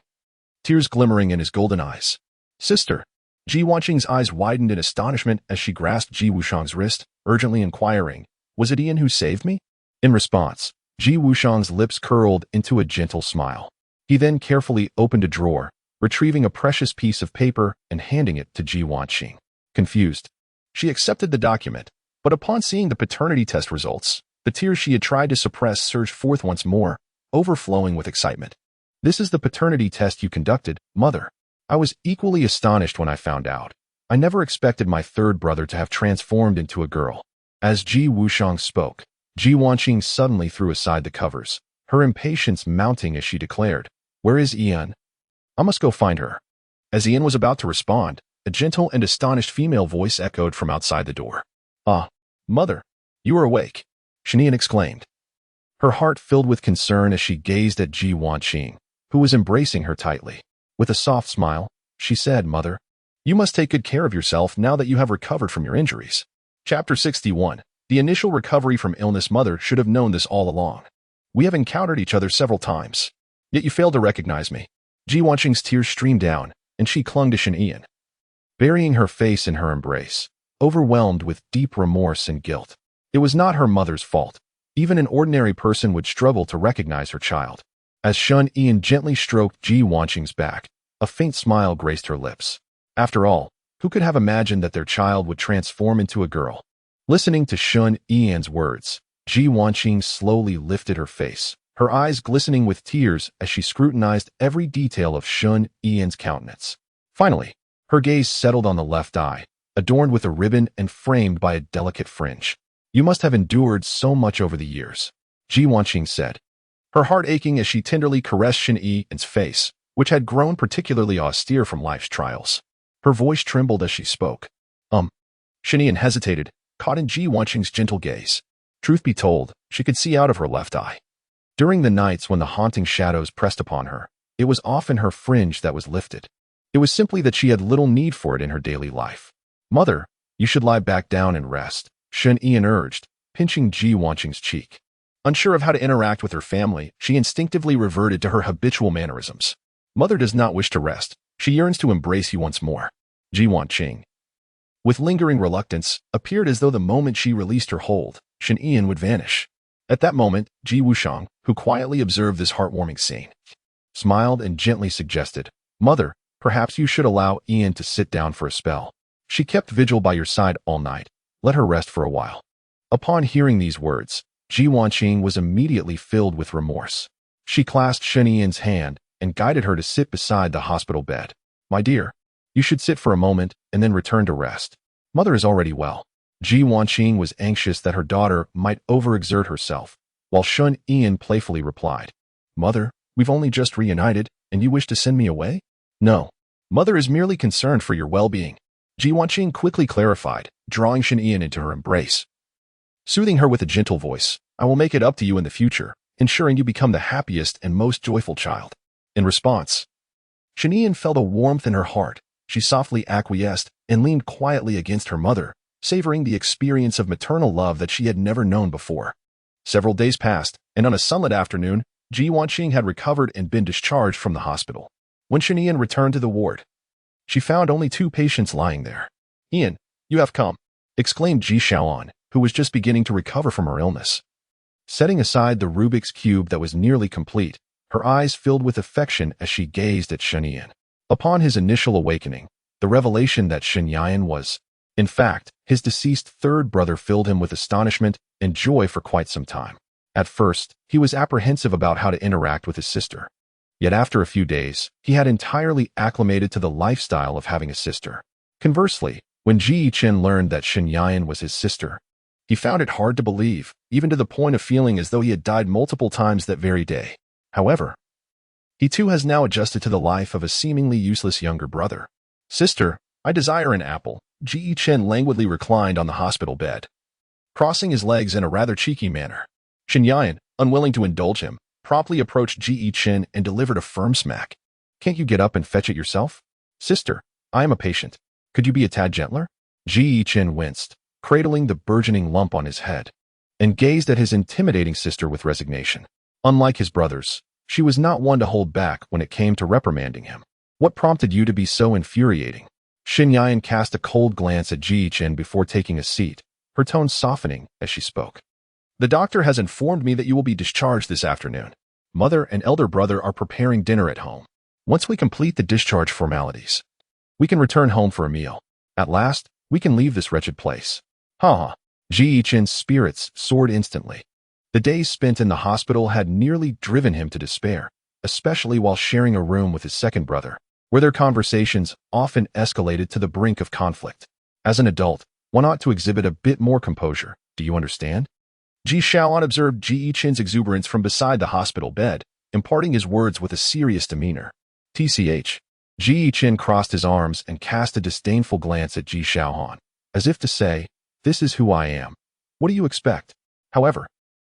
tears glimmering in his golden eyes. Sister! Ji Wanqing's eyes widened in astonishment as she grasped Ji Wushang's wrist, urgently inquiring, was it Ian who saved me? In response, Ji Wushang's lips curled into a gentle smile. He then carefully opened a drawer, retrieving a precious piece of paper and handing it to Ji Wanqing. Confused, she accepted the document, But upon seeing the paternity test results, the tears she had tried to suppress surged forth once more, overflowing with excitement. "This is the paternity test you conducted, Mother." I was equally astonished when I found out. I never expected my third brother to have transformed into a girl. As Ji Wuxiang spoke, Ji Wanqing suddenly threw aside the covers, her impatience mounting as she declared, "Where is Ian? I must go find her." As Ian was about to respond, a gentle and astonished female voice echoed from outside the door. "Ah, Mother, you are awake," Shanian exclaimed. Her heart filled with concern as she gazed at Ji Wanqing, who was embracing her tightly. With a soft smile, she said, "Mother, you must take good care of yourself now that you have recovered from your injuries." Chapter 61. The initial recovery from illness. Mother should have known this all along. "We have encountered each other several times, yet you failed to recognize me." Ji Wanqing's tears streamed down, and she clung to Shanian, burying her face in her embrace, overwhelmed with deep remorse and guilt. It was not her mother's fault. Even an ordinary person would struggle to recognize her child. As Shun Ian gently stroked Ji Wanqing's back, a faint smile graced her lips. After all, who could have imagined that their child would transform into a girl? Listening to Shun Ian's words, Ji Wanqing slowly lifted her face, her eyes glistening with tears as she scrutinized every detail of Shun Ian's countenance. Finally, her gaze settled on the left eye, adorned with a ribbon and framed by a delicate fringe. "You must have endured so much over the years," Ji Wanqing said, her heart aching as she tenderly caressed Shin Ian's face, which had grown particularly austere from life's trials. Her voice trembled as she spoke. Shin Ian hesitated, caught in Ji Wanqing's gentle gaze. Truth be told, she could see out of her left eye. During the nights when the haunting shadows pressed upon her, it was often her fringe that was lifted. It was simply that she had little need for it in her daily life. "Mother, you should lie back down and rest," Shin Ian urged, pinching Ji Wanqing's cheek. Unsure of how to interact with her family, she instinctively reverted to her habitual mannerisms. "Mother does not wish to rest. She yearns to embrace you once more." Ji Wanqing, with lingering reluctance, appeared as though the moment she released her hold, Shin Ian would vanish. At that moment, Ji Wuxiang, who quietly observed this heartwarming scene, smiled and gently suggested, "Mother, perhaps you should allow Ian to sit down for a spell. She kept vigil by your side all night. Let her rest for a while." Upon hearing these words, Ji Wanqing was immediately filled with remorse. She clasped Shin Ian's hand and guided her to sit beside the hospital bed. "My dear, you should sit for a moment and then return to rest. Mother is already well." Ji Wanqing was anxious that her daughter might overexert herself, while Shun Ian playfully replied, "Mother, we've only just reunited, and you wish to send me away?" "No. Mother is merely concerned for your well-being," Ji Wanqing quickly clarified, drawing Shin Ian into her embrace. Soothing her with a gentle voice, "I will make it up to you in the future, ensuring you become the happiest and most joyful child." In response, Shin Ian felt a warmth in her heart. She softly acquiesced and leaned quietly against her mother, savoring the experience of maternal love that she had never known before. Several days passed, and on a sunlit afternoon, Ji Wanqing had recovered and been discharged from the hospital. When Shin Ian returned to the ward, she found only 2 patients lying there. "Ian, you have come," exclaimed Ji Shaoan, who was just beginning to recover from her illness. Setting aside the Rubik's Cube that was nearly complete, her eyes filled with affection as she gazed at Shin Ian. Upon his initial awakening, the revelation that Shin Ian was, in fact, his deceased third brother filled him with astonishment and joy for quite some time. At first, he was apprehensive about how to interact with his sister. Yet after a few days, he had entirely acclimated to the lifestyle of having a sister. Conversely, when Ji Chen learned that Shin Yan was his sister, he found it hard to believe, even to the point of feeling as though he had died multiple times that very day. However, he too has now adjusted to the life of a seemingly useless younger brother. "Sister, I desire an apple." Ji Chen languidly reclined on the hospital bed, crossing his legs in a rather cheeky manner. Shin Yan, unwilling to indulge him, promptly approached Ji Chen and delivered a firm smack. "Can't you get up and fetch it yourself?" "Sister, I am a patient. Could you be a tad gentler?" Ji Chen winced, cradling the burgeoning lump on his head, and gazed at his intimidating sister with resignation. Unlike his brothers, she was not one to hold back when it came to reprimanding him. "What prompted you to be so infuriating?" Shin Yan cast a cold glance at Ji Chen before taking a seat, her tone softening as she spoke. "The doctor has informed me that you will be discharged this afternoon. Mother and elder brother are preparing dinner at home. Once we complete the discharge formalities, we can return home for a meal. At last, we can leave this wretched place." "Ha ha. Ji Yichen's spirits soared instantly. The days spent in the hospital had nearly driven him to despair, especially while sharing a room with his second brother, where their conversations often escalated to the brink of conflict. As an adult, one ought to exhibit a bit more composure. Do you understand? Ji Shaoan observed Ji Yichen's exuberance from beside the hospital bed, imparting his words with a serious demeanor. TCH. Ji Yichen crossed his arms and cast a disdainful glance at Ji Shaohan, as if to say, "This is who I am. What do you expect?" However,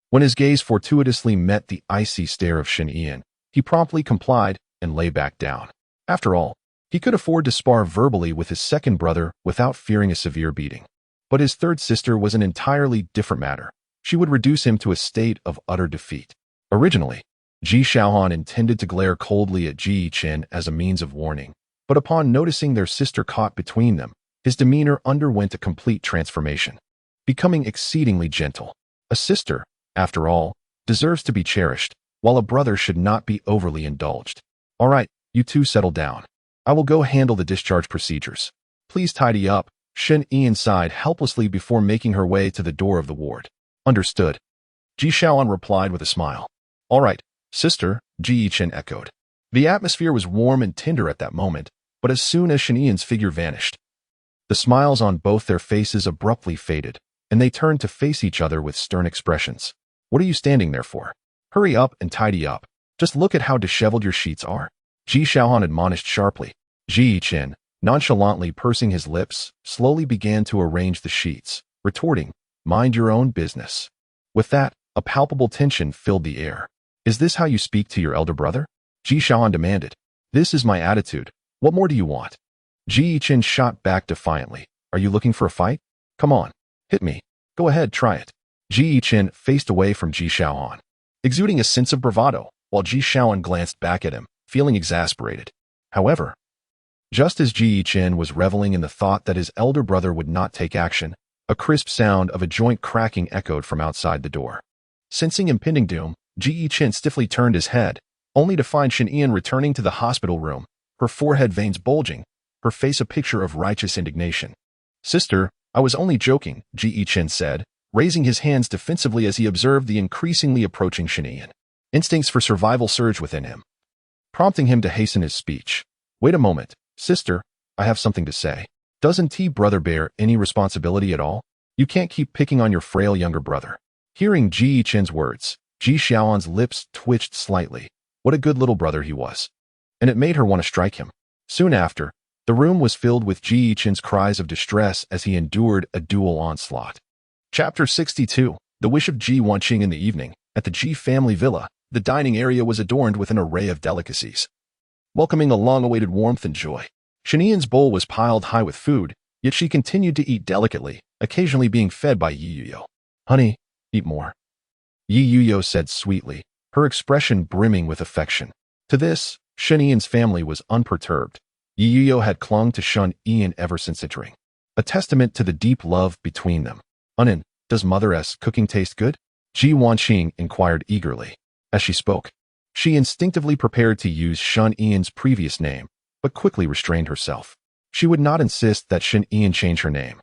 when his gaze fortuitously met the icy stare of Shen Yan, he promptly complied and lay back down. After all, he could afford to spar verbally with his second brother without fearing a severe beating. But his third sister was an entirely different matter. She would reduce him to a state of utter defeat. Originally, Ji Shaohan intended to glare coldly at Ji Yichen as a means of warning, but upon noticing their sister caught between them, his demeanor underwent a complete transformation, becoming exceedingly gentle. A sister, after all, deserves to be cherished, while a brother should not be overly indulged. All right, you two settle down. I will go handle the discharge procedures. Please tidy up. Shen Yan sighed helplessly before making her way to the door of the ward. Understood. Ji Shaoan replied with a smile. All right, sister, Ji Yichen echoed. The atmosphere was warm and tender at that moment, but as soon as Shen Yan's figure vanished, the smiles on both their faces abruptly faded, and they turned to face each other with stern expressions. What are you standing there for? Hurry up and tidy up. Just look at how disheveled your sheets are. Ji Shaohan admonished sharply. Ji Yichen, nonchalantly pursing his lips, slowly began to arrange the sheets, retorting, "Mind your own business." With that, a palpable tension filled the air. Is this how you speak to your elder brother? Ji Shaohan demanded. This is my attitude. What more do you want? Ji Yichen shot back defiantly. Are you looking for a fight? Come on, hit me. Go ahead, try it. Ji Yichen faced away from Ji Shaohan, exuding a sense of bravado, while Ji Shaohan glanced back at him, feeling exasperated. However, just as Ji Yichen was reveling in the thought that his elder brother would not take action, a crisp sound of a joint cracking echoed from outside the door. Sensing impending doom, Ji Yichen stiffly turned his head, only to find Shen Yan returning to the hospital room, her forehead veins bulging, her face a picture of righteous indignation. Sister, I was only joking, Ji Yichen said, raising his hands defensively as he observed the increasingly approaching Shen Yan. Instincts for survival surged within him, prompting him to hasten his speech. Wait a moment, sister, I have something to say. Doesn't brother bear any responsibility at all? You can't keep picking on your frail younger brother. Hearing Ji Yichen's words, Ji Shaoan's lips twitched slightly. What a good little brother he was. And it made her want to strike him. Soon after, the room was filled with Ji Yichen's cries of distress as he endured a dual onslaught. Chapter 62. The Wish of Ji Wanqing. In the evening, at the Ji family villa, the dining area was adorned with an array of delicacies, welcoming a long-awaited warmth and joy. Shen Yan's bowl was piled high with food, yet she continued to eat delicately, occasionally being fed by Yi Yuyo. Honey, eat more. Yi Yuyo said sweetly, her expression brimming with affection. To this, Shen Yan's family was unperturbed. Yi Yuyo had clung to Shen Yan ever since entering, a testament to the deep love between them. Unin, does mother's cooking taste good? Ji Wanqing inquired eagerly. As she spoke, she instinctively prepared to use Shen Yan's previous name, but quickly restrained herself. She would not insist that Shen Yan change her name,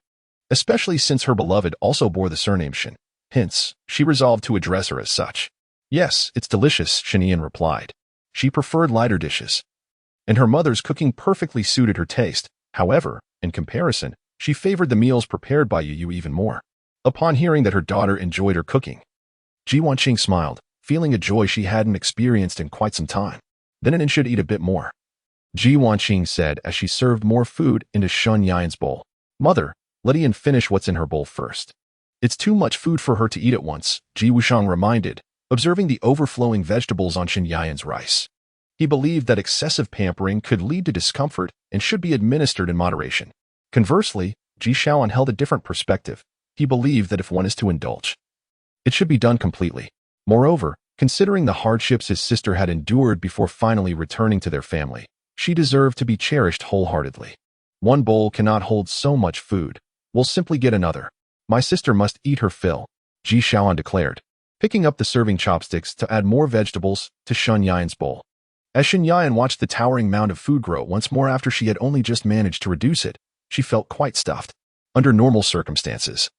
especially since her beloved also bore the surname Shen. Hence, she resolved to address her as such. Yes, it's delicious, Shen Yan replied. She preferred lighter dishes, and her mother's cooking perfectly suited her taste. However, in comparison, she favored the meals prepared by Yu even more. Upon hearing that her daughter enjoyed her cooking, Ji Wanqing smiled, feeling a joy she hadn't experienced in quite some time. Then Anin should eat a bit more, Ji Wanqing said as she served more food into Shen Yan's bowl. Mother, let Ian finish what's in her bowl first. It's too much food for her to eat at once, Ji Wushang reminded, observing the overflowing vegetables on Shen Yan's rice. He believed that excessive pampering could lead to discomfort and should be administered in moderation. Conversely, Ji Shaoan held a different perspective. He believed that if one is to indulge, it should be done completely. Moreover, considering the hardships his sister had endured before finally returning to their family, she deserved to be cherished wholeheartedly. One bowl cannot hold so much food. We'll simply get another. My sister must eat her fill, Ji Shaoan declared, picking up the serving chopsticks to add more vegetables to Shen Yan's bowl. As Shen Yan watched the towering mound of food grow once more after she had only just managed to reduce it, she felt quite stuffed. Under normal circumstances,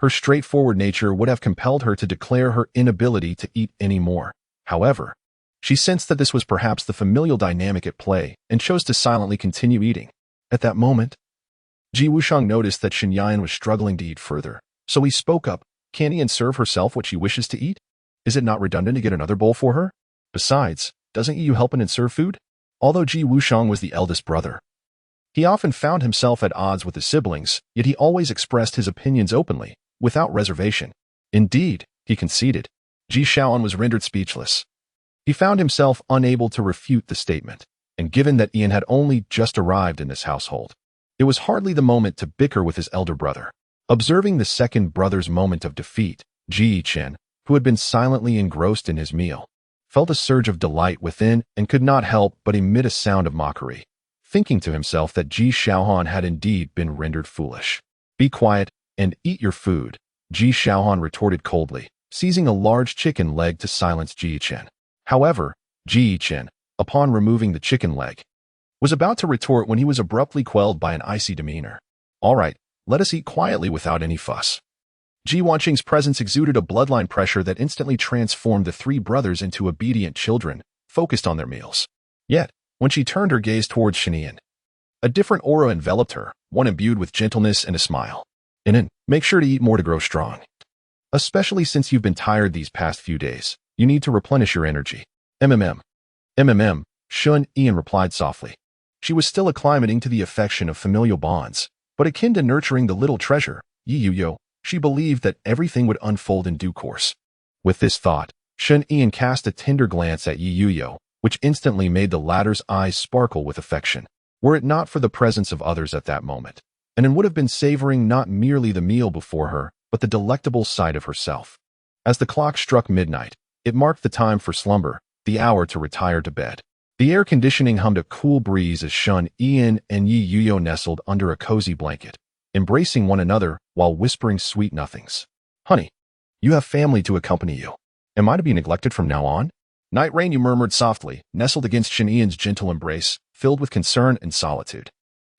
Her straightforward nature would have compelled her to declare her inability to eat anymore. However, she sensed that this was perhaps the familial dynamic at play and chose to silently continue eating. At that moment, Ji Wushang noticed that Shen Yan was struggling to eat further, so he spoke up. Can Ian serve herself what she wishes to eat? Is it not redundant to get another bowl for her? Besides, doesn't Yu help and serve food? Although Ji Wushang was the eldest brother, he often found himself at odds with his siblings, yet he always expressed his opinions openly, without reservation. Indeed, he conceded. Ji Shaoan was rendered speechless. He found himself unable to refute the statement, and given that Ian had only just arrived in this household, it was hardly the moment to bicker with his elder brother. Observing the second brother's moment of defeat, Ji Chen, who had been silently engrossed in his meal, felt a surge of delight within and could not help but emit a sound of mockery, thinking to himself that Ji Shaohan had indeed been rendered foolish. Be quiet and eat your food, Ji Shaohan retorted coldly, seizing a large chicken leg to silence Ji Chen. However, Ji Chen, upon removing the chicken leg, was about to retort when he was abruptly quelled by an icy demeanor. All right, let us eat quietly without any fuss. Ji Wanqing's presence exuded a bloodline pressure that instantly transformed the three brothers into obedient children, focused on their meals. Yet, when she turned her gaze towards Shenian, a different aura enveloped her, one imbued with gentleness and a smile. Inan, make sure to eat more to grow strong. Especially since you've been tired these past few days, you need to replenish your energy. MMM, Shun Ian replied softly. She was still acclimating to the affection of familial bonds, but akin to nurturing the little treasure, Yi-Yu-Yo, she believed that everything would unfold in due course. With this thought, Shun Ian cast a tender glance at Yi-Yu-Yo, which instantly made the latter's eyes sparkle with affection, were it not for the presence of others at that moment, and it would have been savoring not merely the meal before her, but the delectable sight of herself. As the clock struck midnight, it marked the time for slumber, the hour to retire to bed. The air conditioning hummed a cool breeze as Shun Ian and Yi-Yu-Yo nestled under a cozy blanket, embracing one another while whispering sweet nothings. Honey, you have family to accompany you. Am I to be neglected from now on? Night Rain, you murmured softly, nestled against Shen Ian's gentle embrace, filled with concern and solitude.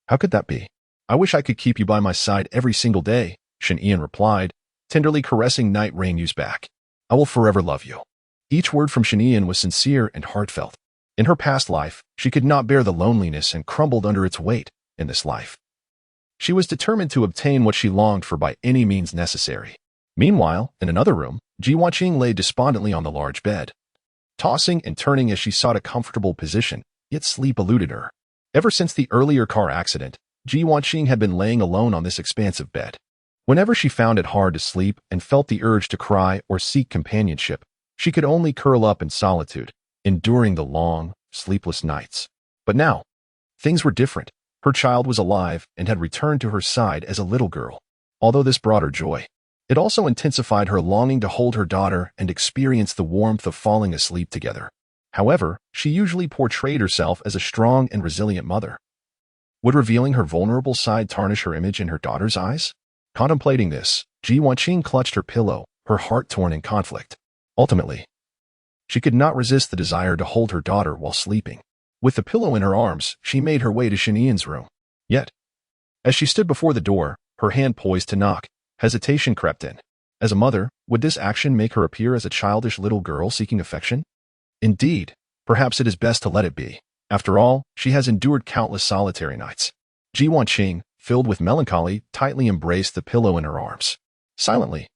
How could that be? I wish I could keep you by my side every single day, Shen Ian replied, tenderly caressing Night Rain's back. I will forever love you. Each word from Shen Ian was sincere and heartfelt. In her past life, she could not bear the loneliness and crumbled under its weight. In this life, she was determined to obtain what she longed for by any means necessary. Meanwhile, in another room, Ji Wanqing lay despondently on the large bed, tossing and turning as she sought a comfortable position, yet sleep eluded her. Ever since the earlier car accident, Ji Wanqing had been laying alone on this expansive bed. Whenever she found it hard to sleep and felt the urge to cry or seek companionship, she could only curl up in solitude, enduring the long, sleepless nights. But now, things were different. Her child was alive and had returned to her side as a little girl. Although this brought her joy, it also intensified her longing to hold her daughter and experience the warmth of falling asleep together. However, she usually portrayed herself as a strong and resilient mother. Would revealing her vulnerable side tarnish her image in her daughter's eyes? Contemplating this, Ji Wanqing clutched her pillow, her heart torn in conflict. Ultimately, she could not resist the desire to hold her daughter while sleeping. With the pillow in her arms, she made her way to Shen Ian's room. Yet, as she stood before the door, her hand poised to knock, hesitation crept in. As a mother, would this action make her appear as a childish little girl seeking affection? Indeed, perhaps it is best to let it be. After all, she has endured countless solitary nights. Ji Wanqing, filled with melancholy, tightly embraced the pillow in her arms. Silently,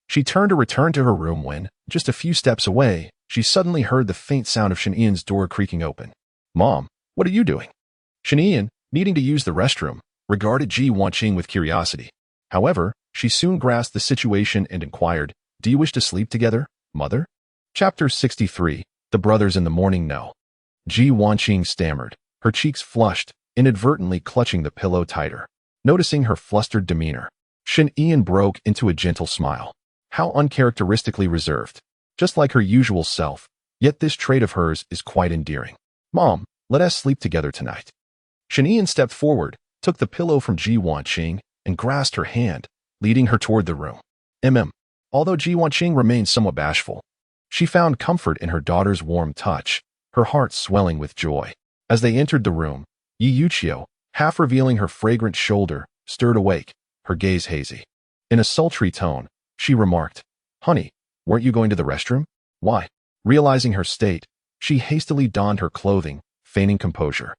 she turned to return to her room when, just a few steps away, she suddenly heard the faint sound of Shen Ian's door creaking open. Mom, what are you doing? Shen Ian, needing to use the restroom, regarded Ji Wanqing with curiosity. However, she soon grasped the situation and inquired, Do you wish to sleep together, mother? Chapter 63, The Brothers in the Morning No. Ji Wanqing stammered, her cheeks flushed, inadvertently clutching the pillow tighter. Noticing her flustered demeanor, Shen Ian broke into a gentle smile. How uncharacteristically reserved. Just like her usual self, yet this trait of hers is quite endearing. Mom, let us sleep together tonight. Shen Ian stepped forward, took the pillow from Ji Wanqing, and grasped her hand, leading her toward the room. Although Ji Wanqing remained somewhat bashful, she found comfort in her daughter's warm touch, her heart swelling with joy. As they entered the room, Yi Yuqiu, half revealing her fragrant shoulder, stirred awake, her gaze hazy. In a sultry tone, she remarked, "Honey, weren't you going to the restroom? Why?" Realizing her state, she hastily donned her clothing, feigning composure,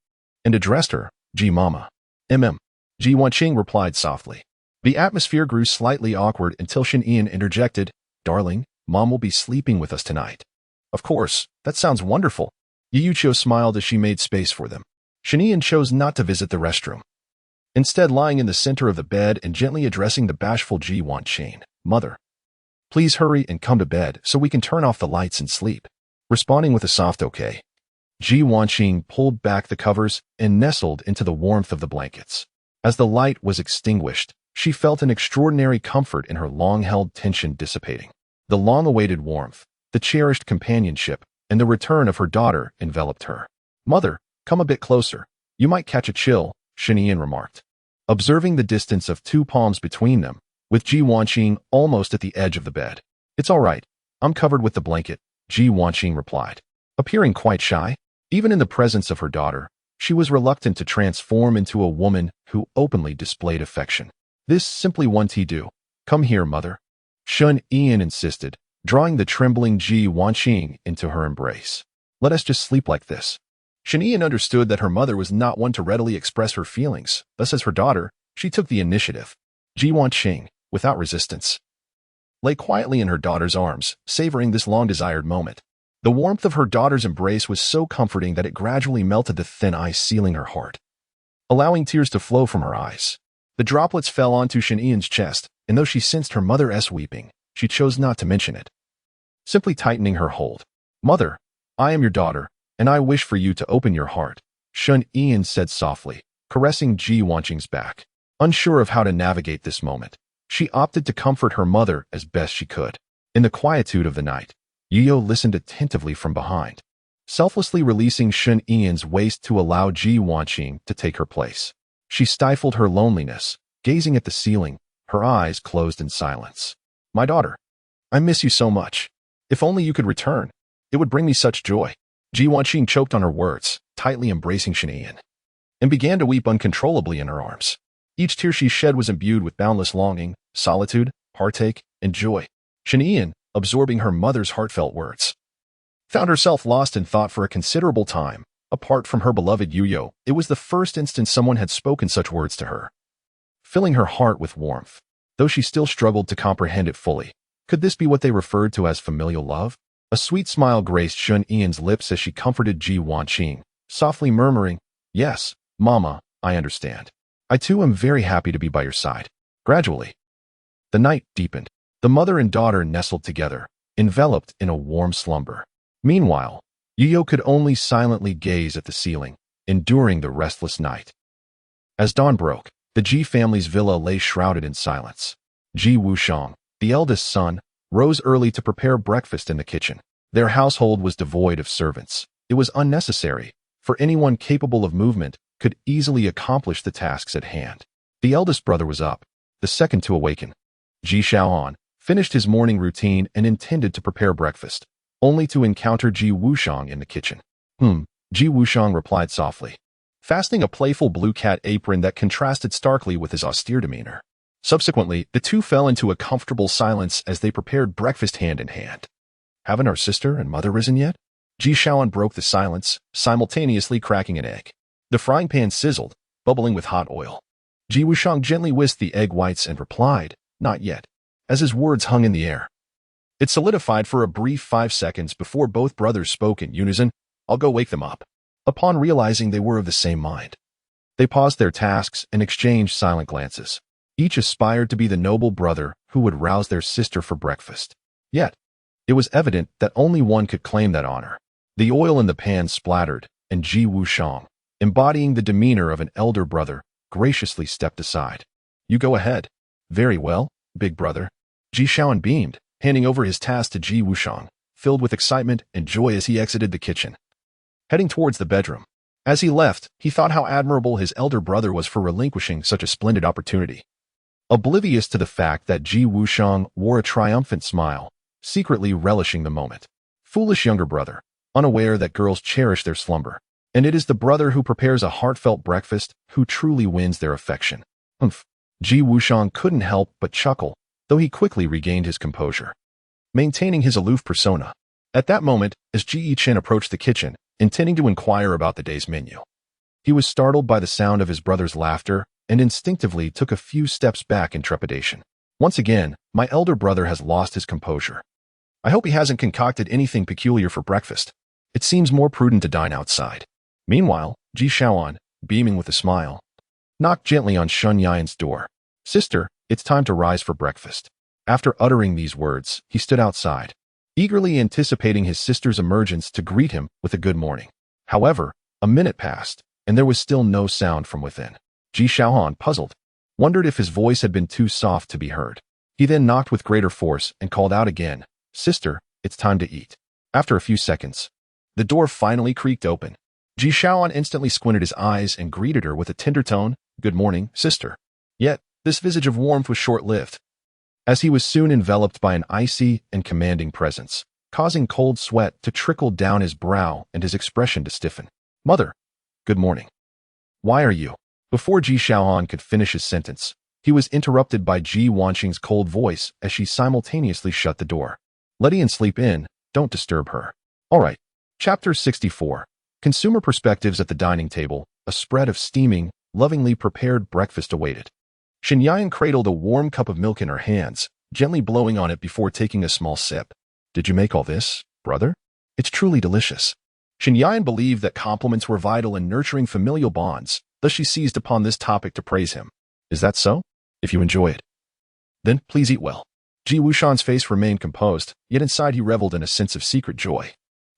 and addressed her, "G Mama." Ji Wanqing replied softly. The atmosphere grew slightly awkward until Shen Ian interjected, "Darling, Mom will be sleeping with us tonight." "Of course, that sounds wonderful." Yucho smiled as she made space for them. Shen Ian chose not to visit the restroom. Instead, lying in the center of the bed and gently addressing the bashful Ji Wanqing, "Mother, please hurry and come to bed so we can turn off the lights and sleep." Responding with a soft okay, Ji Wanqing pulled back the covers and nestled into the warmth of the blankets. As the light was extinguished, she felt an extraordinary comfort in her long-held tension dissipating. The long-awaited warmth, the cherished companionship, and the return of her daughter enveloped her. "Mother, come a bit closer. You might catch a chill," Shen Ian remarked. Observing the distance of 2 palms between them, with Ji Wanqing almost at the edge of the bed. "It's all right. I'm covered with the blanket," Ji Wanqing replied. Appearing quite shy, even in the presence of her daughter, she was reluctant to transform into a woman who openly displayed affection. "This simply won't do. Come here, mother," Shen Ian insisted, drawing the trembling Ji Wanqing into her embrace. "Let us just sleep like this." Shen Ian understood that her mother was not one to readily express her feelings, thus as her daughter, she took the initiative. Ji Wanqing, without resistance, lay quietly in her daughter's arms, savoring this long-desired moment. The warmth of her daughter's embrace was so comforting that it gradually melted the thin ice sealing her heart, allowing tears to flow from her eyes. The droplets fell onto Shen Ian's chest, and though she sensed her mother's weeping, she chose not to mention it, simply tightening her hold. "Mother, I am your daughter, and I wish for you to open your heart," Shen Ian said softly, caressing Ji Wanqing's back. Unsure of how to navigate this moment, she opted to comfort her mother as best she could. In the quietude of the night, Yuyo listened attentively from behind, selflessly releasing Shen Ian's waist to allow Ji Wanqing to take her place. She stifled her loneliness, gazing at the ceiling, her eyes closed in silence. "My daughter, I miss you so much. If only you could return, it would bring me such joy." Ji Wanqing choked on her words, tightly embracing Shen Ian, and began to weep uncontrollably in her arms. Each tear she shed was imbued with boundless longing, solitude, heartache, and joy. Shen Ian, absorbing her mother's heartfelt words, found herself lost in thought for a considerable time. Apart from her beloved Yuyo, it was the first instance someone had spoken such words to her, filling her heart with warmth. Though she still struggled to comprehend it fully, could this be what they referred to as familial love? A sweet smile graced Shen Ian's lips as she comforted Ji Wanqing, softly murmuring, "Yes, Mama, I understand. I too am very happy to be by your side." Gradually, the night deepened. The mother and daughter nestled together, enveloped in a warm slumber. Meanwhile, Yuyo could only silently gaze at the ceiling, enduring the restless night. As dawn broke, the Ji family's villa lay shrouded in silence. Ji Wushang, the eldest son, rose early to prepare breakfast in the kitchen. Their household was devoid of servants. It was unnecessary, for anyone capable of movement could easily accomplish the tasks at hand. The eldest brother was up, the second to awaken. Ji Shaoan finished his morning routine and intended to prepare breakfast, only to encounter Ji Wushang in the kitchen. Ji Wushang replied softly, fastening a playful blue cat apron that contrasted starkly with his austere demeanor. Subsequently, the two fell into a comfortable silence as they prepared breakfast hand in hand. "Haven't our sister and mother risen yet?" Ji Shaoan broke the silence, simultaneously cracking an egg. The frying pan sizzled, bubbling with hot oil. Ji Wushang gently whisked the egg whites and replied, "Not yet," as his words hung in the air. It solidified for a brief 5 seconds before both brothers spoke in unison, "I'll go wake them up." Upon realizing they were of the same mind, they paused their tasks and exchanged silent glances. Each aspired to be the noble brother who would rouse their sister for breakfast. Yet, it was evident that only one could claim that honor. The oil in the pan splattered, and Ji Wushang, embodying the demeanor of an elder brother, graciously stepped aside. "You go ahead." "Very well, big brother." Ji Shaoan beamed, handing over his task to Ji Wushang, filled with excitement and joy as he exited the kitchen, heading towards the bedroom. As he left, he thought how admirable his elder brother was for relinquishing such a splendid opportunity. Oblivious to the fact that Ji Wushang wore a triumphant smile, secretly relishing the moment. Foolish younger brother, unaware that girls cherish their slumber, and it is the brother who prepares a heartfelt breakfast who truly wins their affection. Ji Wushang couldn't help but chuckle though he quickly regained his composure, maintaining his aloof persona. At that moment, as Ji Yi-chin approached the kitchen, intending to inquire about the day's menu, he was startled by the sound of his brother's laughter and instinctively took a few steps back in trepidation. Once again, my elder brother has lost his composure. I hope he hasn't concocted anything peculiar for breakfast. It seems more prudent to dine outside. Meanwhile, Ji Shaoan, beaming with a smile, knocked gently on Shun Yan's door. Sister, it's time to rise for breakfast. After uttering these words, he stood outside, eagerly anticipating his sister's emergence to greet him with a good morning. However, a minute passed, and there was still no sound from within. Ji Shaoan, puzzled, wondered if his voice had been too soft to be heard. He then knocked with greater force and called out again, Sister, it's time to eat. After a few seconds, the door finally creaked open. Ji Shaoan instantly squinted his eyes and greeted her with a tender tone, Good morning, sister. Yet, this visage of warmth was short-lived, as he was soon enveloped by an icy and commanding presence, causing cold sweat to trickle down his brow and his expression to stiffen. Mother, good morning. Why are you? Before Ji Shaoan could finish his sentence, he was interrupted by Ji Wanqing's cold voice as she simultaneously shut the door. Let Ian sleep in, don't disturb her. All right. Chapter 64. Consumer perspectives at the dining table, a spread of steaming, lovingly prepared breakfast awaited. Shinyan cradled a warm cup of milk in her hands, gently blowing on it before taking a small sip. Did you make all this, brother? It's truly delicious. Shinyan believed that compliments were vital in nurturing familial bonds, thus she seized upon this topic to praise him. Is that so? If you enjoy it, then please eat well. Ji Wushan's face remained composed, yet inside he reveled in a sense of secret joy,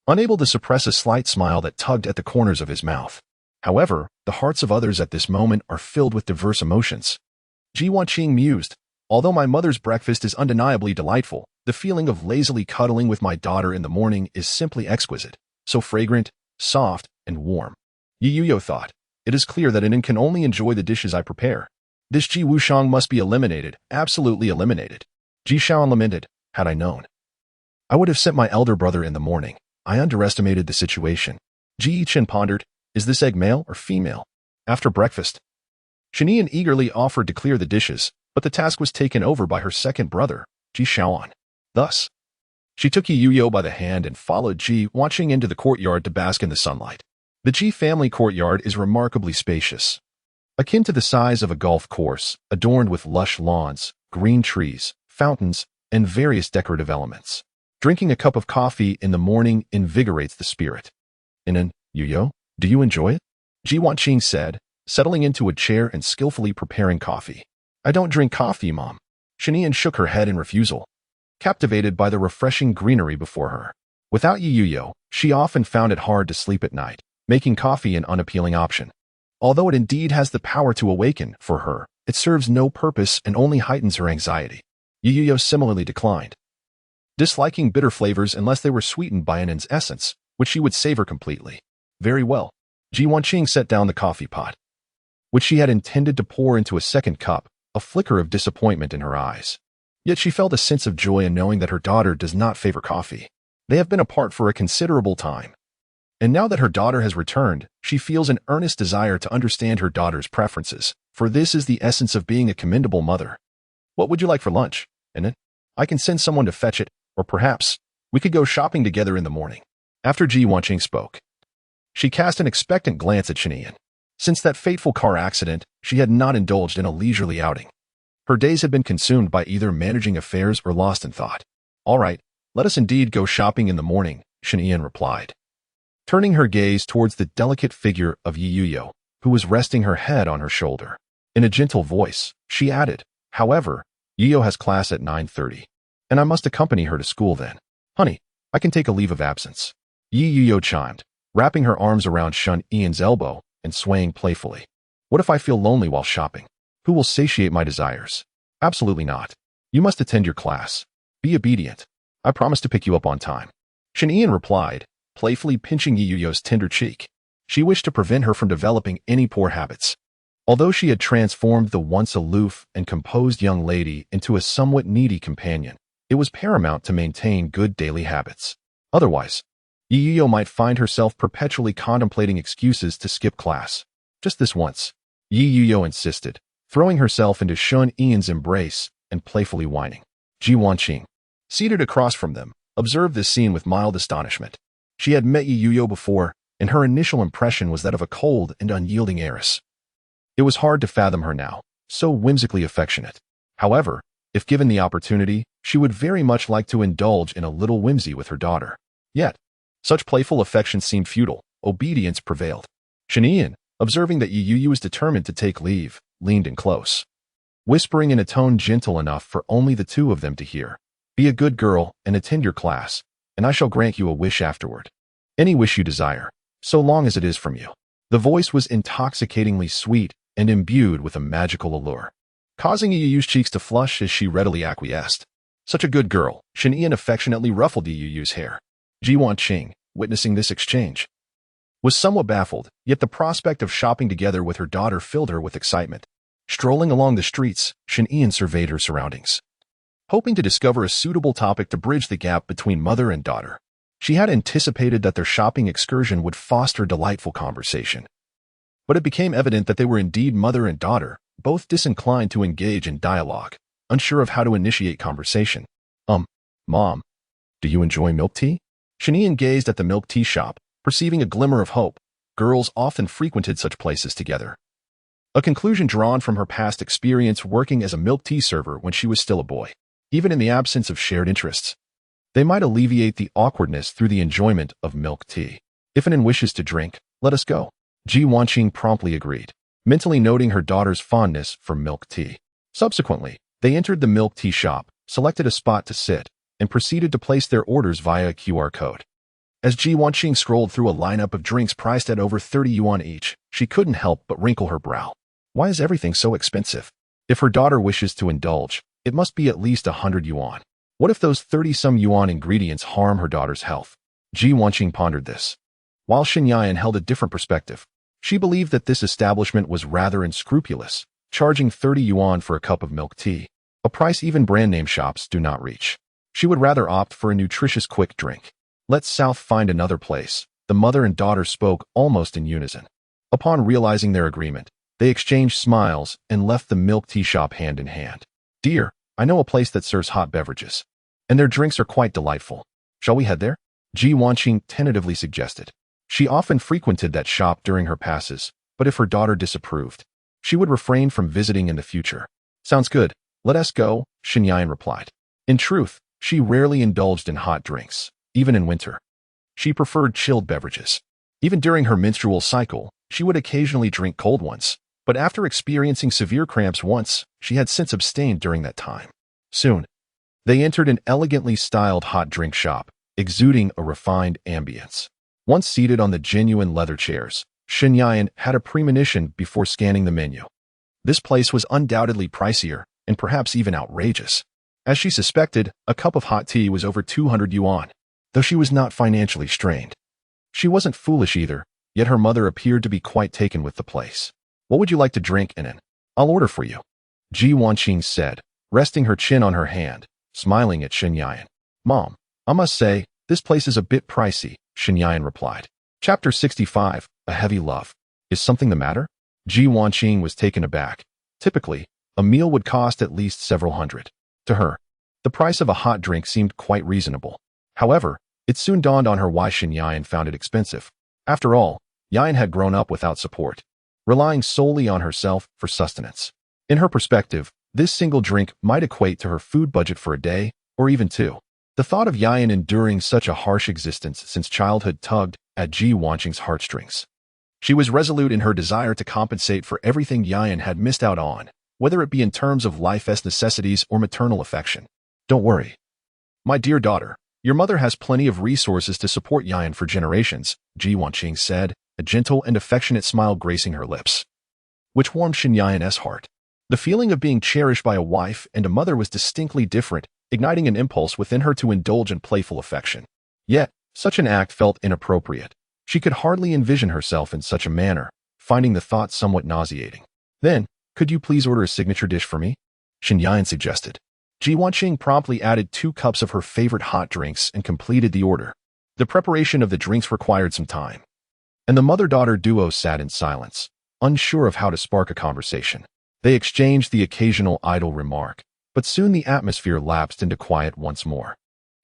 unable to suppress a slight smile that tugged at the corners of his mouth. However, the hearts of others at this moment are filled with diverse emotions. Ji Wanqing mused, although my mother's breakfast is undeniably delightful, the feeling of lazily cuddling with my daughter in the morning is simply exquisite, so fragrant, soft, and warm. Yi Yuyo thought, it is clear that Inen can only enjoy the dishes I prepare. This Ji Wushang must be eliminated, absolutely eliminated. Ji Shaoan lamented, had I known, I would have sent my elder brother in the morning. I underestimated the situation. Ji Yichen pondered, is this egg male or female? After breakfast, Shinian eagerly offered to clear the dishes, but the task was taken over by her second brother, Ji Shaoan. Thus, she took Yi Yuyo by the hand and followed Ji Wanqing into the courtyard to bask in the sunlight. The Ji family courtyard is remarkably spacious, akin to the size of a golf course, adorned with lush lawns, green trees, fountains, and various decorative elements. Drinking a cup of coffee in the morning invigorates the spirit. Inen, Yuyo, do you enjoy it? Ji Wanqing said, settling into a chair and skillfully preparing coffee. I don't drink coffee, Mom. Shinian shook her head in refusal, captivated by the refreshing greenery before her. Without Yi Yuyo, she often found it hard to sleep at night, making coffee an unappealing option. Although it indeed has the power to awaken, for her, it serves no purpose and only heightens her anxiety. Yi Yuyo similarly declined, disliking bitter flavors unless they were sweetened by Inen's essence, which she would savor completely. Very well. Ji Wanqing set down the coffee pot, which she had intended to pour into a second cup, a flicker of disappointment in her eyes. Yet she felt a sense of joy in knowing that her daughter does not favor coffee. They have been apart for a considerable time, and now that her daughter has returned, she feels an earnest desire to understand her daughter's preferences, for this is the essence of being a commendable mother. What would you like for lunch, Inen? I can send someone to fetch it, or perhaps we could go shopping together in the morning. After Ji Wanqing spoke, she cast an expectant glance at Shinian. Since that fateful car accident, she had not indulged in a leisurely outing. Her days had been consumed by either managing affairs or lost in thought. All right, let us indeed go shopping in the morning, Shinian replied, turning her gaze towards the delicate figure of Yi Yuyo, who was resting her head on her shoulder. In a gentle voice, she added, however, Yuyo has class at 9:30, and I must accompany her to school then. Honey, I can take a leave of absence. Yi Yuyo chimed, wrapping her arms around Shun Ian's elbow and swaying playfully. What if I feel lonely while shopping? Who will satiate my desires? Absolutely not. You must attend your class. Be obedient. I promise to pick you up on time. Shin Ian replied, playfully pinching Yi Yuyo's tender cheek. She wished to prevent her from developing any poor habits. Although she had transformed the once aloof and composed young lady into a somewhat needy companion, it was paramount to maintain good daily habits. Otherwise, Yi Yuyo might find herself perpetually contemplating excuses to skip class. Just this once, Yi Yuyo insisted, throwing herself into Shun Ian's embrace and playfully whining. Ji Wanqing, seated across from them, observed this scene with mild astonishment. She had met Yi Yuyo before, and her initial impression was that of a cold and unyielding heiress. It was hard to fathom her now, so whimsically affectionate. However, if given the opportunity, she would very much like to indulge in a little whimsy with her daughter. Yet, such playful affection seemed futile. Obedience prevailed. Shen, observing that Yi Yuyo was determined to take leave, leaned in close, whispering in a tone gentle enough for only the two of them to hear. Be a good girl and attend your class, and I shall grant you a wish afterward. Any wish you desire, so long as it is from you. The voice was intoxicatingly sweet and imbued with a magical allure, causing Yi Yuyo's cheeks to flush as she readily acquiesced. Such a good girl. Shen affectionately ruffled Yi Yuyo's hair. Ji Wanqing, witnessing this exchange, was somewhat baffled, yet the prospect of shopping together with her daughter filled her with excitement. Strolling along the streets, Shen surveyed her surroundings, hoping to discover a suitable topic to bridge the gap between mother and daughter. She had anticipated that their shopping excursion would foster delightful conversation, but it became evident that they were indeed mother and daughter, both disinclined to engage in dialogue, unsure of how to initiate conversation. Mom, do you enjoy milk tea? Shen gazed at the milk tea shop, perceiving a glimmer of hope. Girls often frequented such places together, a conclusion drawn from her past experience working as a milk tea server when she was still a boy. Even in the absence of shared interests, they might alleviate the awkwardness through the enjoyment of milk tea. If anyone wishes to drink, let us go. Ji Wanqing promptly agreed, mentally noting her daughter's fondness for milk tea. Subsequently, they entered the milk tea shop, selected a spot to sit, and proceeded to place their orders via a QR code. As Ji Wanqing scrolled through a lineup of drinks priced at over 30 yuan each, she couldn't help but wrinkle her brow. Why is everything so expensive? If her daughter wishes to indulge, it must be at least 100 yuan. What if those 30-some yuan ingredients harm her daughter's health? Ji Wanqing pondered this, while Shen held a different perspective. She believed that this establishment was rather unscrupulous, charging 30 yuan for a cup of milk tea, a price even brand-name shops do not reach. She would rather opt for a nutritious quick drink. Let's South find another place. The mother and daughter spoke almost in unison. Upon realizing their agreement, they exchanged smiles and left the milk tea shop hand in hand. Dear, I know a place that serves hot beverages, and their drinks are quite delightful. Shall we head there? Ji Wanqing tentatively suggested. She often frequented that shop during her passes, but if her daughter disapproved, she would refrain from visiting in the future. Sounds good. Let us go, Shen replied. In truth, she rarely indulged in hot drinks, even in winter. She preferred chilled beverages. Even during her menstrual cycle, she would occasionally drink cold ones, but after experiencing severe cramps once, she had since abstained during that time. Soon, they entered an elegantly styled hot drink shop, exuding a refined ambience. Once seated on the genuine leather chairs, Shen had a premonition before scanning the menu. This place was undoubtedly pricier, and perhaps even outrageous. As she suspected, a cup of hot tea was over 200 yuan, though she was not financially strained. She wasn't foolish either, yet her mother appeared to be quite taken with the place. What would you like to drink, Inan? I'll order for you, Ji Wanqing said, resting her chin on her hand, smiling at Shen Mom, I must say, this place is a bit pricey, Shen replied. Chapter 65, A Heavy Love. Is something the matter? Ji Wanqing was taken aback. Typically, a meal would cost at least several hundred. To her, the price of a hot drink seemed quite reasonable. However, it soon dawned on her why Shen found it expensive. After all, Yan had grown up without support, relying solely on herself for sustenance. In her perspective, this single drink might equate to her food budget for a day, or even two. The thought of Yan enduring such a harsh existence since childhood tugged at Ji Wanqing's heartstrings. She was resolute in her desire to compensate for everything Yan had missed out on, whether it be in terms of life's necessities or maternal affection. Don't worry, my dear daughter. Your mother has plenty of resources to support Yan for generations, Ji Wanqing said, a gentle and affectionate smile gracing her lips, which warmed Shen Yan's heart. The feeling of being cherished by a wife and a mother was distinctly different, igniting an impulse within her to indulge in playful affection. Yet, such an act felt inappropriate. She could hardly envision herself in such a manner, finding the thought somewhat nauseating. Then, could you please order a signature dish for me? Shen suggested. Ji Wanqing promptly added 2 cups of her favorite hot drinks and completed the order. The preparation of the drinks required some time, and the mother-daughter duo sat in silence, unsure of how to spark a conversation. They exchanged the occasional idle remark, But soon the atmosphere lapsed into quiet once more.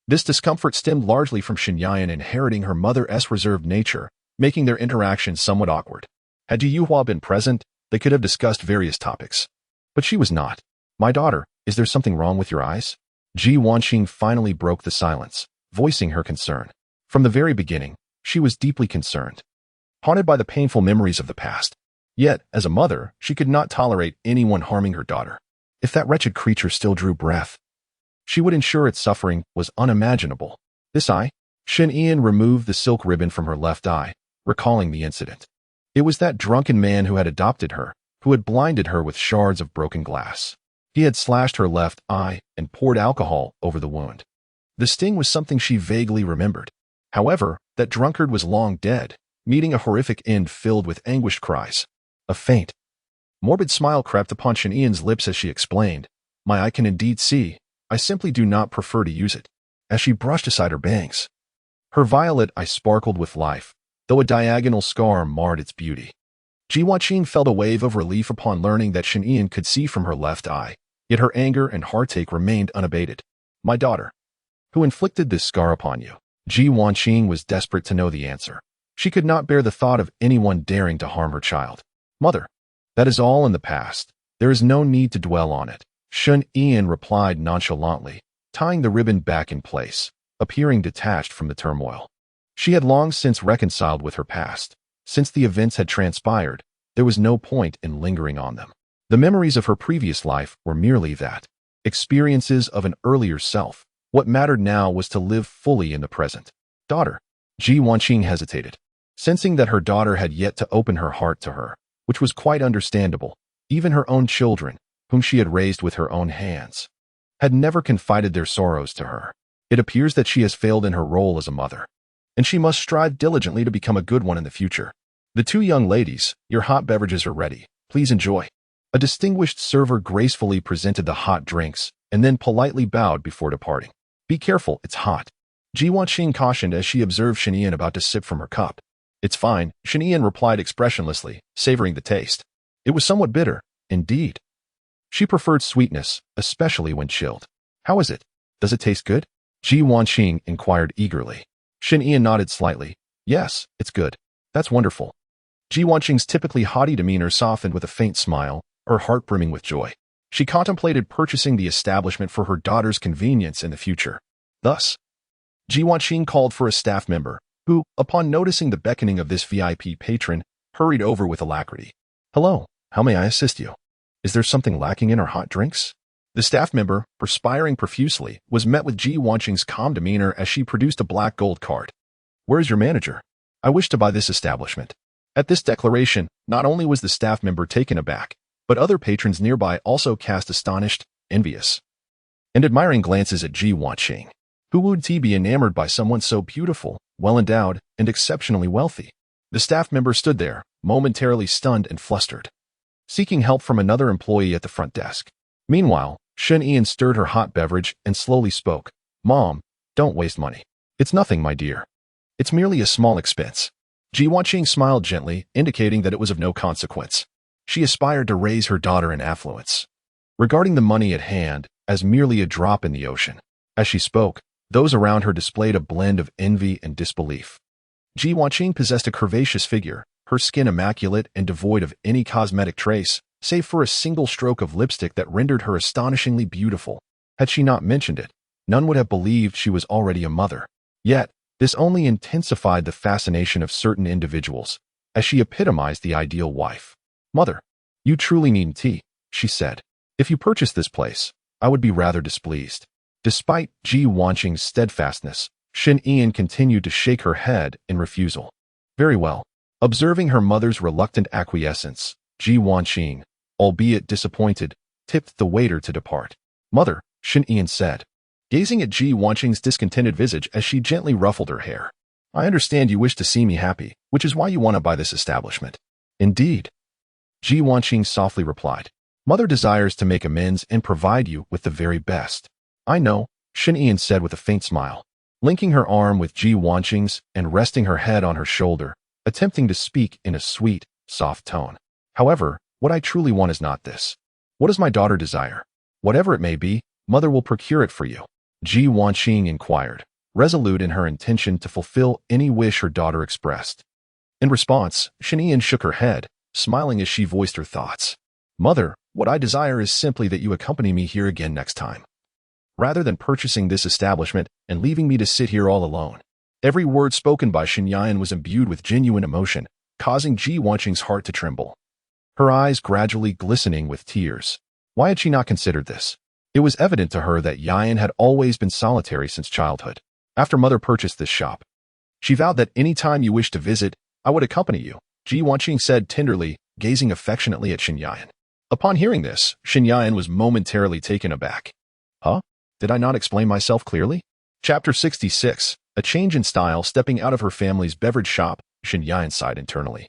This discomfort stemmed largely from Shinyan inheriting her mother's reserved nature, making their interaction somewhat awkward. Had Ji Yuhua been present, they could have discussed various topics. But she was not. "My daughter, is there something wrong with your eyes?" Ji Wanqing finally broke the silence, voicing her concern. From the very beginning, she was deeply concerned, haunted by the painful memories of the past. Yet, as a mother, she could not tolerate anyone harming her daughter. If that wretched creature still drew breath, she would ensure its suffering was unimaginable. This eye? Shen removed the silk ribbon from her left eye, recalling the incident. It was that drunken man who had adopted her, who had blinded her with shards of broken glass. He had slashed her left eye and poured alcohol over the wound. The sting was something she vaguely remembered. However, that drunkard was long dead, meeting a horrific end filled with anguished cries. A faint, morbid smile crept upon Shen lips as she explained, "My eye can indeed see. I simply do not prefer to use it." As she brushed aside her bangs, her violet eye sparkled with life, though a diagonal scar marred its beauty. Ji Wanqing felt a wave of relief upon learning that Shen could see from her left eye, yet her anger and heartache remained unabated. "My daughter, who inflicted this scar upon you?" Ji Wanqing was desperate to know the answer. She could not bear the thought of anyone daring to harm her child. "Mother, that is all in the past. There is no need to dwell on it," Shen replied nonchalantly, tying the ribbon back in place, appearing detached from the turmoil. She had long since reconciled with her past. Since the events had transpired, there was no point in lingering on them. The memories of her previous life were merely that, experiences of an earlier self. What mattered now was to live fully in the present. "Daughter." Ji Wanqing hesitated, sensing that her daughter had yet to open her heart to her, which was quite understandable. Even her own children, whom she had raised with her own hands, had never confided their sorrows to her. It appears that she has failed in her role as a mother, and she must strive diligently to become a good one in the future. "The two young ladies, your hot beverages are ready. Please enjoy." A distinguished server gracefully presented the hot drinks and then politely bowed before departing. "Be careful, it's hot," Ji Wanqing cautioned as she observed Shen about to sip from her cup. "It's fine," Shen replied expressionlessly, savoring the taste. It was somewhat bitter, indeed. She preferred sweetness, especially when chilled. "How is it? Does it taste good?" Ji Wanqing inquired eagerly. Shen nodded slightly. "Yes, it's good." "That's wonderful." Ji Wanqing's typically haughty demeanor softened with a faint smile, her heart brimming with joy. She contemplated purchasing the establishment for her daughter's convenience in the future. Thus, Ji Wanqing called for a staff member, who, upon noticing the beckoning of this VIP patron, hurried over with alacrity. "Hello, how may I assist you? Is there something lacking in our hot drinks?" The staff member, perspiring profusely, was met with Ji Wanqing's calm demeanor as she produced a black gold card. "Where is your manager? I wish to buy this establishment." At this declaration, not only was the staff member taken aback, but other patrons nearby also cast astonished, envious, and admiring glances at Ji Wanqing. Who would he be enamored by someone so beautiful, well-endowed, and exceptionally wealthy? The staff member stood there, momentarily stunned and flustered, seeking help from another employee at the front desk. Meanwhile, Shen stirred her hot beverage and slowly spoke. "Mom, don't waste money. It's nothing, my dear. It's merely a small expense." Ji Wanqing smiled gently, indicating that it was of no consequence. She aspired to raise her daughter in affluence, regarding the money at hand as merely a drop in the ocean. As she spoke, those around her displayed a blend of envy and disbelief. Ji Wanqing possessed a curvaceous figure, her skin immaculate and devoid of any cosmetic trace, save for a single stroke of lipstick that rendered her astonishingly beautiful. Had she not mentioned it, none would have believed she was already a mother. Yet, this only intensified the fascination of certain individuals, as she epitomized the ideal wife. "Mother, you truly need tea," she said. "If you purchase this place, I would be rather displeased." Despite Ji Wanqing's steadfastness, Shen continued to shake her head in refusal. "Very well." Observing her mother's reluctant acquiescence, Ji Wanqing, albeit disappointed, tipped the waiter to depart. "Mother," Shen said, gazing at Ji Wanqing's discontented visage as she gently ruffled her hair. "I understand you wish to see me happy, which is why you want to buy this establishment." "Indeed," Ji Wanqing softly replied. "Mother desires to make amends and provide you with the very best." "I know," Shen said with a faint smile, linking her arm with Ji Wanqing's and resting her head on her shoulder, attempting to speak in a sweet, soft tone. "However, what I truly want is not this. What does my daughter desire?" Whatever it may be, mother will procure it for you. Ji Wanqing inquired, resolute in her intention to fulfill any wish her daughter expressed. In response, Shinian shook her head, smiling as she voiced her thoughts. Mother, what I desire is simply that you accompany me here again next time, rather than purchasing this establishment and leaving me to sit here all alone. Every word spoken by Xinyan was imbued with genuine emotion, causing Ji Wanqing's heart to tremble. Her eyes gradually glistening with tears. Why had she not considered this? It was evident to her that Yan had always been solitary since childhood. After mother purchased this shop, she vowed that any time you wished to visit, I would accompany you, Ji Wanqing said tenderly, gazing affectionately at Xinyan. Upon hearing this, Xinyan was momentarily taken aback. Huh? Did I not explain myself clearly? Chapter 66. A change in style. Stepping out of her family's beverage shop, Xinyan sighed internally,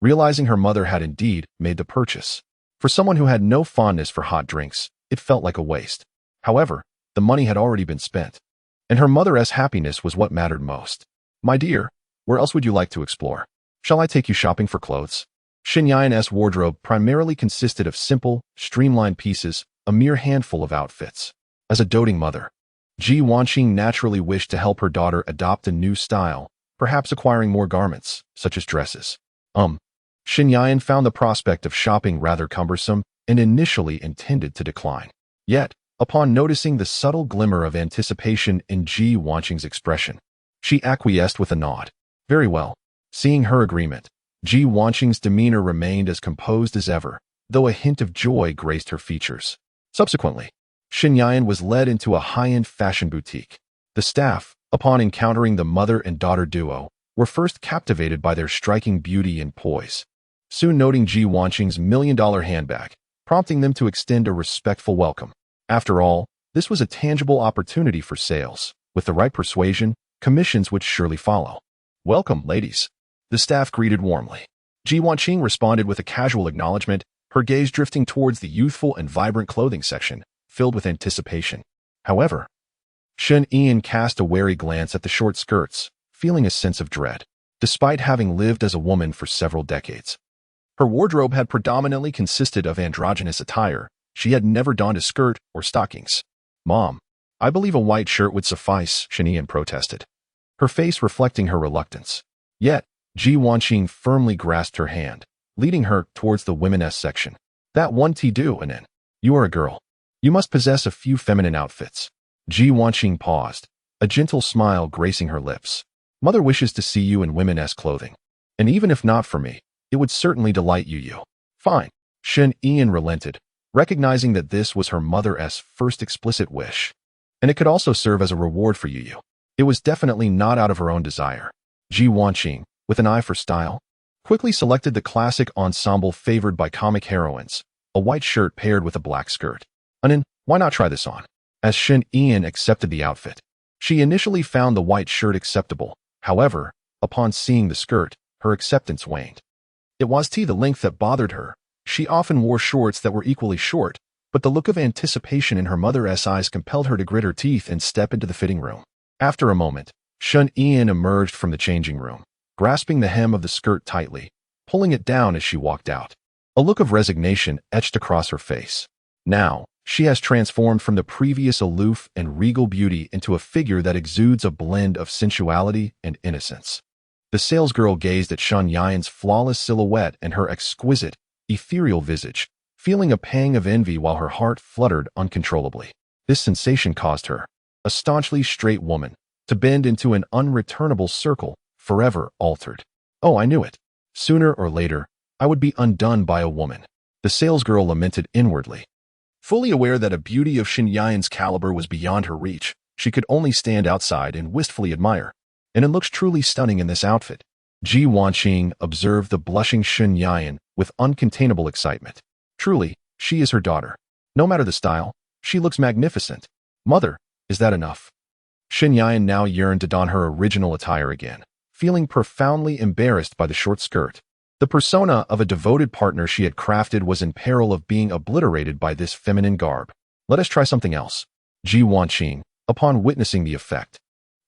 realizing her mother had indeed made the purchase. For someone who had no fondness for hot drinks, it felt like a waste. However, the money had already been spent, and her mother's happiness was what mattered most. My dear, where else would you like to explore? Shall I take you shopping for clothes? Xinyan's wardrobe primarily consisted of simple, streamlined pieces, a mere handful of outfits. As a doting mother, Ji Wanqing naturally wished to help her daughter adopt a new style, perhaps acquiring more garments, such as dresses. Xinyan found the prospect of shopping rather cumbersome and initially intended to decline. Yet, upon noticing the subtle glimmer of anticipation in Ji Wanqing's expression, she acquiesced with a nod. Very well. Seeing her agreement, Ji Wanqing's demeanor remained as composed as ever, though a hint of joy graced her features. Subsequently, Xinyan was led into a high-end fashion boutique. The staff, upon encountering the mother and daughter duo, were first captivated by their striking beauty and poise, soon noting Ji Wanqing's million-dollar handbag, prompting them to extend a respectful welcome. After all, this was a tangible opportunity for sales. With the right persuasion, commissions would surely follow. Welcome, ladies. The staff greeted warmly. Ji Wanqing responded with a casual acknowledgement, her gaze drifting towards the youthful and vibrant clothing section, filled with anticipation. However, Xinyan cast a wary glance at the short skirts, feeling a sense of dread. Despite having lived as a woman for several decades, her wardrobe had predominantly consisted of androgynous attire. She had never donned a skirt or stockings. Mom, I believe a white shirt would suffice, Xinyan protested, her face reflecting her reluctance. Yet, Ji Wanqing firmly grasped her hand, leading her towards the women's section. That won't do, Anin. You are a girl. You must possess a few feminine outfits. Ji Wanqing paused, a gentle smile gracing her lips. Mother wishes to see you in women's clothing. And even if not for me, it would certainly delight you. Fine. Xinyan relented, recognizing that this was her mother's first explicit wish. And it could also serve as a reward for you. It was definitely not out of her own desire. Ji Wanqing, with an eye for style, quickly selected the classic ensemble favored by comic heroines, a white shirt paired with a black skirt. Anin, why not try this on? As Xinyan accepted the outfit, she initially found the white shirt acceptable. However, upon seeing the skirt, her acceptance waned. It was the length that bothered her. She often wore shorts that were equally short, but the look of anticipation in her mother's eyes compelled her to grit her teeth and step into the fitting room. After a moment, Xinyan emerged from the changing room, grasping the hem of the skirt tightly, pulling it down as she walked out. A look of resignation etched across her face. Now, she has transformed from the previous aloof and regal beauty into a figure that exudes a blend of sensuality and innocence. The salesgirl gazed at Xinyan's flawless silhouette and her exquisite, ethereal visage, feeling a pang of envy while her heart fluttered uncontrollably. This sensation caused her, a staunchly straight woman, to bend into an unreturnable circle, forever altered. Oh, I knew it. Sooner or later, I would be undone by a woman. The salesgirl lamented inwardly. Fully aware that a beauty of Xinyan's caliber was beyond her reach, she could only stand outside and wistfully admire. And it looks truly stunning in this outfit. Ji Wanqing observed the blushing Xinyan with uncontainable excitement. Truly, she is her daughter. No matter the style, she looks magnificent. Mother, is that enough? Xinyan now yearned to don her original attire again, feeling profoundly embarrassed by the short skirt. The persona of a devoted partner she had crafted was in peril of being obliterated by this feminine garb. Let us try something else. Ji Wanqing, upon witnessing the effect,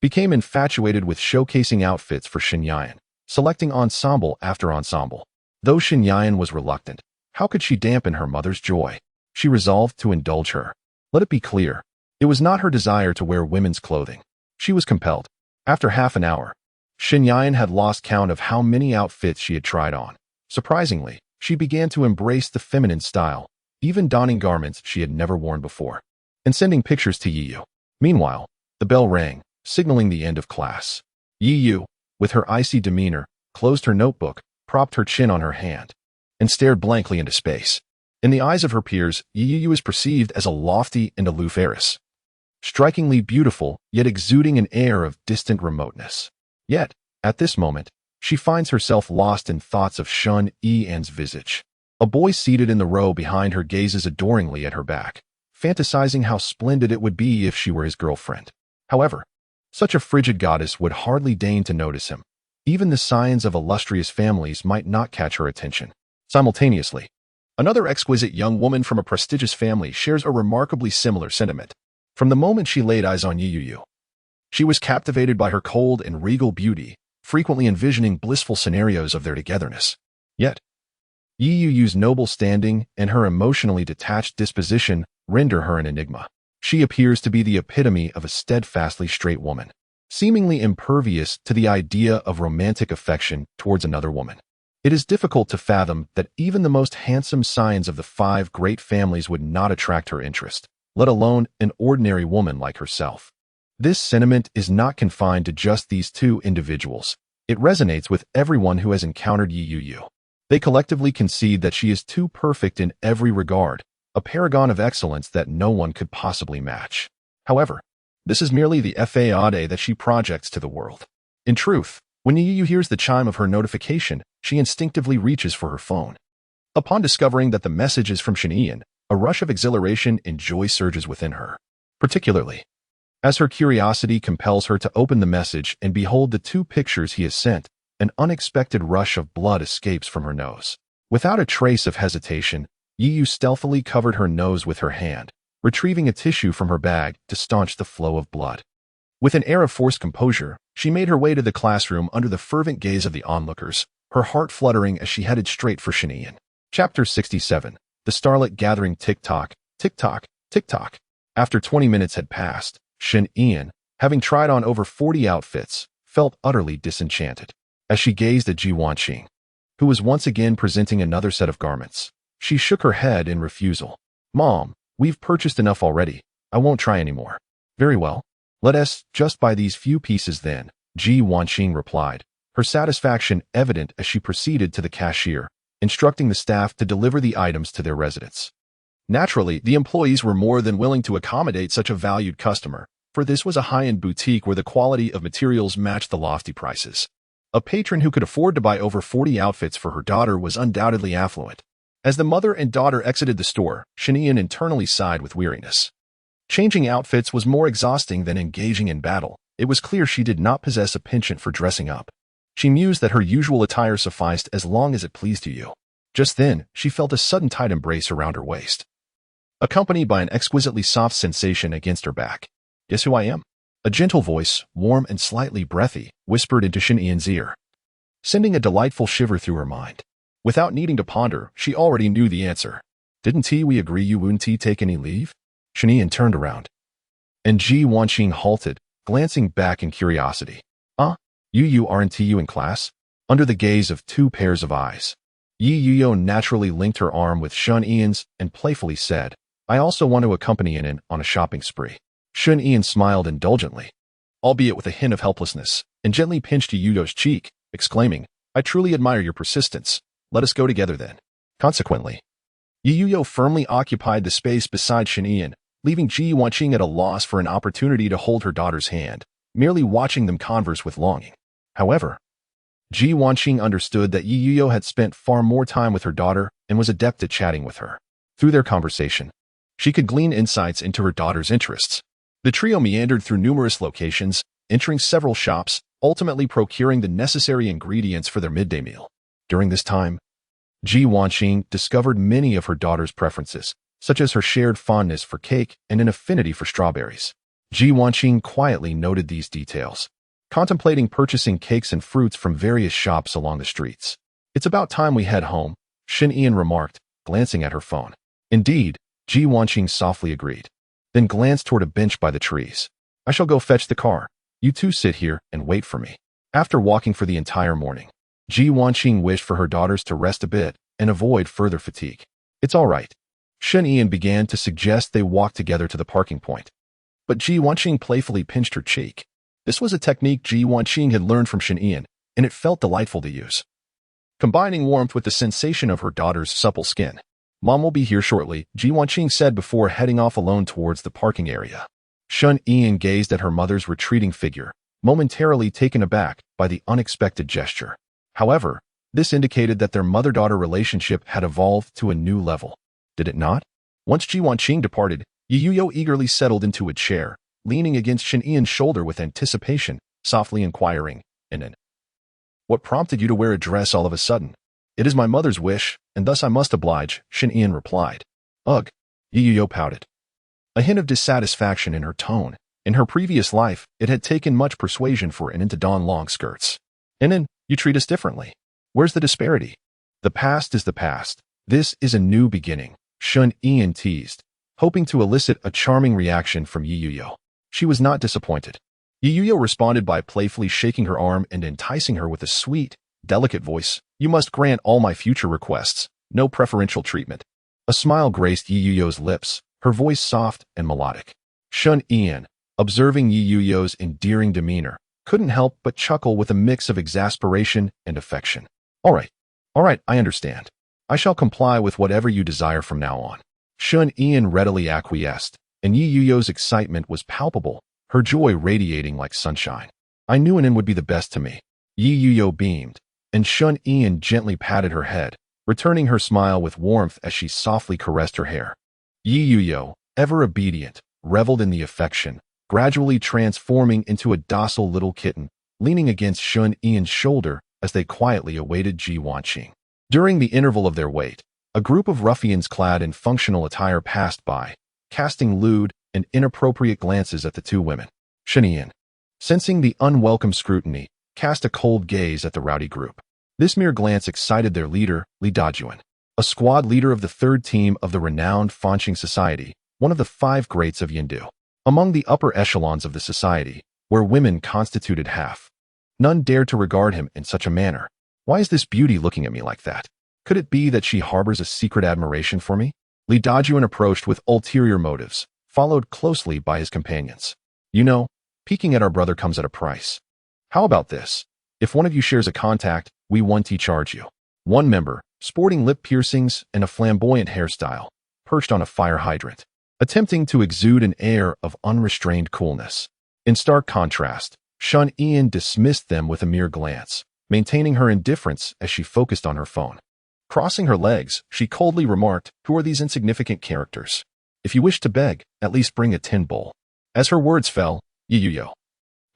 became infatuated with showcasing outfits for Xinyan, selecting ensemble after ensemble. Though Xinyan was reluctant, how could she dampen her mother's joy? she resolved to indulge her. Let it be clear, it was not her desire to wear women's clothing. She was compelled. After half an hour, Shinyan had lost count of how many outfits she had tried on. Surprisingly, she began to embrace the feminine style, even donning garments she had never worn before, and sending pictures to Yiyu. Meanwhile, the bell rang, signaling the end of class. Yiyu, with her icy demeanor, closed her notebook, propped her chin on her hand, and stared blankly into space. In the eyes of her peers, Yiyu is perceived as a lofty and aloof heiress, strikingly beautiful, yet exuding an air of distant remoteness. Yet, at this moment, she finds herself lost in thoughts of Shun Yan's visage. A boy seated in the row behind her gazes adoringly at her back, fantasizing how splendid it would be if she were his girlfriend. However, such a frigid goddess would hardly deign to notice him. Even the scions of illustrious families might not catch her attention. Simultaneously, another exquisite young woman from a prestigious family shares a remarkably similar sentiment. From the moment she laid eyes on Yiyu, she was captivated by her cold and regal beauty, frequently envisioning blissful scenarios of their togetherness. Yet, Yiyu's noble standing and her emotionally detached disposition render her an enigma. She appears to be the epitome of a steadfastly straight woman, seemingly impervious to the idea of romantic affection towards another woman. It is difficult to fathom that even the most handsome scions of the 5 great families would not attract her interest, let alone an ordinary woman like herself. This sentiment is not confined to just these 2 individuals. It resonates with everyone who has encountered Yiyu. They collectively concede that she is too perfect in every regard, a paragon of excellence that no one could possibly match. However, this is merely the facade that she projects to the world. In truth, when Yiyu hears the chime of her notification, she instinctively reaches for her phone. Upon discovering that the message is from Shinyan, a rush of exhilaration and joy surges within her, particularly as her curiosity compels her to open the message and behold the 2 pictures he has sent. An unexpected rush of blood escapes from her nose. Without a trace of hesitation, Yiyu stealthily covered her nose with her hand, retrieving a tissue from her bag to staunch the flow of blood. With an air of forced composure, she made her way to the classroom under the fervent gaze of the onlookers, her heart fluttering as she headed straight for Shinyan. Chapter 67. The starlit gathering tick-tock, tick-tock, tick-tock. After 20 minutes had passed, Shinyan, having tried on over 40 outfits, felt utterly disenchanted. As she gazed at Ji Wanqing, who was once again presenting another set of garments, she shook her head in refusal. "Mom, we've purchased enough already. I won't try anymore." "Very well. Let us just buy these few pieces then," Ji Wanqing replied, her satisfaction evident as she proceeded to the cashier, instructing the staff to deliver the items to their residence. Naturally, the employees were more than willing to accommodate such a valued customer, for this was a high-end boutique where the quality of materials matched the lofty prices. A patron who could afford to buy over 40 outfits for her daughter was undoubtedly affluent. As the mother and daughter exited the store, Shinyan internally sighed with weariness. Changing outfits was more exhausting than engaging in battle. It was clear she did not possess a penchant for dressing up. She mused that her usual attire sufficed as long as it pleased Yiyu. Just then, she felt a sudden tight embrace around her waist, accompanied by an exquisitely soft sensation against her back. "Guess who I am?" A gentle voice, warm and slightly breathy, whispered into Shinyan's ear, sending a delightful shiver through her mind. Without needing to ponder, she already knew the answer. "Didn't we agree you wouldn't take any leave?" Shinyan turned around, and Ji Wanqing halted, glancing back in curiosity. You aren't you in class?" Under the gaze of 2 pairs of eyes, Yiyu naturally linked her arm with Shun Yan's and playfully said, "I also want to accompany Yin on a shopping spree." Shun Yan smiled indulgently, albeit with a hint of helplessness, and gently pinched Yiyu's cheek, exclaiming, "I truly admire your persistence. Let us go together then." Consequently, Yiyu firmly occupied the space beside Shinyan, leaving Ji Wanqing at a loss for an opportunity to hold her daughter's hand, merely watching them converse with longing. However, Ji Wanqing understood that Yiyu had spent far more time with her daughter and was adept at chatting with her. Through their conversation, she could glean insights into her daughter's interests. The trio meandered through numerous locations, entering several shops, ultimately procuring the necessary ingredients for their midday meal. During this time, Ji Wanqing discovered many of her daughter's preferences, such as her shared fondness for cake and an affinity for strawberries. Ji Wanqing quietly noted these details, contemplating purchasing cakes and fruits from various shops along the streets. "It's about time we head home," Shin Ian remarked, glancing at her phone. Indeed, Ji Wanqing softly agreed, then glanced toward a bench by the trees. I shall go fetch the car. You two sit here and wait for me. After walking for the entire morning, Ji Wanqing wished for her daughters to rest a bit and avoid further fatigue. It's all right. Shen Ian began to suggest they walk together to the parking point. But Ji Wanqing playfully pinched her cheek. This was a technique Ji Wanqing had learned from Shen Ian, and it felt delightful to use. Combining warmth with the sensation of her daughter's supple skin. Mom will be here shortly, Ji Wanqing said before heading off alone towards the parking area. Shen Ian gazed at her mother's retreating figure, momentarily taken aback by the unexpected gesture. However, this indicated that their mother-daughter relationship had evolved to a new level. Did it not? Once Ji Wanqing departed, Yuyo eagerly settled into a chair, leaning against Shen Ian's shoulder with anticipation, softly inquiring, "And what prompted you to wear a dress all of a sudden?" "It is my mother's wish, and thus I must oblige," Shen Ian replied. "Ugh," Yuyo pouted. A hint of dissatisfaction in her tone. In her previous life, it had taken much persuasion for Inen to don long skirts. "Inen, you treat us differently. Where's the disparity?" "The past is the past. This is a new beginning," Shen Ian teased, hoping to elicit a charming reaction from Yuyo. She was not disappointed. Yuyo responded by playfully shaking her arm and enticing her with a sweet, delicate voice. "You must grant all my future requests. No preferential treatment." A smile graced Yuyo's lips, her voice soft and melodic. Shen Ian, observing Yuyo's endearing demeanor, couldn't help but chuckle with a mix of exasperation and affection. All right, I understand. I shall comply with whatever you desire from now on." Shen Ian readily acquiesced, and Yuyo's excitement was palpable, her joy radiating like sunshine. "I knew Inen would be the best to me." Yuyo beamed, and Shen Ian gently patted her head, returning her smile with warmth as she softly caressed her hair. Yuyo, ever obedient, reveled in the affection, gradually transforming into a docile little kitten, leaning against Shen Ian's shoulder as they quietly awaited Ji Wanqing. During the interval of their wait, a group of ruffians clad in functional attire passed by, casting lewd and inappropriate glances at the two women. Shen Ian, sensing the unwelcome scrutiny, cast a cold gaze at the rowdy group. This mere glance excited their leader, Li Dajuan, a squad leader of the third team of the renowned Fanqing Society, one of the 5 greats of Yindu. Among the upper echelons of the society, where women constituted half, none dared to regard him in such a manner. Why is this beauty looking at me like that? Could it be that she harbors a secret admiration for me? Li Dajuan approached with ulterior motives, followed closely by his companions. "You know, peeking at our brother comes at a price. How about this? If one of you shares a contact, we won't charge you." One member, sporting lip piercings and a flamboyant hairstyle, perched on a fire hydrant, attempting to exude an air of unrestrained coolness. In stark contrast, Shen Ian dismissed them with a mere glance, maintaining her indifference as she focused on her phone. Crossing her legs, she coldly remarked, "Who are these insignificant characters? If you wish to beg, at least bring a tin bowl." As her words fell, Yuyo,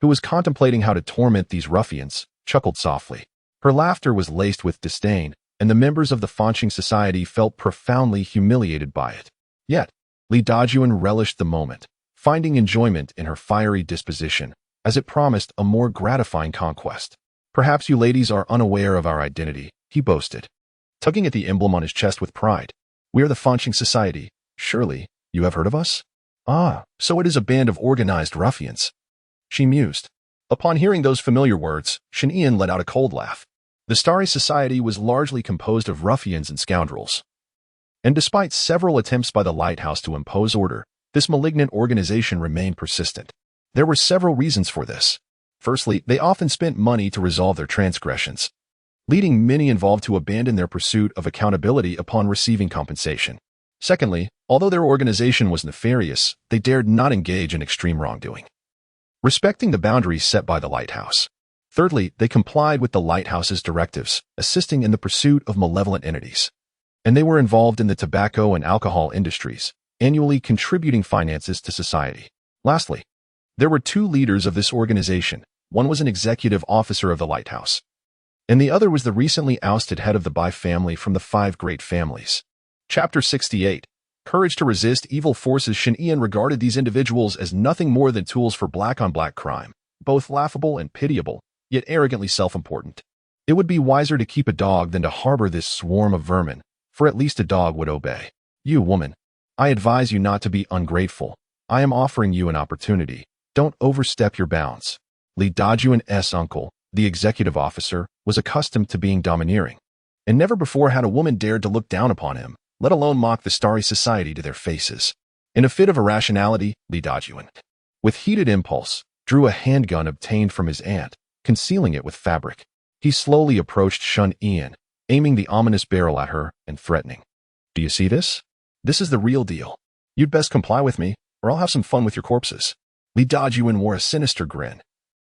who was contemplating how to torment these ruffians, chuckled softly. Her laughter was laced with disdain, and the members of the Fanqing Society felt profoundly humiliated by it. Yet, Li Dajuan relished the moment, finding enjoyment in her fiery disposition, as it promised a more gratifying conquest. "Perhaps you ladies are unaware of our identity," he boasted, tugging at the emblem on his chest with pride. "We are the Fanqing Society. Surely, you have heard of us?" "Ah, so it is a band of organized ruffians," she mused. Upon hearing those familiar words, Shen Ian let out a cold laugh. The Starry Society was largely composed of ruffians and scoundrels. And despite several attempts by the lighthouse to impose order, this malignant organization remained persistent. There were several reasons for this. Firstly, they often spent money to resolve their transgressions, leading many involved to abandon their pursuit of accountability upon receiving compensation. Secondly, although their organization was nefarious, they dared not engage in extreme wrongdoing, respecting the boundaries set by the lighthouse. Thirdly, they complied with the lighthouse's directives, assisting in the pursuit of malevolent entities. And they were involved in the tobacco and alcohol industries, annually contributing finances to society. Lastly, there were 2 leaders of this organization. One was an executive officer of the lighthouse, and the other was the recently ousted head of the Bai family from the 5 great families. Chapter 68. Courage to resist evil forces. Shen Ian regarded these individuals as nothing more than tools for black-on-black crime, both laughable and pitiable, yet arrogantly self-important. It would be wiser to keep a dog than to harbor this swarm of vermin, for at least a dog would obey. "You, woman, I advise you not to be ungrateful. I am offering you an opportunity. Don't overstep your bounds. Li Dajuan's uncle, the executive officer, was accustomed to being domineering, and never before had a woman dared to look down upon him, let alone mock the starry society to their faces. In a fit of irrationality, Li Dajuan, with heated impulse, drew a handgun obtained from his aunt, concealing it with fabric. He slowly approached Shun Ian, aiming the ominous barrel at her and threatening. Do you see this? This is the real deal. You'd best comply with me, or I'll have some fun with your corpses. Li Dajuan wore a sinister grin,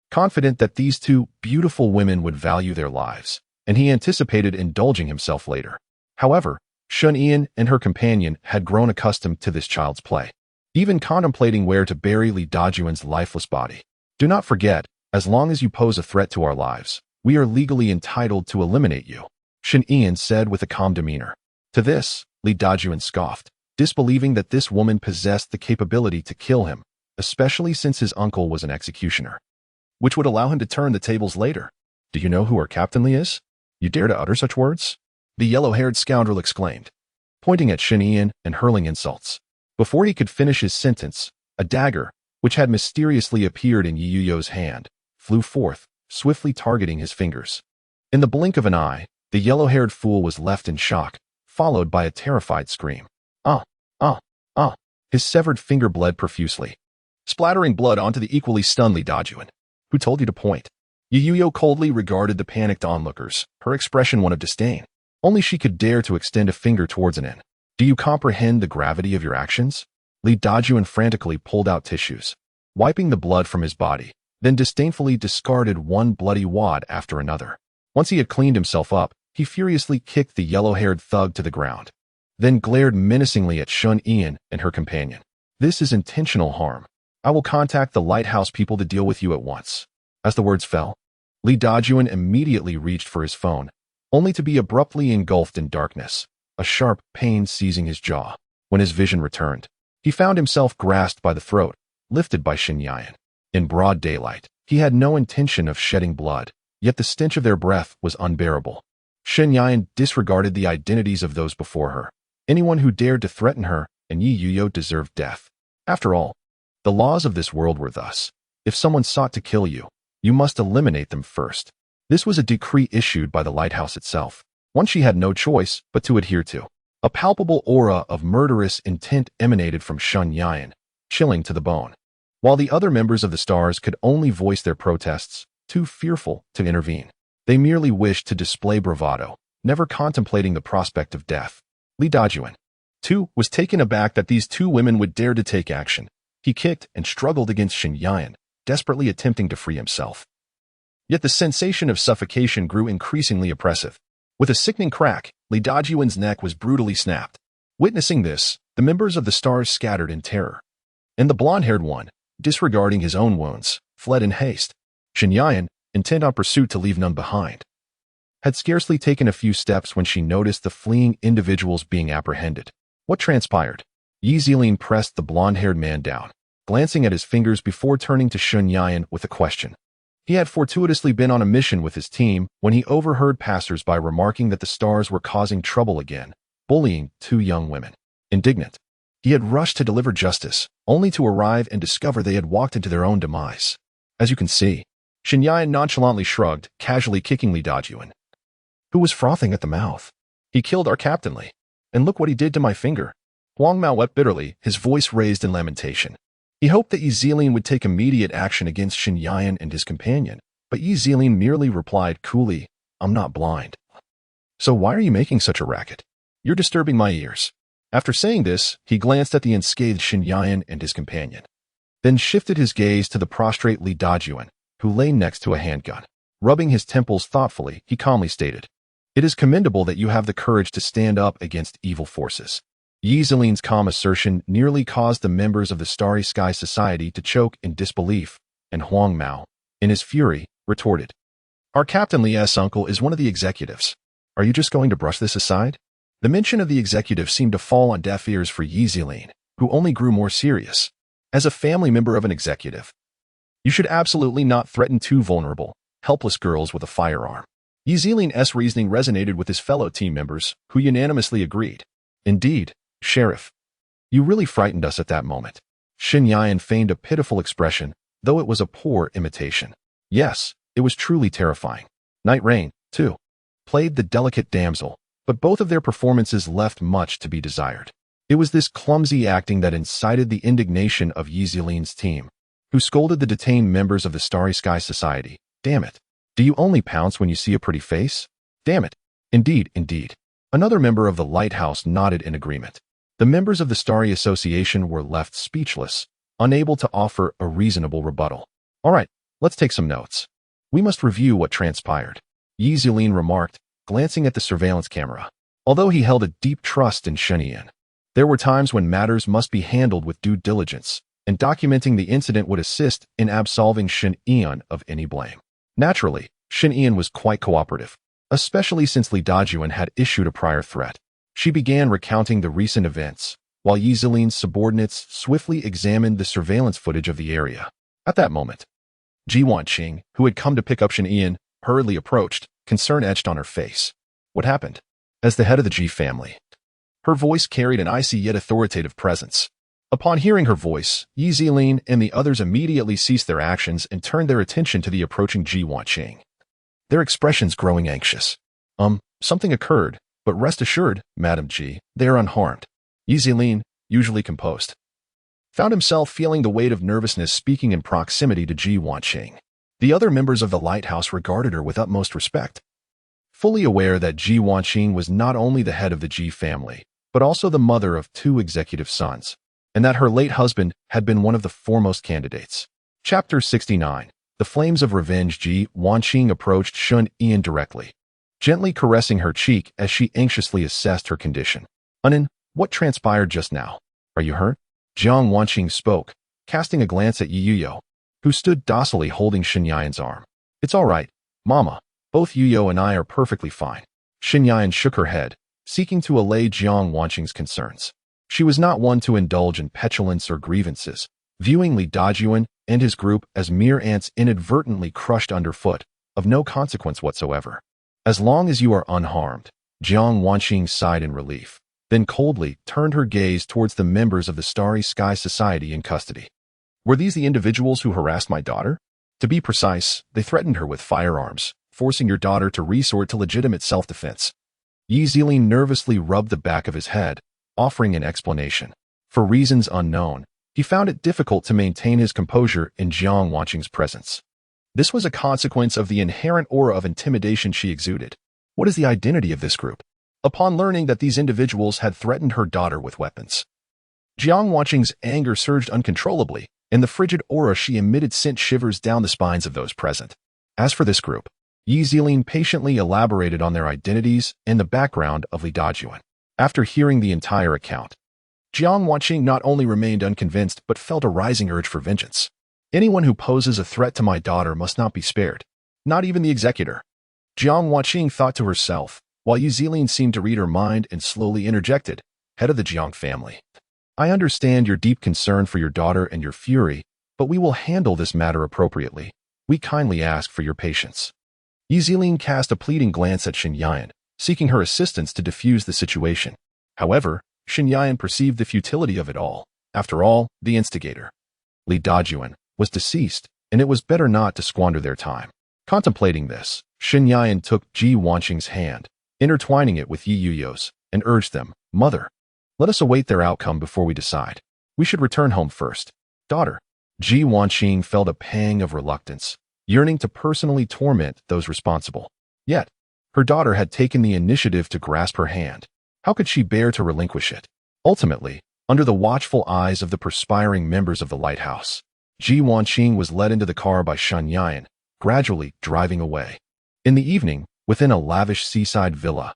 confident that these two beautiful women would value their lives, and he anticipated indulging himself later. However, Shun Ian and her companion had grown accustomed to this child's play, even contemplating where to bury Li Dajuan's lifeless body. Do not forget, as long as you pose a threat to our lives, we are legally entitled to eliminate you, Shun Ian said with a calm demeanor. To this, Li Dajuan scoffed, disbelieving that this woman possessed the capability to kill him, especially since his uncle was an executioner, which would allow him to turn the tables later. Do you know who our captain Li is? You dare to utter such words? The yellow-haired scoundrel exclaimed, pointing at Shun Ian and hurling insults. Before he could finish his sentence, a dagger, which had mysteriously appeared in Yi Yuyo's hand, flew forth, swiftly targeting his fingers. In the blink of an eye, the yellow-haired fool was left in shock, followed by a terrified scream. Ah! Ah! Ah! His severed finger bled profusely, splattering blood onto the equally stunned Li Dajuan. Who told you to point? Yi Yuyo coldly regarded the panicked onlookers, her expression one of disdain. Only she could dare to extend a finger towards an end. Do you comprehend the gravity of your actions? Li Dajuan frantically pulled out tissues, wiping the blood from his body, then disdainfully discarded one bloody wad after another. Once he had cleaned himself up, he furiously kicked the yellow-haired thug to the ground, then glared menacingly at Shun Ian and her companion. This is intentional harm. I will contact the lighthouse people to deal with you at once. As the words fell, Li Dajuan immediately reached for his phone, only to be abruptly engulfed in darkness, a sharp pain seizing his jaw. When his vision returned, he found himself grasped by the throat, lifted by Shen Yan. In broad daylight, he had no intention of shedding blood, yet the stench of their breath was unbearable. Shen Yan disregarded the identities of those before her. Anyone who dared to threaten her and Yi Yuyo deserved death. After all, the laws of this world were thus. If someone sought to kill you, you must eliminate them first. This was a decree issued by the lighthouse itself, one she had no choice but to adhere to. A palpable aura of murderous intent emanated from Shun Yan, chilling to the bone. While the other members of the Stars could only voice their protests, too fearful to intervene. They merely wished to display bravado, never contemplating the prospect of death. Li Dajuan, too, was taken aback that these two women would dare to take action. He kicked and struggled against Shen Yan, desperately attempting to free himself. Yet the sensation of suffocation grew increasingly oppressive. With a sickening crack, Li Dajuan's neck was brutally snapped. Witnessing this, the members of the Stars scattered in terror, and the blonde-haired one, disregarding his own wounds, fled in haste. Shen Yan, intent on pursuit to leave none behind, had scarcely taken a few steps when she noticed the fleeing individuals being apprehended. What transpired? Yi Zilin pressed the blonde-haired man down, glancing at his fingers before turning to Shen Yan with a question. He had fortuitously been on a mission with his team when he overheard passers-by remarking that the Stars were causing trouble again, bullying two young women. Indignant, he had rushed to deliver justice, only to arrive and discover they had walked into their own demise. As you can see, Shen Yan nonchalantly shrugged, casually kicking Li Dajuan, who was frothing at the mouth. He killed our captain Li, and look what he did to my finger. Huang Mao wept bitterly, his voice raised in lamentation. He hoped that Yi Zilin would take immediate action against Shen Yan and his companion, but Yi Zilin merely replied coolly, I'm not blind. So why are you making such a racket? You're disturbing my ears. After saying this, he glanced at the unscathed Shen Yan and his companion, then shifted his gaze to the prostrate Li Dajuan, who lay next to a handgun. Rubbing his temples thoughtfully, he calmly stated, It is commendable that you have the courage to stand up against evil forces. Yi Zilin's calm assertion nearly caused the members of the Starry Sky Society to choke in disbelief, and Huang Mao, in his fury, retorted, Our Captain Li's uncle is one of the executives. Are you just going to brush this aside? The mention of the executive seemed to fall on deaf ears for Yi Zilin, who only grew more serious. As a family member of an executive, you should absolutely not threaten two vulnerable, helpless girls with a firearm. Yi Zilin's reasoning resonated with his fellow team members, who unanimously agreed. Indeed, Sheriff, You really frightened us at that moment. Shen Yan feigned a pitiful expression, though it was a poor imitation. Yes, it was truly terrifying. Night Rain, too, played the delicate damsel, but both of their performances left much to be desired. It was this clumsy acting that incited the indignation of Yi Zilin's team, who scolded the detained members of the Starry Sky Society. Damn it. Do you only pounce when you see a pretty face? Damn it. Indeed, indeed. Another member of the lighthouse nodded in agreement. The members of the Starry Association were left speechless, unable to offer a reasonable rebuttal. All right, let's take some notes. We must review what transpired, Yi Zilin remarked, glancing at the surveillance camera. Although he held a deep trust in Shen Yan, there were times when matters must be handled with due diligence, and documenting the incident would assist in absolving Shen Yan of any blame. Naturally, Shen Yan was quite cooperative, especially since Li Dajuan had issued a prior threat. She began recounting the recent events, while Yi Zilin's subordinates swiftly examined the surveillance footage of the area. At that moment, Ji Wanqing, who had come to pick up Shen Yan, hurriedly approached, concern etched on her face. What happened? As the head of the Ji family, her voice carried an icy yet authoritative presence. Upon hearing her voice, Yi Zilin and the others immediately ceased their actions and turned their attention to the approaching Ji Wanqing, their expressions growing anxious. Something occurred, but rest assured, Madam Ji, they are unharmed. Yi Zilin, usually composed, found himself feeling the weight of nervousness speaking in proximity to Ji Wanqing. The other members of the lighthouse regarded her with utmost respect, fully aware that Ji Wanqing was not only the head of the Ji family, but also the mother of 2 executive sons, and that her late husband had been one of the foremost candidates. Chapter 69. The Flames of Revenge. Ji Wanqing approached Shen Yan directly, gently caressing her cheek as she anxiously assessed her condition. Unin, what transpired just now? Are you hurt? Jiang Wanqing spoke, casting a glance at Yi Yuyo, who stood docilely holding Shen Yan's arm. It's all right, Mama. Both Yuyo and I are perfectly fine. Shen Yan shook her head, seeking to allay Jiang Wanqing's concerns. She was not one to indulge in petulance or grievances, viewing Li Dajuan and his group as mere ants inadvertently crushed underfoot, of no consequence whatsoever. As long as you are unharmed, Jiang Wanqing sighed in relief, then coldly turned her gaze towards the members of the Starry Sky Society in custody. Were these the individuals who harassed my daughter? To be precise, they threatened her with firearms, forcing your daughter to resort to legitimate self-defense. Yi Zilin nervously rubbed the back of his head, offering an explanation. For reasons unknown, he found it difficult to maintain his composure in Jiang Wanqing's presence. This was a consequence of the inherent aura of intimidation she exuded. What is the identity of this group? Upon learning that these individuals had threatened her daughter with weapons, Jiang Wanqing's anger surged uncontrollably, and the frigid aura she emitted sent shivers down the spines of those present. As for this group, Yi Zilin patiently elaborated on their identities and the background of Li Dajuan. After hearing the entire account, Jiang Wanqing not only remained unconvinced but felt a rising urge for vengeance. Anyone who poses a threat to my daughter must not be spared, not even the executor. Jiang Wanqing thought to herself, while Yi Zilin seemed to read her mind and slowly interjected, head of the Jiang family. I understand your deep concern for your daughter and your fury, but we will handle this matter appropriately. We kindly ask for your patience. Yi Zilin cast a pleading glance at Shen Yan, seeking her assistance to defuse the situation. However, Shen Yan perceived the futility of it all. After all, the instigator, Li Dajuan, was deceased, and it was better not to squander their time. Contemplating this, Shen Yan took Ji Wanqing's hand, intertwining it with Yi Yuyo's, and urged them, Mother, let us await their outcome before we decide. We should return home first. Daughter. Ji Wanqing felt a pang of reluctance, yearning to personally torment those responsible. Yet, her daughter had taken the initiative to grasp her hand. How could she bear to relinquish it? Ultimately, under the watchful eyes of the perspiring members of the lighthouse, Ji Wanqing was led into the car by Shen Yan, gradually driving away. In the evening, within a lavish seaside villa,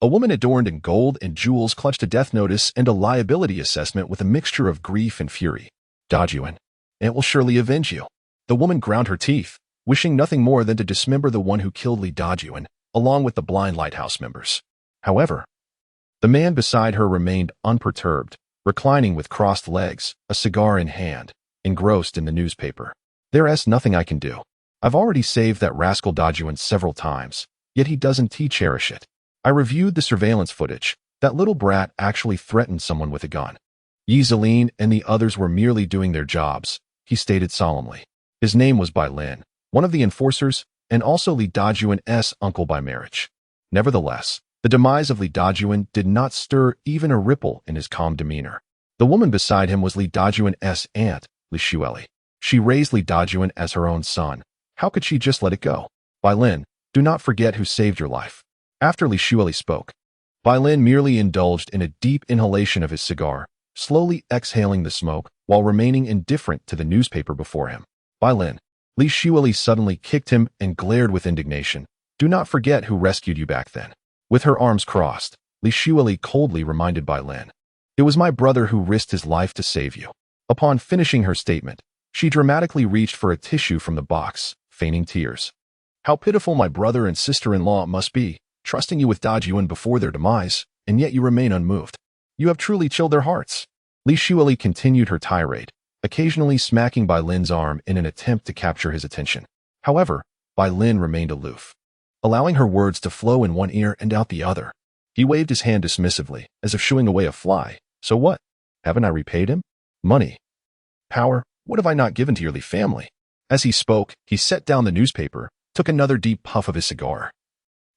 a woman adorned in gold and jewels clutched a death notice and a liability assessment with a mixture of grief and fury. Dajuan, it will surely avenge you. The woman ground her teeth, wishing nothing more than to dismember the one who killed Li Dajuan, along with the blind lighthouse members. However, the man beside her remained unperturbed, reclining with crossed legs, a cigar in hand, engrossed in the newspaper. There's nothing I can do. I've already saved that rascal Dajuan several times, yet he doesn't cherish it. I reviewed the surveillance footage. That little brat actually threatened someone with a gun. Yi Zilin and the others were merely doing their jobs, he stated solemnly. His name was Bai Lin, one of the enforcers, and also Li Dajuan's uncle by marriage. Nevertheless, the demise of Li Dajuan did not stir even a ripple in his calm demeanor. The woman beside him was Li Dajuan's aunt, Li Xueli. She raised Li Dajuan as her own son. How could she just let it go? Bai Lin, do not forget who saved your life. After Li Xueli spoke, Bai Lin merely indulged in a deep inhalation of his cigar, slowly exhaling the smoke while remaining indifferent to the newspaper before him. Bai Lin, Li Xueli suddenly kicked him and glared with indignation. Do not forget who rescued you back then. With her arms crossed, Li Xueli coldly reminded Bai Lin. It was my brother who risked his life to save you. Upon finishing her statement, she dramatically reached for a tissue from the box, feigning tears. How pitiful my brother and sister-in-law must be, trusting you with Dajuan before their demise, and yet you remain unmoved. You have truly chilled their hearts. Li Xueli continued her tirade, occasionally smacking Bai Lin's arm in an attempt to capture his attention. However, Bai Lin remained aloof, allowing her words to flow in one ear and out the other. He waved his hand dismissively, as if shooing away a fly. So what? Haven't I repaid him? Money? Power? What have I not given to your Li family? As he spoke, he set down the newspaper, took another deep puff of his cigar,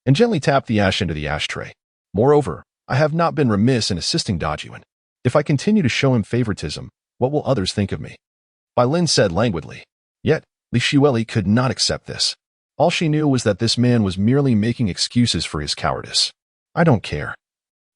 and gently tapped the ash into the ashtray. Moreover, I have not been remiss in assisting Dajuan. If I continue to show him favoritism, what will others think of me? Bai Lin said languidly. Yet, Li Xueli could not accept this. All she knew was that this man was merely making excuses for his cowardice. I don't care.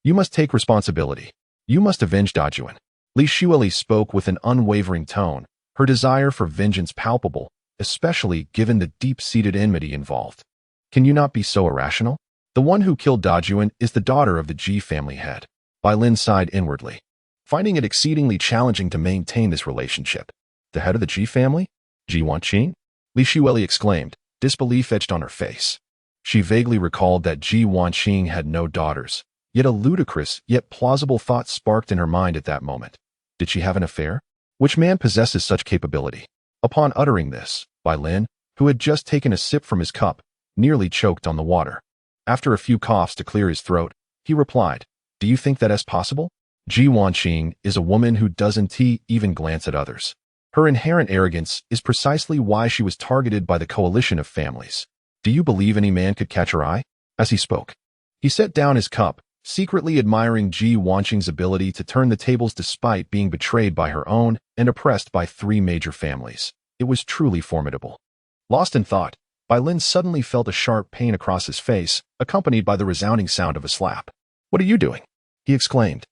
You must take responsibility. You must avenge Dajuan. Li Xueli spoke with an unwavering tone, her desire for vengeance palpable, especially given the deep-seated enmity involved. Can you not be so irrational? The one who killed Dajuan is the daughter of the Ji family head. Bai Lin sighed inwardly, finding it exceedingly challenging to maintain this relationship. The head of the Ji family? Ji Wanqing? Li Xueli exclaimed, disbelief etched on her face. She vaguely recalled that Ji Wanqing had no daughters, yet a ludicrous yet plausible thought sparked in her mind at that moment. Did she have an affair? Which man possesses such capability? Upon uttering this, Bai Lin, who had just taken a sip from his cup, nearly choked on the water. After a few coughs to clear his throat, he replied, Do you think that is possible? Ji Wanqing is a woman who doesn't even glance at others. Her inherent arrogance is precisely why she was targeted by the coalition of families. Do you believe any man could catch her eye? As he spoke, he set down his cup, secretly admiring Ji Wanqing's ability to turn the tables despite being betrayed by her own and oppressed by 3 major families. It was truly formidable. Lost in thought, Bai Lin suddenly felt a sharp pain across his face, accompanied by the resounding sound of a slap. What are you doing? He exclaimed,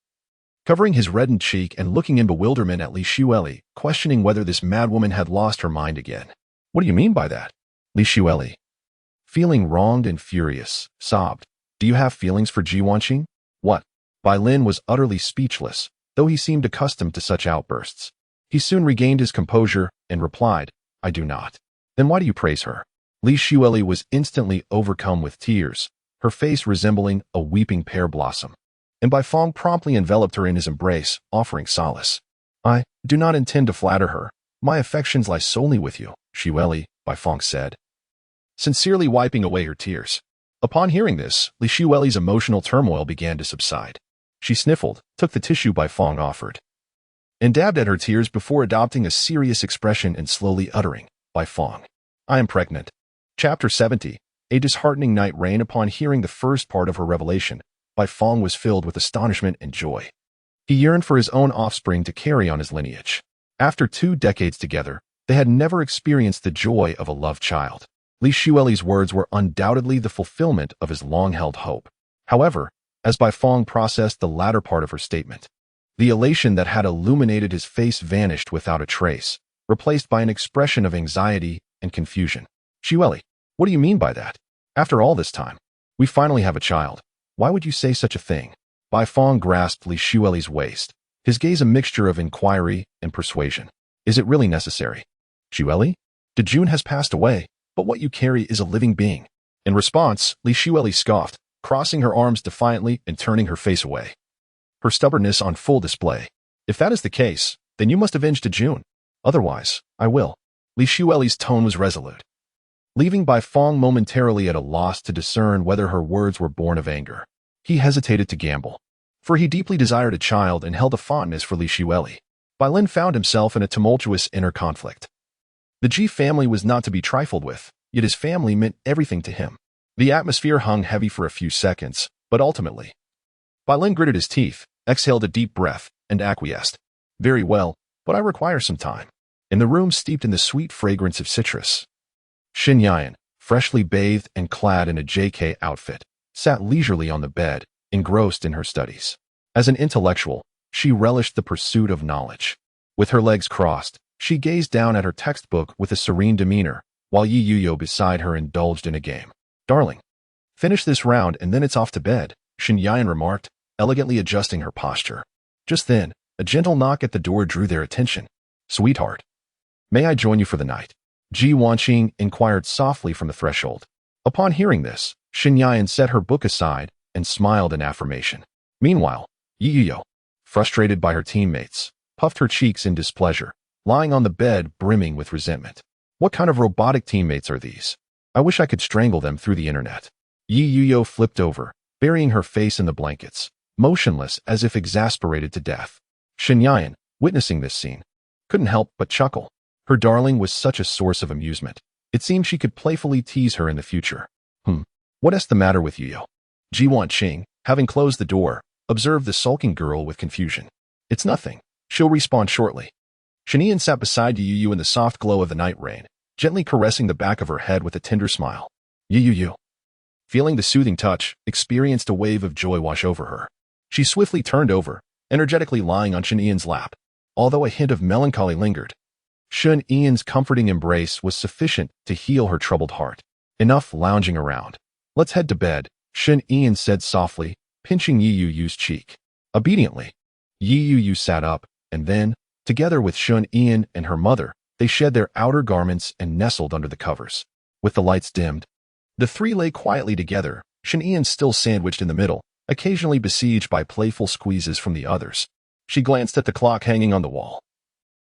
covering his reddened cheek and looking in bewilderment at Li Xueli, questioning whether this madwoman had lost her mind again. What do you mean by that? Li Xueli, feeling wronged and furious, sobbed. Do you have feelings for Ji Wanqing? What? Bai Lin was utterly speechless, though he seemed accustomed to such outbursts. He soon regained his composure and replied, I do not. Then why do you praise her? Li Xueli was instantly overcome with tears, her face resembling a weeping pear blossom. And Bai Fong promptly enveloped her in his embrace, offering solace. I do not intend to flatter her. My affections lie solely with you, Xueli, Bai Fong said, sincerely wiping away her tears. Upon hearing this, Li Xueli's emotional turmoil began to subside. She sniffled, took the tissue Bai Fong offered, and dabbed at her tears before adopting a serious expression and slowly uttering, Bai Fong, I am pregnant. Chapter 70. A disheartening night rain. Upon hearing the first part of her revelation, Bai Fong was filled with astonishment and joy. He yearned for his own offspring to carry on his lineage. After 2 decades together, they had never experienced the joy of a loved child. Li Xueli's words were undoubtedly the fulfillment of his long-held hope. However, as Bai Fong processed the latter part of her statement, the elation that had illuminated his face vanished without a trace, replaced by an expression of anxiety and confusion. Xueli, what do you mean by that? After all this time, we finally have a child. Why would you say such a thing? Bai Fong grasped Li Xueli's waist, his gaze a mixture of inquiry and persuasion. Is it really necessary? Xueli? Dajun has passed away, but what you carry is a living being. In response, Li Xueli scoffed, crossing her arms defiantly and turning her face away, her stubbornness on full display. If that is the case, then you must avenge Dajun. Otherwise, I will. Li Xueli's tone was resolute, leaving Bai Fong momentarily at a loss to discern whether her words were born of anger. He hesitated to gamble. for he deeply desired a child and held a fondness for Li Xueli. Bai Lin found himself in a tumultuous inner conflict. The Ji family was not to be trifled with, yet his family meant everything to him. The atmosphere hung heavy for a few seconds, but ultimately, Bai Lin gritted his teeth, exhaled a deep breath, and acquiesced. Very well, but I require some time. In the room steeped in the sweet fragrance of citrus, Xin Yan, freshly bathed and clad in a JK outfit, sat leisurely on the bed, engrossed in her studies. As an intellectual, she relished the pursuit of knowledge. With her legs crossed, she gazed down at her textbook with a serene demeanor, while Yi Yuyo beside her indulged in a game. Darling, finish this round and then it's off to bed, Xin Yan remarked, elegantly adjusting her posture. Just then, a gentle knock at the door drew their attention. Sweetheart, may I join you for the night? Ji Wanqing inquired softly from the threshold. Upon hearing this, Xin Yan set her book aside and smiled in affirmation. Meanwhile, Yi Yuyo, frustrated by her teammates, puffed her cheeks in displeasure, lying on the bed brimming with resentment. What kind of robotic teammates are these? I wish I could strangle them through the internet. Yi Yuyo flipped over, burying her face in the blankets, motionless as if exasperated to death. Xin Yan, witnessing this scene, couldn't help but chuckle. Her darling was such a source of amusement. It seemed she could playfully tease her in the future. What's the matter with Yuyo? Ji Wanqing, having closed the door, observed the sulking girl with confusion. It's nothing. She'll respawn shortly. Shanian sat beside Yuyu in the soft glow of the night rain, gently caressing the back of her head with a tender smile. Yuyu, feeling the soothing touch, experienced a wave of joy wash over her. She swiftly turned over, energetically lying on Shanian's lap, although a hint of melancholy lingered. Shun Ian's comforting embrace was sufficient to heal her troubled heart. Enough lounging around. Let's head to bed, Shun Ian said softly, pinching Yi Yuyu's cheek. Obediently, Yi Yuyu sat up, and then, together with Shun Ian and her mother, they shed their outer garments and nestled under the covers. With the lights dimmed, the three lay quietly together, Shun Ian still sandwiched in the middle, occasionally besieged by playful squeezes from the others. She glanced at the clock hanging on the wall.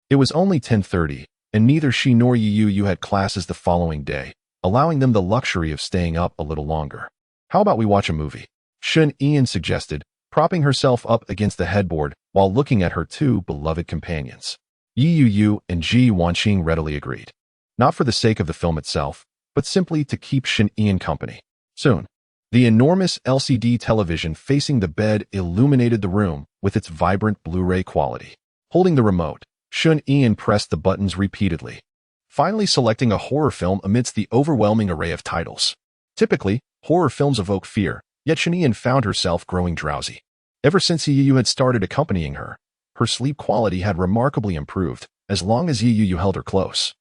It was only 10:30, and neither she nor Yi Yuyu had classes the following day, allowing them the luxury of staying up a little longer. How about we watch a movie? Shun Ian suggested, propping herself up against the headboard while looking at her two beloved companions. Yi Yuyu and Ji Wanqing readily agreed. Not for the sake of the film itself, but simply to keep Shun Ian company. Soon, the enormous LCD television facing the bed illuminated the room with its vibrant Blu-ray quality. Holding the remote, Shun Ian pressed the buttons repeatedly, finally selecting a horror film amidst the overwhelming array of titles. Typically, horror films evoke fear, yet Shun Ian found herself growing drowsy. Ever since Yi Yuyu had started accompanying her, her sleep quality had remarkably improved as long as Yi Yuyu held her close.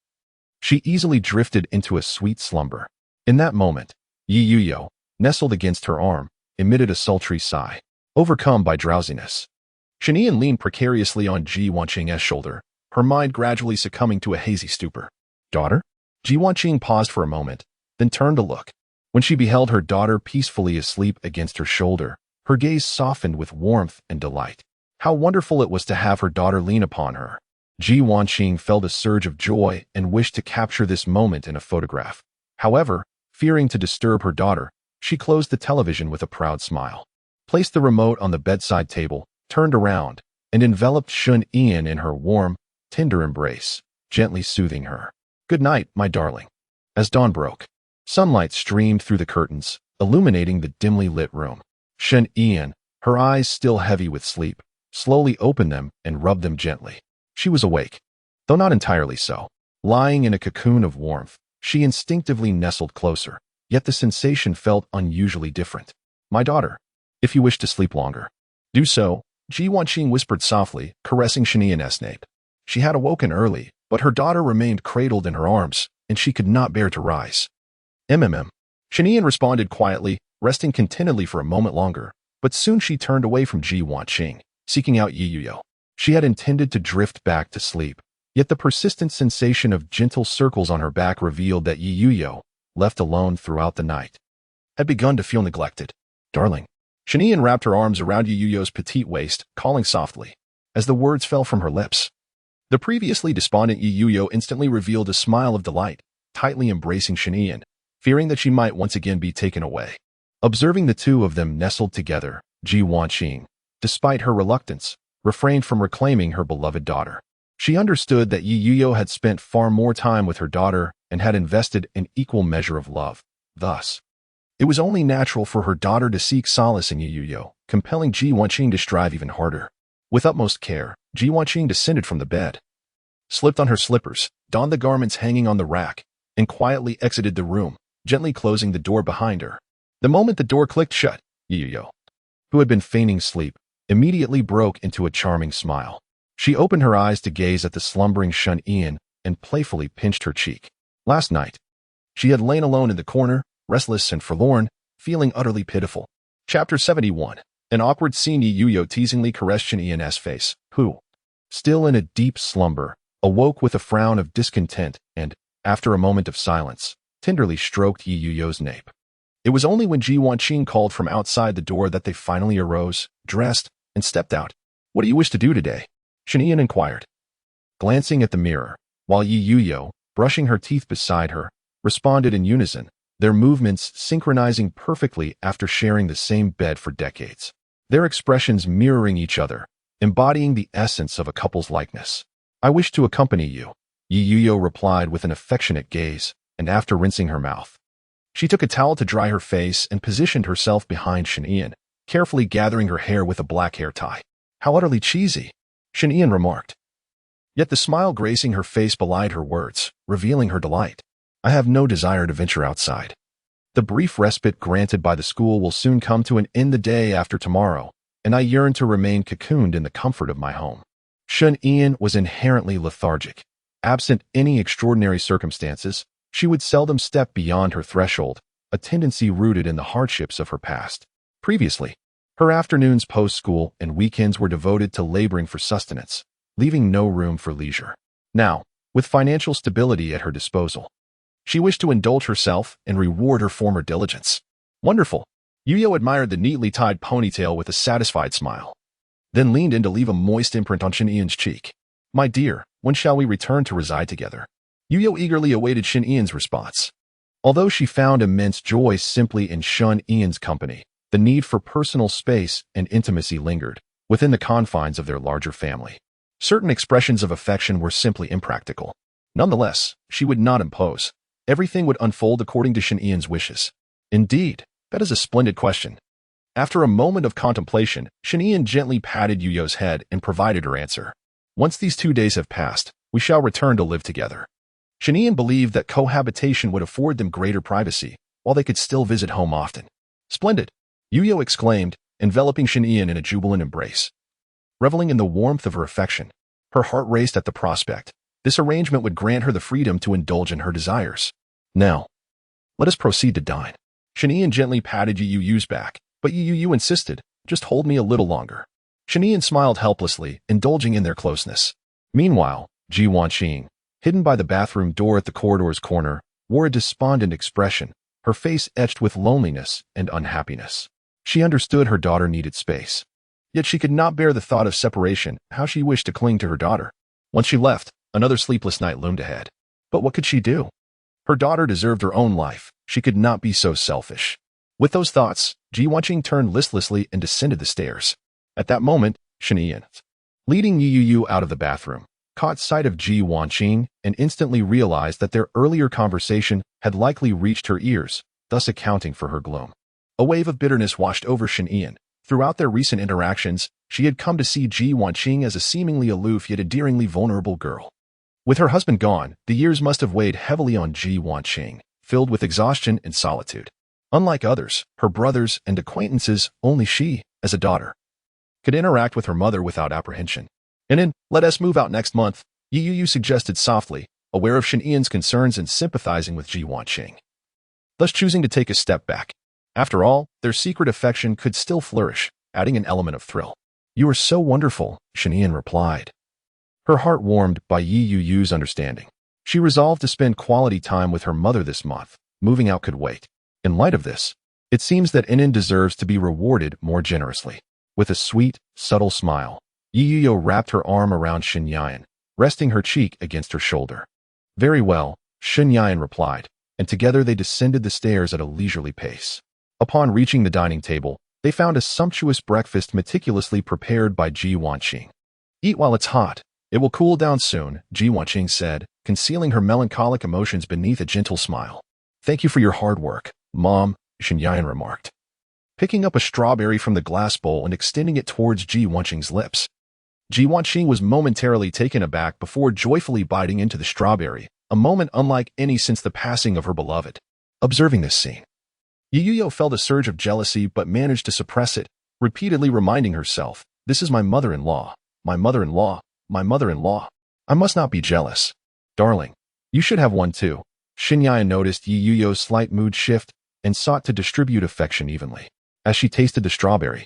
She easily drifted into a sweet slumber. In that moment, Yi Yuyu, nestled against her arm, emitted a sultry sigh, overcome by drowsiness. Shun Ian leaned precariously on Ji Wanqing's shoulder, her mind gradually succumbing to a hazy stupor. Daughter? Ji Wanqing paused for a moment, then turned to look. When she beheld her daughter peacefully asleep against her shoulder, her gaze softened with warmth and delight. How wonderful it was to have her daughter lean upon her. Ji Wanqing felt a surge of joy and wished to capture this moment in a photograph. However, fearing to disturb her daughter, she closed the television with a proud smile, placed the remote on the bedside table, turned around, and enveloped Shun Ian in her warm, tender embrace, gently soothing her. Good night, my darling. As dawn broke, sunlight streamed through the curtains, illuminating the dimly lit room. Shun Ian, her eyes still heavy with sleep, slowly opened them and rubbed them gently. She was awake, though not entirely so. Lying in a cocoon of warmth, she instinctively nestled closer, yet the sensation felt unusually different. My daughter, if you wish to sleep longer, do so, Ji Wanqing whispered softly, caressing Shun Ian's nape. She had awoken early, but her daughter remained cradled in her arms, and she could not bear to rise. Shun Ian responded quietly, resting contentedly for a moment longer, but soon she turned away from Ji Wanqing, seeking out Yi Yuyu. She had intended to drift back to sleep, yet the persistent sensation of gentle circles on her back revealed that Yi Yuyu, left alone throughout the night, had begun to feel neglected. Darling. Shun Ian wrapped her arms around Yi Yuyu's petite waist, calling softly, as the words fell from her lips. The previously despondent Yi Yuyu instantly revealed a smile of delight, tightly embracing Shun Ian, fearing that she might once again be taken away. Observing the two of them nestled together, Ji Wanqing, despite her reluctance, refrained from reclaiming her beloved daughter. She understood that Yi Yuyo had spent far more time with her daughter and had invested an equal measure of love. Thus, it was only natural for her daughter to seek solace in Yi Yuyo, compelling Ji Wanqing to strive even harder. With utmost care, Ji Wanqing descended from the bed, slipped on her slippers, donned the garments hanging on the rack, and quietly exited the room, gently closing the door behind her. The moment the door clicked shut, Yi Yuyo, who had been feigning sleep, immediately broke into a charming smile. She opened her eyes to gaze at the slumbering Shun Ian and playfully pinched her cheek. Last night, she had lain alone in the corner, restless and forlorn, feeling utterly pitiful. Chapter 71. An awkward scene. Yi Yuyo teasingly caressed Shun Ian's face, who, still in a deep slumber, awoke with a frown of discontent and, after a moment of silence, tenderly stroked Yi Yuyo's nape. It was only when Ji Wanqing called from outside the door that they finally arose, dressed, and stepped out. "What do you wish to do today?" Shun Ian inquired, glancing at the mirror, while Yi Yuyo, brushing her teeth beside her, responded in unison, their movements synchronizing perfectly after sharing the same bed for decades. Their expressions mirroring each other, embodying the essence of a couple's likeness. "I wish to accompany you," Yi Yuyo replied with an affectionate gaze, and after rinsing her mouth, she took a towel to dry her face and positioned herself behind Shun Ian, carefully gathering her hair with a black hair tie. "How utterly cheesy," Shun Ian remarked. Yet the smile gracing her face belied her words, revealing her delight. "I have no desire to venture outside. The brief respite granted by the school will soon come to an end the day after tomorrow, and I yearn to remain cocooned in the comfort of my home." Shun Ian was inherently lethargic. Absent any extraordinary circumstances, she would seldom step beyond her threshold, a tendency rooted in the hardships of her past. Previously, her afternoons post-school and weekends were devoted to laboring for sustenance, leaving no room for leisure. Now, with financial stability at her disposal, she wished to indulge herself and reward her former diligence. "Wonderful." Yuyo admired the neatly tied ponytail with a satisfied smile, then leaned in to leave a moist imprint on Shun Ian's cheek. "My dear, when shall we return to reside together?" Yuyo eagerly awaited Shun Ian's response. Although she found immense joy simply in Shun Ian's company, the need for personal space and intimacy lingered within the confines of their larger family. Certain expressions of affection were simply impractical. Nonetheless, she would not impose. Everything would unfold according to Shun Ian's wishes. "Indeed, that is a splendid question." After a moment of contemplation, Shun Ian gently patted Yuyo's head and provided her answer. "Once these 2 days have passed, we shall return to live together." Shun Ian believed that cohabitation would afford them greater privacy, while they could still visit home often. "Splendid!" Yuyo exclaimed, enveloping Shun Ian in a jubilant embrace. Reveling in the warmth of her affection, her heart raced at the prospect. This arrangement would grant her the freedom to indulge in her desires. "Now, let us proceed to dine." Shun Ian gently patted Yi Yuyo's back, but Yi Yuyo insisted, "Just hold me a little longer." Shun Ian smiled helplessly, indulging in their closeness. Meanwhile, Ji Wanqing, hidden by the bathroom door at the corridor's corner, wore a despondent expression, her face etched with loneliness and unhappiness. She understood her daughter needed space. Yet she could not bear the thought of separation. How she wished to cling to her daughter. Once she left, another sleepless night loomed ahead. But what could she do? Her daughter deserved her own life. She could not be so selfish. With those thoughts, Ji Wanqing turned listlessly and descended the stairs. At that moment, Shun Ian, leading Yi Yuyo out of the bathroom, caught sight of Ji Wanqing and instantly realized that their earlier conversation had likely reached her ears, thus accounting for her gloom. A wave of bitterness washed over Shun Ian. Throughout their recent interactions, she had come to see Ji Wanqing as a seemingly aloof yet endearingly vulnerable girl. With her husband gone, the years must have weighed heavily on Ji Wanqing, filled with exhaustion and solitude. Unlike others, her brothers and acquaintances, only she, as a daughter, could interact with her mother without apprehension. "And in Let Us Move Out next month," Yi Yuyo suggested softly, aware of Shun Ian's concerns and sympathizing with Ji Wanqing, thus choosing to take a step back. After all, their secret affection could still flourish, adding an element of thrill. "You are so wonderful," Shun Ian replied. Her heart warmed by Yi Yuyo's understanding. She resolved to spend quality time with her mother this month. Moving out could wait. In light of this, it seems that Inen deserves to be rewarded more generously. With a sweet, subtle smile, Yi Yuyo wrapped her arm around Shun Ian, resting her cheek against her shoulder. "Very well," Shun Ian replied, and together they descended the stairs at a leisurely pace. Upon reaching the dining table, They found a sumptuous breakfast meticulously prepared by Ji Wanqing. Eat while it's hot. It will cool down soon, Ji Wanqing said, concealing her melancholic emotions beneath a gentle smile. Thank you for your hard work, Mom, Shen Yan remarked, picking up a strawberry from the glass bowl and extending it towards Ji Wanqing's lips. Ji Wanqing was momentarily taken aback before joyfully biting into the strawberry, a moment unlike any since the passing of her beloved. Observing this scene, Yuyo felt a surge of jealousy but managed to suppress it, repeatedly reminding herself, this is my mother-in-law, my mother-in-law, my mother-in-law. I must not be jealous. Darling, you should have one too. Shen Yan noticed Yuyo's slight mood shift and sought to distribute affection evenly. As she tasted the strawberry,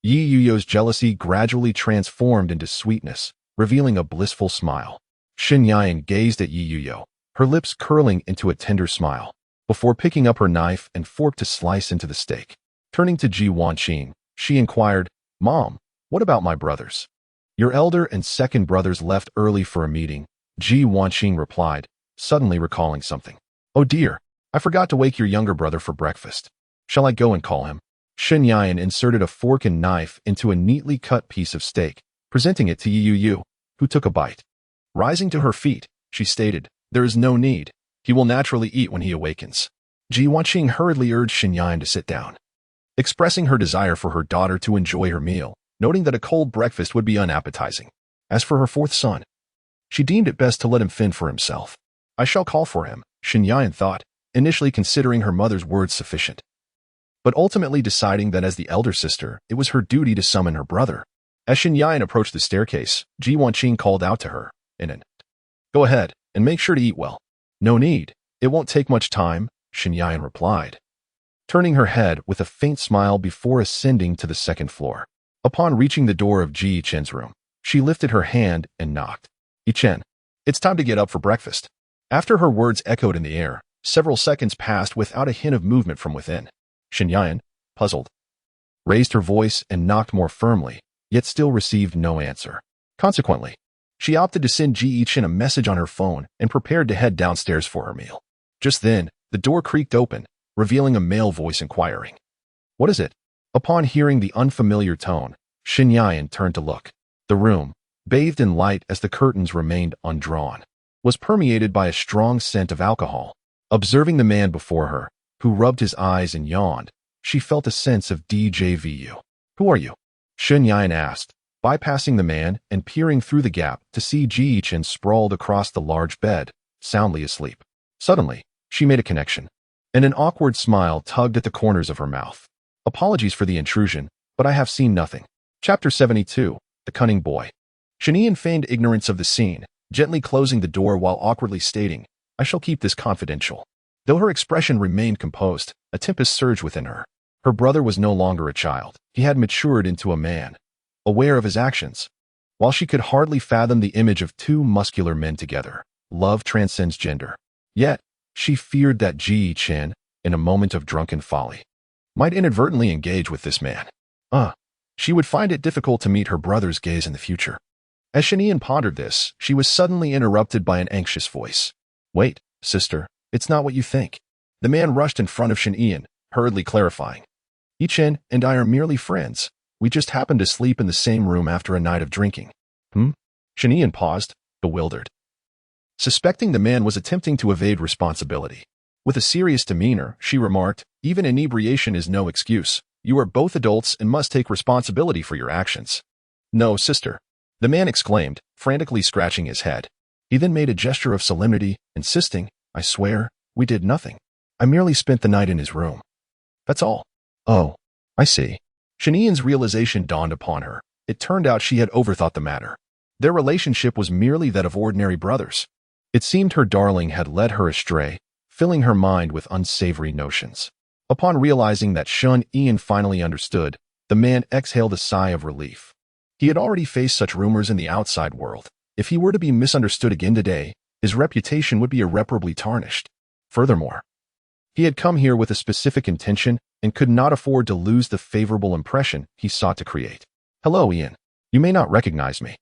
Yuyo's jealousy gradually transformed into sweetness, revealing a blissful smile. Shen Yan gazed at Yuyo, her lips curling into a tender smile, before picking up her knife and fork to slice into the steak. Turning to Ji Wanqing, she inquired, Mom, what about my brothers? Your elder and second brothers left early for a meeting, Ji Wanqing replied, suddenly recalling something. Oh dear, I forgot to wake your younger brother for breakfast. Shall I go and call him? Shen Yan inserted a fork and knife into a neatly cut piece of steak, presenting it to Yuyu, who took a bite. Rising to her feet, she stated, there is no need. He will naturally eat when he awakens. Ji Wanqing hurriedly urged Shen Yan to sit down, expressing her desire for her daughter to enjoy her meal, noting that a cold breakfast would be unappetizing. As for her fourth son, she deemed it best to let him fend for himself. I shall call for him, Shen Yan thought, initially considering her mother's words sufficient, but ultimately deciding that as the elder sister, it was her duty to summon her brother. As Shen Yan approached the staircase, Ji Wanqing called out to her, Go ahead, and make sure to eat well. No need, it won't take much time, Shen Yan replied, turning her head with a faint smile before ascending to the second floor. Upon reaching the door of Ji Chen's room, she lifted her hand and knocked. Chen, it's time to get up for breakfast. After her words echoed in the air, several seconds passed without a hint of movement from within. Shen Yan, puzzled, raised her voice and knocked more firmly, yet still received no answer. Consequently, she opted to send Ji Chen a message on her phone and prepared to head downstairs for her meal. Just then, the door creaked open, revealing a male voice inquiring, What is it? Upon hearing the unfamiliar tone, Shen Yan turned to look. The room, bathed in light as the curtains remained undrawn, was permeated by a strong scent of alcohol. Observing the man before her, who rubbed his eyes and yawned, she felt a sense of DJVU. Who are you? Shen Yan asked, bypassing the man and peering through the gap to see Ji Chen sprawled across the large bed, soundly asleep. Suddenly, she made a connection, and an awkward smile tugged at the corners of her mouth. Apologies for the intrusion, but I have seen nothing. Chapter 72, The Cunning Boy. Shen Yan feigned ignorance of the scene, gently closing the door while awkwardly stating, I shall keep this confidential. Though her expression remained composed, a tempest surged within her. Her brother was no longer a child. He had matured into a man, aware of his actions. While she could hardly fathom the image of two muscular men together, love transcends gender. Yet, she feared that Ji Chen, in a moment of drunken folly, might inadvertently engage with this man. She would find it difficult to meet her brother's gaze in the future. As Shen Yan pondered this, she was suddenly interrupted by an anxious voice. Wait, sister, it's not what you think. The man rushed in front of Shen Yan, hurriedly clarifying. Chen and I are merely friends. We just happened to sleep in the same room after a night of drinking. Shen Yan paused, bewildered, suspecting the man was attempting to evade responsibility. With a serious demeanor, she remarked, even inebriation is no excuse. You are both adults and must take responsibility for your actions. No, sister, the man exclaimed, frantically scratching his head. He then made a gesture of solemnity, insisting, I swear, we did nothing. I merely spent the night in his room. That's all. Oh, I see. Shen Yan's realization dawned upon her. It turned out she had overthought the matter. Their relationship was merely that of ordinary brothers. It seemed her darling had led her astray, filling her mind with unsavory notions. Upon realizing that Shen Yan finally understood, the man exhaled a sigh of relief. He had already faced such rumors in the outside world. If he were to be misunderstood again today, his reputation would be irreparably tarnished. Furthermore, he had come here with a specific intention and could not afford to lose the favorable impression he sought to create. Hello, Ian. You may not recognize me.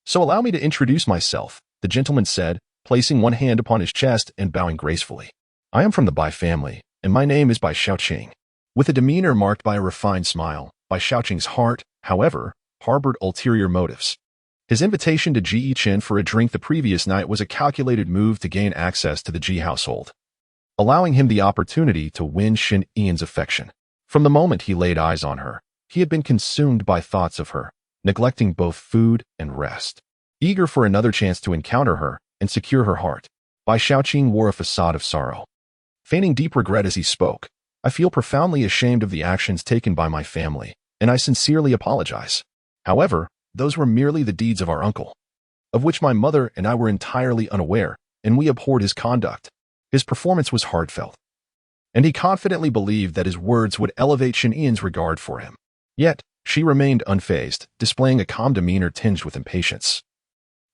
So allow me to introduce myself, the gentleman said, placing one hand upon his chest and bowing gracefully. I am from the Bai family, and my name is Bai Xiaoqing. With a demeanor marked by a refined smile, Bai Xiaoqing's heart, however, harbored ulterior motives. His invitation to Ji Yichen for a drink the previous night was a calculated move to gain access to the Ji household, allowing him the opportunity to win Shen Yi's affection. From the moment he laid eyes on her, he had been consumed by thoughts of her, neglecting both food and rest. Eager for another chance to encounter her and secure her heart, Bai Xiaoqing wore a facade of sorrow. Feigning deep regret as he spoke, "I feel profoundly ashamed of the actions taken by my family, and I sincerely apologize. However, those were merely the deeds of our uncle, of which my mother and I were entirely unaware, and we abhorred his conduct." His performance was heartfelt, and he confidently believed that his words would elevate Shen Yin's regard for him. Yet, she remained unfazed, displaying a calm demeanor tinged with impatience,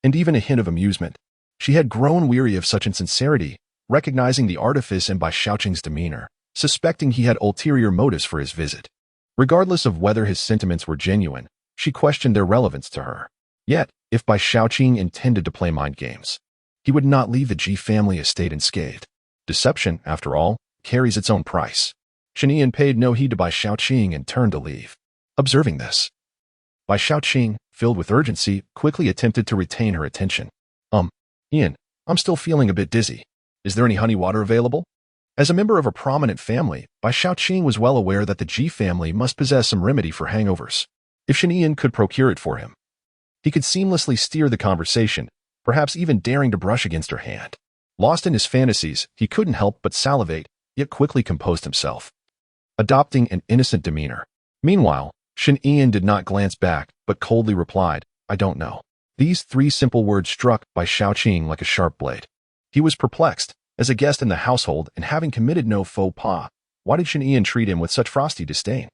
and even a hint of amusement. She had grown weary of such insincerity, recognizing the artifice in Bai Xiaoqing's demeanor, suspecting he had ulterior motives for his visit. Regardless of whether his sentiments were genuine, she questioned their relevance to her. Yet, if Bai Xiaoqing intended to play mind games, he would not leave the Ji family estate unscathed. Deception, after all, carries its own price. Shen Yin paid no heed to Bai Xiaoqing and turned to leave. Observing this, Bai Xiaoqing, filled with urgency, quickly attempted to retain her attention. Yin, I'm still feeling a bit dizzy. Is there any honey water available?" As a member of a prominent family, Bai Xiaoqing was well aware that the Ji family must possess some remedy for hangovers. If Shen Yin could procure it for him, he could seamlessly steer the conversation, perhaps even daring to brush against her hand. Lost in his fantasies, he couldn't help but salivate, yet quickly composed himself, adopting an innocent demeanor. Meanwhile, Shen Yin did not glance back, but coldly replied, "I don't know." These three simple words struck Bai Xiaoqing like a sharp blade. He was perplexed. As a guest in the household and having committed no faux pas, why did Shen Yin treat him with such frosty disdain?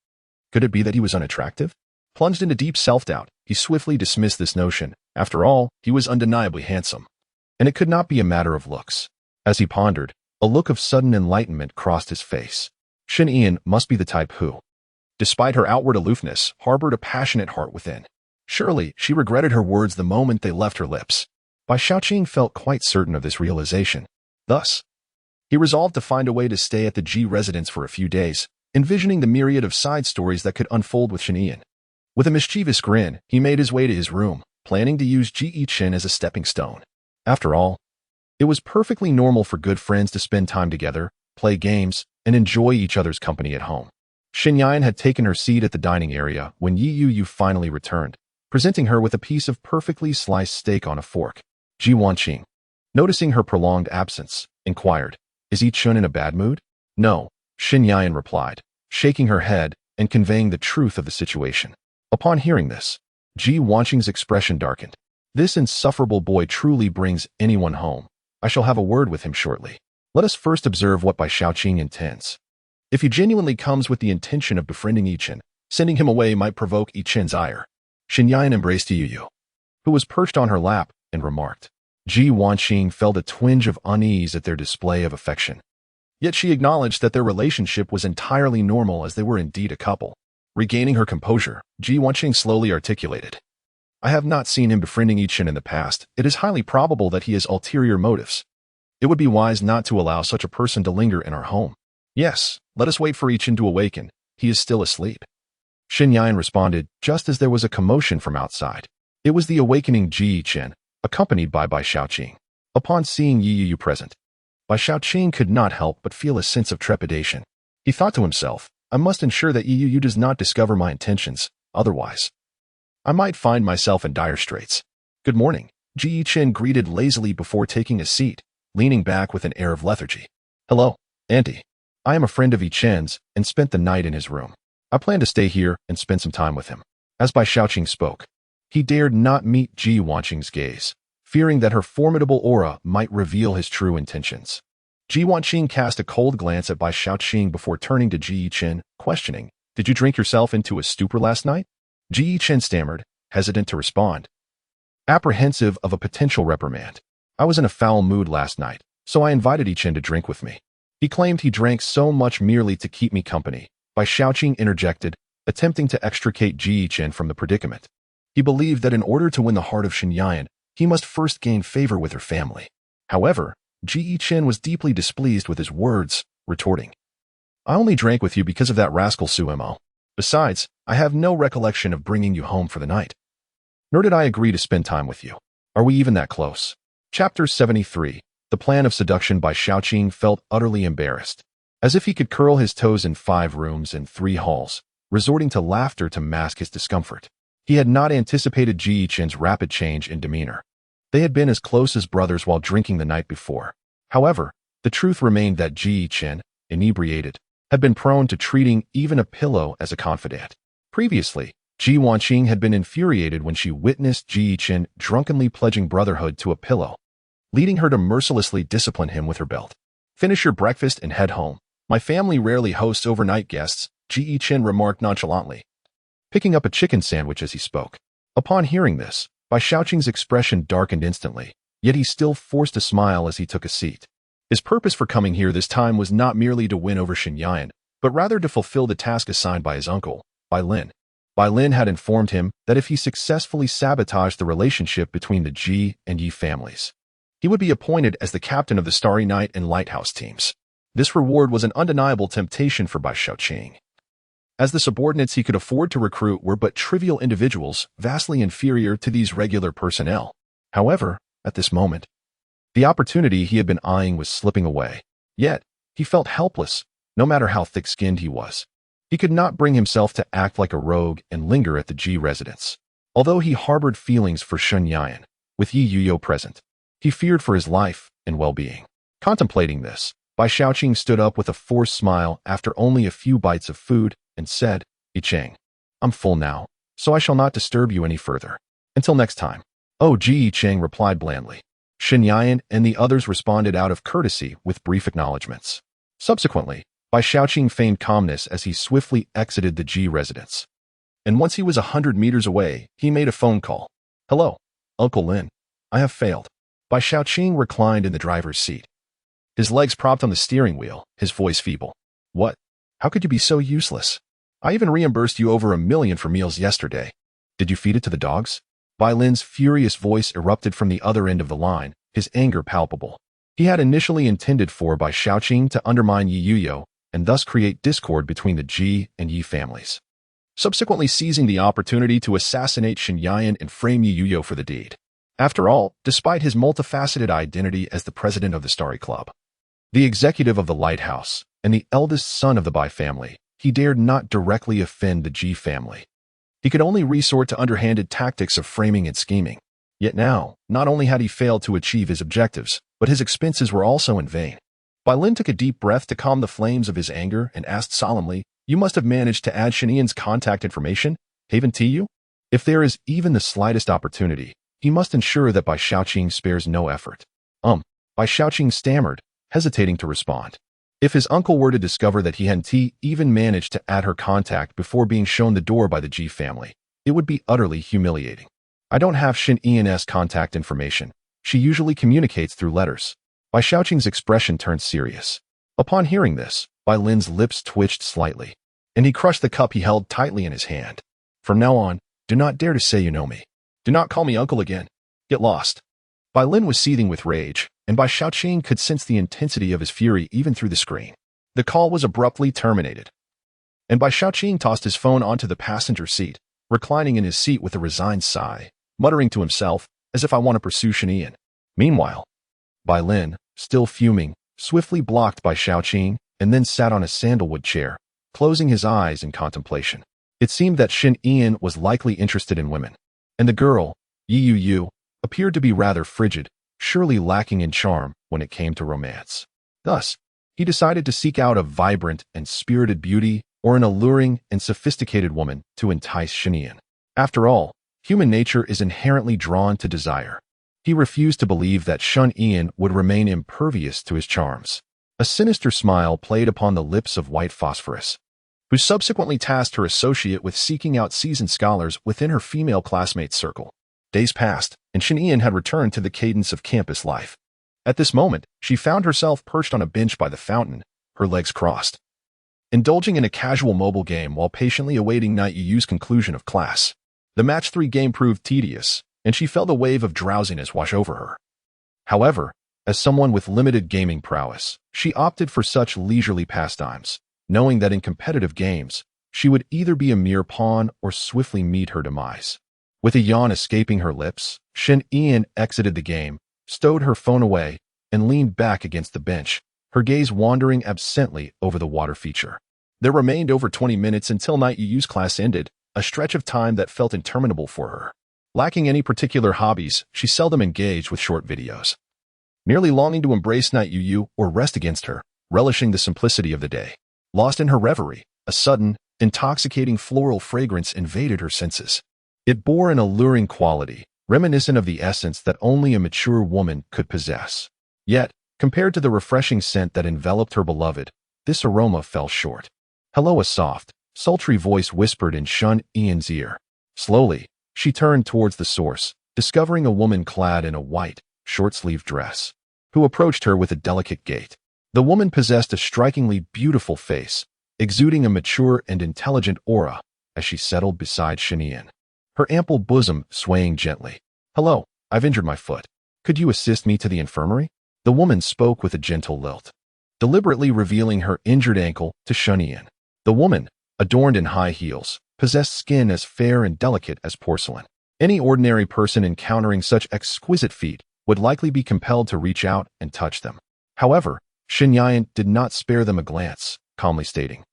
Could it be that he was unattractive? Plunged into deep self-doubt, he swiftly dismissed this notion. After all, he was undeniably handsome, and it could not be a matter of looks. As he pondered, a look of sudden enlightenment crossed his face. Shen Yin must be the type who, despite her outward aloofness, harbored a passionate heart within. Surely, she regretted her words the moment they left her lips. Bai Xiaoqing felt quite certain of this realization. Thus, he resolved to find a way to stay at the Ji residence for a few days, envisioning the myriad of side stories that could unfold with Shen Yin. With a mischievous grin, he made his way to his room, planning to use Ji Yichen as a stepping stone. After all, it was perfectly normal for good friends to spend time together, play games, and enjoy each other's company at home. Shen Yin had taken her seat at the dining area when Yi Yu finally returned, presenting her with a piece of perfectly sliced steak on a fork. Ji Wanqing, noticing her prolonged absence, inquired, "Is Yi Chun in a bad mood?" "No," Shen Yin replied, shaking her head and conveying the truth of the situation. Upon hearing this, Ji Wanqing's expression darkened. "This insufferable boy truly brings anyone home. I shall have a word with him shortly. Let us first observe what Bai Xiaoqing intends. If he genuinely comes with the intention of befriending Yi Chen, sending him away might provoke Yi Chen's ire." Shen Yin embraced Yi Yu, who was perched on her lap, and remarked. Ji Wanqing felt a twinge of unease at their display of affection. Yet she acknowledged that their relationship was entirely normal as they were indeed a couple. Regaining her composure, Ji Wanqing slowly articulated, "I have not seen him befriending Yi Chen in the past. It is highly probable that he has ulterior motives. It would be wise not to allow such a person to linger in our home. Yes, let us wait for Yi Chen to awaken. He is still asleep." Shen Yin responded just as there was a commotion from outside. It was the awakening Ji Yichen, accompanied by Bai Xiaoqing. Upon seeing Yi Yu present, Bai Xiaoqing could not help but feel a sense of trepidation. He thought to himself, "I must ensure that Yi Yu does not discover my intentions, otherwise I might find myself in dire straits." "Good morning," Ji Yichen greeted lazily before taking a seat, leaning back with an air of lethargy. "Hello, Auntie. I am a friend of Yi Chen's and spent the night in his room. I plan to stay here and spend some time with him." As Bai Xiaoqing spoke, he dared not meet Ji Wanqing's gaze, fearing that her formidable aura might reveal his true intentions. Ji Wanqing cast a cold glance at Bai Xiaoqing before turning to Ji Yichen, questioning, "Did you drink yourself into a stupor last night?" Ji Yichen stammered, hesitant to respond, apprehensive of a potential reprimand. "I was in a foul mood last night, so I invited Yi Chen to drink with me. He claimed he drank so much merely to keep me company." Bai Xiaoqing interjected, attempting to extricate Ji Yichen from the predicament. He believed that in order to win the heart of Shen Yin, he must first gain favor with her family. However, Ji Yichen was deeply displeased with his words, retorting, "I only drank with you because of that rascal Suemo. Besides, I have no recollection of bringing you home for the night. Nor did I agree to spend time with you. Are we even that close? Chapter 73. The Plan of Seduction by Xiaoqing felt utterly embarrassed, as if he could curl his toes in 5 rooms and 3 halls, resorting to laughter to mask his discomfort. He had not anticipated Ji Yiqin's rapid change in demeanor. They had been as close as brothers while drinking the night before. However, the truth remained that Ji Yiqin, inebriated, had been prone to treating even a pillow as a confidant. Previously, Ji Wanqing had been infuriated when she witnessed Ji Yiqin drunkenly pledging brotherhood to a pillow, leading her to mercilessly discipline him with her belt. Finish your breakfast and head home. My family rarely hosts overnight guests, Ji Yiqin remarked nonchalantly, picking up a chicken sandwich as he spoke. Upon hearing this, Bai Xiaoqing's expression darkened instantly, yet he still forced a smile as he took a seat. His purpose for coming here this time was not merely to win over Shen Yan, but rather to fulfill the task assigned by his uncle, Bai Lin. Bai Lin had informed him that if he successfully sabotaged the relationship between the Ji and Yi families, he would be appointed as the captain of the Starry Night and Lighthouse teams. This reward was an undeniable temptation for Bai Xiaoqing, as the subordinates he could afford to recruit were but trivial individuals vastly inferior to these regular personnel. However, at this moment, the opportunity he had been eyeing was slipping away. Yet, he felt helpless, no matter how thick-skinned he was. He could not bring himself to act like a rogue and linger at the Ji residence. Although he harbored feelings for Shen Yan, with Yi Yuyo present, he feared for his life and well-being. Contemplating this, Bai Xiaoqing stood up with a forced smile after only a few bites of food and said, Yicheng, I'm full now, so I shall not disturb you any further. Until next time. Oh, Ji Yicheng replied blandly. Shen Yan and the others responded out of courtesy with brief acknowledgments. Subsequently, Bai Xiaoqing feigned calmness as he swiftly exited the Ji residence. And once he was 100 meters away, he made a phone call. Hello, Uncle Lin. I have failed. Bai Xiaoqing reclined in the driver's seat, his legs propped on the steering wheel, his voice feeble. What? How could you be so useless? I even reimbursed you over $1 million for meals yesterday. Did you feed it to the dogs? Bai Lin's furious voice erupted from the other end of the line, his anger palpable. He had initially intended for Bai Xiaoqing to undermine Yi Yuyo and thus create discord between the Ji and Yi families, subsequently seizing the opportunity to assassinate Shen Yan and frame Yi Yuyo for the deed. After all, despite his multifaceted identity as the president of the Starry Club, the executive of the Lighthouse, and the eldest son of the Bai family, he dared not directly offend the Ji family. He could only resort to underhanded tactics of framing and scheming. Yet now, not only had he failed to achieve his objectives, but his expenses were also in vain. Bai Lin took a deep breath to calm the flames of his anger and asked solemnly, You must have managed to add Shen Yan's contact information, haven't you? If there is even the slightest opportunity, he must ensure that Bai Xiaoqing spares no effort. Bai Xiaoqing stammered, hesitating to respond. If his uncle were to discover that he hadn't even managed to add her contact before being shown the door by the Ji family, it would be utterly humiliating. I don't have Shen Yan's contact information. She usually communicates through letters. Bai Xiaoqing's expression turned serious. Upon hearing this, Bai Lin's lips twitched slightly, and he crushed the cup he held tightly in his hand. From now on, do not dare to say you know me. Do not call me uncle again. Get lost. Bai Lin was seething with rage, and Bai Xiaoqing could sense the intensity of his fury even through the screen. The call was abruptly terminated, and Bai Xiaoqing tossed his phone onto the passenger seat, reclining in his seat with a resigned sigh, muttering to himself, as if I want to pursue Shen Yan. Meanwhile, Bai Lin, still fuming, swiftly blocked Bai Xiaoqing and then sat on a sandalwood chair, closing his eyes in contemplation. It seemed that Shen Yan was likely interested in women, and the girl, Yi Yuyu, appeared to be rather frigid, surely lacking in charm when it came to romance. Thus, he decided to seek out a vibrant and spirited beauty or an alluring and sophisticated woman to entice Shen Yan. After all, human nature is inherently drawn to desire. He refused to believe that Shen Yan would remain impervious to his charms. A sinister smile played upon the lips of White Phosphorus, who subsequently tasked her associate with seeking out seasoned scholars within her female classmates' circle. Days passed, and Shen Yan had returned to the cadence of campus life. At this moment, she found herself perched on a bench by the fountain, her legs crossed, indulging in a casual mobile game while patiently awaiting Night Yu's conclusion of class. The match 3 game proved tedious, and she felt a wave of drowsiness wash over her. However, as someone with limited gaming prowess, she opted for such leisurely pastimes, knowing that in competitive games, she would either be a mere pawn or swiftly meet her demise. With a yawn escaping her lips, Shen Ian exited the game, stowed her phone away, and leaned back against the bench, her gaze wandering absently over the water feature. There remained over 20 minutes until Night Yu's class ended, a stretch of time that felt interminable for her. Lacking any particular hobbies, she seldom engaged with short videos. Merely longing to embrace Night Yu or rest against her, relishing the simplicity of the day. Lost in her reverie, a sudden, intoxicating floral fragrance invaded her senses. It bore an alluring quality, reminiscent of the essence that only a mature woman could possess. Yet, compared to the refreshing scent that enveloped her beloved, this aroma fell short. "Hello," a soft, sultry voice whispered in Shun Ian's ear. Slowly, she turned towards the source, discovering a woman clad in a white, short-sleeved dress, who approached her with a delicate gait. The woman possessed a strikingly beautiful face, exuding a mature and intelligent aura as she settled beside Shen Ian, her ample bosom swaying gently. "Hello, I've injured my foot. Could you assist me to the infirmary?" The woman spoke with a gentle lilt, deliberately revealing her injured ankle to Shen Ian. The woman, adorned in high heels, possessed skin as fair and delicate as porcelain. Any ordinary person encountering such exquisite feet would likely be compelled to reach out and touch them. However, Shen Ian did not spare them a glance, calmly stating,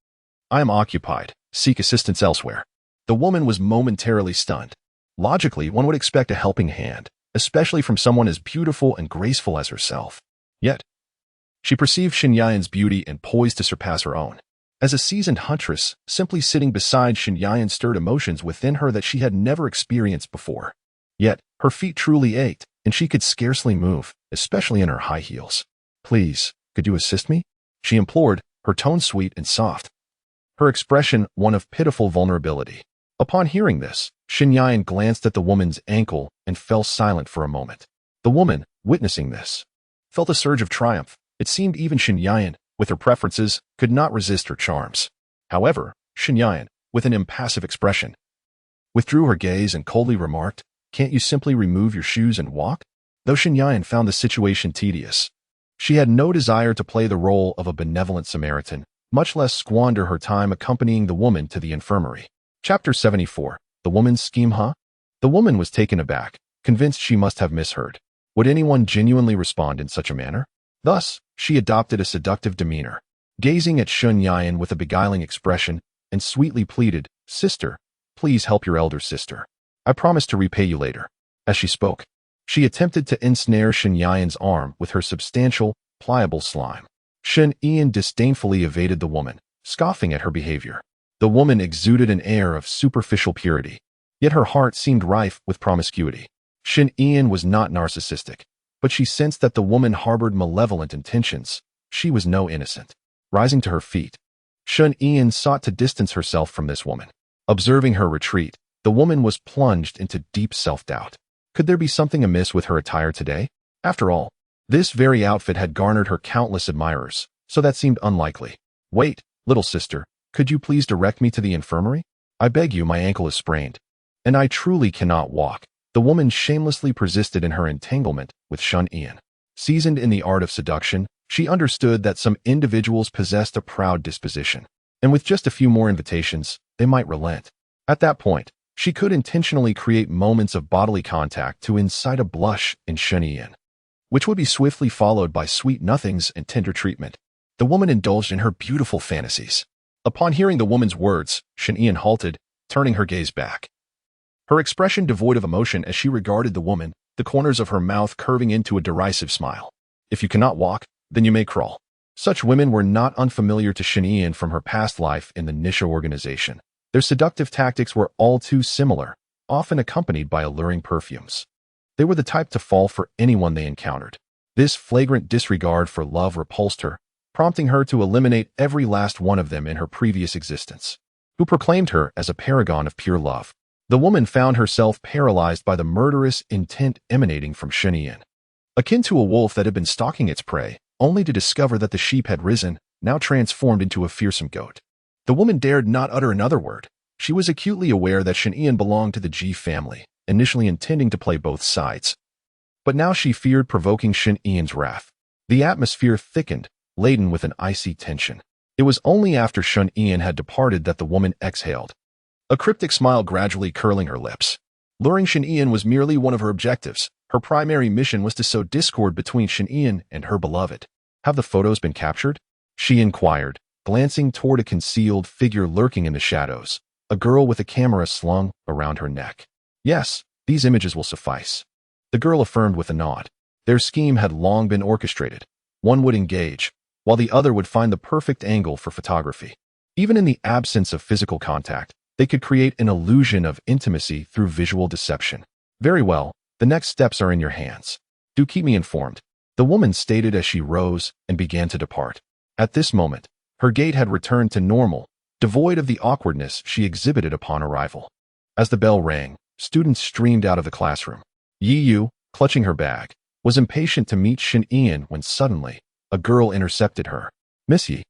"I am occupied. Seek assistance elsewhere." The woman was momentarily stunned. Logically, one would expect a helping hand, especially from someone as beautiful and graceful as herself. Yet, she perceived Shen Ian's beauty and poised to surpass her own. As a seasoned huntress, simply sitting beside Shen Ian stirred emotions within her that she had never experienced before. Yet, her feet truly ached, and she could scarcely move, especially in her high heels. "Please, could you assist me?" she implored, her tone sweet and soft, her expression one of pitiful vulnerability. Upon hearing this, Shen Ian glanced at the woman's ankle and fell silent for a moment. The woman, witnessing this, felt a surge of triumph. It seemed even Shen Ian, with her preferences, could not resist her charms. However, Shen Ian, with an impassive expression, withdrew her gaze and coldly remarked, "Can't you simply remove your shoes and walk?" Though Shen Ian found the situation tedious, she had no desire to play the role of a benevolent Samaritan, much less squander her time accompanying the woman to the infirmary. Chapter 74. The Woman's Scheme, huh? The woman was taken aback, convinced she must have misheard. Would anyone genuinely respond in such a manner? Thus, she adopted a seductive demeanor, gazing at Shen Ian with a beguiling expression, and sweetly pleaded, "Sister, please help your elder sister. I promise to repay you later." As she spoke, she attempted to ensnare Shen Ian's arm with her substantial, pliable slime. Shen Ian disdainfully evaded the woman, scoffing at her behavior. The woman exuded an air of superficial purity, yet her heart seemed rife with promiscuity. Shen Ian was not narcissistic, but she sensed that the woman harbored malevolent intentions. She was no innocent. Rising to her feet, Shen Ian sought to distance herself from this woman. Observing her retreat, the woman was plunged into deep self-doubt. Could there be something amiss with her attire today? After all, this very outfit had garnered her countless admirers, so that seemed unlikely. "Wait, little sister, could you please direct me to the infirmary? I beg you, my ankle is sprained, and I truly cannot walk." The woman shamelessly persisted in her entanglement with Shen Ian. Seasoned in the art of seduction, she understood that some individuals possessed a proud disposition, and with just a few more invitations, they might relent. At that point, she could intentionally create moments of bodily contact to incite a blush in Shen Ian, which would be swiftly followed by sweet nothings and tender treatment. The woman indulged in her beautiful fantasies. Upon hearing the woman's words, Shen Ian halted, turning her gaze back, her expression devoid of emotion as she regarded the woman, the corners of her mouth curving into a derisive smile. "If you cannot walk, then you may crawl." Such women were not unfamiliar to Shen Ian from her past life in the Nisha organization. Their seductive tactics were all too similar, often accompanied by alluring perfumes. They were the type to fall for anyone they encountered. This flagrant disregard for love repulsed her, prompting her to eliminate every last one of them in her previous existence, who proclaimed her as a paragon of pure love. The woman found herself paralyzed by the murderous intent emanating from Shen Ian, akin to a wolf that had been stalking its prey, only to discover that the sheep had risen, now transformed into a fearsome goat. The woman dared not utter another word. She was acutely aware that Shen Ian belonged to the Ji family, initially intending to play both sides. But now she feared provoking Shen Ian's wrath. The atmosphere thickened, laden with an icy tension. It was only after Shun Ian had departed that the woman exhaled, a cryptic smile gradually curling her lips. Luring Shun Ian was merely one of her objectives. Her primary mission was to sow discord between Shun Ian and her beloved. Have the photos been captured? She inquired, glancing toward a concealed figure lurking in the shadows, a girl with a camera slung around her neck. Yes, these images will suffice. The girl affirmed with a nod. Their scheme had long been orchestrated. One would engage, while the other would find the perfect angle for photography. Even in the absence of physical contact, they could create an illusion of intimacy through visual deception. Very well, the next steps are in your hands. Do keep me informed, the woman stated as she rose and began to depart. At this moment, her gait had returned to normal, devoid of the awkwardness she exhibited upon arrival. As the bell rang, students streamed out of the classroom. Yi Yu, clutching her bag, was impatient to meet Shin Ian when suddenly, a girl intercepted her. Miss Yi,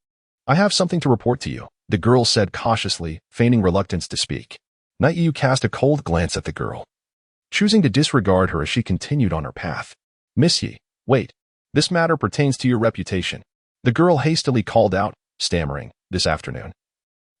I have something to report to you, the girl said cautiously, feigning reluctance to speak. Night Yu cast a cold glance at the girl, choosing to disregard her as she continued on her path. Miss Yi, wait, this matter pertains to your reputation, the girl hastily called out, stammering, this afternoon.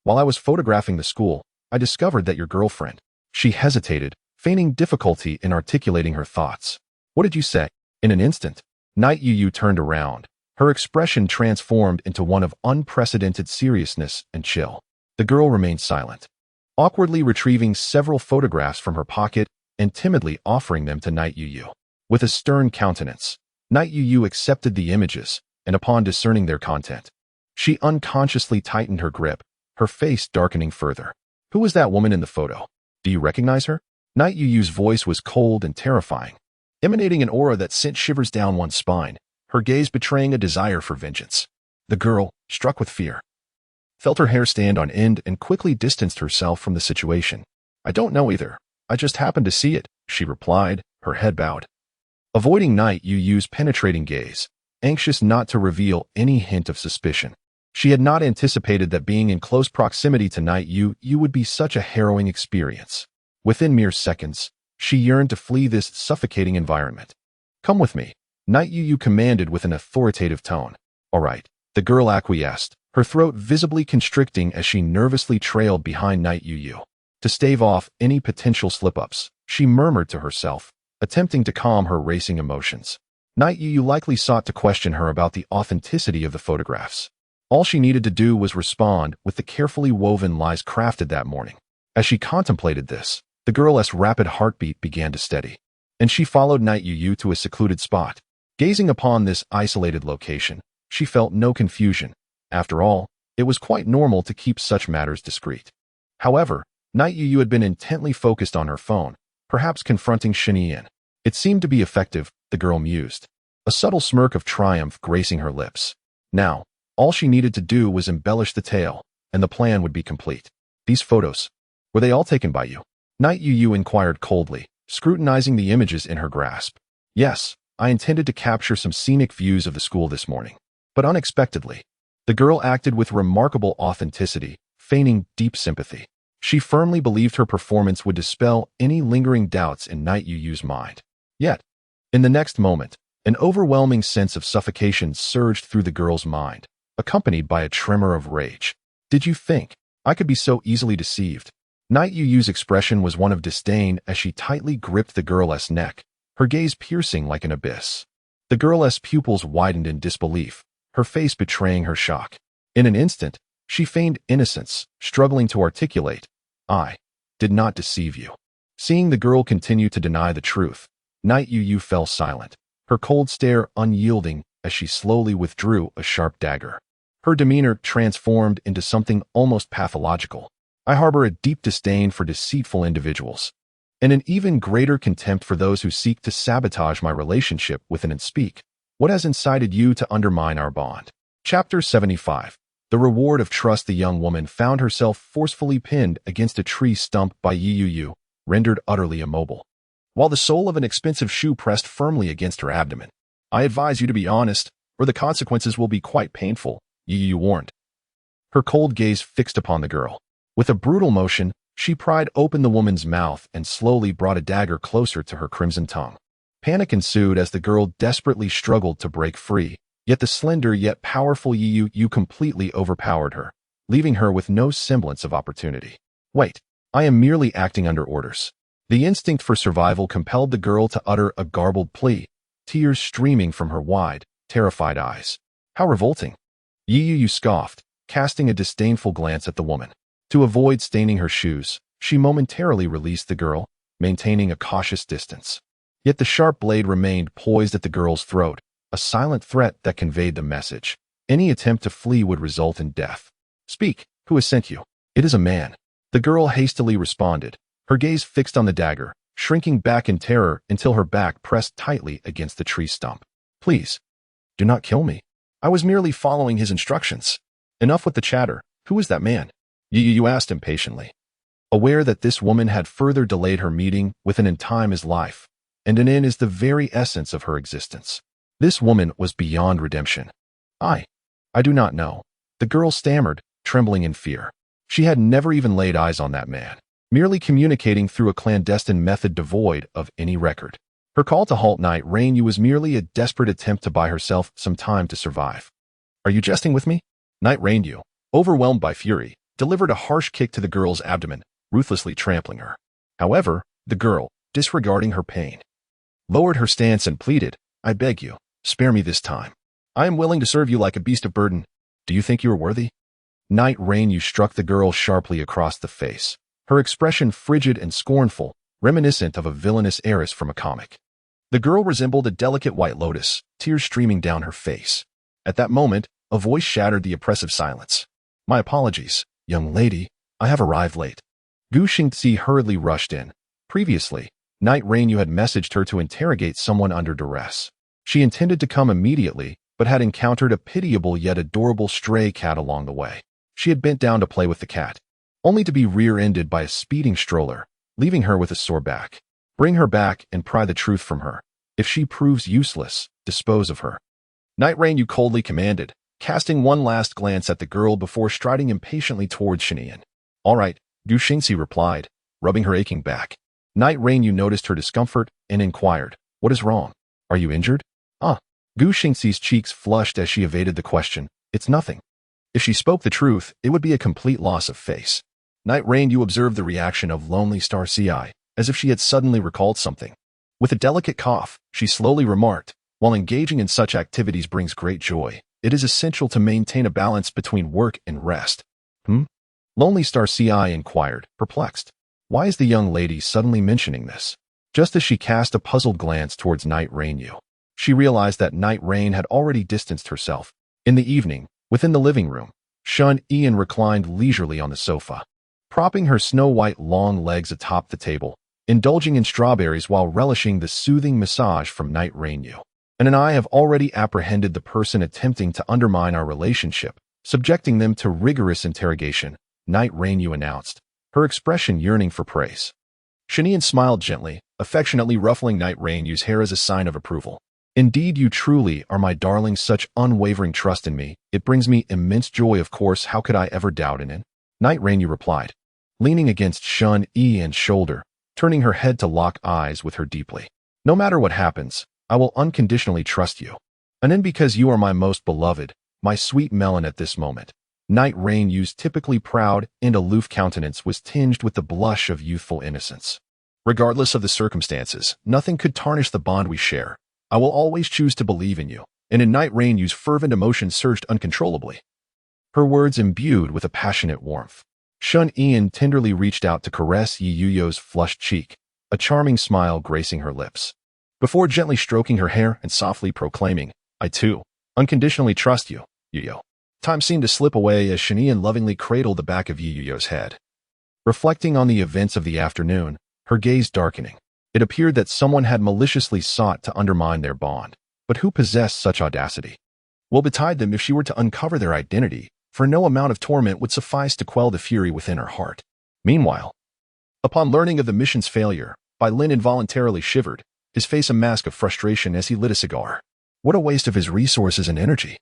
While I was photographing the school, I discovered that your girlfriend. She hesitated, feigning difficulty in articulating her thoughts. What did you say? In an instant, Night Yu turned around. Her expression transformed into one of unprecedented seriousness and chill. The girl remained silent, awkwardly retrieving several photographs from her pocket and timidly offering them to Night Yu. With a stern countenance, Night Yu accepted the images, and upon discerning their content, she unconsciously tightened her grip, her face darkening further. Who was that woman in the photo? Do you recognize her? Night Yu's voice was cold and terrifying, emanating an aura that sent shivers down one's spine, her gaze betraying a desire for vengeance. The girl, struck with fear, felt her hair stand on end and quickly distanced herself from the situation. I don't know either. I just happened to see it, she replied, her head bowed. Avoiding Night Yu's penetrating gaze, anxious not to reveal any hint of suspicion. She had not anticipated that being in close proximity to Night Yu would be such a harrowing experience. Within mere seconds, she yearned to flee this suffocating environment. Come with me, Night Yu commanded with an authoritative tone. All right, the girl acquiesced, her throat visibly constricting as she nervously trailed behind Night Yu. To stave off any potential slip-ups, she murmured to herself, attempting to calm her racing emotions. Night Yu likely sought to question her about the authenticity of the photographs. All she needed to do was respond with the carefully woven lies crafted that morning. As she contemplated this, the girl's rapid heartbeat began to steady, and she followed Night Yu to a secluded spot. Gazing upon this isolated location, she felt no confusion. After all, it was quite normal to keep such matters discreet. However, Night Yu had been intently focused on her phone, perhaps confronting Shin Ian. It seemed to be effective, the girl mused, a subtle smirk of triumph gracing her lips. Now, all she needed to do was embellish the tale, and the plan would be complete. These photos, were they all taken by you? Night Yu inquired coldly, scrutinizing the images in her grasp. Yes, I intended to capture some scenic views of the school this morning. But unexpectedly, the girl acted with remarkable authenticity, feigning deep sympathy. She firmly believed her performance would dispel any lingering doubts in Night Yu's mind. Yet, in the next moment, an overwhelming sense of suffocation surged through the girl's mind, accompanied by a tremor of rage. Did you think I could be so easily deceived? Night Yu's expression was one of disdain as she tightly gripped the girl's neck, her gaze piercing like an abyss. The girl's pupils widened in disbelief, her face betraying her shock. In an instant, she feigned innocence, struggling to articulate, I did not deceive you. Seeing the girl continue to deny the truth, Night Yu fell silent, her cold stare unyielding as she slowly withdrew a sharp dagger. Her demeanor transformed into something almost pathological. I harbor a deep disdain for deceitful individuals, and an even greater contempt for those who seek to sabotage my relationship with and speak. What has incited you to undermine our bond? Chapter 75. The reward of trust. The young woman found herself forcefully pinned against a tree stump by Yi Yu, rendered utterly immobile, while the sole of an expensive shoe pressed firmly against her abdomen. I advise you to be honest, or the consequences will be quite painful, Yi Yu warned, her cold gaze fixed upon the girl. With a brutal motion, she pried open the woman's mouth and slowly brought a dagger closer to her crimson tongue. Panic ensued as the girl desperately struggled to break free, Yet the slender yet powerful Yu completely overpowered her, leaving her with no semblance of opportunity. Wait, I am merely acting under orders. The instinct for survival compelled the girl to utter a garbled plea, tears streaming from her wide, terrified eyes. How revolting! Yu scoffed, casting a disdainful glance at the woman. To avoid staining her shoes, she momentarily released the girl, maintaining a cautious distance. Yet the sharp blade remained poised at the girl's throat, a silent threat that conveyed the message. Any attempt to flee would result in death. Speak, who has sent you? It is a man. The girl hastily responded, her gaze fixed on the dagger, shrinking back in terror until her back pressed tightly against the tree stump. Please, do not kill me. I was merely following his instructions. Enough with the chatter. Who is that man? Yu asked impatiently. Aware that this woman had further delayed her meeting with an in time is life, and an in is the very essence of her existence. This woman was beyond redemption. I do not know. The girl stammered, trembling in fear. She had never even laid eyes on that man, merely communicating through a clandestine method devoid of any record. Her call to halt Night Rain was merely a desperate attempt to buy herself some time to survive. Are you jesting with me? Night Rain, overwhelmed by fury, delivered a harsh kick to the girl's abdomen, ruthlessly trampling her. However, the girl, disregarding her pain, lowered her stance and pleaded, I beg you, spare me this time. I am willing to serve you like a beast of burden. Do you think you are worthy? Night Rain struck the girl sharply across the face, her expression frigid and scornful, reminiscent of a villainous heiress from a comic. The girl resembled a delicate white lotus, tears streaming down her face. At that moment, a voice shattered the oppressive silence. My apologies, young lady, I have arrived late. Gu Xingzi hurriedly rushed in. Previously, Night Rain had messaged her to interrogate someone under duress. She intended to come immediately, but had encountered a pitiable yet adorable stray cat along the way. She had bent down to play with the cat, only to be rear-ended by a speeding stroller, leaving her with a sore back. Bring her back and pry the truth from her. If she proves useless, dispose of her. Night Rain coldly commanded, casting one last glance at the girl before striding impatiently towards Shinian. All right, Gu Xingzi replied, rubbing her aching back. Night Rain noticed her discomfort and inquired, what is wrong? Are you injured? Gu Xingzi's cheeks flushed as she evaded the question. It's nothing. If she spoke the truth, it would be a complete loss of face. Night Rain observed the reaction of Lonely Star Ci, as if she had suddenly recalled something. With a delicate cough, she slowly remarked, while engaging in such activities brings great joy, it is essential to maintain a balance between work and rest. Lonely Star Ci inquired, perplexed. Why is the young lady suddenly mentioning this? Just as she cast a puzzled glance towards Night Rain, she realized that Night Rain had already distanced herself. In the evening, within the living room, Shun Ian reclined leisurely on the sofa, propping her snow-white long legs atop the table, indulging in strawberries while relishing the soothing massage from Night Rain. And I have already apprehended the person attempting to undermine our relationship, subjecting them to rigorous interrogation, Night Rain announced, her expression yearning for praise. Shinian smiled gently, affectionately ruffling Night Rain's hair as a sign of approval. Indeed, you truly are my darling, such unwavering trust in me. It brings me immense joy, of course. How could I ever doubt in it? Night Rain replied, leaning against Shun Ian's shoulder, turning her head to lock eyes with her deeply. No matter what happens, I will unconditionally trust you. And then because you are my most beloved, my sweet melon at this moment. Night Rain's typically proud and aloof countenance was tinged with the blush of youthful innocence. Regardless of the circumstances, nothing could tarnish the bond we share. I will always choose to believe in you. And in Night Rain's fervent emotion surged uncontrollably, her words imbued with a passionate warmth. Shun Ian tenderly reached out to caress Yuyo's flushed cheek, a charming smile gracing her lips, before gently stroking her hair and softly proclaiming, I too, unconditionally trust you, Yuyo. Time seemed to slip away as Shinian lovingly cradled the back of Yuyo's head. Reflecting on the events of the afternoon, her gaze darkening, it appeared that someone had maliciously sought to undermine their bond. But who possessed such audacity? Woe betide them if she were to uncover their identity, for no amount of torment would suffice to quell the fury within her heart. Meanwhile, upon learning of the mission's failure, Bai Lin involuntarily shivered, his face a mask of frustration as he lit a cigar. What a waste of his resources and energy.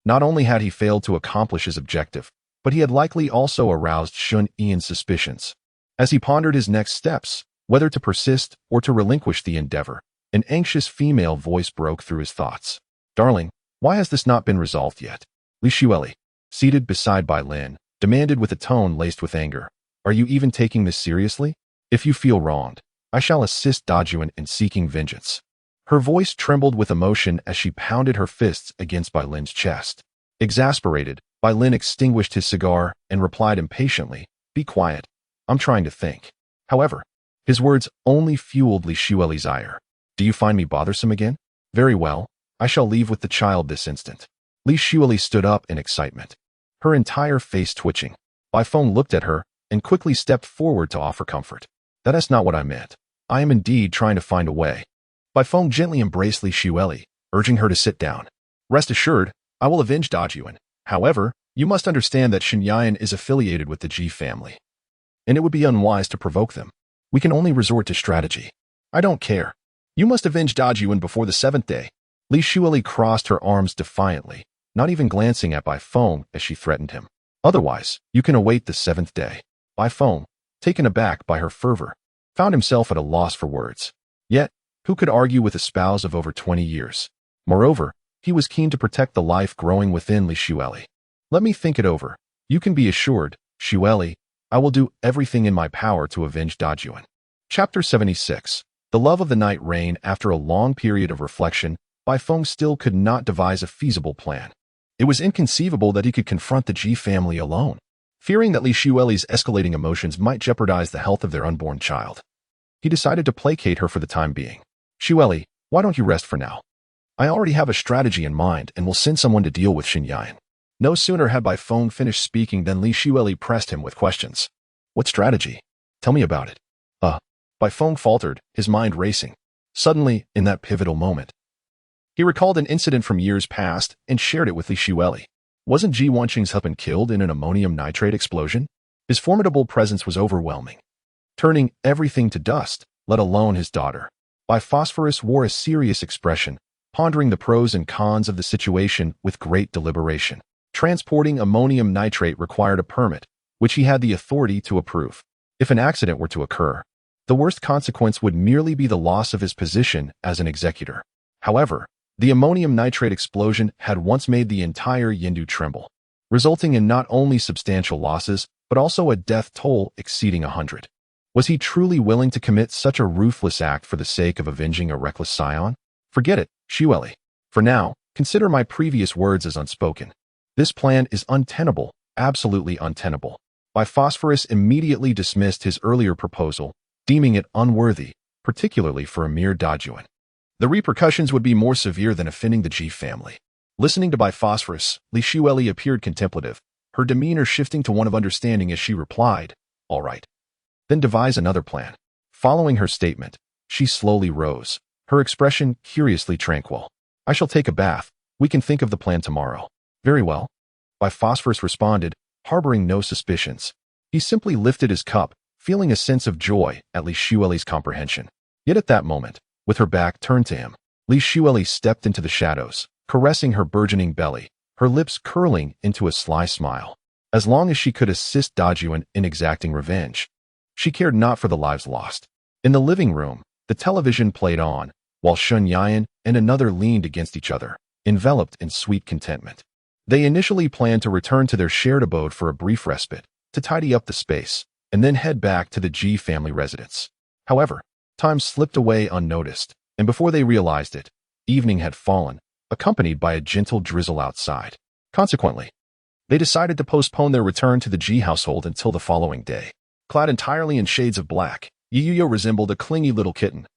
Not only had he failed to accomplish his objective, but he had likely also aroused Shun Ian's suspicions. As he pondered his next steps, whether to persist or to relinquish the endeavor, an anxious female voice broke through his thoughts. Darling, Why has this not been resolved yet? Li Xueli, seated beside Bai Lin, demanded with a tone laced with anger. Are you even taking this seriously? If you feel wronged, I shall assist Dajuan in seeking vengeance. Her voice trembled with emotion as she pounded her fists against Bai Lin's chest. Exasperated, Bai Lin extinguished his cigar and replied impatiently, Be quiet. I'm trying to think. However, his words only fueled Li Xueli's ire. Do you find me bothersome again? Very well, I shall leave with the child this instant. Li Xueli stood up in excitement, her entire face twitching. Bai Feng looked at her and quickly stepped forward to offer comfort. That is not what I meant. I am indeed trying to find a way. Bai Feng gently embraced Li Xueli, urging her to sit down. Rest assured, I will avenge Dajuan. However, you must understand that Shenyan is affiliated with the Ji family, and it would be unwise to provoke them. We can only resort to strategy. I don't care. You must avenge Dajuan before the 7th day. Li Xueli crossed her arms defiantly, not even glancing at Bai Feng as she threatened him. Otherwise, you can await the 7th day. Bai Feng, taken aback by her fervor, found himself at a loss for words. Yet, who could argue with a spouse of over 20 years? Moreover, he was keen to protect the life growing within Li Xueli. Let me think it over. You can be assured, Xueli, I will do everything in my power to avenge Dajuan. Chapter 76. The love of the night reigned. After a long period of reflection, Bai Feng still could not devise a feasible plan. It was inconceivable that he could confront the Ji family alone, fearing that Li Xueli's escalating emotions might jeopardize the health of their unborn child. He decided to placate her for the time being. Xueli, why don't you rest for now? I already have a strategy in mind and will send someone to deal with Shenyan. No sooner had Bai Feng finished speaking than Li Xueli pressed him with questions. What strategy? Tell me about it. Bai Feng faltered, his mind racing. Suddenly, in that pivotal moment, he recalled an incident from years past and shared it with Li Xueli. Wasn't Ji Wanqing's husband killed in an ammonium nitrate explosion? His formidable presence was overwhelming, turning everything to dust, let alone his daughter. Bai Phosphorus wore a serious expression, pondering the pros and cons of the situation with great deliberation. Transporting ammonium nitrate required a permit, which he had the authority to approve. If an accident were to occur, the worst consequence would merely be the loss of his position as an executor. However, the ammonium nitrate explosion had once made the entire Yindu tremble, resulting in not only substantial losses, but also a death toll exceeding 100. Was he truly willing to commit such a ruthless act for the sake of avenging a reckless scion? Forget it, Xueli. For now, consider my previous words as unspoken. This plan is untenable, absolutely untenable. Bai Phosphorus immediately dismissed his earlier proposal, deeming it unworthy, particularly for a mere Dajuan. The repercussions would be more severe than offending the Ji family. Listening to Bai Phosphorus, Li Xueli appeared contemplative, her demeanor shifting to one of understanding as she replied, All right. Then devise another plan. Following her statement, she slowly rose, her expression curiously tranquil. I shall take a bath. We can think of the plan tomorrow. Very well. Bai Phosphorus responded, harboring no suspicions. He simply lifted his cup, feeling a sense of joy at Li Xueli's comprehension. Yet at that moment, with her back turned to him, Li Xueli stepped into the shadows, caressing her burgeoning belly, her lips curling into a sly smile. As long as she could assist Dajuan in exacting revenge, she cared not for the lives lost. In the living room, the television played on, while Shun Yan and another leaned against each other, enveloped in sweet contentment. They initially planned to return to their shared abode for a brief respite, to tidy up the space, and then head back to the Ji family residence. However, time slipped away unnoticed, and before they realized it, evening had fallen, accompanied by a gentle drizzle outside. Consequently, they decided to postpone their return to the Ji household until the following day. Clad entirely in shades of black, Yi Yuyo resembled a clingy little kitten,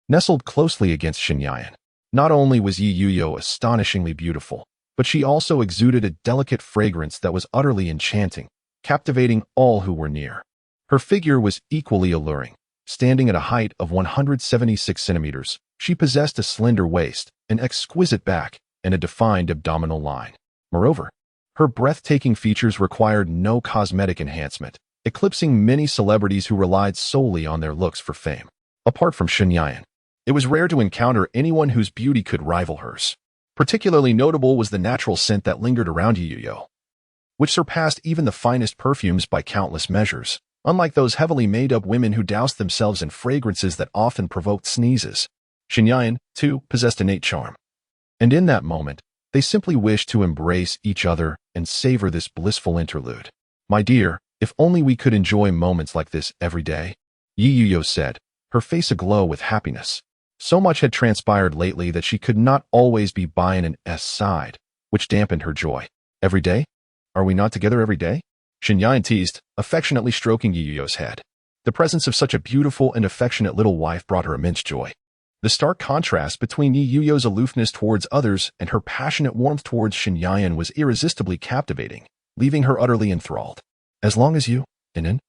nestled closely against Shenyan. Not only was Yi Yuyo astonishingly beautiful, but she also exuded a delicate fragrance that was utterly enchanting, captivating all who were near. Her figure was equally alluring. Standing at a height of 176 centimeters, she possessed a slender waist, an exquisite back, and a defined abdominal line. Moreover, her breathtaking features required no cosmetic enhancement, eclipsing many celebrities who relied solely on their looks for fame. Apart from Shenyan, it was rare to encounter anyone whose beauty could rival hers. Particularly notable was the natural scent that lingered around Yi Yuyo, which surpassed even the finest perfumes by countless measures. Unlike those heavily made-up women who doused themselves in fragrances that often provoked sneezes, Shenyan, too, possessed innate charm. And in that moment, They simply wished to embrace each other and savor this blissful interlude. My dear, if only we could enjoy moments like this every day, Yi Yuyo said, her face aglow with happiness. So much had transpired lately that she could not always be by Ann's side, which dampened her joy. Every day? Are we not together every day? Shen Yan teased, affectionately stroking Yi Yuyo's head. The presence of such a beautiful and affectionate little wife brought her immense joy. The stark contrast between Yi Yuyo's aloofness towards others and her passionate warmth towards Shen Yan was irresistibly captivating, leaving her utterly enthralled. As long as you, Inen,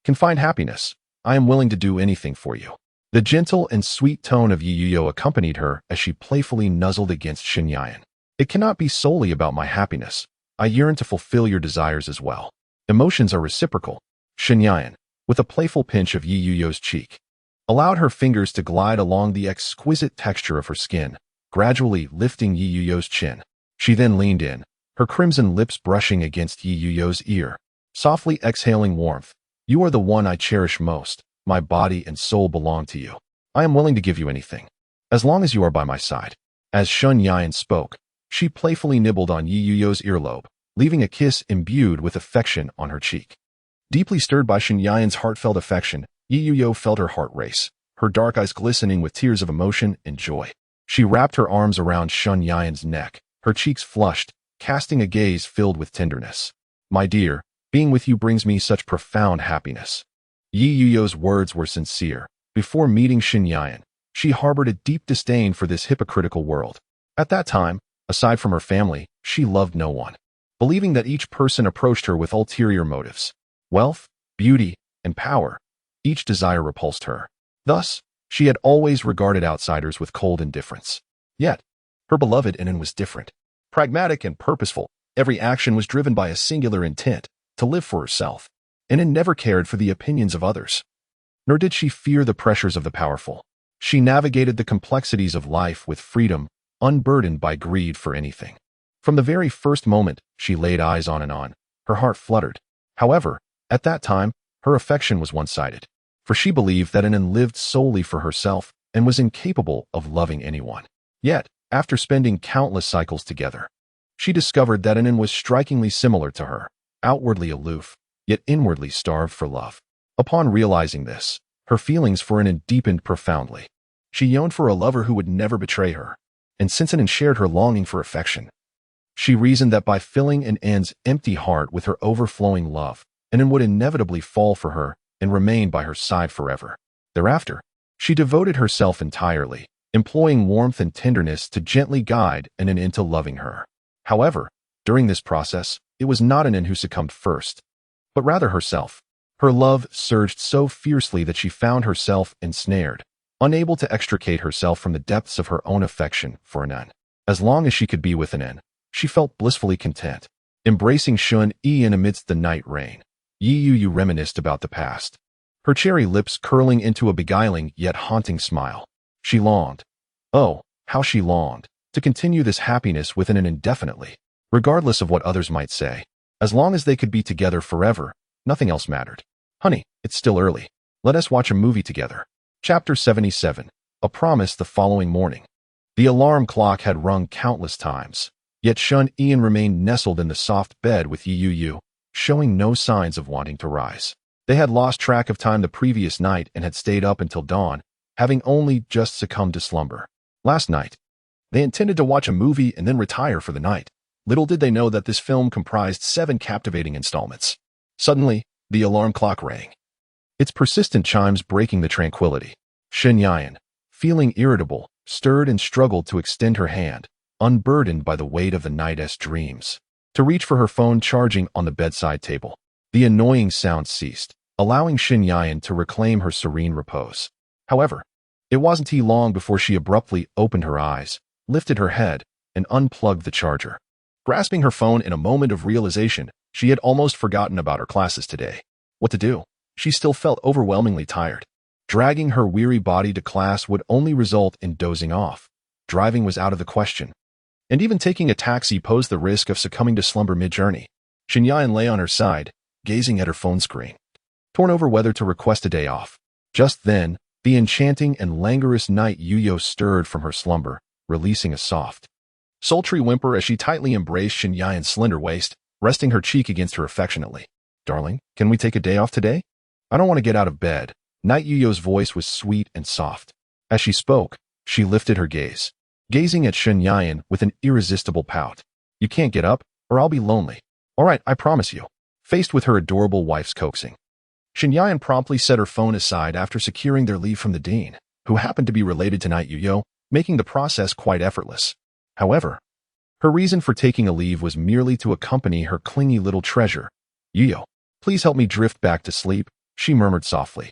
can find happiness, I am willing to do anything for you. The gentle and sweet tone of Yi Yuyo accompanied her as she playfully nuzzled against Shen Yan. It cannot be solely about my happiness. I yearn to fulfill your desires as well. Emotions are reciprocal. Shen Yan, with a playful pinch of Yi Yuyo's cheek, allowed her fingers to glide along the exquisite texture of her skin, gradually lifting Yi Yuyo's chin. She then leaned in, her crimson lips brushing against Yi Yuyo's ear, softly exhaling warmth. You are the one I cherish most. My body and soul belong to you. I am willing to give you anything, as long as you are by my side. As Shen Yan spoke, she playfully nibbled on Yi Yuyo's earlobe, leaving a kiss imbued with affection on her cheek. Deeply stirred by Shen Yan's heartfelt affection, Yi Yuyo felt her heart race, her dark eyes glistening with tears of emotion and joy. She wrapped her arms around Shen Yan's neck, her cheeks flushed, casting a gaze filled with tenderness. My dear, being with you brings me such profound happiness. Yi Yuyo's words were sincere. Before meeting Shen Yan, she harbored a deep disdain for this hypocritical world. At that time, aside from her family, she loved no one, believing that each person approached her with ulterior motives. Wealth, beauty, and power, each desire repulsed her. Thus, she had always regarded outsiders with cold indifference. Yet, her beloved Inen was different. Pragmatic and purposeful, every action was driven by a singular intent, to live for herself. Inen never cared for the opinions of others, nor did she fear the pressures of the powerful. She navigated the complexities of life with freedom, unburdened by greed for anything. From the very first moment she laid eyes on Inen, her heart fluttered. However, at that time, her affection was one-sided, for she believed that Inen lived solely for herself and was incapable of loving anyone. Yet, after spending countless cycles together, she discovered that Inen was strikingly similar to her, outwardly aloof, yet inwardly starved for love. Upon realizing this, her feelings for Inen deepened profoundly. She yearned for a lover who would never betray her, and since Inen shared her longing for affection, she reasoned that by filling Inen's empty heart with her overflowing love, Inen would inevitably fall for her and remain by her side forever. Thereafter, she devoted herself entirely, employing warmth and tenderness to gently guide Inen into loving her. However, during this process, it was not Inen who succumbed first, but rather herself. Her love surged so fiercely that she found herself ensnared, unable to extricate herself from the depths of her own affection for Inen. As long as she could be with Inen, she felt blissfully content. Embracing Shen Yan amidst the night rain, Yi Yuyo reminisced about the past, her cherry lips curling into a beguiling yet haunting smile. She longed, oh, how she longed, to continue this happiness with Inen indefinitely, regardless of what others might say. As long as they could be together forever, nothing else mattered. Honey, it's still early. Let us watch a movie together. Chapter 77. A Promise the Following Morning. The alarm clock had rung countless times, yet Shen Yan remained nestled in the soft bed with Yi Yuyo, showing no signs of wanting to rise. They had lost track of time the previous night and had stayed up until dawn, having only just succumbed to slumber. Last night, they intended to watch a movie and then retire for the night. Little did they know that this film comprised 7 captivating installments. Suddenly, the alarm clock rang, its persistent chimes breaking the tranquility. Shen Yan, feeling irritable, stirred and struggled to extend her hand, unburdened by the weight of the night's dreams, to reach for her phone charging on the bedside table. The annoying sound ceased, allowing Shen Yan to reclaim her serene repose. However, it wasn't long before she abruptly opened her eyes, lifted her head, and unplugged the charger. Grasping her phone in a moment of realization, she had almost forgotten about her classes today. What to do? She still felt overwhelmingly tired. Dragging her weary body to class would only result in dozing off. Driving was out of the question, and even taking a taxi posed the risk of succumbing to slumber mid-journey. Shen Yan lay on her side, gazing at her phone screen, torn over whether to request a day off. Just then, the enchanting and languorous night Yuyo stirred from her slumber, releasing a soft, sultry whimper as she tightly embraced Shen Yan's slender waist, resting her cheek against her affectionately. Darling, can we take a day off today? I don't want to get out of bed. Night Yuyo's voice was sweet and soft. As she spoke, she lifted her gaze, gazing at Shen Yan with an irresistible pout. You can't get up, or I'll be lonely. All right, I promise you. Faced with her adorable wife's coaxing, Shen Yan promptly set her phone aside after securing their leave from the dean, who happened to be related to Night Yuyo, making the process quite effortless. However, her reason for taking a leave was merely to accompany her clingy little treasure. Yuyo, please help me drift back to sleep, she murmured softly.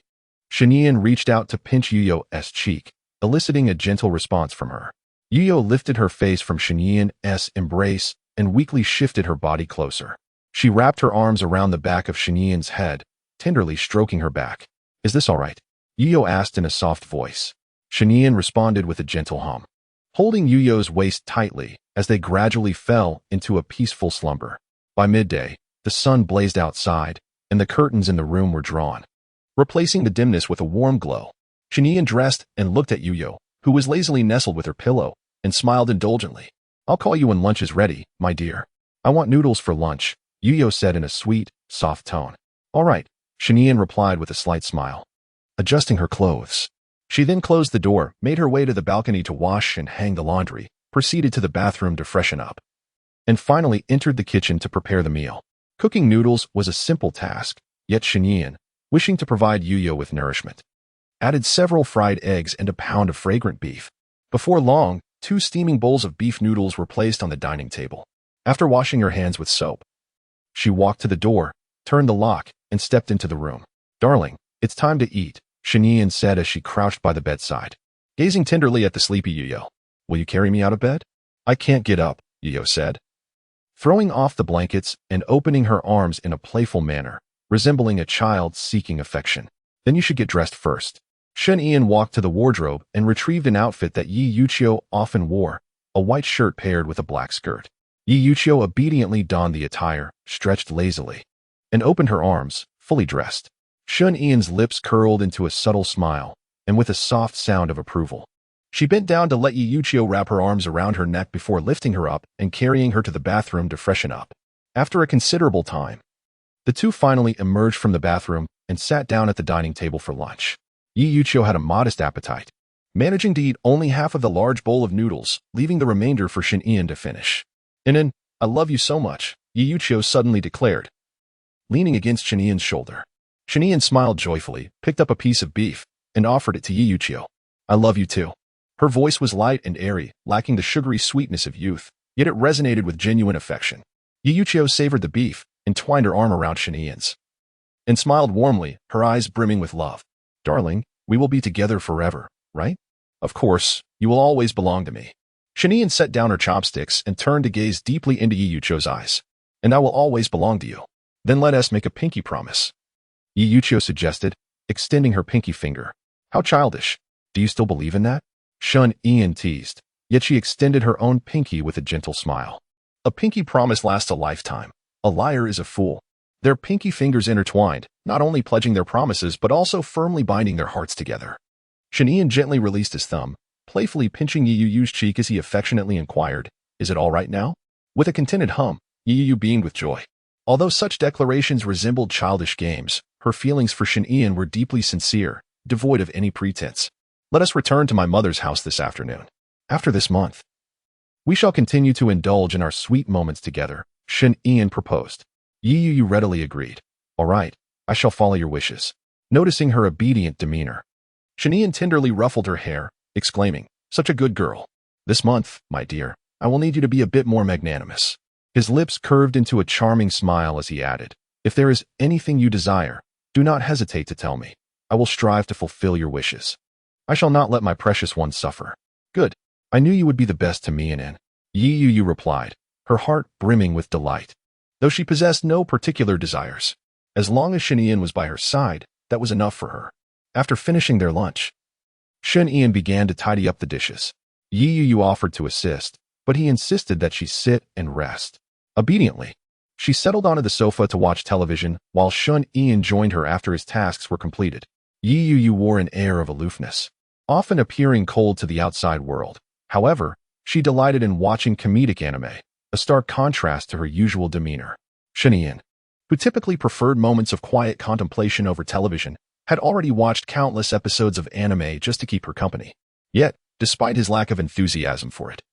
Shen Yan reached out to pinch Yuyo's cheek, eliciting a gentle response from her. Yuyo lifted her face from Shen Yan's embrace and weakly shifted her body closer. She wrapped her arms around the back of Shen Yan's head, tenderly stroking her back. Is this all right? Yuyo asked in a soft voice. Shen Yan responded with a gentle hum, holding Yuyo's waist tightly as they gradually fell into a peaceful slumber. By midday, the sun blazed outside, and the curtains in the room were drawn, replacing the dimness with a warm glow. Shen Yan dressed and looked at Yuyo, who was lazily nestled with her pillow, and smiled indulgently. I'll call you when lunch is ready, my dear. I want noodles for lunch, Yuyo said in a sweet, soft tone. All right, Shen Yan replied with a slight smile, adjusting her clothes. She then closed the door, made her way to the balcony to wash and hang the laundry, proceeded to the bathroom to freshen up, and finally entered the kitchen to prepare the meal. Cooking noodles was a simple task, yet Shen Yan, wishing to provide Yuyo with nourishment, added several fried eggs and a pound of fragrant beef. Before long, 2 steaming bowls of beef noodles were placed on the dining table. After washing her hands with soap, she walked to the door, turned the lock, and stepped into the room. Darling, it's time to eat, Shen Yan said as she crouched by the bedside, gazing tenderly at the sleepy Yuyo. Will you carry me out of bed? I can't get up, Yuyo said, throwing off the blankets and opening her arms in a playful manner, resembling a child seeking affection. Then you should get dressed first. Shen Yan walked to the wardrobe and retrieved an outfit that Yi Yuchio often wore, a white shirt paired with a black skirt. Yi Yuchio obediently donned the attire, stretched lazily, and opened her arms, fully dressed. Shen Yan's lips curled into a subtle smile, and with a soft sound of approval, she bent down to let Yi Yuchio wrap her arms around her neck before lifting her up and carrying her to the bathroom to freshen up. After a considerable time, the two finally emerged from the bathroom and sat down at the dining table for lunch. Yi Yuchio had a modest appetite, managing to eat only half of the large bowl of noodles, leaving the remainder for Shen Yan to finish. "Inen, I love you so much," Yi Yuchio suddenly declared, leaning against Shen Yan's shoulder. Shen Yan smiled joyfully, picked up a piece of beef, and offered it to Yi Yuchio. "I love you too." Her voice was light and airy, lacking the sugary sweetness of youth, yet it resonated with genuine affection. Yi Yuchio savored the beef, entwined her arm around Shen Yan's, and smiled warmly, her eyes brimming with love. "Darling, we will be together forever, right? Of course, you will always belong to me." Shen Yan set down her chopsticks and turned to gaze deeply into Yi Yuchio's eyes. "And I will always belong to you. Then let us make a pinky promise," Yi Yuchio suggested, extending her pinky finger. "How childish. Do you still believe in that?" Shen Yan teased, yet she extended her own pinky with a gentle smile. "A pinky promise lasts a lifetime. A liar is a fool." Their pinky fingers intertwined, not only pledging their promises but also firmly binding their hearts together. Shen Yan gently released his thumb, playfully pinching Yi Yu's cheek as he affectionately inquired, "Is it all right now?" With a contented hum, Yi Yu beamed with joy. Although such declarations resembled childish games, her feelings for Shen Yan were deeply sincere, devoid of any pretense. "Let us return to my mother's house this afternoon. After this month, we shall continue to indulge in our sweet moments together," Shen Yan proposed. Yi Yu readily agreed. "All right, I shall follow your wishes." Noticing her obedient demeanor, Shen Yan tenderly ruffled her hair, exclaiming, "Such a good girl. This month, my dear, I will need you to be a bit more magnanimous." His lips curved into a charming smile as he added, "If there is anything you desire, do not hesitate to tell me. I will strive to fulfill your wishes. I shall not let my precious one suffer." "Good. I knew you would be the best to me, Inen," Yi Yu replied, her heart brimming with delight. Though she possessed no particular desires, as long as Shen Yan was by her side, that was enough for her. After finishing their lunch, Shen Yan began to tidy up the dishes. Yi Yu offered to assist, but he insisted that she sit and rest. Obediently, she settled onto the sofa to watch television, while Shen Yan joined her after his tasks were completed. Yi Yu wore an air of aloofness, often appearing cold to the outside world. However, She delighted in watching comedic anime, a stark contrast to her usual demeanor. Shinian, who typically preferred moments of quiet contemplation over television, had already watched countless episodes of anime just to keep her company. Yet, despite his lack of enthusiasm for it,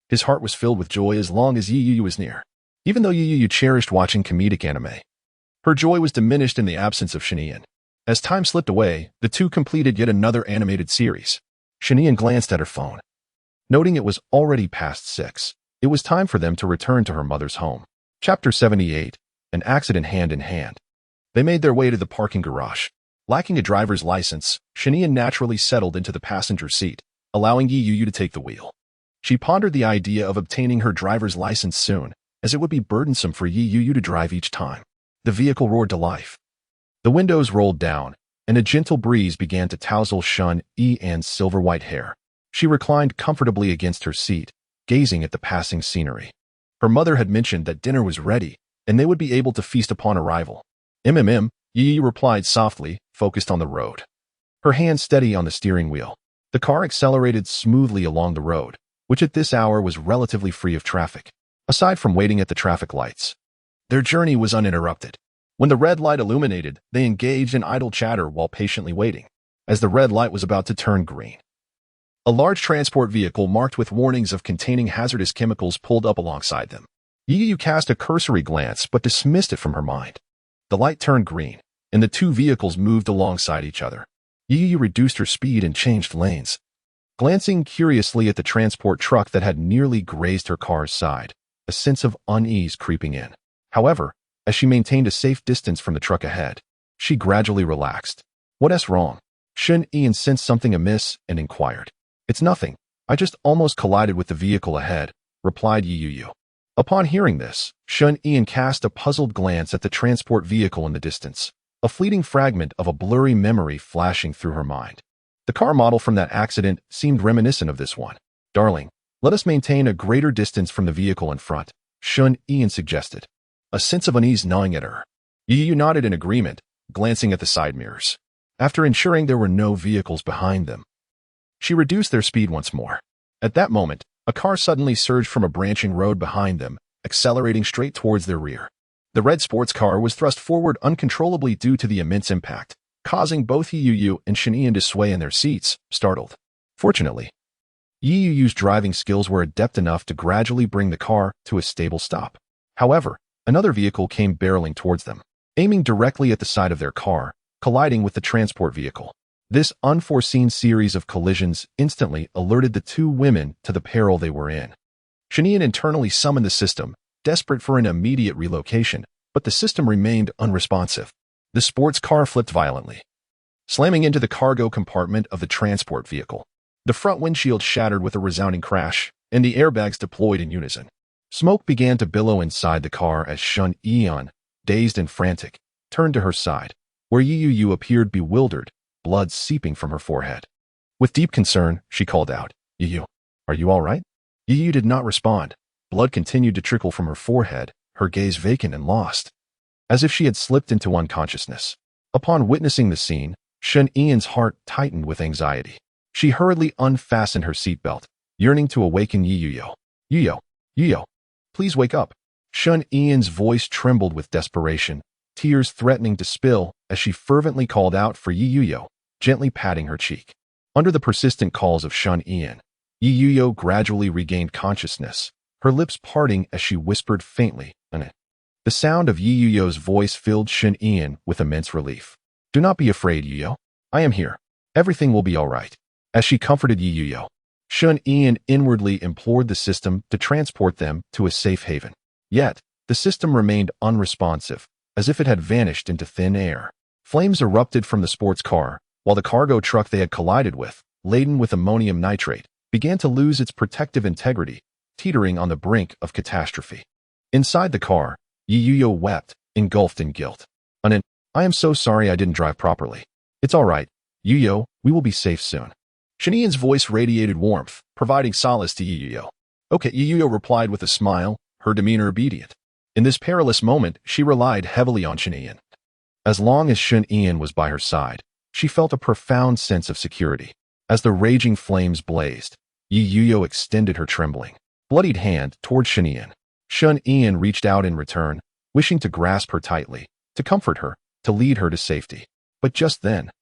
his heart was filled with joy as long as Yu Yu was near. Even though Yu Yu cherished watching comedic anime, her joy was diminished in the absence of Shinian. As time slipped away, the two completed yet another animated series. Shinian glanced at her phone. Noting it was already past 6, it was time for them to return to her mother's home. Chapter 78, An Accident Hand in Hand. They made their way to the parking garage. Lacking a driver's license, Shinian naturally settled into the passenger seat, allowing Yi Yu to take the wheel. She pondered the idea of obtaining her driver's license soon, as it would be burdensome for Yi Yu to drive each time. The vehicle roared to life. The windows rolled down, and a gentle breeze began to tousle Shun Yi's silver-white hair. She reclined comfortably against her seat, gazing at the passing scenery. Her mother had mentioned that dinner was ready, and they would be able to feast upon arrival. Yi replied softly, focused on the road. Her hand steady on the steering wheel. The car accelerated smoothly along the road, which at this hour was relatively free of traffic. Aside from waiting at the traffic lights, their journey was uninterrupted. When the red light illuminated, they engaged in idle chatter while patiently waiting. As the red light was about to turn green, a large transport vehicle marked with warnings of containing hazardous chemicals pulled up alongside them. Yi Yu cast a cursory glance but dismissed it from her mind. The light turned green, and the two vehicles moved alongside each other. Yi Yu reduced her speed and changed lanes. Glancing curiously at the transport truck that had nearly grazed her car's side, a sense of unease creeping in. However, as she maintained a safe distance from the truck ahead, she gradually relaxed. "What's wrong?" Shun Yi sensed something amiss and inquired. "It's nothing. I just almost collided with the vehicle ahead," replied Yi Yu. Upon hearing this, Shun Yi cast a puzzled glance at the transport vehicle in the distance, a fleeting fragment of a blurry memory flashing through her mind. The car model from that accident seemed reminiscent of this one. "Darling, let us maintain a greater distance from the vehicle in front," Shun Yi suggested. A sense of unease gnawing at her. Yi Yu nodded in agreement, glancing at the side mirrors. After ensuring there were no vehicles behind them, she reduced their speed once more. At that moment, a car suddenly surged from a branching road behind them, accelerating straight towards their rear. The red sports car was thrust forward uncontrollably due to the immense impact, causing both Yi Yu and Shinian to sway in their seats, startled. Fortunately, Yi Yu's driving skills were adept enough to gradually bring the car to a stable stop. However, another vehicle came barreling towards them, aiming directly at the side of their car, colliding with the transport vehicle. This unforeseen series of collisions instantly alerted the two women to the peril they were in. Shinian internally summoned the system, desperate for an immediate relocation, but the system remained unresponsive. The sports car flipped violently, slamming into the cargo compartment of the transport vehicle. The front windshield shattered with a resounding crash, and the airbags deployed in unison. Smoke began to billow inside the car as Shun Yi, dazed and frantic, turned to her side, where Yi Yu appeared bewildered, blood seeping from her forehead. With deep concern, she called out, "Yi Yu, are you all right?" Yi Yu did not respond. Blood continued to trickle from her forehead, her gaze vacant and lost, as if she had slipped into unconsciousness. Upon witnessing the scene, Shun Yi's heart tightened with anxiety. She hurriedly unfastened her seatbelt, yearning to awaken Yi Yu. "Yi Yu, please wake up." Shun Yi's voice trembled with desperation, tears threatening to spill as she fervently called out for Yi Yu, gently patting her cheek. Under the persistent calls of Shun Yi Yu gradually regained consciousness, her lips parting as she whispered faintly, "An." The sound of Yi Yu's voice filled Shun Yi with immense relief. "Do not be afraid, Yi Yu. I am here. Everything will be all right." As she comforted Yi Yu, Shun Yi inwardly implored the system to transport them to a safe haven. Yet, the system remained unresponsive, as if it had vanished into thin air. Flames erupted from the sports car, while the cargo truck they had collided with, laden with ammonium nitrate, began to lose its protective integrity, teetering on the brink of catastrophe. Inside the car, Yi Yu wept, engulfed in guilt. "I am so sorry I didn't drive properly." "It's all right, Yi Yu, we will be safe soon." Shinian's voice radiated warmth, providing solace to Yi Yu. "Okay," Yi Yu replied with a smile, her demeanor obedient. In this perilous moment, she relied heavily on Shinian. As long as Shun Yi was by her side, she felt a profound sense of security. As the raging flames blazed, Yi Yuyo extended her trembling, bloodied hand toward Shen Yan. Shen Yan reached out in return, wishing to grasp her tightly, to comfort her, to lead her to safety. But just then,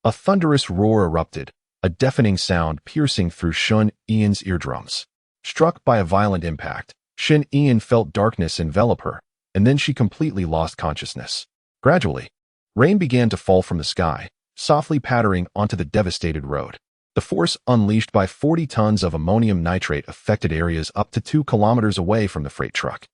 a thunderous roar erupted, a deafening sound piercing through Shen Yan's eardrums. Struck by a violent impact, Shen Yan felt darkness envelop her, and then she completely lost consciousness. Gradually, rain began to fall from the sky, softly pattering onto the devastated road. The force unleashed by 40 tons of ammonium nitrate affected areas up to 2 kilometers away from the freight truck.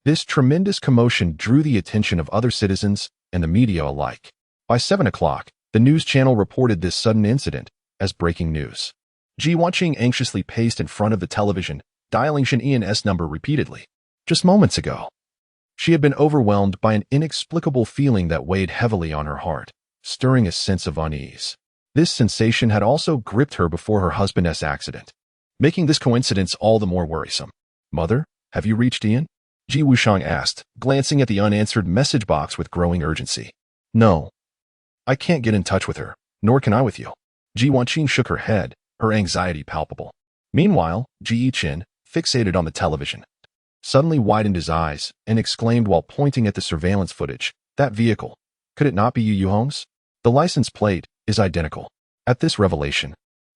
This tremendous commotion drew the attention of other citizens and the media alike. By 7 o'clock, the news channel reported this sudden incident as breaking news. Ji Wanqing anxiously paced in front of the television, dialing Shen Yan's number repeatedly. Just moments ago, she had been overwhelmed by an inexplicable feeling that weighed heavily on her heart, stirring a sense of unease. This sensation had also gripped her before her husband's accident, making this coincidence all the more worrisome. "Mother, have you reached Ian?" Ji Wushang asked, glancing at the unanswered message box with growing urgency. "No. I can't get in touch with her, nor can I with you." Ji Wanqing shook her head, her anxiety palpable. Meanwhile, Ji Yiqin, fixated on the television, suddenly widened his eyes and exclaimed while pointing at the surveillance footage, "That vehicle, could it not be Yu Yuhong's? The license plate is identical." At this revelation,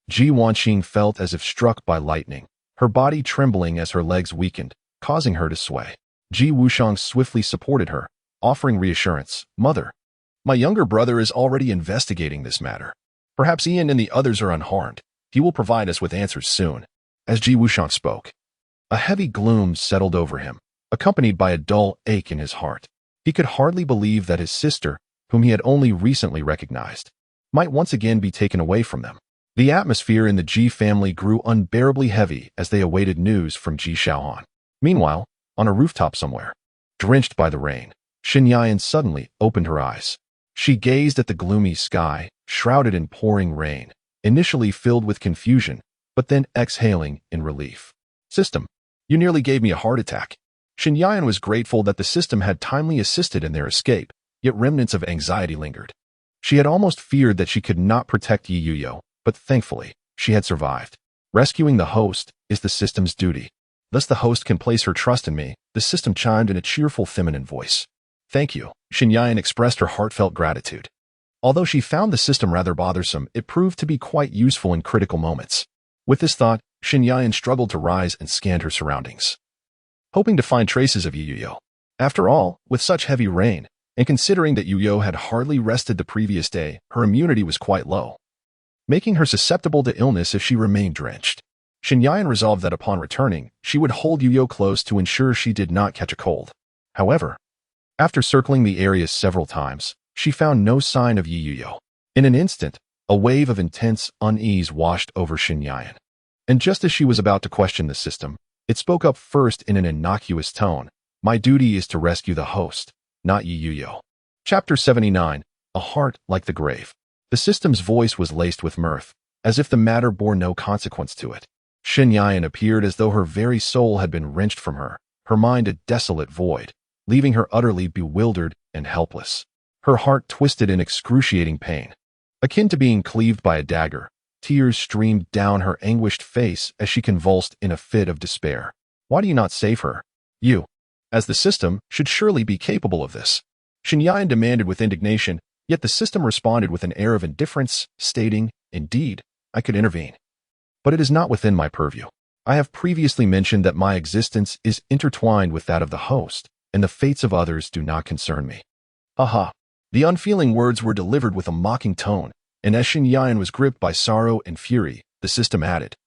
Ji Wanqing felt as if struck by lightning, her body trembling as her legs weakened, causing her to sway. Ji Wushang swiftly supported her, offering reassurance. "Mother, my younger brother is already investigating this matter. Perhaps Ian and the others are unharmed. He will provide us with answers soon." As Ji Wushang spoke, a heavy gloom settled over him, accompanied by a dull ache in his heart. He could hardly believe that his sister, whom he had only recently recognized, might once again be taken away from them. The atmosphere in the Ji family grew unbearably heavy as they awaited news from Ji Shaohan. Meanwhile, on a rooftop somewhere, drenched by the rain, Shen Yan suddenly opened her eyes. She gazed at the gloomy sky, shrouded in pouring rain, initially filled with confusion, but then exhaling in relief. "System, you nearly gave me a heart attack." Shen Yan was grateful that the system had timely assisted in their escape, yet remnants of anxiety lingered. She had almost feared that she could not protect Yi Yuyo, but thankfully, she had survived. "Rescuing the host is the system's duty. Thus the host can place her trust in me," the system chimed in a cheerful feminine voice. "Thank you," Shen Yan expressed her heartfelt gratitude. Although she found the system rather bothersome, it proved to be quite useful in critical moments. With this thought, Shen Yan struggled to rise and scanned her surroundings, hoping to find traces of Yi Yuyo. After all, with such heavy rain, and considering that Yuyo had hardly rested the previous day, her immunity was quite low, making her susceptible to illness if she remained drenched. Shen Yan resolved that upon returning, she would hold Yuyo close to ensure she did not catch a cold. However, after circling the area several times, she found no sign of Yi Yuyo. In an instant, a wave of intense unease washed over Shen Yan. And just as she was about to question the system, it spoke up first in an innocuous tone. "My duty is to rescue the host, not Yi Yuyo." Chapter 79, A Heart Like the Grave. The system's voice was laced with mirth, as if the matter bore no consequence to it. Shen Yan appeared as though her very soul had been wrenched from her, her mind a desolate void, leaving her utterly bewildered and helpless. Her heart twisted in excruciating pain. Akin to being cleaved by a dagger, tears streamed down her anguished face as she convulsed in a fit of despair. "Why do you not save her? You, as the system, should surely be capable of this." Shen Yan demanded with indignation, yet the system responded with an air of indifference, stating, "Indeed, I could intervene, but it is not within my purview. I have previously mentioned that my existence is intertwined with that of the host, and the fates of others do not concern me." Aha! The unfeeling words were delivered with a mocking tone, and as Shen Yan was gripped by sorrow and fury, the system added,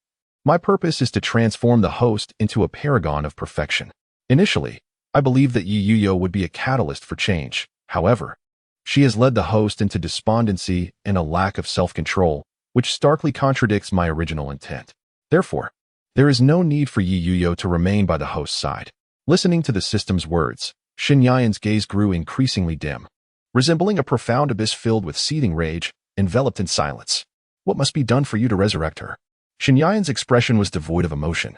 "My purpose is to transform the host into a paragon of perfection. Initially, I believed that Yi Yuyo would be a catalyst for change. However, she has led the host into despondency and a lack of self-control, which starkly contradicts my original intent. Therefore, there is no need for Yi Yuyo to remain by the host's side." Listening to the system's words, Shen Yan's gaze grew increasingly dim, resembling a profound abyss filled with seething rage, enveloped in silence. "What must be done for you to resurrect her?" Shen Yan's expression was devoid of emotion,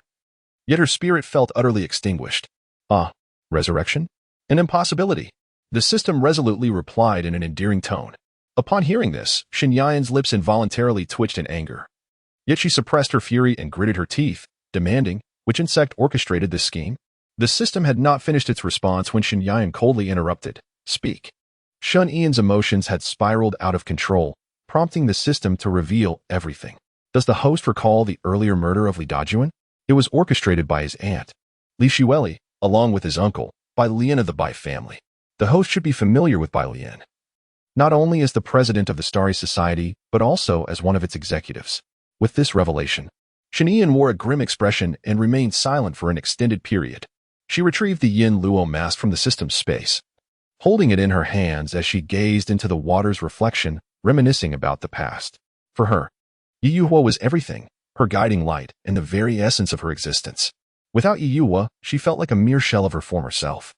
yet her spirit felt utterly extinguished. "Ah, resurrection? An impossibility," the system resolutely replied in an endearing tone. Upon hearing this, Shen Yan's lips involuntarily twitched in anger. Yet she suppressed her fury and gritted her teeth, demanding, which insect orchestrated this scheme? The system had not finished its response when Shen Yan coldly interrupted. Speak. Shun Ian's emotions had spiraled out of control, prompting the system to reveal everything. Does the host recall the earlier murder of Li Dajuan? It was orchestrated by his aunt, Li Xueli, along with his uncle, Bai Lian of the Bai family. The host should be familiar with Bai Lian, not only as the president of the Starry Society, but also as one of its executives. With this revelation, Shen Yan wore a grim expression and remained silent for an extended period. She retrieved the Yin Luo mask from the system's space, holding it in her hands as she gazed into the water's reflection, reminiscing about the past. For her, Yiyuhua was everything, her guiding light and the very essence of her existence. Without Yiyuhua, she felt like a mere shell of her former self,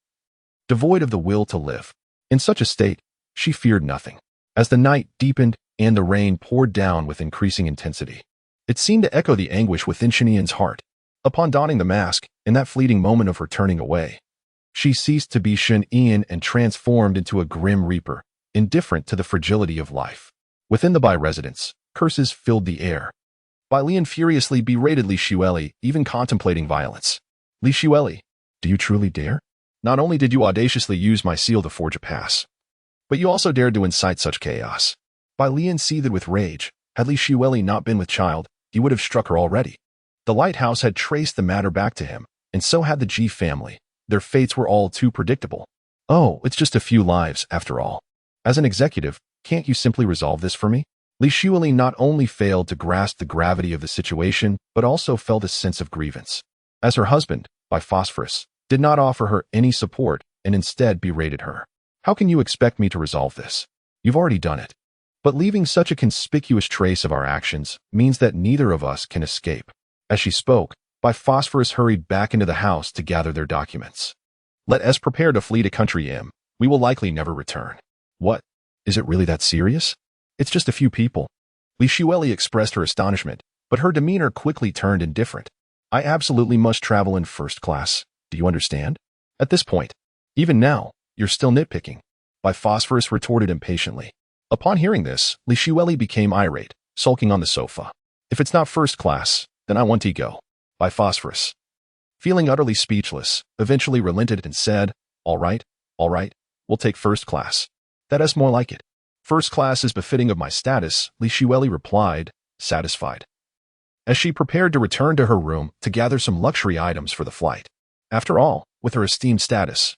devoid of the will to live. In such a state, she feared nothing. As the night deepened and the rain poured down with increasing intensity, it seemed to echo the anguish within Shen Yan's heart. Upon donning the mask, in that fleeting moment of her turning away, she ceased to be Shen Yan and transformed into a grim reaper, indifferent to the fragility of life. Within the Bai residence, curses filled the air. Bai Lian furiously berated Li Xueli, even contemplating violence. Li Xueli, do you truly dare? Not only did you audaciously use my seal to forge a pass, but you also dared to incite such chaos. Bai Lian seethed with rage. Had Li Xueli not been with child, he would have struck her already. The lighthouse had traced the matter back to him, and so had the Ji family. Their fates were all too predictable. Oh, it's just a few lives, after all. As an executive, can't you simply resolve this for me? Li Xueli not only failed to grasp the gravity of the situation, but also felt a sense of grievance. As her husband, by Phosphorus, did not offer her any support and instead berated her. How can you expect me to resolve this? You've already done it. But leaving such a conspicuous trace of our actions means that neither of us can escape. As she spoke, By Phosphorus hurried back into the house to gather their documents. Let us prepare to flee to Country M. We will likely never return. What? Is it really that serious? It's just a few people. Li Xueli expressed her astonishment, but her demeanor quickly turned indifferent. I absolutely must travel in first class. Do you understand? At this point, even now, you're still nitpicking. By Phosphorus retorted impatiently. Upon hearing this, Li Xueli became irate, sulking on the sofa. If it's not first class, then I want to go. By Phosphorus, feeling utterly speechless, eventually relented and said, all right, we'll take first class. That is more like it. First class is befitting of my status, Li Xueli replied, satisfied, as she prepared to return to her room to gather some luxury items for the flight. After all, with her esteemed status,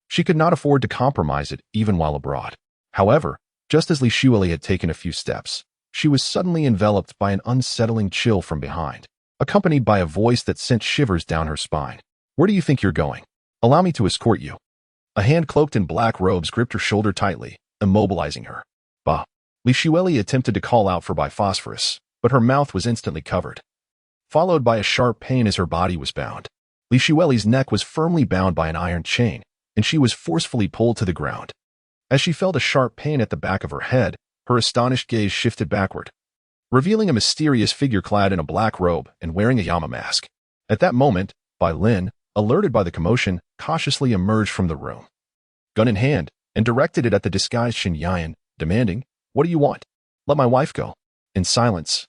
she could not afford to compromise it even while abroad. However, just as Li Xueli had taken a few steps, she was suddenly enveloped by an unsettling chill from behind, accompanied by a voice that sent shivers down her spine. Where do you think you're going? Allow me to escort you. A hand cloaked in black robes gripped her shoulder tightly, immobilizing her. Bah! Li Xueli attempted to call out for By Phosphorus, but her mouth was instantly covered, followed by a sharp pain as her body was bound. Li Xueli's neck was firmly bound by an iron chain, and she was forcefully pulled to the ground. As she felt a sharp pain at the back of her head, her astonished gaze shifted backward, revealing a mysterious figure clad in a black robe and wearing a Yama mask. At that moment, Bai Lin, alerted by the commotion, cautiously emerged from the room, gun in hand, and directed it at the disguised Shen Yan, demanding, "What do you want? Let my wife go." In silence,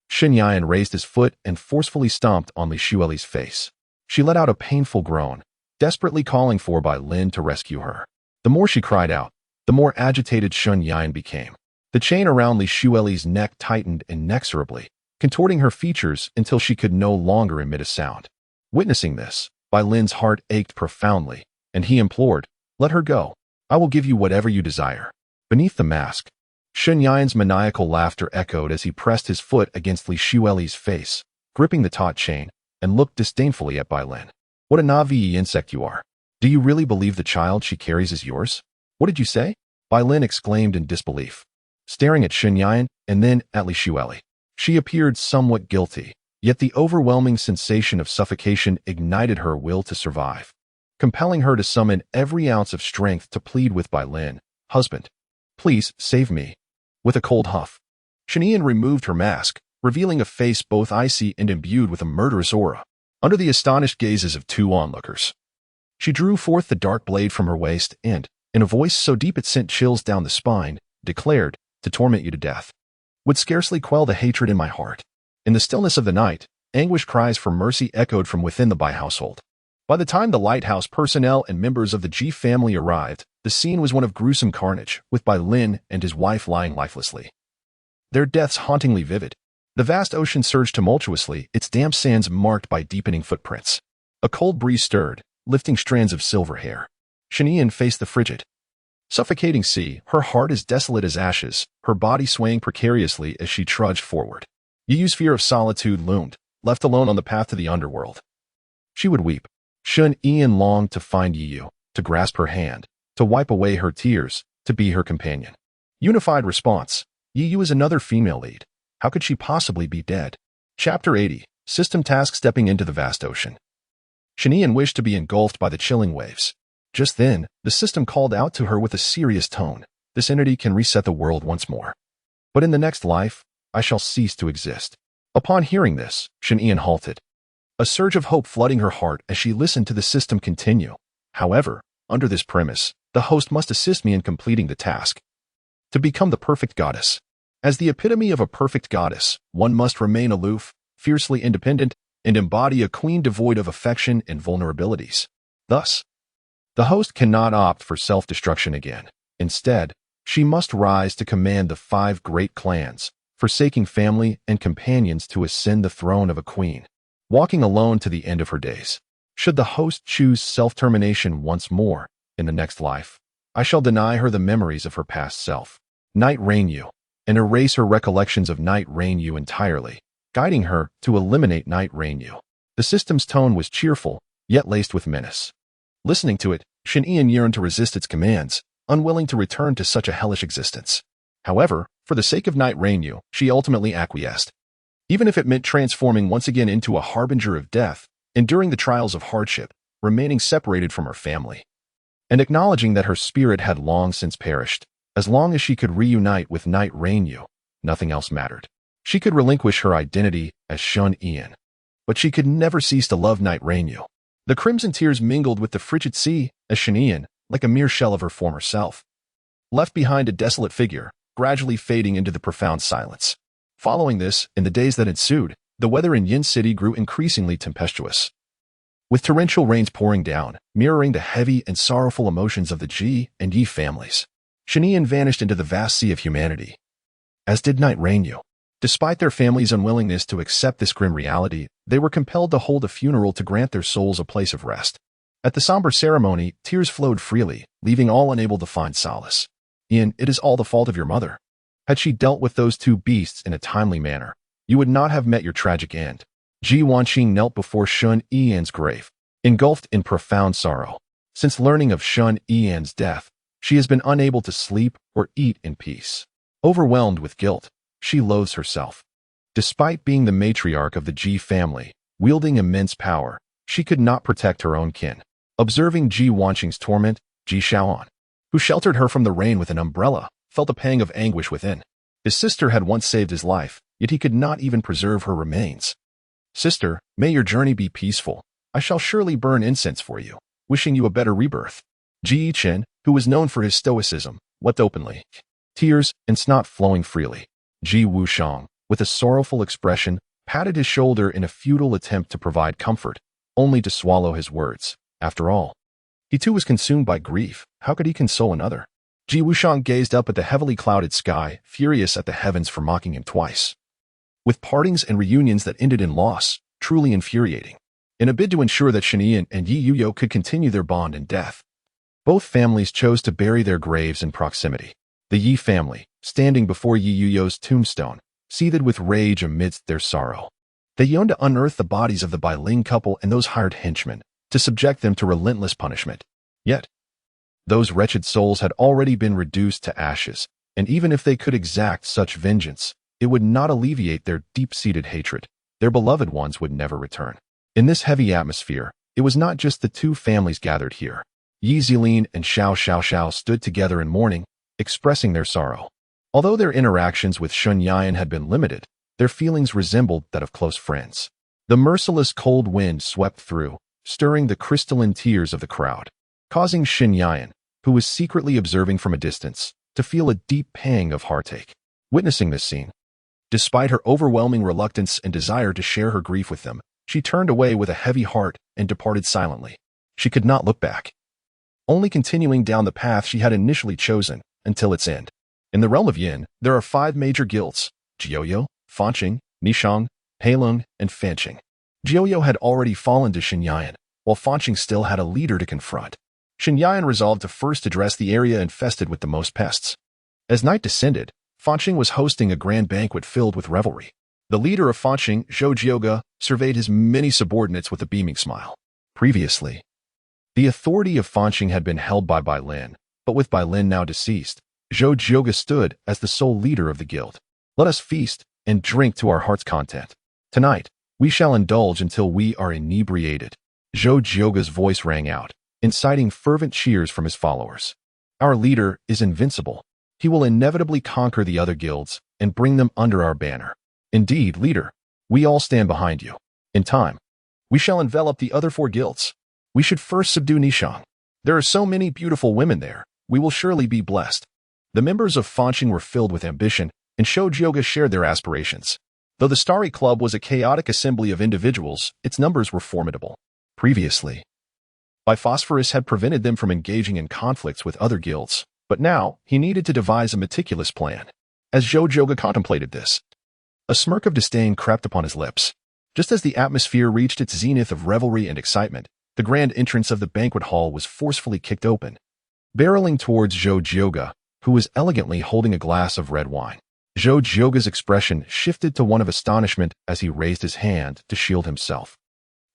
Shen Yan raised his foot and forcefully stomped on Li Xueli's face. She let out a painful groan, desperately calling for Bai Lin to rescue her. The more she cried out, the more agitated Shen Yan became. The chain around Li Xueli's neck tightened inexorably, contorting her features until she could no longer emit a sound. Witnessing this, Bai Lin's heart ached profoundly, and he implored, "Let her go. I will give you whatever you desire." Beneath the mask, Shen Yan's maniacal laughter echoed as he pressed his foot against Li Xueli's face, gripping the taut chain, and looked disdainfully at Bai Lin. "What a Navi insect you are. Do you really believe the child she carries is yours?" "What did you say?" Bai Lin exclaimed in disbelief, staring at Shen Yan and then at Li Xueli. She appeared somewhat guilty, yet the overwhelming sensation of suffocation ignited her will to survive, compelling her to summon every ounce of strength to plead with Bai Lin, "Husband, please save me." With a cold huff, Shen Yan removed her mask, revealing a face both icy and imbued with a murderous aura. Under the astonished gazes of two onlookers, she drew forth the dark blade from her waist and, in a voice so deep it sent chills down the spine, declared, "To torment you to death would scarcely quell the hatred in my heart." In the stillness of the night, anguished cries for mercy echoed from within the Bai household. By the time the lighthouse personnel and members of the Ji family arrived, the scene was one of gruesome carnage, with Bai Lin and his wife lying lifelessly, their deaths hauntingly vivid. The vast ocean surged tumultuously, its damp sands marked by deepening footprints. A cold breeze stirred, lifting strands of silver hair. Shanian faced the frigid, suffocating sea, her heart as desolate as ashes, her body swaying precariously as she trudged forward. Yiyu's fear of solitude loomed, left alone on the path to the underworld. She would weep. Shun Ian longed to find Yiyu, to grasp her hand, to wipe away her tears, to be her companion. Unified response. Yiyu is another female lead. How could she possibly be dead? Chapter 80. System Task Stepping into the Vast Ocean. Shanian wished to be engulfed by the chilling waves. Just then, the system called out to her with a serious tone. This entity can reset the world once more. But in the next life, I shall cease to exist. Upon hearing this, Shanian halted. A surge of hope flooding her heart as she listened to the system continue. However, under this premise, the host must assist me in completing the task. To become the perfect goddess. As the epitome of a perfect goddess, one must remain aloof, fiercely independent, and embody a queen devoid of affection and vulnerabilities. Thus, the host cannot opt for self-destruction again. Instead, she must rise to command the 5 great clans, forsaking family and companions to ascend the throne of a queen, walking alone to the end of her days. Should the host choose self-termination once more in the next life, I shall deny her the memories of her past self, Night Rainyu, and erase her recollections of Night Rainyu entirely, guiding her to eliminate Night Rainyu. The system's tone was cheerful, yet laced with menace. Listening to it, Shanian yearned to resist its commands, unwilling to return to such a hellish existence. However, for the sake of Night Rainyu, she ultimately acquiesced. Even if it meant transforming once again into a harbinger of death, enduring the trials of hardship, remaining separated from her family, and acknowledging that her spirit had long since perished. As long as she could reunite with Night Rainyu, nothing else mattered. She could relinquish her identity as Shun Ian, but she could never cease to love Night Rainyu. The crimson tears mingled with the frigid sea as Shanian, like a mere shell of her former self, left behind a desolate figure, gradually fading into the profound silence. Following this, in the days that ensued, the weather in Yin City grew increasingly tempestuous, with torrential rains pouring down, mirroring the heavy and sorrowful emotions of the Ji and Yi families. Shanian vanished into the vast sea of humanity, as did Night Rainyu. Despite their family's unwillingness to accept this grim reality, they were compelled to hold a funeral to grant their souls a place of rest. At the somber ceremony, tears flowed freely, leaving all unable to find solace. Ian, it is all the fault of your mother. Had she dealt with those 2 beasts in a timely manner, you would not have met your tragic end. Ji Wanqing knelt before Shun Ian's grave, engulfed in profound sorrow. Since learning of Shun Ian's death, she has been unable to sleep or eat in peace. Overwhelmed with guilt, she loathes herself. Despite being the matriarch of the Ji family, wielding immense power, she could not protect her own kin. Observing Ji Wanqing's torment, Ji Shaoan, who sheltered her from the rain with an umbrella, felt a pang of anguish within. His sister had once saved his life, yet he could not even preserve her remains. Sister, may your journey be peaceful. I shall surely burn incense for you, wishing you a better rebirth. Ji Chen, who was known for his stoicism, wept openly, tears and snot flowing freely. Ji Wushang, with a sorrowful expression, patted his shoulder in a futile attempt to provide comfort, only to swallow his words. After all, he too was consumed by grief. How could he console another? Ji Wushang gazed up at the heavily clouded sky, furious at the heavens for mocking him twice, with partings and reunions that ended in loss, truly infuriating. In a bid to ensure that Shanian and Yi Yuyo could continue their bond in death, both families chose to bury their graves in proximity. The Yi family, standing before Yi Yuyo's tombstone, seethed with rage amidst their sorrow. They yearned to unearth the bodies of the Bai Ling couple and those hired henchmen, to subject them to relentless punishment. Yet, those wretched souls had already been reduced to ashes, and even if they could exact such vengeance, it would not alleviate their deep-seated hatred. Their beloved ones would never return. In this heavy atmosphere, it was not just the 2 families gathered here. Yi Zilin and Xiao Xiao stood together in mourning, expressing their sorrow. Although their interactions with Shun Yan had been limited, their feelings resembled that of close friends. The merciless cold wind swept through, stirring the crystalline tears of the crowd, causing Shin Yan, who was secretly observing from a distance, to feel a deep pang of heartache. Witnessing this scene, Despite her overwhelming reluctance and desire to share her grief with them, she turned away with a heavy heart and departed silently. She could not look back, only continuing down the path she had initially chosen until its end. In the realm of Yin, there are 5 major guilds: Jiuyo, Fanqing, Nishang, Heilong, and Fanqing. Jiuyo had already fallen to Xinyan, while Fanqing still had a leader to confront. Xinyan resolved to first address the area infested with the most pests. As night descended, Fanqing was hosting a grand banquet filled with revelry. The leader of Fanqing, Zhou Jiuge, surveyed his many subordinates with a beaming smile. Previously, the authority of Fanqing had been held by Bai Lin, but with Bai Lin now deceased, Zhou Jiuge stood as the sole leader of the guild. Let us feast and drink to our heart's content. Tonight, we shall indulge until we are inebriated. Zhou Jiuge's voice rang out, inciting fervent cheers from his followers. Our leader is invincible. He will inevitably conquer the other guilds and bring them under our banner. Indeed, leader, we all stand behind you. In time, we shall envelop the other 4 guilds. We should first subdue Nishang. There are so many beautiful women there. We will surely be blessed. The members of Fanqing were filled with ambition, and Zhou Jiuge shared their aspirations. Though the Starry Club was a chaotic assembly of individuals, its numbers were formidable. Previously, Phosphorus had prevented them from engaging in conflicts with other guilds, but now he needed to devise a meticulous plan. As Zhou Jiuge contemplated this, a smirk of disdain crept upon his lips. Just as the atmosphere reached its zenith of revelry and excitement, the grand entrance of the banquet hall was forcefully kicked open. Barreling towards Zhou Jiuge, who was elegantly holding a glass of red wine. Zhou Jiuge's expression shifted to one of astonishment as he raised his hand to shield himself.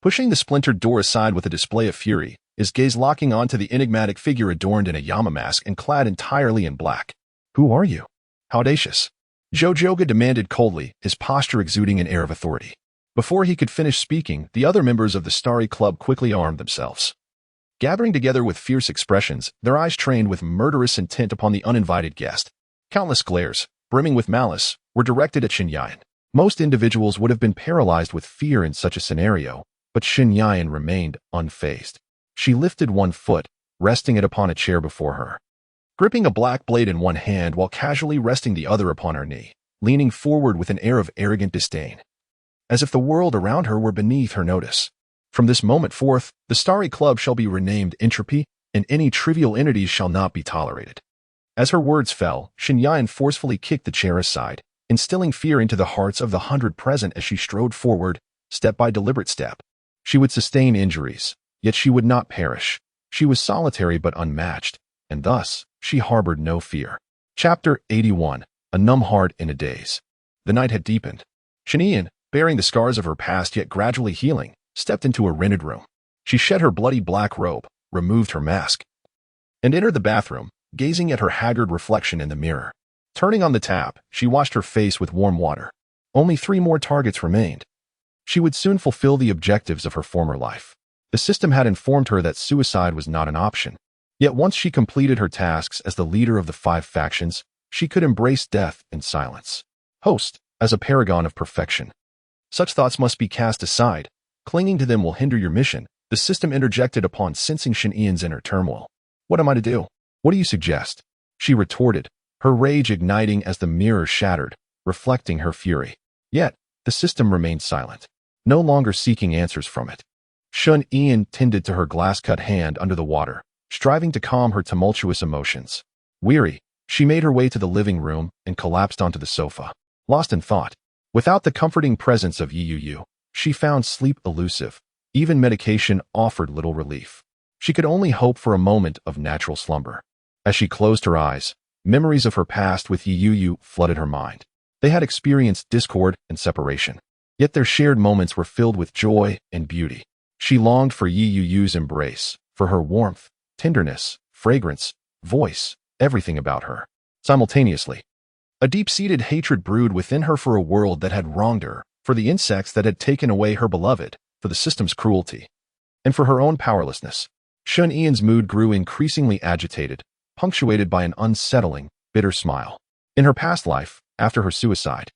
Pushing the splintered door aside with a display of fury, his gaze locking onto the enigmatic figure adorned in a Yama mask and clad entirely in black. Who are you? How audacious! Zhou Jiuge demanded coldly, his posture exuding an air of authority. Before he could finish speaking, the other members of the Starry Club quickly armed themselves. Gathering together with fierce expressions, their eyes trained with murderous intent upon the uninvited guest. Countless glares, brimming with malice, were directed at Xinyan. Most individuals would have been paralyzed with fear in such a scenario, but Xinyan remained unfazed. She lifted one foot, resting it upon a chair before her. Gripping a black blade in one hand while casually resting the other upon her knee, leaning forward with an air of arrogant disdain, as if the world around her were beneath her notice. From this moment forth, the Starry Club shall be renamed Entropy, and any trivial entities shall not be tolerated. As her words fell, Xinyan forcefully kicked the chair aside, instilling fear into the hearts of the 100 present as she strode forward, step by deliberate step. She would sustain injuries, yet she would not perish. She was solitary but unmatched, and thus, she harbored no fear. Chapter 81. A Numb Heart in a Daze. The night had deepened. Xinyan, bearing the scars of her past yet gradually healing, stepped into a rented room. She shed her bloody black robe, removed her mask, and entered the bathroom, gazing at her haggard reflection in the mirror. Turning on the tap, she washed her face with warm water. Only 3 more targets remained. She would soon fulfill the objectives of her former life. The system had informed her that suicide was not an option. Yet once she completed her tasks as the leader of the 5 factions, she could embrace death in silence. Host, as a paragon of perfection. Such thoughts must be cast aside. Clinging to them will hinder your mission, the system interjected upon sensing Xinyan's inner turmoil. What am I to do? What do you suggest? She retorted, her rage igniting as the mirror shattered, reflecting her fury. Yet, the system remained silent, no longer seeking answers from it. Xinyan tended to her glass-cut hand under the water, striving to calm her tumultuous emotions. Weary, she made her way to the living room and collapsed onto the sofa, lost in thought. Without the comforting presence of Yu, she found sleep elusive. Even medication offered little relief. She could only hope for a moment of natural slumber. As she closed her eyes, memories of her past with Yu flooded her mind. They had experienced discord and separation, yet their shared moments were filled with joy and beauty. She longed for Yu's embrace, for her warmth, tenderness, fragrance, voice, everything about her. Simultaneously, a deep-seated hatred brewed within her for a world that had wronged her, for the insects that had taken away her beloved, for the system's cruelty, and for her own powerlessness. Xinyan's mood grew increasingly agitated, punctuated by an unsettling, bitter smile. In her past life, after her suicide,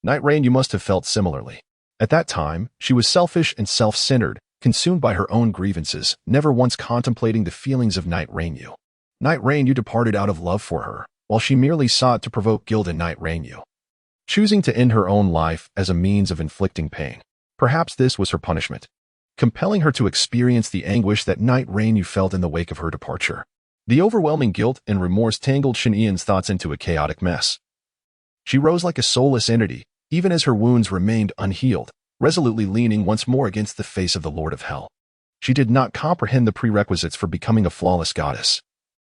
Night Rain, you must have felt similarly. At that time, she was selfish and self-centered, consumed by her own grievances, never once contemplating the feelings of Night Rain you. Night Rain you departed out of love for her, while she merely sought to provoke guilt in Night Rain you. choosing to end her own life as a means of inflicting pain. Perhaps this was her punishment, compelling her to experience the anguish that night Rain felt in the wake of her departure. The overwhelming guilt and remorse tangled Shen-Yi's thoughts into a chaotic mess. She rose like a soulless entity, even as her wounds remained unhealed, resolutely leaning once more against the face of the Lord of Hell. She did not comprehend the prerequisites for becoming a flawless goddess.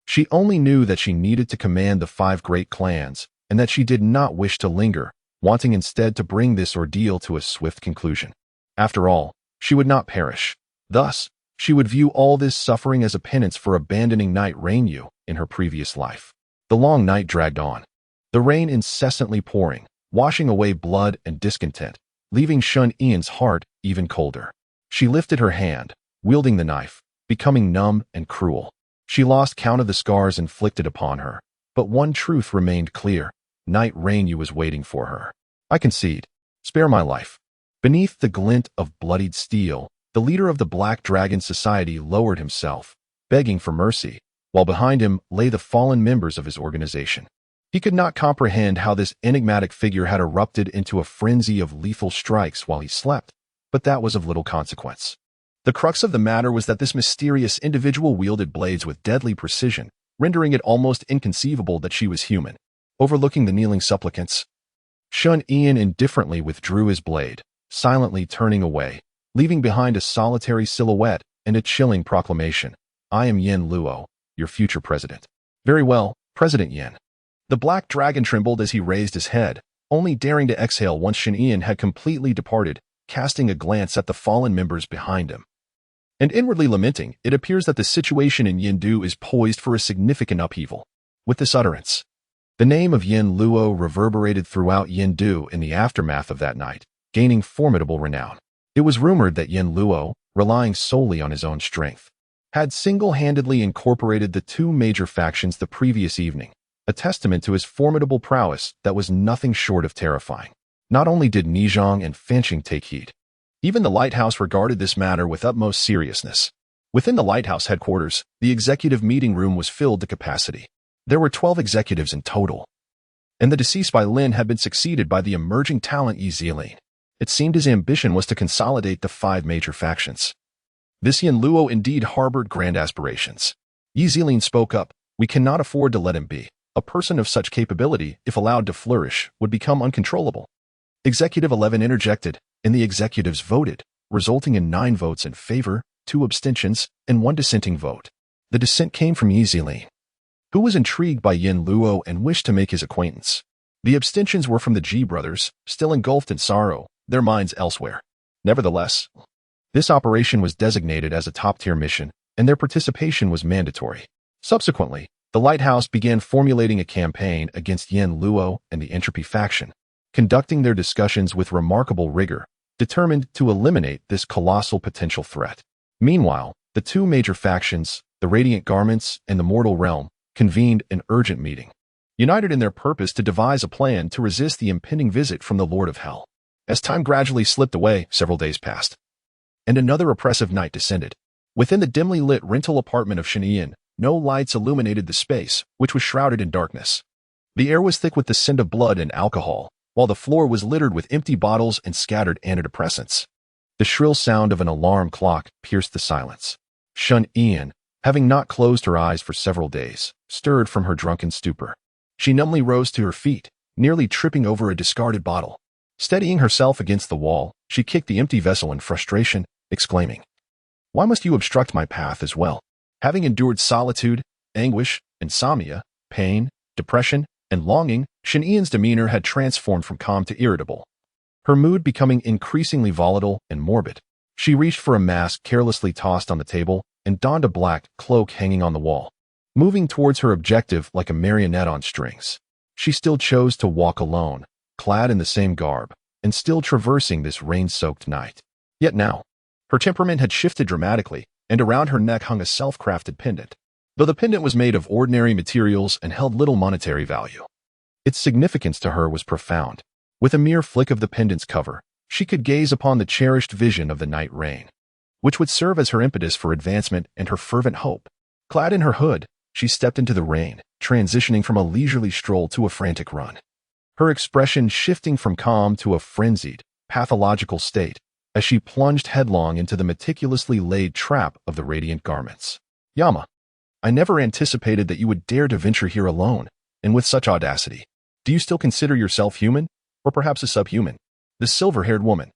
She only knew that she needed to command the 5 great clans, and that she did not wish to linger, wanting instead to bring this ordeal to a swift conclusion. After all, she would not perish. Thus, she would view all this suffering as a penance for abandoning Night Rain in her previous life. The long night dragged on, the rain incessantly pouring, washing away blood and discontent, leaving Shen-Yi's heart even colder. She lifted her hand, wielding the knife, becoming numb and cruel. She lost count of the scars inflicted upon her, but one truth remained clear: Night Rain was waiting for her. I concede. Spare my life. Beneath the glint of bloodied steel, the leader of the Black Dragon Society lowered himself, begging for mercy, while behind him lay the fallen members of his organization. He could not comprehend how this enigmatic figure had erupted into a frenzy of lethal strikes while he slept, but that was of little consequence. The crux of the matter was that this mysterious individual wielded blades with deadly precision, rendering it almost inconceivable that she was human. Overlooking the kneeling supplicants, Shen-Yi indifferently withdrew his blade, silently turning away, leaving behind a solitary silhouette and a chilling proclamation: I am Yin Luo, your future president. Very well, President Yin. The Black Dragon trembled as he raised his head, only daring to exhale once Shen-Yi had completely departed, casting a glance at the fallen members behind him. And inwardly lamenting, it appears that the situation in Yindu is poised for a significant upheaval. With this utterance, the name of Yin Luo reverberated throughout Yindu in the aftermath of that night, gaining formidable renown. It was rumored that Yin Luo, relying solely on his own strength, had single-handedly incorporated the 2 major factions the previous evening, a testament to his formidable prowess that was nothing short of terrifying. Not only did Nizhang and Fanqing take heed, even the lighthouse regarded this matter with utmost seriousness. Within the lighthouse headquarters, the executive meeting room was filled to capacity. There were 12 executives in total, and the deceased Bai Lin had been succeeded by the emerging talent Yi Zilin. It seemed his ambition was to consolidate the 5 major factions. This Yin Luo indeed harbored grand aspirations. Yi Zilin spoke up: we cannot afford to let him be. A person of such capability, if allowed to flourish, would become uncontrollable. Executive 11 interjected, and the executives voted, resulting in 9 votes in favor, 2 abstentions, and 1 dissenting vote. The dissent came from Yi Zilin, who was intrigued by Yin Luo and wished to make his acquaintance. The abstentions were from the Ji brothers, still engulfed in sorrow, their minds elsewhere. Nevertheless, this operation was designated as a top-tier mission, and their participation was mandatory. Subsequently, the lighthouse began formulating a campaign against Yin Luo and the Entropy faction, conducting their discussions with remarkable rigor, determined to eliminate this colossal potential threat. Meanwhile, the 2 major factions, the Radiant Garments and the Mortal Realm, convened an urgent meeting, united in their purpose to devise a plan to resist the impending visit from the Lord of Hell. As time gradually slipped away, several days passed, and another oppressive night descended. Within the dimly lit rental apartment of Shen-Yi, no lights illuminated the space, which was shrouded in darkness. The air was thick with the scent of blood and alcohol, while the floor was littered with empty bottles and scattered antidepressants. The shrill sound of an alarm clock pierced the silence. Shen-Yi, having not closed her eyes for several days, stirred from her drunken stupor. She numbly rose to her feet, nearly tripping over a discarded bottle. Steadying herself against the wall, she kicked the empty vessel in frustration, exclaiming, "Why must you obstruct my path as well?" Having endured solitude, anguish, insomnia, pain, depression, and longing, Shen-Yi's demeanor had transformed from calm to irritable, her mood becoming increasingly volatile and morbid. She reached for a mask carelessly tossed on the table and donned a black cloak hanging on the wall, moving towards her objective like a marionette on strings. She still chose to walk alone, clad in the same garb, and still traversing this rain-soaked night. Yet now, her temperament had shifted dramatically, and around her neck hung a self-crafted pendant. Though the pendant was made of ordinary materials and held little monetary value, its significance to her was profound. With a mere flick of the pendant's cover, she could gaze upon the cherished vision of the night rain, which would serve as her impetus for advancement and her fervent hope. Clad in her hood, she stepped into the rain, transitioning from a leisurely stroll to a frantic run. her expression shifting from calm to a frenzied, pathological state as she plunged headlong into the meticulously laid trap of the radiant garments. Yama, I never anticipated that you would dare to venture here alone, and with such audacity. Do you still consider yourself human, or perhaps a subhuman? The silver-haired woman,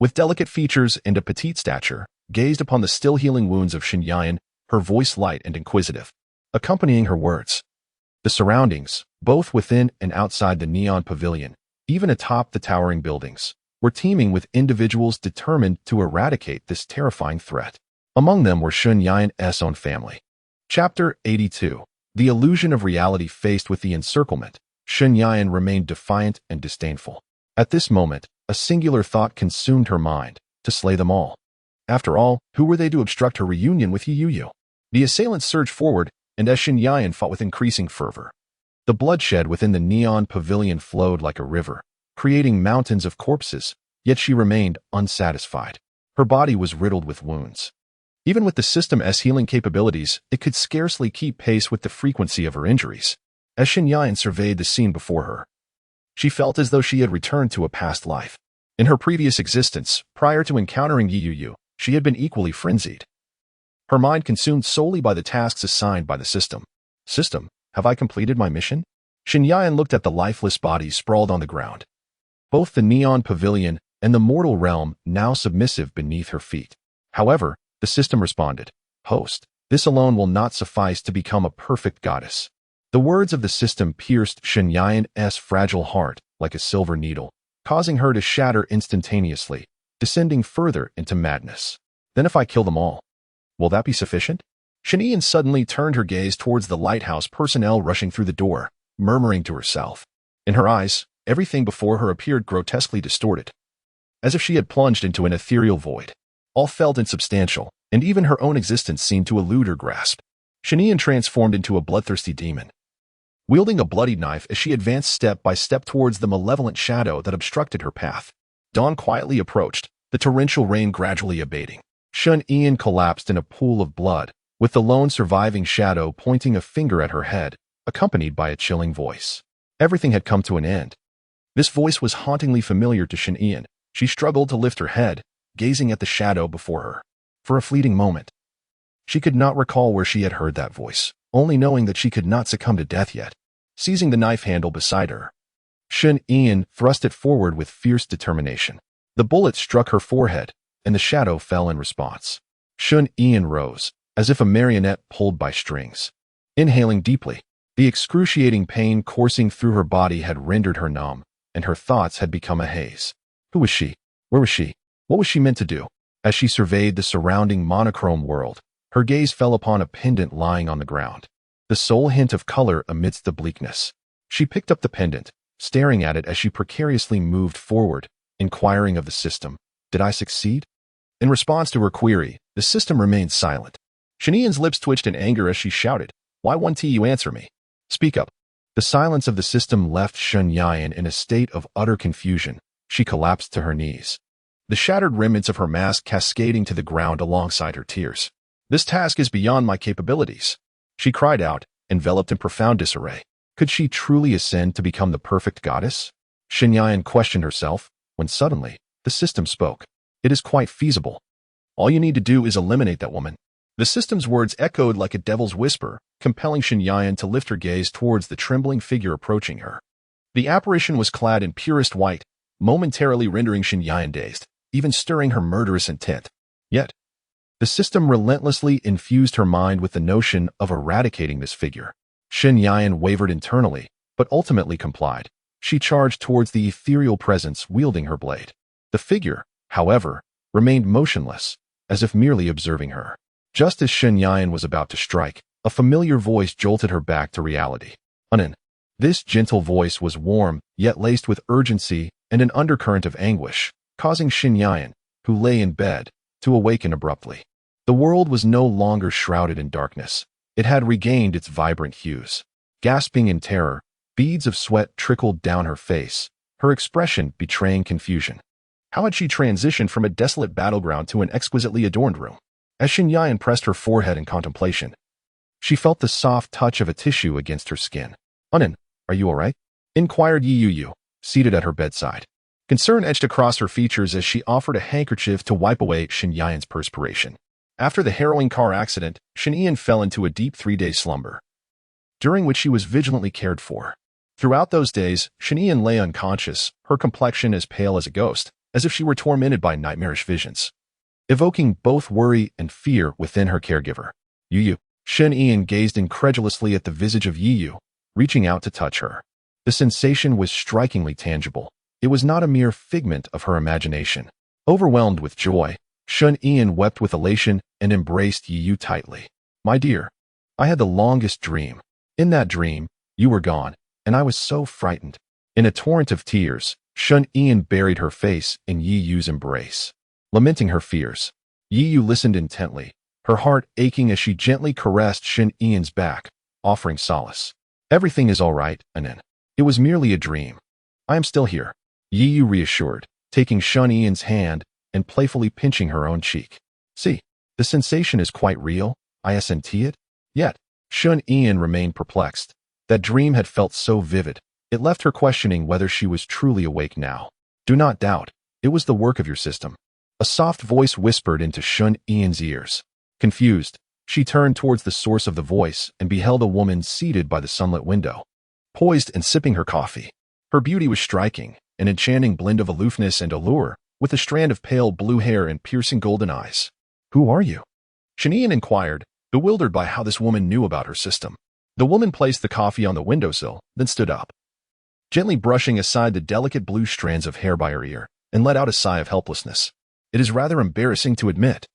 with delicate features and a petite stature, gazed upon the still-healing wounds of Shinyan, her voice light and inquisitive, accompanying her words. The surroundings, both within and outside the neon pavilion, even atop the towering buildings, were teeming with individuals determined to eradicate this terrifying threat. Among them were Shunyan's own family. Chapter 82. The illusion of reality faced with the encirclement, Shunyan remained defiant and disdainful. At this moment, a singular thought consumed her mind, to slay them all. After all, who were they to obstruct her reunion with Yu? The assailants surged forward, and as Shinyan fought with increasing fervor, the bloodshed within the neon pavilion flowed like a river, creating mountains of corpses, yet she remained unsatisfied. Her body was riddled with wounds. Even with the system's healing capabilities, it could scarcely keep pace with the frequency of her injuries. As Shinyan surveyed the scene before her, she felt as though she had returned to a past life. In her previous existence, prior to encountering Yu, she had been equally frenzied. Her mind consumed solely by the tasks assigned by the system. System, have I completed my mission? Shinyan looked at the lifeless bodies sprawled on the ground. Both the neon pavilion and the mortal realm now submissive beneath her feet. However, the system responded, Host, this alone will not suffice to become a perfect goddess. The words of the system pierced Shinyan's fragile heart like a silver needle, causing her to shatter instantaneously, descending further into madness. Then if I kill them all, will that be sufficient? Shinyan suddenly turned her gaze towards the lighthouse personnel rushing through the door, murmuring to herself. In her eyes, everything before her appeared grotesquely distorted, as if she had plunged into an ethereal void. All felt insubstantial, and even her own existence seemed to elude her grasp. Shinyan transformed into a bloodthirsty demon, wielding a bloodied knife as she advanced step by step towards the malevolent shadow that obstructed her path. Dawn quietly approached, the torrential rain gradually abating. Shinyan collapsed in a pool of blood, with the lone surviving shadow pointing a finger at her head, accompanied by a chilling voice. Everything had come to an end. This voice was hauntingly familiar to Shinyan. She struggled to lift her head, gazing at the shadow before her. For a fleeting moment, she could not recall where she had heard that voice, only knowing that she could not succumb to death yet. Seizing the knife handle beside her, Shinyan thrust it forward with fierce determination. The bullet struck her forehead, and the shadow fell in response. Shinyan rose, as if a marionette pulled by strings. Inhaling deeply, the excruciating pain coursing through her body had rendered her numb, and her thoughts had become a haze. Who was she? Where was she? What was she meant to do? As she surveyed the surrounding monochrome world, her gaze fell upon a pendant lying on the ground, the sole hint of color amidst the bleakness. She picked up the pendant, staring at it as she precariously moved forward, inquiring of the system, Did I succeed? In response to her query, the system remained silent. Shinyan's lips twitched in anger as she shouted, Why won't you answer me? Speak up. The silence of the system left Shinyan in a state of utter confusion. She collapsed to her knees, the shattered remnants of her mask cascading to the ground alongside her tears. This task is beyond my capabilities, she cried out, enveloped in profound disarray. Could she truly ascend to become the perfect goddess? Shinyan questioned herself, when suddenly, the system spoke. It is quite feasible. All you need to do is eliminate that woman. The system's words echoed like a devil's whisper, compelling Shinyan to lift her gaze towards the trembling figure approaching her. The apparition was clad in purest white, momentarily rendering Shinyan dazed, even stirring her murderous intent. Yet, the system relentlessly infused her mind with the notion of eradicating this figure. Shinyan wavered internally, but ultimately complied. She charged towards the ethereal presence wielding her blade. The figure, however, remained motionless, as if merely observing her. Just as Shinyan was about to strike, a familiar voice jolted her back to reality. Unin. This gentle voice was warm, yet laced with urgency and an undercurrent of anguish, causing Shinyan, who lay in bed, to awaken abruptly. The world was no longer shrouded in darkness. It had regained its vibrant hues. Gasping in terror, beads of sweat trickled down her face, her expression betraying confusion. How had she transitioned from a desolate battleground to an exquisitely adorned room? As Shinyan pressed her forehead in contemplation, she felt the soft touch of a tissue against her skin. Unin, are you all right? inquired Yi Yu, seated at her bedside. Concern etched across her features as she offered a handkerchief to wipe away Shen Yian's perspiration. After the harrowing car accident, Shen Yian fell into a deep 3-day slumber, during which she was vigilantly cared for. Throughout those days, Shen Yian lay unconscious, her complexion as pale as a ghost, as if she were tormented by nightmarish visions, evoking both worry and fear within her caregiver. Yu. Shen Yian gazed incredulously at the visage of Yu, reaching out to touch her. The sensation was strikingly tangible. It was not a mere figment of her imagination. Overwhelmed with joy, Shen Yian wept with elation and embraced Yu tightly. My dear, I had the longest dream. In that dream, you were gone, and I was so frightened. In a torrent of tears, Shen Yian buried her face in Yu's embrace, lamenting her fears. Yu listened intently, her heart aching as she gently caressed Shen Yian's back, offering solace. Everything is all right, Anin. It was merely a dream. I am still here, Yu reassured, taking Shen Yian's hand and playfully pinching her own cheek. See, the sensation is quite real, isn't it? Yet, Shen Yian remained perplexed. That dream had felt so vivid, it left her questioning whether she was truly awake now. Do not doubt, it was the work of your system. A soft voice whispered into Shen Yian's ears. Confused, she turned towards the source of the voice and beheld a woman seated by the sunlit window, poised and sipping her coffee. Her beauty was striking, an enchanting blend of aloofness and allure, with a strand of pale blue hair and piercing golden eyes. Who are you? Shen Yian inquired, bewildered by how this woman knew about her system. The woman placed the coffee on the windowsill, then stood up, gently brushing aside the delicate blue strands of hair by her ear, and let out a sigh of helplessness. It is rather embarrassing to admit,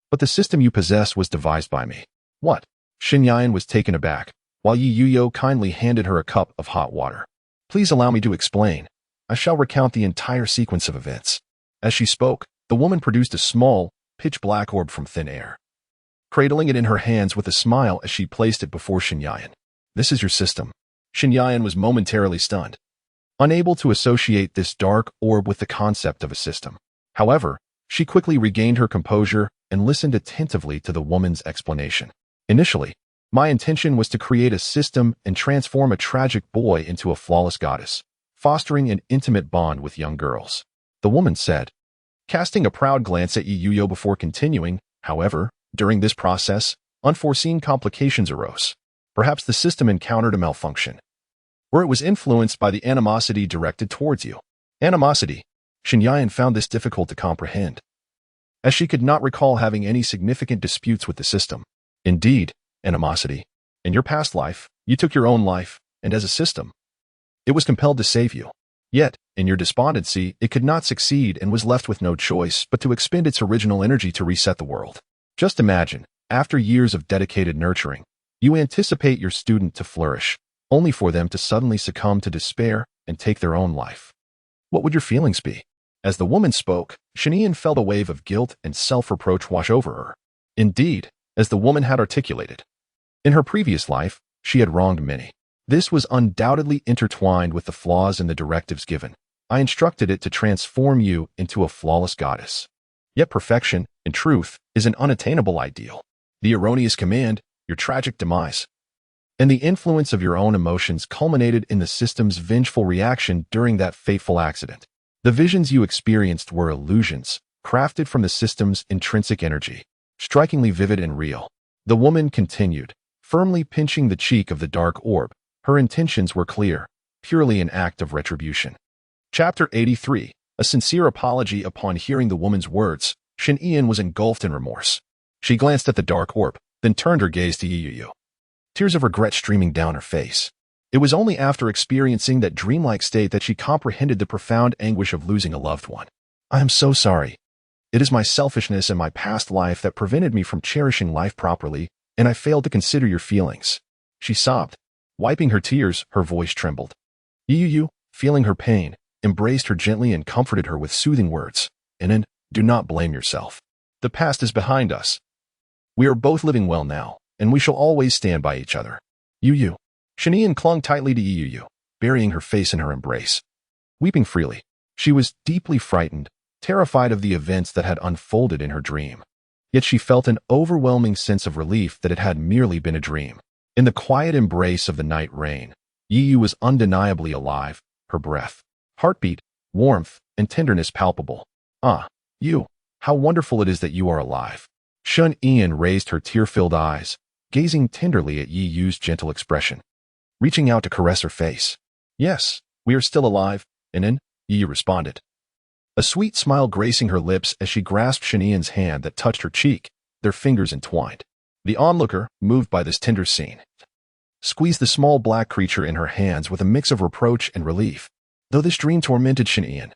but the system you possess was devised by me. What? Shen Yian was taken aback, while Yu kindly handed her a cup of hot water. Please allow me to explain. I shall recount the entire sequence of events. As she spoke, the woman produced a small, pitch-black orb from thin air, cradling it in her hands with a smile as she placed it before Shen Yian. This is your system. Shen Yian was momentarily stunned, unable to associate this dark orb with the concept of a system. However, she quickly regained her composure and listened attentively to the woman's explanation. Initially, my intention was to create a system and transform a tragic boy into a flawless goddess, fostering an intimate bond with young girls, the woman said, casting a proud glance at Yu before continuing. However, during this process, unforeseen complications arose. Perhaps the system encountered a malfunction, or it was influenced by the animosity directed towards you. Animosity. Shen Yian found this difficult to comprehend, as she could not recall having any significant disputes with the system. Indeed, animosity. In your past life, you took your own life, and as a system, it was compelled to save you. Yet, in your despondency, it could not succeed and was left with no choice but to expend its original energy to reset the world. Just imagine, after years of dedicated nurturing, you anticipate your student to flourish, only for them to suddenly succumb to despair and take their own life. What would your feelings be? As the woman spoke, Shen Yian felt a wave of guilt and self-reproach wash over her. Indeed, as the woman had articulated, in her previous life, she had wronged many. This was undoubtedly intertwined with the flaws in the directives given. I instructed it to transform you into a flawless goddess. Yet perfection, in truth, is an unattainable ideal. The erroneous command, your tragic demise, and the influence of your own emotions culminated in the system's vengeful reaction during that fateful accident. The visions you experienced were illusions, crafted from the system's intrinsic energy, strikingly vivid and real. The woman continued, firmly pinching the cheek of the dark orb. Her intentions were clear, purely an act of retribution. Chapter 83. A sincere apology. Upon hearing the woman's words, Shen Yian was engulfed in remorse. She glanced at the dark orb, then turned her gaze to Yu, tears of regret streaming down her face. It was only after experiencing that dreamlike state that she comprehended the profound anguish of losing a loved one. I am so sorry. It is my selfishness in my past life that prevented me from cherishing life properly, and I failed to consider your feelings. She sobbed. Wiping her tears, her voice trembled. Yu, feeling her pain, embraced her gently and comforted her with soothing words. Inan, do not blame yourself. The past is behind us. We are both living well now, and we shall always stand by each other. Yu. Shen Yian clung tightly to Yu, burying her face in her embrace. Weeping freely, she was deeply frightened, terrified of the events that had unfolded in her dream. Yet she felt an overwhelming sense of relief that it had merely been a dream. In the quiet embrace of the night rain, Yiyu was undeniably alive, her breath, heartbeat, warmth, and tenderness palpable. Ah, you, how wonderful it is that you are alive. Shun Ian raised her tear-filled eyes, gazing tenderly at Yiyu's gentle expression, reaching out to caress her face. Yes, we are still alive, Inan, Yiyu responded. A sweet smile gracing her lips as she grasped Shun Ian's hand that touched her cheek, their fingers entwined. The onlooker, moved by this tender scene, squeezed the small black creature in her hands with a mix of reproach and relief. Though this dream tormented Shun Ian,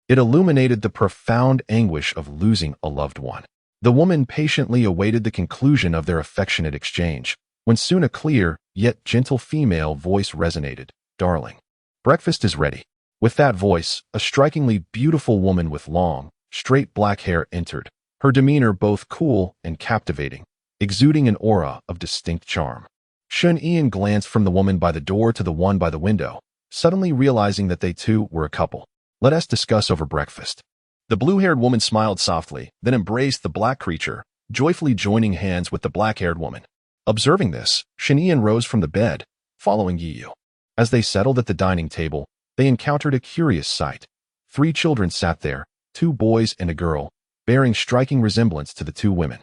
it illuminated the profound anguish of losing a loved one. The woman patiently awaited the conclusion of their affectionate exchange, when soon a clear, yet gentle female voice resonated. Darling, breakfast is ready. With that voice, a strikingly beautiful woman with long, straight black hair entered, her demeanor both cool and captivating, exuding an aura of distinct charm. Shun Ian glanced from the woman by the door to the one by the window, suddenly realizing that they too were a couple. Let us discuss over breakfast. The blue-haired woman smiled softly, then embraced the black creature, joyfully joining hands with the black-haired woman. Observing this, Shun Ian rose from the bed, following Yiyu. As they settled at the dining table, they encountered a curious sight. 3 children sat there, 2 boys and a girl, bearing striking resemblance to the 2 women.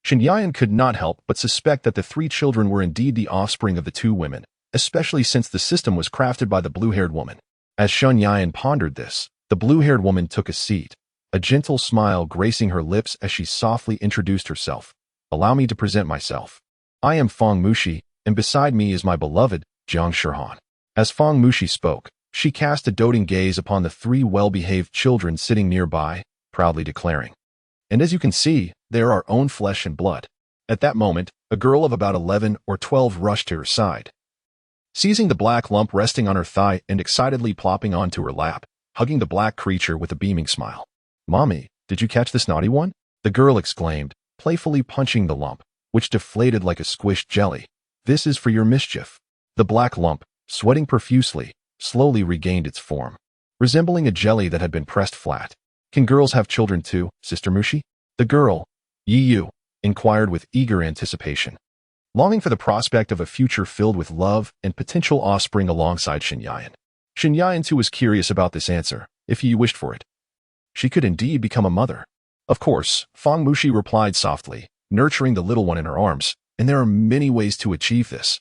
Shun Ian could not help but suspect that the 3 children were indeed the offspring of the 2 women, especially since the system was crafted by the blue-haired woman. As Shun Ian pondered this, the blue-haired woman took a seat, a gentle smile gracing her lips as she softly introduced herself. Allow me to present myself. I am Feng Mushi, and beside me is my beloved, Jiang Shihan. As Feng Mushi spoke, she cast a doting gaze upon the 3 well-behaved children sitting nearby, proudly declaring, "And as you can see, they are our own flesh and blood." At that moment, a girl of about 11 or 12 rushed to her side, seizing the black lump resting on her thigh and excitedly plopping onto her lap, hugging the black creature with a beaming smile. "Mommy, did you catch this naughty one?" the girl exclaimed, playfully punching the lump, which deflated like a squished jelly. "This is for your mischief." The black lump, sweating profusely, slowly regained its form, resembling a jelly that had been pressed flat. "Can girls have children too, Sister Mushi?" The girl, Yiyu, inquired with eager anticipation, longing for the prospect of a future filled with love and potential offspring alongside Shun Ian. Shun Ian too was curious about this answer, if he wished for it. She could indeed become a mother. Of course, Feng Mushi replied softly, nurturing the little one in her arms, and there are many ways to achieve this,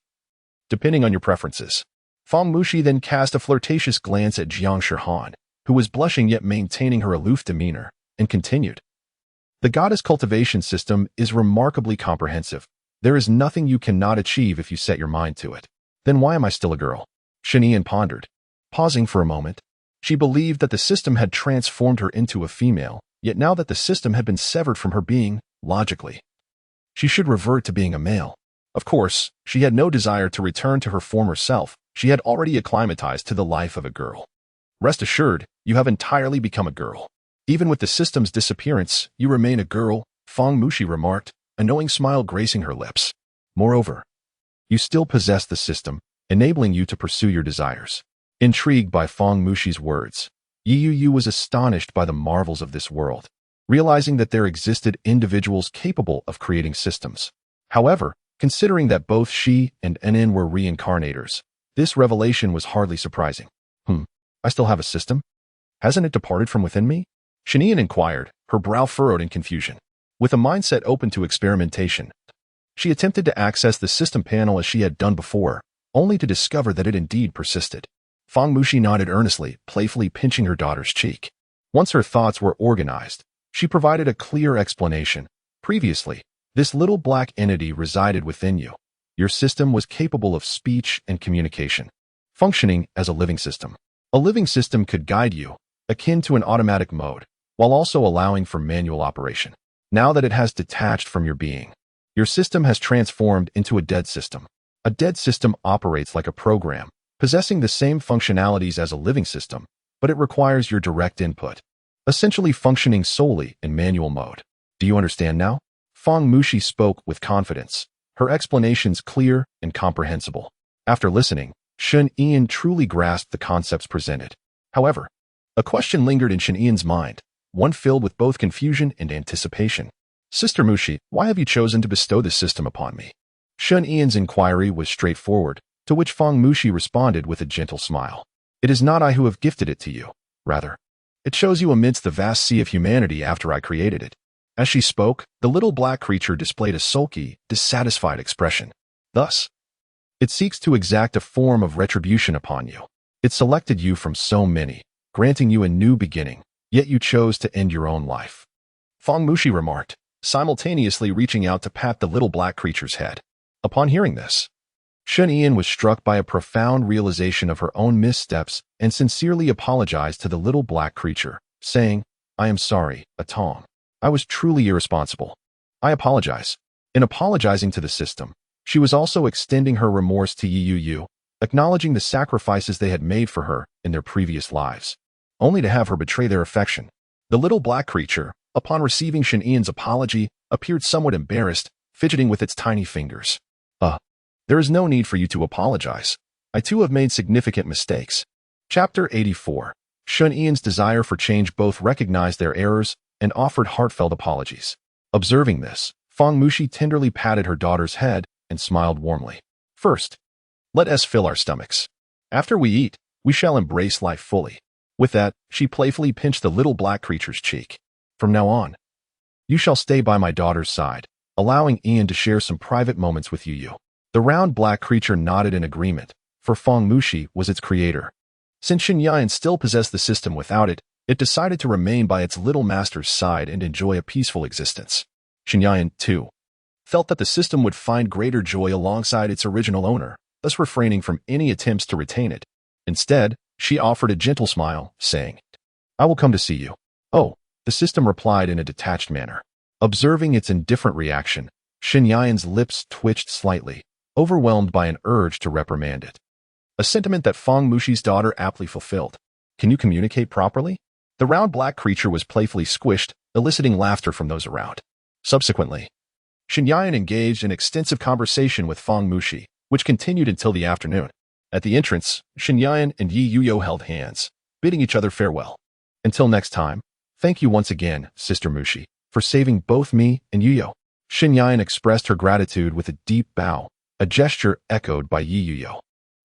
depending on your preferences. Feng Mushi then cast a flirtatious glance at Jiang Shihan, who was blushing yet maintaining her aloof demeanor, and continued. The goddess cultivation system is remarkably comprehensive. There is nothing you cannot achieve if you set your mind to it. Then why am I still a girl? Shun Ian pondered. Pausing for a moment, she believed that the system had transformed her into a female, yet now that the system had been severed from her being, logically, she should revert to being a male. Of course, she had no desire to return to her former self. She had already acclimatized to the life of a girl. Rest assured, you have entirely become a girl. Even with the system's disappearance, you remain a girl, Feng Mushi remarked, a knowing smile gracing her lips. Moreover, you still possess the system, enabling you to pursue your desires. Intrigued by Feng Mushi's words, Yiyu was astonished by the marvels of this world, realizing that there existed individuals capable of creating systems. However, considering that both she and Nen were reincarnators, this revelation was hardly surprising. I still have a system? Hasn't it departed from within me? Shun Ian inquired, her brow furrowed in confusion. With a mindset open to experimentation, she attempted to access the system panel as she had done before, only to discover that it indeed persisted. Feng Mushi nodded earnestly, playfully pinching her daughter's cheek. Once her thoughts were organized, she provided a clear explanation. Previously, this little black entity resided within you. Your system was capable of speech and communication, functioning as a living system. A living system could guide you, akin to an automatic mode, while also allowing for manual operation. Now that it has detached from your being, your system has transformed into a dead system. A dead system operates like a program, possessing the same functionalities as a living system, but it requires your direct input, essentially functioning solely in manual mode. Do you understand now? Feng Mushi spoke with confidence, her explanations clear and comprehensible. After listening, Shun Ian truly grasped the concepts presented. However, a question lingered in Shun Ian's mind, one filled with both confusion and anticipation. Sister Mushi, why have you chosen to bestow this system upon me? Shun Ian's inquiry was straightforward, To which Feng Mushi responded with a gentle smile. It is not I who have gifted it to you. Rather, it shows you amidst the vast sea of humanity after I created it. As she spoke, the little black creature displayed a sulky, dissatisfied expression. Thus, it seeks to exact a form of retribution upon you. It selected you from so many, granting you a new beginning, yet you chose to end your own life. Feng Mushi remarked, simultaneously reaching out to pat the little black creature's head. Upon hearing this, Shun Ian was struck by a profound realization of her own missteps and sincerely apologized to the little black creature, saying, I am sorry, Atong. I was truly irresponsible. I apologize. In apologizing to the system, she was also extending her remorse to Yu, acknowledging the sacrifices they had made for her in their previous lives, only to have her betray their affection. The little black creature, upon receiving Shun Ian's apology, appeared somewhat embarrassed, fidgeting with its tiny fingers. There is no need for you to apologize. I too have made significant mistakes. Chapter 84. Shun Ian's desire for change both recognized their errors and offered heartfelt apologies. Observing this, Feng Mushi tenderly patted her daughter's head and smiled warmly. First, let us fill our stomachs. After we eat, we shall embrace life fully. With that, she playfully pinched the little black creature's cheek. From now on, you shall stay by my daughter's side, allowing Ian to share some private moments with Yu. The round black creature nodded in agreement, for Feng Mushi was its creator. Since Shun Yan still possessed the system without it, it decided to remain by its little master's side and enjoy a peaceful existence. Shun Yan, too, felt that the system would find greater joy alongside its original owner, thus refraining from any attempts to retain it. Instead, she offered a gentle smile, saying, I will come to see you. Oh, the system replied in a detached manner. Observing its indifferent reaction, Shun Yan's lips twitched slightly, overwhelmed by an urge to reprimand it. A sentiment that Feng Mushi's daughter aptly fulfilled. Can you communicate properly? The round black creature was playfully squished, eliciting laughter from those around. Subsequently, Shun Yan engaged in extensive conversation with Feng Mushi, which continued until the afternoon. At the entrance, Shun Yan and Yi Yuyo held hands, bidding each other farewell. Until next time, thank you once again, Sister Mushi, for saving both me and Yuyo. Shun Yan expressed her gratitude with a deep bow, a gesture echoed by Yi Yuyo.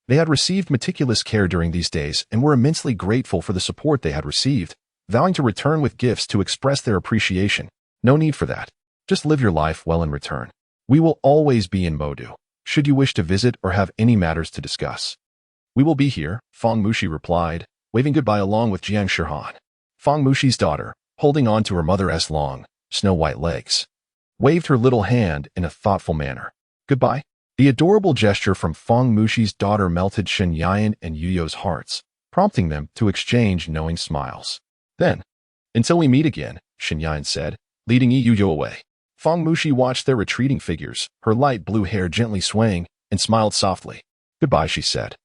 They had received meticulous care during these days and were immensely grateful for the support they had received, vowing to return with gifts to express their appreciation. No need for that. Just live your life well in return. We will always be in Modu, should you wish to visit or have any matters to discuss. We will be here, Feng Mushi replied, waving goodbye along with Jiang Shihan. Feng Mushi's daughter, holding on to her mother's long, snow-white legs, waved her little hand in a thoughtful manner. Goodbye. The adorable gesture from Feng Mushi's daughter melted Shun Yan and Yuyo's hearts, prompting them to exchange knowing smiles. Then, until we meet again, Shun Yan said, leading Yuyo away. Feng Mushi watched their retreating figures, her light blue hair gently swaying, and smiled softly. Goodbye, she said,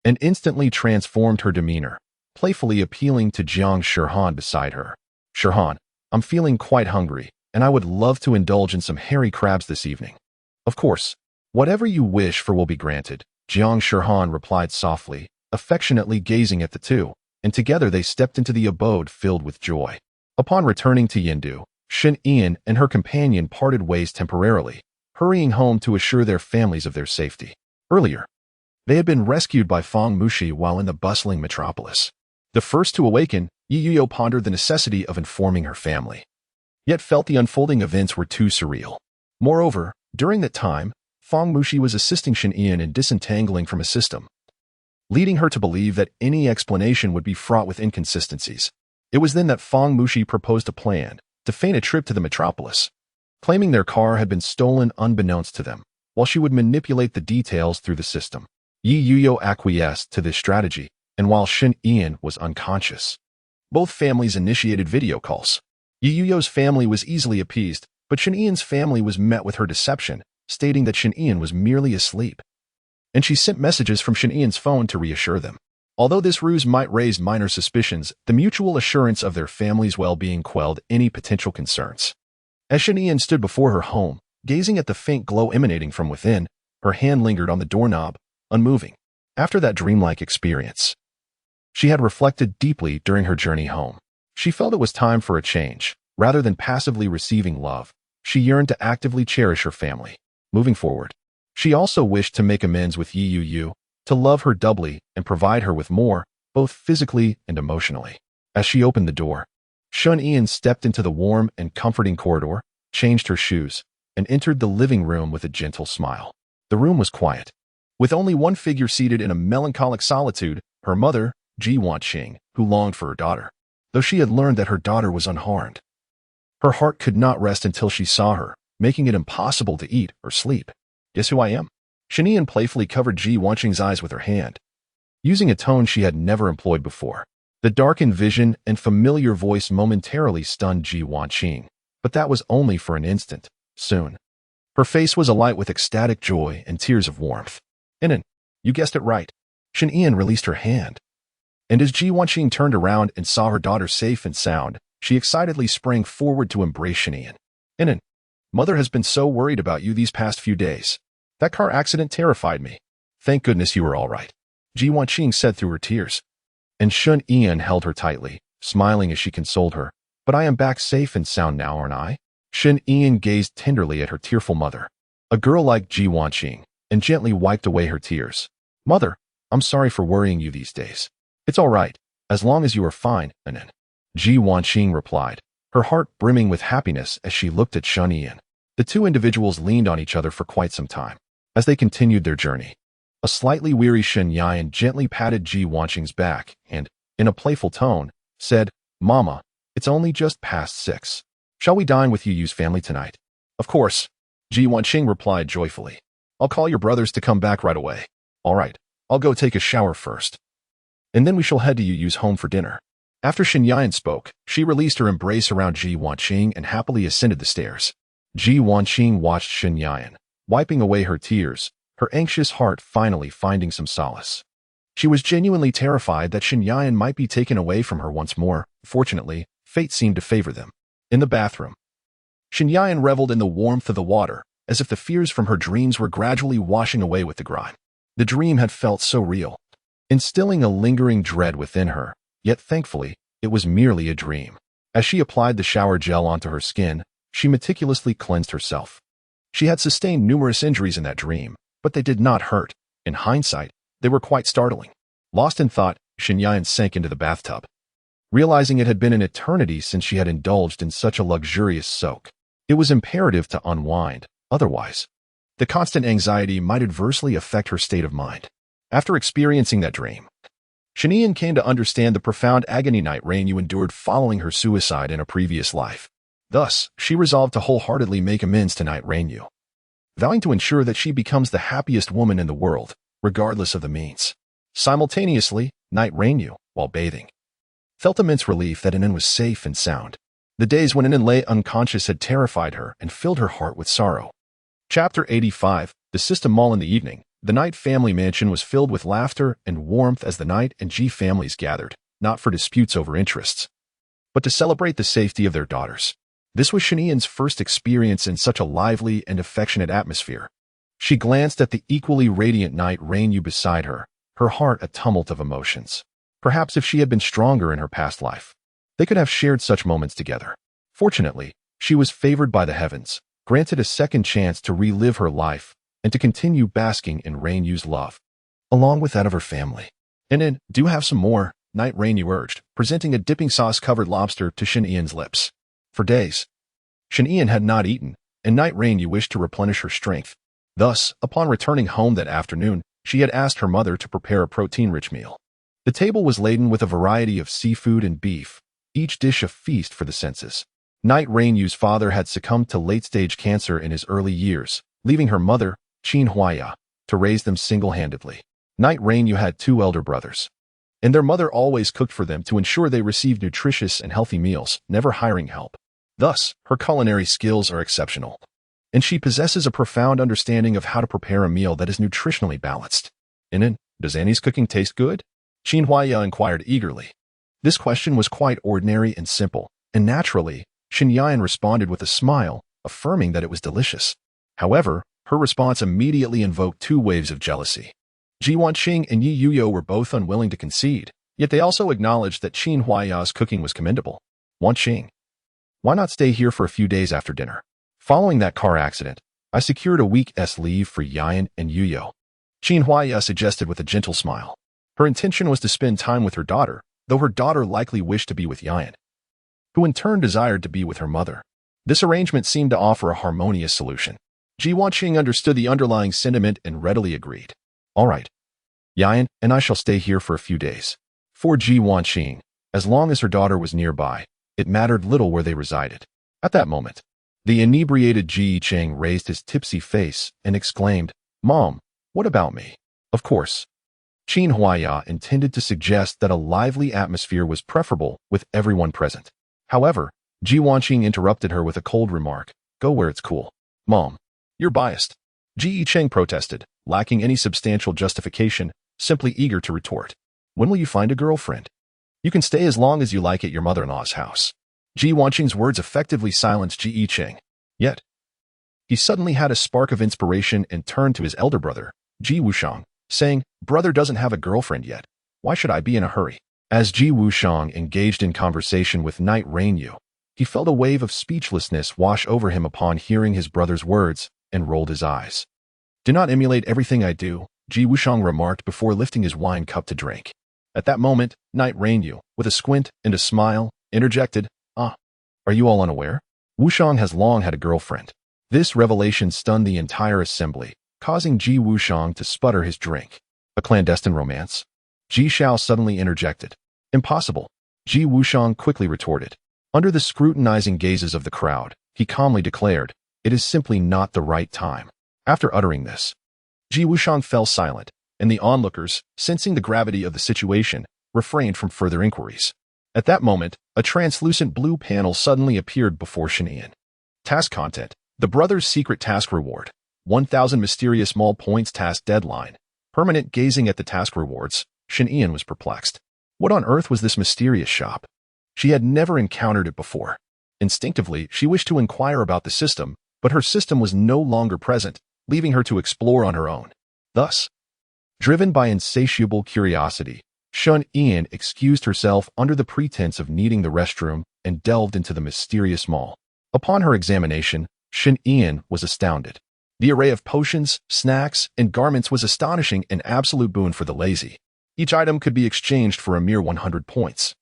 and instantly transformed her demeanor, playfully appealing to Jiang Shihan beside her. Shihan, I'm feeling quite hungry, and I would love to indulge in some hairy crabs this evening. Of course. Whatever you wish for will be granted, Jiang Shihan replied softly, affectionately gazing at the two, and together they stepped into the abode filled with joy. Upon returning to Yindu, Shun Ian and her companion parted ways temporarily, hurrying home to assure their families of their safety. Earlier, they had been rescued by Feng Mushi while in the bustling metropolis. The first to awaken, Yi Yuyo pondered the necessity of informing her family, yet felt the unfolding events were too surreal. Moreover, during that time, Feng Mushi was assisting Shun Ian in disentangling from a system, leading her to believe that any explanation would be fraught with inconsistencies. It was then that Feng Mushi proposed a plan to feign a trip to the metropolis, claiming their car had been stolen unbeknownst to them, while she would manipulate the details through the system. Yi Yuyo acquiesced to this strategy, and while Shun Ian was unconscious, both families initiated video calls. Yi Yuyo's family was easily appeased, but Shun Ian's family was met with her deception, stating that Shun Ian was merely asleep, and she sent messages from Shun Ian's phone to reassure them. Although this ruse might raise minor suspicions, the mutual assurance of their family's well-being quelled any potential concerns. As Shun Ian stood before her home, gazing at the faint glow emanating from within, her hand lingered on the doorknob, unmoving. After that dreamlike experience, she had reflected deeply during her journey home. She felt it was time for a change. Rather than passively receiving love, she yearned to actively cherish her family. Moving forward, She also wished to make amends with Yi Yu, to love her doubly and provide her with more, both physically and emotionally. As she opened the door, Shun Ian stepped into the warm and comforting corridor, changed her shoes, and entered the living room with a gentle smile. The room was quiet, with only one figure seated in a melancholic solitude, her mother, Ji Wanqing, who longed for her daughter. Though she had learned that her daughter was unharmed, her heart could not rest until she saw her, making it impossible to eat or sleep. Guess who I am? Shun Ian playfully covered Ji Wanqing's eyes with her hand, using a tone she had never employed before. The darkened vision and familiar voice momentarily stunned Ji Wanqing, but that was only for an instant. Soon, her face was alight with ecstatic joy and tears of warmth. Inan, you guessed it right. Shun Ian released her hand, and as Ji Wanqing turned around and saw her daughter safe and sound, she excitedly sprang forward to embrace Shun Ian. Inan, Mother has been so worried about you these past few days. That car accident terrified me. Thank goodness you were all right, Ji Wanqing said through her tears. And Shun Ian held her tightly, smiling as she consoled her. But I am back safe and sound now, aren't I? Shun Ian gazed tenderly at her tearful mother, a girl like Ji Wanqing, and gently wiped away her tears. Mother, I'm sorry for worrying you these days. It's all right, as long as you are fine, Inan. Ji Wanqing replied, her heart brimming with happiness as she looked at Shun Ian. The two individuals leaned on each other for quite some time, as they continued their journey. A slightly weary Shun Ian gently patted Ji Wanqing's back and, in a playful tone, said, Mama, it's only just past 6. Shall we dine with Yu's family tonight? Of course, Ji Wanqing replied joyfully. I'll call your brothers to come back right away. All right, I'll go take a shower first, and then we shall head to Yu's home for dinner. After Shun Ian spoke, she released her embrace around Ji Wanqing and happily ascended the stairs. Ji Wanqing watched Shun Ian, wiping away her tears, her anxious heart finally finding some solace. She was genuinely terrified that Shun Ian might be taken away from her once more. Fortunately, fate seemed to favor them. In the bathroom, Shun Ian reveled in the warmth of the water, as if the fears from her dreams were gradually washing away with the grime. The dream had felt so real, instilling a lingering dread within her, yet thankfully, it was merely a dream. As she applied the shower gel onto her skin, she meticulously cleansed herself. She had sustained numerous injuries in that dream, but they did not hurt. In hindsight, they were quite startling. Lost in thought, Shun Ian sank into the bathtub, realizing it had been an eternity since she had indulged in such a luxurious soak. It was imperative to unwind, otherwise, the constant anxiety might adversely affect her state of mind. After experiencing that dream, Shun Ian came to understand the profound agony Night Rainyu endured following her suicide in a previous life. Thus, she resolved to wholeheartedly make amends to Night Rainyu, vowing to ensure that she becomes the happiest woman in the world, regardless of the means. Simultaneously, Night Rainyu, while bathing, felt immense relief that Inan was safe and sound. The days when Inan lay unconscious had terrified her and filled her heart with sorrow. Chapter 85, The System Mall. In the evening, the Knight family mansion was filled with laughter and warmth as the Knight and Ji families gathered, not for disputes over interests, but to celebrate the safety of their daughters. This was Shun Ian's first experience in such a lively and affectionate atmosphere. She glanced at the equally radiant Night Rainyu beside her, her heart a tumult of emotions. Perhaps if she had been stronger in her past life, they could have shared such moments together. Fortunately, she was favored by the heavens, granted a second chance to relive her life and to continue basking in Rainyu's love, along with that of her family. And do have some more, Night Rainyu urged, presenting a dipping sauce-covered lobster to Shun Ian's lips. For days, Shun Ian had not eaten, and Night Rainyu wished to replenish her strength. Thus, upon returning home that afternoon, she had asked her mother to prepare a protein-rich meal. The table was laden with a variety of seafood and beef, each dish a feast for the senses. Night Rainyu's father had succumbed to late-stage cancer in his early years, leaving her mother, Qin Huaya, to raise them single-handedly. Night Rainyu had 2 elder brothers, and their mother always cooked for them to ensure they received nutritious and healthy meals, never hiring help. Thus, her culinary skills are exceptional, and she possesses a profound understanding of how to prepare a meal that is nutritionally balanced. Inan, does Annie's cooking taste good? Qin Huaya inquired eagerly. This question was quite ordinary and simple, and naturally, Shun Ian responded with a smile, affirming that it was delicious. However, her response immediately invoked 2 waves of jealousy. Ji Wanqing and Yi Yu were both unwilling to concede, yet they also acknowledged that Qin Huaya's cooking was commendable. Wanqing, why not stay here for a few days after dinner? Following that car accident, I secured a week's leave for Yan and Yuyo. Qin Huaya suggested with a gentle smile. Her intention was to spend time with her daughter, though her daughter likely wished to be with Yan, who in turn desired to be with her mother. This arrangement seemed to offer a harmonious solution. Ji Wanqing understood the underlying sentiment and readily agreed. All right. Yan and I shall stay here for a few days. For Ji Wanqing, as long as her daughter was nearby, it mattered little where they resided. At that moment, the inebriated Ji Cheng raised his tipsy face and exclaimed, Mom, what about me? Of course. Qin Huaya intended to suggest that a lively atmosphere was preferable with everyone present. However, Ji Wanqing interrupted her with a cold remark, Go where it's cool. Mom, you're biased. Ji Cheng protested, lacking any substantial justification, simply eager to retort. When will you find a girlfriend? You can stay as long as you like at your mother-in-law's house. Ji Wanqing's words effectively silenced Ji Cheng. Yet, he suddenly had a spark of inspiration and turned to his elder brother, Ji Wushang, saying, Brother doesn't have a girlfriend yet. Why should I be in a hurry? As Ji Wushang engaged in conversation with Knight Rainyu, he felt a wave of speechlessness wash over him upon hearing his brother's words and rolled his eyes. Do not emulate everything I do, Ji Wushang remarked before lifting his wine cup to drink. At that moment, Knight Rainyu, with a squint and a smile, interjected, Are you all unaware? Wushang has long had a girlfriend. This revelation stunned the entire assembly, causing Ji Wushang to sputter his drink. A clandestine romance? Ji Xiao suddenly interjected. Impossible. Ji Wushang quickly retorted. Under the scrutinizing gazes of the crowd, he calmly declared, It is simply not the right time. After uttering this, Ji Wushang fell silent, and the onlookers, sensing the gravity of the situation, refrained from further inquiries. At that moment, a translucent blue panel suddenly appeared before Shinian. Task content. The Brothers' Secret Task Reward. 1,000 Mysterious Small Points Task Deadline. Permanent gazing at the task rewards, Shinian was perplexed. What on earth was this mysterious shop? She had never encountered it before. Instinctively, she wished to inquire about the system, but her system was no longer present, leaving her to explore on her own. Thus, driven by insatiable curiosity, Shun Ian excused herself under the pretense of needing the restroom and delved into the mysterious mall. Upon her examination, Shun Ian was astounded. The array of potions, snacks, and garments was astonishing and absolute boon for the lazy. Each item could be exchanged for a mere 100 points.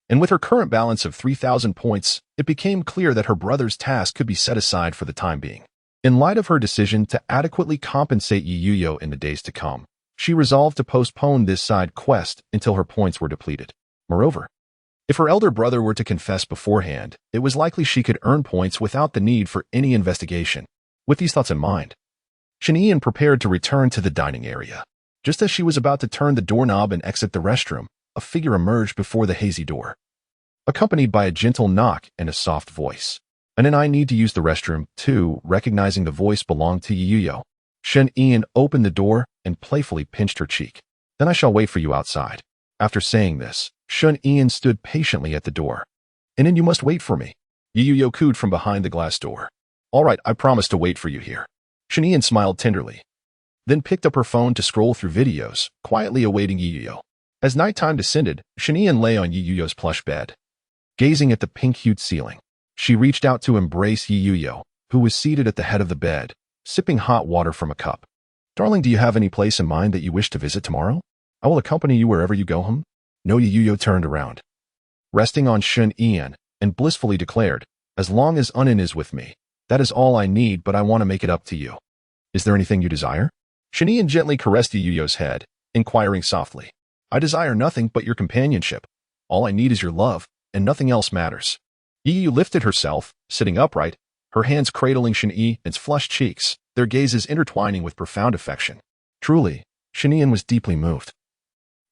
And with her current balance of 3,000 points, it became clear that her brother's task could be set aside for the time being. In light of her decision to adequately compensate Yuyo in the days to come, she resolved to postpone this side quest until her points were depleted. Moreover, if her elder brother were to confess beforehand, it was likely she could earn points without the need for any investigation. With these thoughts in mind, Shinian prepared to return to the dining area. Just as she was about to turn the doorknob and exit the restroom, a figure emerged before the hazy door, accompanied by a gentle knock and a soft voice. And I need to use the restroom, too. Recognizing the voice belonged to Yuyo, Shen Ian opened the door and playfully pinched her cheek. Then I shall wait for you outside. After saying this, Shun Ian stood patiently at the door. And then you must wait for me. Yuyo cooed from behind the glass door. All right, I promise to wait for you here. Shun Ian smiled tenderly, then picked up her phone to scroll through videos, quietly awaiting Yuyo. As nighttime descended, Shun Ian lay on Yuyo's plush bed, gazing at the pink-hued ceiling. She reached out to embrace Yuyo, who was seated at the head of the bed, sipping hot water from a cup. Darling, do you have any place in mind that you wish to visit tomorrow? I will accompany you wherever you go home. No, Yuyo turned around, resting on Shun Ian, and blissfully declared, As long as Unin is with me, that is all I need, but I want to make it up to you. Is there anything you desire? Shun Ian gently caressed Yuyo's head, inquiring softly. I desire nothing but your companionship. All I need is your love, and nothing else matters. Yuyo lifted herself, sitting upright, her hands cradling Shun Ian's flushed cheeks, their gazes intertwining with profound affection. Truly, Shun Ian was deeply moved.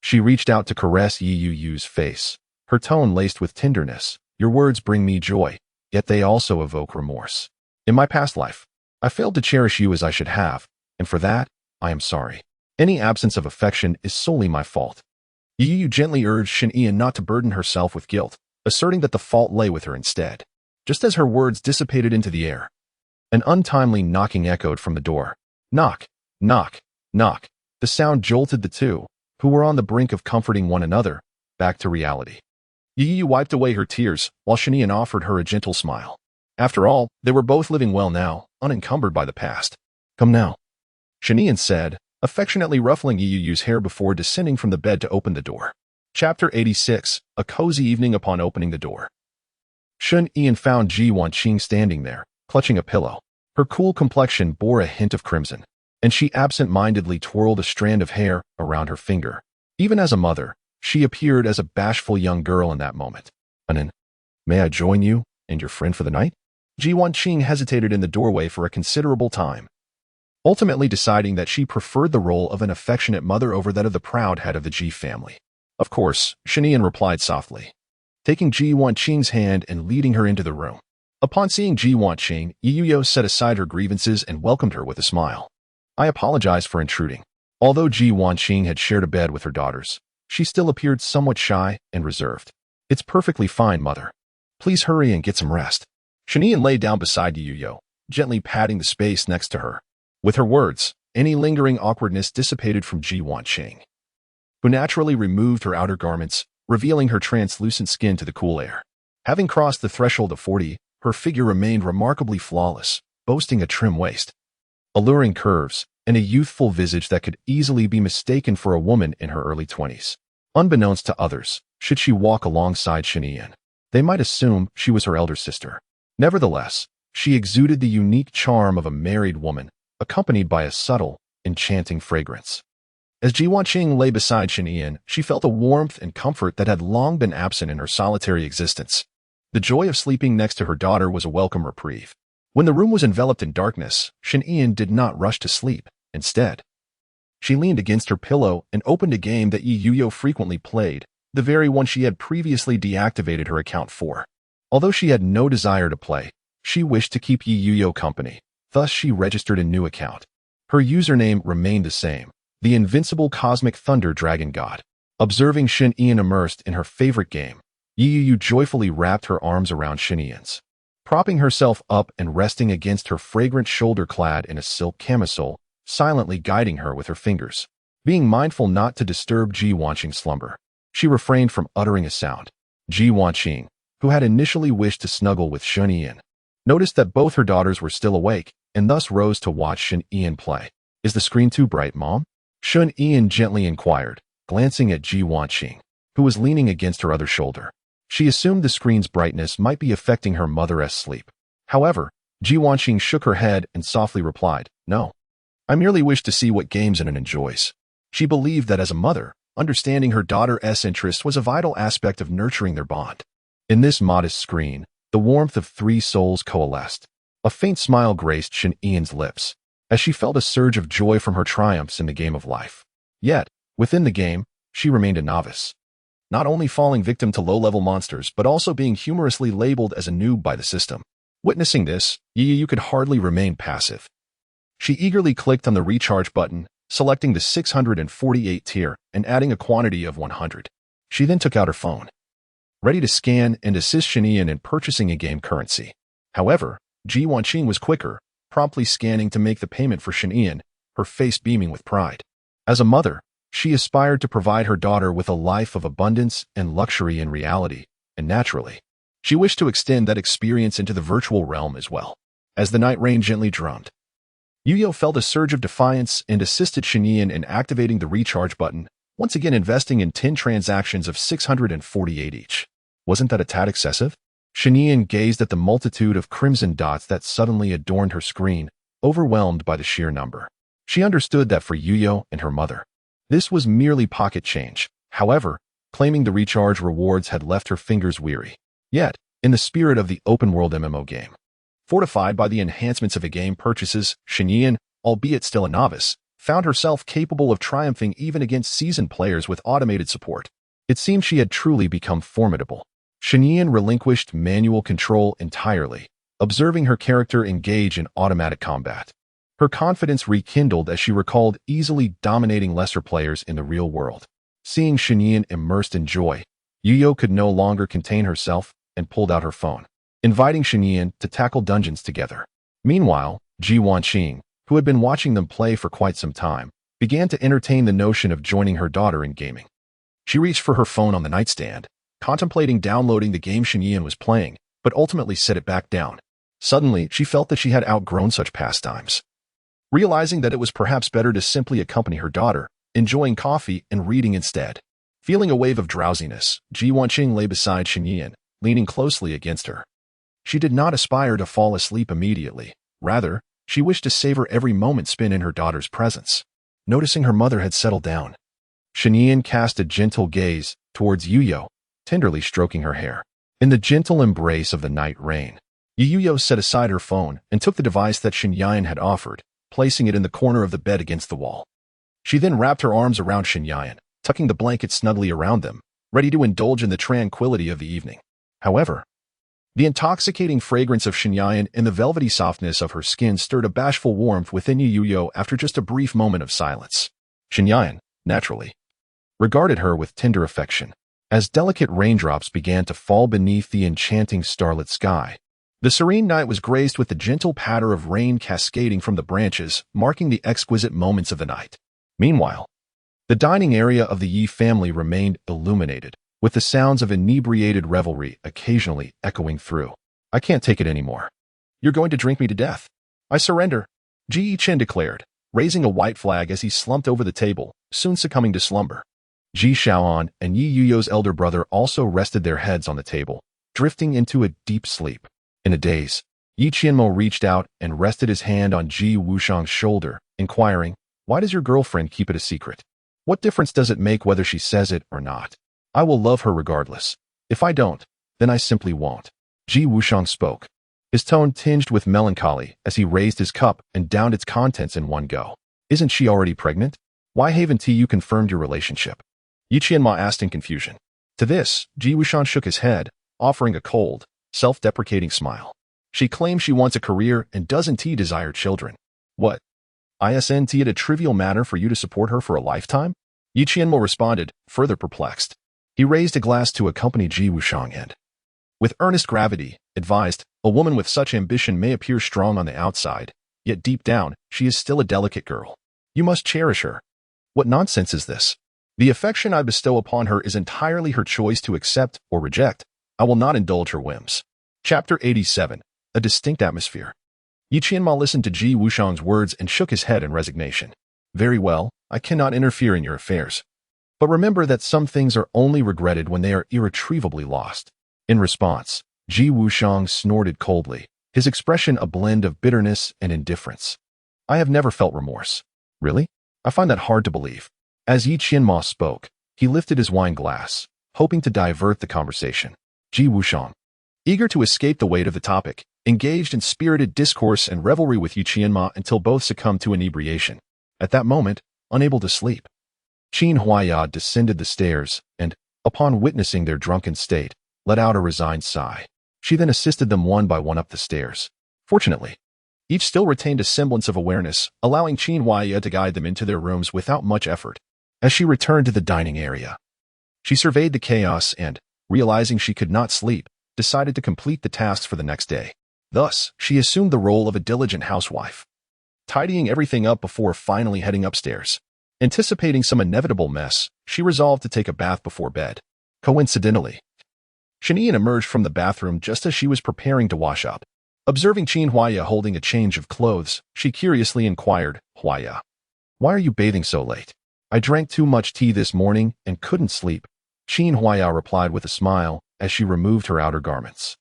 She reached out to caress Yuyo's face, her tone laced with tenderness. Your words bring me joy, yet they also evoke remorse. In my past life, I failed to cherish you as I should have, and for that, I am sorry. Any absence of affection is solely my fault. Yuyo gently urged Shun Ian not to burden herself with guilt, asserting that the fault lay with her instead. Just as her words dissipated into the air, an untimely knocking echoed from the door. Knock, knock, knock. The sound jolted the two, who were on the brink of comforting one another, back to reality. Yuyo wiped away her tears, while Shun Ian offered her a gentle smile. After all, they were both living well now, unencumbered by the past. Come now, Shanian said, affectionately ruffling Yuyu's hair before descending from the bed to open the door. Chapter 86, A Cozy Evening. Upon opening the door, Shanian found Ji Wanqing standing there, clutching a pillow. Her cool complexion bore a hint of crimson, and she absent-mindedly twirled a strand of hair around her finger. Even as a mother, she appeared as a bashful young girl in that moment. "Anan, may I join you and your friend for the night?" Ji Wanqing hesitated in the doorway for a considerable time, ultimately deciding that she preferred the role of an affectionate mother over that of the proud head of the Ji family. "Of course," Shanian replied softly, taking Ji Wanqing's hand and leading her into the room. Upon seeing Ji Wanqing, Yuyo set aside her grievances and welcomed her with a smile. "I apologize for intruding." Although Ji Wanqing had shared a bed with her daughters, she still appeared somewhat shy and reserved. "It's perfectly fine, mother. Please hurry and get some rest." Shanian lay down beside Yuyo, gently patting the space next to her. With her words, any lingering awkwardness dissipated from Ji Wanqing, who naturally removed her outer garments, revealing her translucent skin to the cool air. Having crossed the threshold of 40, her figure remained remarkably flawless, boasting a trim waist, alluring curves, and a youthful visage that could easily be mistaken for a woman in her early 20s. Unbeknownst to others, should she walk alongside Shanian, they might assume she was her elder sister. Nevertheless, she exuded the unique charm of a married woman, accompanied by a subtle, enchanting fragrance. As Ji Wanqing lay beside Shanian, she felt a warmth and comfort that had long been absent in her solitary existence. The joy of sleeping next to her daughter was a welcome reprieve. When the room was enveloped in darkness, Shanian did not rush to sleep. Instead, she leaned against her pillow and opened a game that Yuyo frequently played, the very one she had previously deactivated her account for. Although she had no desire to play, she wished to keep Yuyo company. Thus, she registered a new account. Her username remained the same, the invincible cosmic thunder dragon god. Observing Shanian immersed in her favorite game, Yuyu joyfully wrapped her arms around Shanian's, propping herself up and resting against her fragrant shoulder clad in a silk camisole, silently guiding her with her fingers. Being mindful not to disturb Ji Wanqing's slumber, she refrained from uttering a sound. Ji Wanqing, who had initially wished to snuggle with Shanian, noticed that both her daughters were still awake and thus rose to watch Shanian play. "Is the screen too bright, Mom?" Shanian gently inquired, glancing at Ji Wanqing, who was leaning against her other shoulder. She assumed the screen's brightness might be affecting her mother's sleep. However, Ji Wanqing shook her head and softly replied, "No. I merely wish to see what games Anan enjoys." She believed that as a mother, understanding her daughter's interest was a vital aspect of nurturing their bond. In this modest screen, the warmth of three souls coalesced. A faint smile graced Shanian's lips, as she felt a surge of joy from her triumphs in the game of life. Yet, within the game, she remained a novice, not only falling victim to low-level monsters but also being humorously labeled as a noob by the system. Witnessing this, Yuyu could hardly remain passive. She eagerly clicked on the recharge button, selecting the 648 tier and adding a quantity of 100. She then took out her phone, ready to scan and assist Shanian in purchasing a game currency. However, Ji Wanqing was quicker, promptly scanning to make the payment for Shanian, her face beaming with pride. As a mother, she aspired to provide her daughter with a life of abundance and luxury in reality, and naturally, she wished to extend that experience into the virtual realm as well. As the night rain gently drummed, Yuyo felt a surge of defiance and assisted Shanian in activating the recharge button, once again investing in 10 transactions of 648 each. Wasn't that a tad excessive? Shanian gazed at the multitude of crimson dots that suddenly adorned her screen, overwhelmed by the sheer number. She understood that for Yuyo and her mother, this was merely pocket change. However, claiming the recharge rewards had left her fingers weary. Yet, in the spirit of the open-world MMO game, fortified by the enhancements of in-game purchases, Shanian, albeit still a novice, found herself capable of triumphing even against seasoned players with automated support. It seemed she had truly become formidable. Shanian relinquished manual control entirely, observing her character engage in automatic combat. Her confidence rekindled as she recalled easily dominating lesser players in the real world. Seeing Shanian immersed in joy, Yuyo could no longer contain herself and pulled out her phone, inviting Shanian to tackle dungeons together. Meanwhile, Ji Wanqing, who had been watching them play for quite some time, began to entertain the notion of joining her daughter in gaming. She reached for her phone on the nightstand, contemplating downloading the game Shanian was playing, but ultimately set it back down. Suddenly, she felt that she had outgrown such pastimes. Realizing that it was perhaps better to simply accompany her daughter, enjoying coffee and reading instead. Feeling a wave of drowsiness, Ji Wanqing lay beside Shenyan, leaning closely against her. She did not aspire to fall asleep immediately. Rather, she wished to savor every moment spent in her daughter's presence. Noticing her mother had settled down, Shenyan cast a gentle gaze towards Yuyo, tenderly stroking her hair. In the gentle embrace of the night rain, Yuyo set aside her phone and took the device that Shenyan had offered, placing it in the corner of the bed against the wall. She then wrapped her arms around Shenyan, tucking the blanket snugly around them, ready to indulge in the tranquility of the evening. However, the intoxicating fragrance of Shenyan and the velvety softness of her skin stirred a bashful warmth within Yuyo after just a brief moment of silence. Shenyan, naturally, regarded her with tender affection. As delicate raindrops began to fall beneath the enchanting starlit sky, the serene night was graced with the gentle patter of rain cascading from the branches, marking the exquisite moments of the night. Meanwhile, the dining area of the Yi family remained illuminated, with the sounds of inebriated revelry occasionally echoing through. I can't take it anymore. You're going to drink me to death. I surrender, Ji Chen declared, raising a white flag as he slumped over the table, soon succumbing to slumber. Ji Shaoan and Yi Yuyo's elder brother also rested their heads on the table, drifting into a deep sleep. In a daze, Yi Qianmo reached out and rested his hand on Ji Wushang's shoulder, inquiring, "Why does your girlfriend keep it a secret? What difference does it make whether she says it or not? I will love her regardless. If I don't, then I simply won't." Ji Wushang spoke, his tone tinged with melancholy as he raised his cup and downed its contents in one go. "Isn't she already pregnant? Why haven't you confirmed your relationship?" Yi Qianmo asked in confusion. To this, Ji Wushang shook his head, offering a cold, self-deprecating smile. "She claims she wants a career and doesn't desire children. What? Isn't it a trivial matter for you to support her for a lifetime?" Yi Qianmo responded, further perplexed. He raised a glass to accompany Ji Wushang and, with earnest gravity, advised, "A woman with such ambition may appear strong on the outside, yet deep down, she is still a delicate girl. You must cherish her." "What nonsense is this? The affection I bestow upon her is entirely her choice to accept or reject. I will not indulge her whims." Chapter 87. A Distinct Atmosphere. Yi Qianmo listened to Ji Wushang's words and shook his head in resignation. "Very well, I cannot interfere in your affairs. But remember that some things are only regretted when they are irretrievably lost." In response, Ji Wushang snorted coldly, his expression a blend of bitterness and indifference. "I have never felt remorse." "Really? I find that hard to believe." As Yi Qianmo spoke, he lifted his wine glass, hoping to divert the conversation. Ji Wushang, eager to escape the weight of the topic, engaged in spirited discourse and revelry with Yi Qianmo until both succumbed to inebriation. At that moment, unable to sleep, Qin Huaya descended the stairs and, upon witnessing their drunken state, let out a resigned sigh. She then assisted them one by one up the stairs. Fortunately, each still retained a semblance of awareness, allowing Qin Huaya to guide them into their rooms without much effort. As she returned to the dining area, she surveyed the chaos and, realizing she could not sleep, decided to complete the tasks for the next day. Thus, she assumed the role of a diligent housewife, tidying everything up before finally heading upstairs. Anticipating some inevitable mess, she resolved to take a bath before bed. Coincidentally, Shenyan emerged from the bathroom just as she was preparing to wash up. Observing Qin Huaya holding a change of clothes, she curiously inquired, "Huaya, why are you bathing so late?" "I drank too much tea this morning and couldn't sleep," Qin Huaya replied with a smile as she removed her outer garments.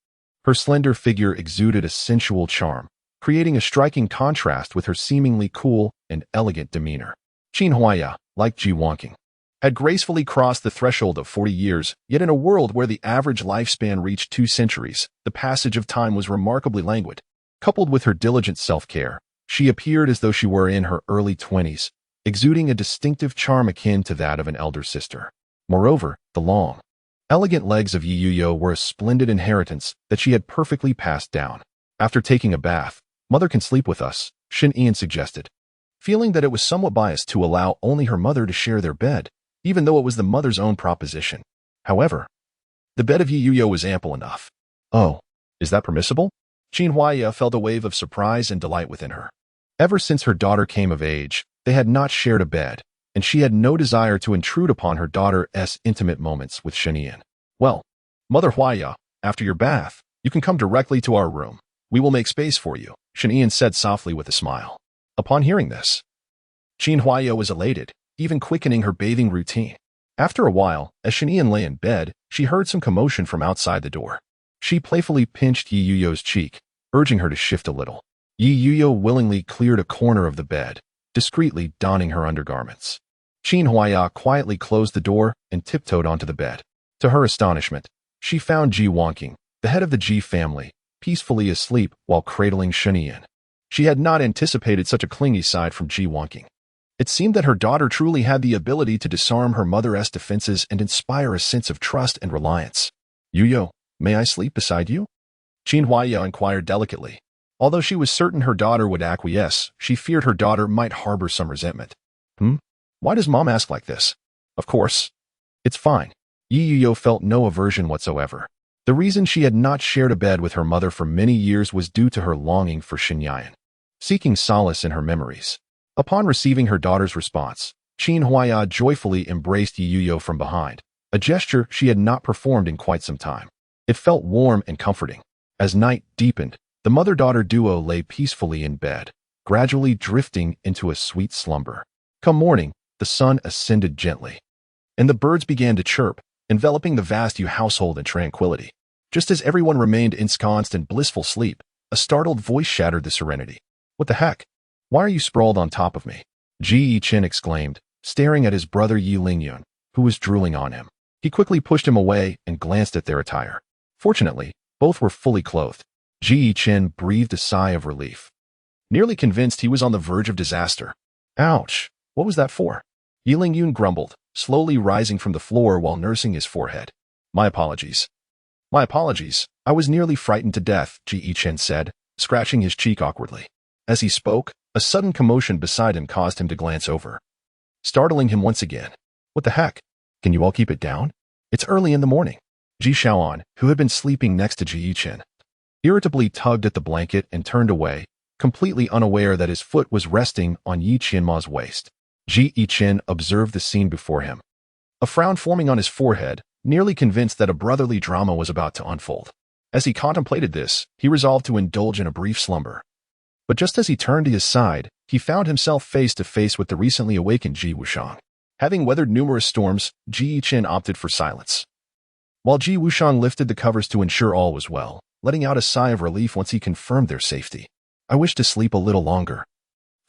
Her slender figure exuded a sensual charm, creating a striking contrast with her seemingly cool and elegant demeanor. Qin Huaya, like Ji Wanqing, had gracefully crossed the threshold of 40 years, yet in a world where the average lifespan reached 2 centuries, the passage of time was remarkably languid. Coupled with her diligent self-care, she appeared as though she were in her early 20s, exuding a distinctive charm akin to that of an elder sister. Moreover, the long, elegant legs of Yi Yuyo were a splendid inheritance that she had perfectly passed down. After taking a bath, "Mother can sleep with us," Shen Ian suggested, feeling that it was somewhat biased to allow only her mother to share their bed, even though it was the mother's own proposition. However, the bed of Yi Yuyo was ample enough. "Oh, is that permissible?" Qin Huaya felt a wave of surprise and delight within her. Ever since her daughter came of age, they had not shared a bed, and she had no desire to intrude upon her daughter's intimate moments with Shen Ian. "Well, Mother Huaya, after your bath, you can come directly to our room. We will make space for you, Shen said softly with a smile. Upon hearing this, Qin Huayo was elated, even quickening her bathing routine. After a while, as Shen lay in bed, she heard some commotion from outside the door. She playfully pinched Yi Yuyo's cheek, urging her to shift a little. Yi Yuyo willingly cleared a corner of the bed, discreetly donning her undergarments. Qin Huaya quietly closed the door and tiptoed onto the bed. To her astonishment, she found Ji Wangqing, the head of the Ji family, peacefully asleep while cradling Shen. She had not anticipated such a clingy side from Ji Wangqing. It seemed that her daughter truly had the ability to disarm her mother's defenses and inspire a sense of trust and reliance. Yuyo, may I sleep beside you? Qin Huaya inquired delicately. Although she was certain her daughter would acquiesce, she feared her daughter might harbor some resentment. Why does Mom ask like this? Of course. It's fine. Yi Yuyo felt no aversion whatsoever. The reason she had not shared a bed with her mother for many years was due to her longing for Shen, seeking solace in her memories. Upon receiving her daughter's response, Qin Huaya joyfully embraced Yi Yuyo from behind, a gesture she had not performed in quite some time. It felt warm and comforting. As night deepened, the mother-daughter duo lay peacefully in bed, gradually drifting into a sweet slumber. Come morning, the sun ascended gently, and the birds began to chirp, enveloping the vast Yu household in tranquility. Just as everyone remained ensconced in blissful sleep, a startled voice shattered the serenity. What the heck? Why are you sprawled on top of me? Ji Yichen exclaimed, staring at his brother Yi Lingyun, who was drooling on him. He quickly pushed him away and glanced at their attire. Fortunately, both were fully clothed. Ji Yichen breathed a sigh of relief, nearly convinced he was on the verge of disaster. Ouch! What was that for? Yi Lingyun grumbled, slowly rising from the floor while nursing his forehead. My apologies. My apologies. I was nearly frightened to death, Ji Yichen said, scratching his cheek awkwardly. As he spoke, a sudden commotion beside him caused him to glance over, startling him once again. What the heck? Can you all keep it down? It's early in the morning. Ji Shaoan, who had been sleeping next to Ji Yichen, irritably tugged at the blanket and turned away, completely unaware that his foot was resting on Yi Qianma's waist. Ji Yichen observed the scene before him, a frown forming on his forehead, nearly convinced that a brotherly drama was about to unfold. As he contemplated this, he resolved to indulge in a brief slumber. But just as he turned to his side, he found himself face to face with the recently awakened Ji Wushang. Having weathered numerous storms, Ji Yichen opted for silence, while Ji Wushang lifted the covers to ensure all was well, letting out a sigh of relief once he confirmed their safety. I wish to sleep a little longer,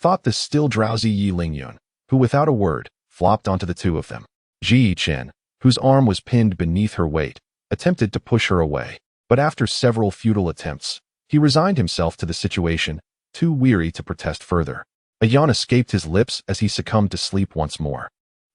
thought the still drowsy Yi Lingyun, who without a word, flopped onto the two of them. Ji Yichen, whose arm was pinned beneath her weight, attempted to push her away, but after several futile attempts, he resigned himself to the situation, too weary to protest further. A yawn escaped his lips as he succumbed to sleep once more.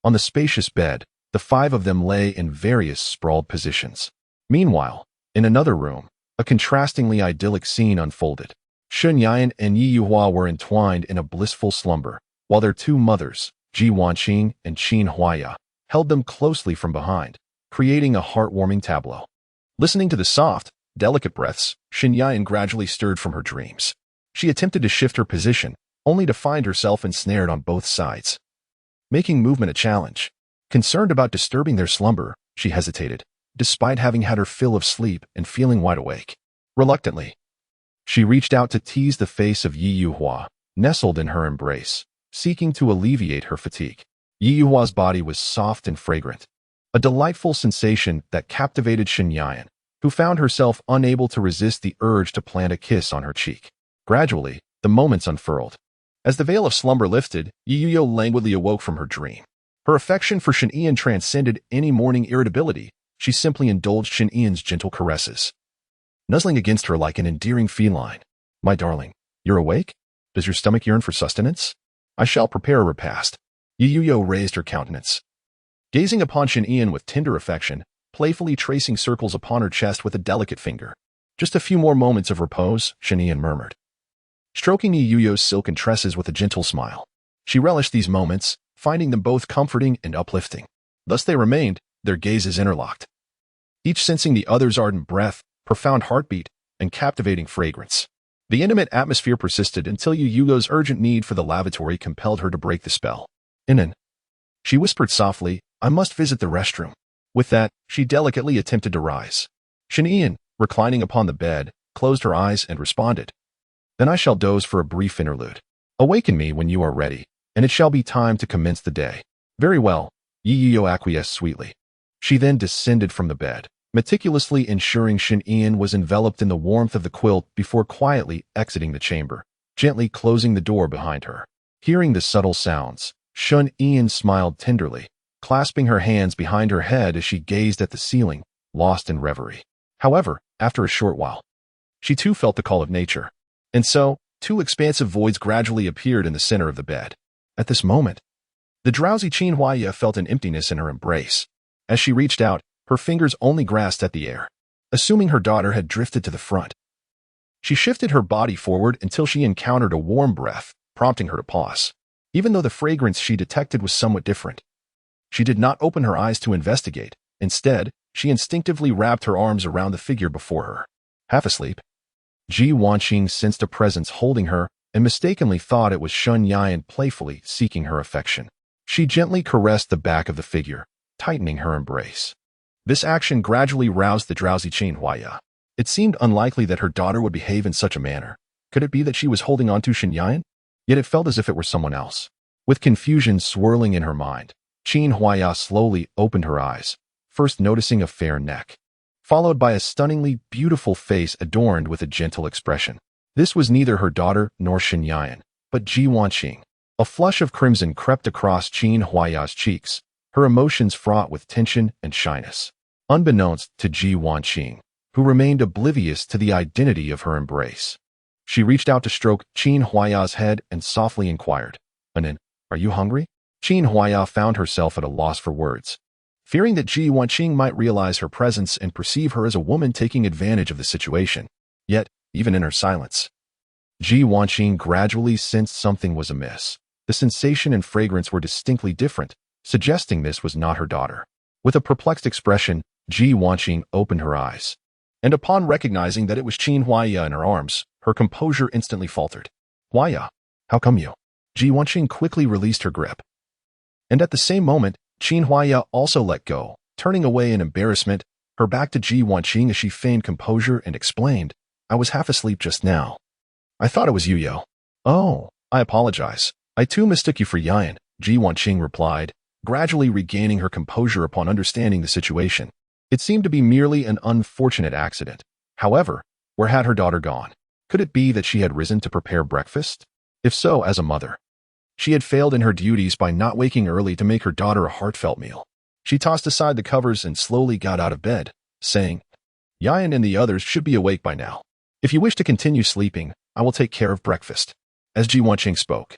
On the spacious bed, the five of them lay in various sprawled positions. Meanwhile, in another room, a contrastingly idyllic scene unfolded. Shen Yan and Yi Yuhua were entwined in a blissful slumber, while their two mothers, Ji Wanqing and Qin Huaya, held them closely from behind, creating a heartwarming tableau. Listening to the soft, delicate breaths, Shen Yan gradually stirred from her dreams. She attempted to shift her position, only to find herself ensnared on both sides, making movement a challenge. Concerned about disturbing their slumber, she hesitated, despite having had her fill of sleep and feeling wide awake. Reluctantly, she reached out to tease the face of Yi Yuhua, nestled in her embrace, seeking to alleviate her fatigue. Yi Yuhua's body was soft and fragrant, a delightful sensation that captivated Shen Yan, who found herself unable to resist the urge to plant a kiss on her cheek. Gradually, the moments unfurled. As the veil of slumber lifted, Yi Yuyo languidly awoke from her dream. Her affection for Shen Yan transcended any morning irritability. She simply indulged Shen Yan's gentle caresses, nuzzling against her like an endearing feline. My darling, you're awake? Does your stomach yearn for sustenance? I shall prepare a repast. Yi Yuyo raised her countenance, gazing upon Shen Yan with tender affection, playfully tracing circles upon her chest with a delicate finger. Just a few more moments of repose, Shen Yan murmured, stroking Yi Yuyo's silken tresses with a gentle smile. She relished these moments, finding them both comforting and uplifting. Thus they remained, their gazes interlocked, each sensing the other's ardent breath, profound heartbeat, and captivating fragrance. The intimate atmosphere persisted until Yi Yuyo's urgent need for the lavatory compelled her to break the spell. Inan, she whispered softly, I must visit the restroom. With that, she delicately attempted to rise. Shen Yan, reclining upon the bed, closed her eyes and responded, "Then I shall doze for a brief interlude. Awaken me when you are ready, and it shall be time to commence the day." "Very well," Yi Yuyo acquiesced sweetly. She then descended from the bed, meticulously ensuring Shen Ian was enveloped in the warmth of the quilt before quietly exiting the chamber, gently closing the door behind her. Hearing the subtle sounds, Shen Ian smiled tenderly, clasping her hands behind her head as she gazed at the ceiling, lost in reverie. However, after a short while, she too felt the call of nature. And so, two expansive voids gradually appeared in the center of the bed. At this moment, the drowsy Qin Huaya felt an emptiness in her embrace. As she reached out, her fingers only grasped at the air, assuming her daughter had drifted to the front. She shifted her body forward until she encountered a warm breath, prompting her to pause. Even though the fragrance she detected was somewhat different, she did not open her eyes to investigate. Instead, she instinctively wrapped her arms around the figure before her. Half asleep, Ji Wanqing sensed a presence holding her and mistakenly thought it was Shun Yan playfully seeking her affection. She gently caressed the back of the figure, tightening her embrace. This action gradually roused the drowsy Qin Huaya. It seemed unlikely that her daughter would behave in such a manner. Could it be that she was holding on to Shen Yan? Yet it felt as if it were someone else. With confusion swirling in her mind, Qin Huaya slowly opened her eyes, first noticing a fair neck, followed by a stunningly beautiful face adorned with a gentle expression. This was neither her daughter nor Shen Yan, but Ji Wanqing. A flush of crimson crept across Qin Huaya's cheeks, her emotions fraught with tension and shyness. Unbeknownst to Ji Wanqing, who remained oblivious to the identity of her embrace, she reached out to stroke Qin Huaya's head and softly inquired, "Anin, are you hungry?" Qin Huaya found herself at a loss for words, fearing that Ji Wanqing might realize her presence and perceive her as a woman taking advantage of the situation. Yet, even in her silence, Ji Wanqing gradually sensed something was amiss. The sensation and fragrance were distinctly different, suggesting this was not her daughter. With a perplexed expression, Ji Wanqing opened her eyes, and upon recognizing that it was Qin Huaya in her arms, her composure instantly faltered. "Huaya, how come you?" Ji Wanqing quickly released her grip. And at the same moment, Qin Huaya also let go, turning away in embarrassment, her back to Ji Wanqing as she feigned composure and explained, "I was half asleep just now. I thought it was Yuyo." "Oh, I apologize. I too mistook you for Yan," Ji Wanqing replied, gradually regaining her composure upon understanding the situation. It seemed to be merely an unfortunate accident. However, where had her daughter gone? Could it be that she had risen to prepare breakfast? If so, as a mother, she had failed in her duties by not waking early to make her daughter a heartfelt meal. She tossed aside the covers and slowly got out of bed, saying, "Yan and the others should be awake by now. If you wish to continue sleeping, I will take care of breakfast." As Ji Wanqing spoke,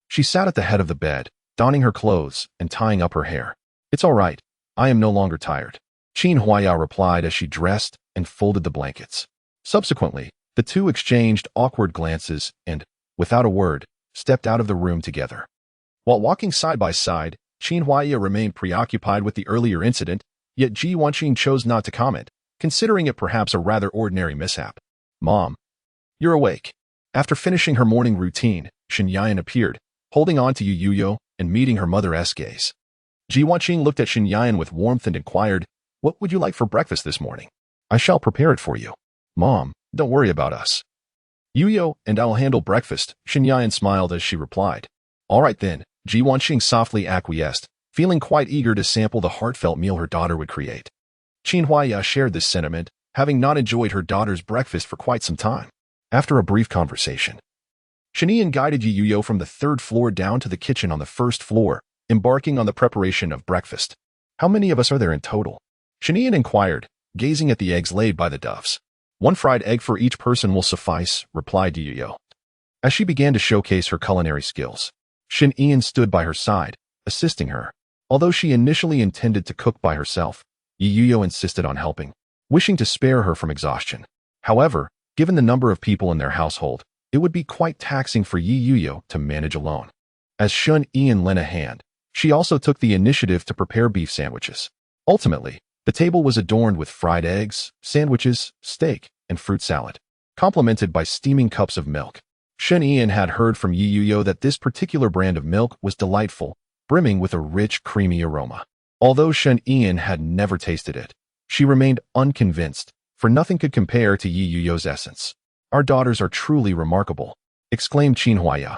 she sat at the head of the bed, donning her clothes and tying up her hair. "It's all right. I am no longer tired," Qin Huaya replied as she dressed and folded the blankets. Subsequently, the two exchanged awkward glances and, without a word, stepped out of the room together. While walking side by side, Qin Huaya remained preoccupied with the earlier incident, yet Ji Wanqing chose not to comment, considering it perhaps a rather ordinary mishap. "Mom, you're awake." After finishing her morning routine, Shen Yan appeared, holding on to Yu Yuyo and meeting her mother's gaze. Ji Wanqing looked at Shen Yan with warmth and inquired, "What would you like for breakfast this morning?" "I shall prepare it for you. Mom, don't worry about us. Yuyo and I'll handle breakfast," Shen Yan smiled as she replied. "All right then," Ji Wanqing softly acquiesced, feeling quite eager to sample the heartfelt meal her daughter would create. Qin Huaya shared this sentiment, having not enjoyed her daughter's breakfast for quite some time. After a brief conversation, Shen Yan guided Yu Yuyo from the third floor down to the kitchen on the first floor, embarking on the preparation of breakfast. "How many of us are there in total?" Shen Yan inquired, gazing at the eggs laid by the doves. "One fried egg for each person will suffice," replied Yu Yuyo. As she began to showcase her culinary skills, Shen Yan stood by her side, assisting her. Although she initially intended to cook by herself, Yu Yuyo insisted on helping, wishing to spare her from exhaustion. However, given the number of people in their household, it would be quite taxing for Yu Yuyo to manage alone. As Shen Yan lent a hand, she also took the initiative to prepare beef sandwiches. Ultimately, the table was adorned with fried eggs, sandwiches, steak, and fruit salad, complemented by steaming cups of milk. Shen Yan had heard from Yu Yuyo that this particular brand of milk was delightful, brimming with a rich, creamy aroma. Although Shen Yan had never tasted it, she remained unconvinced, for nothing could compare to Yi Yuyo's essence. Our daughters are truly remarkable, exclaimed Qin Huaya,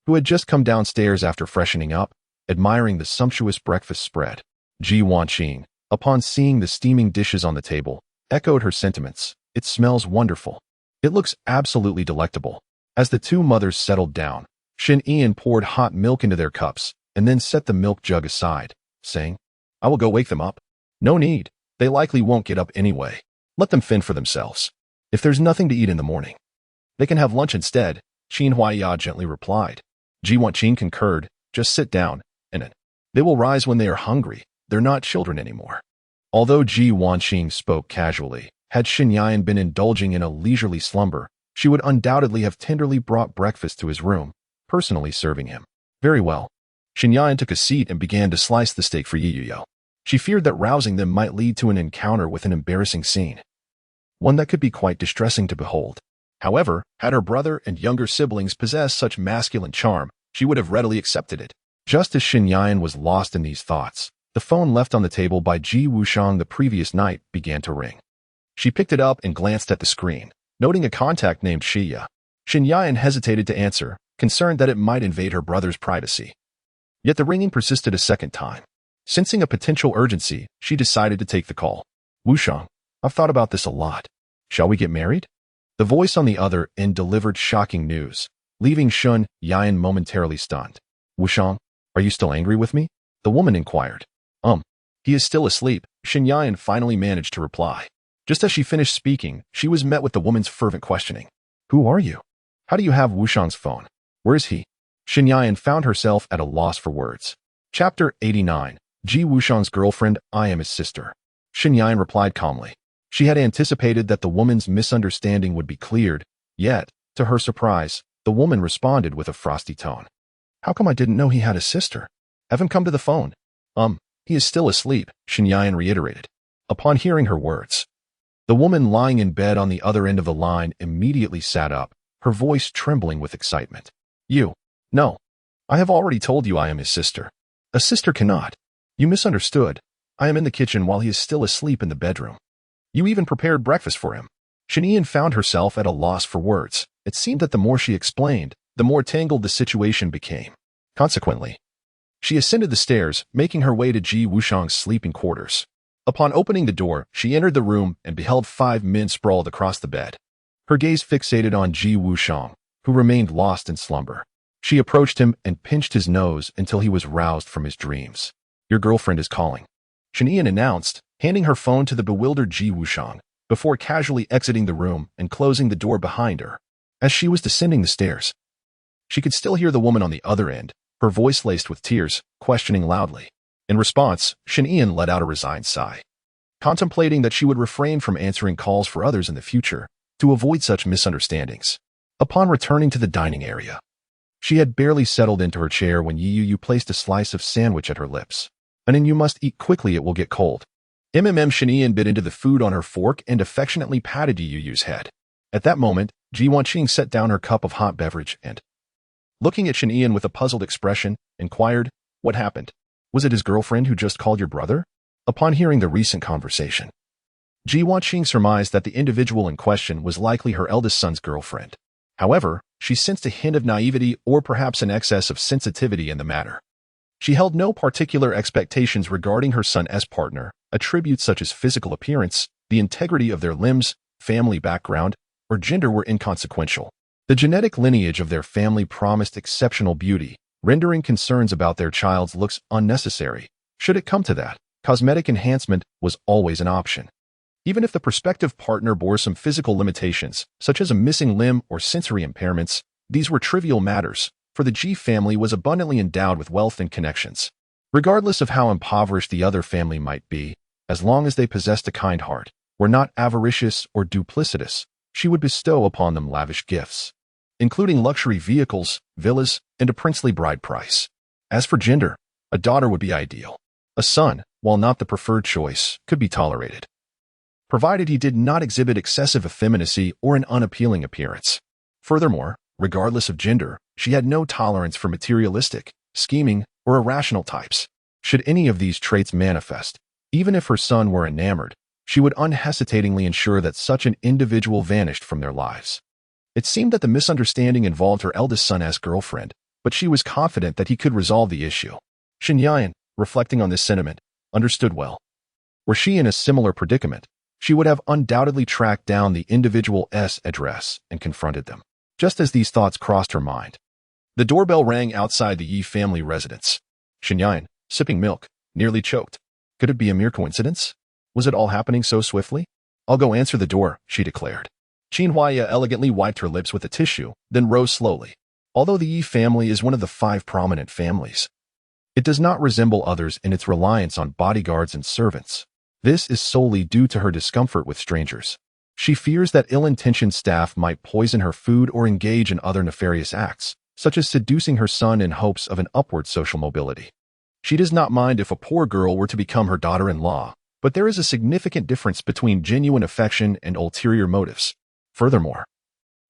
who had just come downstairs after freshening up, admiring the sumptuous breakfast spread. Ji Wanqing, upon seeing the steaming dishes on the table, echoed her sentiments. It smells wonderful. It looks absolutely delectable. As the two mothers settled down, Shen Ian poured hot milk into their cups and then set the milk jug aside, saying, I will go wake them up. No need. They likely won't get up anyway. Let them fend for themselves. If there's nothing to eat in the morning, they can have lunch instead, Qin Huaya gently replied. Ji Wanqing concurred. Just sit down, and they will rise when they are hungry. They're not children anymore. Although Ji Wanqing spoke casually, had Shen Yan been indulging in a leisurely slumber, she would undoubtedly have tenderly brought breakfast to his room, personally serving him. Very well. Shen Yan took a seat and began to slice the steak for Yi Yuyo. She feared that rousing them might lead to an encounter with an embarrassing scene, one that could be quite distressing to behold. However, had her brother and younger siblings possessed such masculine charm, she would have readily accepted it. Just as Shen Yan was lost in these thoughts, the phone left on the table by Ji Wushang the previous night began to ring. She picked it up and glanced at the screen, noting a contact named Shiya. Shen Yan hesitated to answer, concerned that it might invade her brother's privacy. Yet the ringing persisted a second time. Sensing a potential urgency, she decided to take the call. Wushang, I've thought about this a lot. Shall we get married? The voice on the other end delivered shocking news, leaving Shen Yan momentarily stunned. Wushang, are you still angry with me? The woman inquired. He is still asleep, Shen Yan finally managed to reply. Just as she finished speaking, she was met with the woman's fervent questioning. Who are you? How do you have Wushang's phone? Where is he? Shen Yan found herself at a loss for words. Chapter 89. Ji Wushang's girlfriend, I am his sister. Shen Yan replied calmly. She had anticipated that the woman's misunderstanding would be cleared, yet, to her surprise, the woman responded with a frosty tone. How come I didn't know he had a sister? Have him come to the phone. He is still asleep, Shen Yan reiterated. Upon hearing her words, the woman lying in bed on the other end of the line immediately sat up, her voice trembling with excitement. No. I have already told you I am his sister. A sister cannot. You misunderstood. I am in the kitchen while he is still asleep in the bedroom. You even prepared breakfast for him. Shen Yan found herself at a loss for words. It seemed that the more she explained, the more tangled the situation became. Consequently, she ascended the stairs, making her way to Ji Wushang's sleeping quarters. Upon opening the door, she entered the room and beheld 5 men sprawled across the bed. Her gaze fixated on Ji Wushang, who remained lost in slumber. She approached him and pinched his nose until he was roused from his dreams. Your girlfriend is calling, Shen Yan announced, handing her phone to the bewildered Ji Wushang, before casually exiting the room and closing the door behind her. As she was descending the stairs, she could still hear the woman on the other end, her voice laced with tears, questioning loudly. In response, Shen Yan let out a resigned sigh, contemplating that she would refrain from answering calls for others in the future to avoid such misunderstandings. Upon returning to the dining area, she had barely settled into her chair when Yi Yuyu placed a slice of sandwich at her lips. And you must eat quickly, it will get cold. Shen Yan bit into the food on her fork and affectionately patted Yi Yuyu's head. At that moment, Ji Wanqing set down her cup of hot beverage and, looking at Shen Yan with a puzzled expression, inquired, What happened? Was it his girlfriend who just called your brother? Upon hearing the recent conversation, Ji Wanqing surmised that the individual in question was likely her eldest son's girlfriend. However, she sensed a hint of naivety or perhaps an excess of sensitivity in the matter. She held no particular expectations regarding her son's partner. Attributes such as physical appearance, the integrity of their limbs, family background, or gender were inconsequential. The genetic lineage of their family promised exceptional beauty, rendering concerns about their child's looks unnecessary. Should it come to that, cosmetic enhancement was always an option. Even if the prospective partner bore some physical limitations, such as a missing limb or sensory impairments, these were trivial matters, for the Ji family was abundantly endowed with wealth and connections. Regardless of how impoverished the other family might be, as long as they possessed a kind heart, were not avaricious or duplicitous, she would bestow upon them lavish gifts, including luxury vehicles, villas, and a princely bride price. As for gender, a daughter would be ideal. A son, while not the preferred choice, could be tolerated, provided he did not exhibit excessive effeminacy or an unappealing appearance. Furthermore, regardless of gender, she had no tolerance for materialistic, scheming, or irrational types. Should any of these traits manifest, even if her son were enamored, She would unhesitatingly ensure that such an individual vanished from their lives. It seemed that the misunderstanding involved her eldest son's girlfriend, but she was confident that he could resolve the issue. Shen Yan, reflecting on this sentiment, understood well. Were she in a similar predicament, she would have undoubtedly tracked down the individual's address and confronted them. Just as these thoughts crossed her mind, the doorbell rang outside the Yi family residence. Shen Yan, sipping milk, nearly choked. Could it be a mere coincidence? Was it all happening so swiftly? I'll go answer the door, she declared. Qin Huaya elegantly wiped her lips with a tissue, then rose slowly. Although the Yi family is one of the 5 prominent families, it does not resemble others in its reliance on bodyguards and servants. This is solely due to her discomfort with strangers. She fears that ill-intentioned staff might poison her food or engage in other nefarious acts, such as seducing her son in hopes of an upward social mobility. She does not mind if a poor girl were to become her daughter-in-law, but there is a significant difference between genuine affection and ulterior motives. Furthermore,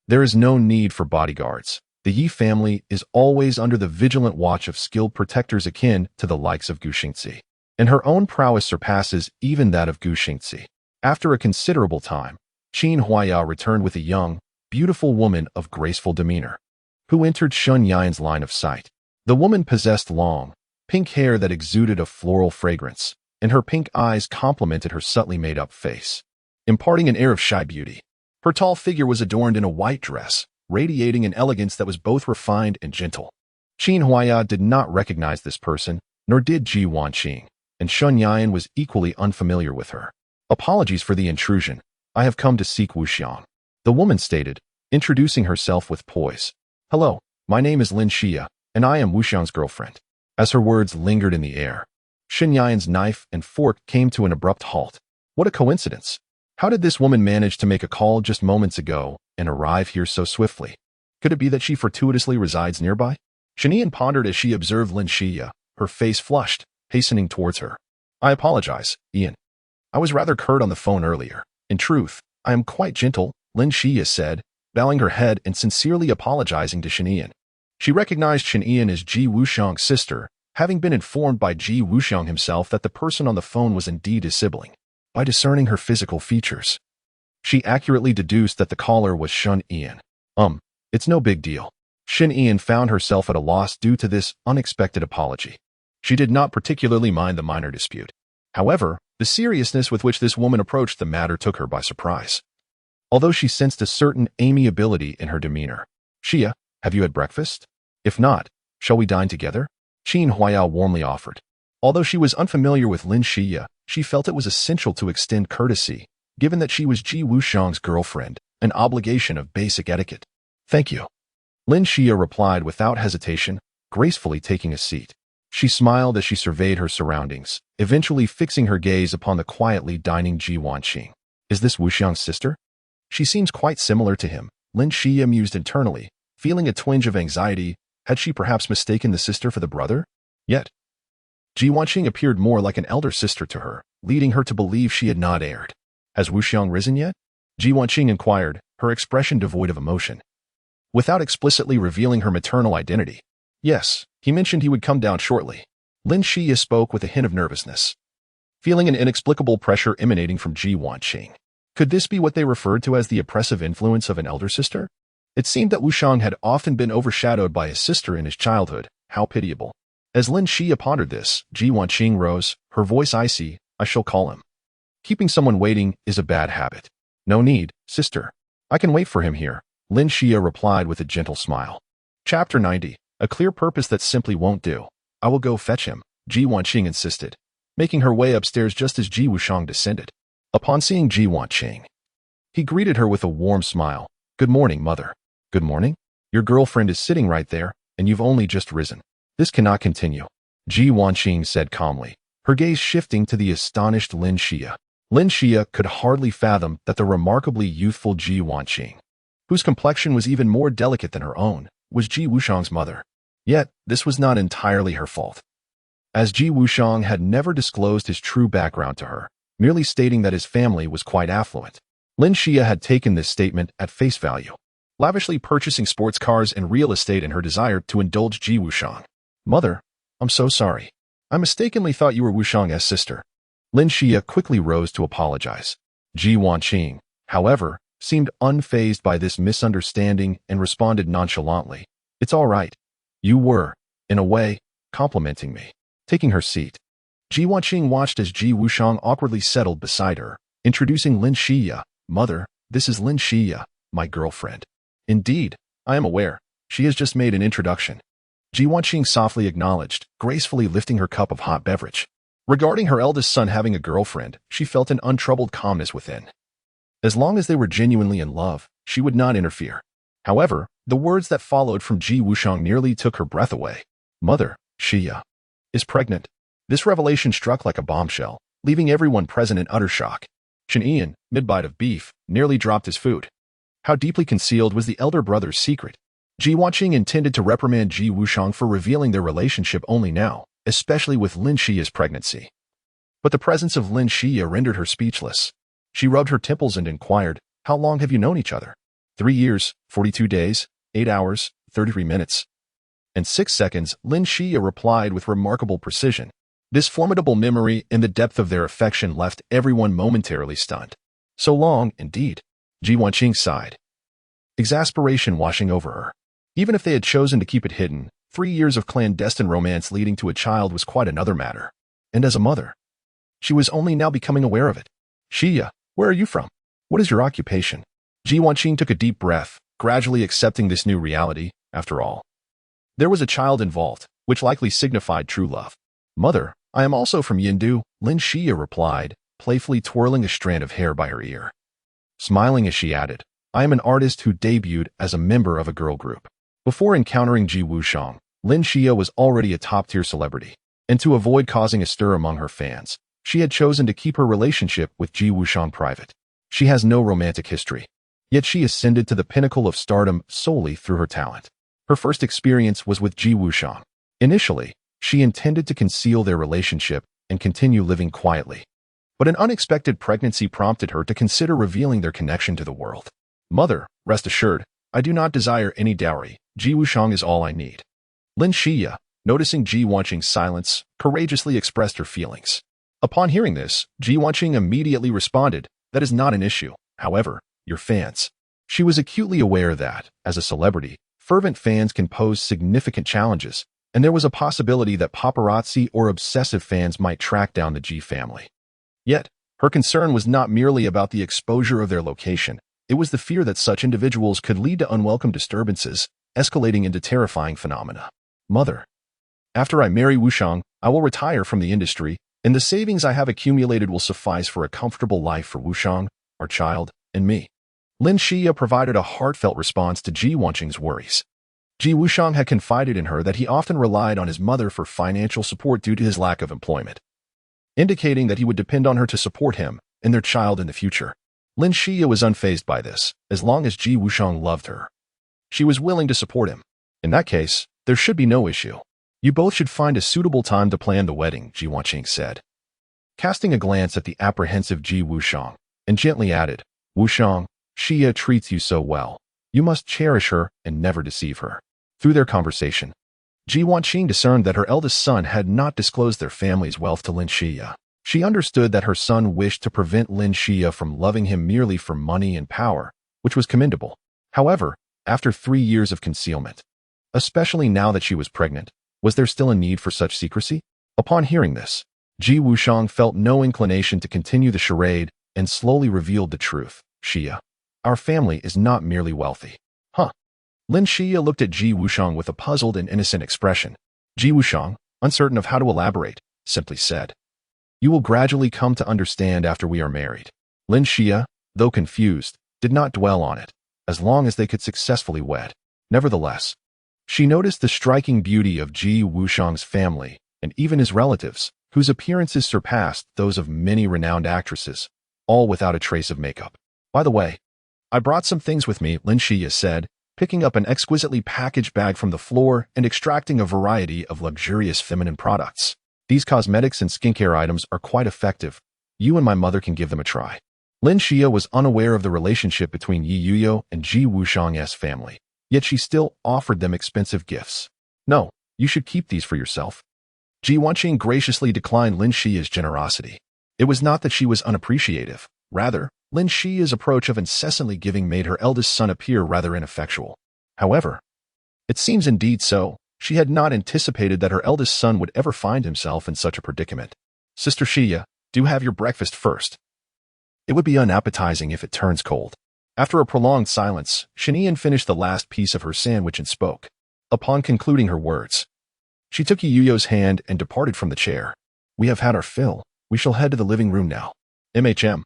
there is no need for bodyguards. The Yi family is always under the vigilant watch of skilled protectors akin to the likes of Gu Xingzi, and her own prowess surpasses even that of Gu Xingzi. After a considerable time, Qin Huaya returned with a young, beautiful woman of graceful demeanor, who entered Shen Yan's line of sight. The woman possessed long, pink hair that exuded a floral fragrance, and her pink eyes complemented her subtly made-up face, imparting an air of shy beauty. Her tall figure was adorned in a white dress, radiating an elegance that was both refined and gentle. Qin Huaya did not recognize this person, nor did Ji Wanqing, and Shen Yan was equally unfamiliar with her. Apologies for the intrusion. I have come to seek Wuxiang, the woman stated, introducing herself with poise. Hello, my name is Lin Xia, and I am Wuxiang's girlfriend. As her words lingered in the air, Shen Yan's knife and fork came to an abrupt halt. What a coincidence! How did this woman manage to make a call just moments ago and arrive here so swiftly? Could it be that she fortuitously resides nearby? Shen Yan pondered as she observed Lin Xia, her face flushed, hastening towards her. I apologize, Ian. I was rather curt on the phone earlier. In truth, I am quite gentle, Lin Xia said, bowing her head and sincerely apologizing to Shen Yan. She recognized Shen Yan as Ji Wuxiang's sister, having been informed by Ji Wuxiang himself that the person on the phone was indeed his sibling. By discerning her physical features, she accurately deduced that the caller was Shen Yan. It's no big deal. Shen Yan found herself at a loss due to this unexpected apology. She did not particularly mind the minor dispute. However, the seriousness with which this woman approached the matter took her by surprise. Although she sensed a certain amiability in her demeanor. Xia, have you had breakfast? If not, shall we dine together? Qin Huaya warmly offered. Although she was unfamiliar with Lin Xia, she felt it was essential to extend courtesy, given that she was Ji Wuxiang's girlfriend, an obligation of basic etiquette. Thank you. Lin Xia replied without hesitation, gracefully taking a seat. She smiled as she surveyed her surroundings, eventually fixing her gaze upon the quietly dining Ji Wanqing. Is this Wuxiang's sister? She seems quite similar to him, Lin Xia mused internally, feeling a twinge of anxiety. Had she perhaps mistaken the sister for the brother? Yet, Ji Wanqing appeared more like an elder sister to her, leading her to believe she had not erred. Has Wuxiang risen yet? Ji Wanqing inquired, her expression devoid of emotion. Without explicitly revealing her maternal identity. Yes, he mentioned he would come down shortly. Lin Xia spoke with a hint of nervousness, feeling an inexplicable pressure emanating from Ji Wanqing. Could this be what they referred to as the oppressive influence of an elder sister? It seemed that Wuxiang had often been overshadowed by his sister in his childhood. How pitiable. As Lin Xia pondered this, Ji Wanqing rose, her voice icy. I shall call him. Keeping someone waiting is a bad habit. No need, sister. I can wait for him here, Lin Xia replied with a gentle smile. Chapter 90. A clear purpose that simply won't do. I will go fetch him, Ji Wanqing insisted, making her way upstairs just as Ji Wuxiang descended. Upon seeing Ji Wanqing, he greeted her with a warm smile. Good morning, mother. Good morning? Your girlfriend is sitting right there, and you've only just risen. This cannot continue, Ji Wanqing said calmly, her gaze shifting to the astonished Lin Xia. Lin Xia could hardly fathom that the remarkably youthful Ji Wanqing, whose complexion was even more delicate than her own, was Ji Wuxiang's mother. Yet, this was not entirely her fault, as Ji Wuxiang had never disclosed his true background to her, merely stating that his family was quite affluent. Lin Xia had taken this statement at face value, lavishly purchasing sports cars and real estate in her desire to indulge Ji Wuxiang. Mother, I'm so sorry. I mistakenly thought you were Wuxiang's sister. Lin Xia quickly rose to apologize. Ji Wanqing, however, seemed unfazed by this misunderstanding and responded nonchalantly. It's all right. You were, in a way, complimenting me. Taking her seat, Ji Wanqing watched as Ji Wushang awkwardly settled beside her, introducing Lin Xia. Mother, this is Lin Xia, my girlfriend. Indeed, I am aware. She has just made an introduction. Ji Wanqing softly acknowledged, gracefully lifting her cup of hot beverage. Regarding her eldest son having a girlfriend, she felt an untroubled calmness within. As long as they were genuinely in love, she would not interfere. However, the words that followed from Ji Wushang nearly took her breath away. Mother, Xia, is pregnant. This revelation struck like a bombshell, leaving everyone present in utter shock. Chen Ian, mid-bite of beef, nearly dropped his food. How deeply concealed was the elder brother's secret? Ji Wanqing intended to reprimand Ji Wushang for revealing their relationship only now, especially with Lin Xia's pregnancy. But the presence of Lin Xia rendered her speechless. She rubbed her temples and inquired, how long have you known each other? 3 years, 42 days, 8 hours, 33 minutes. And 6 seconds, Lin Xia replied with remarkable precision. This formidable memory and the depth of their affection left everyone momentarily stunned. So long, indeed. Ji Wanqing sighed, exasperation washing over her. Even if they had chosen to keep it hidden, 3 years of clandestine romance leading to a child was quite another matter. And as a mother, she was only now becoming aware of it. Xia, where are you from? What is your occupation? Ji Wanqing took a deep breath, gradually accepting this new reality. After all, there was a child involved, which likely signified true love. Mother, I am also from Yindu, Lin Xia replied, playfully twirling a strand of hair by her ear. Smiling as she added, I am an artist who debuted as a member of a girl group. Before encountering Ji Wushang, Lin Xia was already a top-tier celebrity, and to avoid causing a stir among her fans, she had chosen to keep her relationship with Ji Wushang private. She has no romantic history, yet she ascended to the pinnacle of stardom solely through her talent. Her first experience was with Ji Wushang. Initially, she intended to conceal their relationship and continue living quietly. But an unexpected pregnancy prompted her to consider revealing their connection to the world. Mother, rest assured, I do not desire any dowry. Ji Wushang is all I need. Lin Xia, noticing Ji Wanqing's silence, courageously expressed her feelings. Upon hearing this, Ji Wanqing immediately responded, that is not an issue. However, your fans. She was acutely aware that, as a celebrity, fervent fans can pose significant challenges, and there was a possibility that paparazzi or obsessive fans might track down the Ji family. Yet, her concern was not merely about the exposure of their location. It was the fear that such individuals could lead to unwelcome disturbances, escalating into terrifying phenomena. Mother, after I marry Wushang, I will retire from the industry, and the savings I have accumulated will suffice for a comfortable life for Wushang, our child, and me. Lin Xia provided a heartfelt response to Ji Wanqing's worries. Ji Wushang had confided in her that he often relied on his mother for financial support due to his lack of employment, indicating that he would depend on her to support him and their child in the future. Lin Xia was unfazed by this, as long as Ji Wushang loved her. She was willing to support him. In that case, there should be no issue. You both should find a suitable time to plan the wedding, Ji Wanqing said, casting a glance at the apprehensive Ji Wushang, and gently added, Wushang, Xia treats you so well. You must cherish her and never deceive her. Through their conversation, Ji Wanqing discerned that her eldest son had not disclosed their family's wealth to Lin Xia. She understood that her son wished to prevent Lin Xia from loving him merely for money and power, which was commendable. However, after 3 years of concealment, especially now that she was pregnant, was there still a need for such secrecy? Upon hearing this, Ji Wushang felt no inclination to continue the charade and slowly revealed the truth. Xia, our family is not merely wealthy. Huh? Lin Xia looked at Ji Wushang with a puzzled and innocent expression. Ji Wushang, uncertain of how to elaborate, simply said, you will gradually come to understand after we are married. Lin Xia, though confused, did not dwell on it, as long as they could successfully wed. Nevertheless, she noticed the striking beauty of Ji Wushang's family, and even his relatives, whose appearances surpassed those of many renowned actresses, all without a trace of makeup. By the way, I brought some things with me, Lin Xia said, picking up an exquisitely packaged bag from the floor and extracting a variety of luxurious feminine products. These cosmetics and skincare items are quite effective. You and my mother can give them a try. Lin Xia was unaware of the relationship between Yi Yuyo and Ji Wushang's family, yet she still offered them expensive gifts. No, you should keep these for yourself. Ji Wanqing graciously declined Lin Xia's generosity. It was not that she was unappreciative. Rather, Lin Shiya's approach of incessantly giving made her eldest son appear rather ineffectual. However, it seems indeed so. She had not anticipated that her eldest son would ever find himself in such a predicament. Sister Shiya, do have your breakfast first. It would be unappetizing if it turns cold. After a prolonged silence, Shinian finished the last piece of her sandwich and spoke. Upon concluding her words, she took Yuyo's hand and departed from the chair. We have had our fill. We shall head to the living room now. MHM.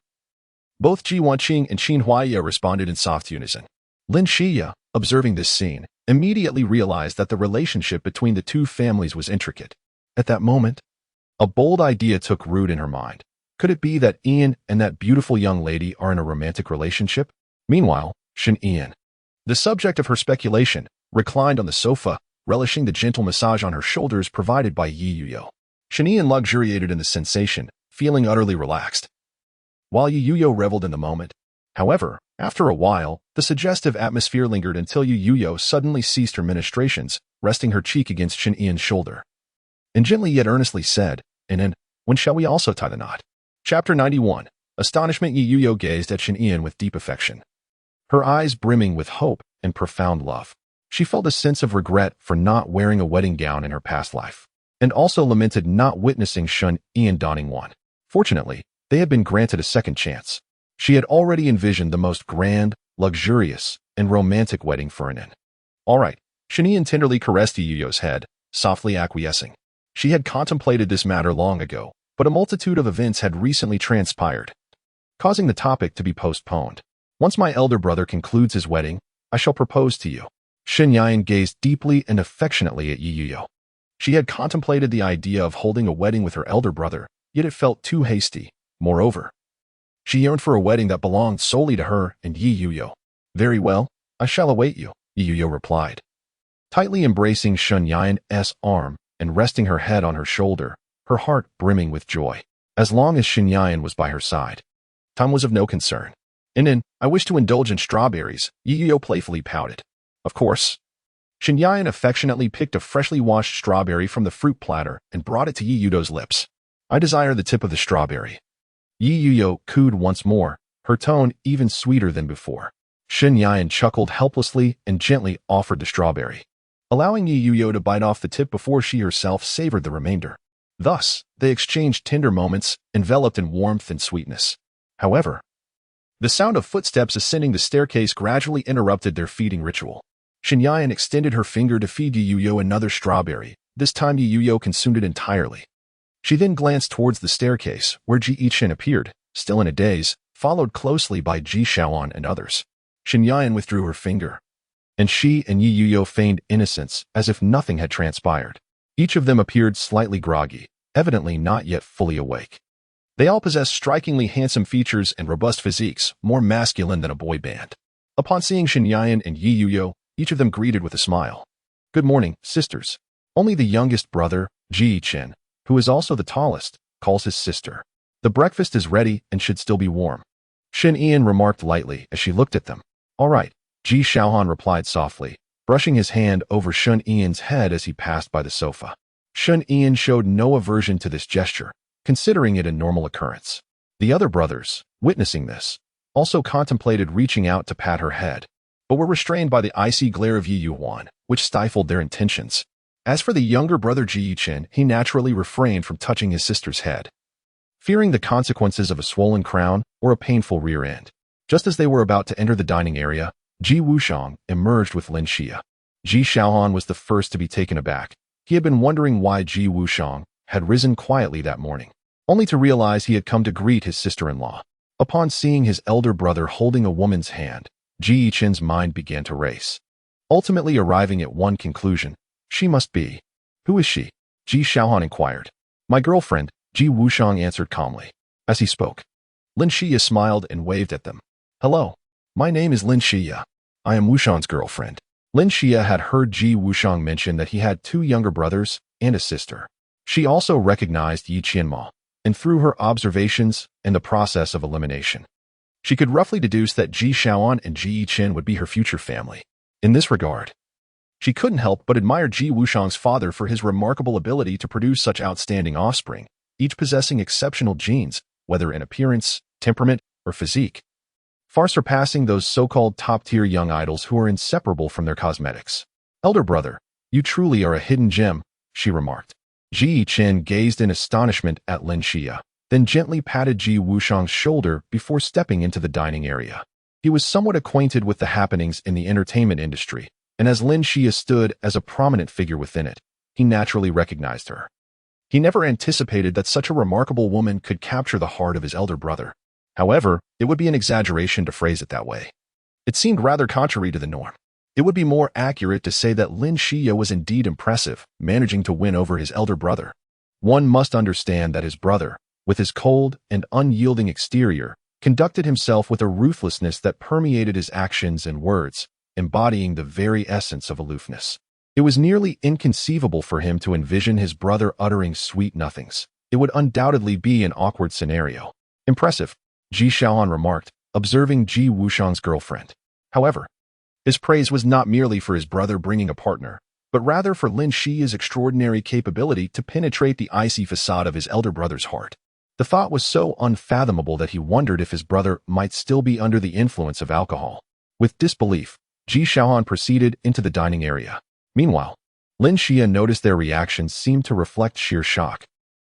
Both Ji Wanqing and Qin Huaiya responded in soft unison. Lin Shiya, observing this scene, immediately realized that the relationship between the two families was intricate. At that moment, a bold idea took root in her mind. Could it be that Ian and that beautiful young lady are in a romantic relationship? Meanwhile, Shin Ian, the subject of her speculation, reclined on the sofa, relishing the gentle massage on her shoulders provided by Yi Yuyo. Shin Ian luxuriated in the sensation, feeling utterly relaxed, while Yi Yuyo reveled in the moment. However, after a while, the suggestive atmosphere lingered until Yi Yuyo suddenly ceased her ministrations, resting her cheek against Shin Ian's shoulder, and gently yet earnestly said, "Inan, when shall we also tie the knot?" Chapter 91. Astonishment. Yi Yuyo gazed at Shin Ian with deep affection, her eyes brimming with hope and profound love. She felt a sense of regret for not wearing a wedding gown in her past life, and also lamented not witnessing Shin Ian donning one. Fortunately, they had been granted a second chance. She had already envisioned the most grand, luxurious, and romantic wedding for Inan. All right, Shin Ian tenderly caressed Yi Yuyo's head, softly acquiescing. She had contemplated this matter long ago, but a multitude of events had recently transpired, causing the topic to be postponed. Once my elder brother concludes his wedding, I shall propose to you. Shin Yan gazed deeply and affectionately at Yi Yuyo. She had contemplated the idea of holding a wedding with her elder brother, yet it felt too hasty. Moreover, she yearned for a wedding that belonged solely to her and Yi Yuyo. Very well, I shall await you, Yi Yuyo replied, tightly embracing Shin Yan's arm and resting her head on her shoulder, her heart brimming with joy. As long as Shin Yan was by her side, time was of no concern. Inan, I wish to indulge in strawberries, Yi Yuyo playfully pouted. Of course. Shin Yan affectionately picked a freshly washed strawberry from the fruit platter and brought it to Yi Yuyo's lips. I desire the tip of the strawberry. Yi Yuyo cooed once more, her tone even sweeter than before. Shin Yan chuckled helplessly and gently offered the strawberry, allowing Yi Yuyo to bite off the tip before she herself savored the remainder. Thus, they exchanged tender moments, enveloped in warmth and sweetness. However, the sound of footsteps ascending the staircase gradually interrupted their feeding ritual. Shin Yan extended her finger to feed Yi Yuyo another strawberry. This time Yi Yuyo consumed it entirely. She then glanced towards the staircase, where Ji Yichen appeared, still in a daze, followed closely by Ji Shaoan and others. Shin Yan withdrew her finger, and she and Yi Yuyo feigned innocence as if nothing had transpired. Each of them appeared slightly groggy, evidently not yet fully awake. They all possessed strikingly handsome features and robust physiques, more masculine than a boy band. Upon seeing Shin Yan and Yi Yuyo, each of them greeted with a smile. Good morning, sisters. Only the youngest brother, Ji Yichen, who is also the tallest, calls his sister. The breakfast is ready and should still be warm. Shin Ian remarked lightly as she looked at them. All right, Ji Shaohan replied softly, brushing his hand over Shin Ian's head as he passed by the sofa. Shin Ian showed no aversion to this gesture, considering it a normal occurrence. The other brothers, witnessing this, also contemplated reaching out to pat her head, but were restrained by the icy glare of Yi Yuan, which stifled their intentions. As for the younger brother Ji Yichen, he naturally refrained from touching his sister's head, fearing the consequences of a swollen crown or a painful rear end. Just as they were about to enter the dining area, Ji Wushang emerged with Lin Xia. Ji Shaohan was the first to be taken aback. He had been wondering why Ji Wushang had risen quietly that morning, only to realize he had come to greet his sister-in-law. Upon seeing his elder brother holding a woman's hand, Ji Yichen's mind began to race, ultimately arriving at one conclusion. She must be. Who is she? Ji Shaohan inquired. My girlfriend, Ji Wushang answered calmly. As he spoke, Lin Xia smiled and waved at them. Hello. My name is Lin Xia. I am Wushang's girlfriend. Lin Xia had heard Ji Wushang mention that he had two younger brothers and a sister. She also recognized Yi Qianma, and through her observations and the process of elimination, she could roughly deduce that Ji Shaoan and Ji Yichen would be her future family. In this regard, she couldn't help but admire Ji Wushang's father for his remarkable ability to produce such outstanding offspring, each possessing exceptional genes, whether in appearance, temperament, or physique, far surpassing those so-called top-tier young idols who are inseparable from their cosmetics. "Elder brother, you truly are a hidden gem," she remarked. Ji Chen gazed in astonishment at Lin Xia, then gently patted Ji Wushang's shoulder before stepping into the dining area. He was somewhat acquainted with the happenings in the entertainment industry, and as Lin Xia stood as a prominent figure within it, he naturally recognized her. He never anticipated that such a remarkable woman could capture the heart of his elder brother. However, it would be an exaggeration to phrase it that way. It seemed rather contrary to the norm. It would be more accurate to say that Lin Xia was indeed impressive, managing to win over his elder brother. One must understand that his brother, with his cold and unyielding exterior, conducted himself with a ruthlessness that permeated his actions and words, embodying the very essence of aloofness. It was nearly inconceivable for him to envision his brother uttering sweet nothings. It would undoubtedly be an awkward scenario. "Impressive," Ji Xiaohan remarked, observing Ji Wushang's girlfriend. However, his praise was not merely for his brother bringing a partner, but rather for Lin Xia's extraordinary capability to penetrate the icy facade of his elder brother's heart. The thought was so unfathomable that he wondered if his brother might still be under the influence of alcohol. With disbelief, Ji Xiaohan proceeded into the dining area. Meanwhile, Lin Xia noticed their reactions seemed to reflect sheer shock,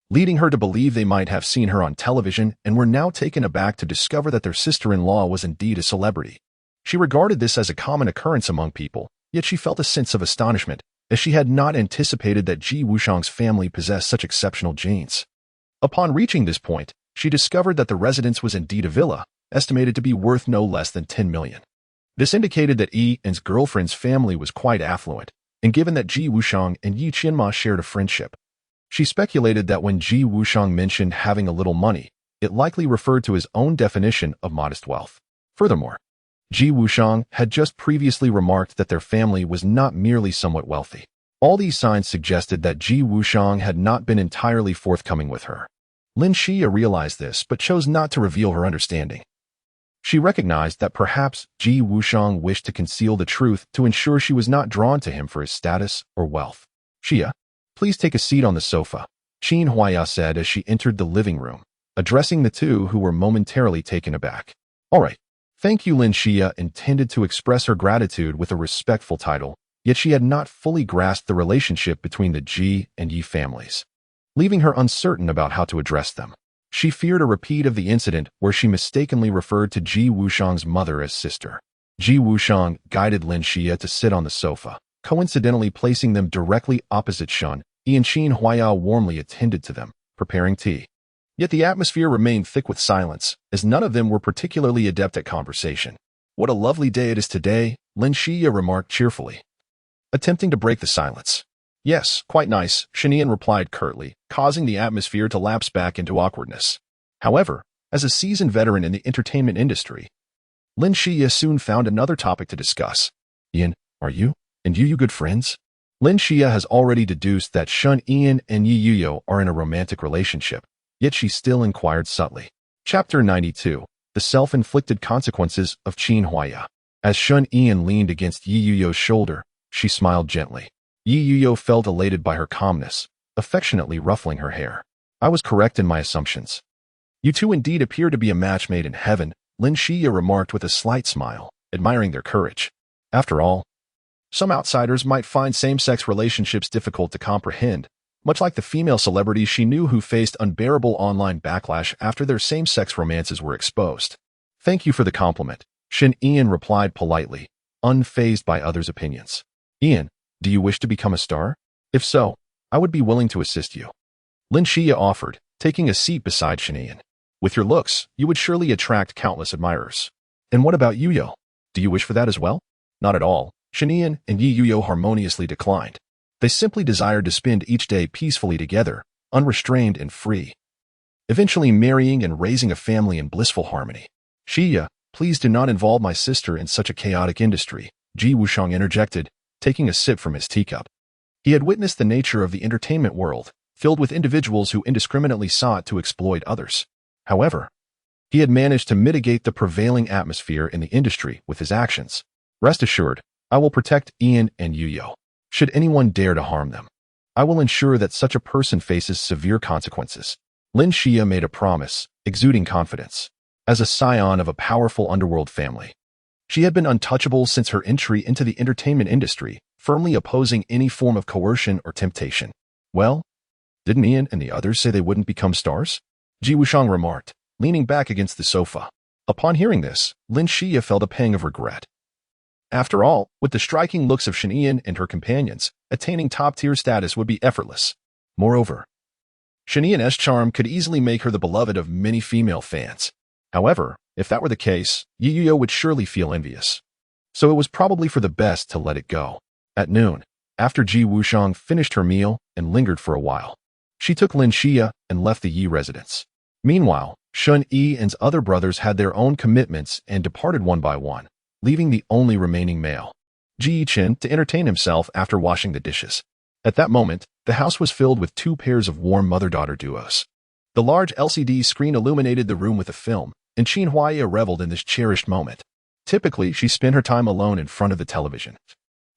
leading her to believe they might have seen her on television and were now taken aback to discover that their sister-in-law was indeed a celebrity. She regarded this as a common occurrence among people, yet she felt a sense of astonishment, as she had not anticipated that Ji Wushang's family possessed such exceptional genes. Upon reaching this point, she discovered that the residence was indeed a villa, estimated to be worth no less than 10 million. This indicated that Yi's girlfriend's family was quite affluent, and given that Ji Wushang and Yi Qianma shared a friendship, she speculated that when Ji Wushang mentioned having a little money, it likely referred to his own definition of modest wealth. Furthermore, Ji Wushang had just previously remarked that their family was not merely somewhat wealthy. All these signs suggested that Ji Wushang had not been entirely forthcoming with her. Lin Xia realized this but chose not to reveal her understanding. She recognized that perhaps Ji Wushang wished to conceal the truth to ensure she was not drawn to him for his status or wealth. "Xia, please take a seat on the sofa," Qin Huaya said as she entered the living room, addressing the two who were momentarily taken aback. "All right. Thank you." Lin Xia intended to express her gratitude with a respectful title, yet she had not fully grasped the relationship between the Ji and Yi families, leaving her uncertain about how to address them. She feared a repeat of the incident where she mistakenly referred to Ji Wushang's mother as sister. Ji Wushang guided Lin Xia to sit on the sofa, coincidentally placing them directly opposite Shun. Yi and Qin Huaya warmly attended to them, preparing tea. Yet the atmosphere remained thick with silence, as none of them were particularly adept at conversation. "What a lovely day it is today," Lin Xia remarked cheerfully, attempting to break the silence. "Yes, quite nice," Shinian replied curtly, causing the atmosphere to lapse back into awkwardness. However, as a seasoned veteran in the entertainment industry, Lin Xia soon found another topic to discuss. "Ian, are you and Yu good friends?" Lin Xia has already deduced that Shun Ian and Yi Yuyo are in a romantic relationship, yet she still inquired subtly. Chapter 92. The Self-Inflicted Consequences of Qin Huaya. As Shun Ian leaned against Yi Yuyo's shoulder, she smiled gently. Yi Yuyo felt elated by her calmness, affectionately ruffling her hair. "I was correct in my assumptions. You two indeed appear to be a match made in heaven," Lin Xia remarked with a slight smile, admiring their courage. After all, some outsiders might find same-sex relationships difficult to comprehend, much like the female celebrities she knew who faced unbearable online backlash after their same-sex romances were exposed. "Thank you for the compliment," Shin Ian replied politely, unfazed by others' opinions. "Ian, do you wish to become a star? If so, I would be willing to assist you," Lin Xia offered, taking a seat beside Shin Ian. "With your looks, you would surely attract countless admirers." "And what about Yuyo? Do you wish for that as well?" "Not at all," Shin Ian and Yi Yuyo harmoniously declined. They simply desired to spend each day peacefully together, unrestrained and free, eventually marrying and raising a family in blissful harmony. "Xia, please do not involve my sister in such a chaotic industry," Ji Wushang interjected, taking a sip from his teacup. He had witnessed the nature of the entertainment world, filled with individuals who indiscriminately sought to exploit others. However, he had managed to mitigate the prevailing atmosphere in the industry with his actions. "Rest assured, I will protect Ian and Yuyo. Should anyone dare to harm them, I will ensure that such a person faces severe consequences." Lin Xia made a promise, exuding confidence. As a scion of a powerful underworld family, she had been untouchable since her entry into the entertainment industry, firmly opposing any form of coercion or temptation. Well, didn't Ian and the others say they wouldn't become stars? Ji Wushang remarked, leaning back against the sofa. Upon hearing this, Lin Xia felt a pang of regret. After all, with the striking looks of Shen Ian and her companions, attaining top-tier status would be effortless. Moreover, Shen Ian's charm could easily make her the beloved of many female fans. However, if that were the case, Yu Yu would surely feel envious. So it was probably for the best to let it go. At noon, after Ji Wushang finished her meal and lingered for a while, she took Lin Xia and left the Yi residence. Meanwhile, Shun Yi and other brothers had their own commitments and departed one by one, leaving the only remaining male, Ji Yichen, to entertain himself after washing the dishes. At that moment, the house was filled with two pairs of warm mother-daughter duos. The large LCD screen illuminated the room with a film, and Qin Huaiya reveled in this cherished moment. Typically, she spent her time alone in front of the television,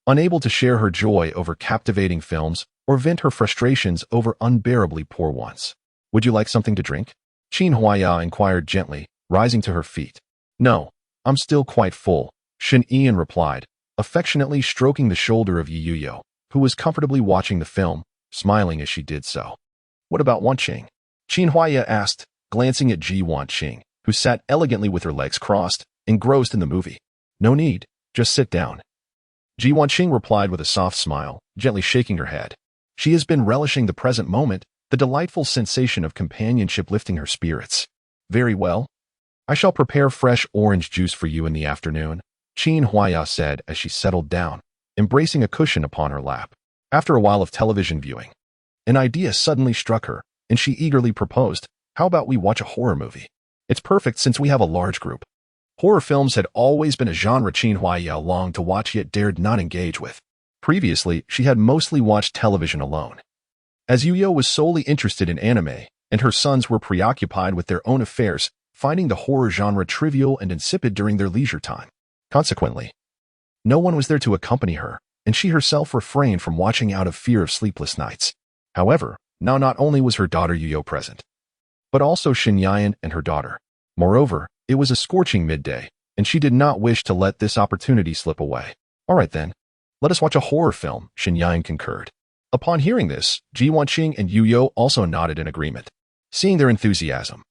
unable to share her joy over captivating films or vent her frustrations over unbearably poor ones. Would you like something to drink? Qin Huaiya inquired gently, rising to her feet. No, I'm still quite full, Shen Ian replied, affectionately stroking the shoulder of Yu Yu, who was comfortably watching the film, smiling as she did so. What about Wanqing? Qin Huaiya asked, glancing at Ji Wanqing, who sat elegantly with her legs crossed, engrossed in the movie. No need, just sit down. Ji Wanqing replied with a soft smile, gently shaking her head. She has been relishing the present moment, the delightful sensation of companionship lifting her spirits. Very well. I shall prepare fresh orange juice for you in the afternoon, Qin Huaiya said as she settled down, embracing a cushion upon her lap. After a while of television viewing, an idea suddenly struck her, and she eagerly proposed, how about we watch a horror movie? It's perfect since we have a large group. Horror films had always been a genre Qin Huaiya longed to watch yet dared not engage with. Previously, she had mostly watched television alone. As Yu Yu was solely interested in anime, and her sons were preoccupied with their own affairs, finding the horror genre trivial and insipid during their leisure time. Consequently, no one was there to accompany her, and she herself refrained from watching out of fear of sleepless nights. However, now not only was her daughter Yu Yu present, but also Shen Yan and her daughter. Moreover, it was a scorching midday, and she did not wish to let this opportunity slip away. All right then, let us watch a horror film, Shen Yan concurred. Upon hearing this, Ji Wanqing and Yu Yu also nodded in agreement. Seeing their enthusiasm,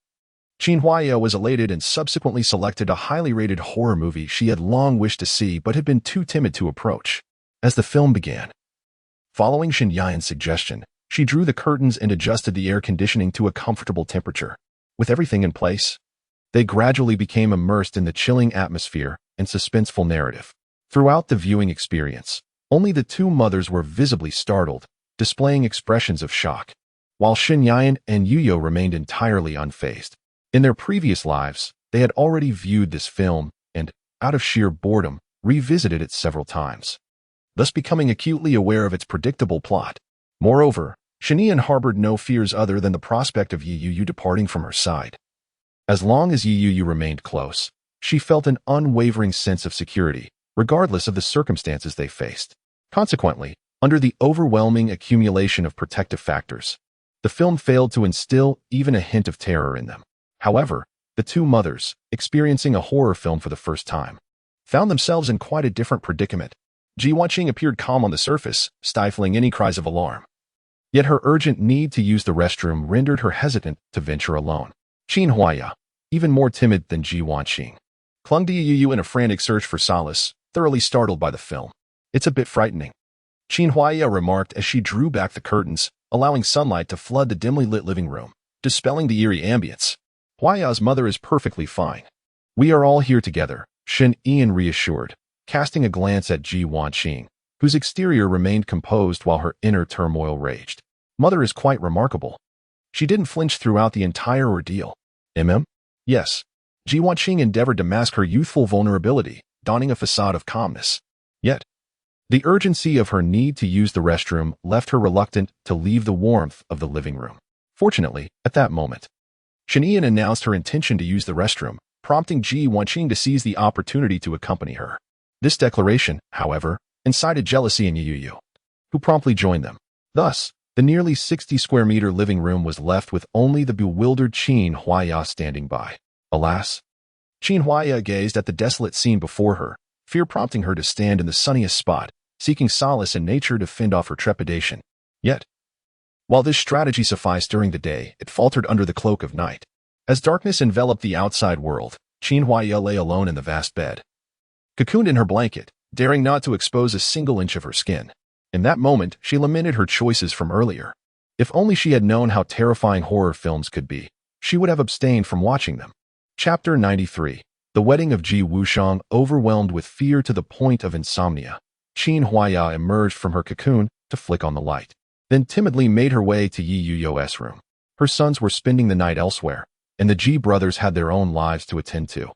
Qin Huaiya was elated and subsequently selected a highly rated horror movie she had long wished to see but had been too timid to approach. As the film began, following Shen Yan's suggestion, she drew the curtains and adjusted the air conditioning to a comfortable temperature. With everything in place, they gradually became immersed in the chilling atmosphere and suspenseful narrative. Throughout the viewing experience, only the two mothers were visibly startled, displaying expressions of shock, while Shen Yan and Yu Yu remained entirely unfazed. In their previous lives, they had already viewed this film and, out of sheer boredom, revisited it several times, thus becoming acutely aware of its predictable plot. Moreover, Shen Yan harbored no fears other than the prospect of Yu Yu departing from her side. As long as Yu Yu remained close, she felt an unwavering sense of security, regardless of the circumstances they faced. Consequently, under the overwhelming accumulation of protective factors, the film failed to instill even a hint of terror in them. However, the two mothers, experiencing a horror film for the first time, found themselves in quite a different predicament. Ji Wanqing appeared calm on the surface, stifling any cries of alarm. Yet her urgent need to use the restroom rendered her hesitant to venture alone. Qin Huaiya, even more timid than Ji Wanqing, clung to Yu Yu in a frantic search for solace, thoroughly startled by the film. It's a bit frightening, Qin Huaiya remarked as she drew back the curtains, allowing sunlight to flood the dimly lit living room, dispelling the eerie ambience. Huaiya's mother is perfectly fine. We are all here together, Shen Ian reassured, casting a glance at Ji Wanqing, whose exterior remained composed while her inner turmoil raged. Mother is quite remarkable. She didn't flinch throughout the entire ordeal. Yes. Ji Wanqing endeavored to mask her youthful vulnerability, donning a facade of calmness. Yet, the urgency of her need to use the restroom left her reluctant to leave the warmth of the living room. Fortunately, at that moment, Shen Ian announced her intention to use the restroom, prompting Ji Wanqing to seize the opportunity to accompany her. This declaration, however, incited jealousy in Yu Yu, who promptly joined them. Thus, The nearly 60-square-meter living room was left with only the bewildered Qin Huaya standing by. Alas, Qin Huaya gazed at the desolate scene before her, fear prompting her to stand in the sunniest spot, seeking solace in nature to fend off her trepidation. Yet, while this strategy sufficed during the day, it faltered under the cloak of night. As darkness enveloped the outside world, Qin Huaya lay alone in the vast bed, cocooned in her blanket, daring not to expose a single inch of her skin. In that moment, she lamented her choices from earlier. If only she had known how terrifying horror films could be, she would have abstained from watching them. Chapter 93. The Wedding of Ji Wuxiang. Overwhelmed with fear to the point of insomnia, Qin Huaya emerged from her cocoon to flick on the light, then timidly made her way to Yi Yuyo's room. Her sons were spending the night elsewhere, and the Ji brothers had their own lives to attend to,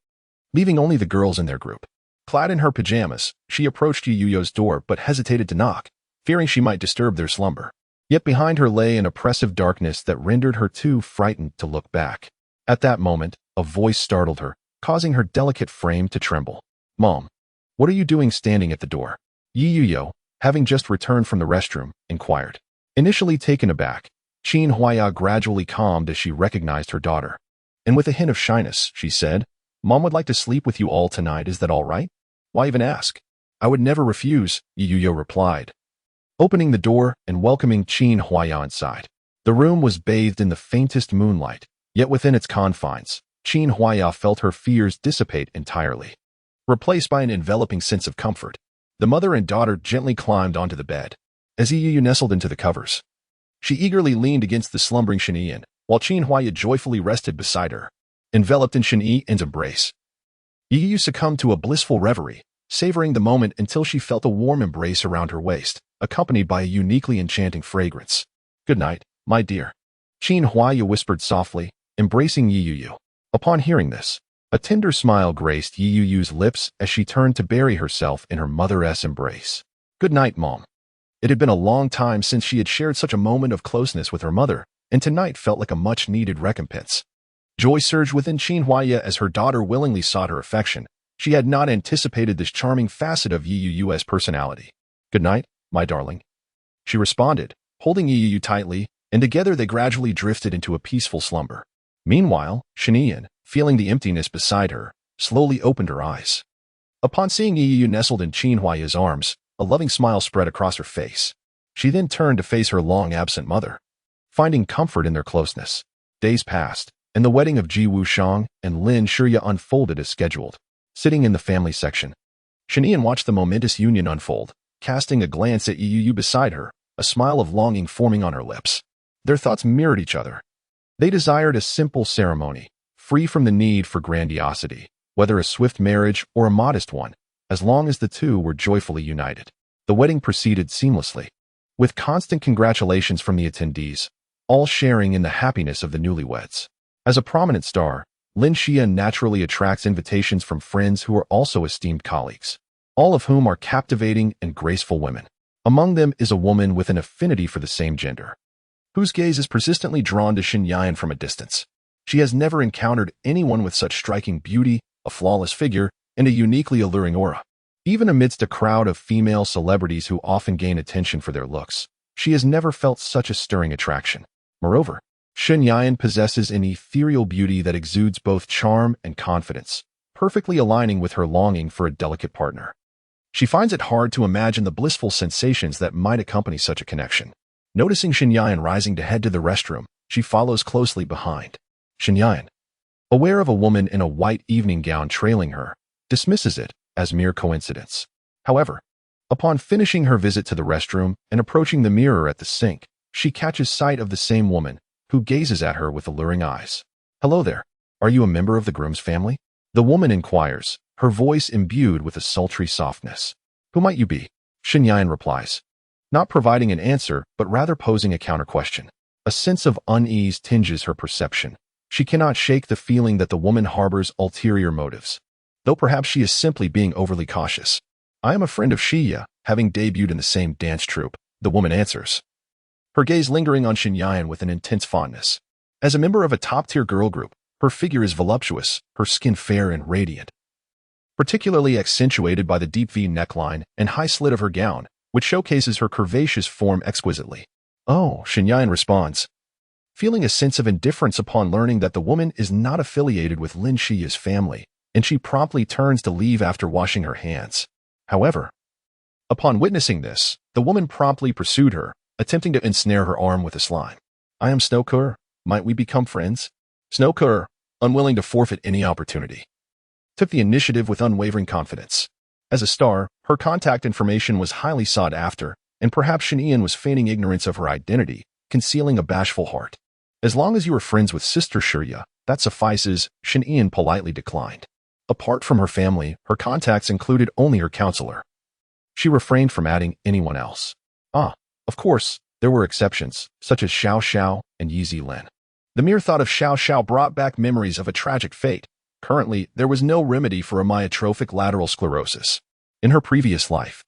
leaving only the girls in their group. Clad in her pajamas, she approached Yi Yuyo's door but hesitated to knock, fearing she might disturb their slumber. Yet behind her lay an oppressive darkness that rendered her too frightened to look back. At that moment, a voice startled her, causing her delicate frame to tremble. "Mom, what are you doing standing at the door?" Yi Yuyo, having just returned from the restroom, inquired. Initially taken aback, Qin Huaya gradually calmed as she recognized her daughter. And with a hint of shyness, she said, "Mom would like to sleep with you all tonight, is that all right?" "Why even ask? I would never refuse," Yi Yuyo replied, opening the door and welcoming Qin Huaya inside. The room was bathed in the faintest moonlight, yet within its confines, Qin Huaya felt her fears dissipate entirely, replaced by an enveloping sense of comfort. The mother and daughter gently climbed onto the bed. As Yi Yu nestled into the covers, she eagerly leaned against the slumbering Shen, while Qin Huaya joyfully rested beside her, enveloped in Shen's embrace. Yi Yu succumbed to a blissful reverie, savoring the moment until she felt a warm embrace around her waist, accompanied by a uniquely enchanting fragrance. "Good night, my dear," Qin Huaya whispered softly, embracing Yi Yu. Upon hearing this, a tender smile graced Yi Yu's lips as she turned to bury herself in her mother's embrace. "Good night, Mom." It had been a long time since she had shared such a moment of closeness with her mother, and tonight felt like a much-needed recompense. Joy surged within Qin Huaya as her daughter willingly sought her affection. She had not anticipated this charming facet of Yi Yu's personality. "Good night, my darling," she responded, holding Yi Yu tightly, and together they gradually drifted into a peaceful slumber. Meanwhile, Shen, feeling the emptiness beside her, slowly opened her eyes. Upon seeing Yi Yu nestled in Qin Huaya's arms, a loving smile spread across her face. She then turned to face her long-absent mother, finding comfort in their closeness. Days passed, and the wedding of Ji Wuxiang and Lin Shiya unfolded as scheduled. Sitting in the family section, Shen watched the momentous union unfold, casting a glance at Yi Yu beside her, a smile of longing forming on her lips. Their thoughts mirrored each other. They desired a simple ceremony, free from the need for grandiosity, whether a swift marriage or a modest one, as long as the two were joyfully united. The wedding proceeded seamlessly, with constant congratulations from the attendees, all sharing in the happiness of the newlyweds. As a prominent star, Lin Shiya naturally attracts invitations from friends who are also esteemed colleagues, all of whom are captivating and graceful women. Among them is a woman with an affinity for the same gender, whose gaze is persistently drawn to Shen Yan from a distance. She has never encountered anyone with such striking beauty, a flawless figure, and a uniquely alluring aura. Even amidst a crowd of female celebrities who often gain attention for their looks, she has never felt such a stirring attraction. Moreover, Shen Yan possesses an ethereal beauty that exudes both charm and confidence, perfectly aligning with her longing for a delicate partner. She finds it hard to imagine the blissful sensations that might accompany such a connection. Noticing Shen Yan rising to head to the restroom, she follows closely behind. Shen Yan, aware of a woman in a white evening gown trailing her, dismisses it as mere coincidence. However, upon finishing her visit to the restroom and approaching the mirror at the sink, she catches sight of the same woman, who gazes at her with alluring eyes. "Hello there. Are you a member of the groom's family?" The woman inquires, her voice imbued with a sultry softness. "Who might you be?" Shen Yan replies, not providing an answer but rather posing a counter-question. A sense of unease tinges her perception. She cannot shake the feeling that the woman harbors ulterior motives, though perhaps she is simply being overly cautious. "I am a friend of Shiya, having debuted in the same dance troupe," the woman answers, her gaze lingering on Shen Yan with an intense fondness. As a member of a top-tier girl group, her figure is voluptuous, her skin fair and radiant, particularly accentuated by the deep V neckline and high slit of her gown, which showcases her curvaceous form exquisitely. Oh, Shinyan responds, feeling a sense of indifference upon learning that the woman is not affiliated with Lin Shiya's family, and she promptly turns to leave after washing her hands. However, upon witnessing this, the woman promptly pursued her, attempting to ensnare her arm with a slime. I am Snowcur. Might we become friends? Snowcur, unwilling to forfeit any opportunity, took the initiative with unwavering confidence. As a star, her contact information was highly sought after, and perhaps Shinyan was feigning ignorance of her identity, concealing a bashful heart. As long as you are friends with Sister Shirya, that suffices, Shinyan politely declined. Apart from her family, her contacts included only her counselor. She refrained from adding anyone else. Of course, there were exceptions, such as Xiao Xiao and Yi Zilin. The mere thought of Xiao Xiao brought back memories of a tragic fate. Currently, there was no remedy for amyotrophic lateral sclerosis. In her previous life,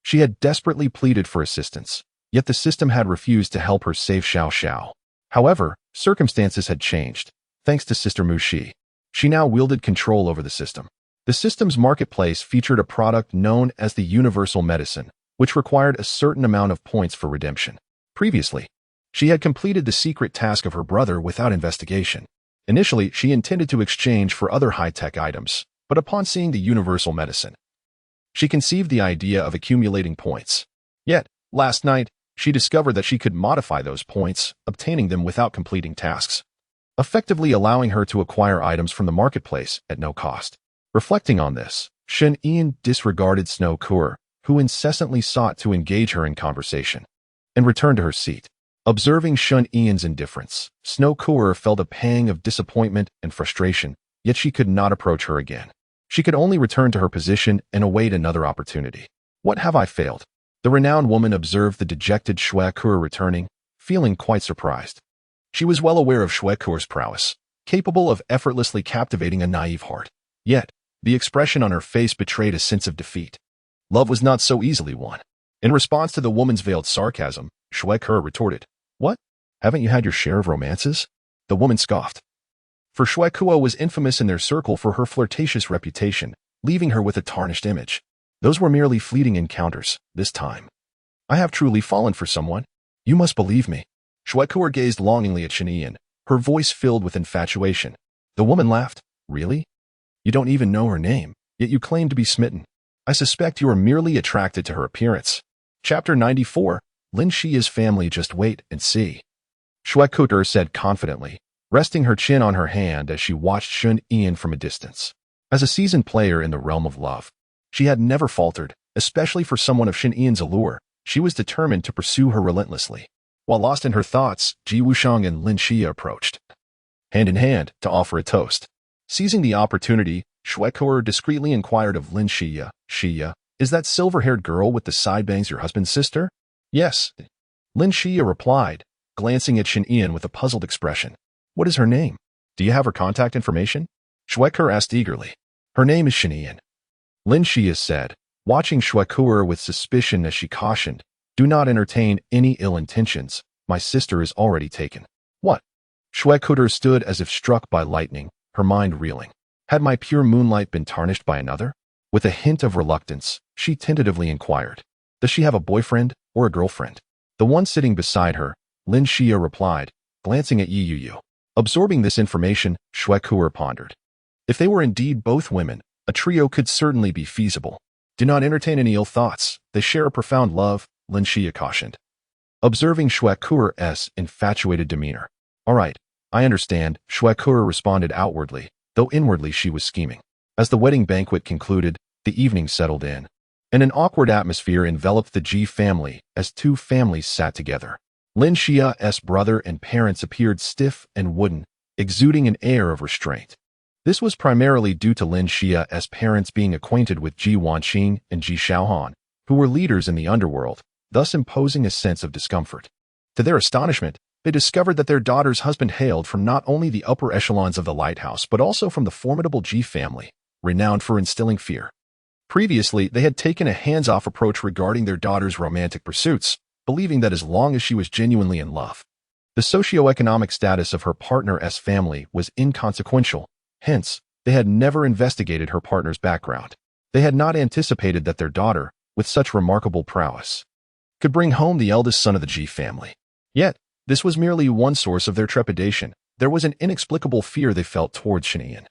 she had desperately pleaded for assistance, yet the system had refused to help her save Xiao Xiao. However, circumstances had changed. Thanks to Sister Mu Shi, she now wielded control over the system. The system's marketplace featured a product known as the Universal Medicine, which required a certain amount of points for redemption. Previously, she had completed the secret task of her brother without investigation. Initially, she intended to exchange for other high-tech items, but upon seeing the Universal Medicine, she conceived the idea of accumulating points. Yet, last night, she discovered that she could modify those points, obtaining them without completing tasks, effectively allowing her to acquire items from the marketplace at no cost. Reflecting on this, Shen Ian disregarded Snow Kur, who incessantly sought to engage her in conversation, and returned to her seat. Observing Shun Ian's indifference, Snow Kur felt a pang of disappointment and frustration, yet she could not approach her again. She could only return to her position and await another opportunity. What have I failed? The renowned woman observed the dejected Shue Kur returning, feeling quite surprised. She was well aware of Shue Kur's prowess, capable of effortlessly captivating a naive heart. Yet, the expression on her face betrayed a sense of defeat. Love was not so easily won. In response to the woman's veiled sarcasm, Shue Kur retorted, "What? Haven't you had your share of romances?" The woman scoffed. For Shue Kuo was infamous in their circle for her flirtatious reputation, leaving her with a tarnished image. Those were merely fleeting encounters, this time. I have truly fallen for someone. You must believe me. Shue Kuo gazed longingly at Shinian, her voice filled with infatuation. The woman laughed. Really? You don't even know her name, yet you claim to be smitten. I suspect you are merely attracted to her appearance. Chapter 94, Lin Shiya's family. Just wait and see. Shue Kuo said confidently, resting her chin on her hand as she watched Shun Ian from a distance. As a seasoned player in the realm of love, she had never faltered, especially for someone of Shin Ian's allure. She was determined to pursue her relentlessly. While lost in her thoughts, Ji Wushang and Lin Xia approached, hand in hand, to offer a toast. Seizing the opportunity, Shue Kuo discreetly inquired of Lin Xia, "Xia, is that silver-haired girl with the side bangs your husband's sister?" "Yes," Lin Xia replied, glancing at Shin Ian with a puzzled expression. "What is her name? Do you have her contact information?" Shue Kuo asked eagerly. "Her name is Shin Ian," Lin Xia said, watching Shue Kuo with suspicion as she cautioned, "Do not entertain any ill intentions. My sister is already taken." "What?" Shue Kuo stood as if struck by lightning, her mind reeling. Had my pure moonlight been tarnished by another? With a hint of reluctance, she tentatively inquired, "Does she have a boyfriend or a girlfriend?" The one sitting beside her, Lin Xia replied, glancing at Yi Yu. Absorbing this information, Shue Kuo pondered. If they were indeed both women, a trio could certainly be feasible. "Do not entertain any ill thoughts. They share a profound love," Lin Xia cautioned. Observing Shue Kuo's infatuated demeanor. "All right, I understand," Shue Kuo responded outwardly, though inwardly she was scheming. As the wedding banquet concluded, the evening settled in, and an awkward atmosphere enveloped the Ji family as two families sat together. Lin Xia's brother and parents appeared stiff and wooden, exuding an air of restraint. This was primarily due to Lin Xia's parents being acquainted with Ji Wanqing and Ji Xiaohan, who were leaders in the underworld, thus imposing a sense of discomfort. To their astonishment, they discovered that their daughter's husband hailed from not only the upper echelons of the lighthouse but also from the formidable Ji family, renowned for instilling fear. Previously, they had taken a hands-off approach regarding their daughter's romantic pursuits, believing that as long as she was genuinely in love, the socioeconomic status of her partner's family was inconsequential. Hence, they had never investigated her partner's background. They had not anticipated that their daughter, with such remarkable prowess, could bring home the eldest son of the Ji family. Yet, this was merely one source of their trepidation. There was an inexplicable fear they felt towards Shanian,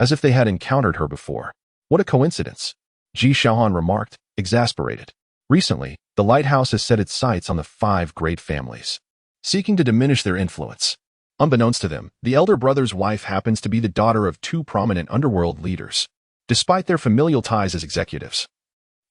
as if they had encountered her before. What a coincidence, Ji Xiaohan remarked, exasperated. Recently, the lighthouse has set its sights on the 5 great families, seeking to diminish their influence. Unbeknownst to them, the elder brother's wife happens to be the daughter of 2 prominent underworld leaders, despite their familial ties as executives.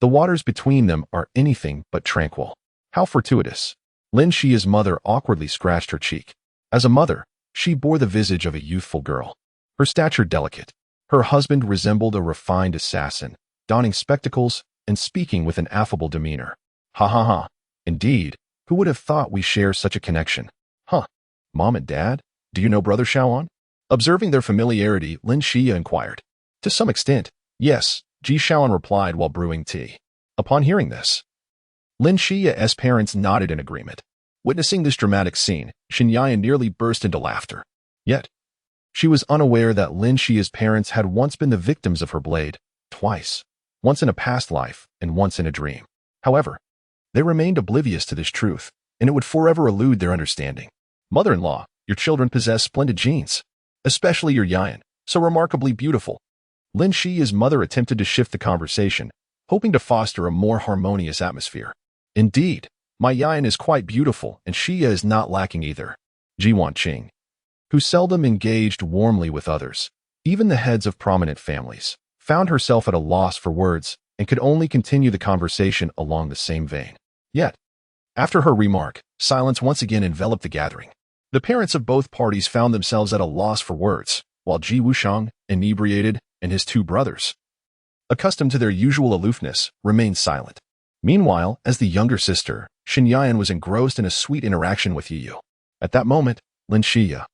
The waters between them are anything but tranquil. How fortuitous. Lin Xia's mother awkwardly scratched her cheek. As a mother, she bore the visage of a youthful girl, her stature delicate. Her husband resembled a refined assassin, donning spectacles and speaking with an affable demeanor. Ha ha ha. Indeed, who would have thought we share such a connection? Huh. Mom and Dad, do you know Brother Xiaoan? Observing their familiarity, Lin Xia inquired. To some extent, yes, Ji Xiaoan replied while brewing tea. Upon hearing this, Lin Xia's parents nodded in agreement. Witnessing this dramatic scene, Shen Yan nearly burst into laughter. Yet, she was unaware that Lin Xia's parents had once been the victims of her blade, twice, once in a past life and once in a dream. However, they remained oblivious to this truth, and it would forever elude their understanding. Mother-in-law, your children possess splendid genes, especially your Yan, so remarkably beautiful. Lin Xia's mother attempted to shift the conversation, hoping to foster a more harmonious atmosphere. Indeed, my Yan is quite beautiful, and Xia is not lacking either. Ji Wanqing, who seldom engaged warmly with others, even the heads of prominent families, found herself at a loss for words and could only continue the conversation along the same vein. Yet, after her remark, silence once again enveloped the gathering. The parents of both parties found themselves at a loss for words, while Ji Wushang, inebriated, and his 2 brothers, accustomed to their usual aloofness, remained silent. Meanwhile, as the younger sister, Shen Yan was engrossed in a sweet interaction with Yu. At that moment, Lin Xia,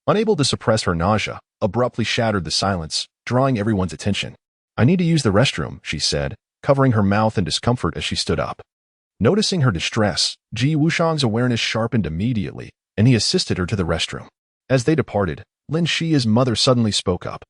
unable to suppress her nausea, abruptly shattered the silence, drawing everyone's attention. I need to use the restroom, she said, covering her mouth in discomfort as she stood up. Noticing her distress, Ji Wushang's awareness sharpened immediately, and he assisted her to the restroom. As they departed, Lin Xia's mother suddenly spoke up.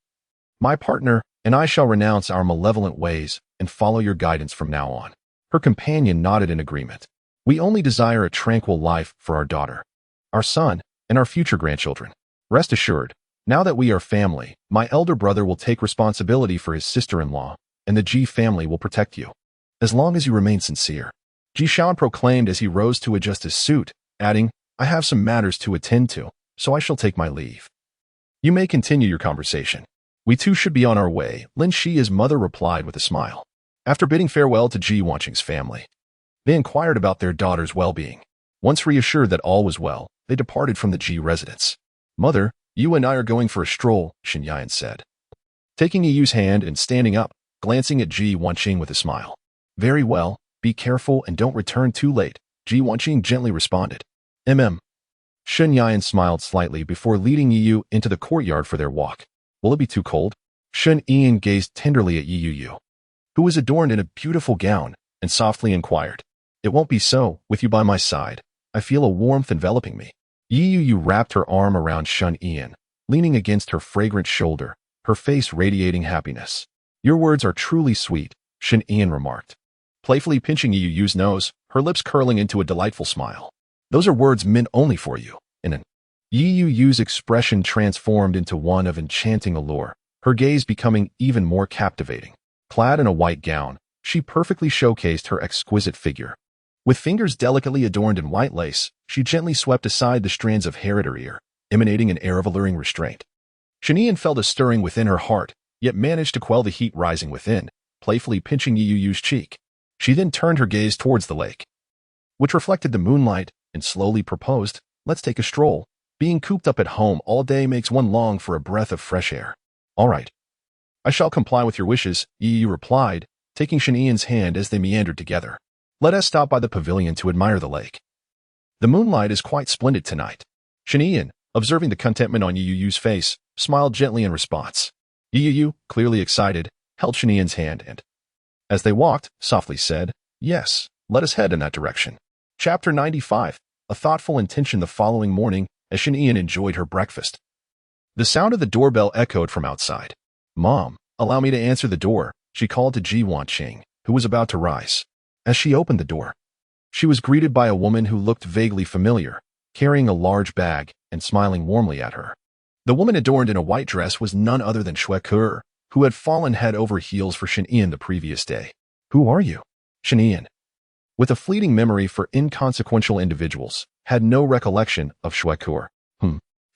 My partner and I shall renounce our malevolent ways and follow your guidance from now on. Her companion nodded in agreement. We only desire a tranquil life for our daughter, our son, and our future grandchildren. Rest assured, now that we are family, my elder brother will take responsibility for his sister-in-law, and the Ji family will protect you, as long as you remain sincere. Ji Xiaoan proclaimed as he rose to adjust his suit, adding, I have some matters to attend to, so I shall take my leave. You may continue your conversation. We too should be on our way, Lin Xia's mother replied with a smile. After bidding farewell to Ji Wanqing's family, they inquired about their daughter's well-being. Once reassured that all was well, they departed from the Ji residence. Mother, you and I are going for a stroll, Shen Yan said, taking Yu's hand and standing up, glancing at Ji Wanqing with a smile. Very well, be careful and don't return too late, Ji Wanqing gently responded. Shen Yan smiled slightly before leading Yu into the courtyard for their walk. Will it be too cold? Shen Yan gazed tenderly at Yu, who was adorned in a beautiful gown, and softly inquired. It won't be so, with you by my side. I feel a warmth enveloping me. Yu wrapped her arm around Shen Yan, leaning against her fragrant shoulder, her face radiating happiness. Your words are truly sweet, Shen Yan remarked, playfully pinching Yu's nose, her lips curling into a delightful smile. Those are words meant only for you, and Yu's expression transformed into one of enchanting allure, her gaze becoming even more captivating. Clad in a white gown, she perfectly showcased her exquisite figure. With fingers delicately adorned in white lace, she gently swept aside the strands of hair at her ear, emanating an air of alluring restraint. Shen Yan felt a stirring within her heart, yet managed to quell the heat rising within, playfully pinching Yu's cheek. She then turned her gaze towards the lake, which reflected the moonlight, and slowly proposed, let's take a stroll. Being cooped up at home all day makes one long for a breath of fresh air. All right. I shall comply with your wishes, Yu replied, taking Shen Yan's hand as they meandered together. Let us stop by the pavilion to admire the lake. The moonlight is quite splendid tonight. Shen Yan, observing the contentment on Yu's face, smiled gently in response. Yu, clearly excited, held Shen Yan's hand and, as they walked, softly said, yes, let us head in that direction. Chapter 95, a thoughtful intention the following morning as Shen Yan enjoyed her breakfast. The sound of the doorbell echoed from outside. Mom, allow me to answer the door, she called to Ji Wanqing, who was about to rise. As she opened the door, she was greeted by a woman who looked vaguely familiar, carrying a large bag and smiling warmly at her. The woman adorned in a white dress was none other than Shuekur, who had fallen head over heels for Shen the previous day. "Who are you?" Shen, with a fleeting memory for inconsequential individuals, had no recollection of Shuekur.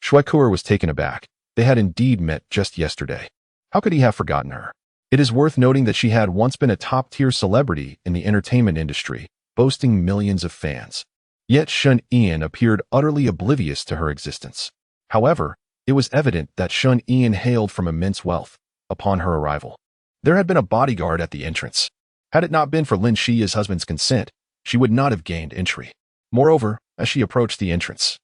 Shuekur was taken aback. They had indeed met just yesterday. How could he have forgotten her? It is worth noting that she had once been a top-tier celebrity in the entertainment industry, boasting millions of fans. Yet Shen appeared utterly oblivious to her existence. However, it was evident that Shen hailed from immense wealth. Upon her arrival, there had been a bodyguard at the entrance. Had it not been for Lin Shiya's husband's consent, she would not have gained entry. Moreover, as she approached the entrance,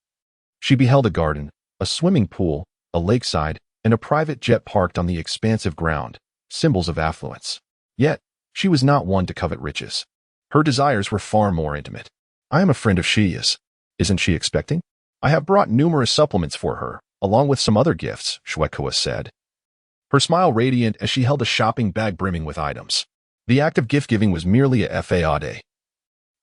she beheld a garden, a swimming pool, a lakeside, and a private jet parked on the expansive ground, symbols of affluence. Yet, she was not one to covet riches. Her desires were far more intimate. "I am a friend of Shiya's. Isn't she expecting? I have brought numerous supplements for her, along with some other gifts," Shuekur said. Her smile radiant as she held a shopping bag brimming with items. The act of gift-giving was merely a fade.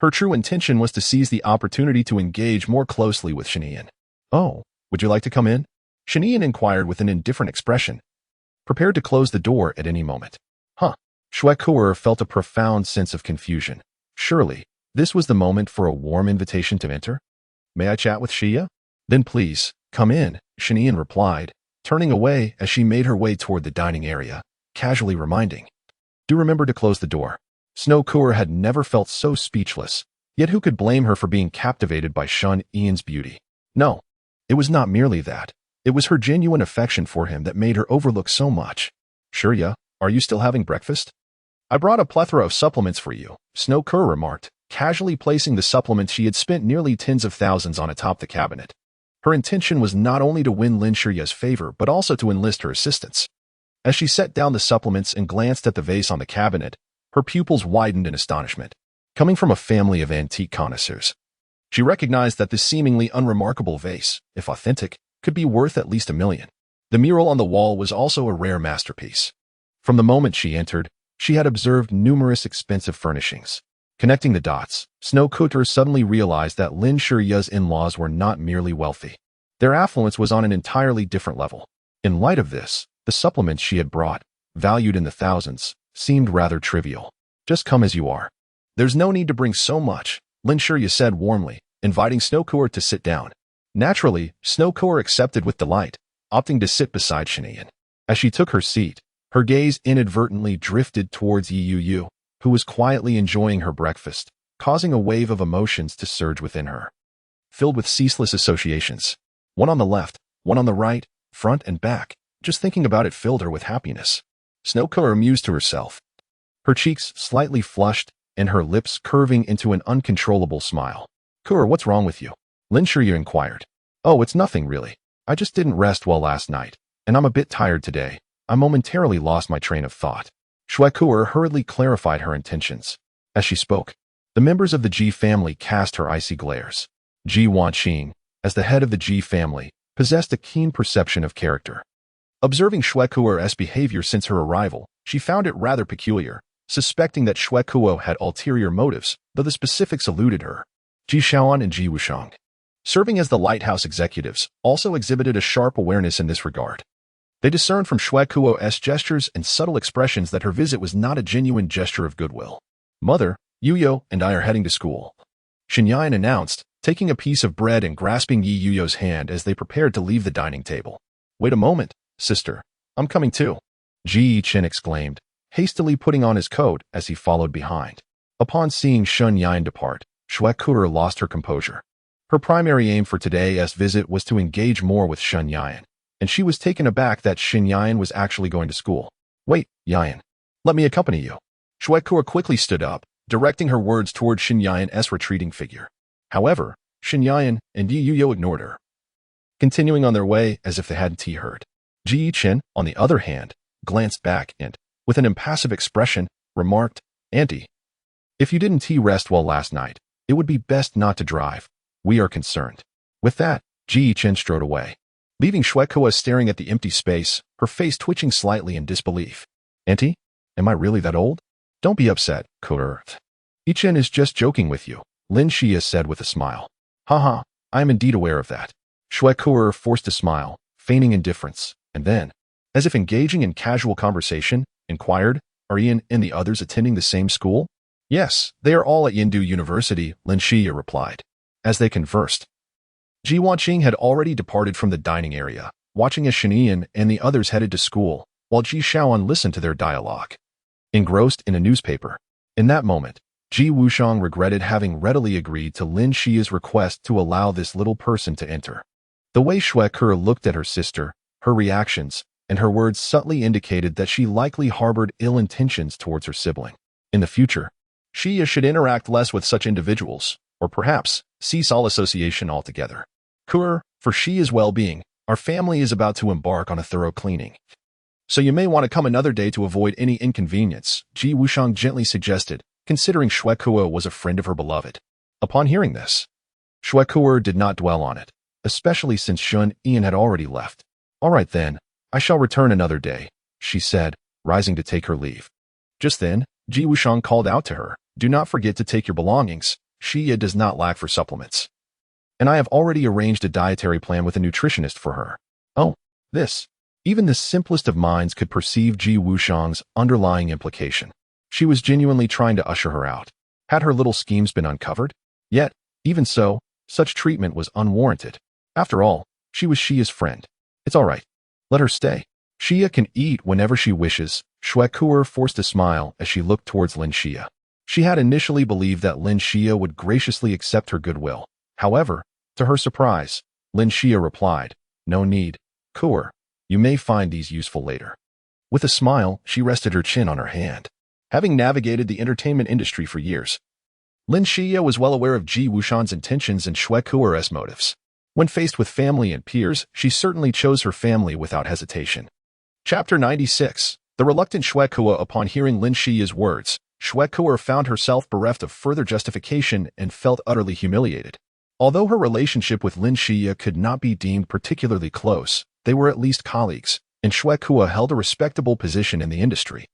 Her true intention was to seize the opportunity to engage more closely with Shen. "Oh, would you like to come in?" Shen inquired with an indifferent expression, prepared to close the door at any moment. Shuekur felt a profound sense of confusion. Surely, this was the moment for a warm invitation to enter? "May I chat with Shiya?" "Then please, come in," Shen replied, turning away as she made her way toward the dining area, casually reminding, "Do remember to close the door." Shuekur had never felt so speechless, yet who could blame her for being captivated by Shen's beauty? No, it was not merely that. It was her genuine affection for him that made her overlook so much. "Shiya, are you still having breakfast?" "I brought a plethora of supplements for you," Shuekur remarked, casually placing the supplements she had spent nearly tens of thousands on atop the cabinet. Her intention was not only to win Lin Shiya's favor, but also to enlist her assistance. As she set down the supplements and glanced at the vase on the cabinet, her pupils widened in astonishment. Coming from a family of antique connoisseurs, she recognized that this seemingly unremarkable vase, if authentic, could be worth at least $1 million. The mural on the wall was also a rare masterpiece. From the moment she entered, she had observed numerous expensive furnishings. Connecting the dots, Shuekur suddenly realized that Lin Shiya's in-laws were not merely wealthy. Their affluence was on an entirely different level. In light of this, the supplements she had brought, valued in the thousands, seemed rather trivial. "Just come as you are. There's no need to bring so much," Lin Shiya said warmly, inviting Shuekur to sit down. Naturally, Shuekur accepted with delight, opting to sit beside Shen. As she took her seat, her gaze inadvertently drifted towards Yu, who was quietly enjoying her breakfast, causing a wave of emotions to surge within her. Filled with ceaseless associations. One on the left, one on the right, front and back. Just thinking about it filled her with happiness. Shuekur amused to herself, her cheeks slightly flushed and her lips curving into an uncontrollable smile. "What's wrong with you?" Lin Shiya inquired. "Oh, it's nothing really. I just didn't rest well last night, and I'm a bit tired today. I momentarily lost my train of thought." Shuekur hurriedly clarified her intentions. As she spoke, the members of the Ji family cast her icy glares. Ji Wanqing, as the head of the Ji family, possessed a keen perception of character. Observing Shuekur's behavior since her arrival, she found it rather peculiar, suspecting that Shuekur had ulterior motives, though the specifics eluded her. Ji Shaoan and Ji Wushang, serving as the lighthouse executives, also exhibited a sharp awareness in this regard. They discerned from Shuekur's gestures and subtle expressions that her visit was not a genuine gesture of goodwill. "Mother, Yuyo and I are heading to school," Shen announced, taking a piece of bread and grasping Yuyo's hand as they prepared to leave the dining table. "Wait a moment, sister. I'm coming too," Ji Chen exclaimed, hastily putting on his coat as he followed behind. Upon seeing Shen depart, Shuekur lost her composure. Her primary aim for today's visit was to engage more with Shen, and she was taken aback that Shen was actually going to school. "Wait, Yan. Let me accompany you." Shuekur quickly stood up, directing her words toward Shen's retreating figure. However, Shen and Yuyo ignored her, continuing on their way as if they hadn't heard. Ji Chen, on the other hand, glanced back and, with an impassive expression, remarked, "Auntie, if you didn't rest well last night, it would be best not to drive. We are concerned." With that, Ji Chen strode away, leaving Shuekur staring at the empty space, her face twitching slightly in disbelief. "Auntie, am I really that old?" "Don't be upset, Kur. Chen is just joking with you," Lin Shiya said with a smile. "Haha, I am indeed aware of that. Shuekur forced a smile, feigning indifference, and then, as if engaging in casual conversation, inquired, are Ian and the others attending the same school? Yes, they are all at Yindu University, Lin Xia replied. As they conversed, Ji Wanqing had already departed from the dining area, watching as Shanian and the others headed to school, while Ji Shaoan listened to their dialogue. Engrossed in a newspaper. In that moment, Ji Wushang regretted having readily agreed to Lin Xia's request to allow this little person to enter. The way Shuekur looked at her sister, her reactions, and her words subtly indicated that she likely harbored ill intentions towards her sibling. In the future, Xia should interact less with such individuals, or perhaps cease all association altogether. For Xia's well-being, our family is about to embark on a thorough cleaning. So you may want to come another day to avoid any inconvenience, Ji Wushang gently suggested, considering Shuekur was a friend of her beloved. Upon hearing this, Shuekur did not dwell on it, especially since Shun Ian had already left. All right then, I shall return another day, she said, rising to take her leave. Just then, Ji Wushang called out to her, do not forget to take your belongings, Xia does not lack for supplements. And I have already arranged a dietary plan with a nutritionist for her. Oh, this. Even the simplest of minds could perceive Ji Wushang's underlying implication. She was genuinely trying to usher her out. Had her little schemes been uncovered? Yet, even so, such treatment was unwarranted. After all, she was Xia's friend. It's all right. Let her stay. Xia can eat whenever she wishes. Shuekur forced a smile as she looked towards Lin Xia. She had initially believed that Lin Xia would graciously accept her goodwill. However, to her surprise, Lin Xia replied, no need. You may find these useful later. With a smile, she rested her chin on her hand. Having navigated the entertainment industry for years, Lin Xia was well aware of Ji Wushang's intentions and Shuekur's motives. When faced with family and peers, she certainly chose her family without hesitation. Chapter 96. The reluctant Shuekur. Upon hearing Lin Xia's words, Shuekur found herself bereft of further justification and felt utterly humiliated. Although her relationship with Lin Xia could not be deemed particularly close, they were at least colleagues, and Shuekur held a respectable position in the industry.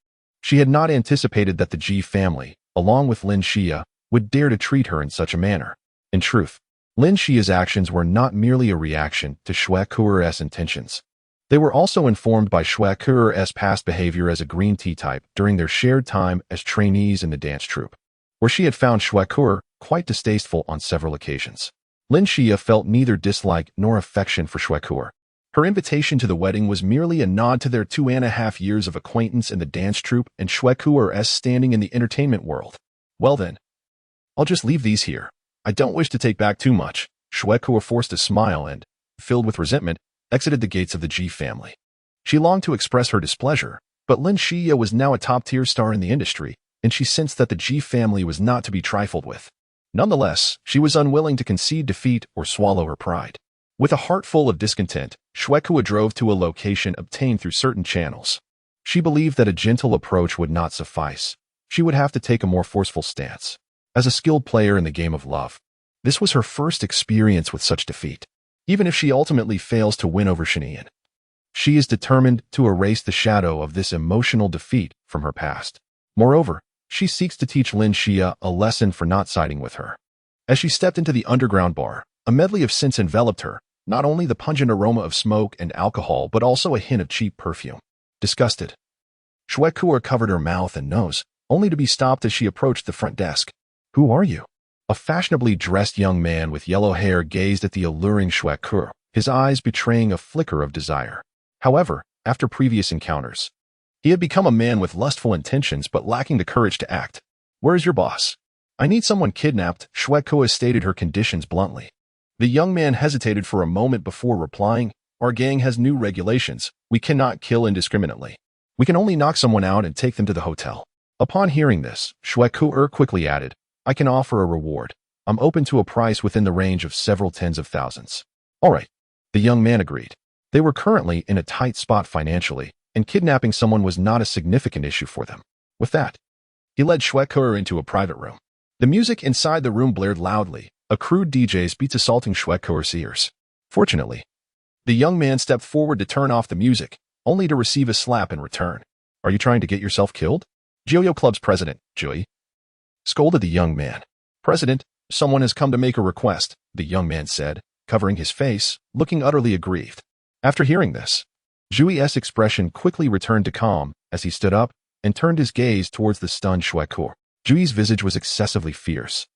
She had not anticipated that the Ji family, along with Lin Xia, would dare to treat her in such a manner. In truth, Lin Xia's actions were not merely a reaction to Shuekur's intentions. They were also informed by Shuekur's past behavior as a green tea type during their shared time as trainees in the dance troupe, where she had found Shuekur quite distasteful on several occasions. Lin Xia felt neither dislike nor affection for Shuekur. Her invitation to the wedding was merely a nod to their 2.5 years of acquaintance in the dance troupe and Shuekur's standing in the entertainment world. Well then, I'll just leave these here. I don't wish to take back too much. Shuekur forced a smile and, filled with resentment, exited the gates of the Ji family. She longed to express her displeasure, but Lin Xia was now a top-tier star in the industry, and she sensed that the Ji family was not to be trifled with. Nonetheless, she was unwilling to concede defeat or swallow her pride. With a heart full of discontent, Shuekur drove to a location obtained through certain channels. She believed that a gentle approach would not suffice. She would have to take a more forceful stance. As a skilled player in the game of love, this was her first experience with such defeat. Even if she ultimately fails to win over Shanian, she is determined to erase the shadow of this emotional defeat from her past. Moreover, she seeks to teach Lin Xia a lesson for not siding with her. As she stepped into the underground bar, a medley of scents enveloped her, not only the pungent aroma of smoke and alcohol but also a hint of cheap perfume. Disgusted, Shuekur covered her mouth and nose, only to be stopped as she approached the front desk. Who are you? A fashionably dressed young man with yellow hair gazed at the alluring Shuekur, his eyes betraying a flicker of desire. However, after previous encounters, he had become a man with lustful intentions but lacking the courage to act. Where is your boss? I need someone kidnapped, Shuekur stated her conditions bluntly. The young man hesitated for a moment before replying, our gang has new regulations. We cannot kill indiscriminately. We can only knock someone out and take them to the hotel. Upon hearing this, Shuekur quickly added, I can offer a reward. I'm open to a price within the range of several tens of thousands. All right. The young man agreed. They were currently in a tight spot financially, and kidnapping someone was not a significant issue for them. With that, he led Shuekur into a private room. The music inside the room blared loudly, a crude DJ's beats assaulting Shuekur's ears. Fortunately, the young man stepped forward to turn off the music, only to receive a slap in return. Are you trying to get yourself killed? Joyo Club's president, Joy, scolded the young man. President, someone has come to make a request, the young man said, covering his face, looking utterly aggrieved. After hearing this, Zhui's expression quickly returned to calm as he stood up and turned his gaze towards the stunned Shueku. Zhui's visage was excessively fierce,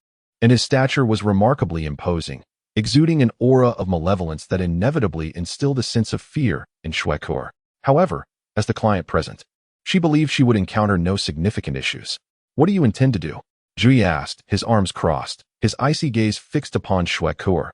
and his stature was remarkably imposing, exuding an aura of malevolence that inevitably instilled a sense of fear in Shueku. However, as the client present, she believed she would encounter no significant issues. "What do you intend to do?" Zhui asked, his arms crossed, his icy gaze fixed upon Shueku.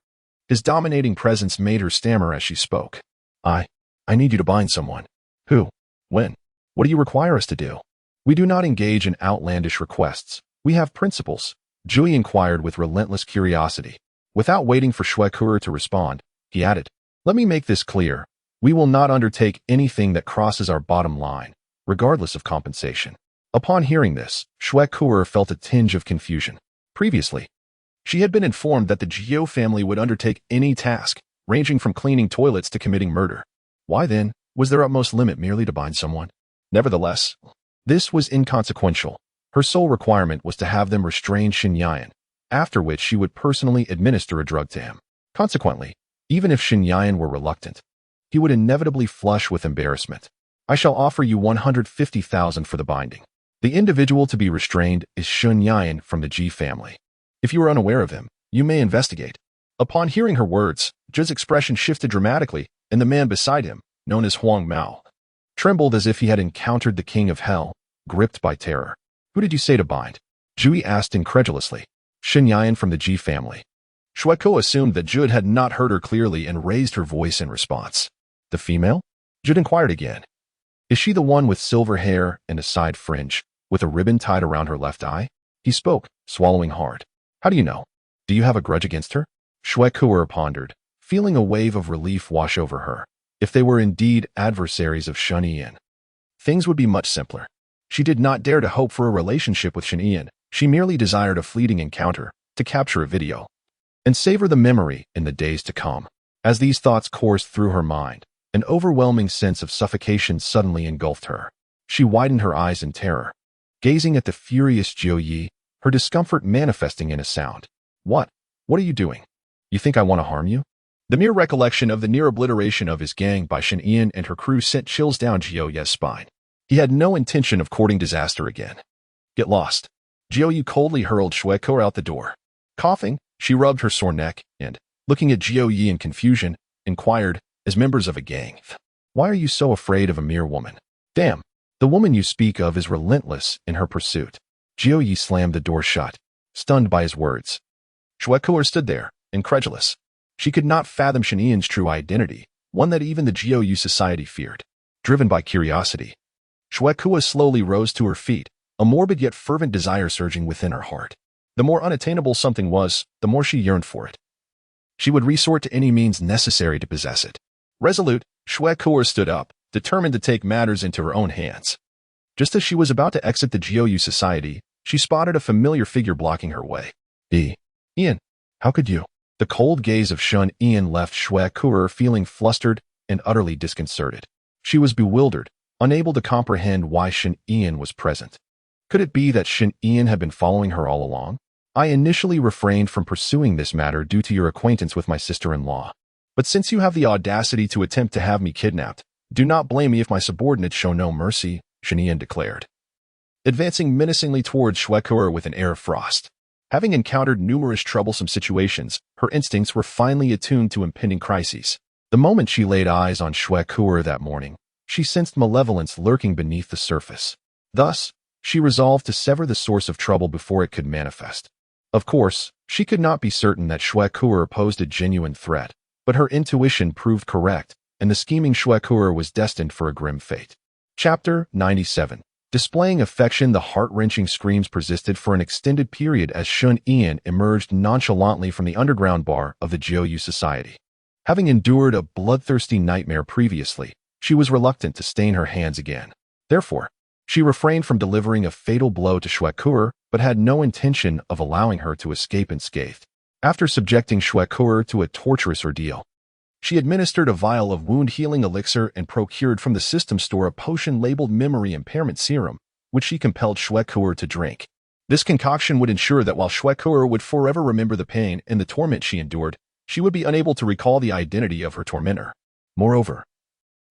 His dominating presence made her stammer as she spoke. I need you to bind someone." "Who? When? What do you require us to do?" "We do not engage in outlandish requests. We have principles," Zhui inquired with relentless curiosity. Without waiting for Shueku to respond, he added, "Let me make this clear. We will not undertake anything that crosses our bottom line, regardless of compensation." Upon hearing this, Shueku felt a tinge of confusion. Previously, she had been informed that the Jiu family would undertake any task, ranging from cleaning toilets to committing murder. Why then was their utmost limit merely to bind someone? Nevertheless, this was inconsequential. Her sole requirement was to have them restrain Xinyan, after which she would personally administer a drug to him. Consequently, even if Xinyan were reluctant, he would inevitably flush with embarrassment. "I shall offer you 150,000 for the binding. The individual to be restrained is Xinyan from the Ji family. If you are unaware of him, you may investigate." Upon hearing her words, Zhu's expression shifted dramatically, and the man beside him, known as Huang Mao, trembled as if he had encountered the king of hell, gripped by terror. "Who did you say to bind?" Zhui asked incredulously. "Xinyan from the Ji family." Shueku assumed that Zhu had not heard her clearly and raised her voice in response. "The female?" Zhu inquired again. "Is she the one with silver hair and a side fringe, with a ribbon tied around her left eye?" He spoke, swallowing hard. "How do you know? Do you have a grudge against her?" Shueku pondered, feeling a wave of relief wash over her. If they were indeed adversaries of Shen Yian, things would be much simpler. She did not dare to hope for a relationship with Shen Yian. She merely desired a fleeting encounter, to capture a video, and savor the memory in the days to come. As these thoughts coursed through her mind, an overwhelming sense of suffocation suddenly engulfed her. She widened her eyes in terror, gazing at the furious Jiu Yi, her discomfort manifesting in a sound. What are you doing? You think I want to harm you?" The mere recollection of the near obliteration of his gang by Shen Yian and her crew sent chills down Jiu Yi's spine. He had no intention of courting disaster again. "Get lost." Jiu Yi coldly hurled Shueku out the door. Coughing, she rubbed her sore neck and, looking at Jiu Yi in confusion, inquired, as members of a gang, "Why are you so afraid of a mere woman?" "Damn, the woman you speak of is relentless in her pursuit." Jiu Yi slammed the door shut, stunned by his words. Shueku stood there, incredulous. She could not fathom Shen Yian's true identity, one that even the Jiu society feared. Driven by curiosity, Shueku slowly rose to her feet, a morbid yet fervent desire surging within her heart. The more unattainable something was, the more she yearned for it. She would resort to any means necessary to possess it. Resolute, Shueku stood up, determined to take matters into her own hands. Just as she was about to exit the Jiu society, she spotted a familiar figure blocking her way. "Ian, how could you?" The cold gaze of Shen Yian left Shueku feeling flustered and utterly disconcerted. She was bewildered, unable to comprehend why Shen Yian was present. Could it be that Shen Yian had been following her all along? "I initially refrained from pursuing this matter due to your acquaintance with my sister-in-law. But since you have the audacity to attempt to have me kidnapped, do not blame me if my subordinates show no mercy," Shen Yian declared, advancing menacingly towards Shueku with an air of frost. Having encountered numerous troublesome situations, her instincts were finely attuned to impending crises. The moment she laid eyes on Shueku that morning, she sensed malevolence lurking beneath the surface. Thus, she resolved to sever the source of trouble before it could manifest. Of course, she could not be certain that Shueku posed a genuine threat, but her intuition proved correct, and the scheming Shueku was destined for a grim fate. Chapter 97. Displaying affection, the heart-wrenching screams persisted for an extended period as Shen Yian emerged nonchalantly from the underground bar of the Jiu Society. Having endured a bloodthirsty nightmare previously, she was reluctant to stain her hands again. Therefore, she refrained from delivering a fatal blow to Shueku, but had no intention of allowing her to escape unscathed. After subjecting Shueku to a torturous ordeal, she administered a vial of wound-healing elixir and procured from the system store a potion labeled Memory Impairment Serum, which she compelled Shueku to drink. This concoction would ensure that while Shueku would forever remember the pain and the torment she endured, she would be unable to recall the identity of her tormentor. Moreover,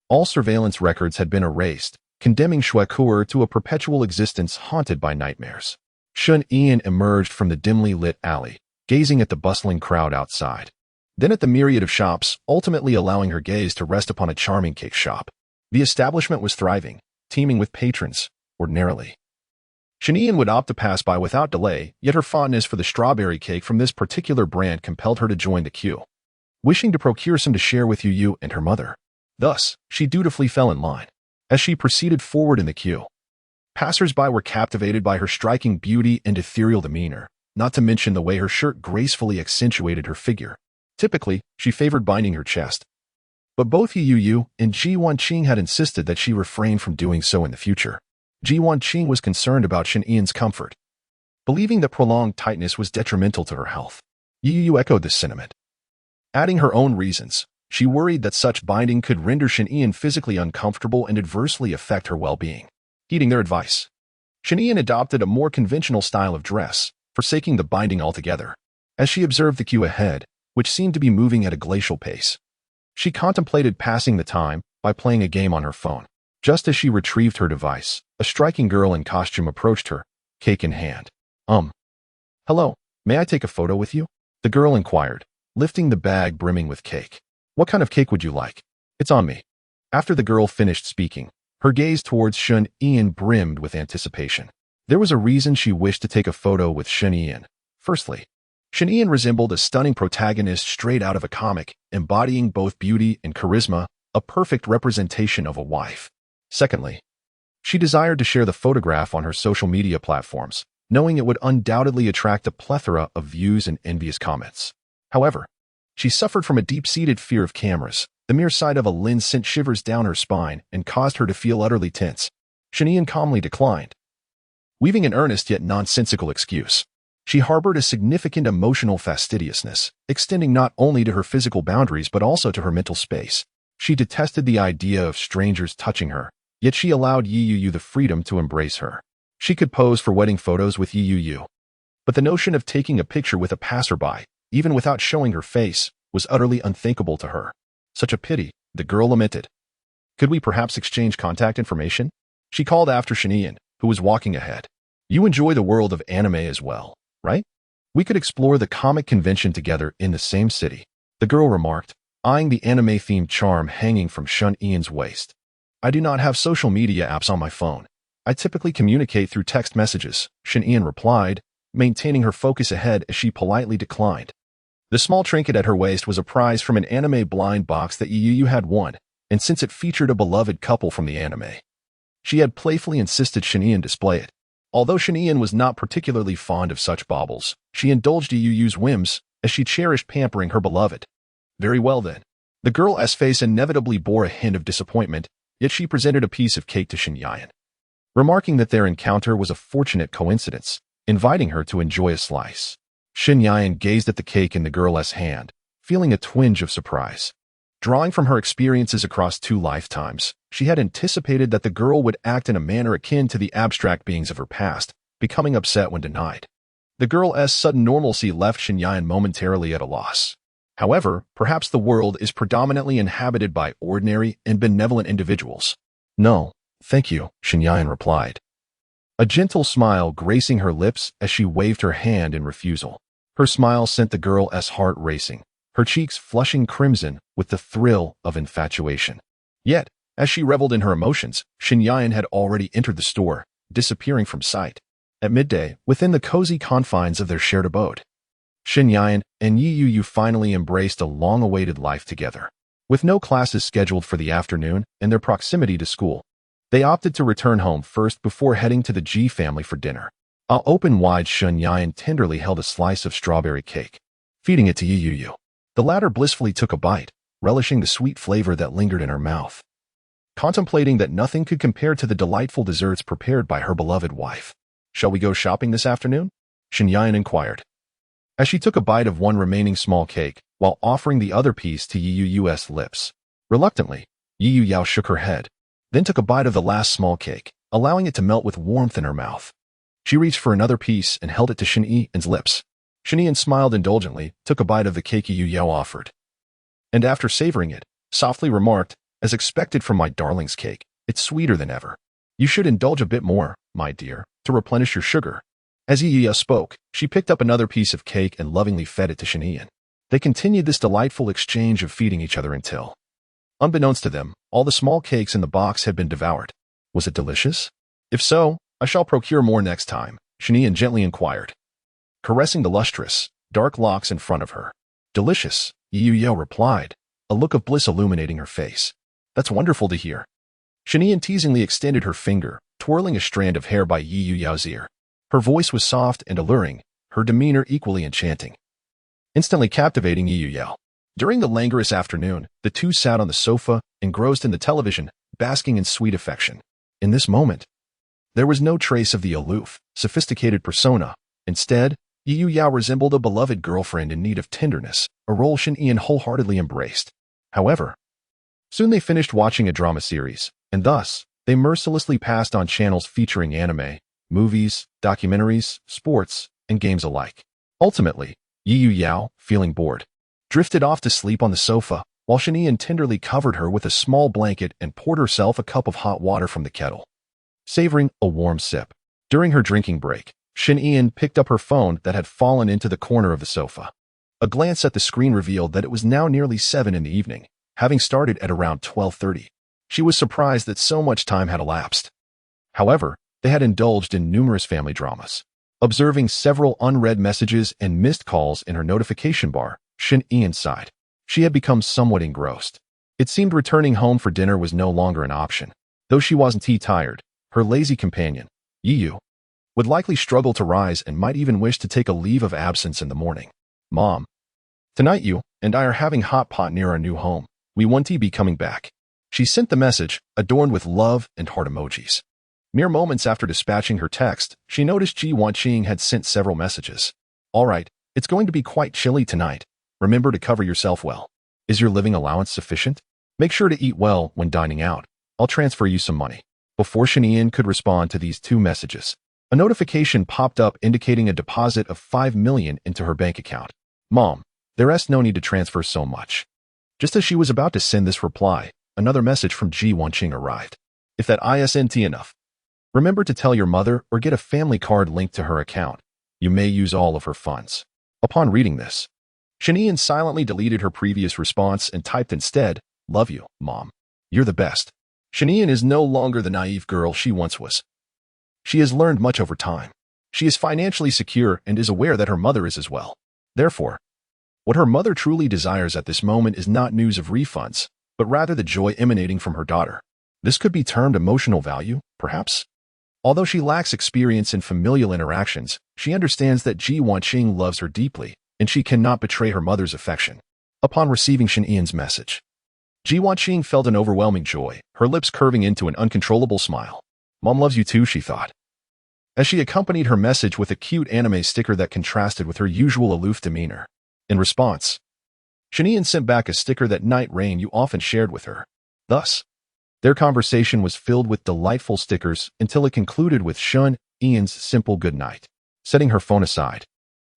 all surveillance records had been erased, condemning Shuekur to a perpetual existence haunted by nightmares. Shun Ian emerged from the dimly lit alley, gazing at the bustling crowd outside, then at the myriad of shops, ultimately allowing her gaze to rest upon a charming cake shop. The establishment was thriving, teeming with patrons, ordinarily. Shun Ian would opt to pass by without delay, yet her fondness for the strawberry cake from this particular brand compelled her to join the queue, wishing to procure some to share with Yu and her mother. Thus, she dutifully fell in line. As she proceeded forward in the queue, passers-by were captivated by her striking beauty and ethereal demeanor, not to mention the way her shirt gracefully accentuated her figure. Typically, she favored binding her chest, but both Yu and Ji Wanqing had insisted that she refrain from doing so in the future. Ji Wanqing was concerned about Shun Ian's comfort, believing that prolonged tightness was detrimental to her health. Yu echoed this sentiment, adding her own reasons. She worried that such binding could render Shun Ian physically uncomfortable and adversely affect her well-being. Heeding their advice, Shun Ian adopted a more conventional style of dress, forsaking the binding altogether. As she observed the queue ahead, which seemed to be moving at a glacial pace, she contemplated passing the time by playing a game on her phone. Just as she retrieved her device, a striking girl in costume approached her, cake in hand. Hello, may I take a photo with you? The girl inquired, lifting the bag brimming with cake. What kind of cake would you like? It's on me. After the girl finished speaking, her gaze towards Shun Ian brimmed with anticipation. There was a reason she wished to take a photo with Shun Ian. Firstly, Shun Ian resembled a stunning protagonist straight out of a comic, embodying both beauty and charisma, a perfect representation of a wife. Secondly, she desired to share the photograph on her social media platforms, knowing it would undoubtedly attract a plethora of views and envious comments. However, she suffered from a deep-seated fear of cameras. The mere sight of a lens sent shivers down her spine and caused her to feel utterly tense. Shun Ian calmly declined, weaving an earnest yet nonsensical excuse. She harbored a significant emotional fastidiousness, extending not only to her physical boundaries but also to her mental space. She detested the idea of strangers touching her, yet she allowed Yu the freedom to embrace her. She could pose for wedding photos with Yu, but the notion of taking a picture with a passerby, even without showing her face, was utterly unthinkable to her. Such a pity, the girl lamented. Could we perhaps exchange contact information? She called after Shun Ian, who was walking ahead. You enjoy the world of anime as well, right? We could explore the comic convention together in the same city, the girl remarked, eyeing the anime-themed charm hanging from Shun Ian's waist. I do not have social media apps on my phone. I typically communicate through text messages, Shun Ian replied, maintaining her focus ahead as she politely declined. The small trinket at her waist was a prize from an anime blind box that Yu had won, and since it featured a beloved couple from the anime, she had playfully insisted Shun Ian display it. Although Shun Ian was not particularly fond of such baubles, she indulged Yu's whims as she cherished pampering her beloved. Very well then. The girl's face inevitably bore a hint of disappointment, yet she presented a piece of cake to Shun Ian, remarking that their encounter was a fortunate coincidence, inviting her to enjoy a slice. Shun Ian gazed at the cake in the girl's hand, feeling a twinge of surprise. Drawing from her experiences across 2 lifetimes, she had anticipated that the girl would act in a manner akin to the abstract beings of her past, becoming upset when denied. The girl's sudden normalcy left Shun Ian momentarily at a loss. However, perhaps the world is predominantly inhabited by ordinary and benevolent individuals. No, thank you, Shun Ian replied, a gentle smile gracing her lips as she waved her hand in refusal. Her smile sent the girl's heart racing, her cheeks flushing crimson with the thrill of infatuation. Yet, as she reveled in her emotions, Shun Ian had already entered the store, disappearing from sight. At midday, within the cozy confines of their shared abode, Shun Ian and Yu finally embraced a long-awaited life together. With no classes scheduled for the afternoon and their proximity to school, they opted to return home first before heading to the G family for dinner. Open-wide, Shun Ian tenderly held a slice of strawberry cake, feeding it to Yu. The latter blissfully took a bite, relishing the sweet flavor that lingered in her mouth, contemplating that nothing could compare to the delightful desserts prepared by her beloved wife. Shall we go shopping this afternoon? Shun Ian inquired, as she took a bite of one remaining small cake while offering the other piece to Yu's lips. Reluctantly, Yu shook her head, then took a bite of the last small cake, allowing it to melt with warmth in her mouth. She reached for another piece and held it to Shun Ian's lips. Shanian smiled indulgently, took a bite of the cake Yu Yao offered, and after savoring it, softly remarked, "As expected from my darling's cake, it's sweeter than ever. You should indulge a bit more, my dear, to replenish your sugar." As Yu Yao spoke, she picked up another piece of cake and lovingly fed it to Shanian. They continued this delightful exchange of feeding each other until, unbeknownst to them, all the small cakes in the box had been devoured. Was it delicious? If so, I shall procure more next time, Shanian gently inquired, caressing the lustrous, dark locks in front of her. Delicious, Yu Yao replied, a look of bliss illuminating her face. That's wonderful to hear. Shanian teasingly extended her finger, twirling a strand of hair by Yu Yao's ear. Her voice was soft and alluring, her demeanor equally enchanting, instantly captivating Yu Yao. During the languorous afternoon, the two sat on the sofa, engrossed in the television, basking in sweet affection. In this moment, there was no trace of the aloof, sophisticated persona. Instead, Yu Yao resembled a beloved girlfriend in need of tenderness, a role Shanian wholeheartedly embraced. However, soon they finished watching a drama series, and thus, they mercilessly passed on channels featuring anime, movies, documentaries, sports, and games alike. Ultimately, Yu Yao, feeling bored, drifted off to sleep on the sofa, while Shanian tenderly covered her with a small blanket and poured herself a cup of hot water from the kettle, savoring a warm sip. During her drinking break, Shanian picked up her phone that had fallen into the corner of the sofa. A glance at the screen revealed that it was now nearly 7 in the evening, having started at around 12:30. She was surprised that so much time had elapsed. However, they had indulged in numerous family dramas. Observing several unread messages and missed calls in her notification bar, Shanian sighed. She had become somewhat engrossed. It seemed returning home for dinner was no longer an option. Though she wasn't tea-tired, her lazy companion, Yu, would likely struggle to rise and might even wish to take a leave of absence in the morning. "Mom, tonight you and I are having hot pot near our new home. We want to be coming back." She sent the message, adorned with love and heart emojis. Mere moments after dispatching her text, she noticed Ji Wanqing had sent several messages. "All right, it's going to be quite chilly tonight. Remember to cover yourself well. Is your living allowance sufficient? Make sure to eat well when dining out. I'll transfer you some money." Before Shanian could respond to these two messages, a notification popped up indicating a deposit of 5 million into her bank account. "Mom, there's no need to transfer so much." Just as she was about to send this reply, another message from Ji Wanqing arrived. "If that isn't enough, remember to tell your mother or get a family card linked to her account. You may use all of her funds." Upon reading this, Shanian silently deleted her previous response and typed instead, "Love you, Mom. You're the best." Shanian is no longer the naive girl she once was. She has learned much over time. She is financially secure and is aware that her mother is as well. Therefore, what her mother truly desires at this moment is not news of refunds, but rather the joy emanating from her daughter. This could be termed emotional value, perhaps? Although she lacks experience in familial interactions, she understands that Ji Wanqing loves her deeply, and she cannot betray her mother's affection. Upon receiving Shanian's message, Ji Wanqing felt an overwhelming joy, her lips curving into an uncontrollable smile. "Mom loves you too," she thought, as she accompanied her message with a cute anime sticker that contrasted with her usual aloof demeanor. In response, Shanian sent back a sticker that Night Rain you often shared with her. Thus, their conversation was filled with delightful stickers until it concluded with Shun Ian's simple good night. Setting her phone aside,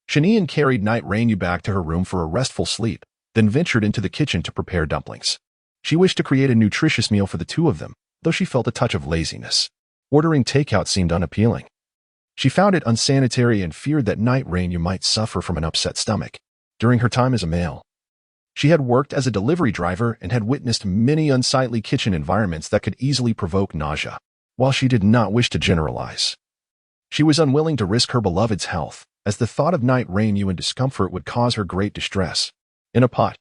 Shanian carried Night Rain you back to her room for a restful sleep, then ventured into the kitchen to prepare dumplings. She wished to create a nutritious meal for the two of them, though she felt a touch of laziness. Ordering takeout seemed unappealing. She found it unsanitary and feared that Night Rain you might suffer from an upset stomach. During her time as a male, she had worked as a delivery driver and had witnessed many unsightly kitchen environments that could easily provoke nausea. While she did not wish to generalize, she was unwilling to risk her beloved's health, as the thought of Night Rain you in discomfort would cause her great distress. In a pot,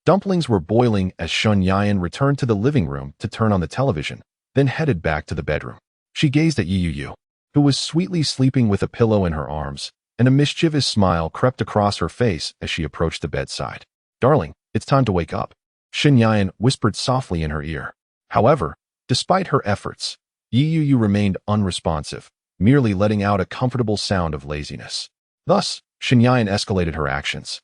dumplings were boiling as Shun Yan returned to the living room to turn on the television, then headed back to the bedroom. She gazed at Yu, who was sweetly sleeping with a pillow in her arms, and a mischievous smile crept across her face as she approached the bedside. "Darling, it's time to wake up," Shin Yan whispered softly in her ear. However, despite her efforts, Yu remained unresponsive, merely letting out a comfortable sound of laziness. Thus, Shin Yan escalated her actions,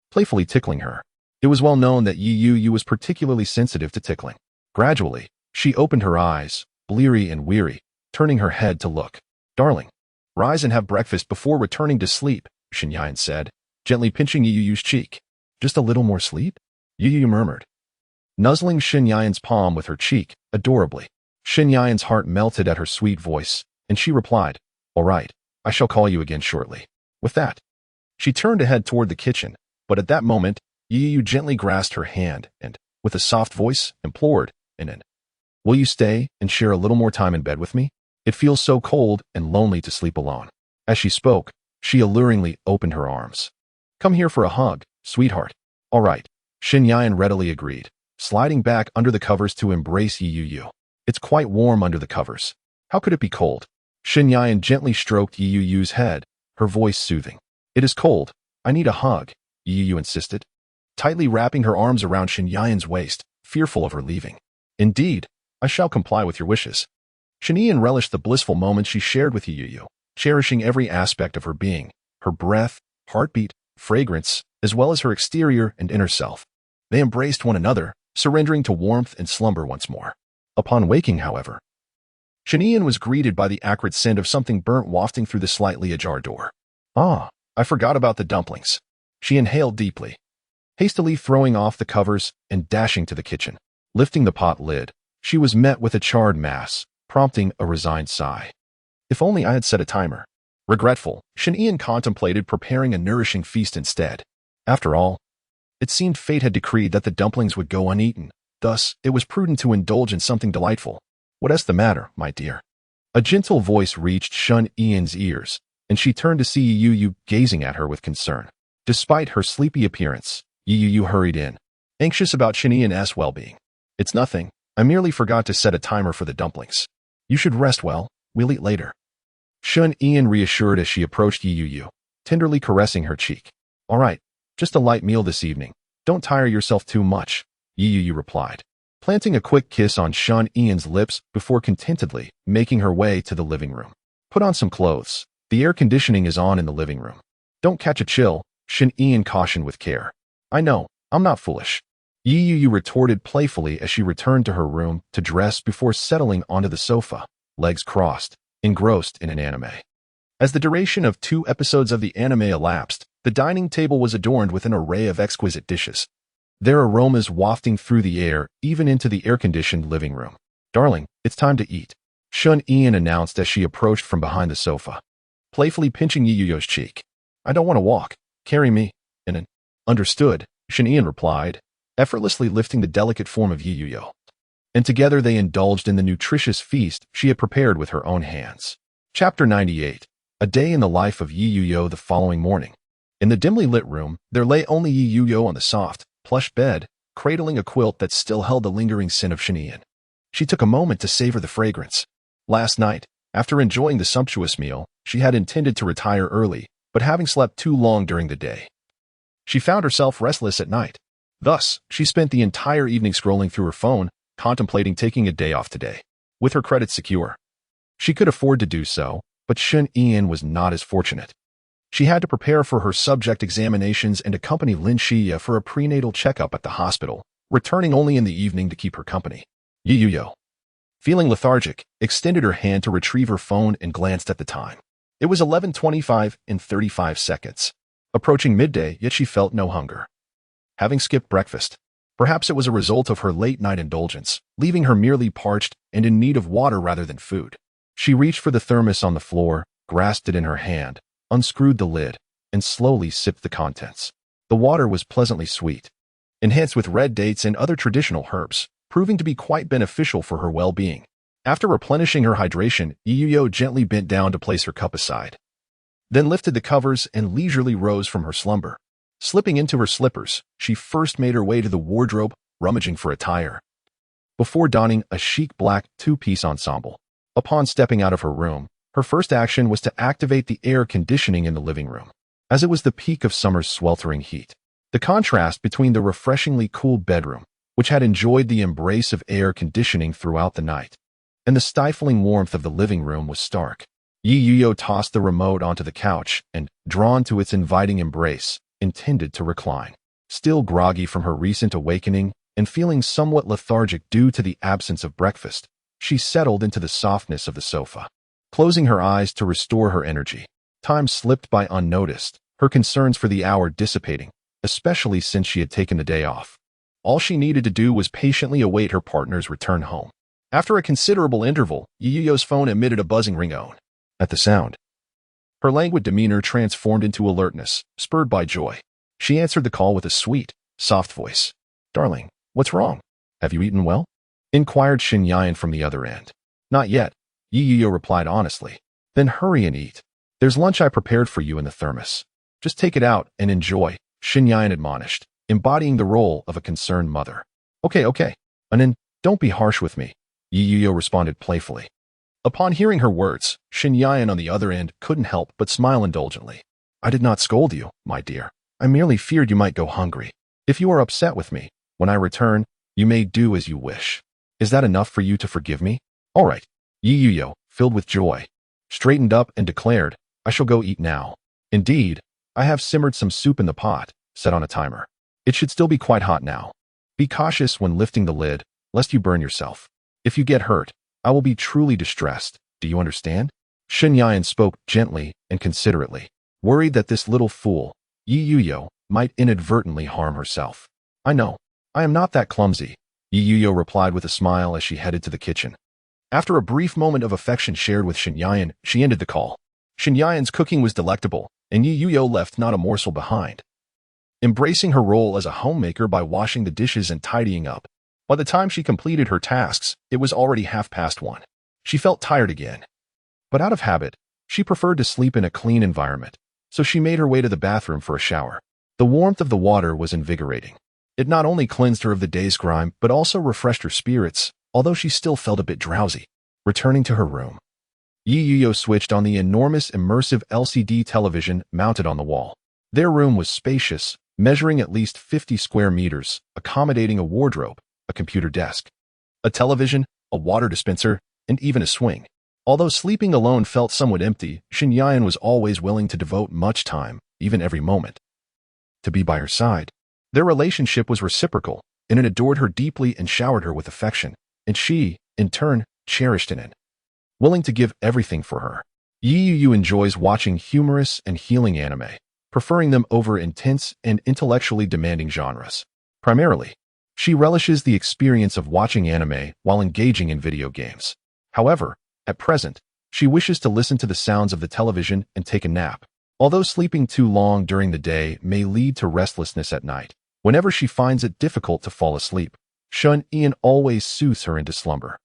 playfully tickling her. It was well known that Yu was particularly sensitive to tickling. Gradually, she opened her eyes, bleary and weary, turning her head to look. "Darling, rise and have breakfast before returning to sleep," Shinyan said, gently pinching Yuyu's cheek. Just a little more sleep? Yuyu murmured, nuzzling Shinyan's palm with her cheek, adorably. Shinyan's heart melted at her sweet voice, and she replied, all right, I shall call you again shortly. With that, she turned to head toward the kitchen, but at that moment, Yuyu gently grasped her hand and, with a soft voice, implored, will you stay and share a little more time in bed with me? It feels so cold and lonely to sleep alone. As she spoke, she alluringly opened her arms. Come here for a hug, sweetheart. All right, Shinyan readily agreed, sliding back under the covers to embrace Yuyu. It's quite warm under the covers. How could it be cold? Shinyan gently stroked Yuyu's head, her voice soothing. It is cold. I need a hug, Yuyu insisted, tightly wrapping her arms around Shinyan's waist, fearful of her leaving. Indeed, I shall comply with your wishes. Shinyan relished the blissful moments she shared with Yuyu, cherishing every aspect of her being, her breath, heartbeat, fragrance, as well as her exterior and inner self. They embraced one another, surrendering to warmth and slumber once more. Upon waking, however, Shinyan was greeted by the acrid scent of something burnt wafting through the slightly ajar door. Ah, I forgot about the dumplings. She inhaled deeply, hastily throwing off the covers and dashing to the kitchen. Lifting the pot lid, she was met with a charred mass, prompting a resigned sigh. If only I had set a timer. Regretful, Shinyan contemplated preparing a nourishing feast instead. After all, it seemed fate had decreed that the dumplings would go uneaten, thus it was prudent to indulge in something delightful. What's the matter, my dear? A gentle voice reached Shun Ian's ears, and she turned to see Yuyu gazing at her with concern. Despite her sleepy appearance, Yuyu hurried in, anxious about Shinyan's well-being. It's nothing. I merely forgot to set a timer for the dumplings. You should rest well. We'll eat later. Shun Ian reassured as she approached Yuyu, tenderly caressing her cheek. All right, just a light meal this evening. Don't tire yourself too much, Yuyu replied, planting a quick kiss on Shun Ian's lips before contentedly making her way to the living room. Put on some clothes. The air conditioning is on in the living room. Don't catch a chill, Shun Ian cautioned with care. I know, I'm not foolish. Yuyu retorted playfully as she returned to her room to dress before settling onto the sofa, legs crossed, engrossed in an anime. As the duration of 2 episodes of the anime elapsed, the dining table was adorned with an array of exquisite dishes, their aromas wafting through the air even into the air-conditioned living room. Darling, it's time to eat, Shun Ian announced as she approached from behind the sofa, playfully pinching Yuyu's cheek. I don't want to walk. Carry me. Understood, Shun Ian replied, effortlessly lifting the delicate form of Yuyu. And together they indulged in the nutritious feast she had prepared with her own hands. Chapter 98. A day in the life of Yuyu the following morning. In the dimly lit room, there lay only Yuyu on the soft, plush bed, cradling a quilt that still held the lingering scent of Shinyan. She took a moment to savor the fragrance. Last night, after enjoying the sumptuous meal, she had intended to retire early, but having slept too long during the day, she found herself restless at night. Thus, she spent the entire evening scrolling through her phone, contemplating taking a day off today. With her credit secure, she could afford to do so, but Shun Ian was not as fortunate. She had to prepare for her subject examinations and accompany Lin Xia for a prenatal checkup at the hospital, returning only in the evening to keep her company. Yuyu, feeling lethargic, extended her hand to retrieve her phone and glanced at the time. It was 11:25 and 35 seconds. Approaching midday, yet she felt no hunger. Having skipped breakfast, perhaps it was a result of her late-night indulgence, leaving her merely parched and in need of water rather than food. She reached for the thermos on the floor, grasped it in her hand, unscrewed the lid, and slowly sipped the contents. The water was pleasantly sweet, enhanced with red dates and other traditional herbs, proving to be quite beneficial for her well-being. After replenishing her hydration, Yuyu gently bent down to place her cup aside, then lifted the covers and leisurely rose from her slumber. Slipping into her slippers, she first made her way to the wardrobe, rummaging for attire, before donning a chic black 2-piece ensemble. Upon stepping out of her room, her first action was to activate the air conditioning in the living room, as it was the peak of summer's sweltering heat. The contrast between the refreshingly cool bedroom, which had enjoyed the embrace of air conditioning throughout the night, and the stifling warmth of the living room was stark. Yuyu tossed the remote onto the couch and, drawn to its inviting embrace, intended to recline. Still groggy from her recent awakening and feeling somewhat lethargic due to the absence of breakfast, she settled into the softness of the sofa. Closing her eyes to restore her energy, time slipped by unnoticed, her concerns for the hour dissipating, especially since she had taken the day off. All she needed to do was patiently await her partner's return home. After a considerable interval, Yuyuyo's phone emitted a buzzing ringtone. At the sound, her languid demeanor transformed into alertness, spurred by joy. She answered the call with a sweet, soft voice. "Darling, what's wrong? Have you eaten well?" inquired Shinyan from the other end. "Not yet," Yuyuyo replied honestly. "Then hurry and eat. There's lunch I prepared for you in the thermos. Just take it out and enjoy," Shinyan admonished, embodying the role of a concerned mother. Okay. And then, don't be harsh with me," Yuyuyo responded playfully. Upon hearing her words, Shinyan on the other end couldn't help but smile indulgently. "I did not scold you, my dear. I merely feared you might go hungry. If you are upset with me, when I return, you may do as you wish. Is that enough for you to forgive me?" "All right." Yuyuyo, filled with joy, straightened up and declared, "I shall go eat now. Indeed, I have simmered some soup in the pot, set on a timer. It should still be quite hot now. Be cautious when lifting the lid, lest you burn yourself. If you get hurt, I will be truly distressed. Do you understand?" Shinyan spoke gently and considerately, worried that this little fool, Yuyuyo, might inadvertently harm herself. "I know. I am not that clumsy," Yuyuyo replied with a smile as she headed to the kitchen. After a brief moment of affection shared with Shinyan, she ended the call. Shinyan's cooking was delectable, and Yuyuyo left not a morsel behind. Embracing her role as a homemaker by washing the dishes and tidying up, by the time she completed her tasks, it was already 1:30. She felt tired again. But out of habit, she preferred to sleep in a clean environment, so she made her way to the bathroom for a shower. The warmth of the water was invigorating. It not only cleansed her of the day's grime, but also refreshed her spirits, although she still felt a bit drowsy. Returning to her room, Yuyuyo switched on the enormous immersive LCD television mounted on the wall. Their room was spacious, measuring at least 50 square meters, accommodating a wardrobe, a computer desk, a television, a water dispenser, and even a swing. Although sleeping alone felt somewhat empty, Shinyan was always willing to devote much time, even every moment, to be by her side. Their relationship was reciprocal, and it adored her deeply and showered her with affection, and she, in turn, cherished it, willing to give everything for her. Yuyuyo enjoys watching humorous and healing anime, preferring them over intense and intellectually demanding genres. Primarily, she relishes the experience of watching anime while engaging in video games. However, at present, she wishes to listen to the sounds of the television and take a nap. Although sleeping too long during the day may lead to restlessness at night, whenever she finds it difficult to fall asleep, Shun-Ian always soothes her into slumber.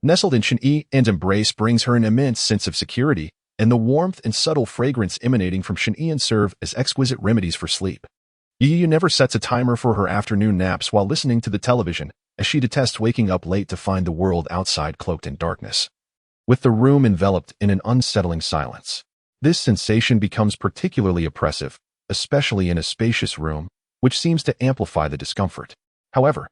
Nestled in Shun-Ian's embrace brings her an immense sense of security, and the warmth and subtle fragrance emanating from Shun-Ian serve as exquisite remedies for sleep. Yuyuyo never sets a timer for her afternoon naps while listening to the television, as she detests waking up late to find the world outside cloaked in darkness, with the room enveloped in an unsettling silence. This sensation becomes particularly oppressive, especially in a spacious room, which seems to amplify the discomfort. However,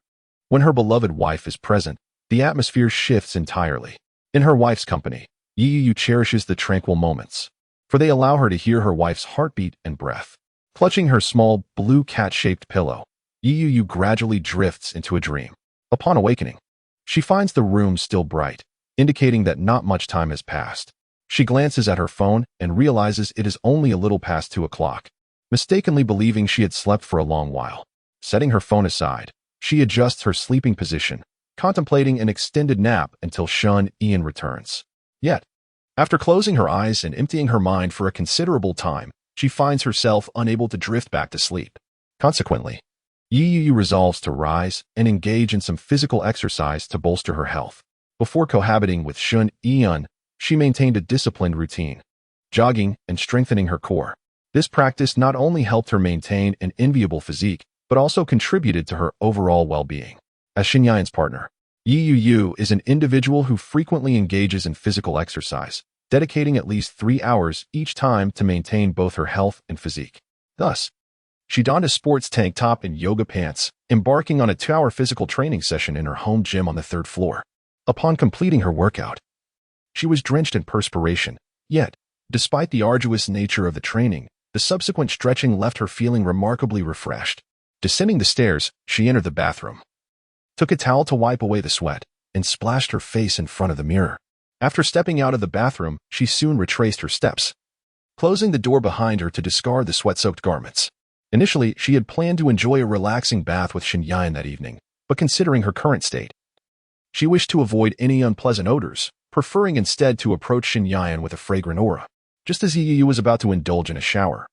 when her beloved wife is present, the atmosphere shifts entirely. In her wife's company, Yuyuyo cherishes the tranquil moments, for they allow her to hear her wife's heartbeat and breath. Clutching her small, blue cat-shaped pillow, Yuyuyo gradually drifts into a dream. Upon awakening, she finds the room still bright, indicating that not much time has passed. She glances at her phone and realizes it is only a little past 2 o'clock, mistakenly believing she had slept for a long while. Setting her phone aside, she adjusts her sleeping position, contemplating an extended nap until Shun-Ian returns. Yet, after closing her eyes and emptying her mind for a considerable time, she finds herself unable to drift back to sleep. Consequently, Yuyuyo resolves to rise and engage in some physical exercise to bolster her health. Before cohabiting with Shun-Ian, she maintained a disciplined routine, jogging and strengthening her core. This practice not only helped her maintain an enviable physique, but also contributed to her overall well-being. As Shinyan's partner, Yuyuyo is an individual who frequently engages in physical exercise, dedicating at least 3 hours each time to maintain both her health and physique. Thus, she donned a sports tank top and yoga pants, embarking on a 2-hour physical training session in her home gym on the 3rd floor. Upon completing her workout, she was drenched in perspiration, yet, despite the arduous nature of the training, the subsequent stretching left her feeling remarkably refreshed. Descending the stairs, she entered the bathroom, took a towel to wipe away the sweat, and splashed her face in front of the mirror. After stepping out of the bathroom, she soon retraced her steps, closing the door behind her to discard the sweat-soaked garments. Initially, she had planned to enjoy a relaxing bath with Shinyan that evening, but considering her current state, she wished to avoid any unpleasant odors, preferring instead to approach Shinyan with a fragrant aura. Just as Yu was about to indulge in a shower,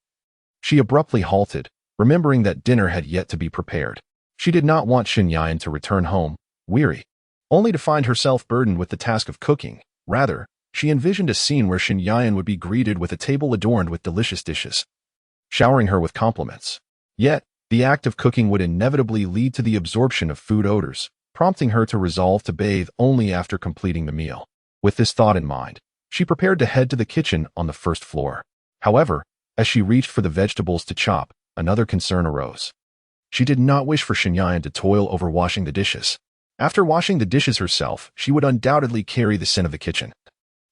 she abruptly halted, remembering that dinner had yet to be prepared. She did not want Shinyan to return home, weary, only to find herself burdened with the task of cooking. Rather, she envisioned a scene where Shinyan would be greeted with a table adorned with delicious dishes, showering her with compliments. Yet, the act of cooking would inevitably lead to the absorption of food odors, prompting her to resolve to bathe only after completing the meal. With this thought in mind, she prepared to head to the kitchen on the first floor. However, as she reached for the vegetables to chop, another concern arose. She did not wish for Shinyan to toil over washing the dishes. After washing the dishes herself, she would undoubtedly carry the sin of the kitchen,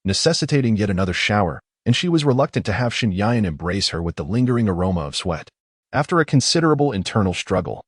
necessitating yet another shower, and she was reluctant to have Shinyan embrace her with the lingering aroma of sweat. After a considerable internal struggle,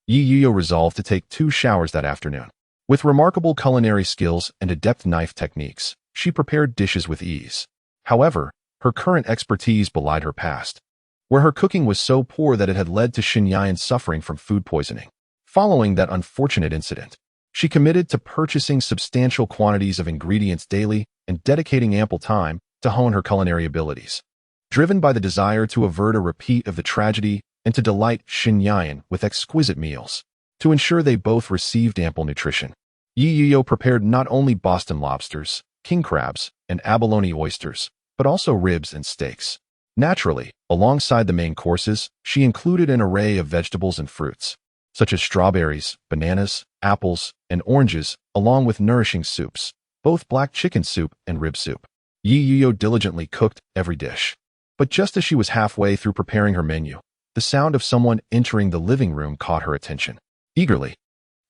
Yu resolved to take 2 showers that afternoon. With remarkable culinary skills and adept knife techniques, she prepared dishes with ease. However, her current expertise belied her past, where her cooking was so poor that it had led to Shinyan suffering from food poisoning. Following that unfortunate incident, she committed to purchasing substantial quantities of ingredients daily and dedicating ample time to hone her culinary abilities. Driven by the desire to avert a repeat of the tragedy and to delight Shinyan with exquisite meals, to ensure they both received ample nutrition, Yu prepared not only Boston lobsters, king crabs, and abalone oysters, but also ribs and steaks. Naturally, alongside the main courses, she included an array of vegetables and fruits, such as strawberries, bananas, apples, and oranges, along with nourishing soups, both black chicken soup and rib soup. Yu diligently cooked every dish. But just as she was halfway through preparing her menu, the sound of someone entering the living room caught her attention. Eagerly,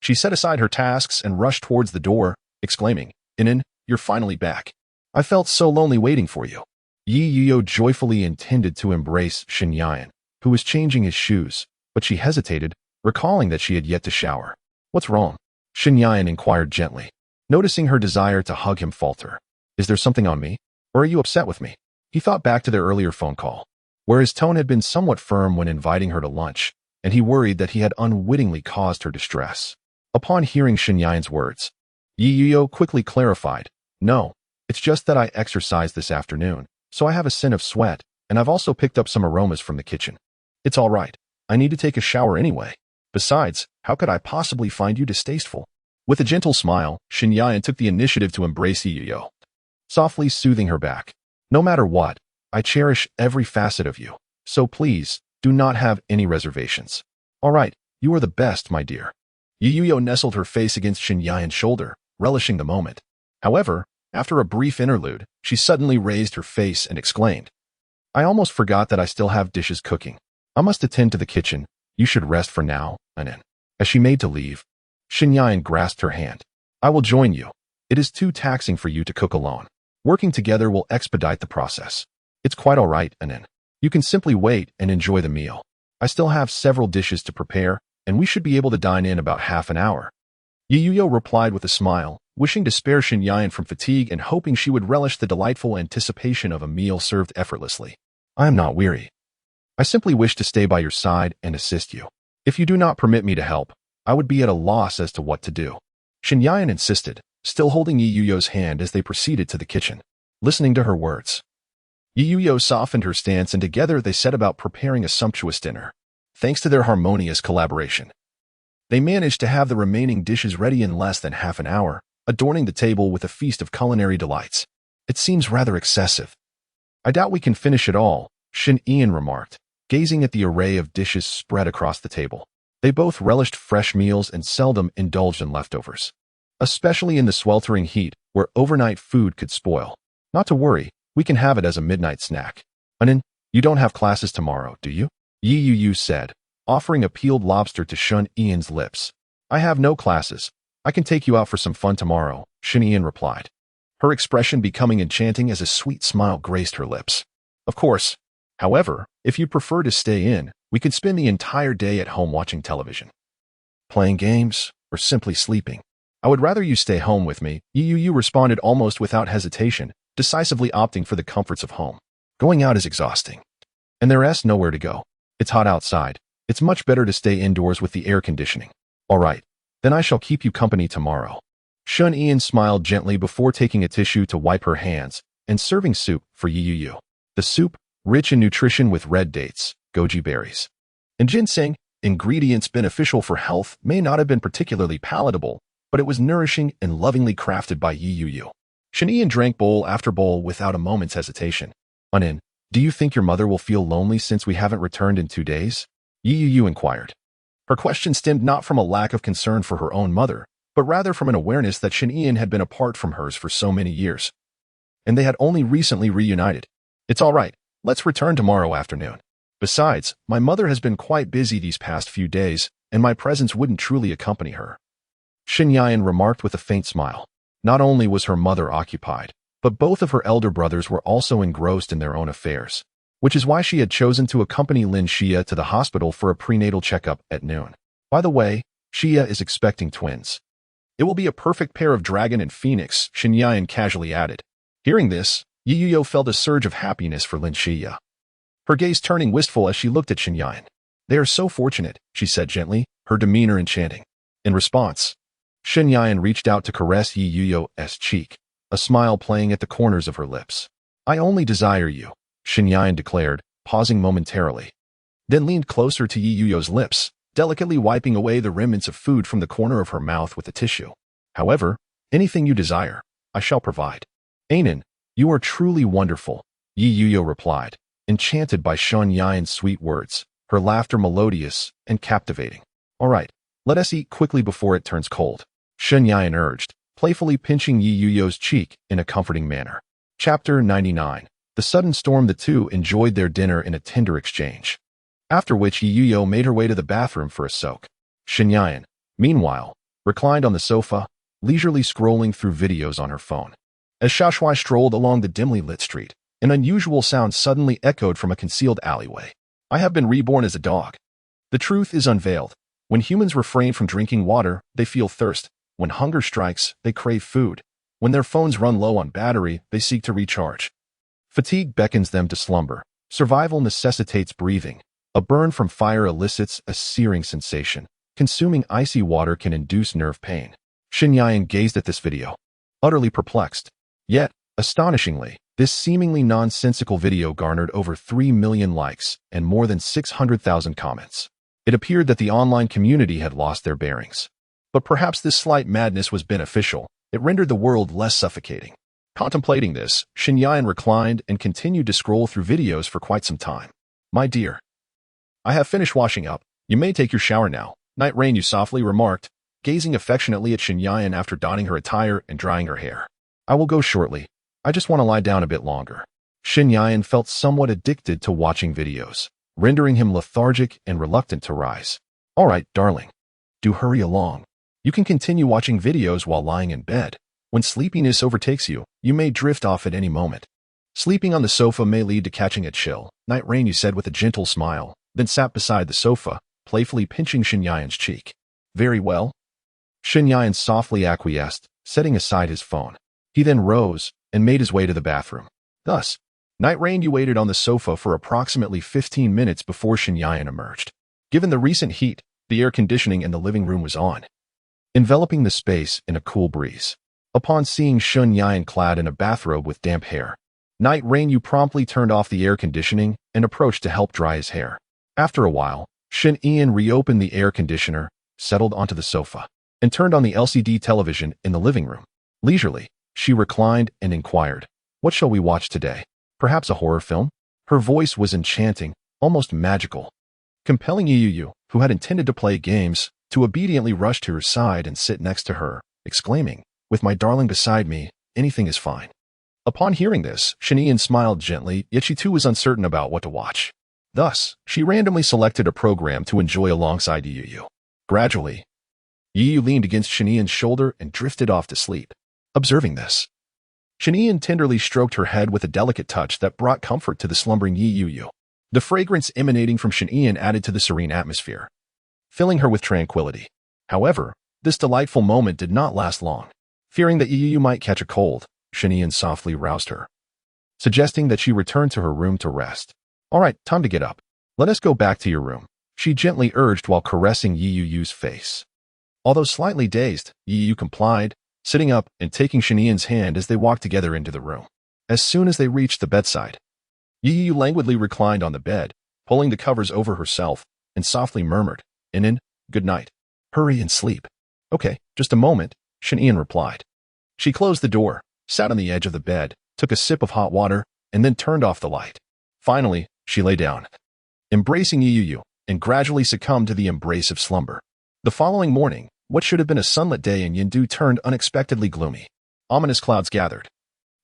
she set aside her tasks and rushed towards the door, exclaiming, "Inin, you're finally back. I felt so lonely waiting for you." Yu joyfully intended to embrace Shinyan, who was changing his shoes, but she hesitated, recalling that she had yet to shower. "What's wrong?" Shinyan inquired gently, noticing her desire to hug him falter. "Is there something on me? Or are you upset with me?" He thought back to their earlier phone call, where his tone had been somewhat firm when inviting her to lunch, and he worried that he had unwittingly caused her distress. Upon hearing Shinyan's words, Yu quickly clarified, "No, it's just that I exercised this afternoon, so I have a scent of sweat, and I've also picked up some aromas from the kitchen. It's all right. I need to take a shower anyway. Besides, how could I possibly find you distasteful?" With a gentle smile, Shinyan took the initiative to embrace Yu, softly soothing her back. "No matter what, I cherish every facet of you, so please, do not have any reservations. All right, you are the best, my dear." Yu nestled her face against Shinyan's shoulder, relishing the moment. However, after a brief interlude, she suddenly raised her face and exclaimed, "I almost forgot that I still have dishes cooking. I must attend to the kitchen. You should rest for now, Anin." As she made to leave, Shinyan grasped her hand. "I will join you. It is too taxing for you to cook alone. Working together will expedite the process. It's quite all right, Anin. You can simply wait and enjoy the meal. I still have several dishes to prepare, and we should be able to dine in about half an hour." Yu replied with a smile, wishing to spare Shinyan from fatigue and hoping she would relish the delightful anticipation of a meal served effortlessly. "I am not weary. I simply wish to stay by your side and assist you. If you do not permit me to help, I would be at a loss as to what to do." Shinyan insisted, still holding Yu's hand as they proceeded to the kitchen. Listening to her words, Yu softened her stance and together they set about preparing a sumptuous dinner. Thanks to their harmonious collaboration, they managed to have the remaining dishes ready in less than half an hour, adorning the table with a feast of culinary delights. "It seems rather excessive. I doubt we can finish it all," Shin-Ian remarked, gazing at the array of dishes spread across the table. They both relished fresh meals and seldom indulged in leftovers, especially in the sweltering heat where overnight food could spoil. "Not to worry, we can have it as a midnight snack. Anin, you don't have classes tomorrow, do you?" Yu said, offering a peeled lobster to Shun-Ian's lips. "I have no classes. I can take you out for some fun tomorrow," Shin-Ian replied, her expression becoming enchanting as a sweet smile graced her lips. "Of course. However, if you prefer to stay in, we could spend the entire day at home watching television, playing games, or simply sleeping. I would rather you stay home with me," Yu responded almost without hesitation, decisively opting for the comforts of home. Going out is exhausting. And there's nowhere to go. It's hot outside. It's much better to stay indoors with the air conditioning. All right, then I shall keep you company tomorrow. Shun Ian smiled gently before taking a tissue to wipe her hands and serving soup for Yu. The soup, rich in nutrition with red dates, goji berries, and ginseng, ingredients beneficial for health, may not have been particularly palatable, but it was nourishing and lovingly crafted by Yu. Shun Ian drank bowl after bowl without a moment's hesitation. Unin, do you think your mother will feel lonely since we haven't returned in 2 days? Yu inquired. Her question stemmed not from a lack of concern for her own mother, but rather from an awareness that Shun Ian had been apart from hers for so many years, and they had only recently reunited. It's all right, let's return tomorrow afternoon. Besides, my mother has been quite busy these past few days, and my presence wouldn't truly accompany her. Shin Yan remarked with a faint smile. Not only was her mother occupied, but both of her elder brothers were also engrossed in their own affairs, which is why she had chosen to accompany Lin Xia to the hospital for a prenatal checkup at noon. By the way, Xia is expecting twins. It will be a perfect pair of dragon and phoenix, Shin Yan casually added. Hearing this, Yu felt a surge of happiness for Lin Xia, her gaze turning wistful as she looked at Shin Yan. They are so fortunate, she said gently, her demeanor enchanting. In response, Shin Yan reached out to caress Yu's cheek, a smile playing at the corners of her lips. I only desire you, Shin Yan declared, pausing momentarily, then leaned closer to Yu's lips, delicately wiping away the remnants of food from the corner of her mouth with a tissue. However, anything you desire, I shall provide. Anan, you are truly wonderful, Yu replied, enchanted by Shin Yan's sweet words, her laughter melodious and captivating. All right, let us eat quickly before it turns cold, Shin Yan urged, playfully pinching Yu's cheek in a comforting manner. Chapter 99. The sudden storm. The two enjoyed their dinner in a tender exchange, after which Yu made her way to the bathroom for a soak. Shin Yan, meanwhile, reclined on the sofa, leisurely scrolling through videos on her phone. As Xiaoshui strolled along the dimly lit street, an unusual sound suddenly echoed from a concealed alleyway. I have been reborn as a dog. The truth is unveiled. When humans refrain from drinking water, they feel thirst. When hunger strikes, they crave food. When their phones run low on battery, they seek to recharge. Fatigue beckons them to slumber. Survival necessitates breathing. A burn from fire elicits a searing sensation. Consuming icy water can induce nerve pain. Shin Yan gazed at this video, utterly perplexed. Yet, astonishingly, this seemingly nonsensical video garnered over 3 million likes and more than 600,000 comments. It appeared that the online community had lost their bearings. But perhaps this slight madness was beneficial. It rendered the world less suffocating. Contemplating this, Shin Yan reclined and continued to scroll through videos for quite some time. My dear, I have finished washing up. You may take your shower now, Night Rain, you softly remarked, gazing affectionately at Shin Yan after donning her attire and drying her hair. I will go shortly. I just want to lie down a bit longer. Shin Yan felt somewhat addicted to watching videos, rendering him lethargic and reluctant to rise. All right, darling. Do hurry along. You can continue watching videos while lying in bed. When sleepiness overtakes you, you may drift off at any moment. Sleeping on the sofa may lead to catching a chill, Night Rain, you said with a gentle smile, then sat beside the sofa, playfully pinching Shin Yan's cheek. Very well. Shin Yan softly acquiesced, setting aside his phone. He then rose and made his way to the bathroom. Thus, Night Rain, you waited on the sofa for approximately 15 minutes before Shin Yan emerged. Given the recent heat, the air conditioning in the living room was on, enveloping the space in a cool breeze. Upon seeing Shin Yan clad in a bathrobe with damp hair, Night Rain, you promptly turned off the air conditioning and approached to help dry his hair. After a while, Shin Yan reopened the air conditioner, settled onto the sofa, and turned on the LCD television in the living room. Leisurely, she reclined and inquired, what shall we watch today? Perhaps a horror film? Her voice was enchanting, almost magical, compelling Yu, who had intended to play games, to obediently rush to her side and sit next to her, exclaiming, with my darling beside me, anything is fine. Upon hearing this, Shin Yan smiled gently, yet she too was uncertain about what to watch. Thus, she randomly selected a program to enjoy alongside Yu. Gradually, Yu leaned against Shin Yan's shoulder and drifted off to sleep. Observing this, Shin Yan tenderly stroked her head with a delicate touch that brought comfort to the slumbering Yu. The fragrance emanating from Shin Yan added to the serene atmosphere, filling her with tranquility. However, this delightful moment did not last long. Fearing that Yu might catch a cold, Shin Yan softly roused her. suggesting that she return to her room to rest. All right, time to get up. Let us go back to your room, she gently urged while caressing Yi Yu's face. Although slightly dazed, Yi Yu complied, sitting up and taking Shanian's hand as they walked together into the room. As soon as they reached the bedside, Yi Yu languidly reclined on the bed, pulling the covers over herself, and softly murmured, "Inin, good night. Hurry and sleep." "Okay, just a moment," Shanian replied. She closed the door, sat on the edge of the bed, took a sip of hot water, and then turned off the light. Finally, she lay down, embracing Yi Yu, and gradually succumbed to the embrace of slumber. The following morning, what should have been a sunlit day in Yindu turned unexpectedly gloomy. Ominous clouds gathered,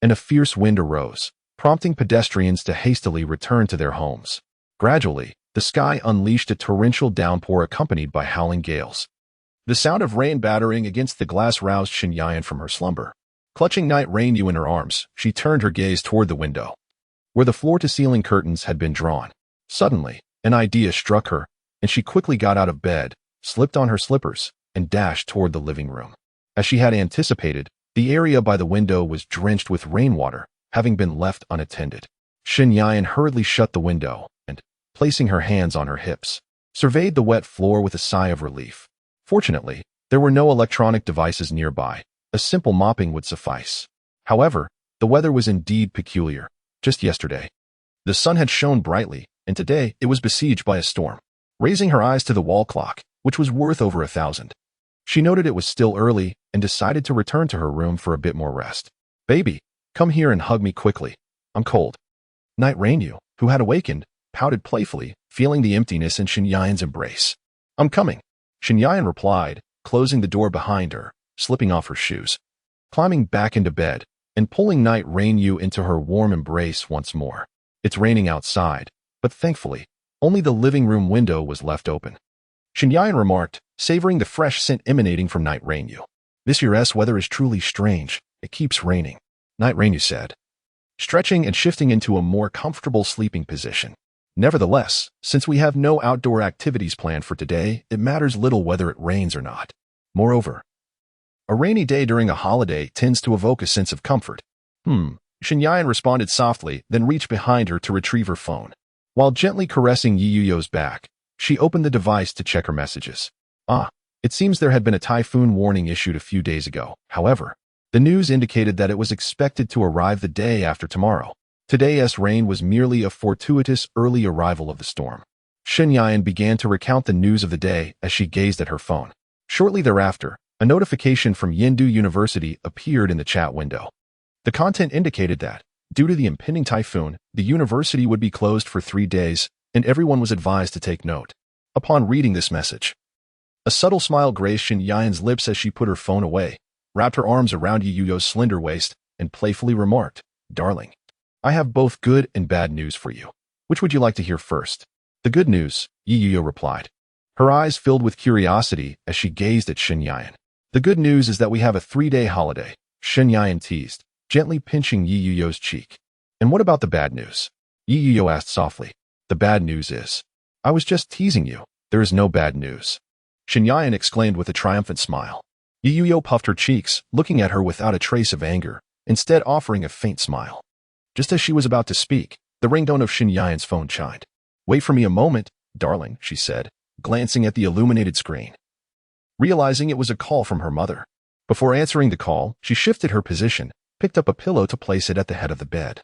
and a fierce wind arose, prompting pedestrians to hastily return to their homes. Gradually, the sky unleashed a torrential downpour accompanied by howling gales. The sound of rain battering against the glass roused Xinyan from her slumber. Clutching Night Rain-Yu in her arms, she turned her gaze toward the window, where the floor-to-ceiling curtains had been drawn. Suddenly, an idea struck her, and she quickly got out of bed, slipped on her slippers, and dashed toward the living room. As she had anticipated, the area by the window was drenched with rainwater, having been left unattended. Xinyan hurriedly shut the window and, placing her hands on her hips, surveyed the wet floor with a sigh of relief. Fortunately, there were no electronic devices nearby. A simple mopping would suffice. However, the weather was indeed peculiar. Just yesterday, the sun had shone brightly, and today it was besieged by a storm. Raising her eyes to the wall clock, which was worth over 1,000, she noted it was still early and decided to return to her room for a bit more rest. "Baby, come here and hug me quickly. I'm cold." Night Rain-Yu, who had awakened, pouted playfully, feeling the emptiness in Xinyan's embrace. "I'm coming," Xinyan replied, closing the door behind her, slipping off her shoes, climbing back into bed, and pulling Night Rain-Yu into her warm embrace once more. It's raining outside, but thankfully, only the living room window was left open. Xinyan remarked, savoring the fresh scent emanating from Night Rain-Yu. "This year's weather is truly strange. It keeps raining," Night Rain-Yu said, stretching and shifting into a more comfortable sleeping position. "Nevertheless, since we have no outdoor activities planned for today, it matters little whether it rains or not. Moreover, a rainy day during a holiday tends to evoke a sense of comfort." Xinyan responded softly, then reached behind her to retrieve her phone. While gently caressing Yi Yu's back, she opened the device to check her messages. It seems there had been a typhoon warning issued a few days ago. However, the news indicated that it was expected to arrive the day after tomorrow. Today's rain was merely a fortuitous early arrival of the storm. Xinyan began to recount the news of the day as she gazed at her phone. Shortly thereafter, a notification from Yindu University appeared in the chat window. The content indicated that, due to the impending typhoon, the university would be closed for 3 days, and everyone was advised to take note. Upon reading this message, a subtle smile graced Xinyan's lips as she put her phone away, wrapped her arms around Yi Yu's slender waist, and playfully remarked, "Darling, I have both good and bad news for you. Which would you like to hear first?" "The good news," Yi Yu replied, her eyes filled with curiosity as she gazed at Xinyan. "The good news is that we have a 3-day holiday," Xinyan teased, gently pinching Yi Yu's cheek. "And what about the bad news?" Yi Yu asked softly. "The bad news is, I was just teasing you. There is no bad news," Xinyan exclaimed with a triumphant smile. Yi Yu puffed her cheeks, looking at her without a trace of anger, instead offering a faint smile. Just as she was about to speak, the ringtone of Xinyan's phone chimed. "Wait for me a moment, darling," she said, glancing at the illuminated screen, realizing it was a call from her mother. Before answering the call, she shifted her position, picked up a pillow to place it at the head of the bed,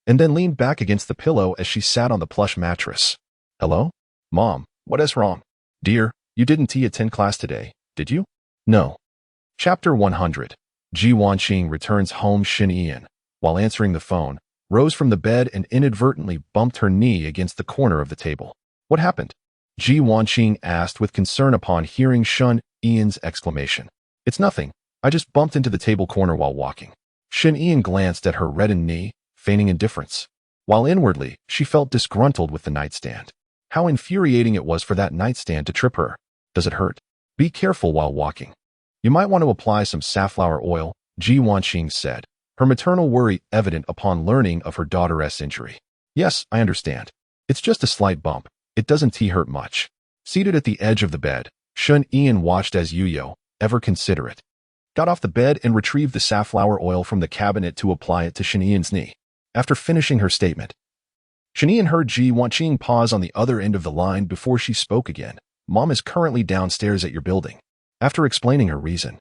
and then leaned back against the pillow as she sat on the plush mattress. "Hello? Mom, what is wrong?" "Dear, you didn't attend class today, did you?" "No." Chapter 100. Ji Wanqing returns home. Xinyan, while answering the phone, rose from the bed and inadvertently bumped her knee against the corner of the table. "What happened?" Ji Wanqing asked with concern upon hearing Xinyan's exclamation. "It's nothing. I just bumped into the table corner while walking." Xinyan glanced at her reddened knee, feigning indifference, while inwardly she felt disgruntled with the nightstand. How infuriating it was for that nightstand to trip her. "Does it hurt? Be careful while walking. You might want to apply some safflower oil," Ji Wanqing said, her maternal worry evident upon learning of her daughter's injury. "Yes, I understand. It's just a slight bump. It doesn't hurt much." Seated at the edge of the bed, Xinyan watched as Yu, ever considerate, got off the bed and retrieved the safflower oil from the cabinet to apply it to Xinyan's knee. After finishing her statement, Shanian heard Ji Wanqing pause on the other end of the line before she spoke again. Mom is currently downstairs at your building. After explaining her reason,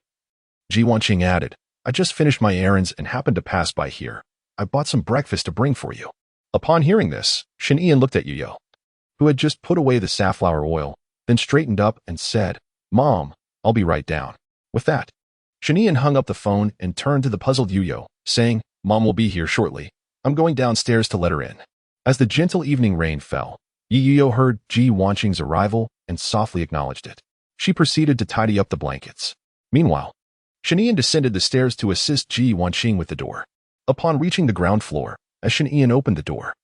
Ji Wanqing added, I just finished my errands and happened to pass by here. I bought some breakfast to bring for you. Upon hearing this, Shanian looked at Yuyo, who had just put away the safflower oil, then straightened up and said, Mom, I'll be right down. With that, Shanian hung up the phone and turned to the puzzled Yuyo, saying, Mom will be here shortly. I'm going downstairs to let her in. As the gentle evening rain fell, Yuyo heard Ji Wanqing's arrival and softly acknowledged it. She proceeded to tidy up the blankets. Meanwhile, Shanian descended the stairs to assist Ji Wanqing with the door. Upon reaching the ground floor, as Shanian opened the door,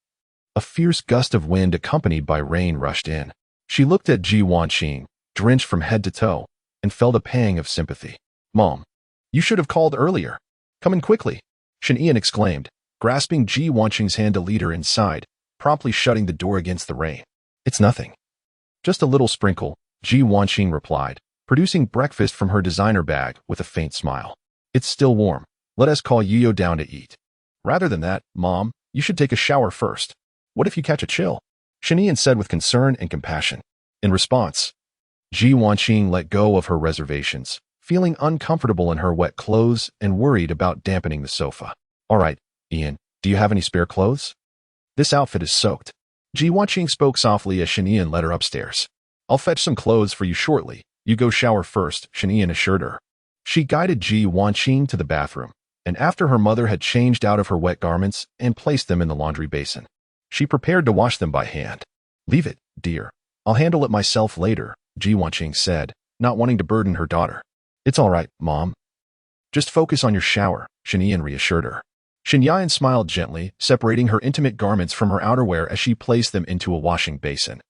a fierce gust of wind accompanied by rain rushed in. She looked at Ji Wanqing, drenched from head to toe, and felt a pang of sympathy. Mom, you should have called earlier. Come in quickly, Shanian exclaimed, grasping Ji Wanqing's hand to lead her inside, promptly shutting the door against the rain. It's nothing. Just a little sprinkle, Ji Wanqing replied, producing breakfast from her designer bag with a faint smile. It's still warm. Let us call Yuyo down to eat. Rather than that, Mom, you should take a shower first. What if you catch a chill? Shanian said with concern and compassion. In response, Ji Wanqing let go of her reservations, feeling uncomfortable in her wet clothes and worried about dampening the sofa. All right, Ian, do you have any spare clothes? This outfit is soaked. Ji Wanqing spoke softly as Shanian led her upstairs. I'll fetch some clothes for you shortly. You go shower first, Shanian assured her. She guided Ji Wanqing to the bathroom, and after her mother had changed out of her wet garments and placed them in the laundry basin, she prepared to wash them by hand. Leave it, dear. I'll handle it myself later, Ji Wanqing said, not wanting to burden her daughter. It's all right, Mom. Just focus on your shower, Shanian reassured her. Shinyan smiled gently, separating her intimate garments from her outerwear as she placed them into a washing basin,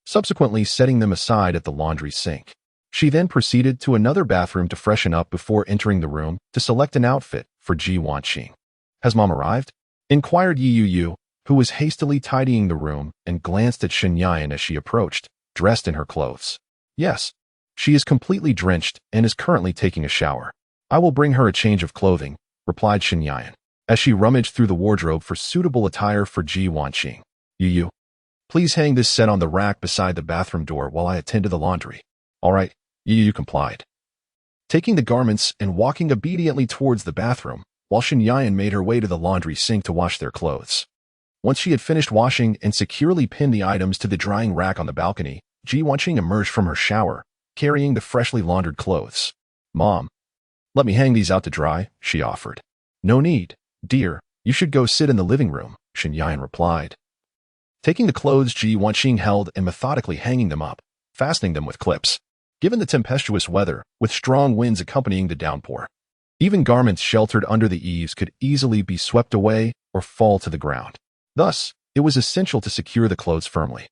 subsequently setting them aside at the laundry sink. She then proceeded to another bathroom to freshen up before entering the room to select an outfit for Ji Wanqing. Has Mom arrived? Inquired Yi Yu, who was hastily tidying the room and glanced at Shinyan as she approached, dressed in her clothes. Yes, she is completely drenched and is currently taking a shower. I will bring her a change of clothing, replied Shinyan, as she rummaged through the wardrobe for suitable attire for Ji Wanqing. Yu, please hang this set on the rack beside the bathroom door while I attend to the laundry. All right, Yu complied, taking the garments and walking obediently towards the bathroom, while Shinyan made her way to the laundry sink to wash their clothes. Once she had finished washing and securely pinned the items to the drying rack on the balcony, Ji Wanqing emerged from her shower, carrying the freshly laundered clothes. Mom, let me hang these out to dry, she offered. No need, dear. You should go sit in the living room, Shinyan replied, taking the clothes Ji Wanqing held and methodically hanging them up, fastening them with clips. Given the tempestuous weather, with strong winds accompanying the downpour, even garments sheltered under the eaves could easily be swept away or fall to the ground. Thus, it was essential to secure the clothes firmly.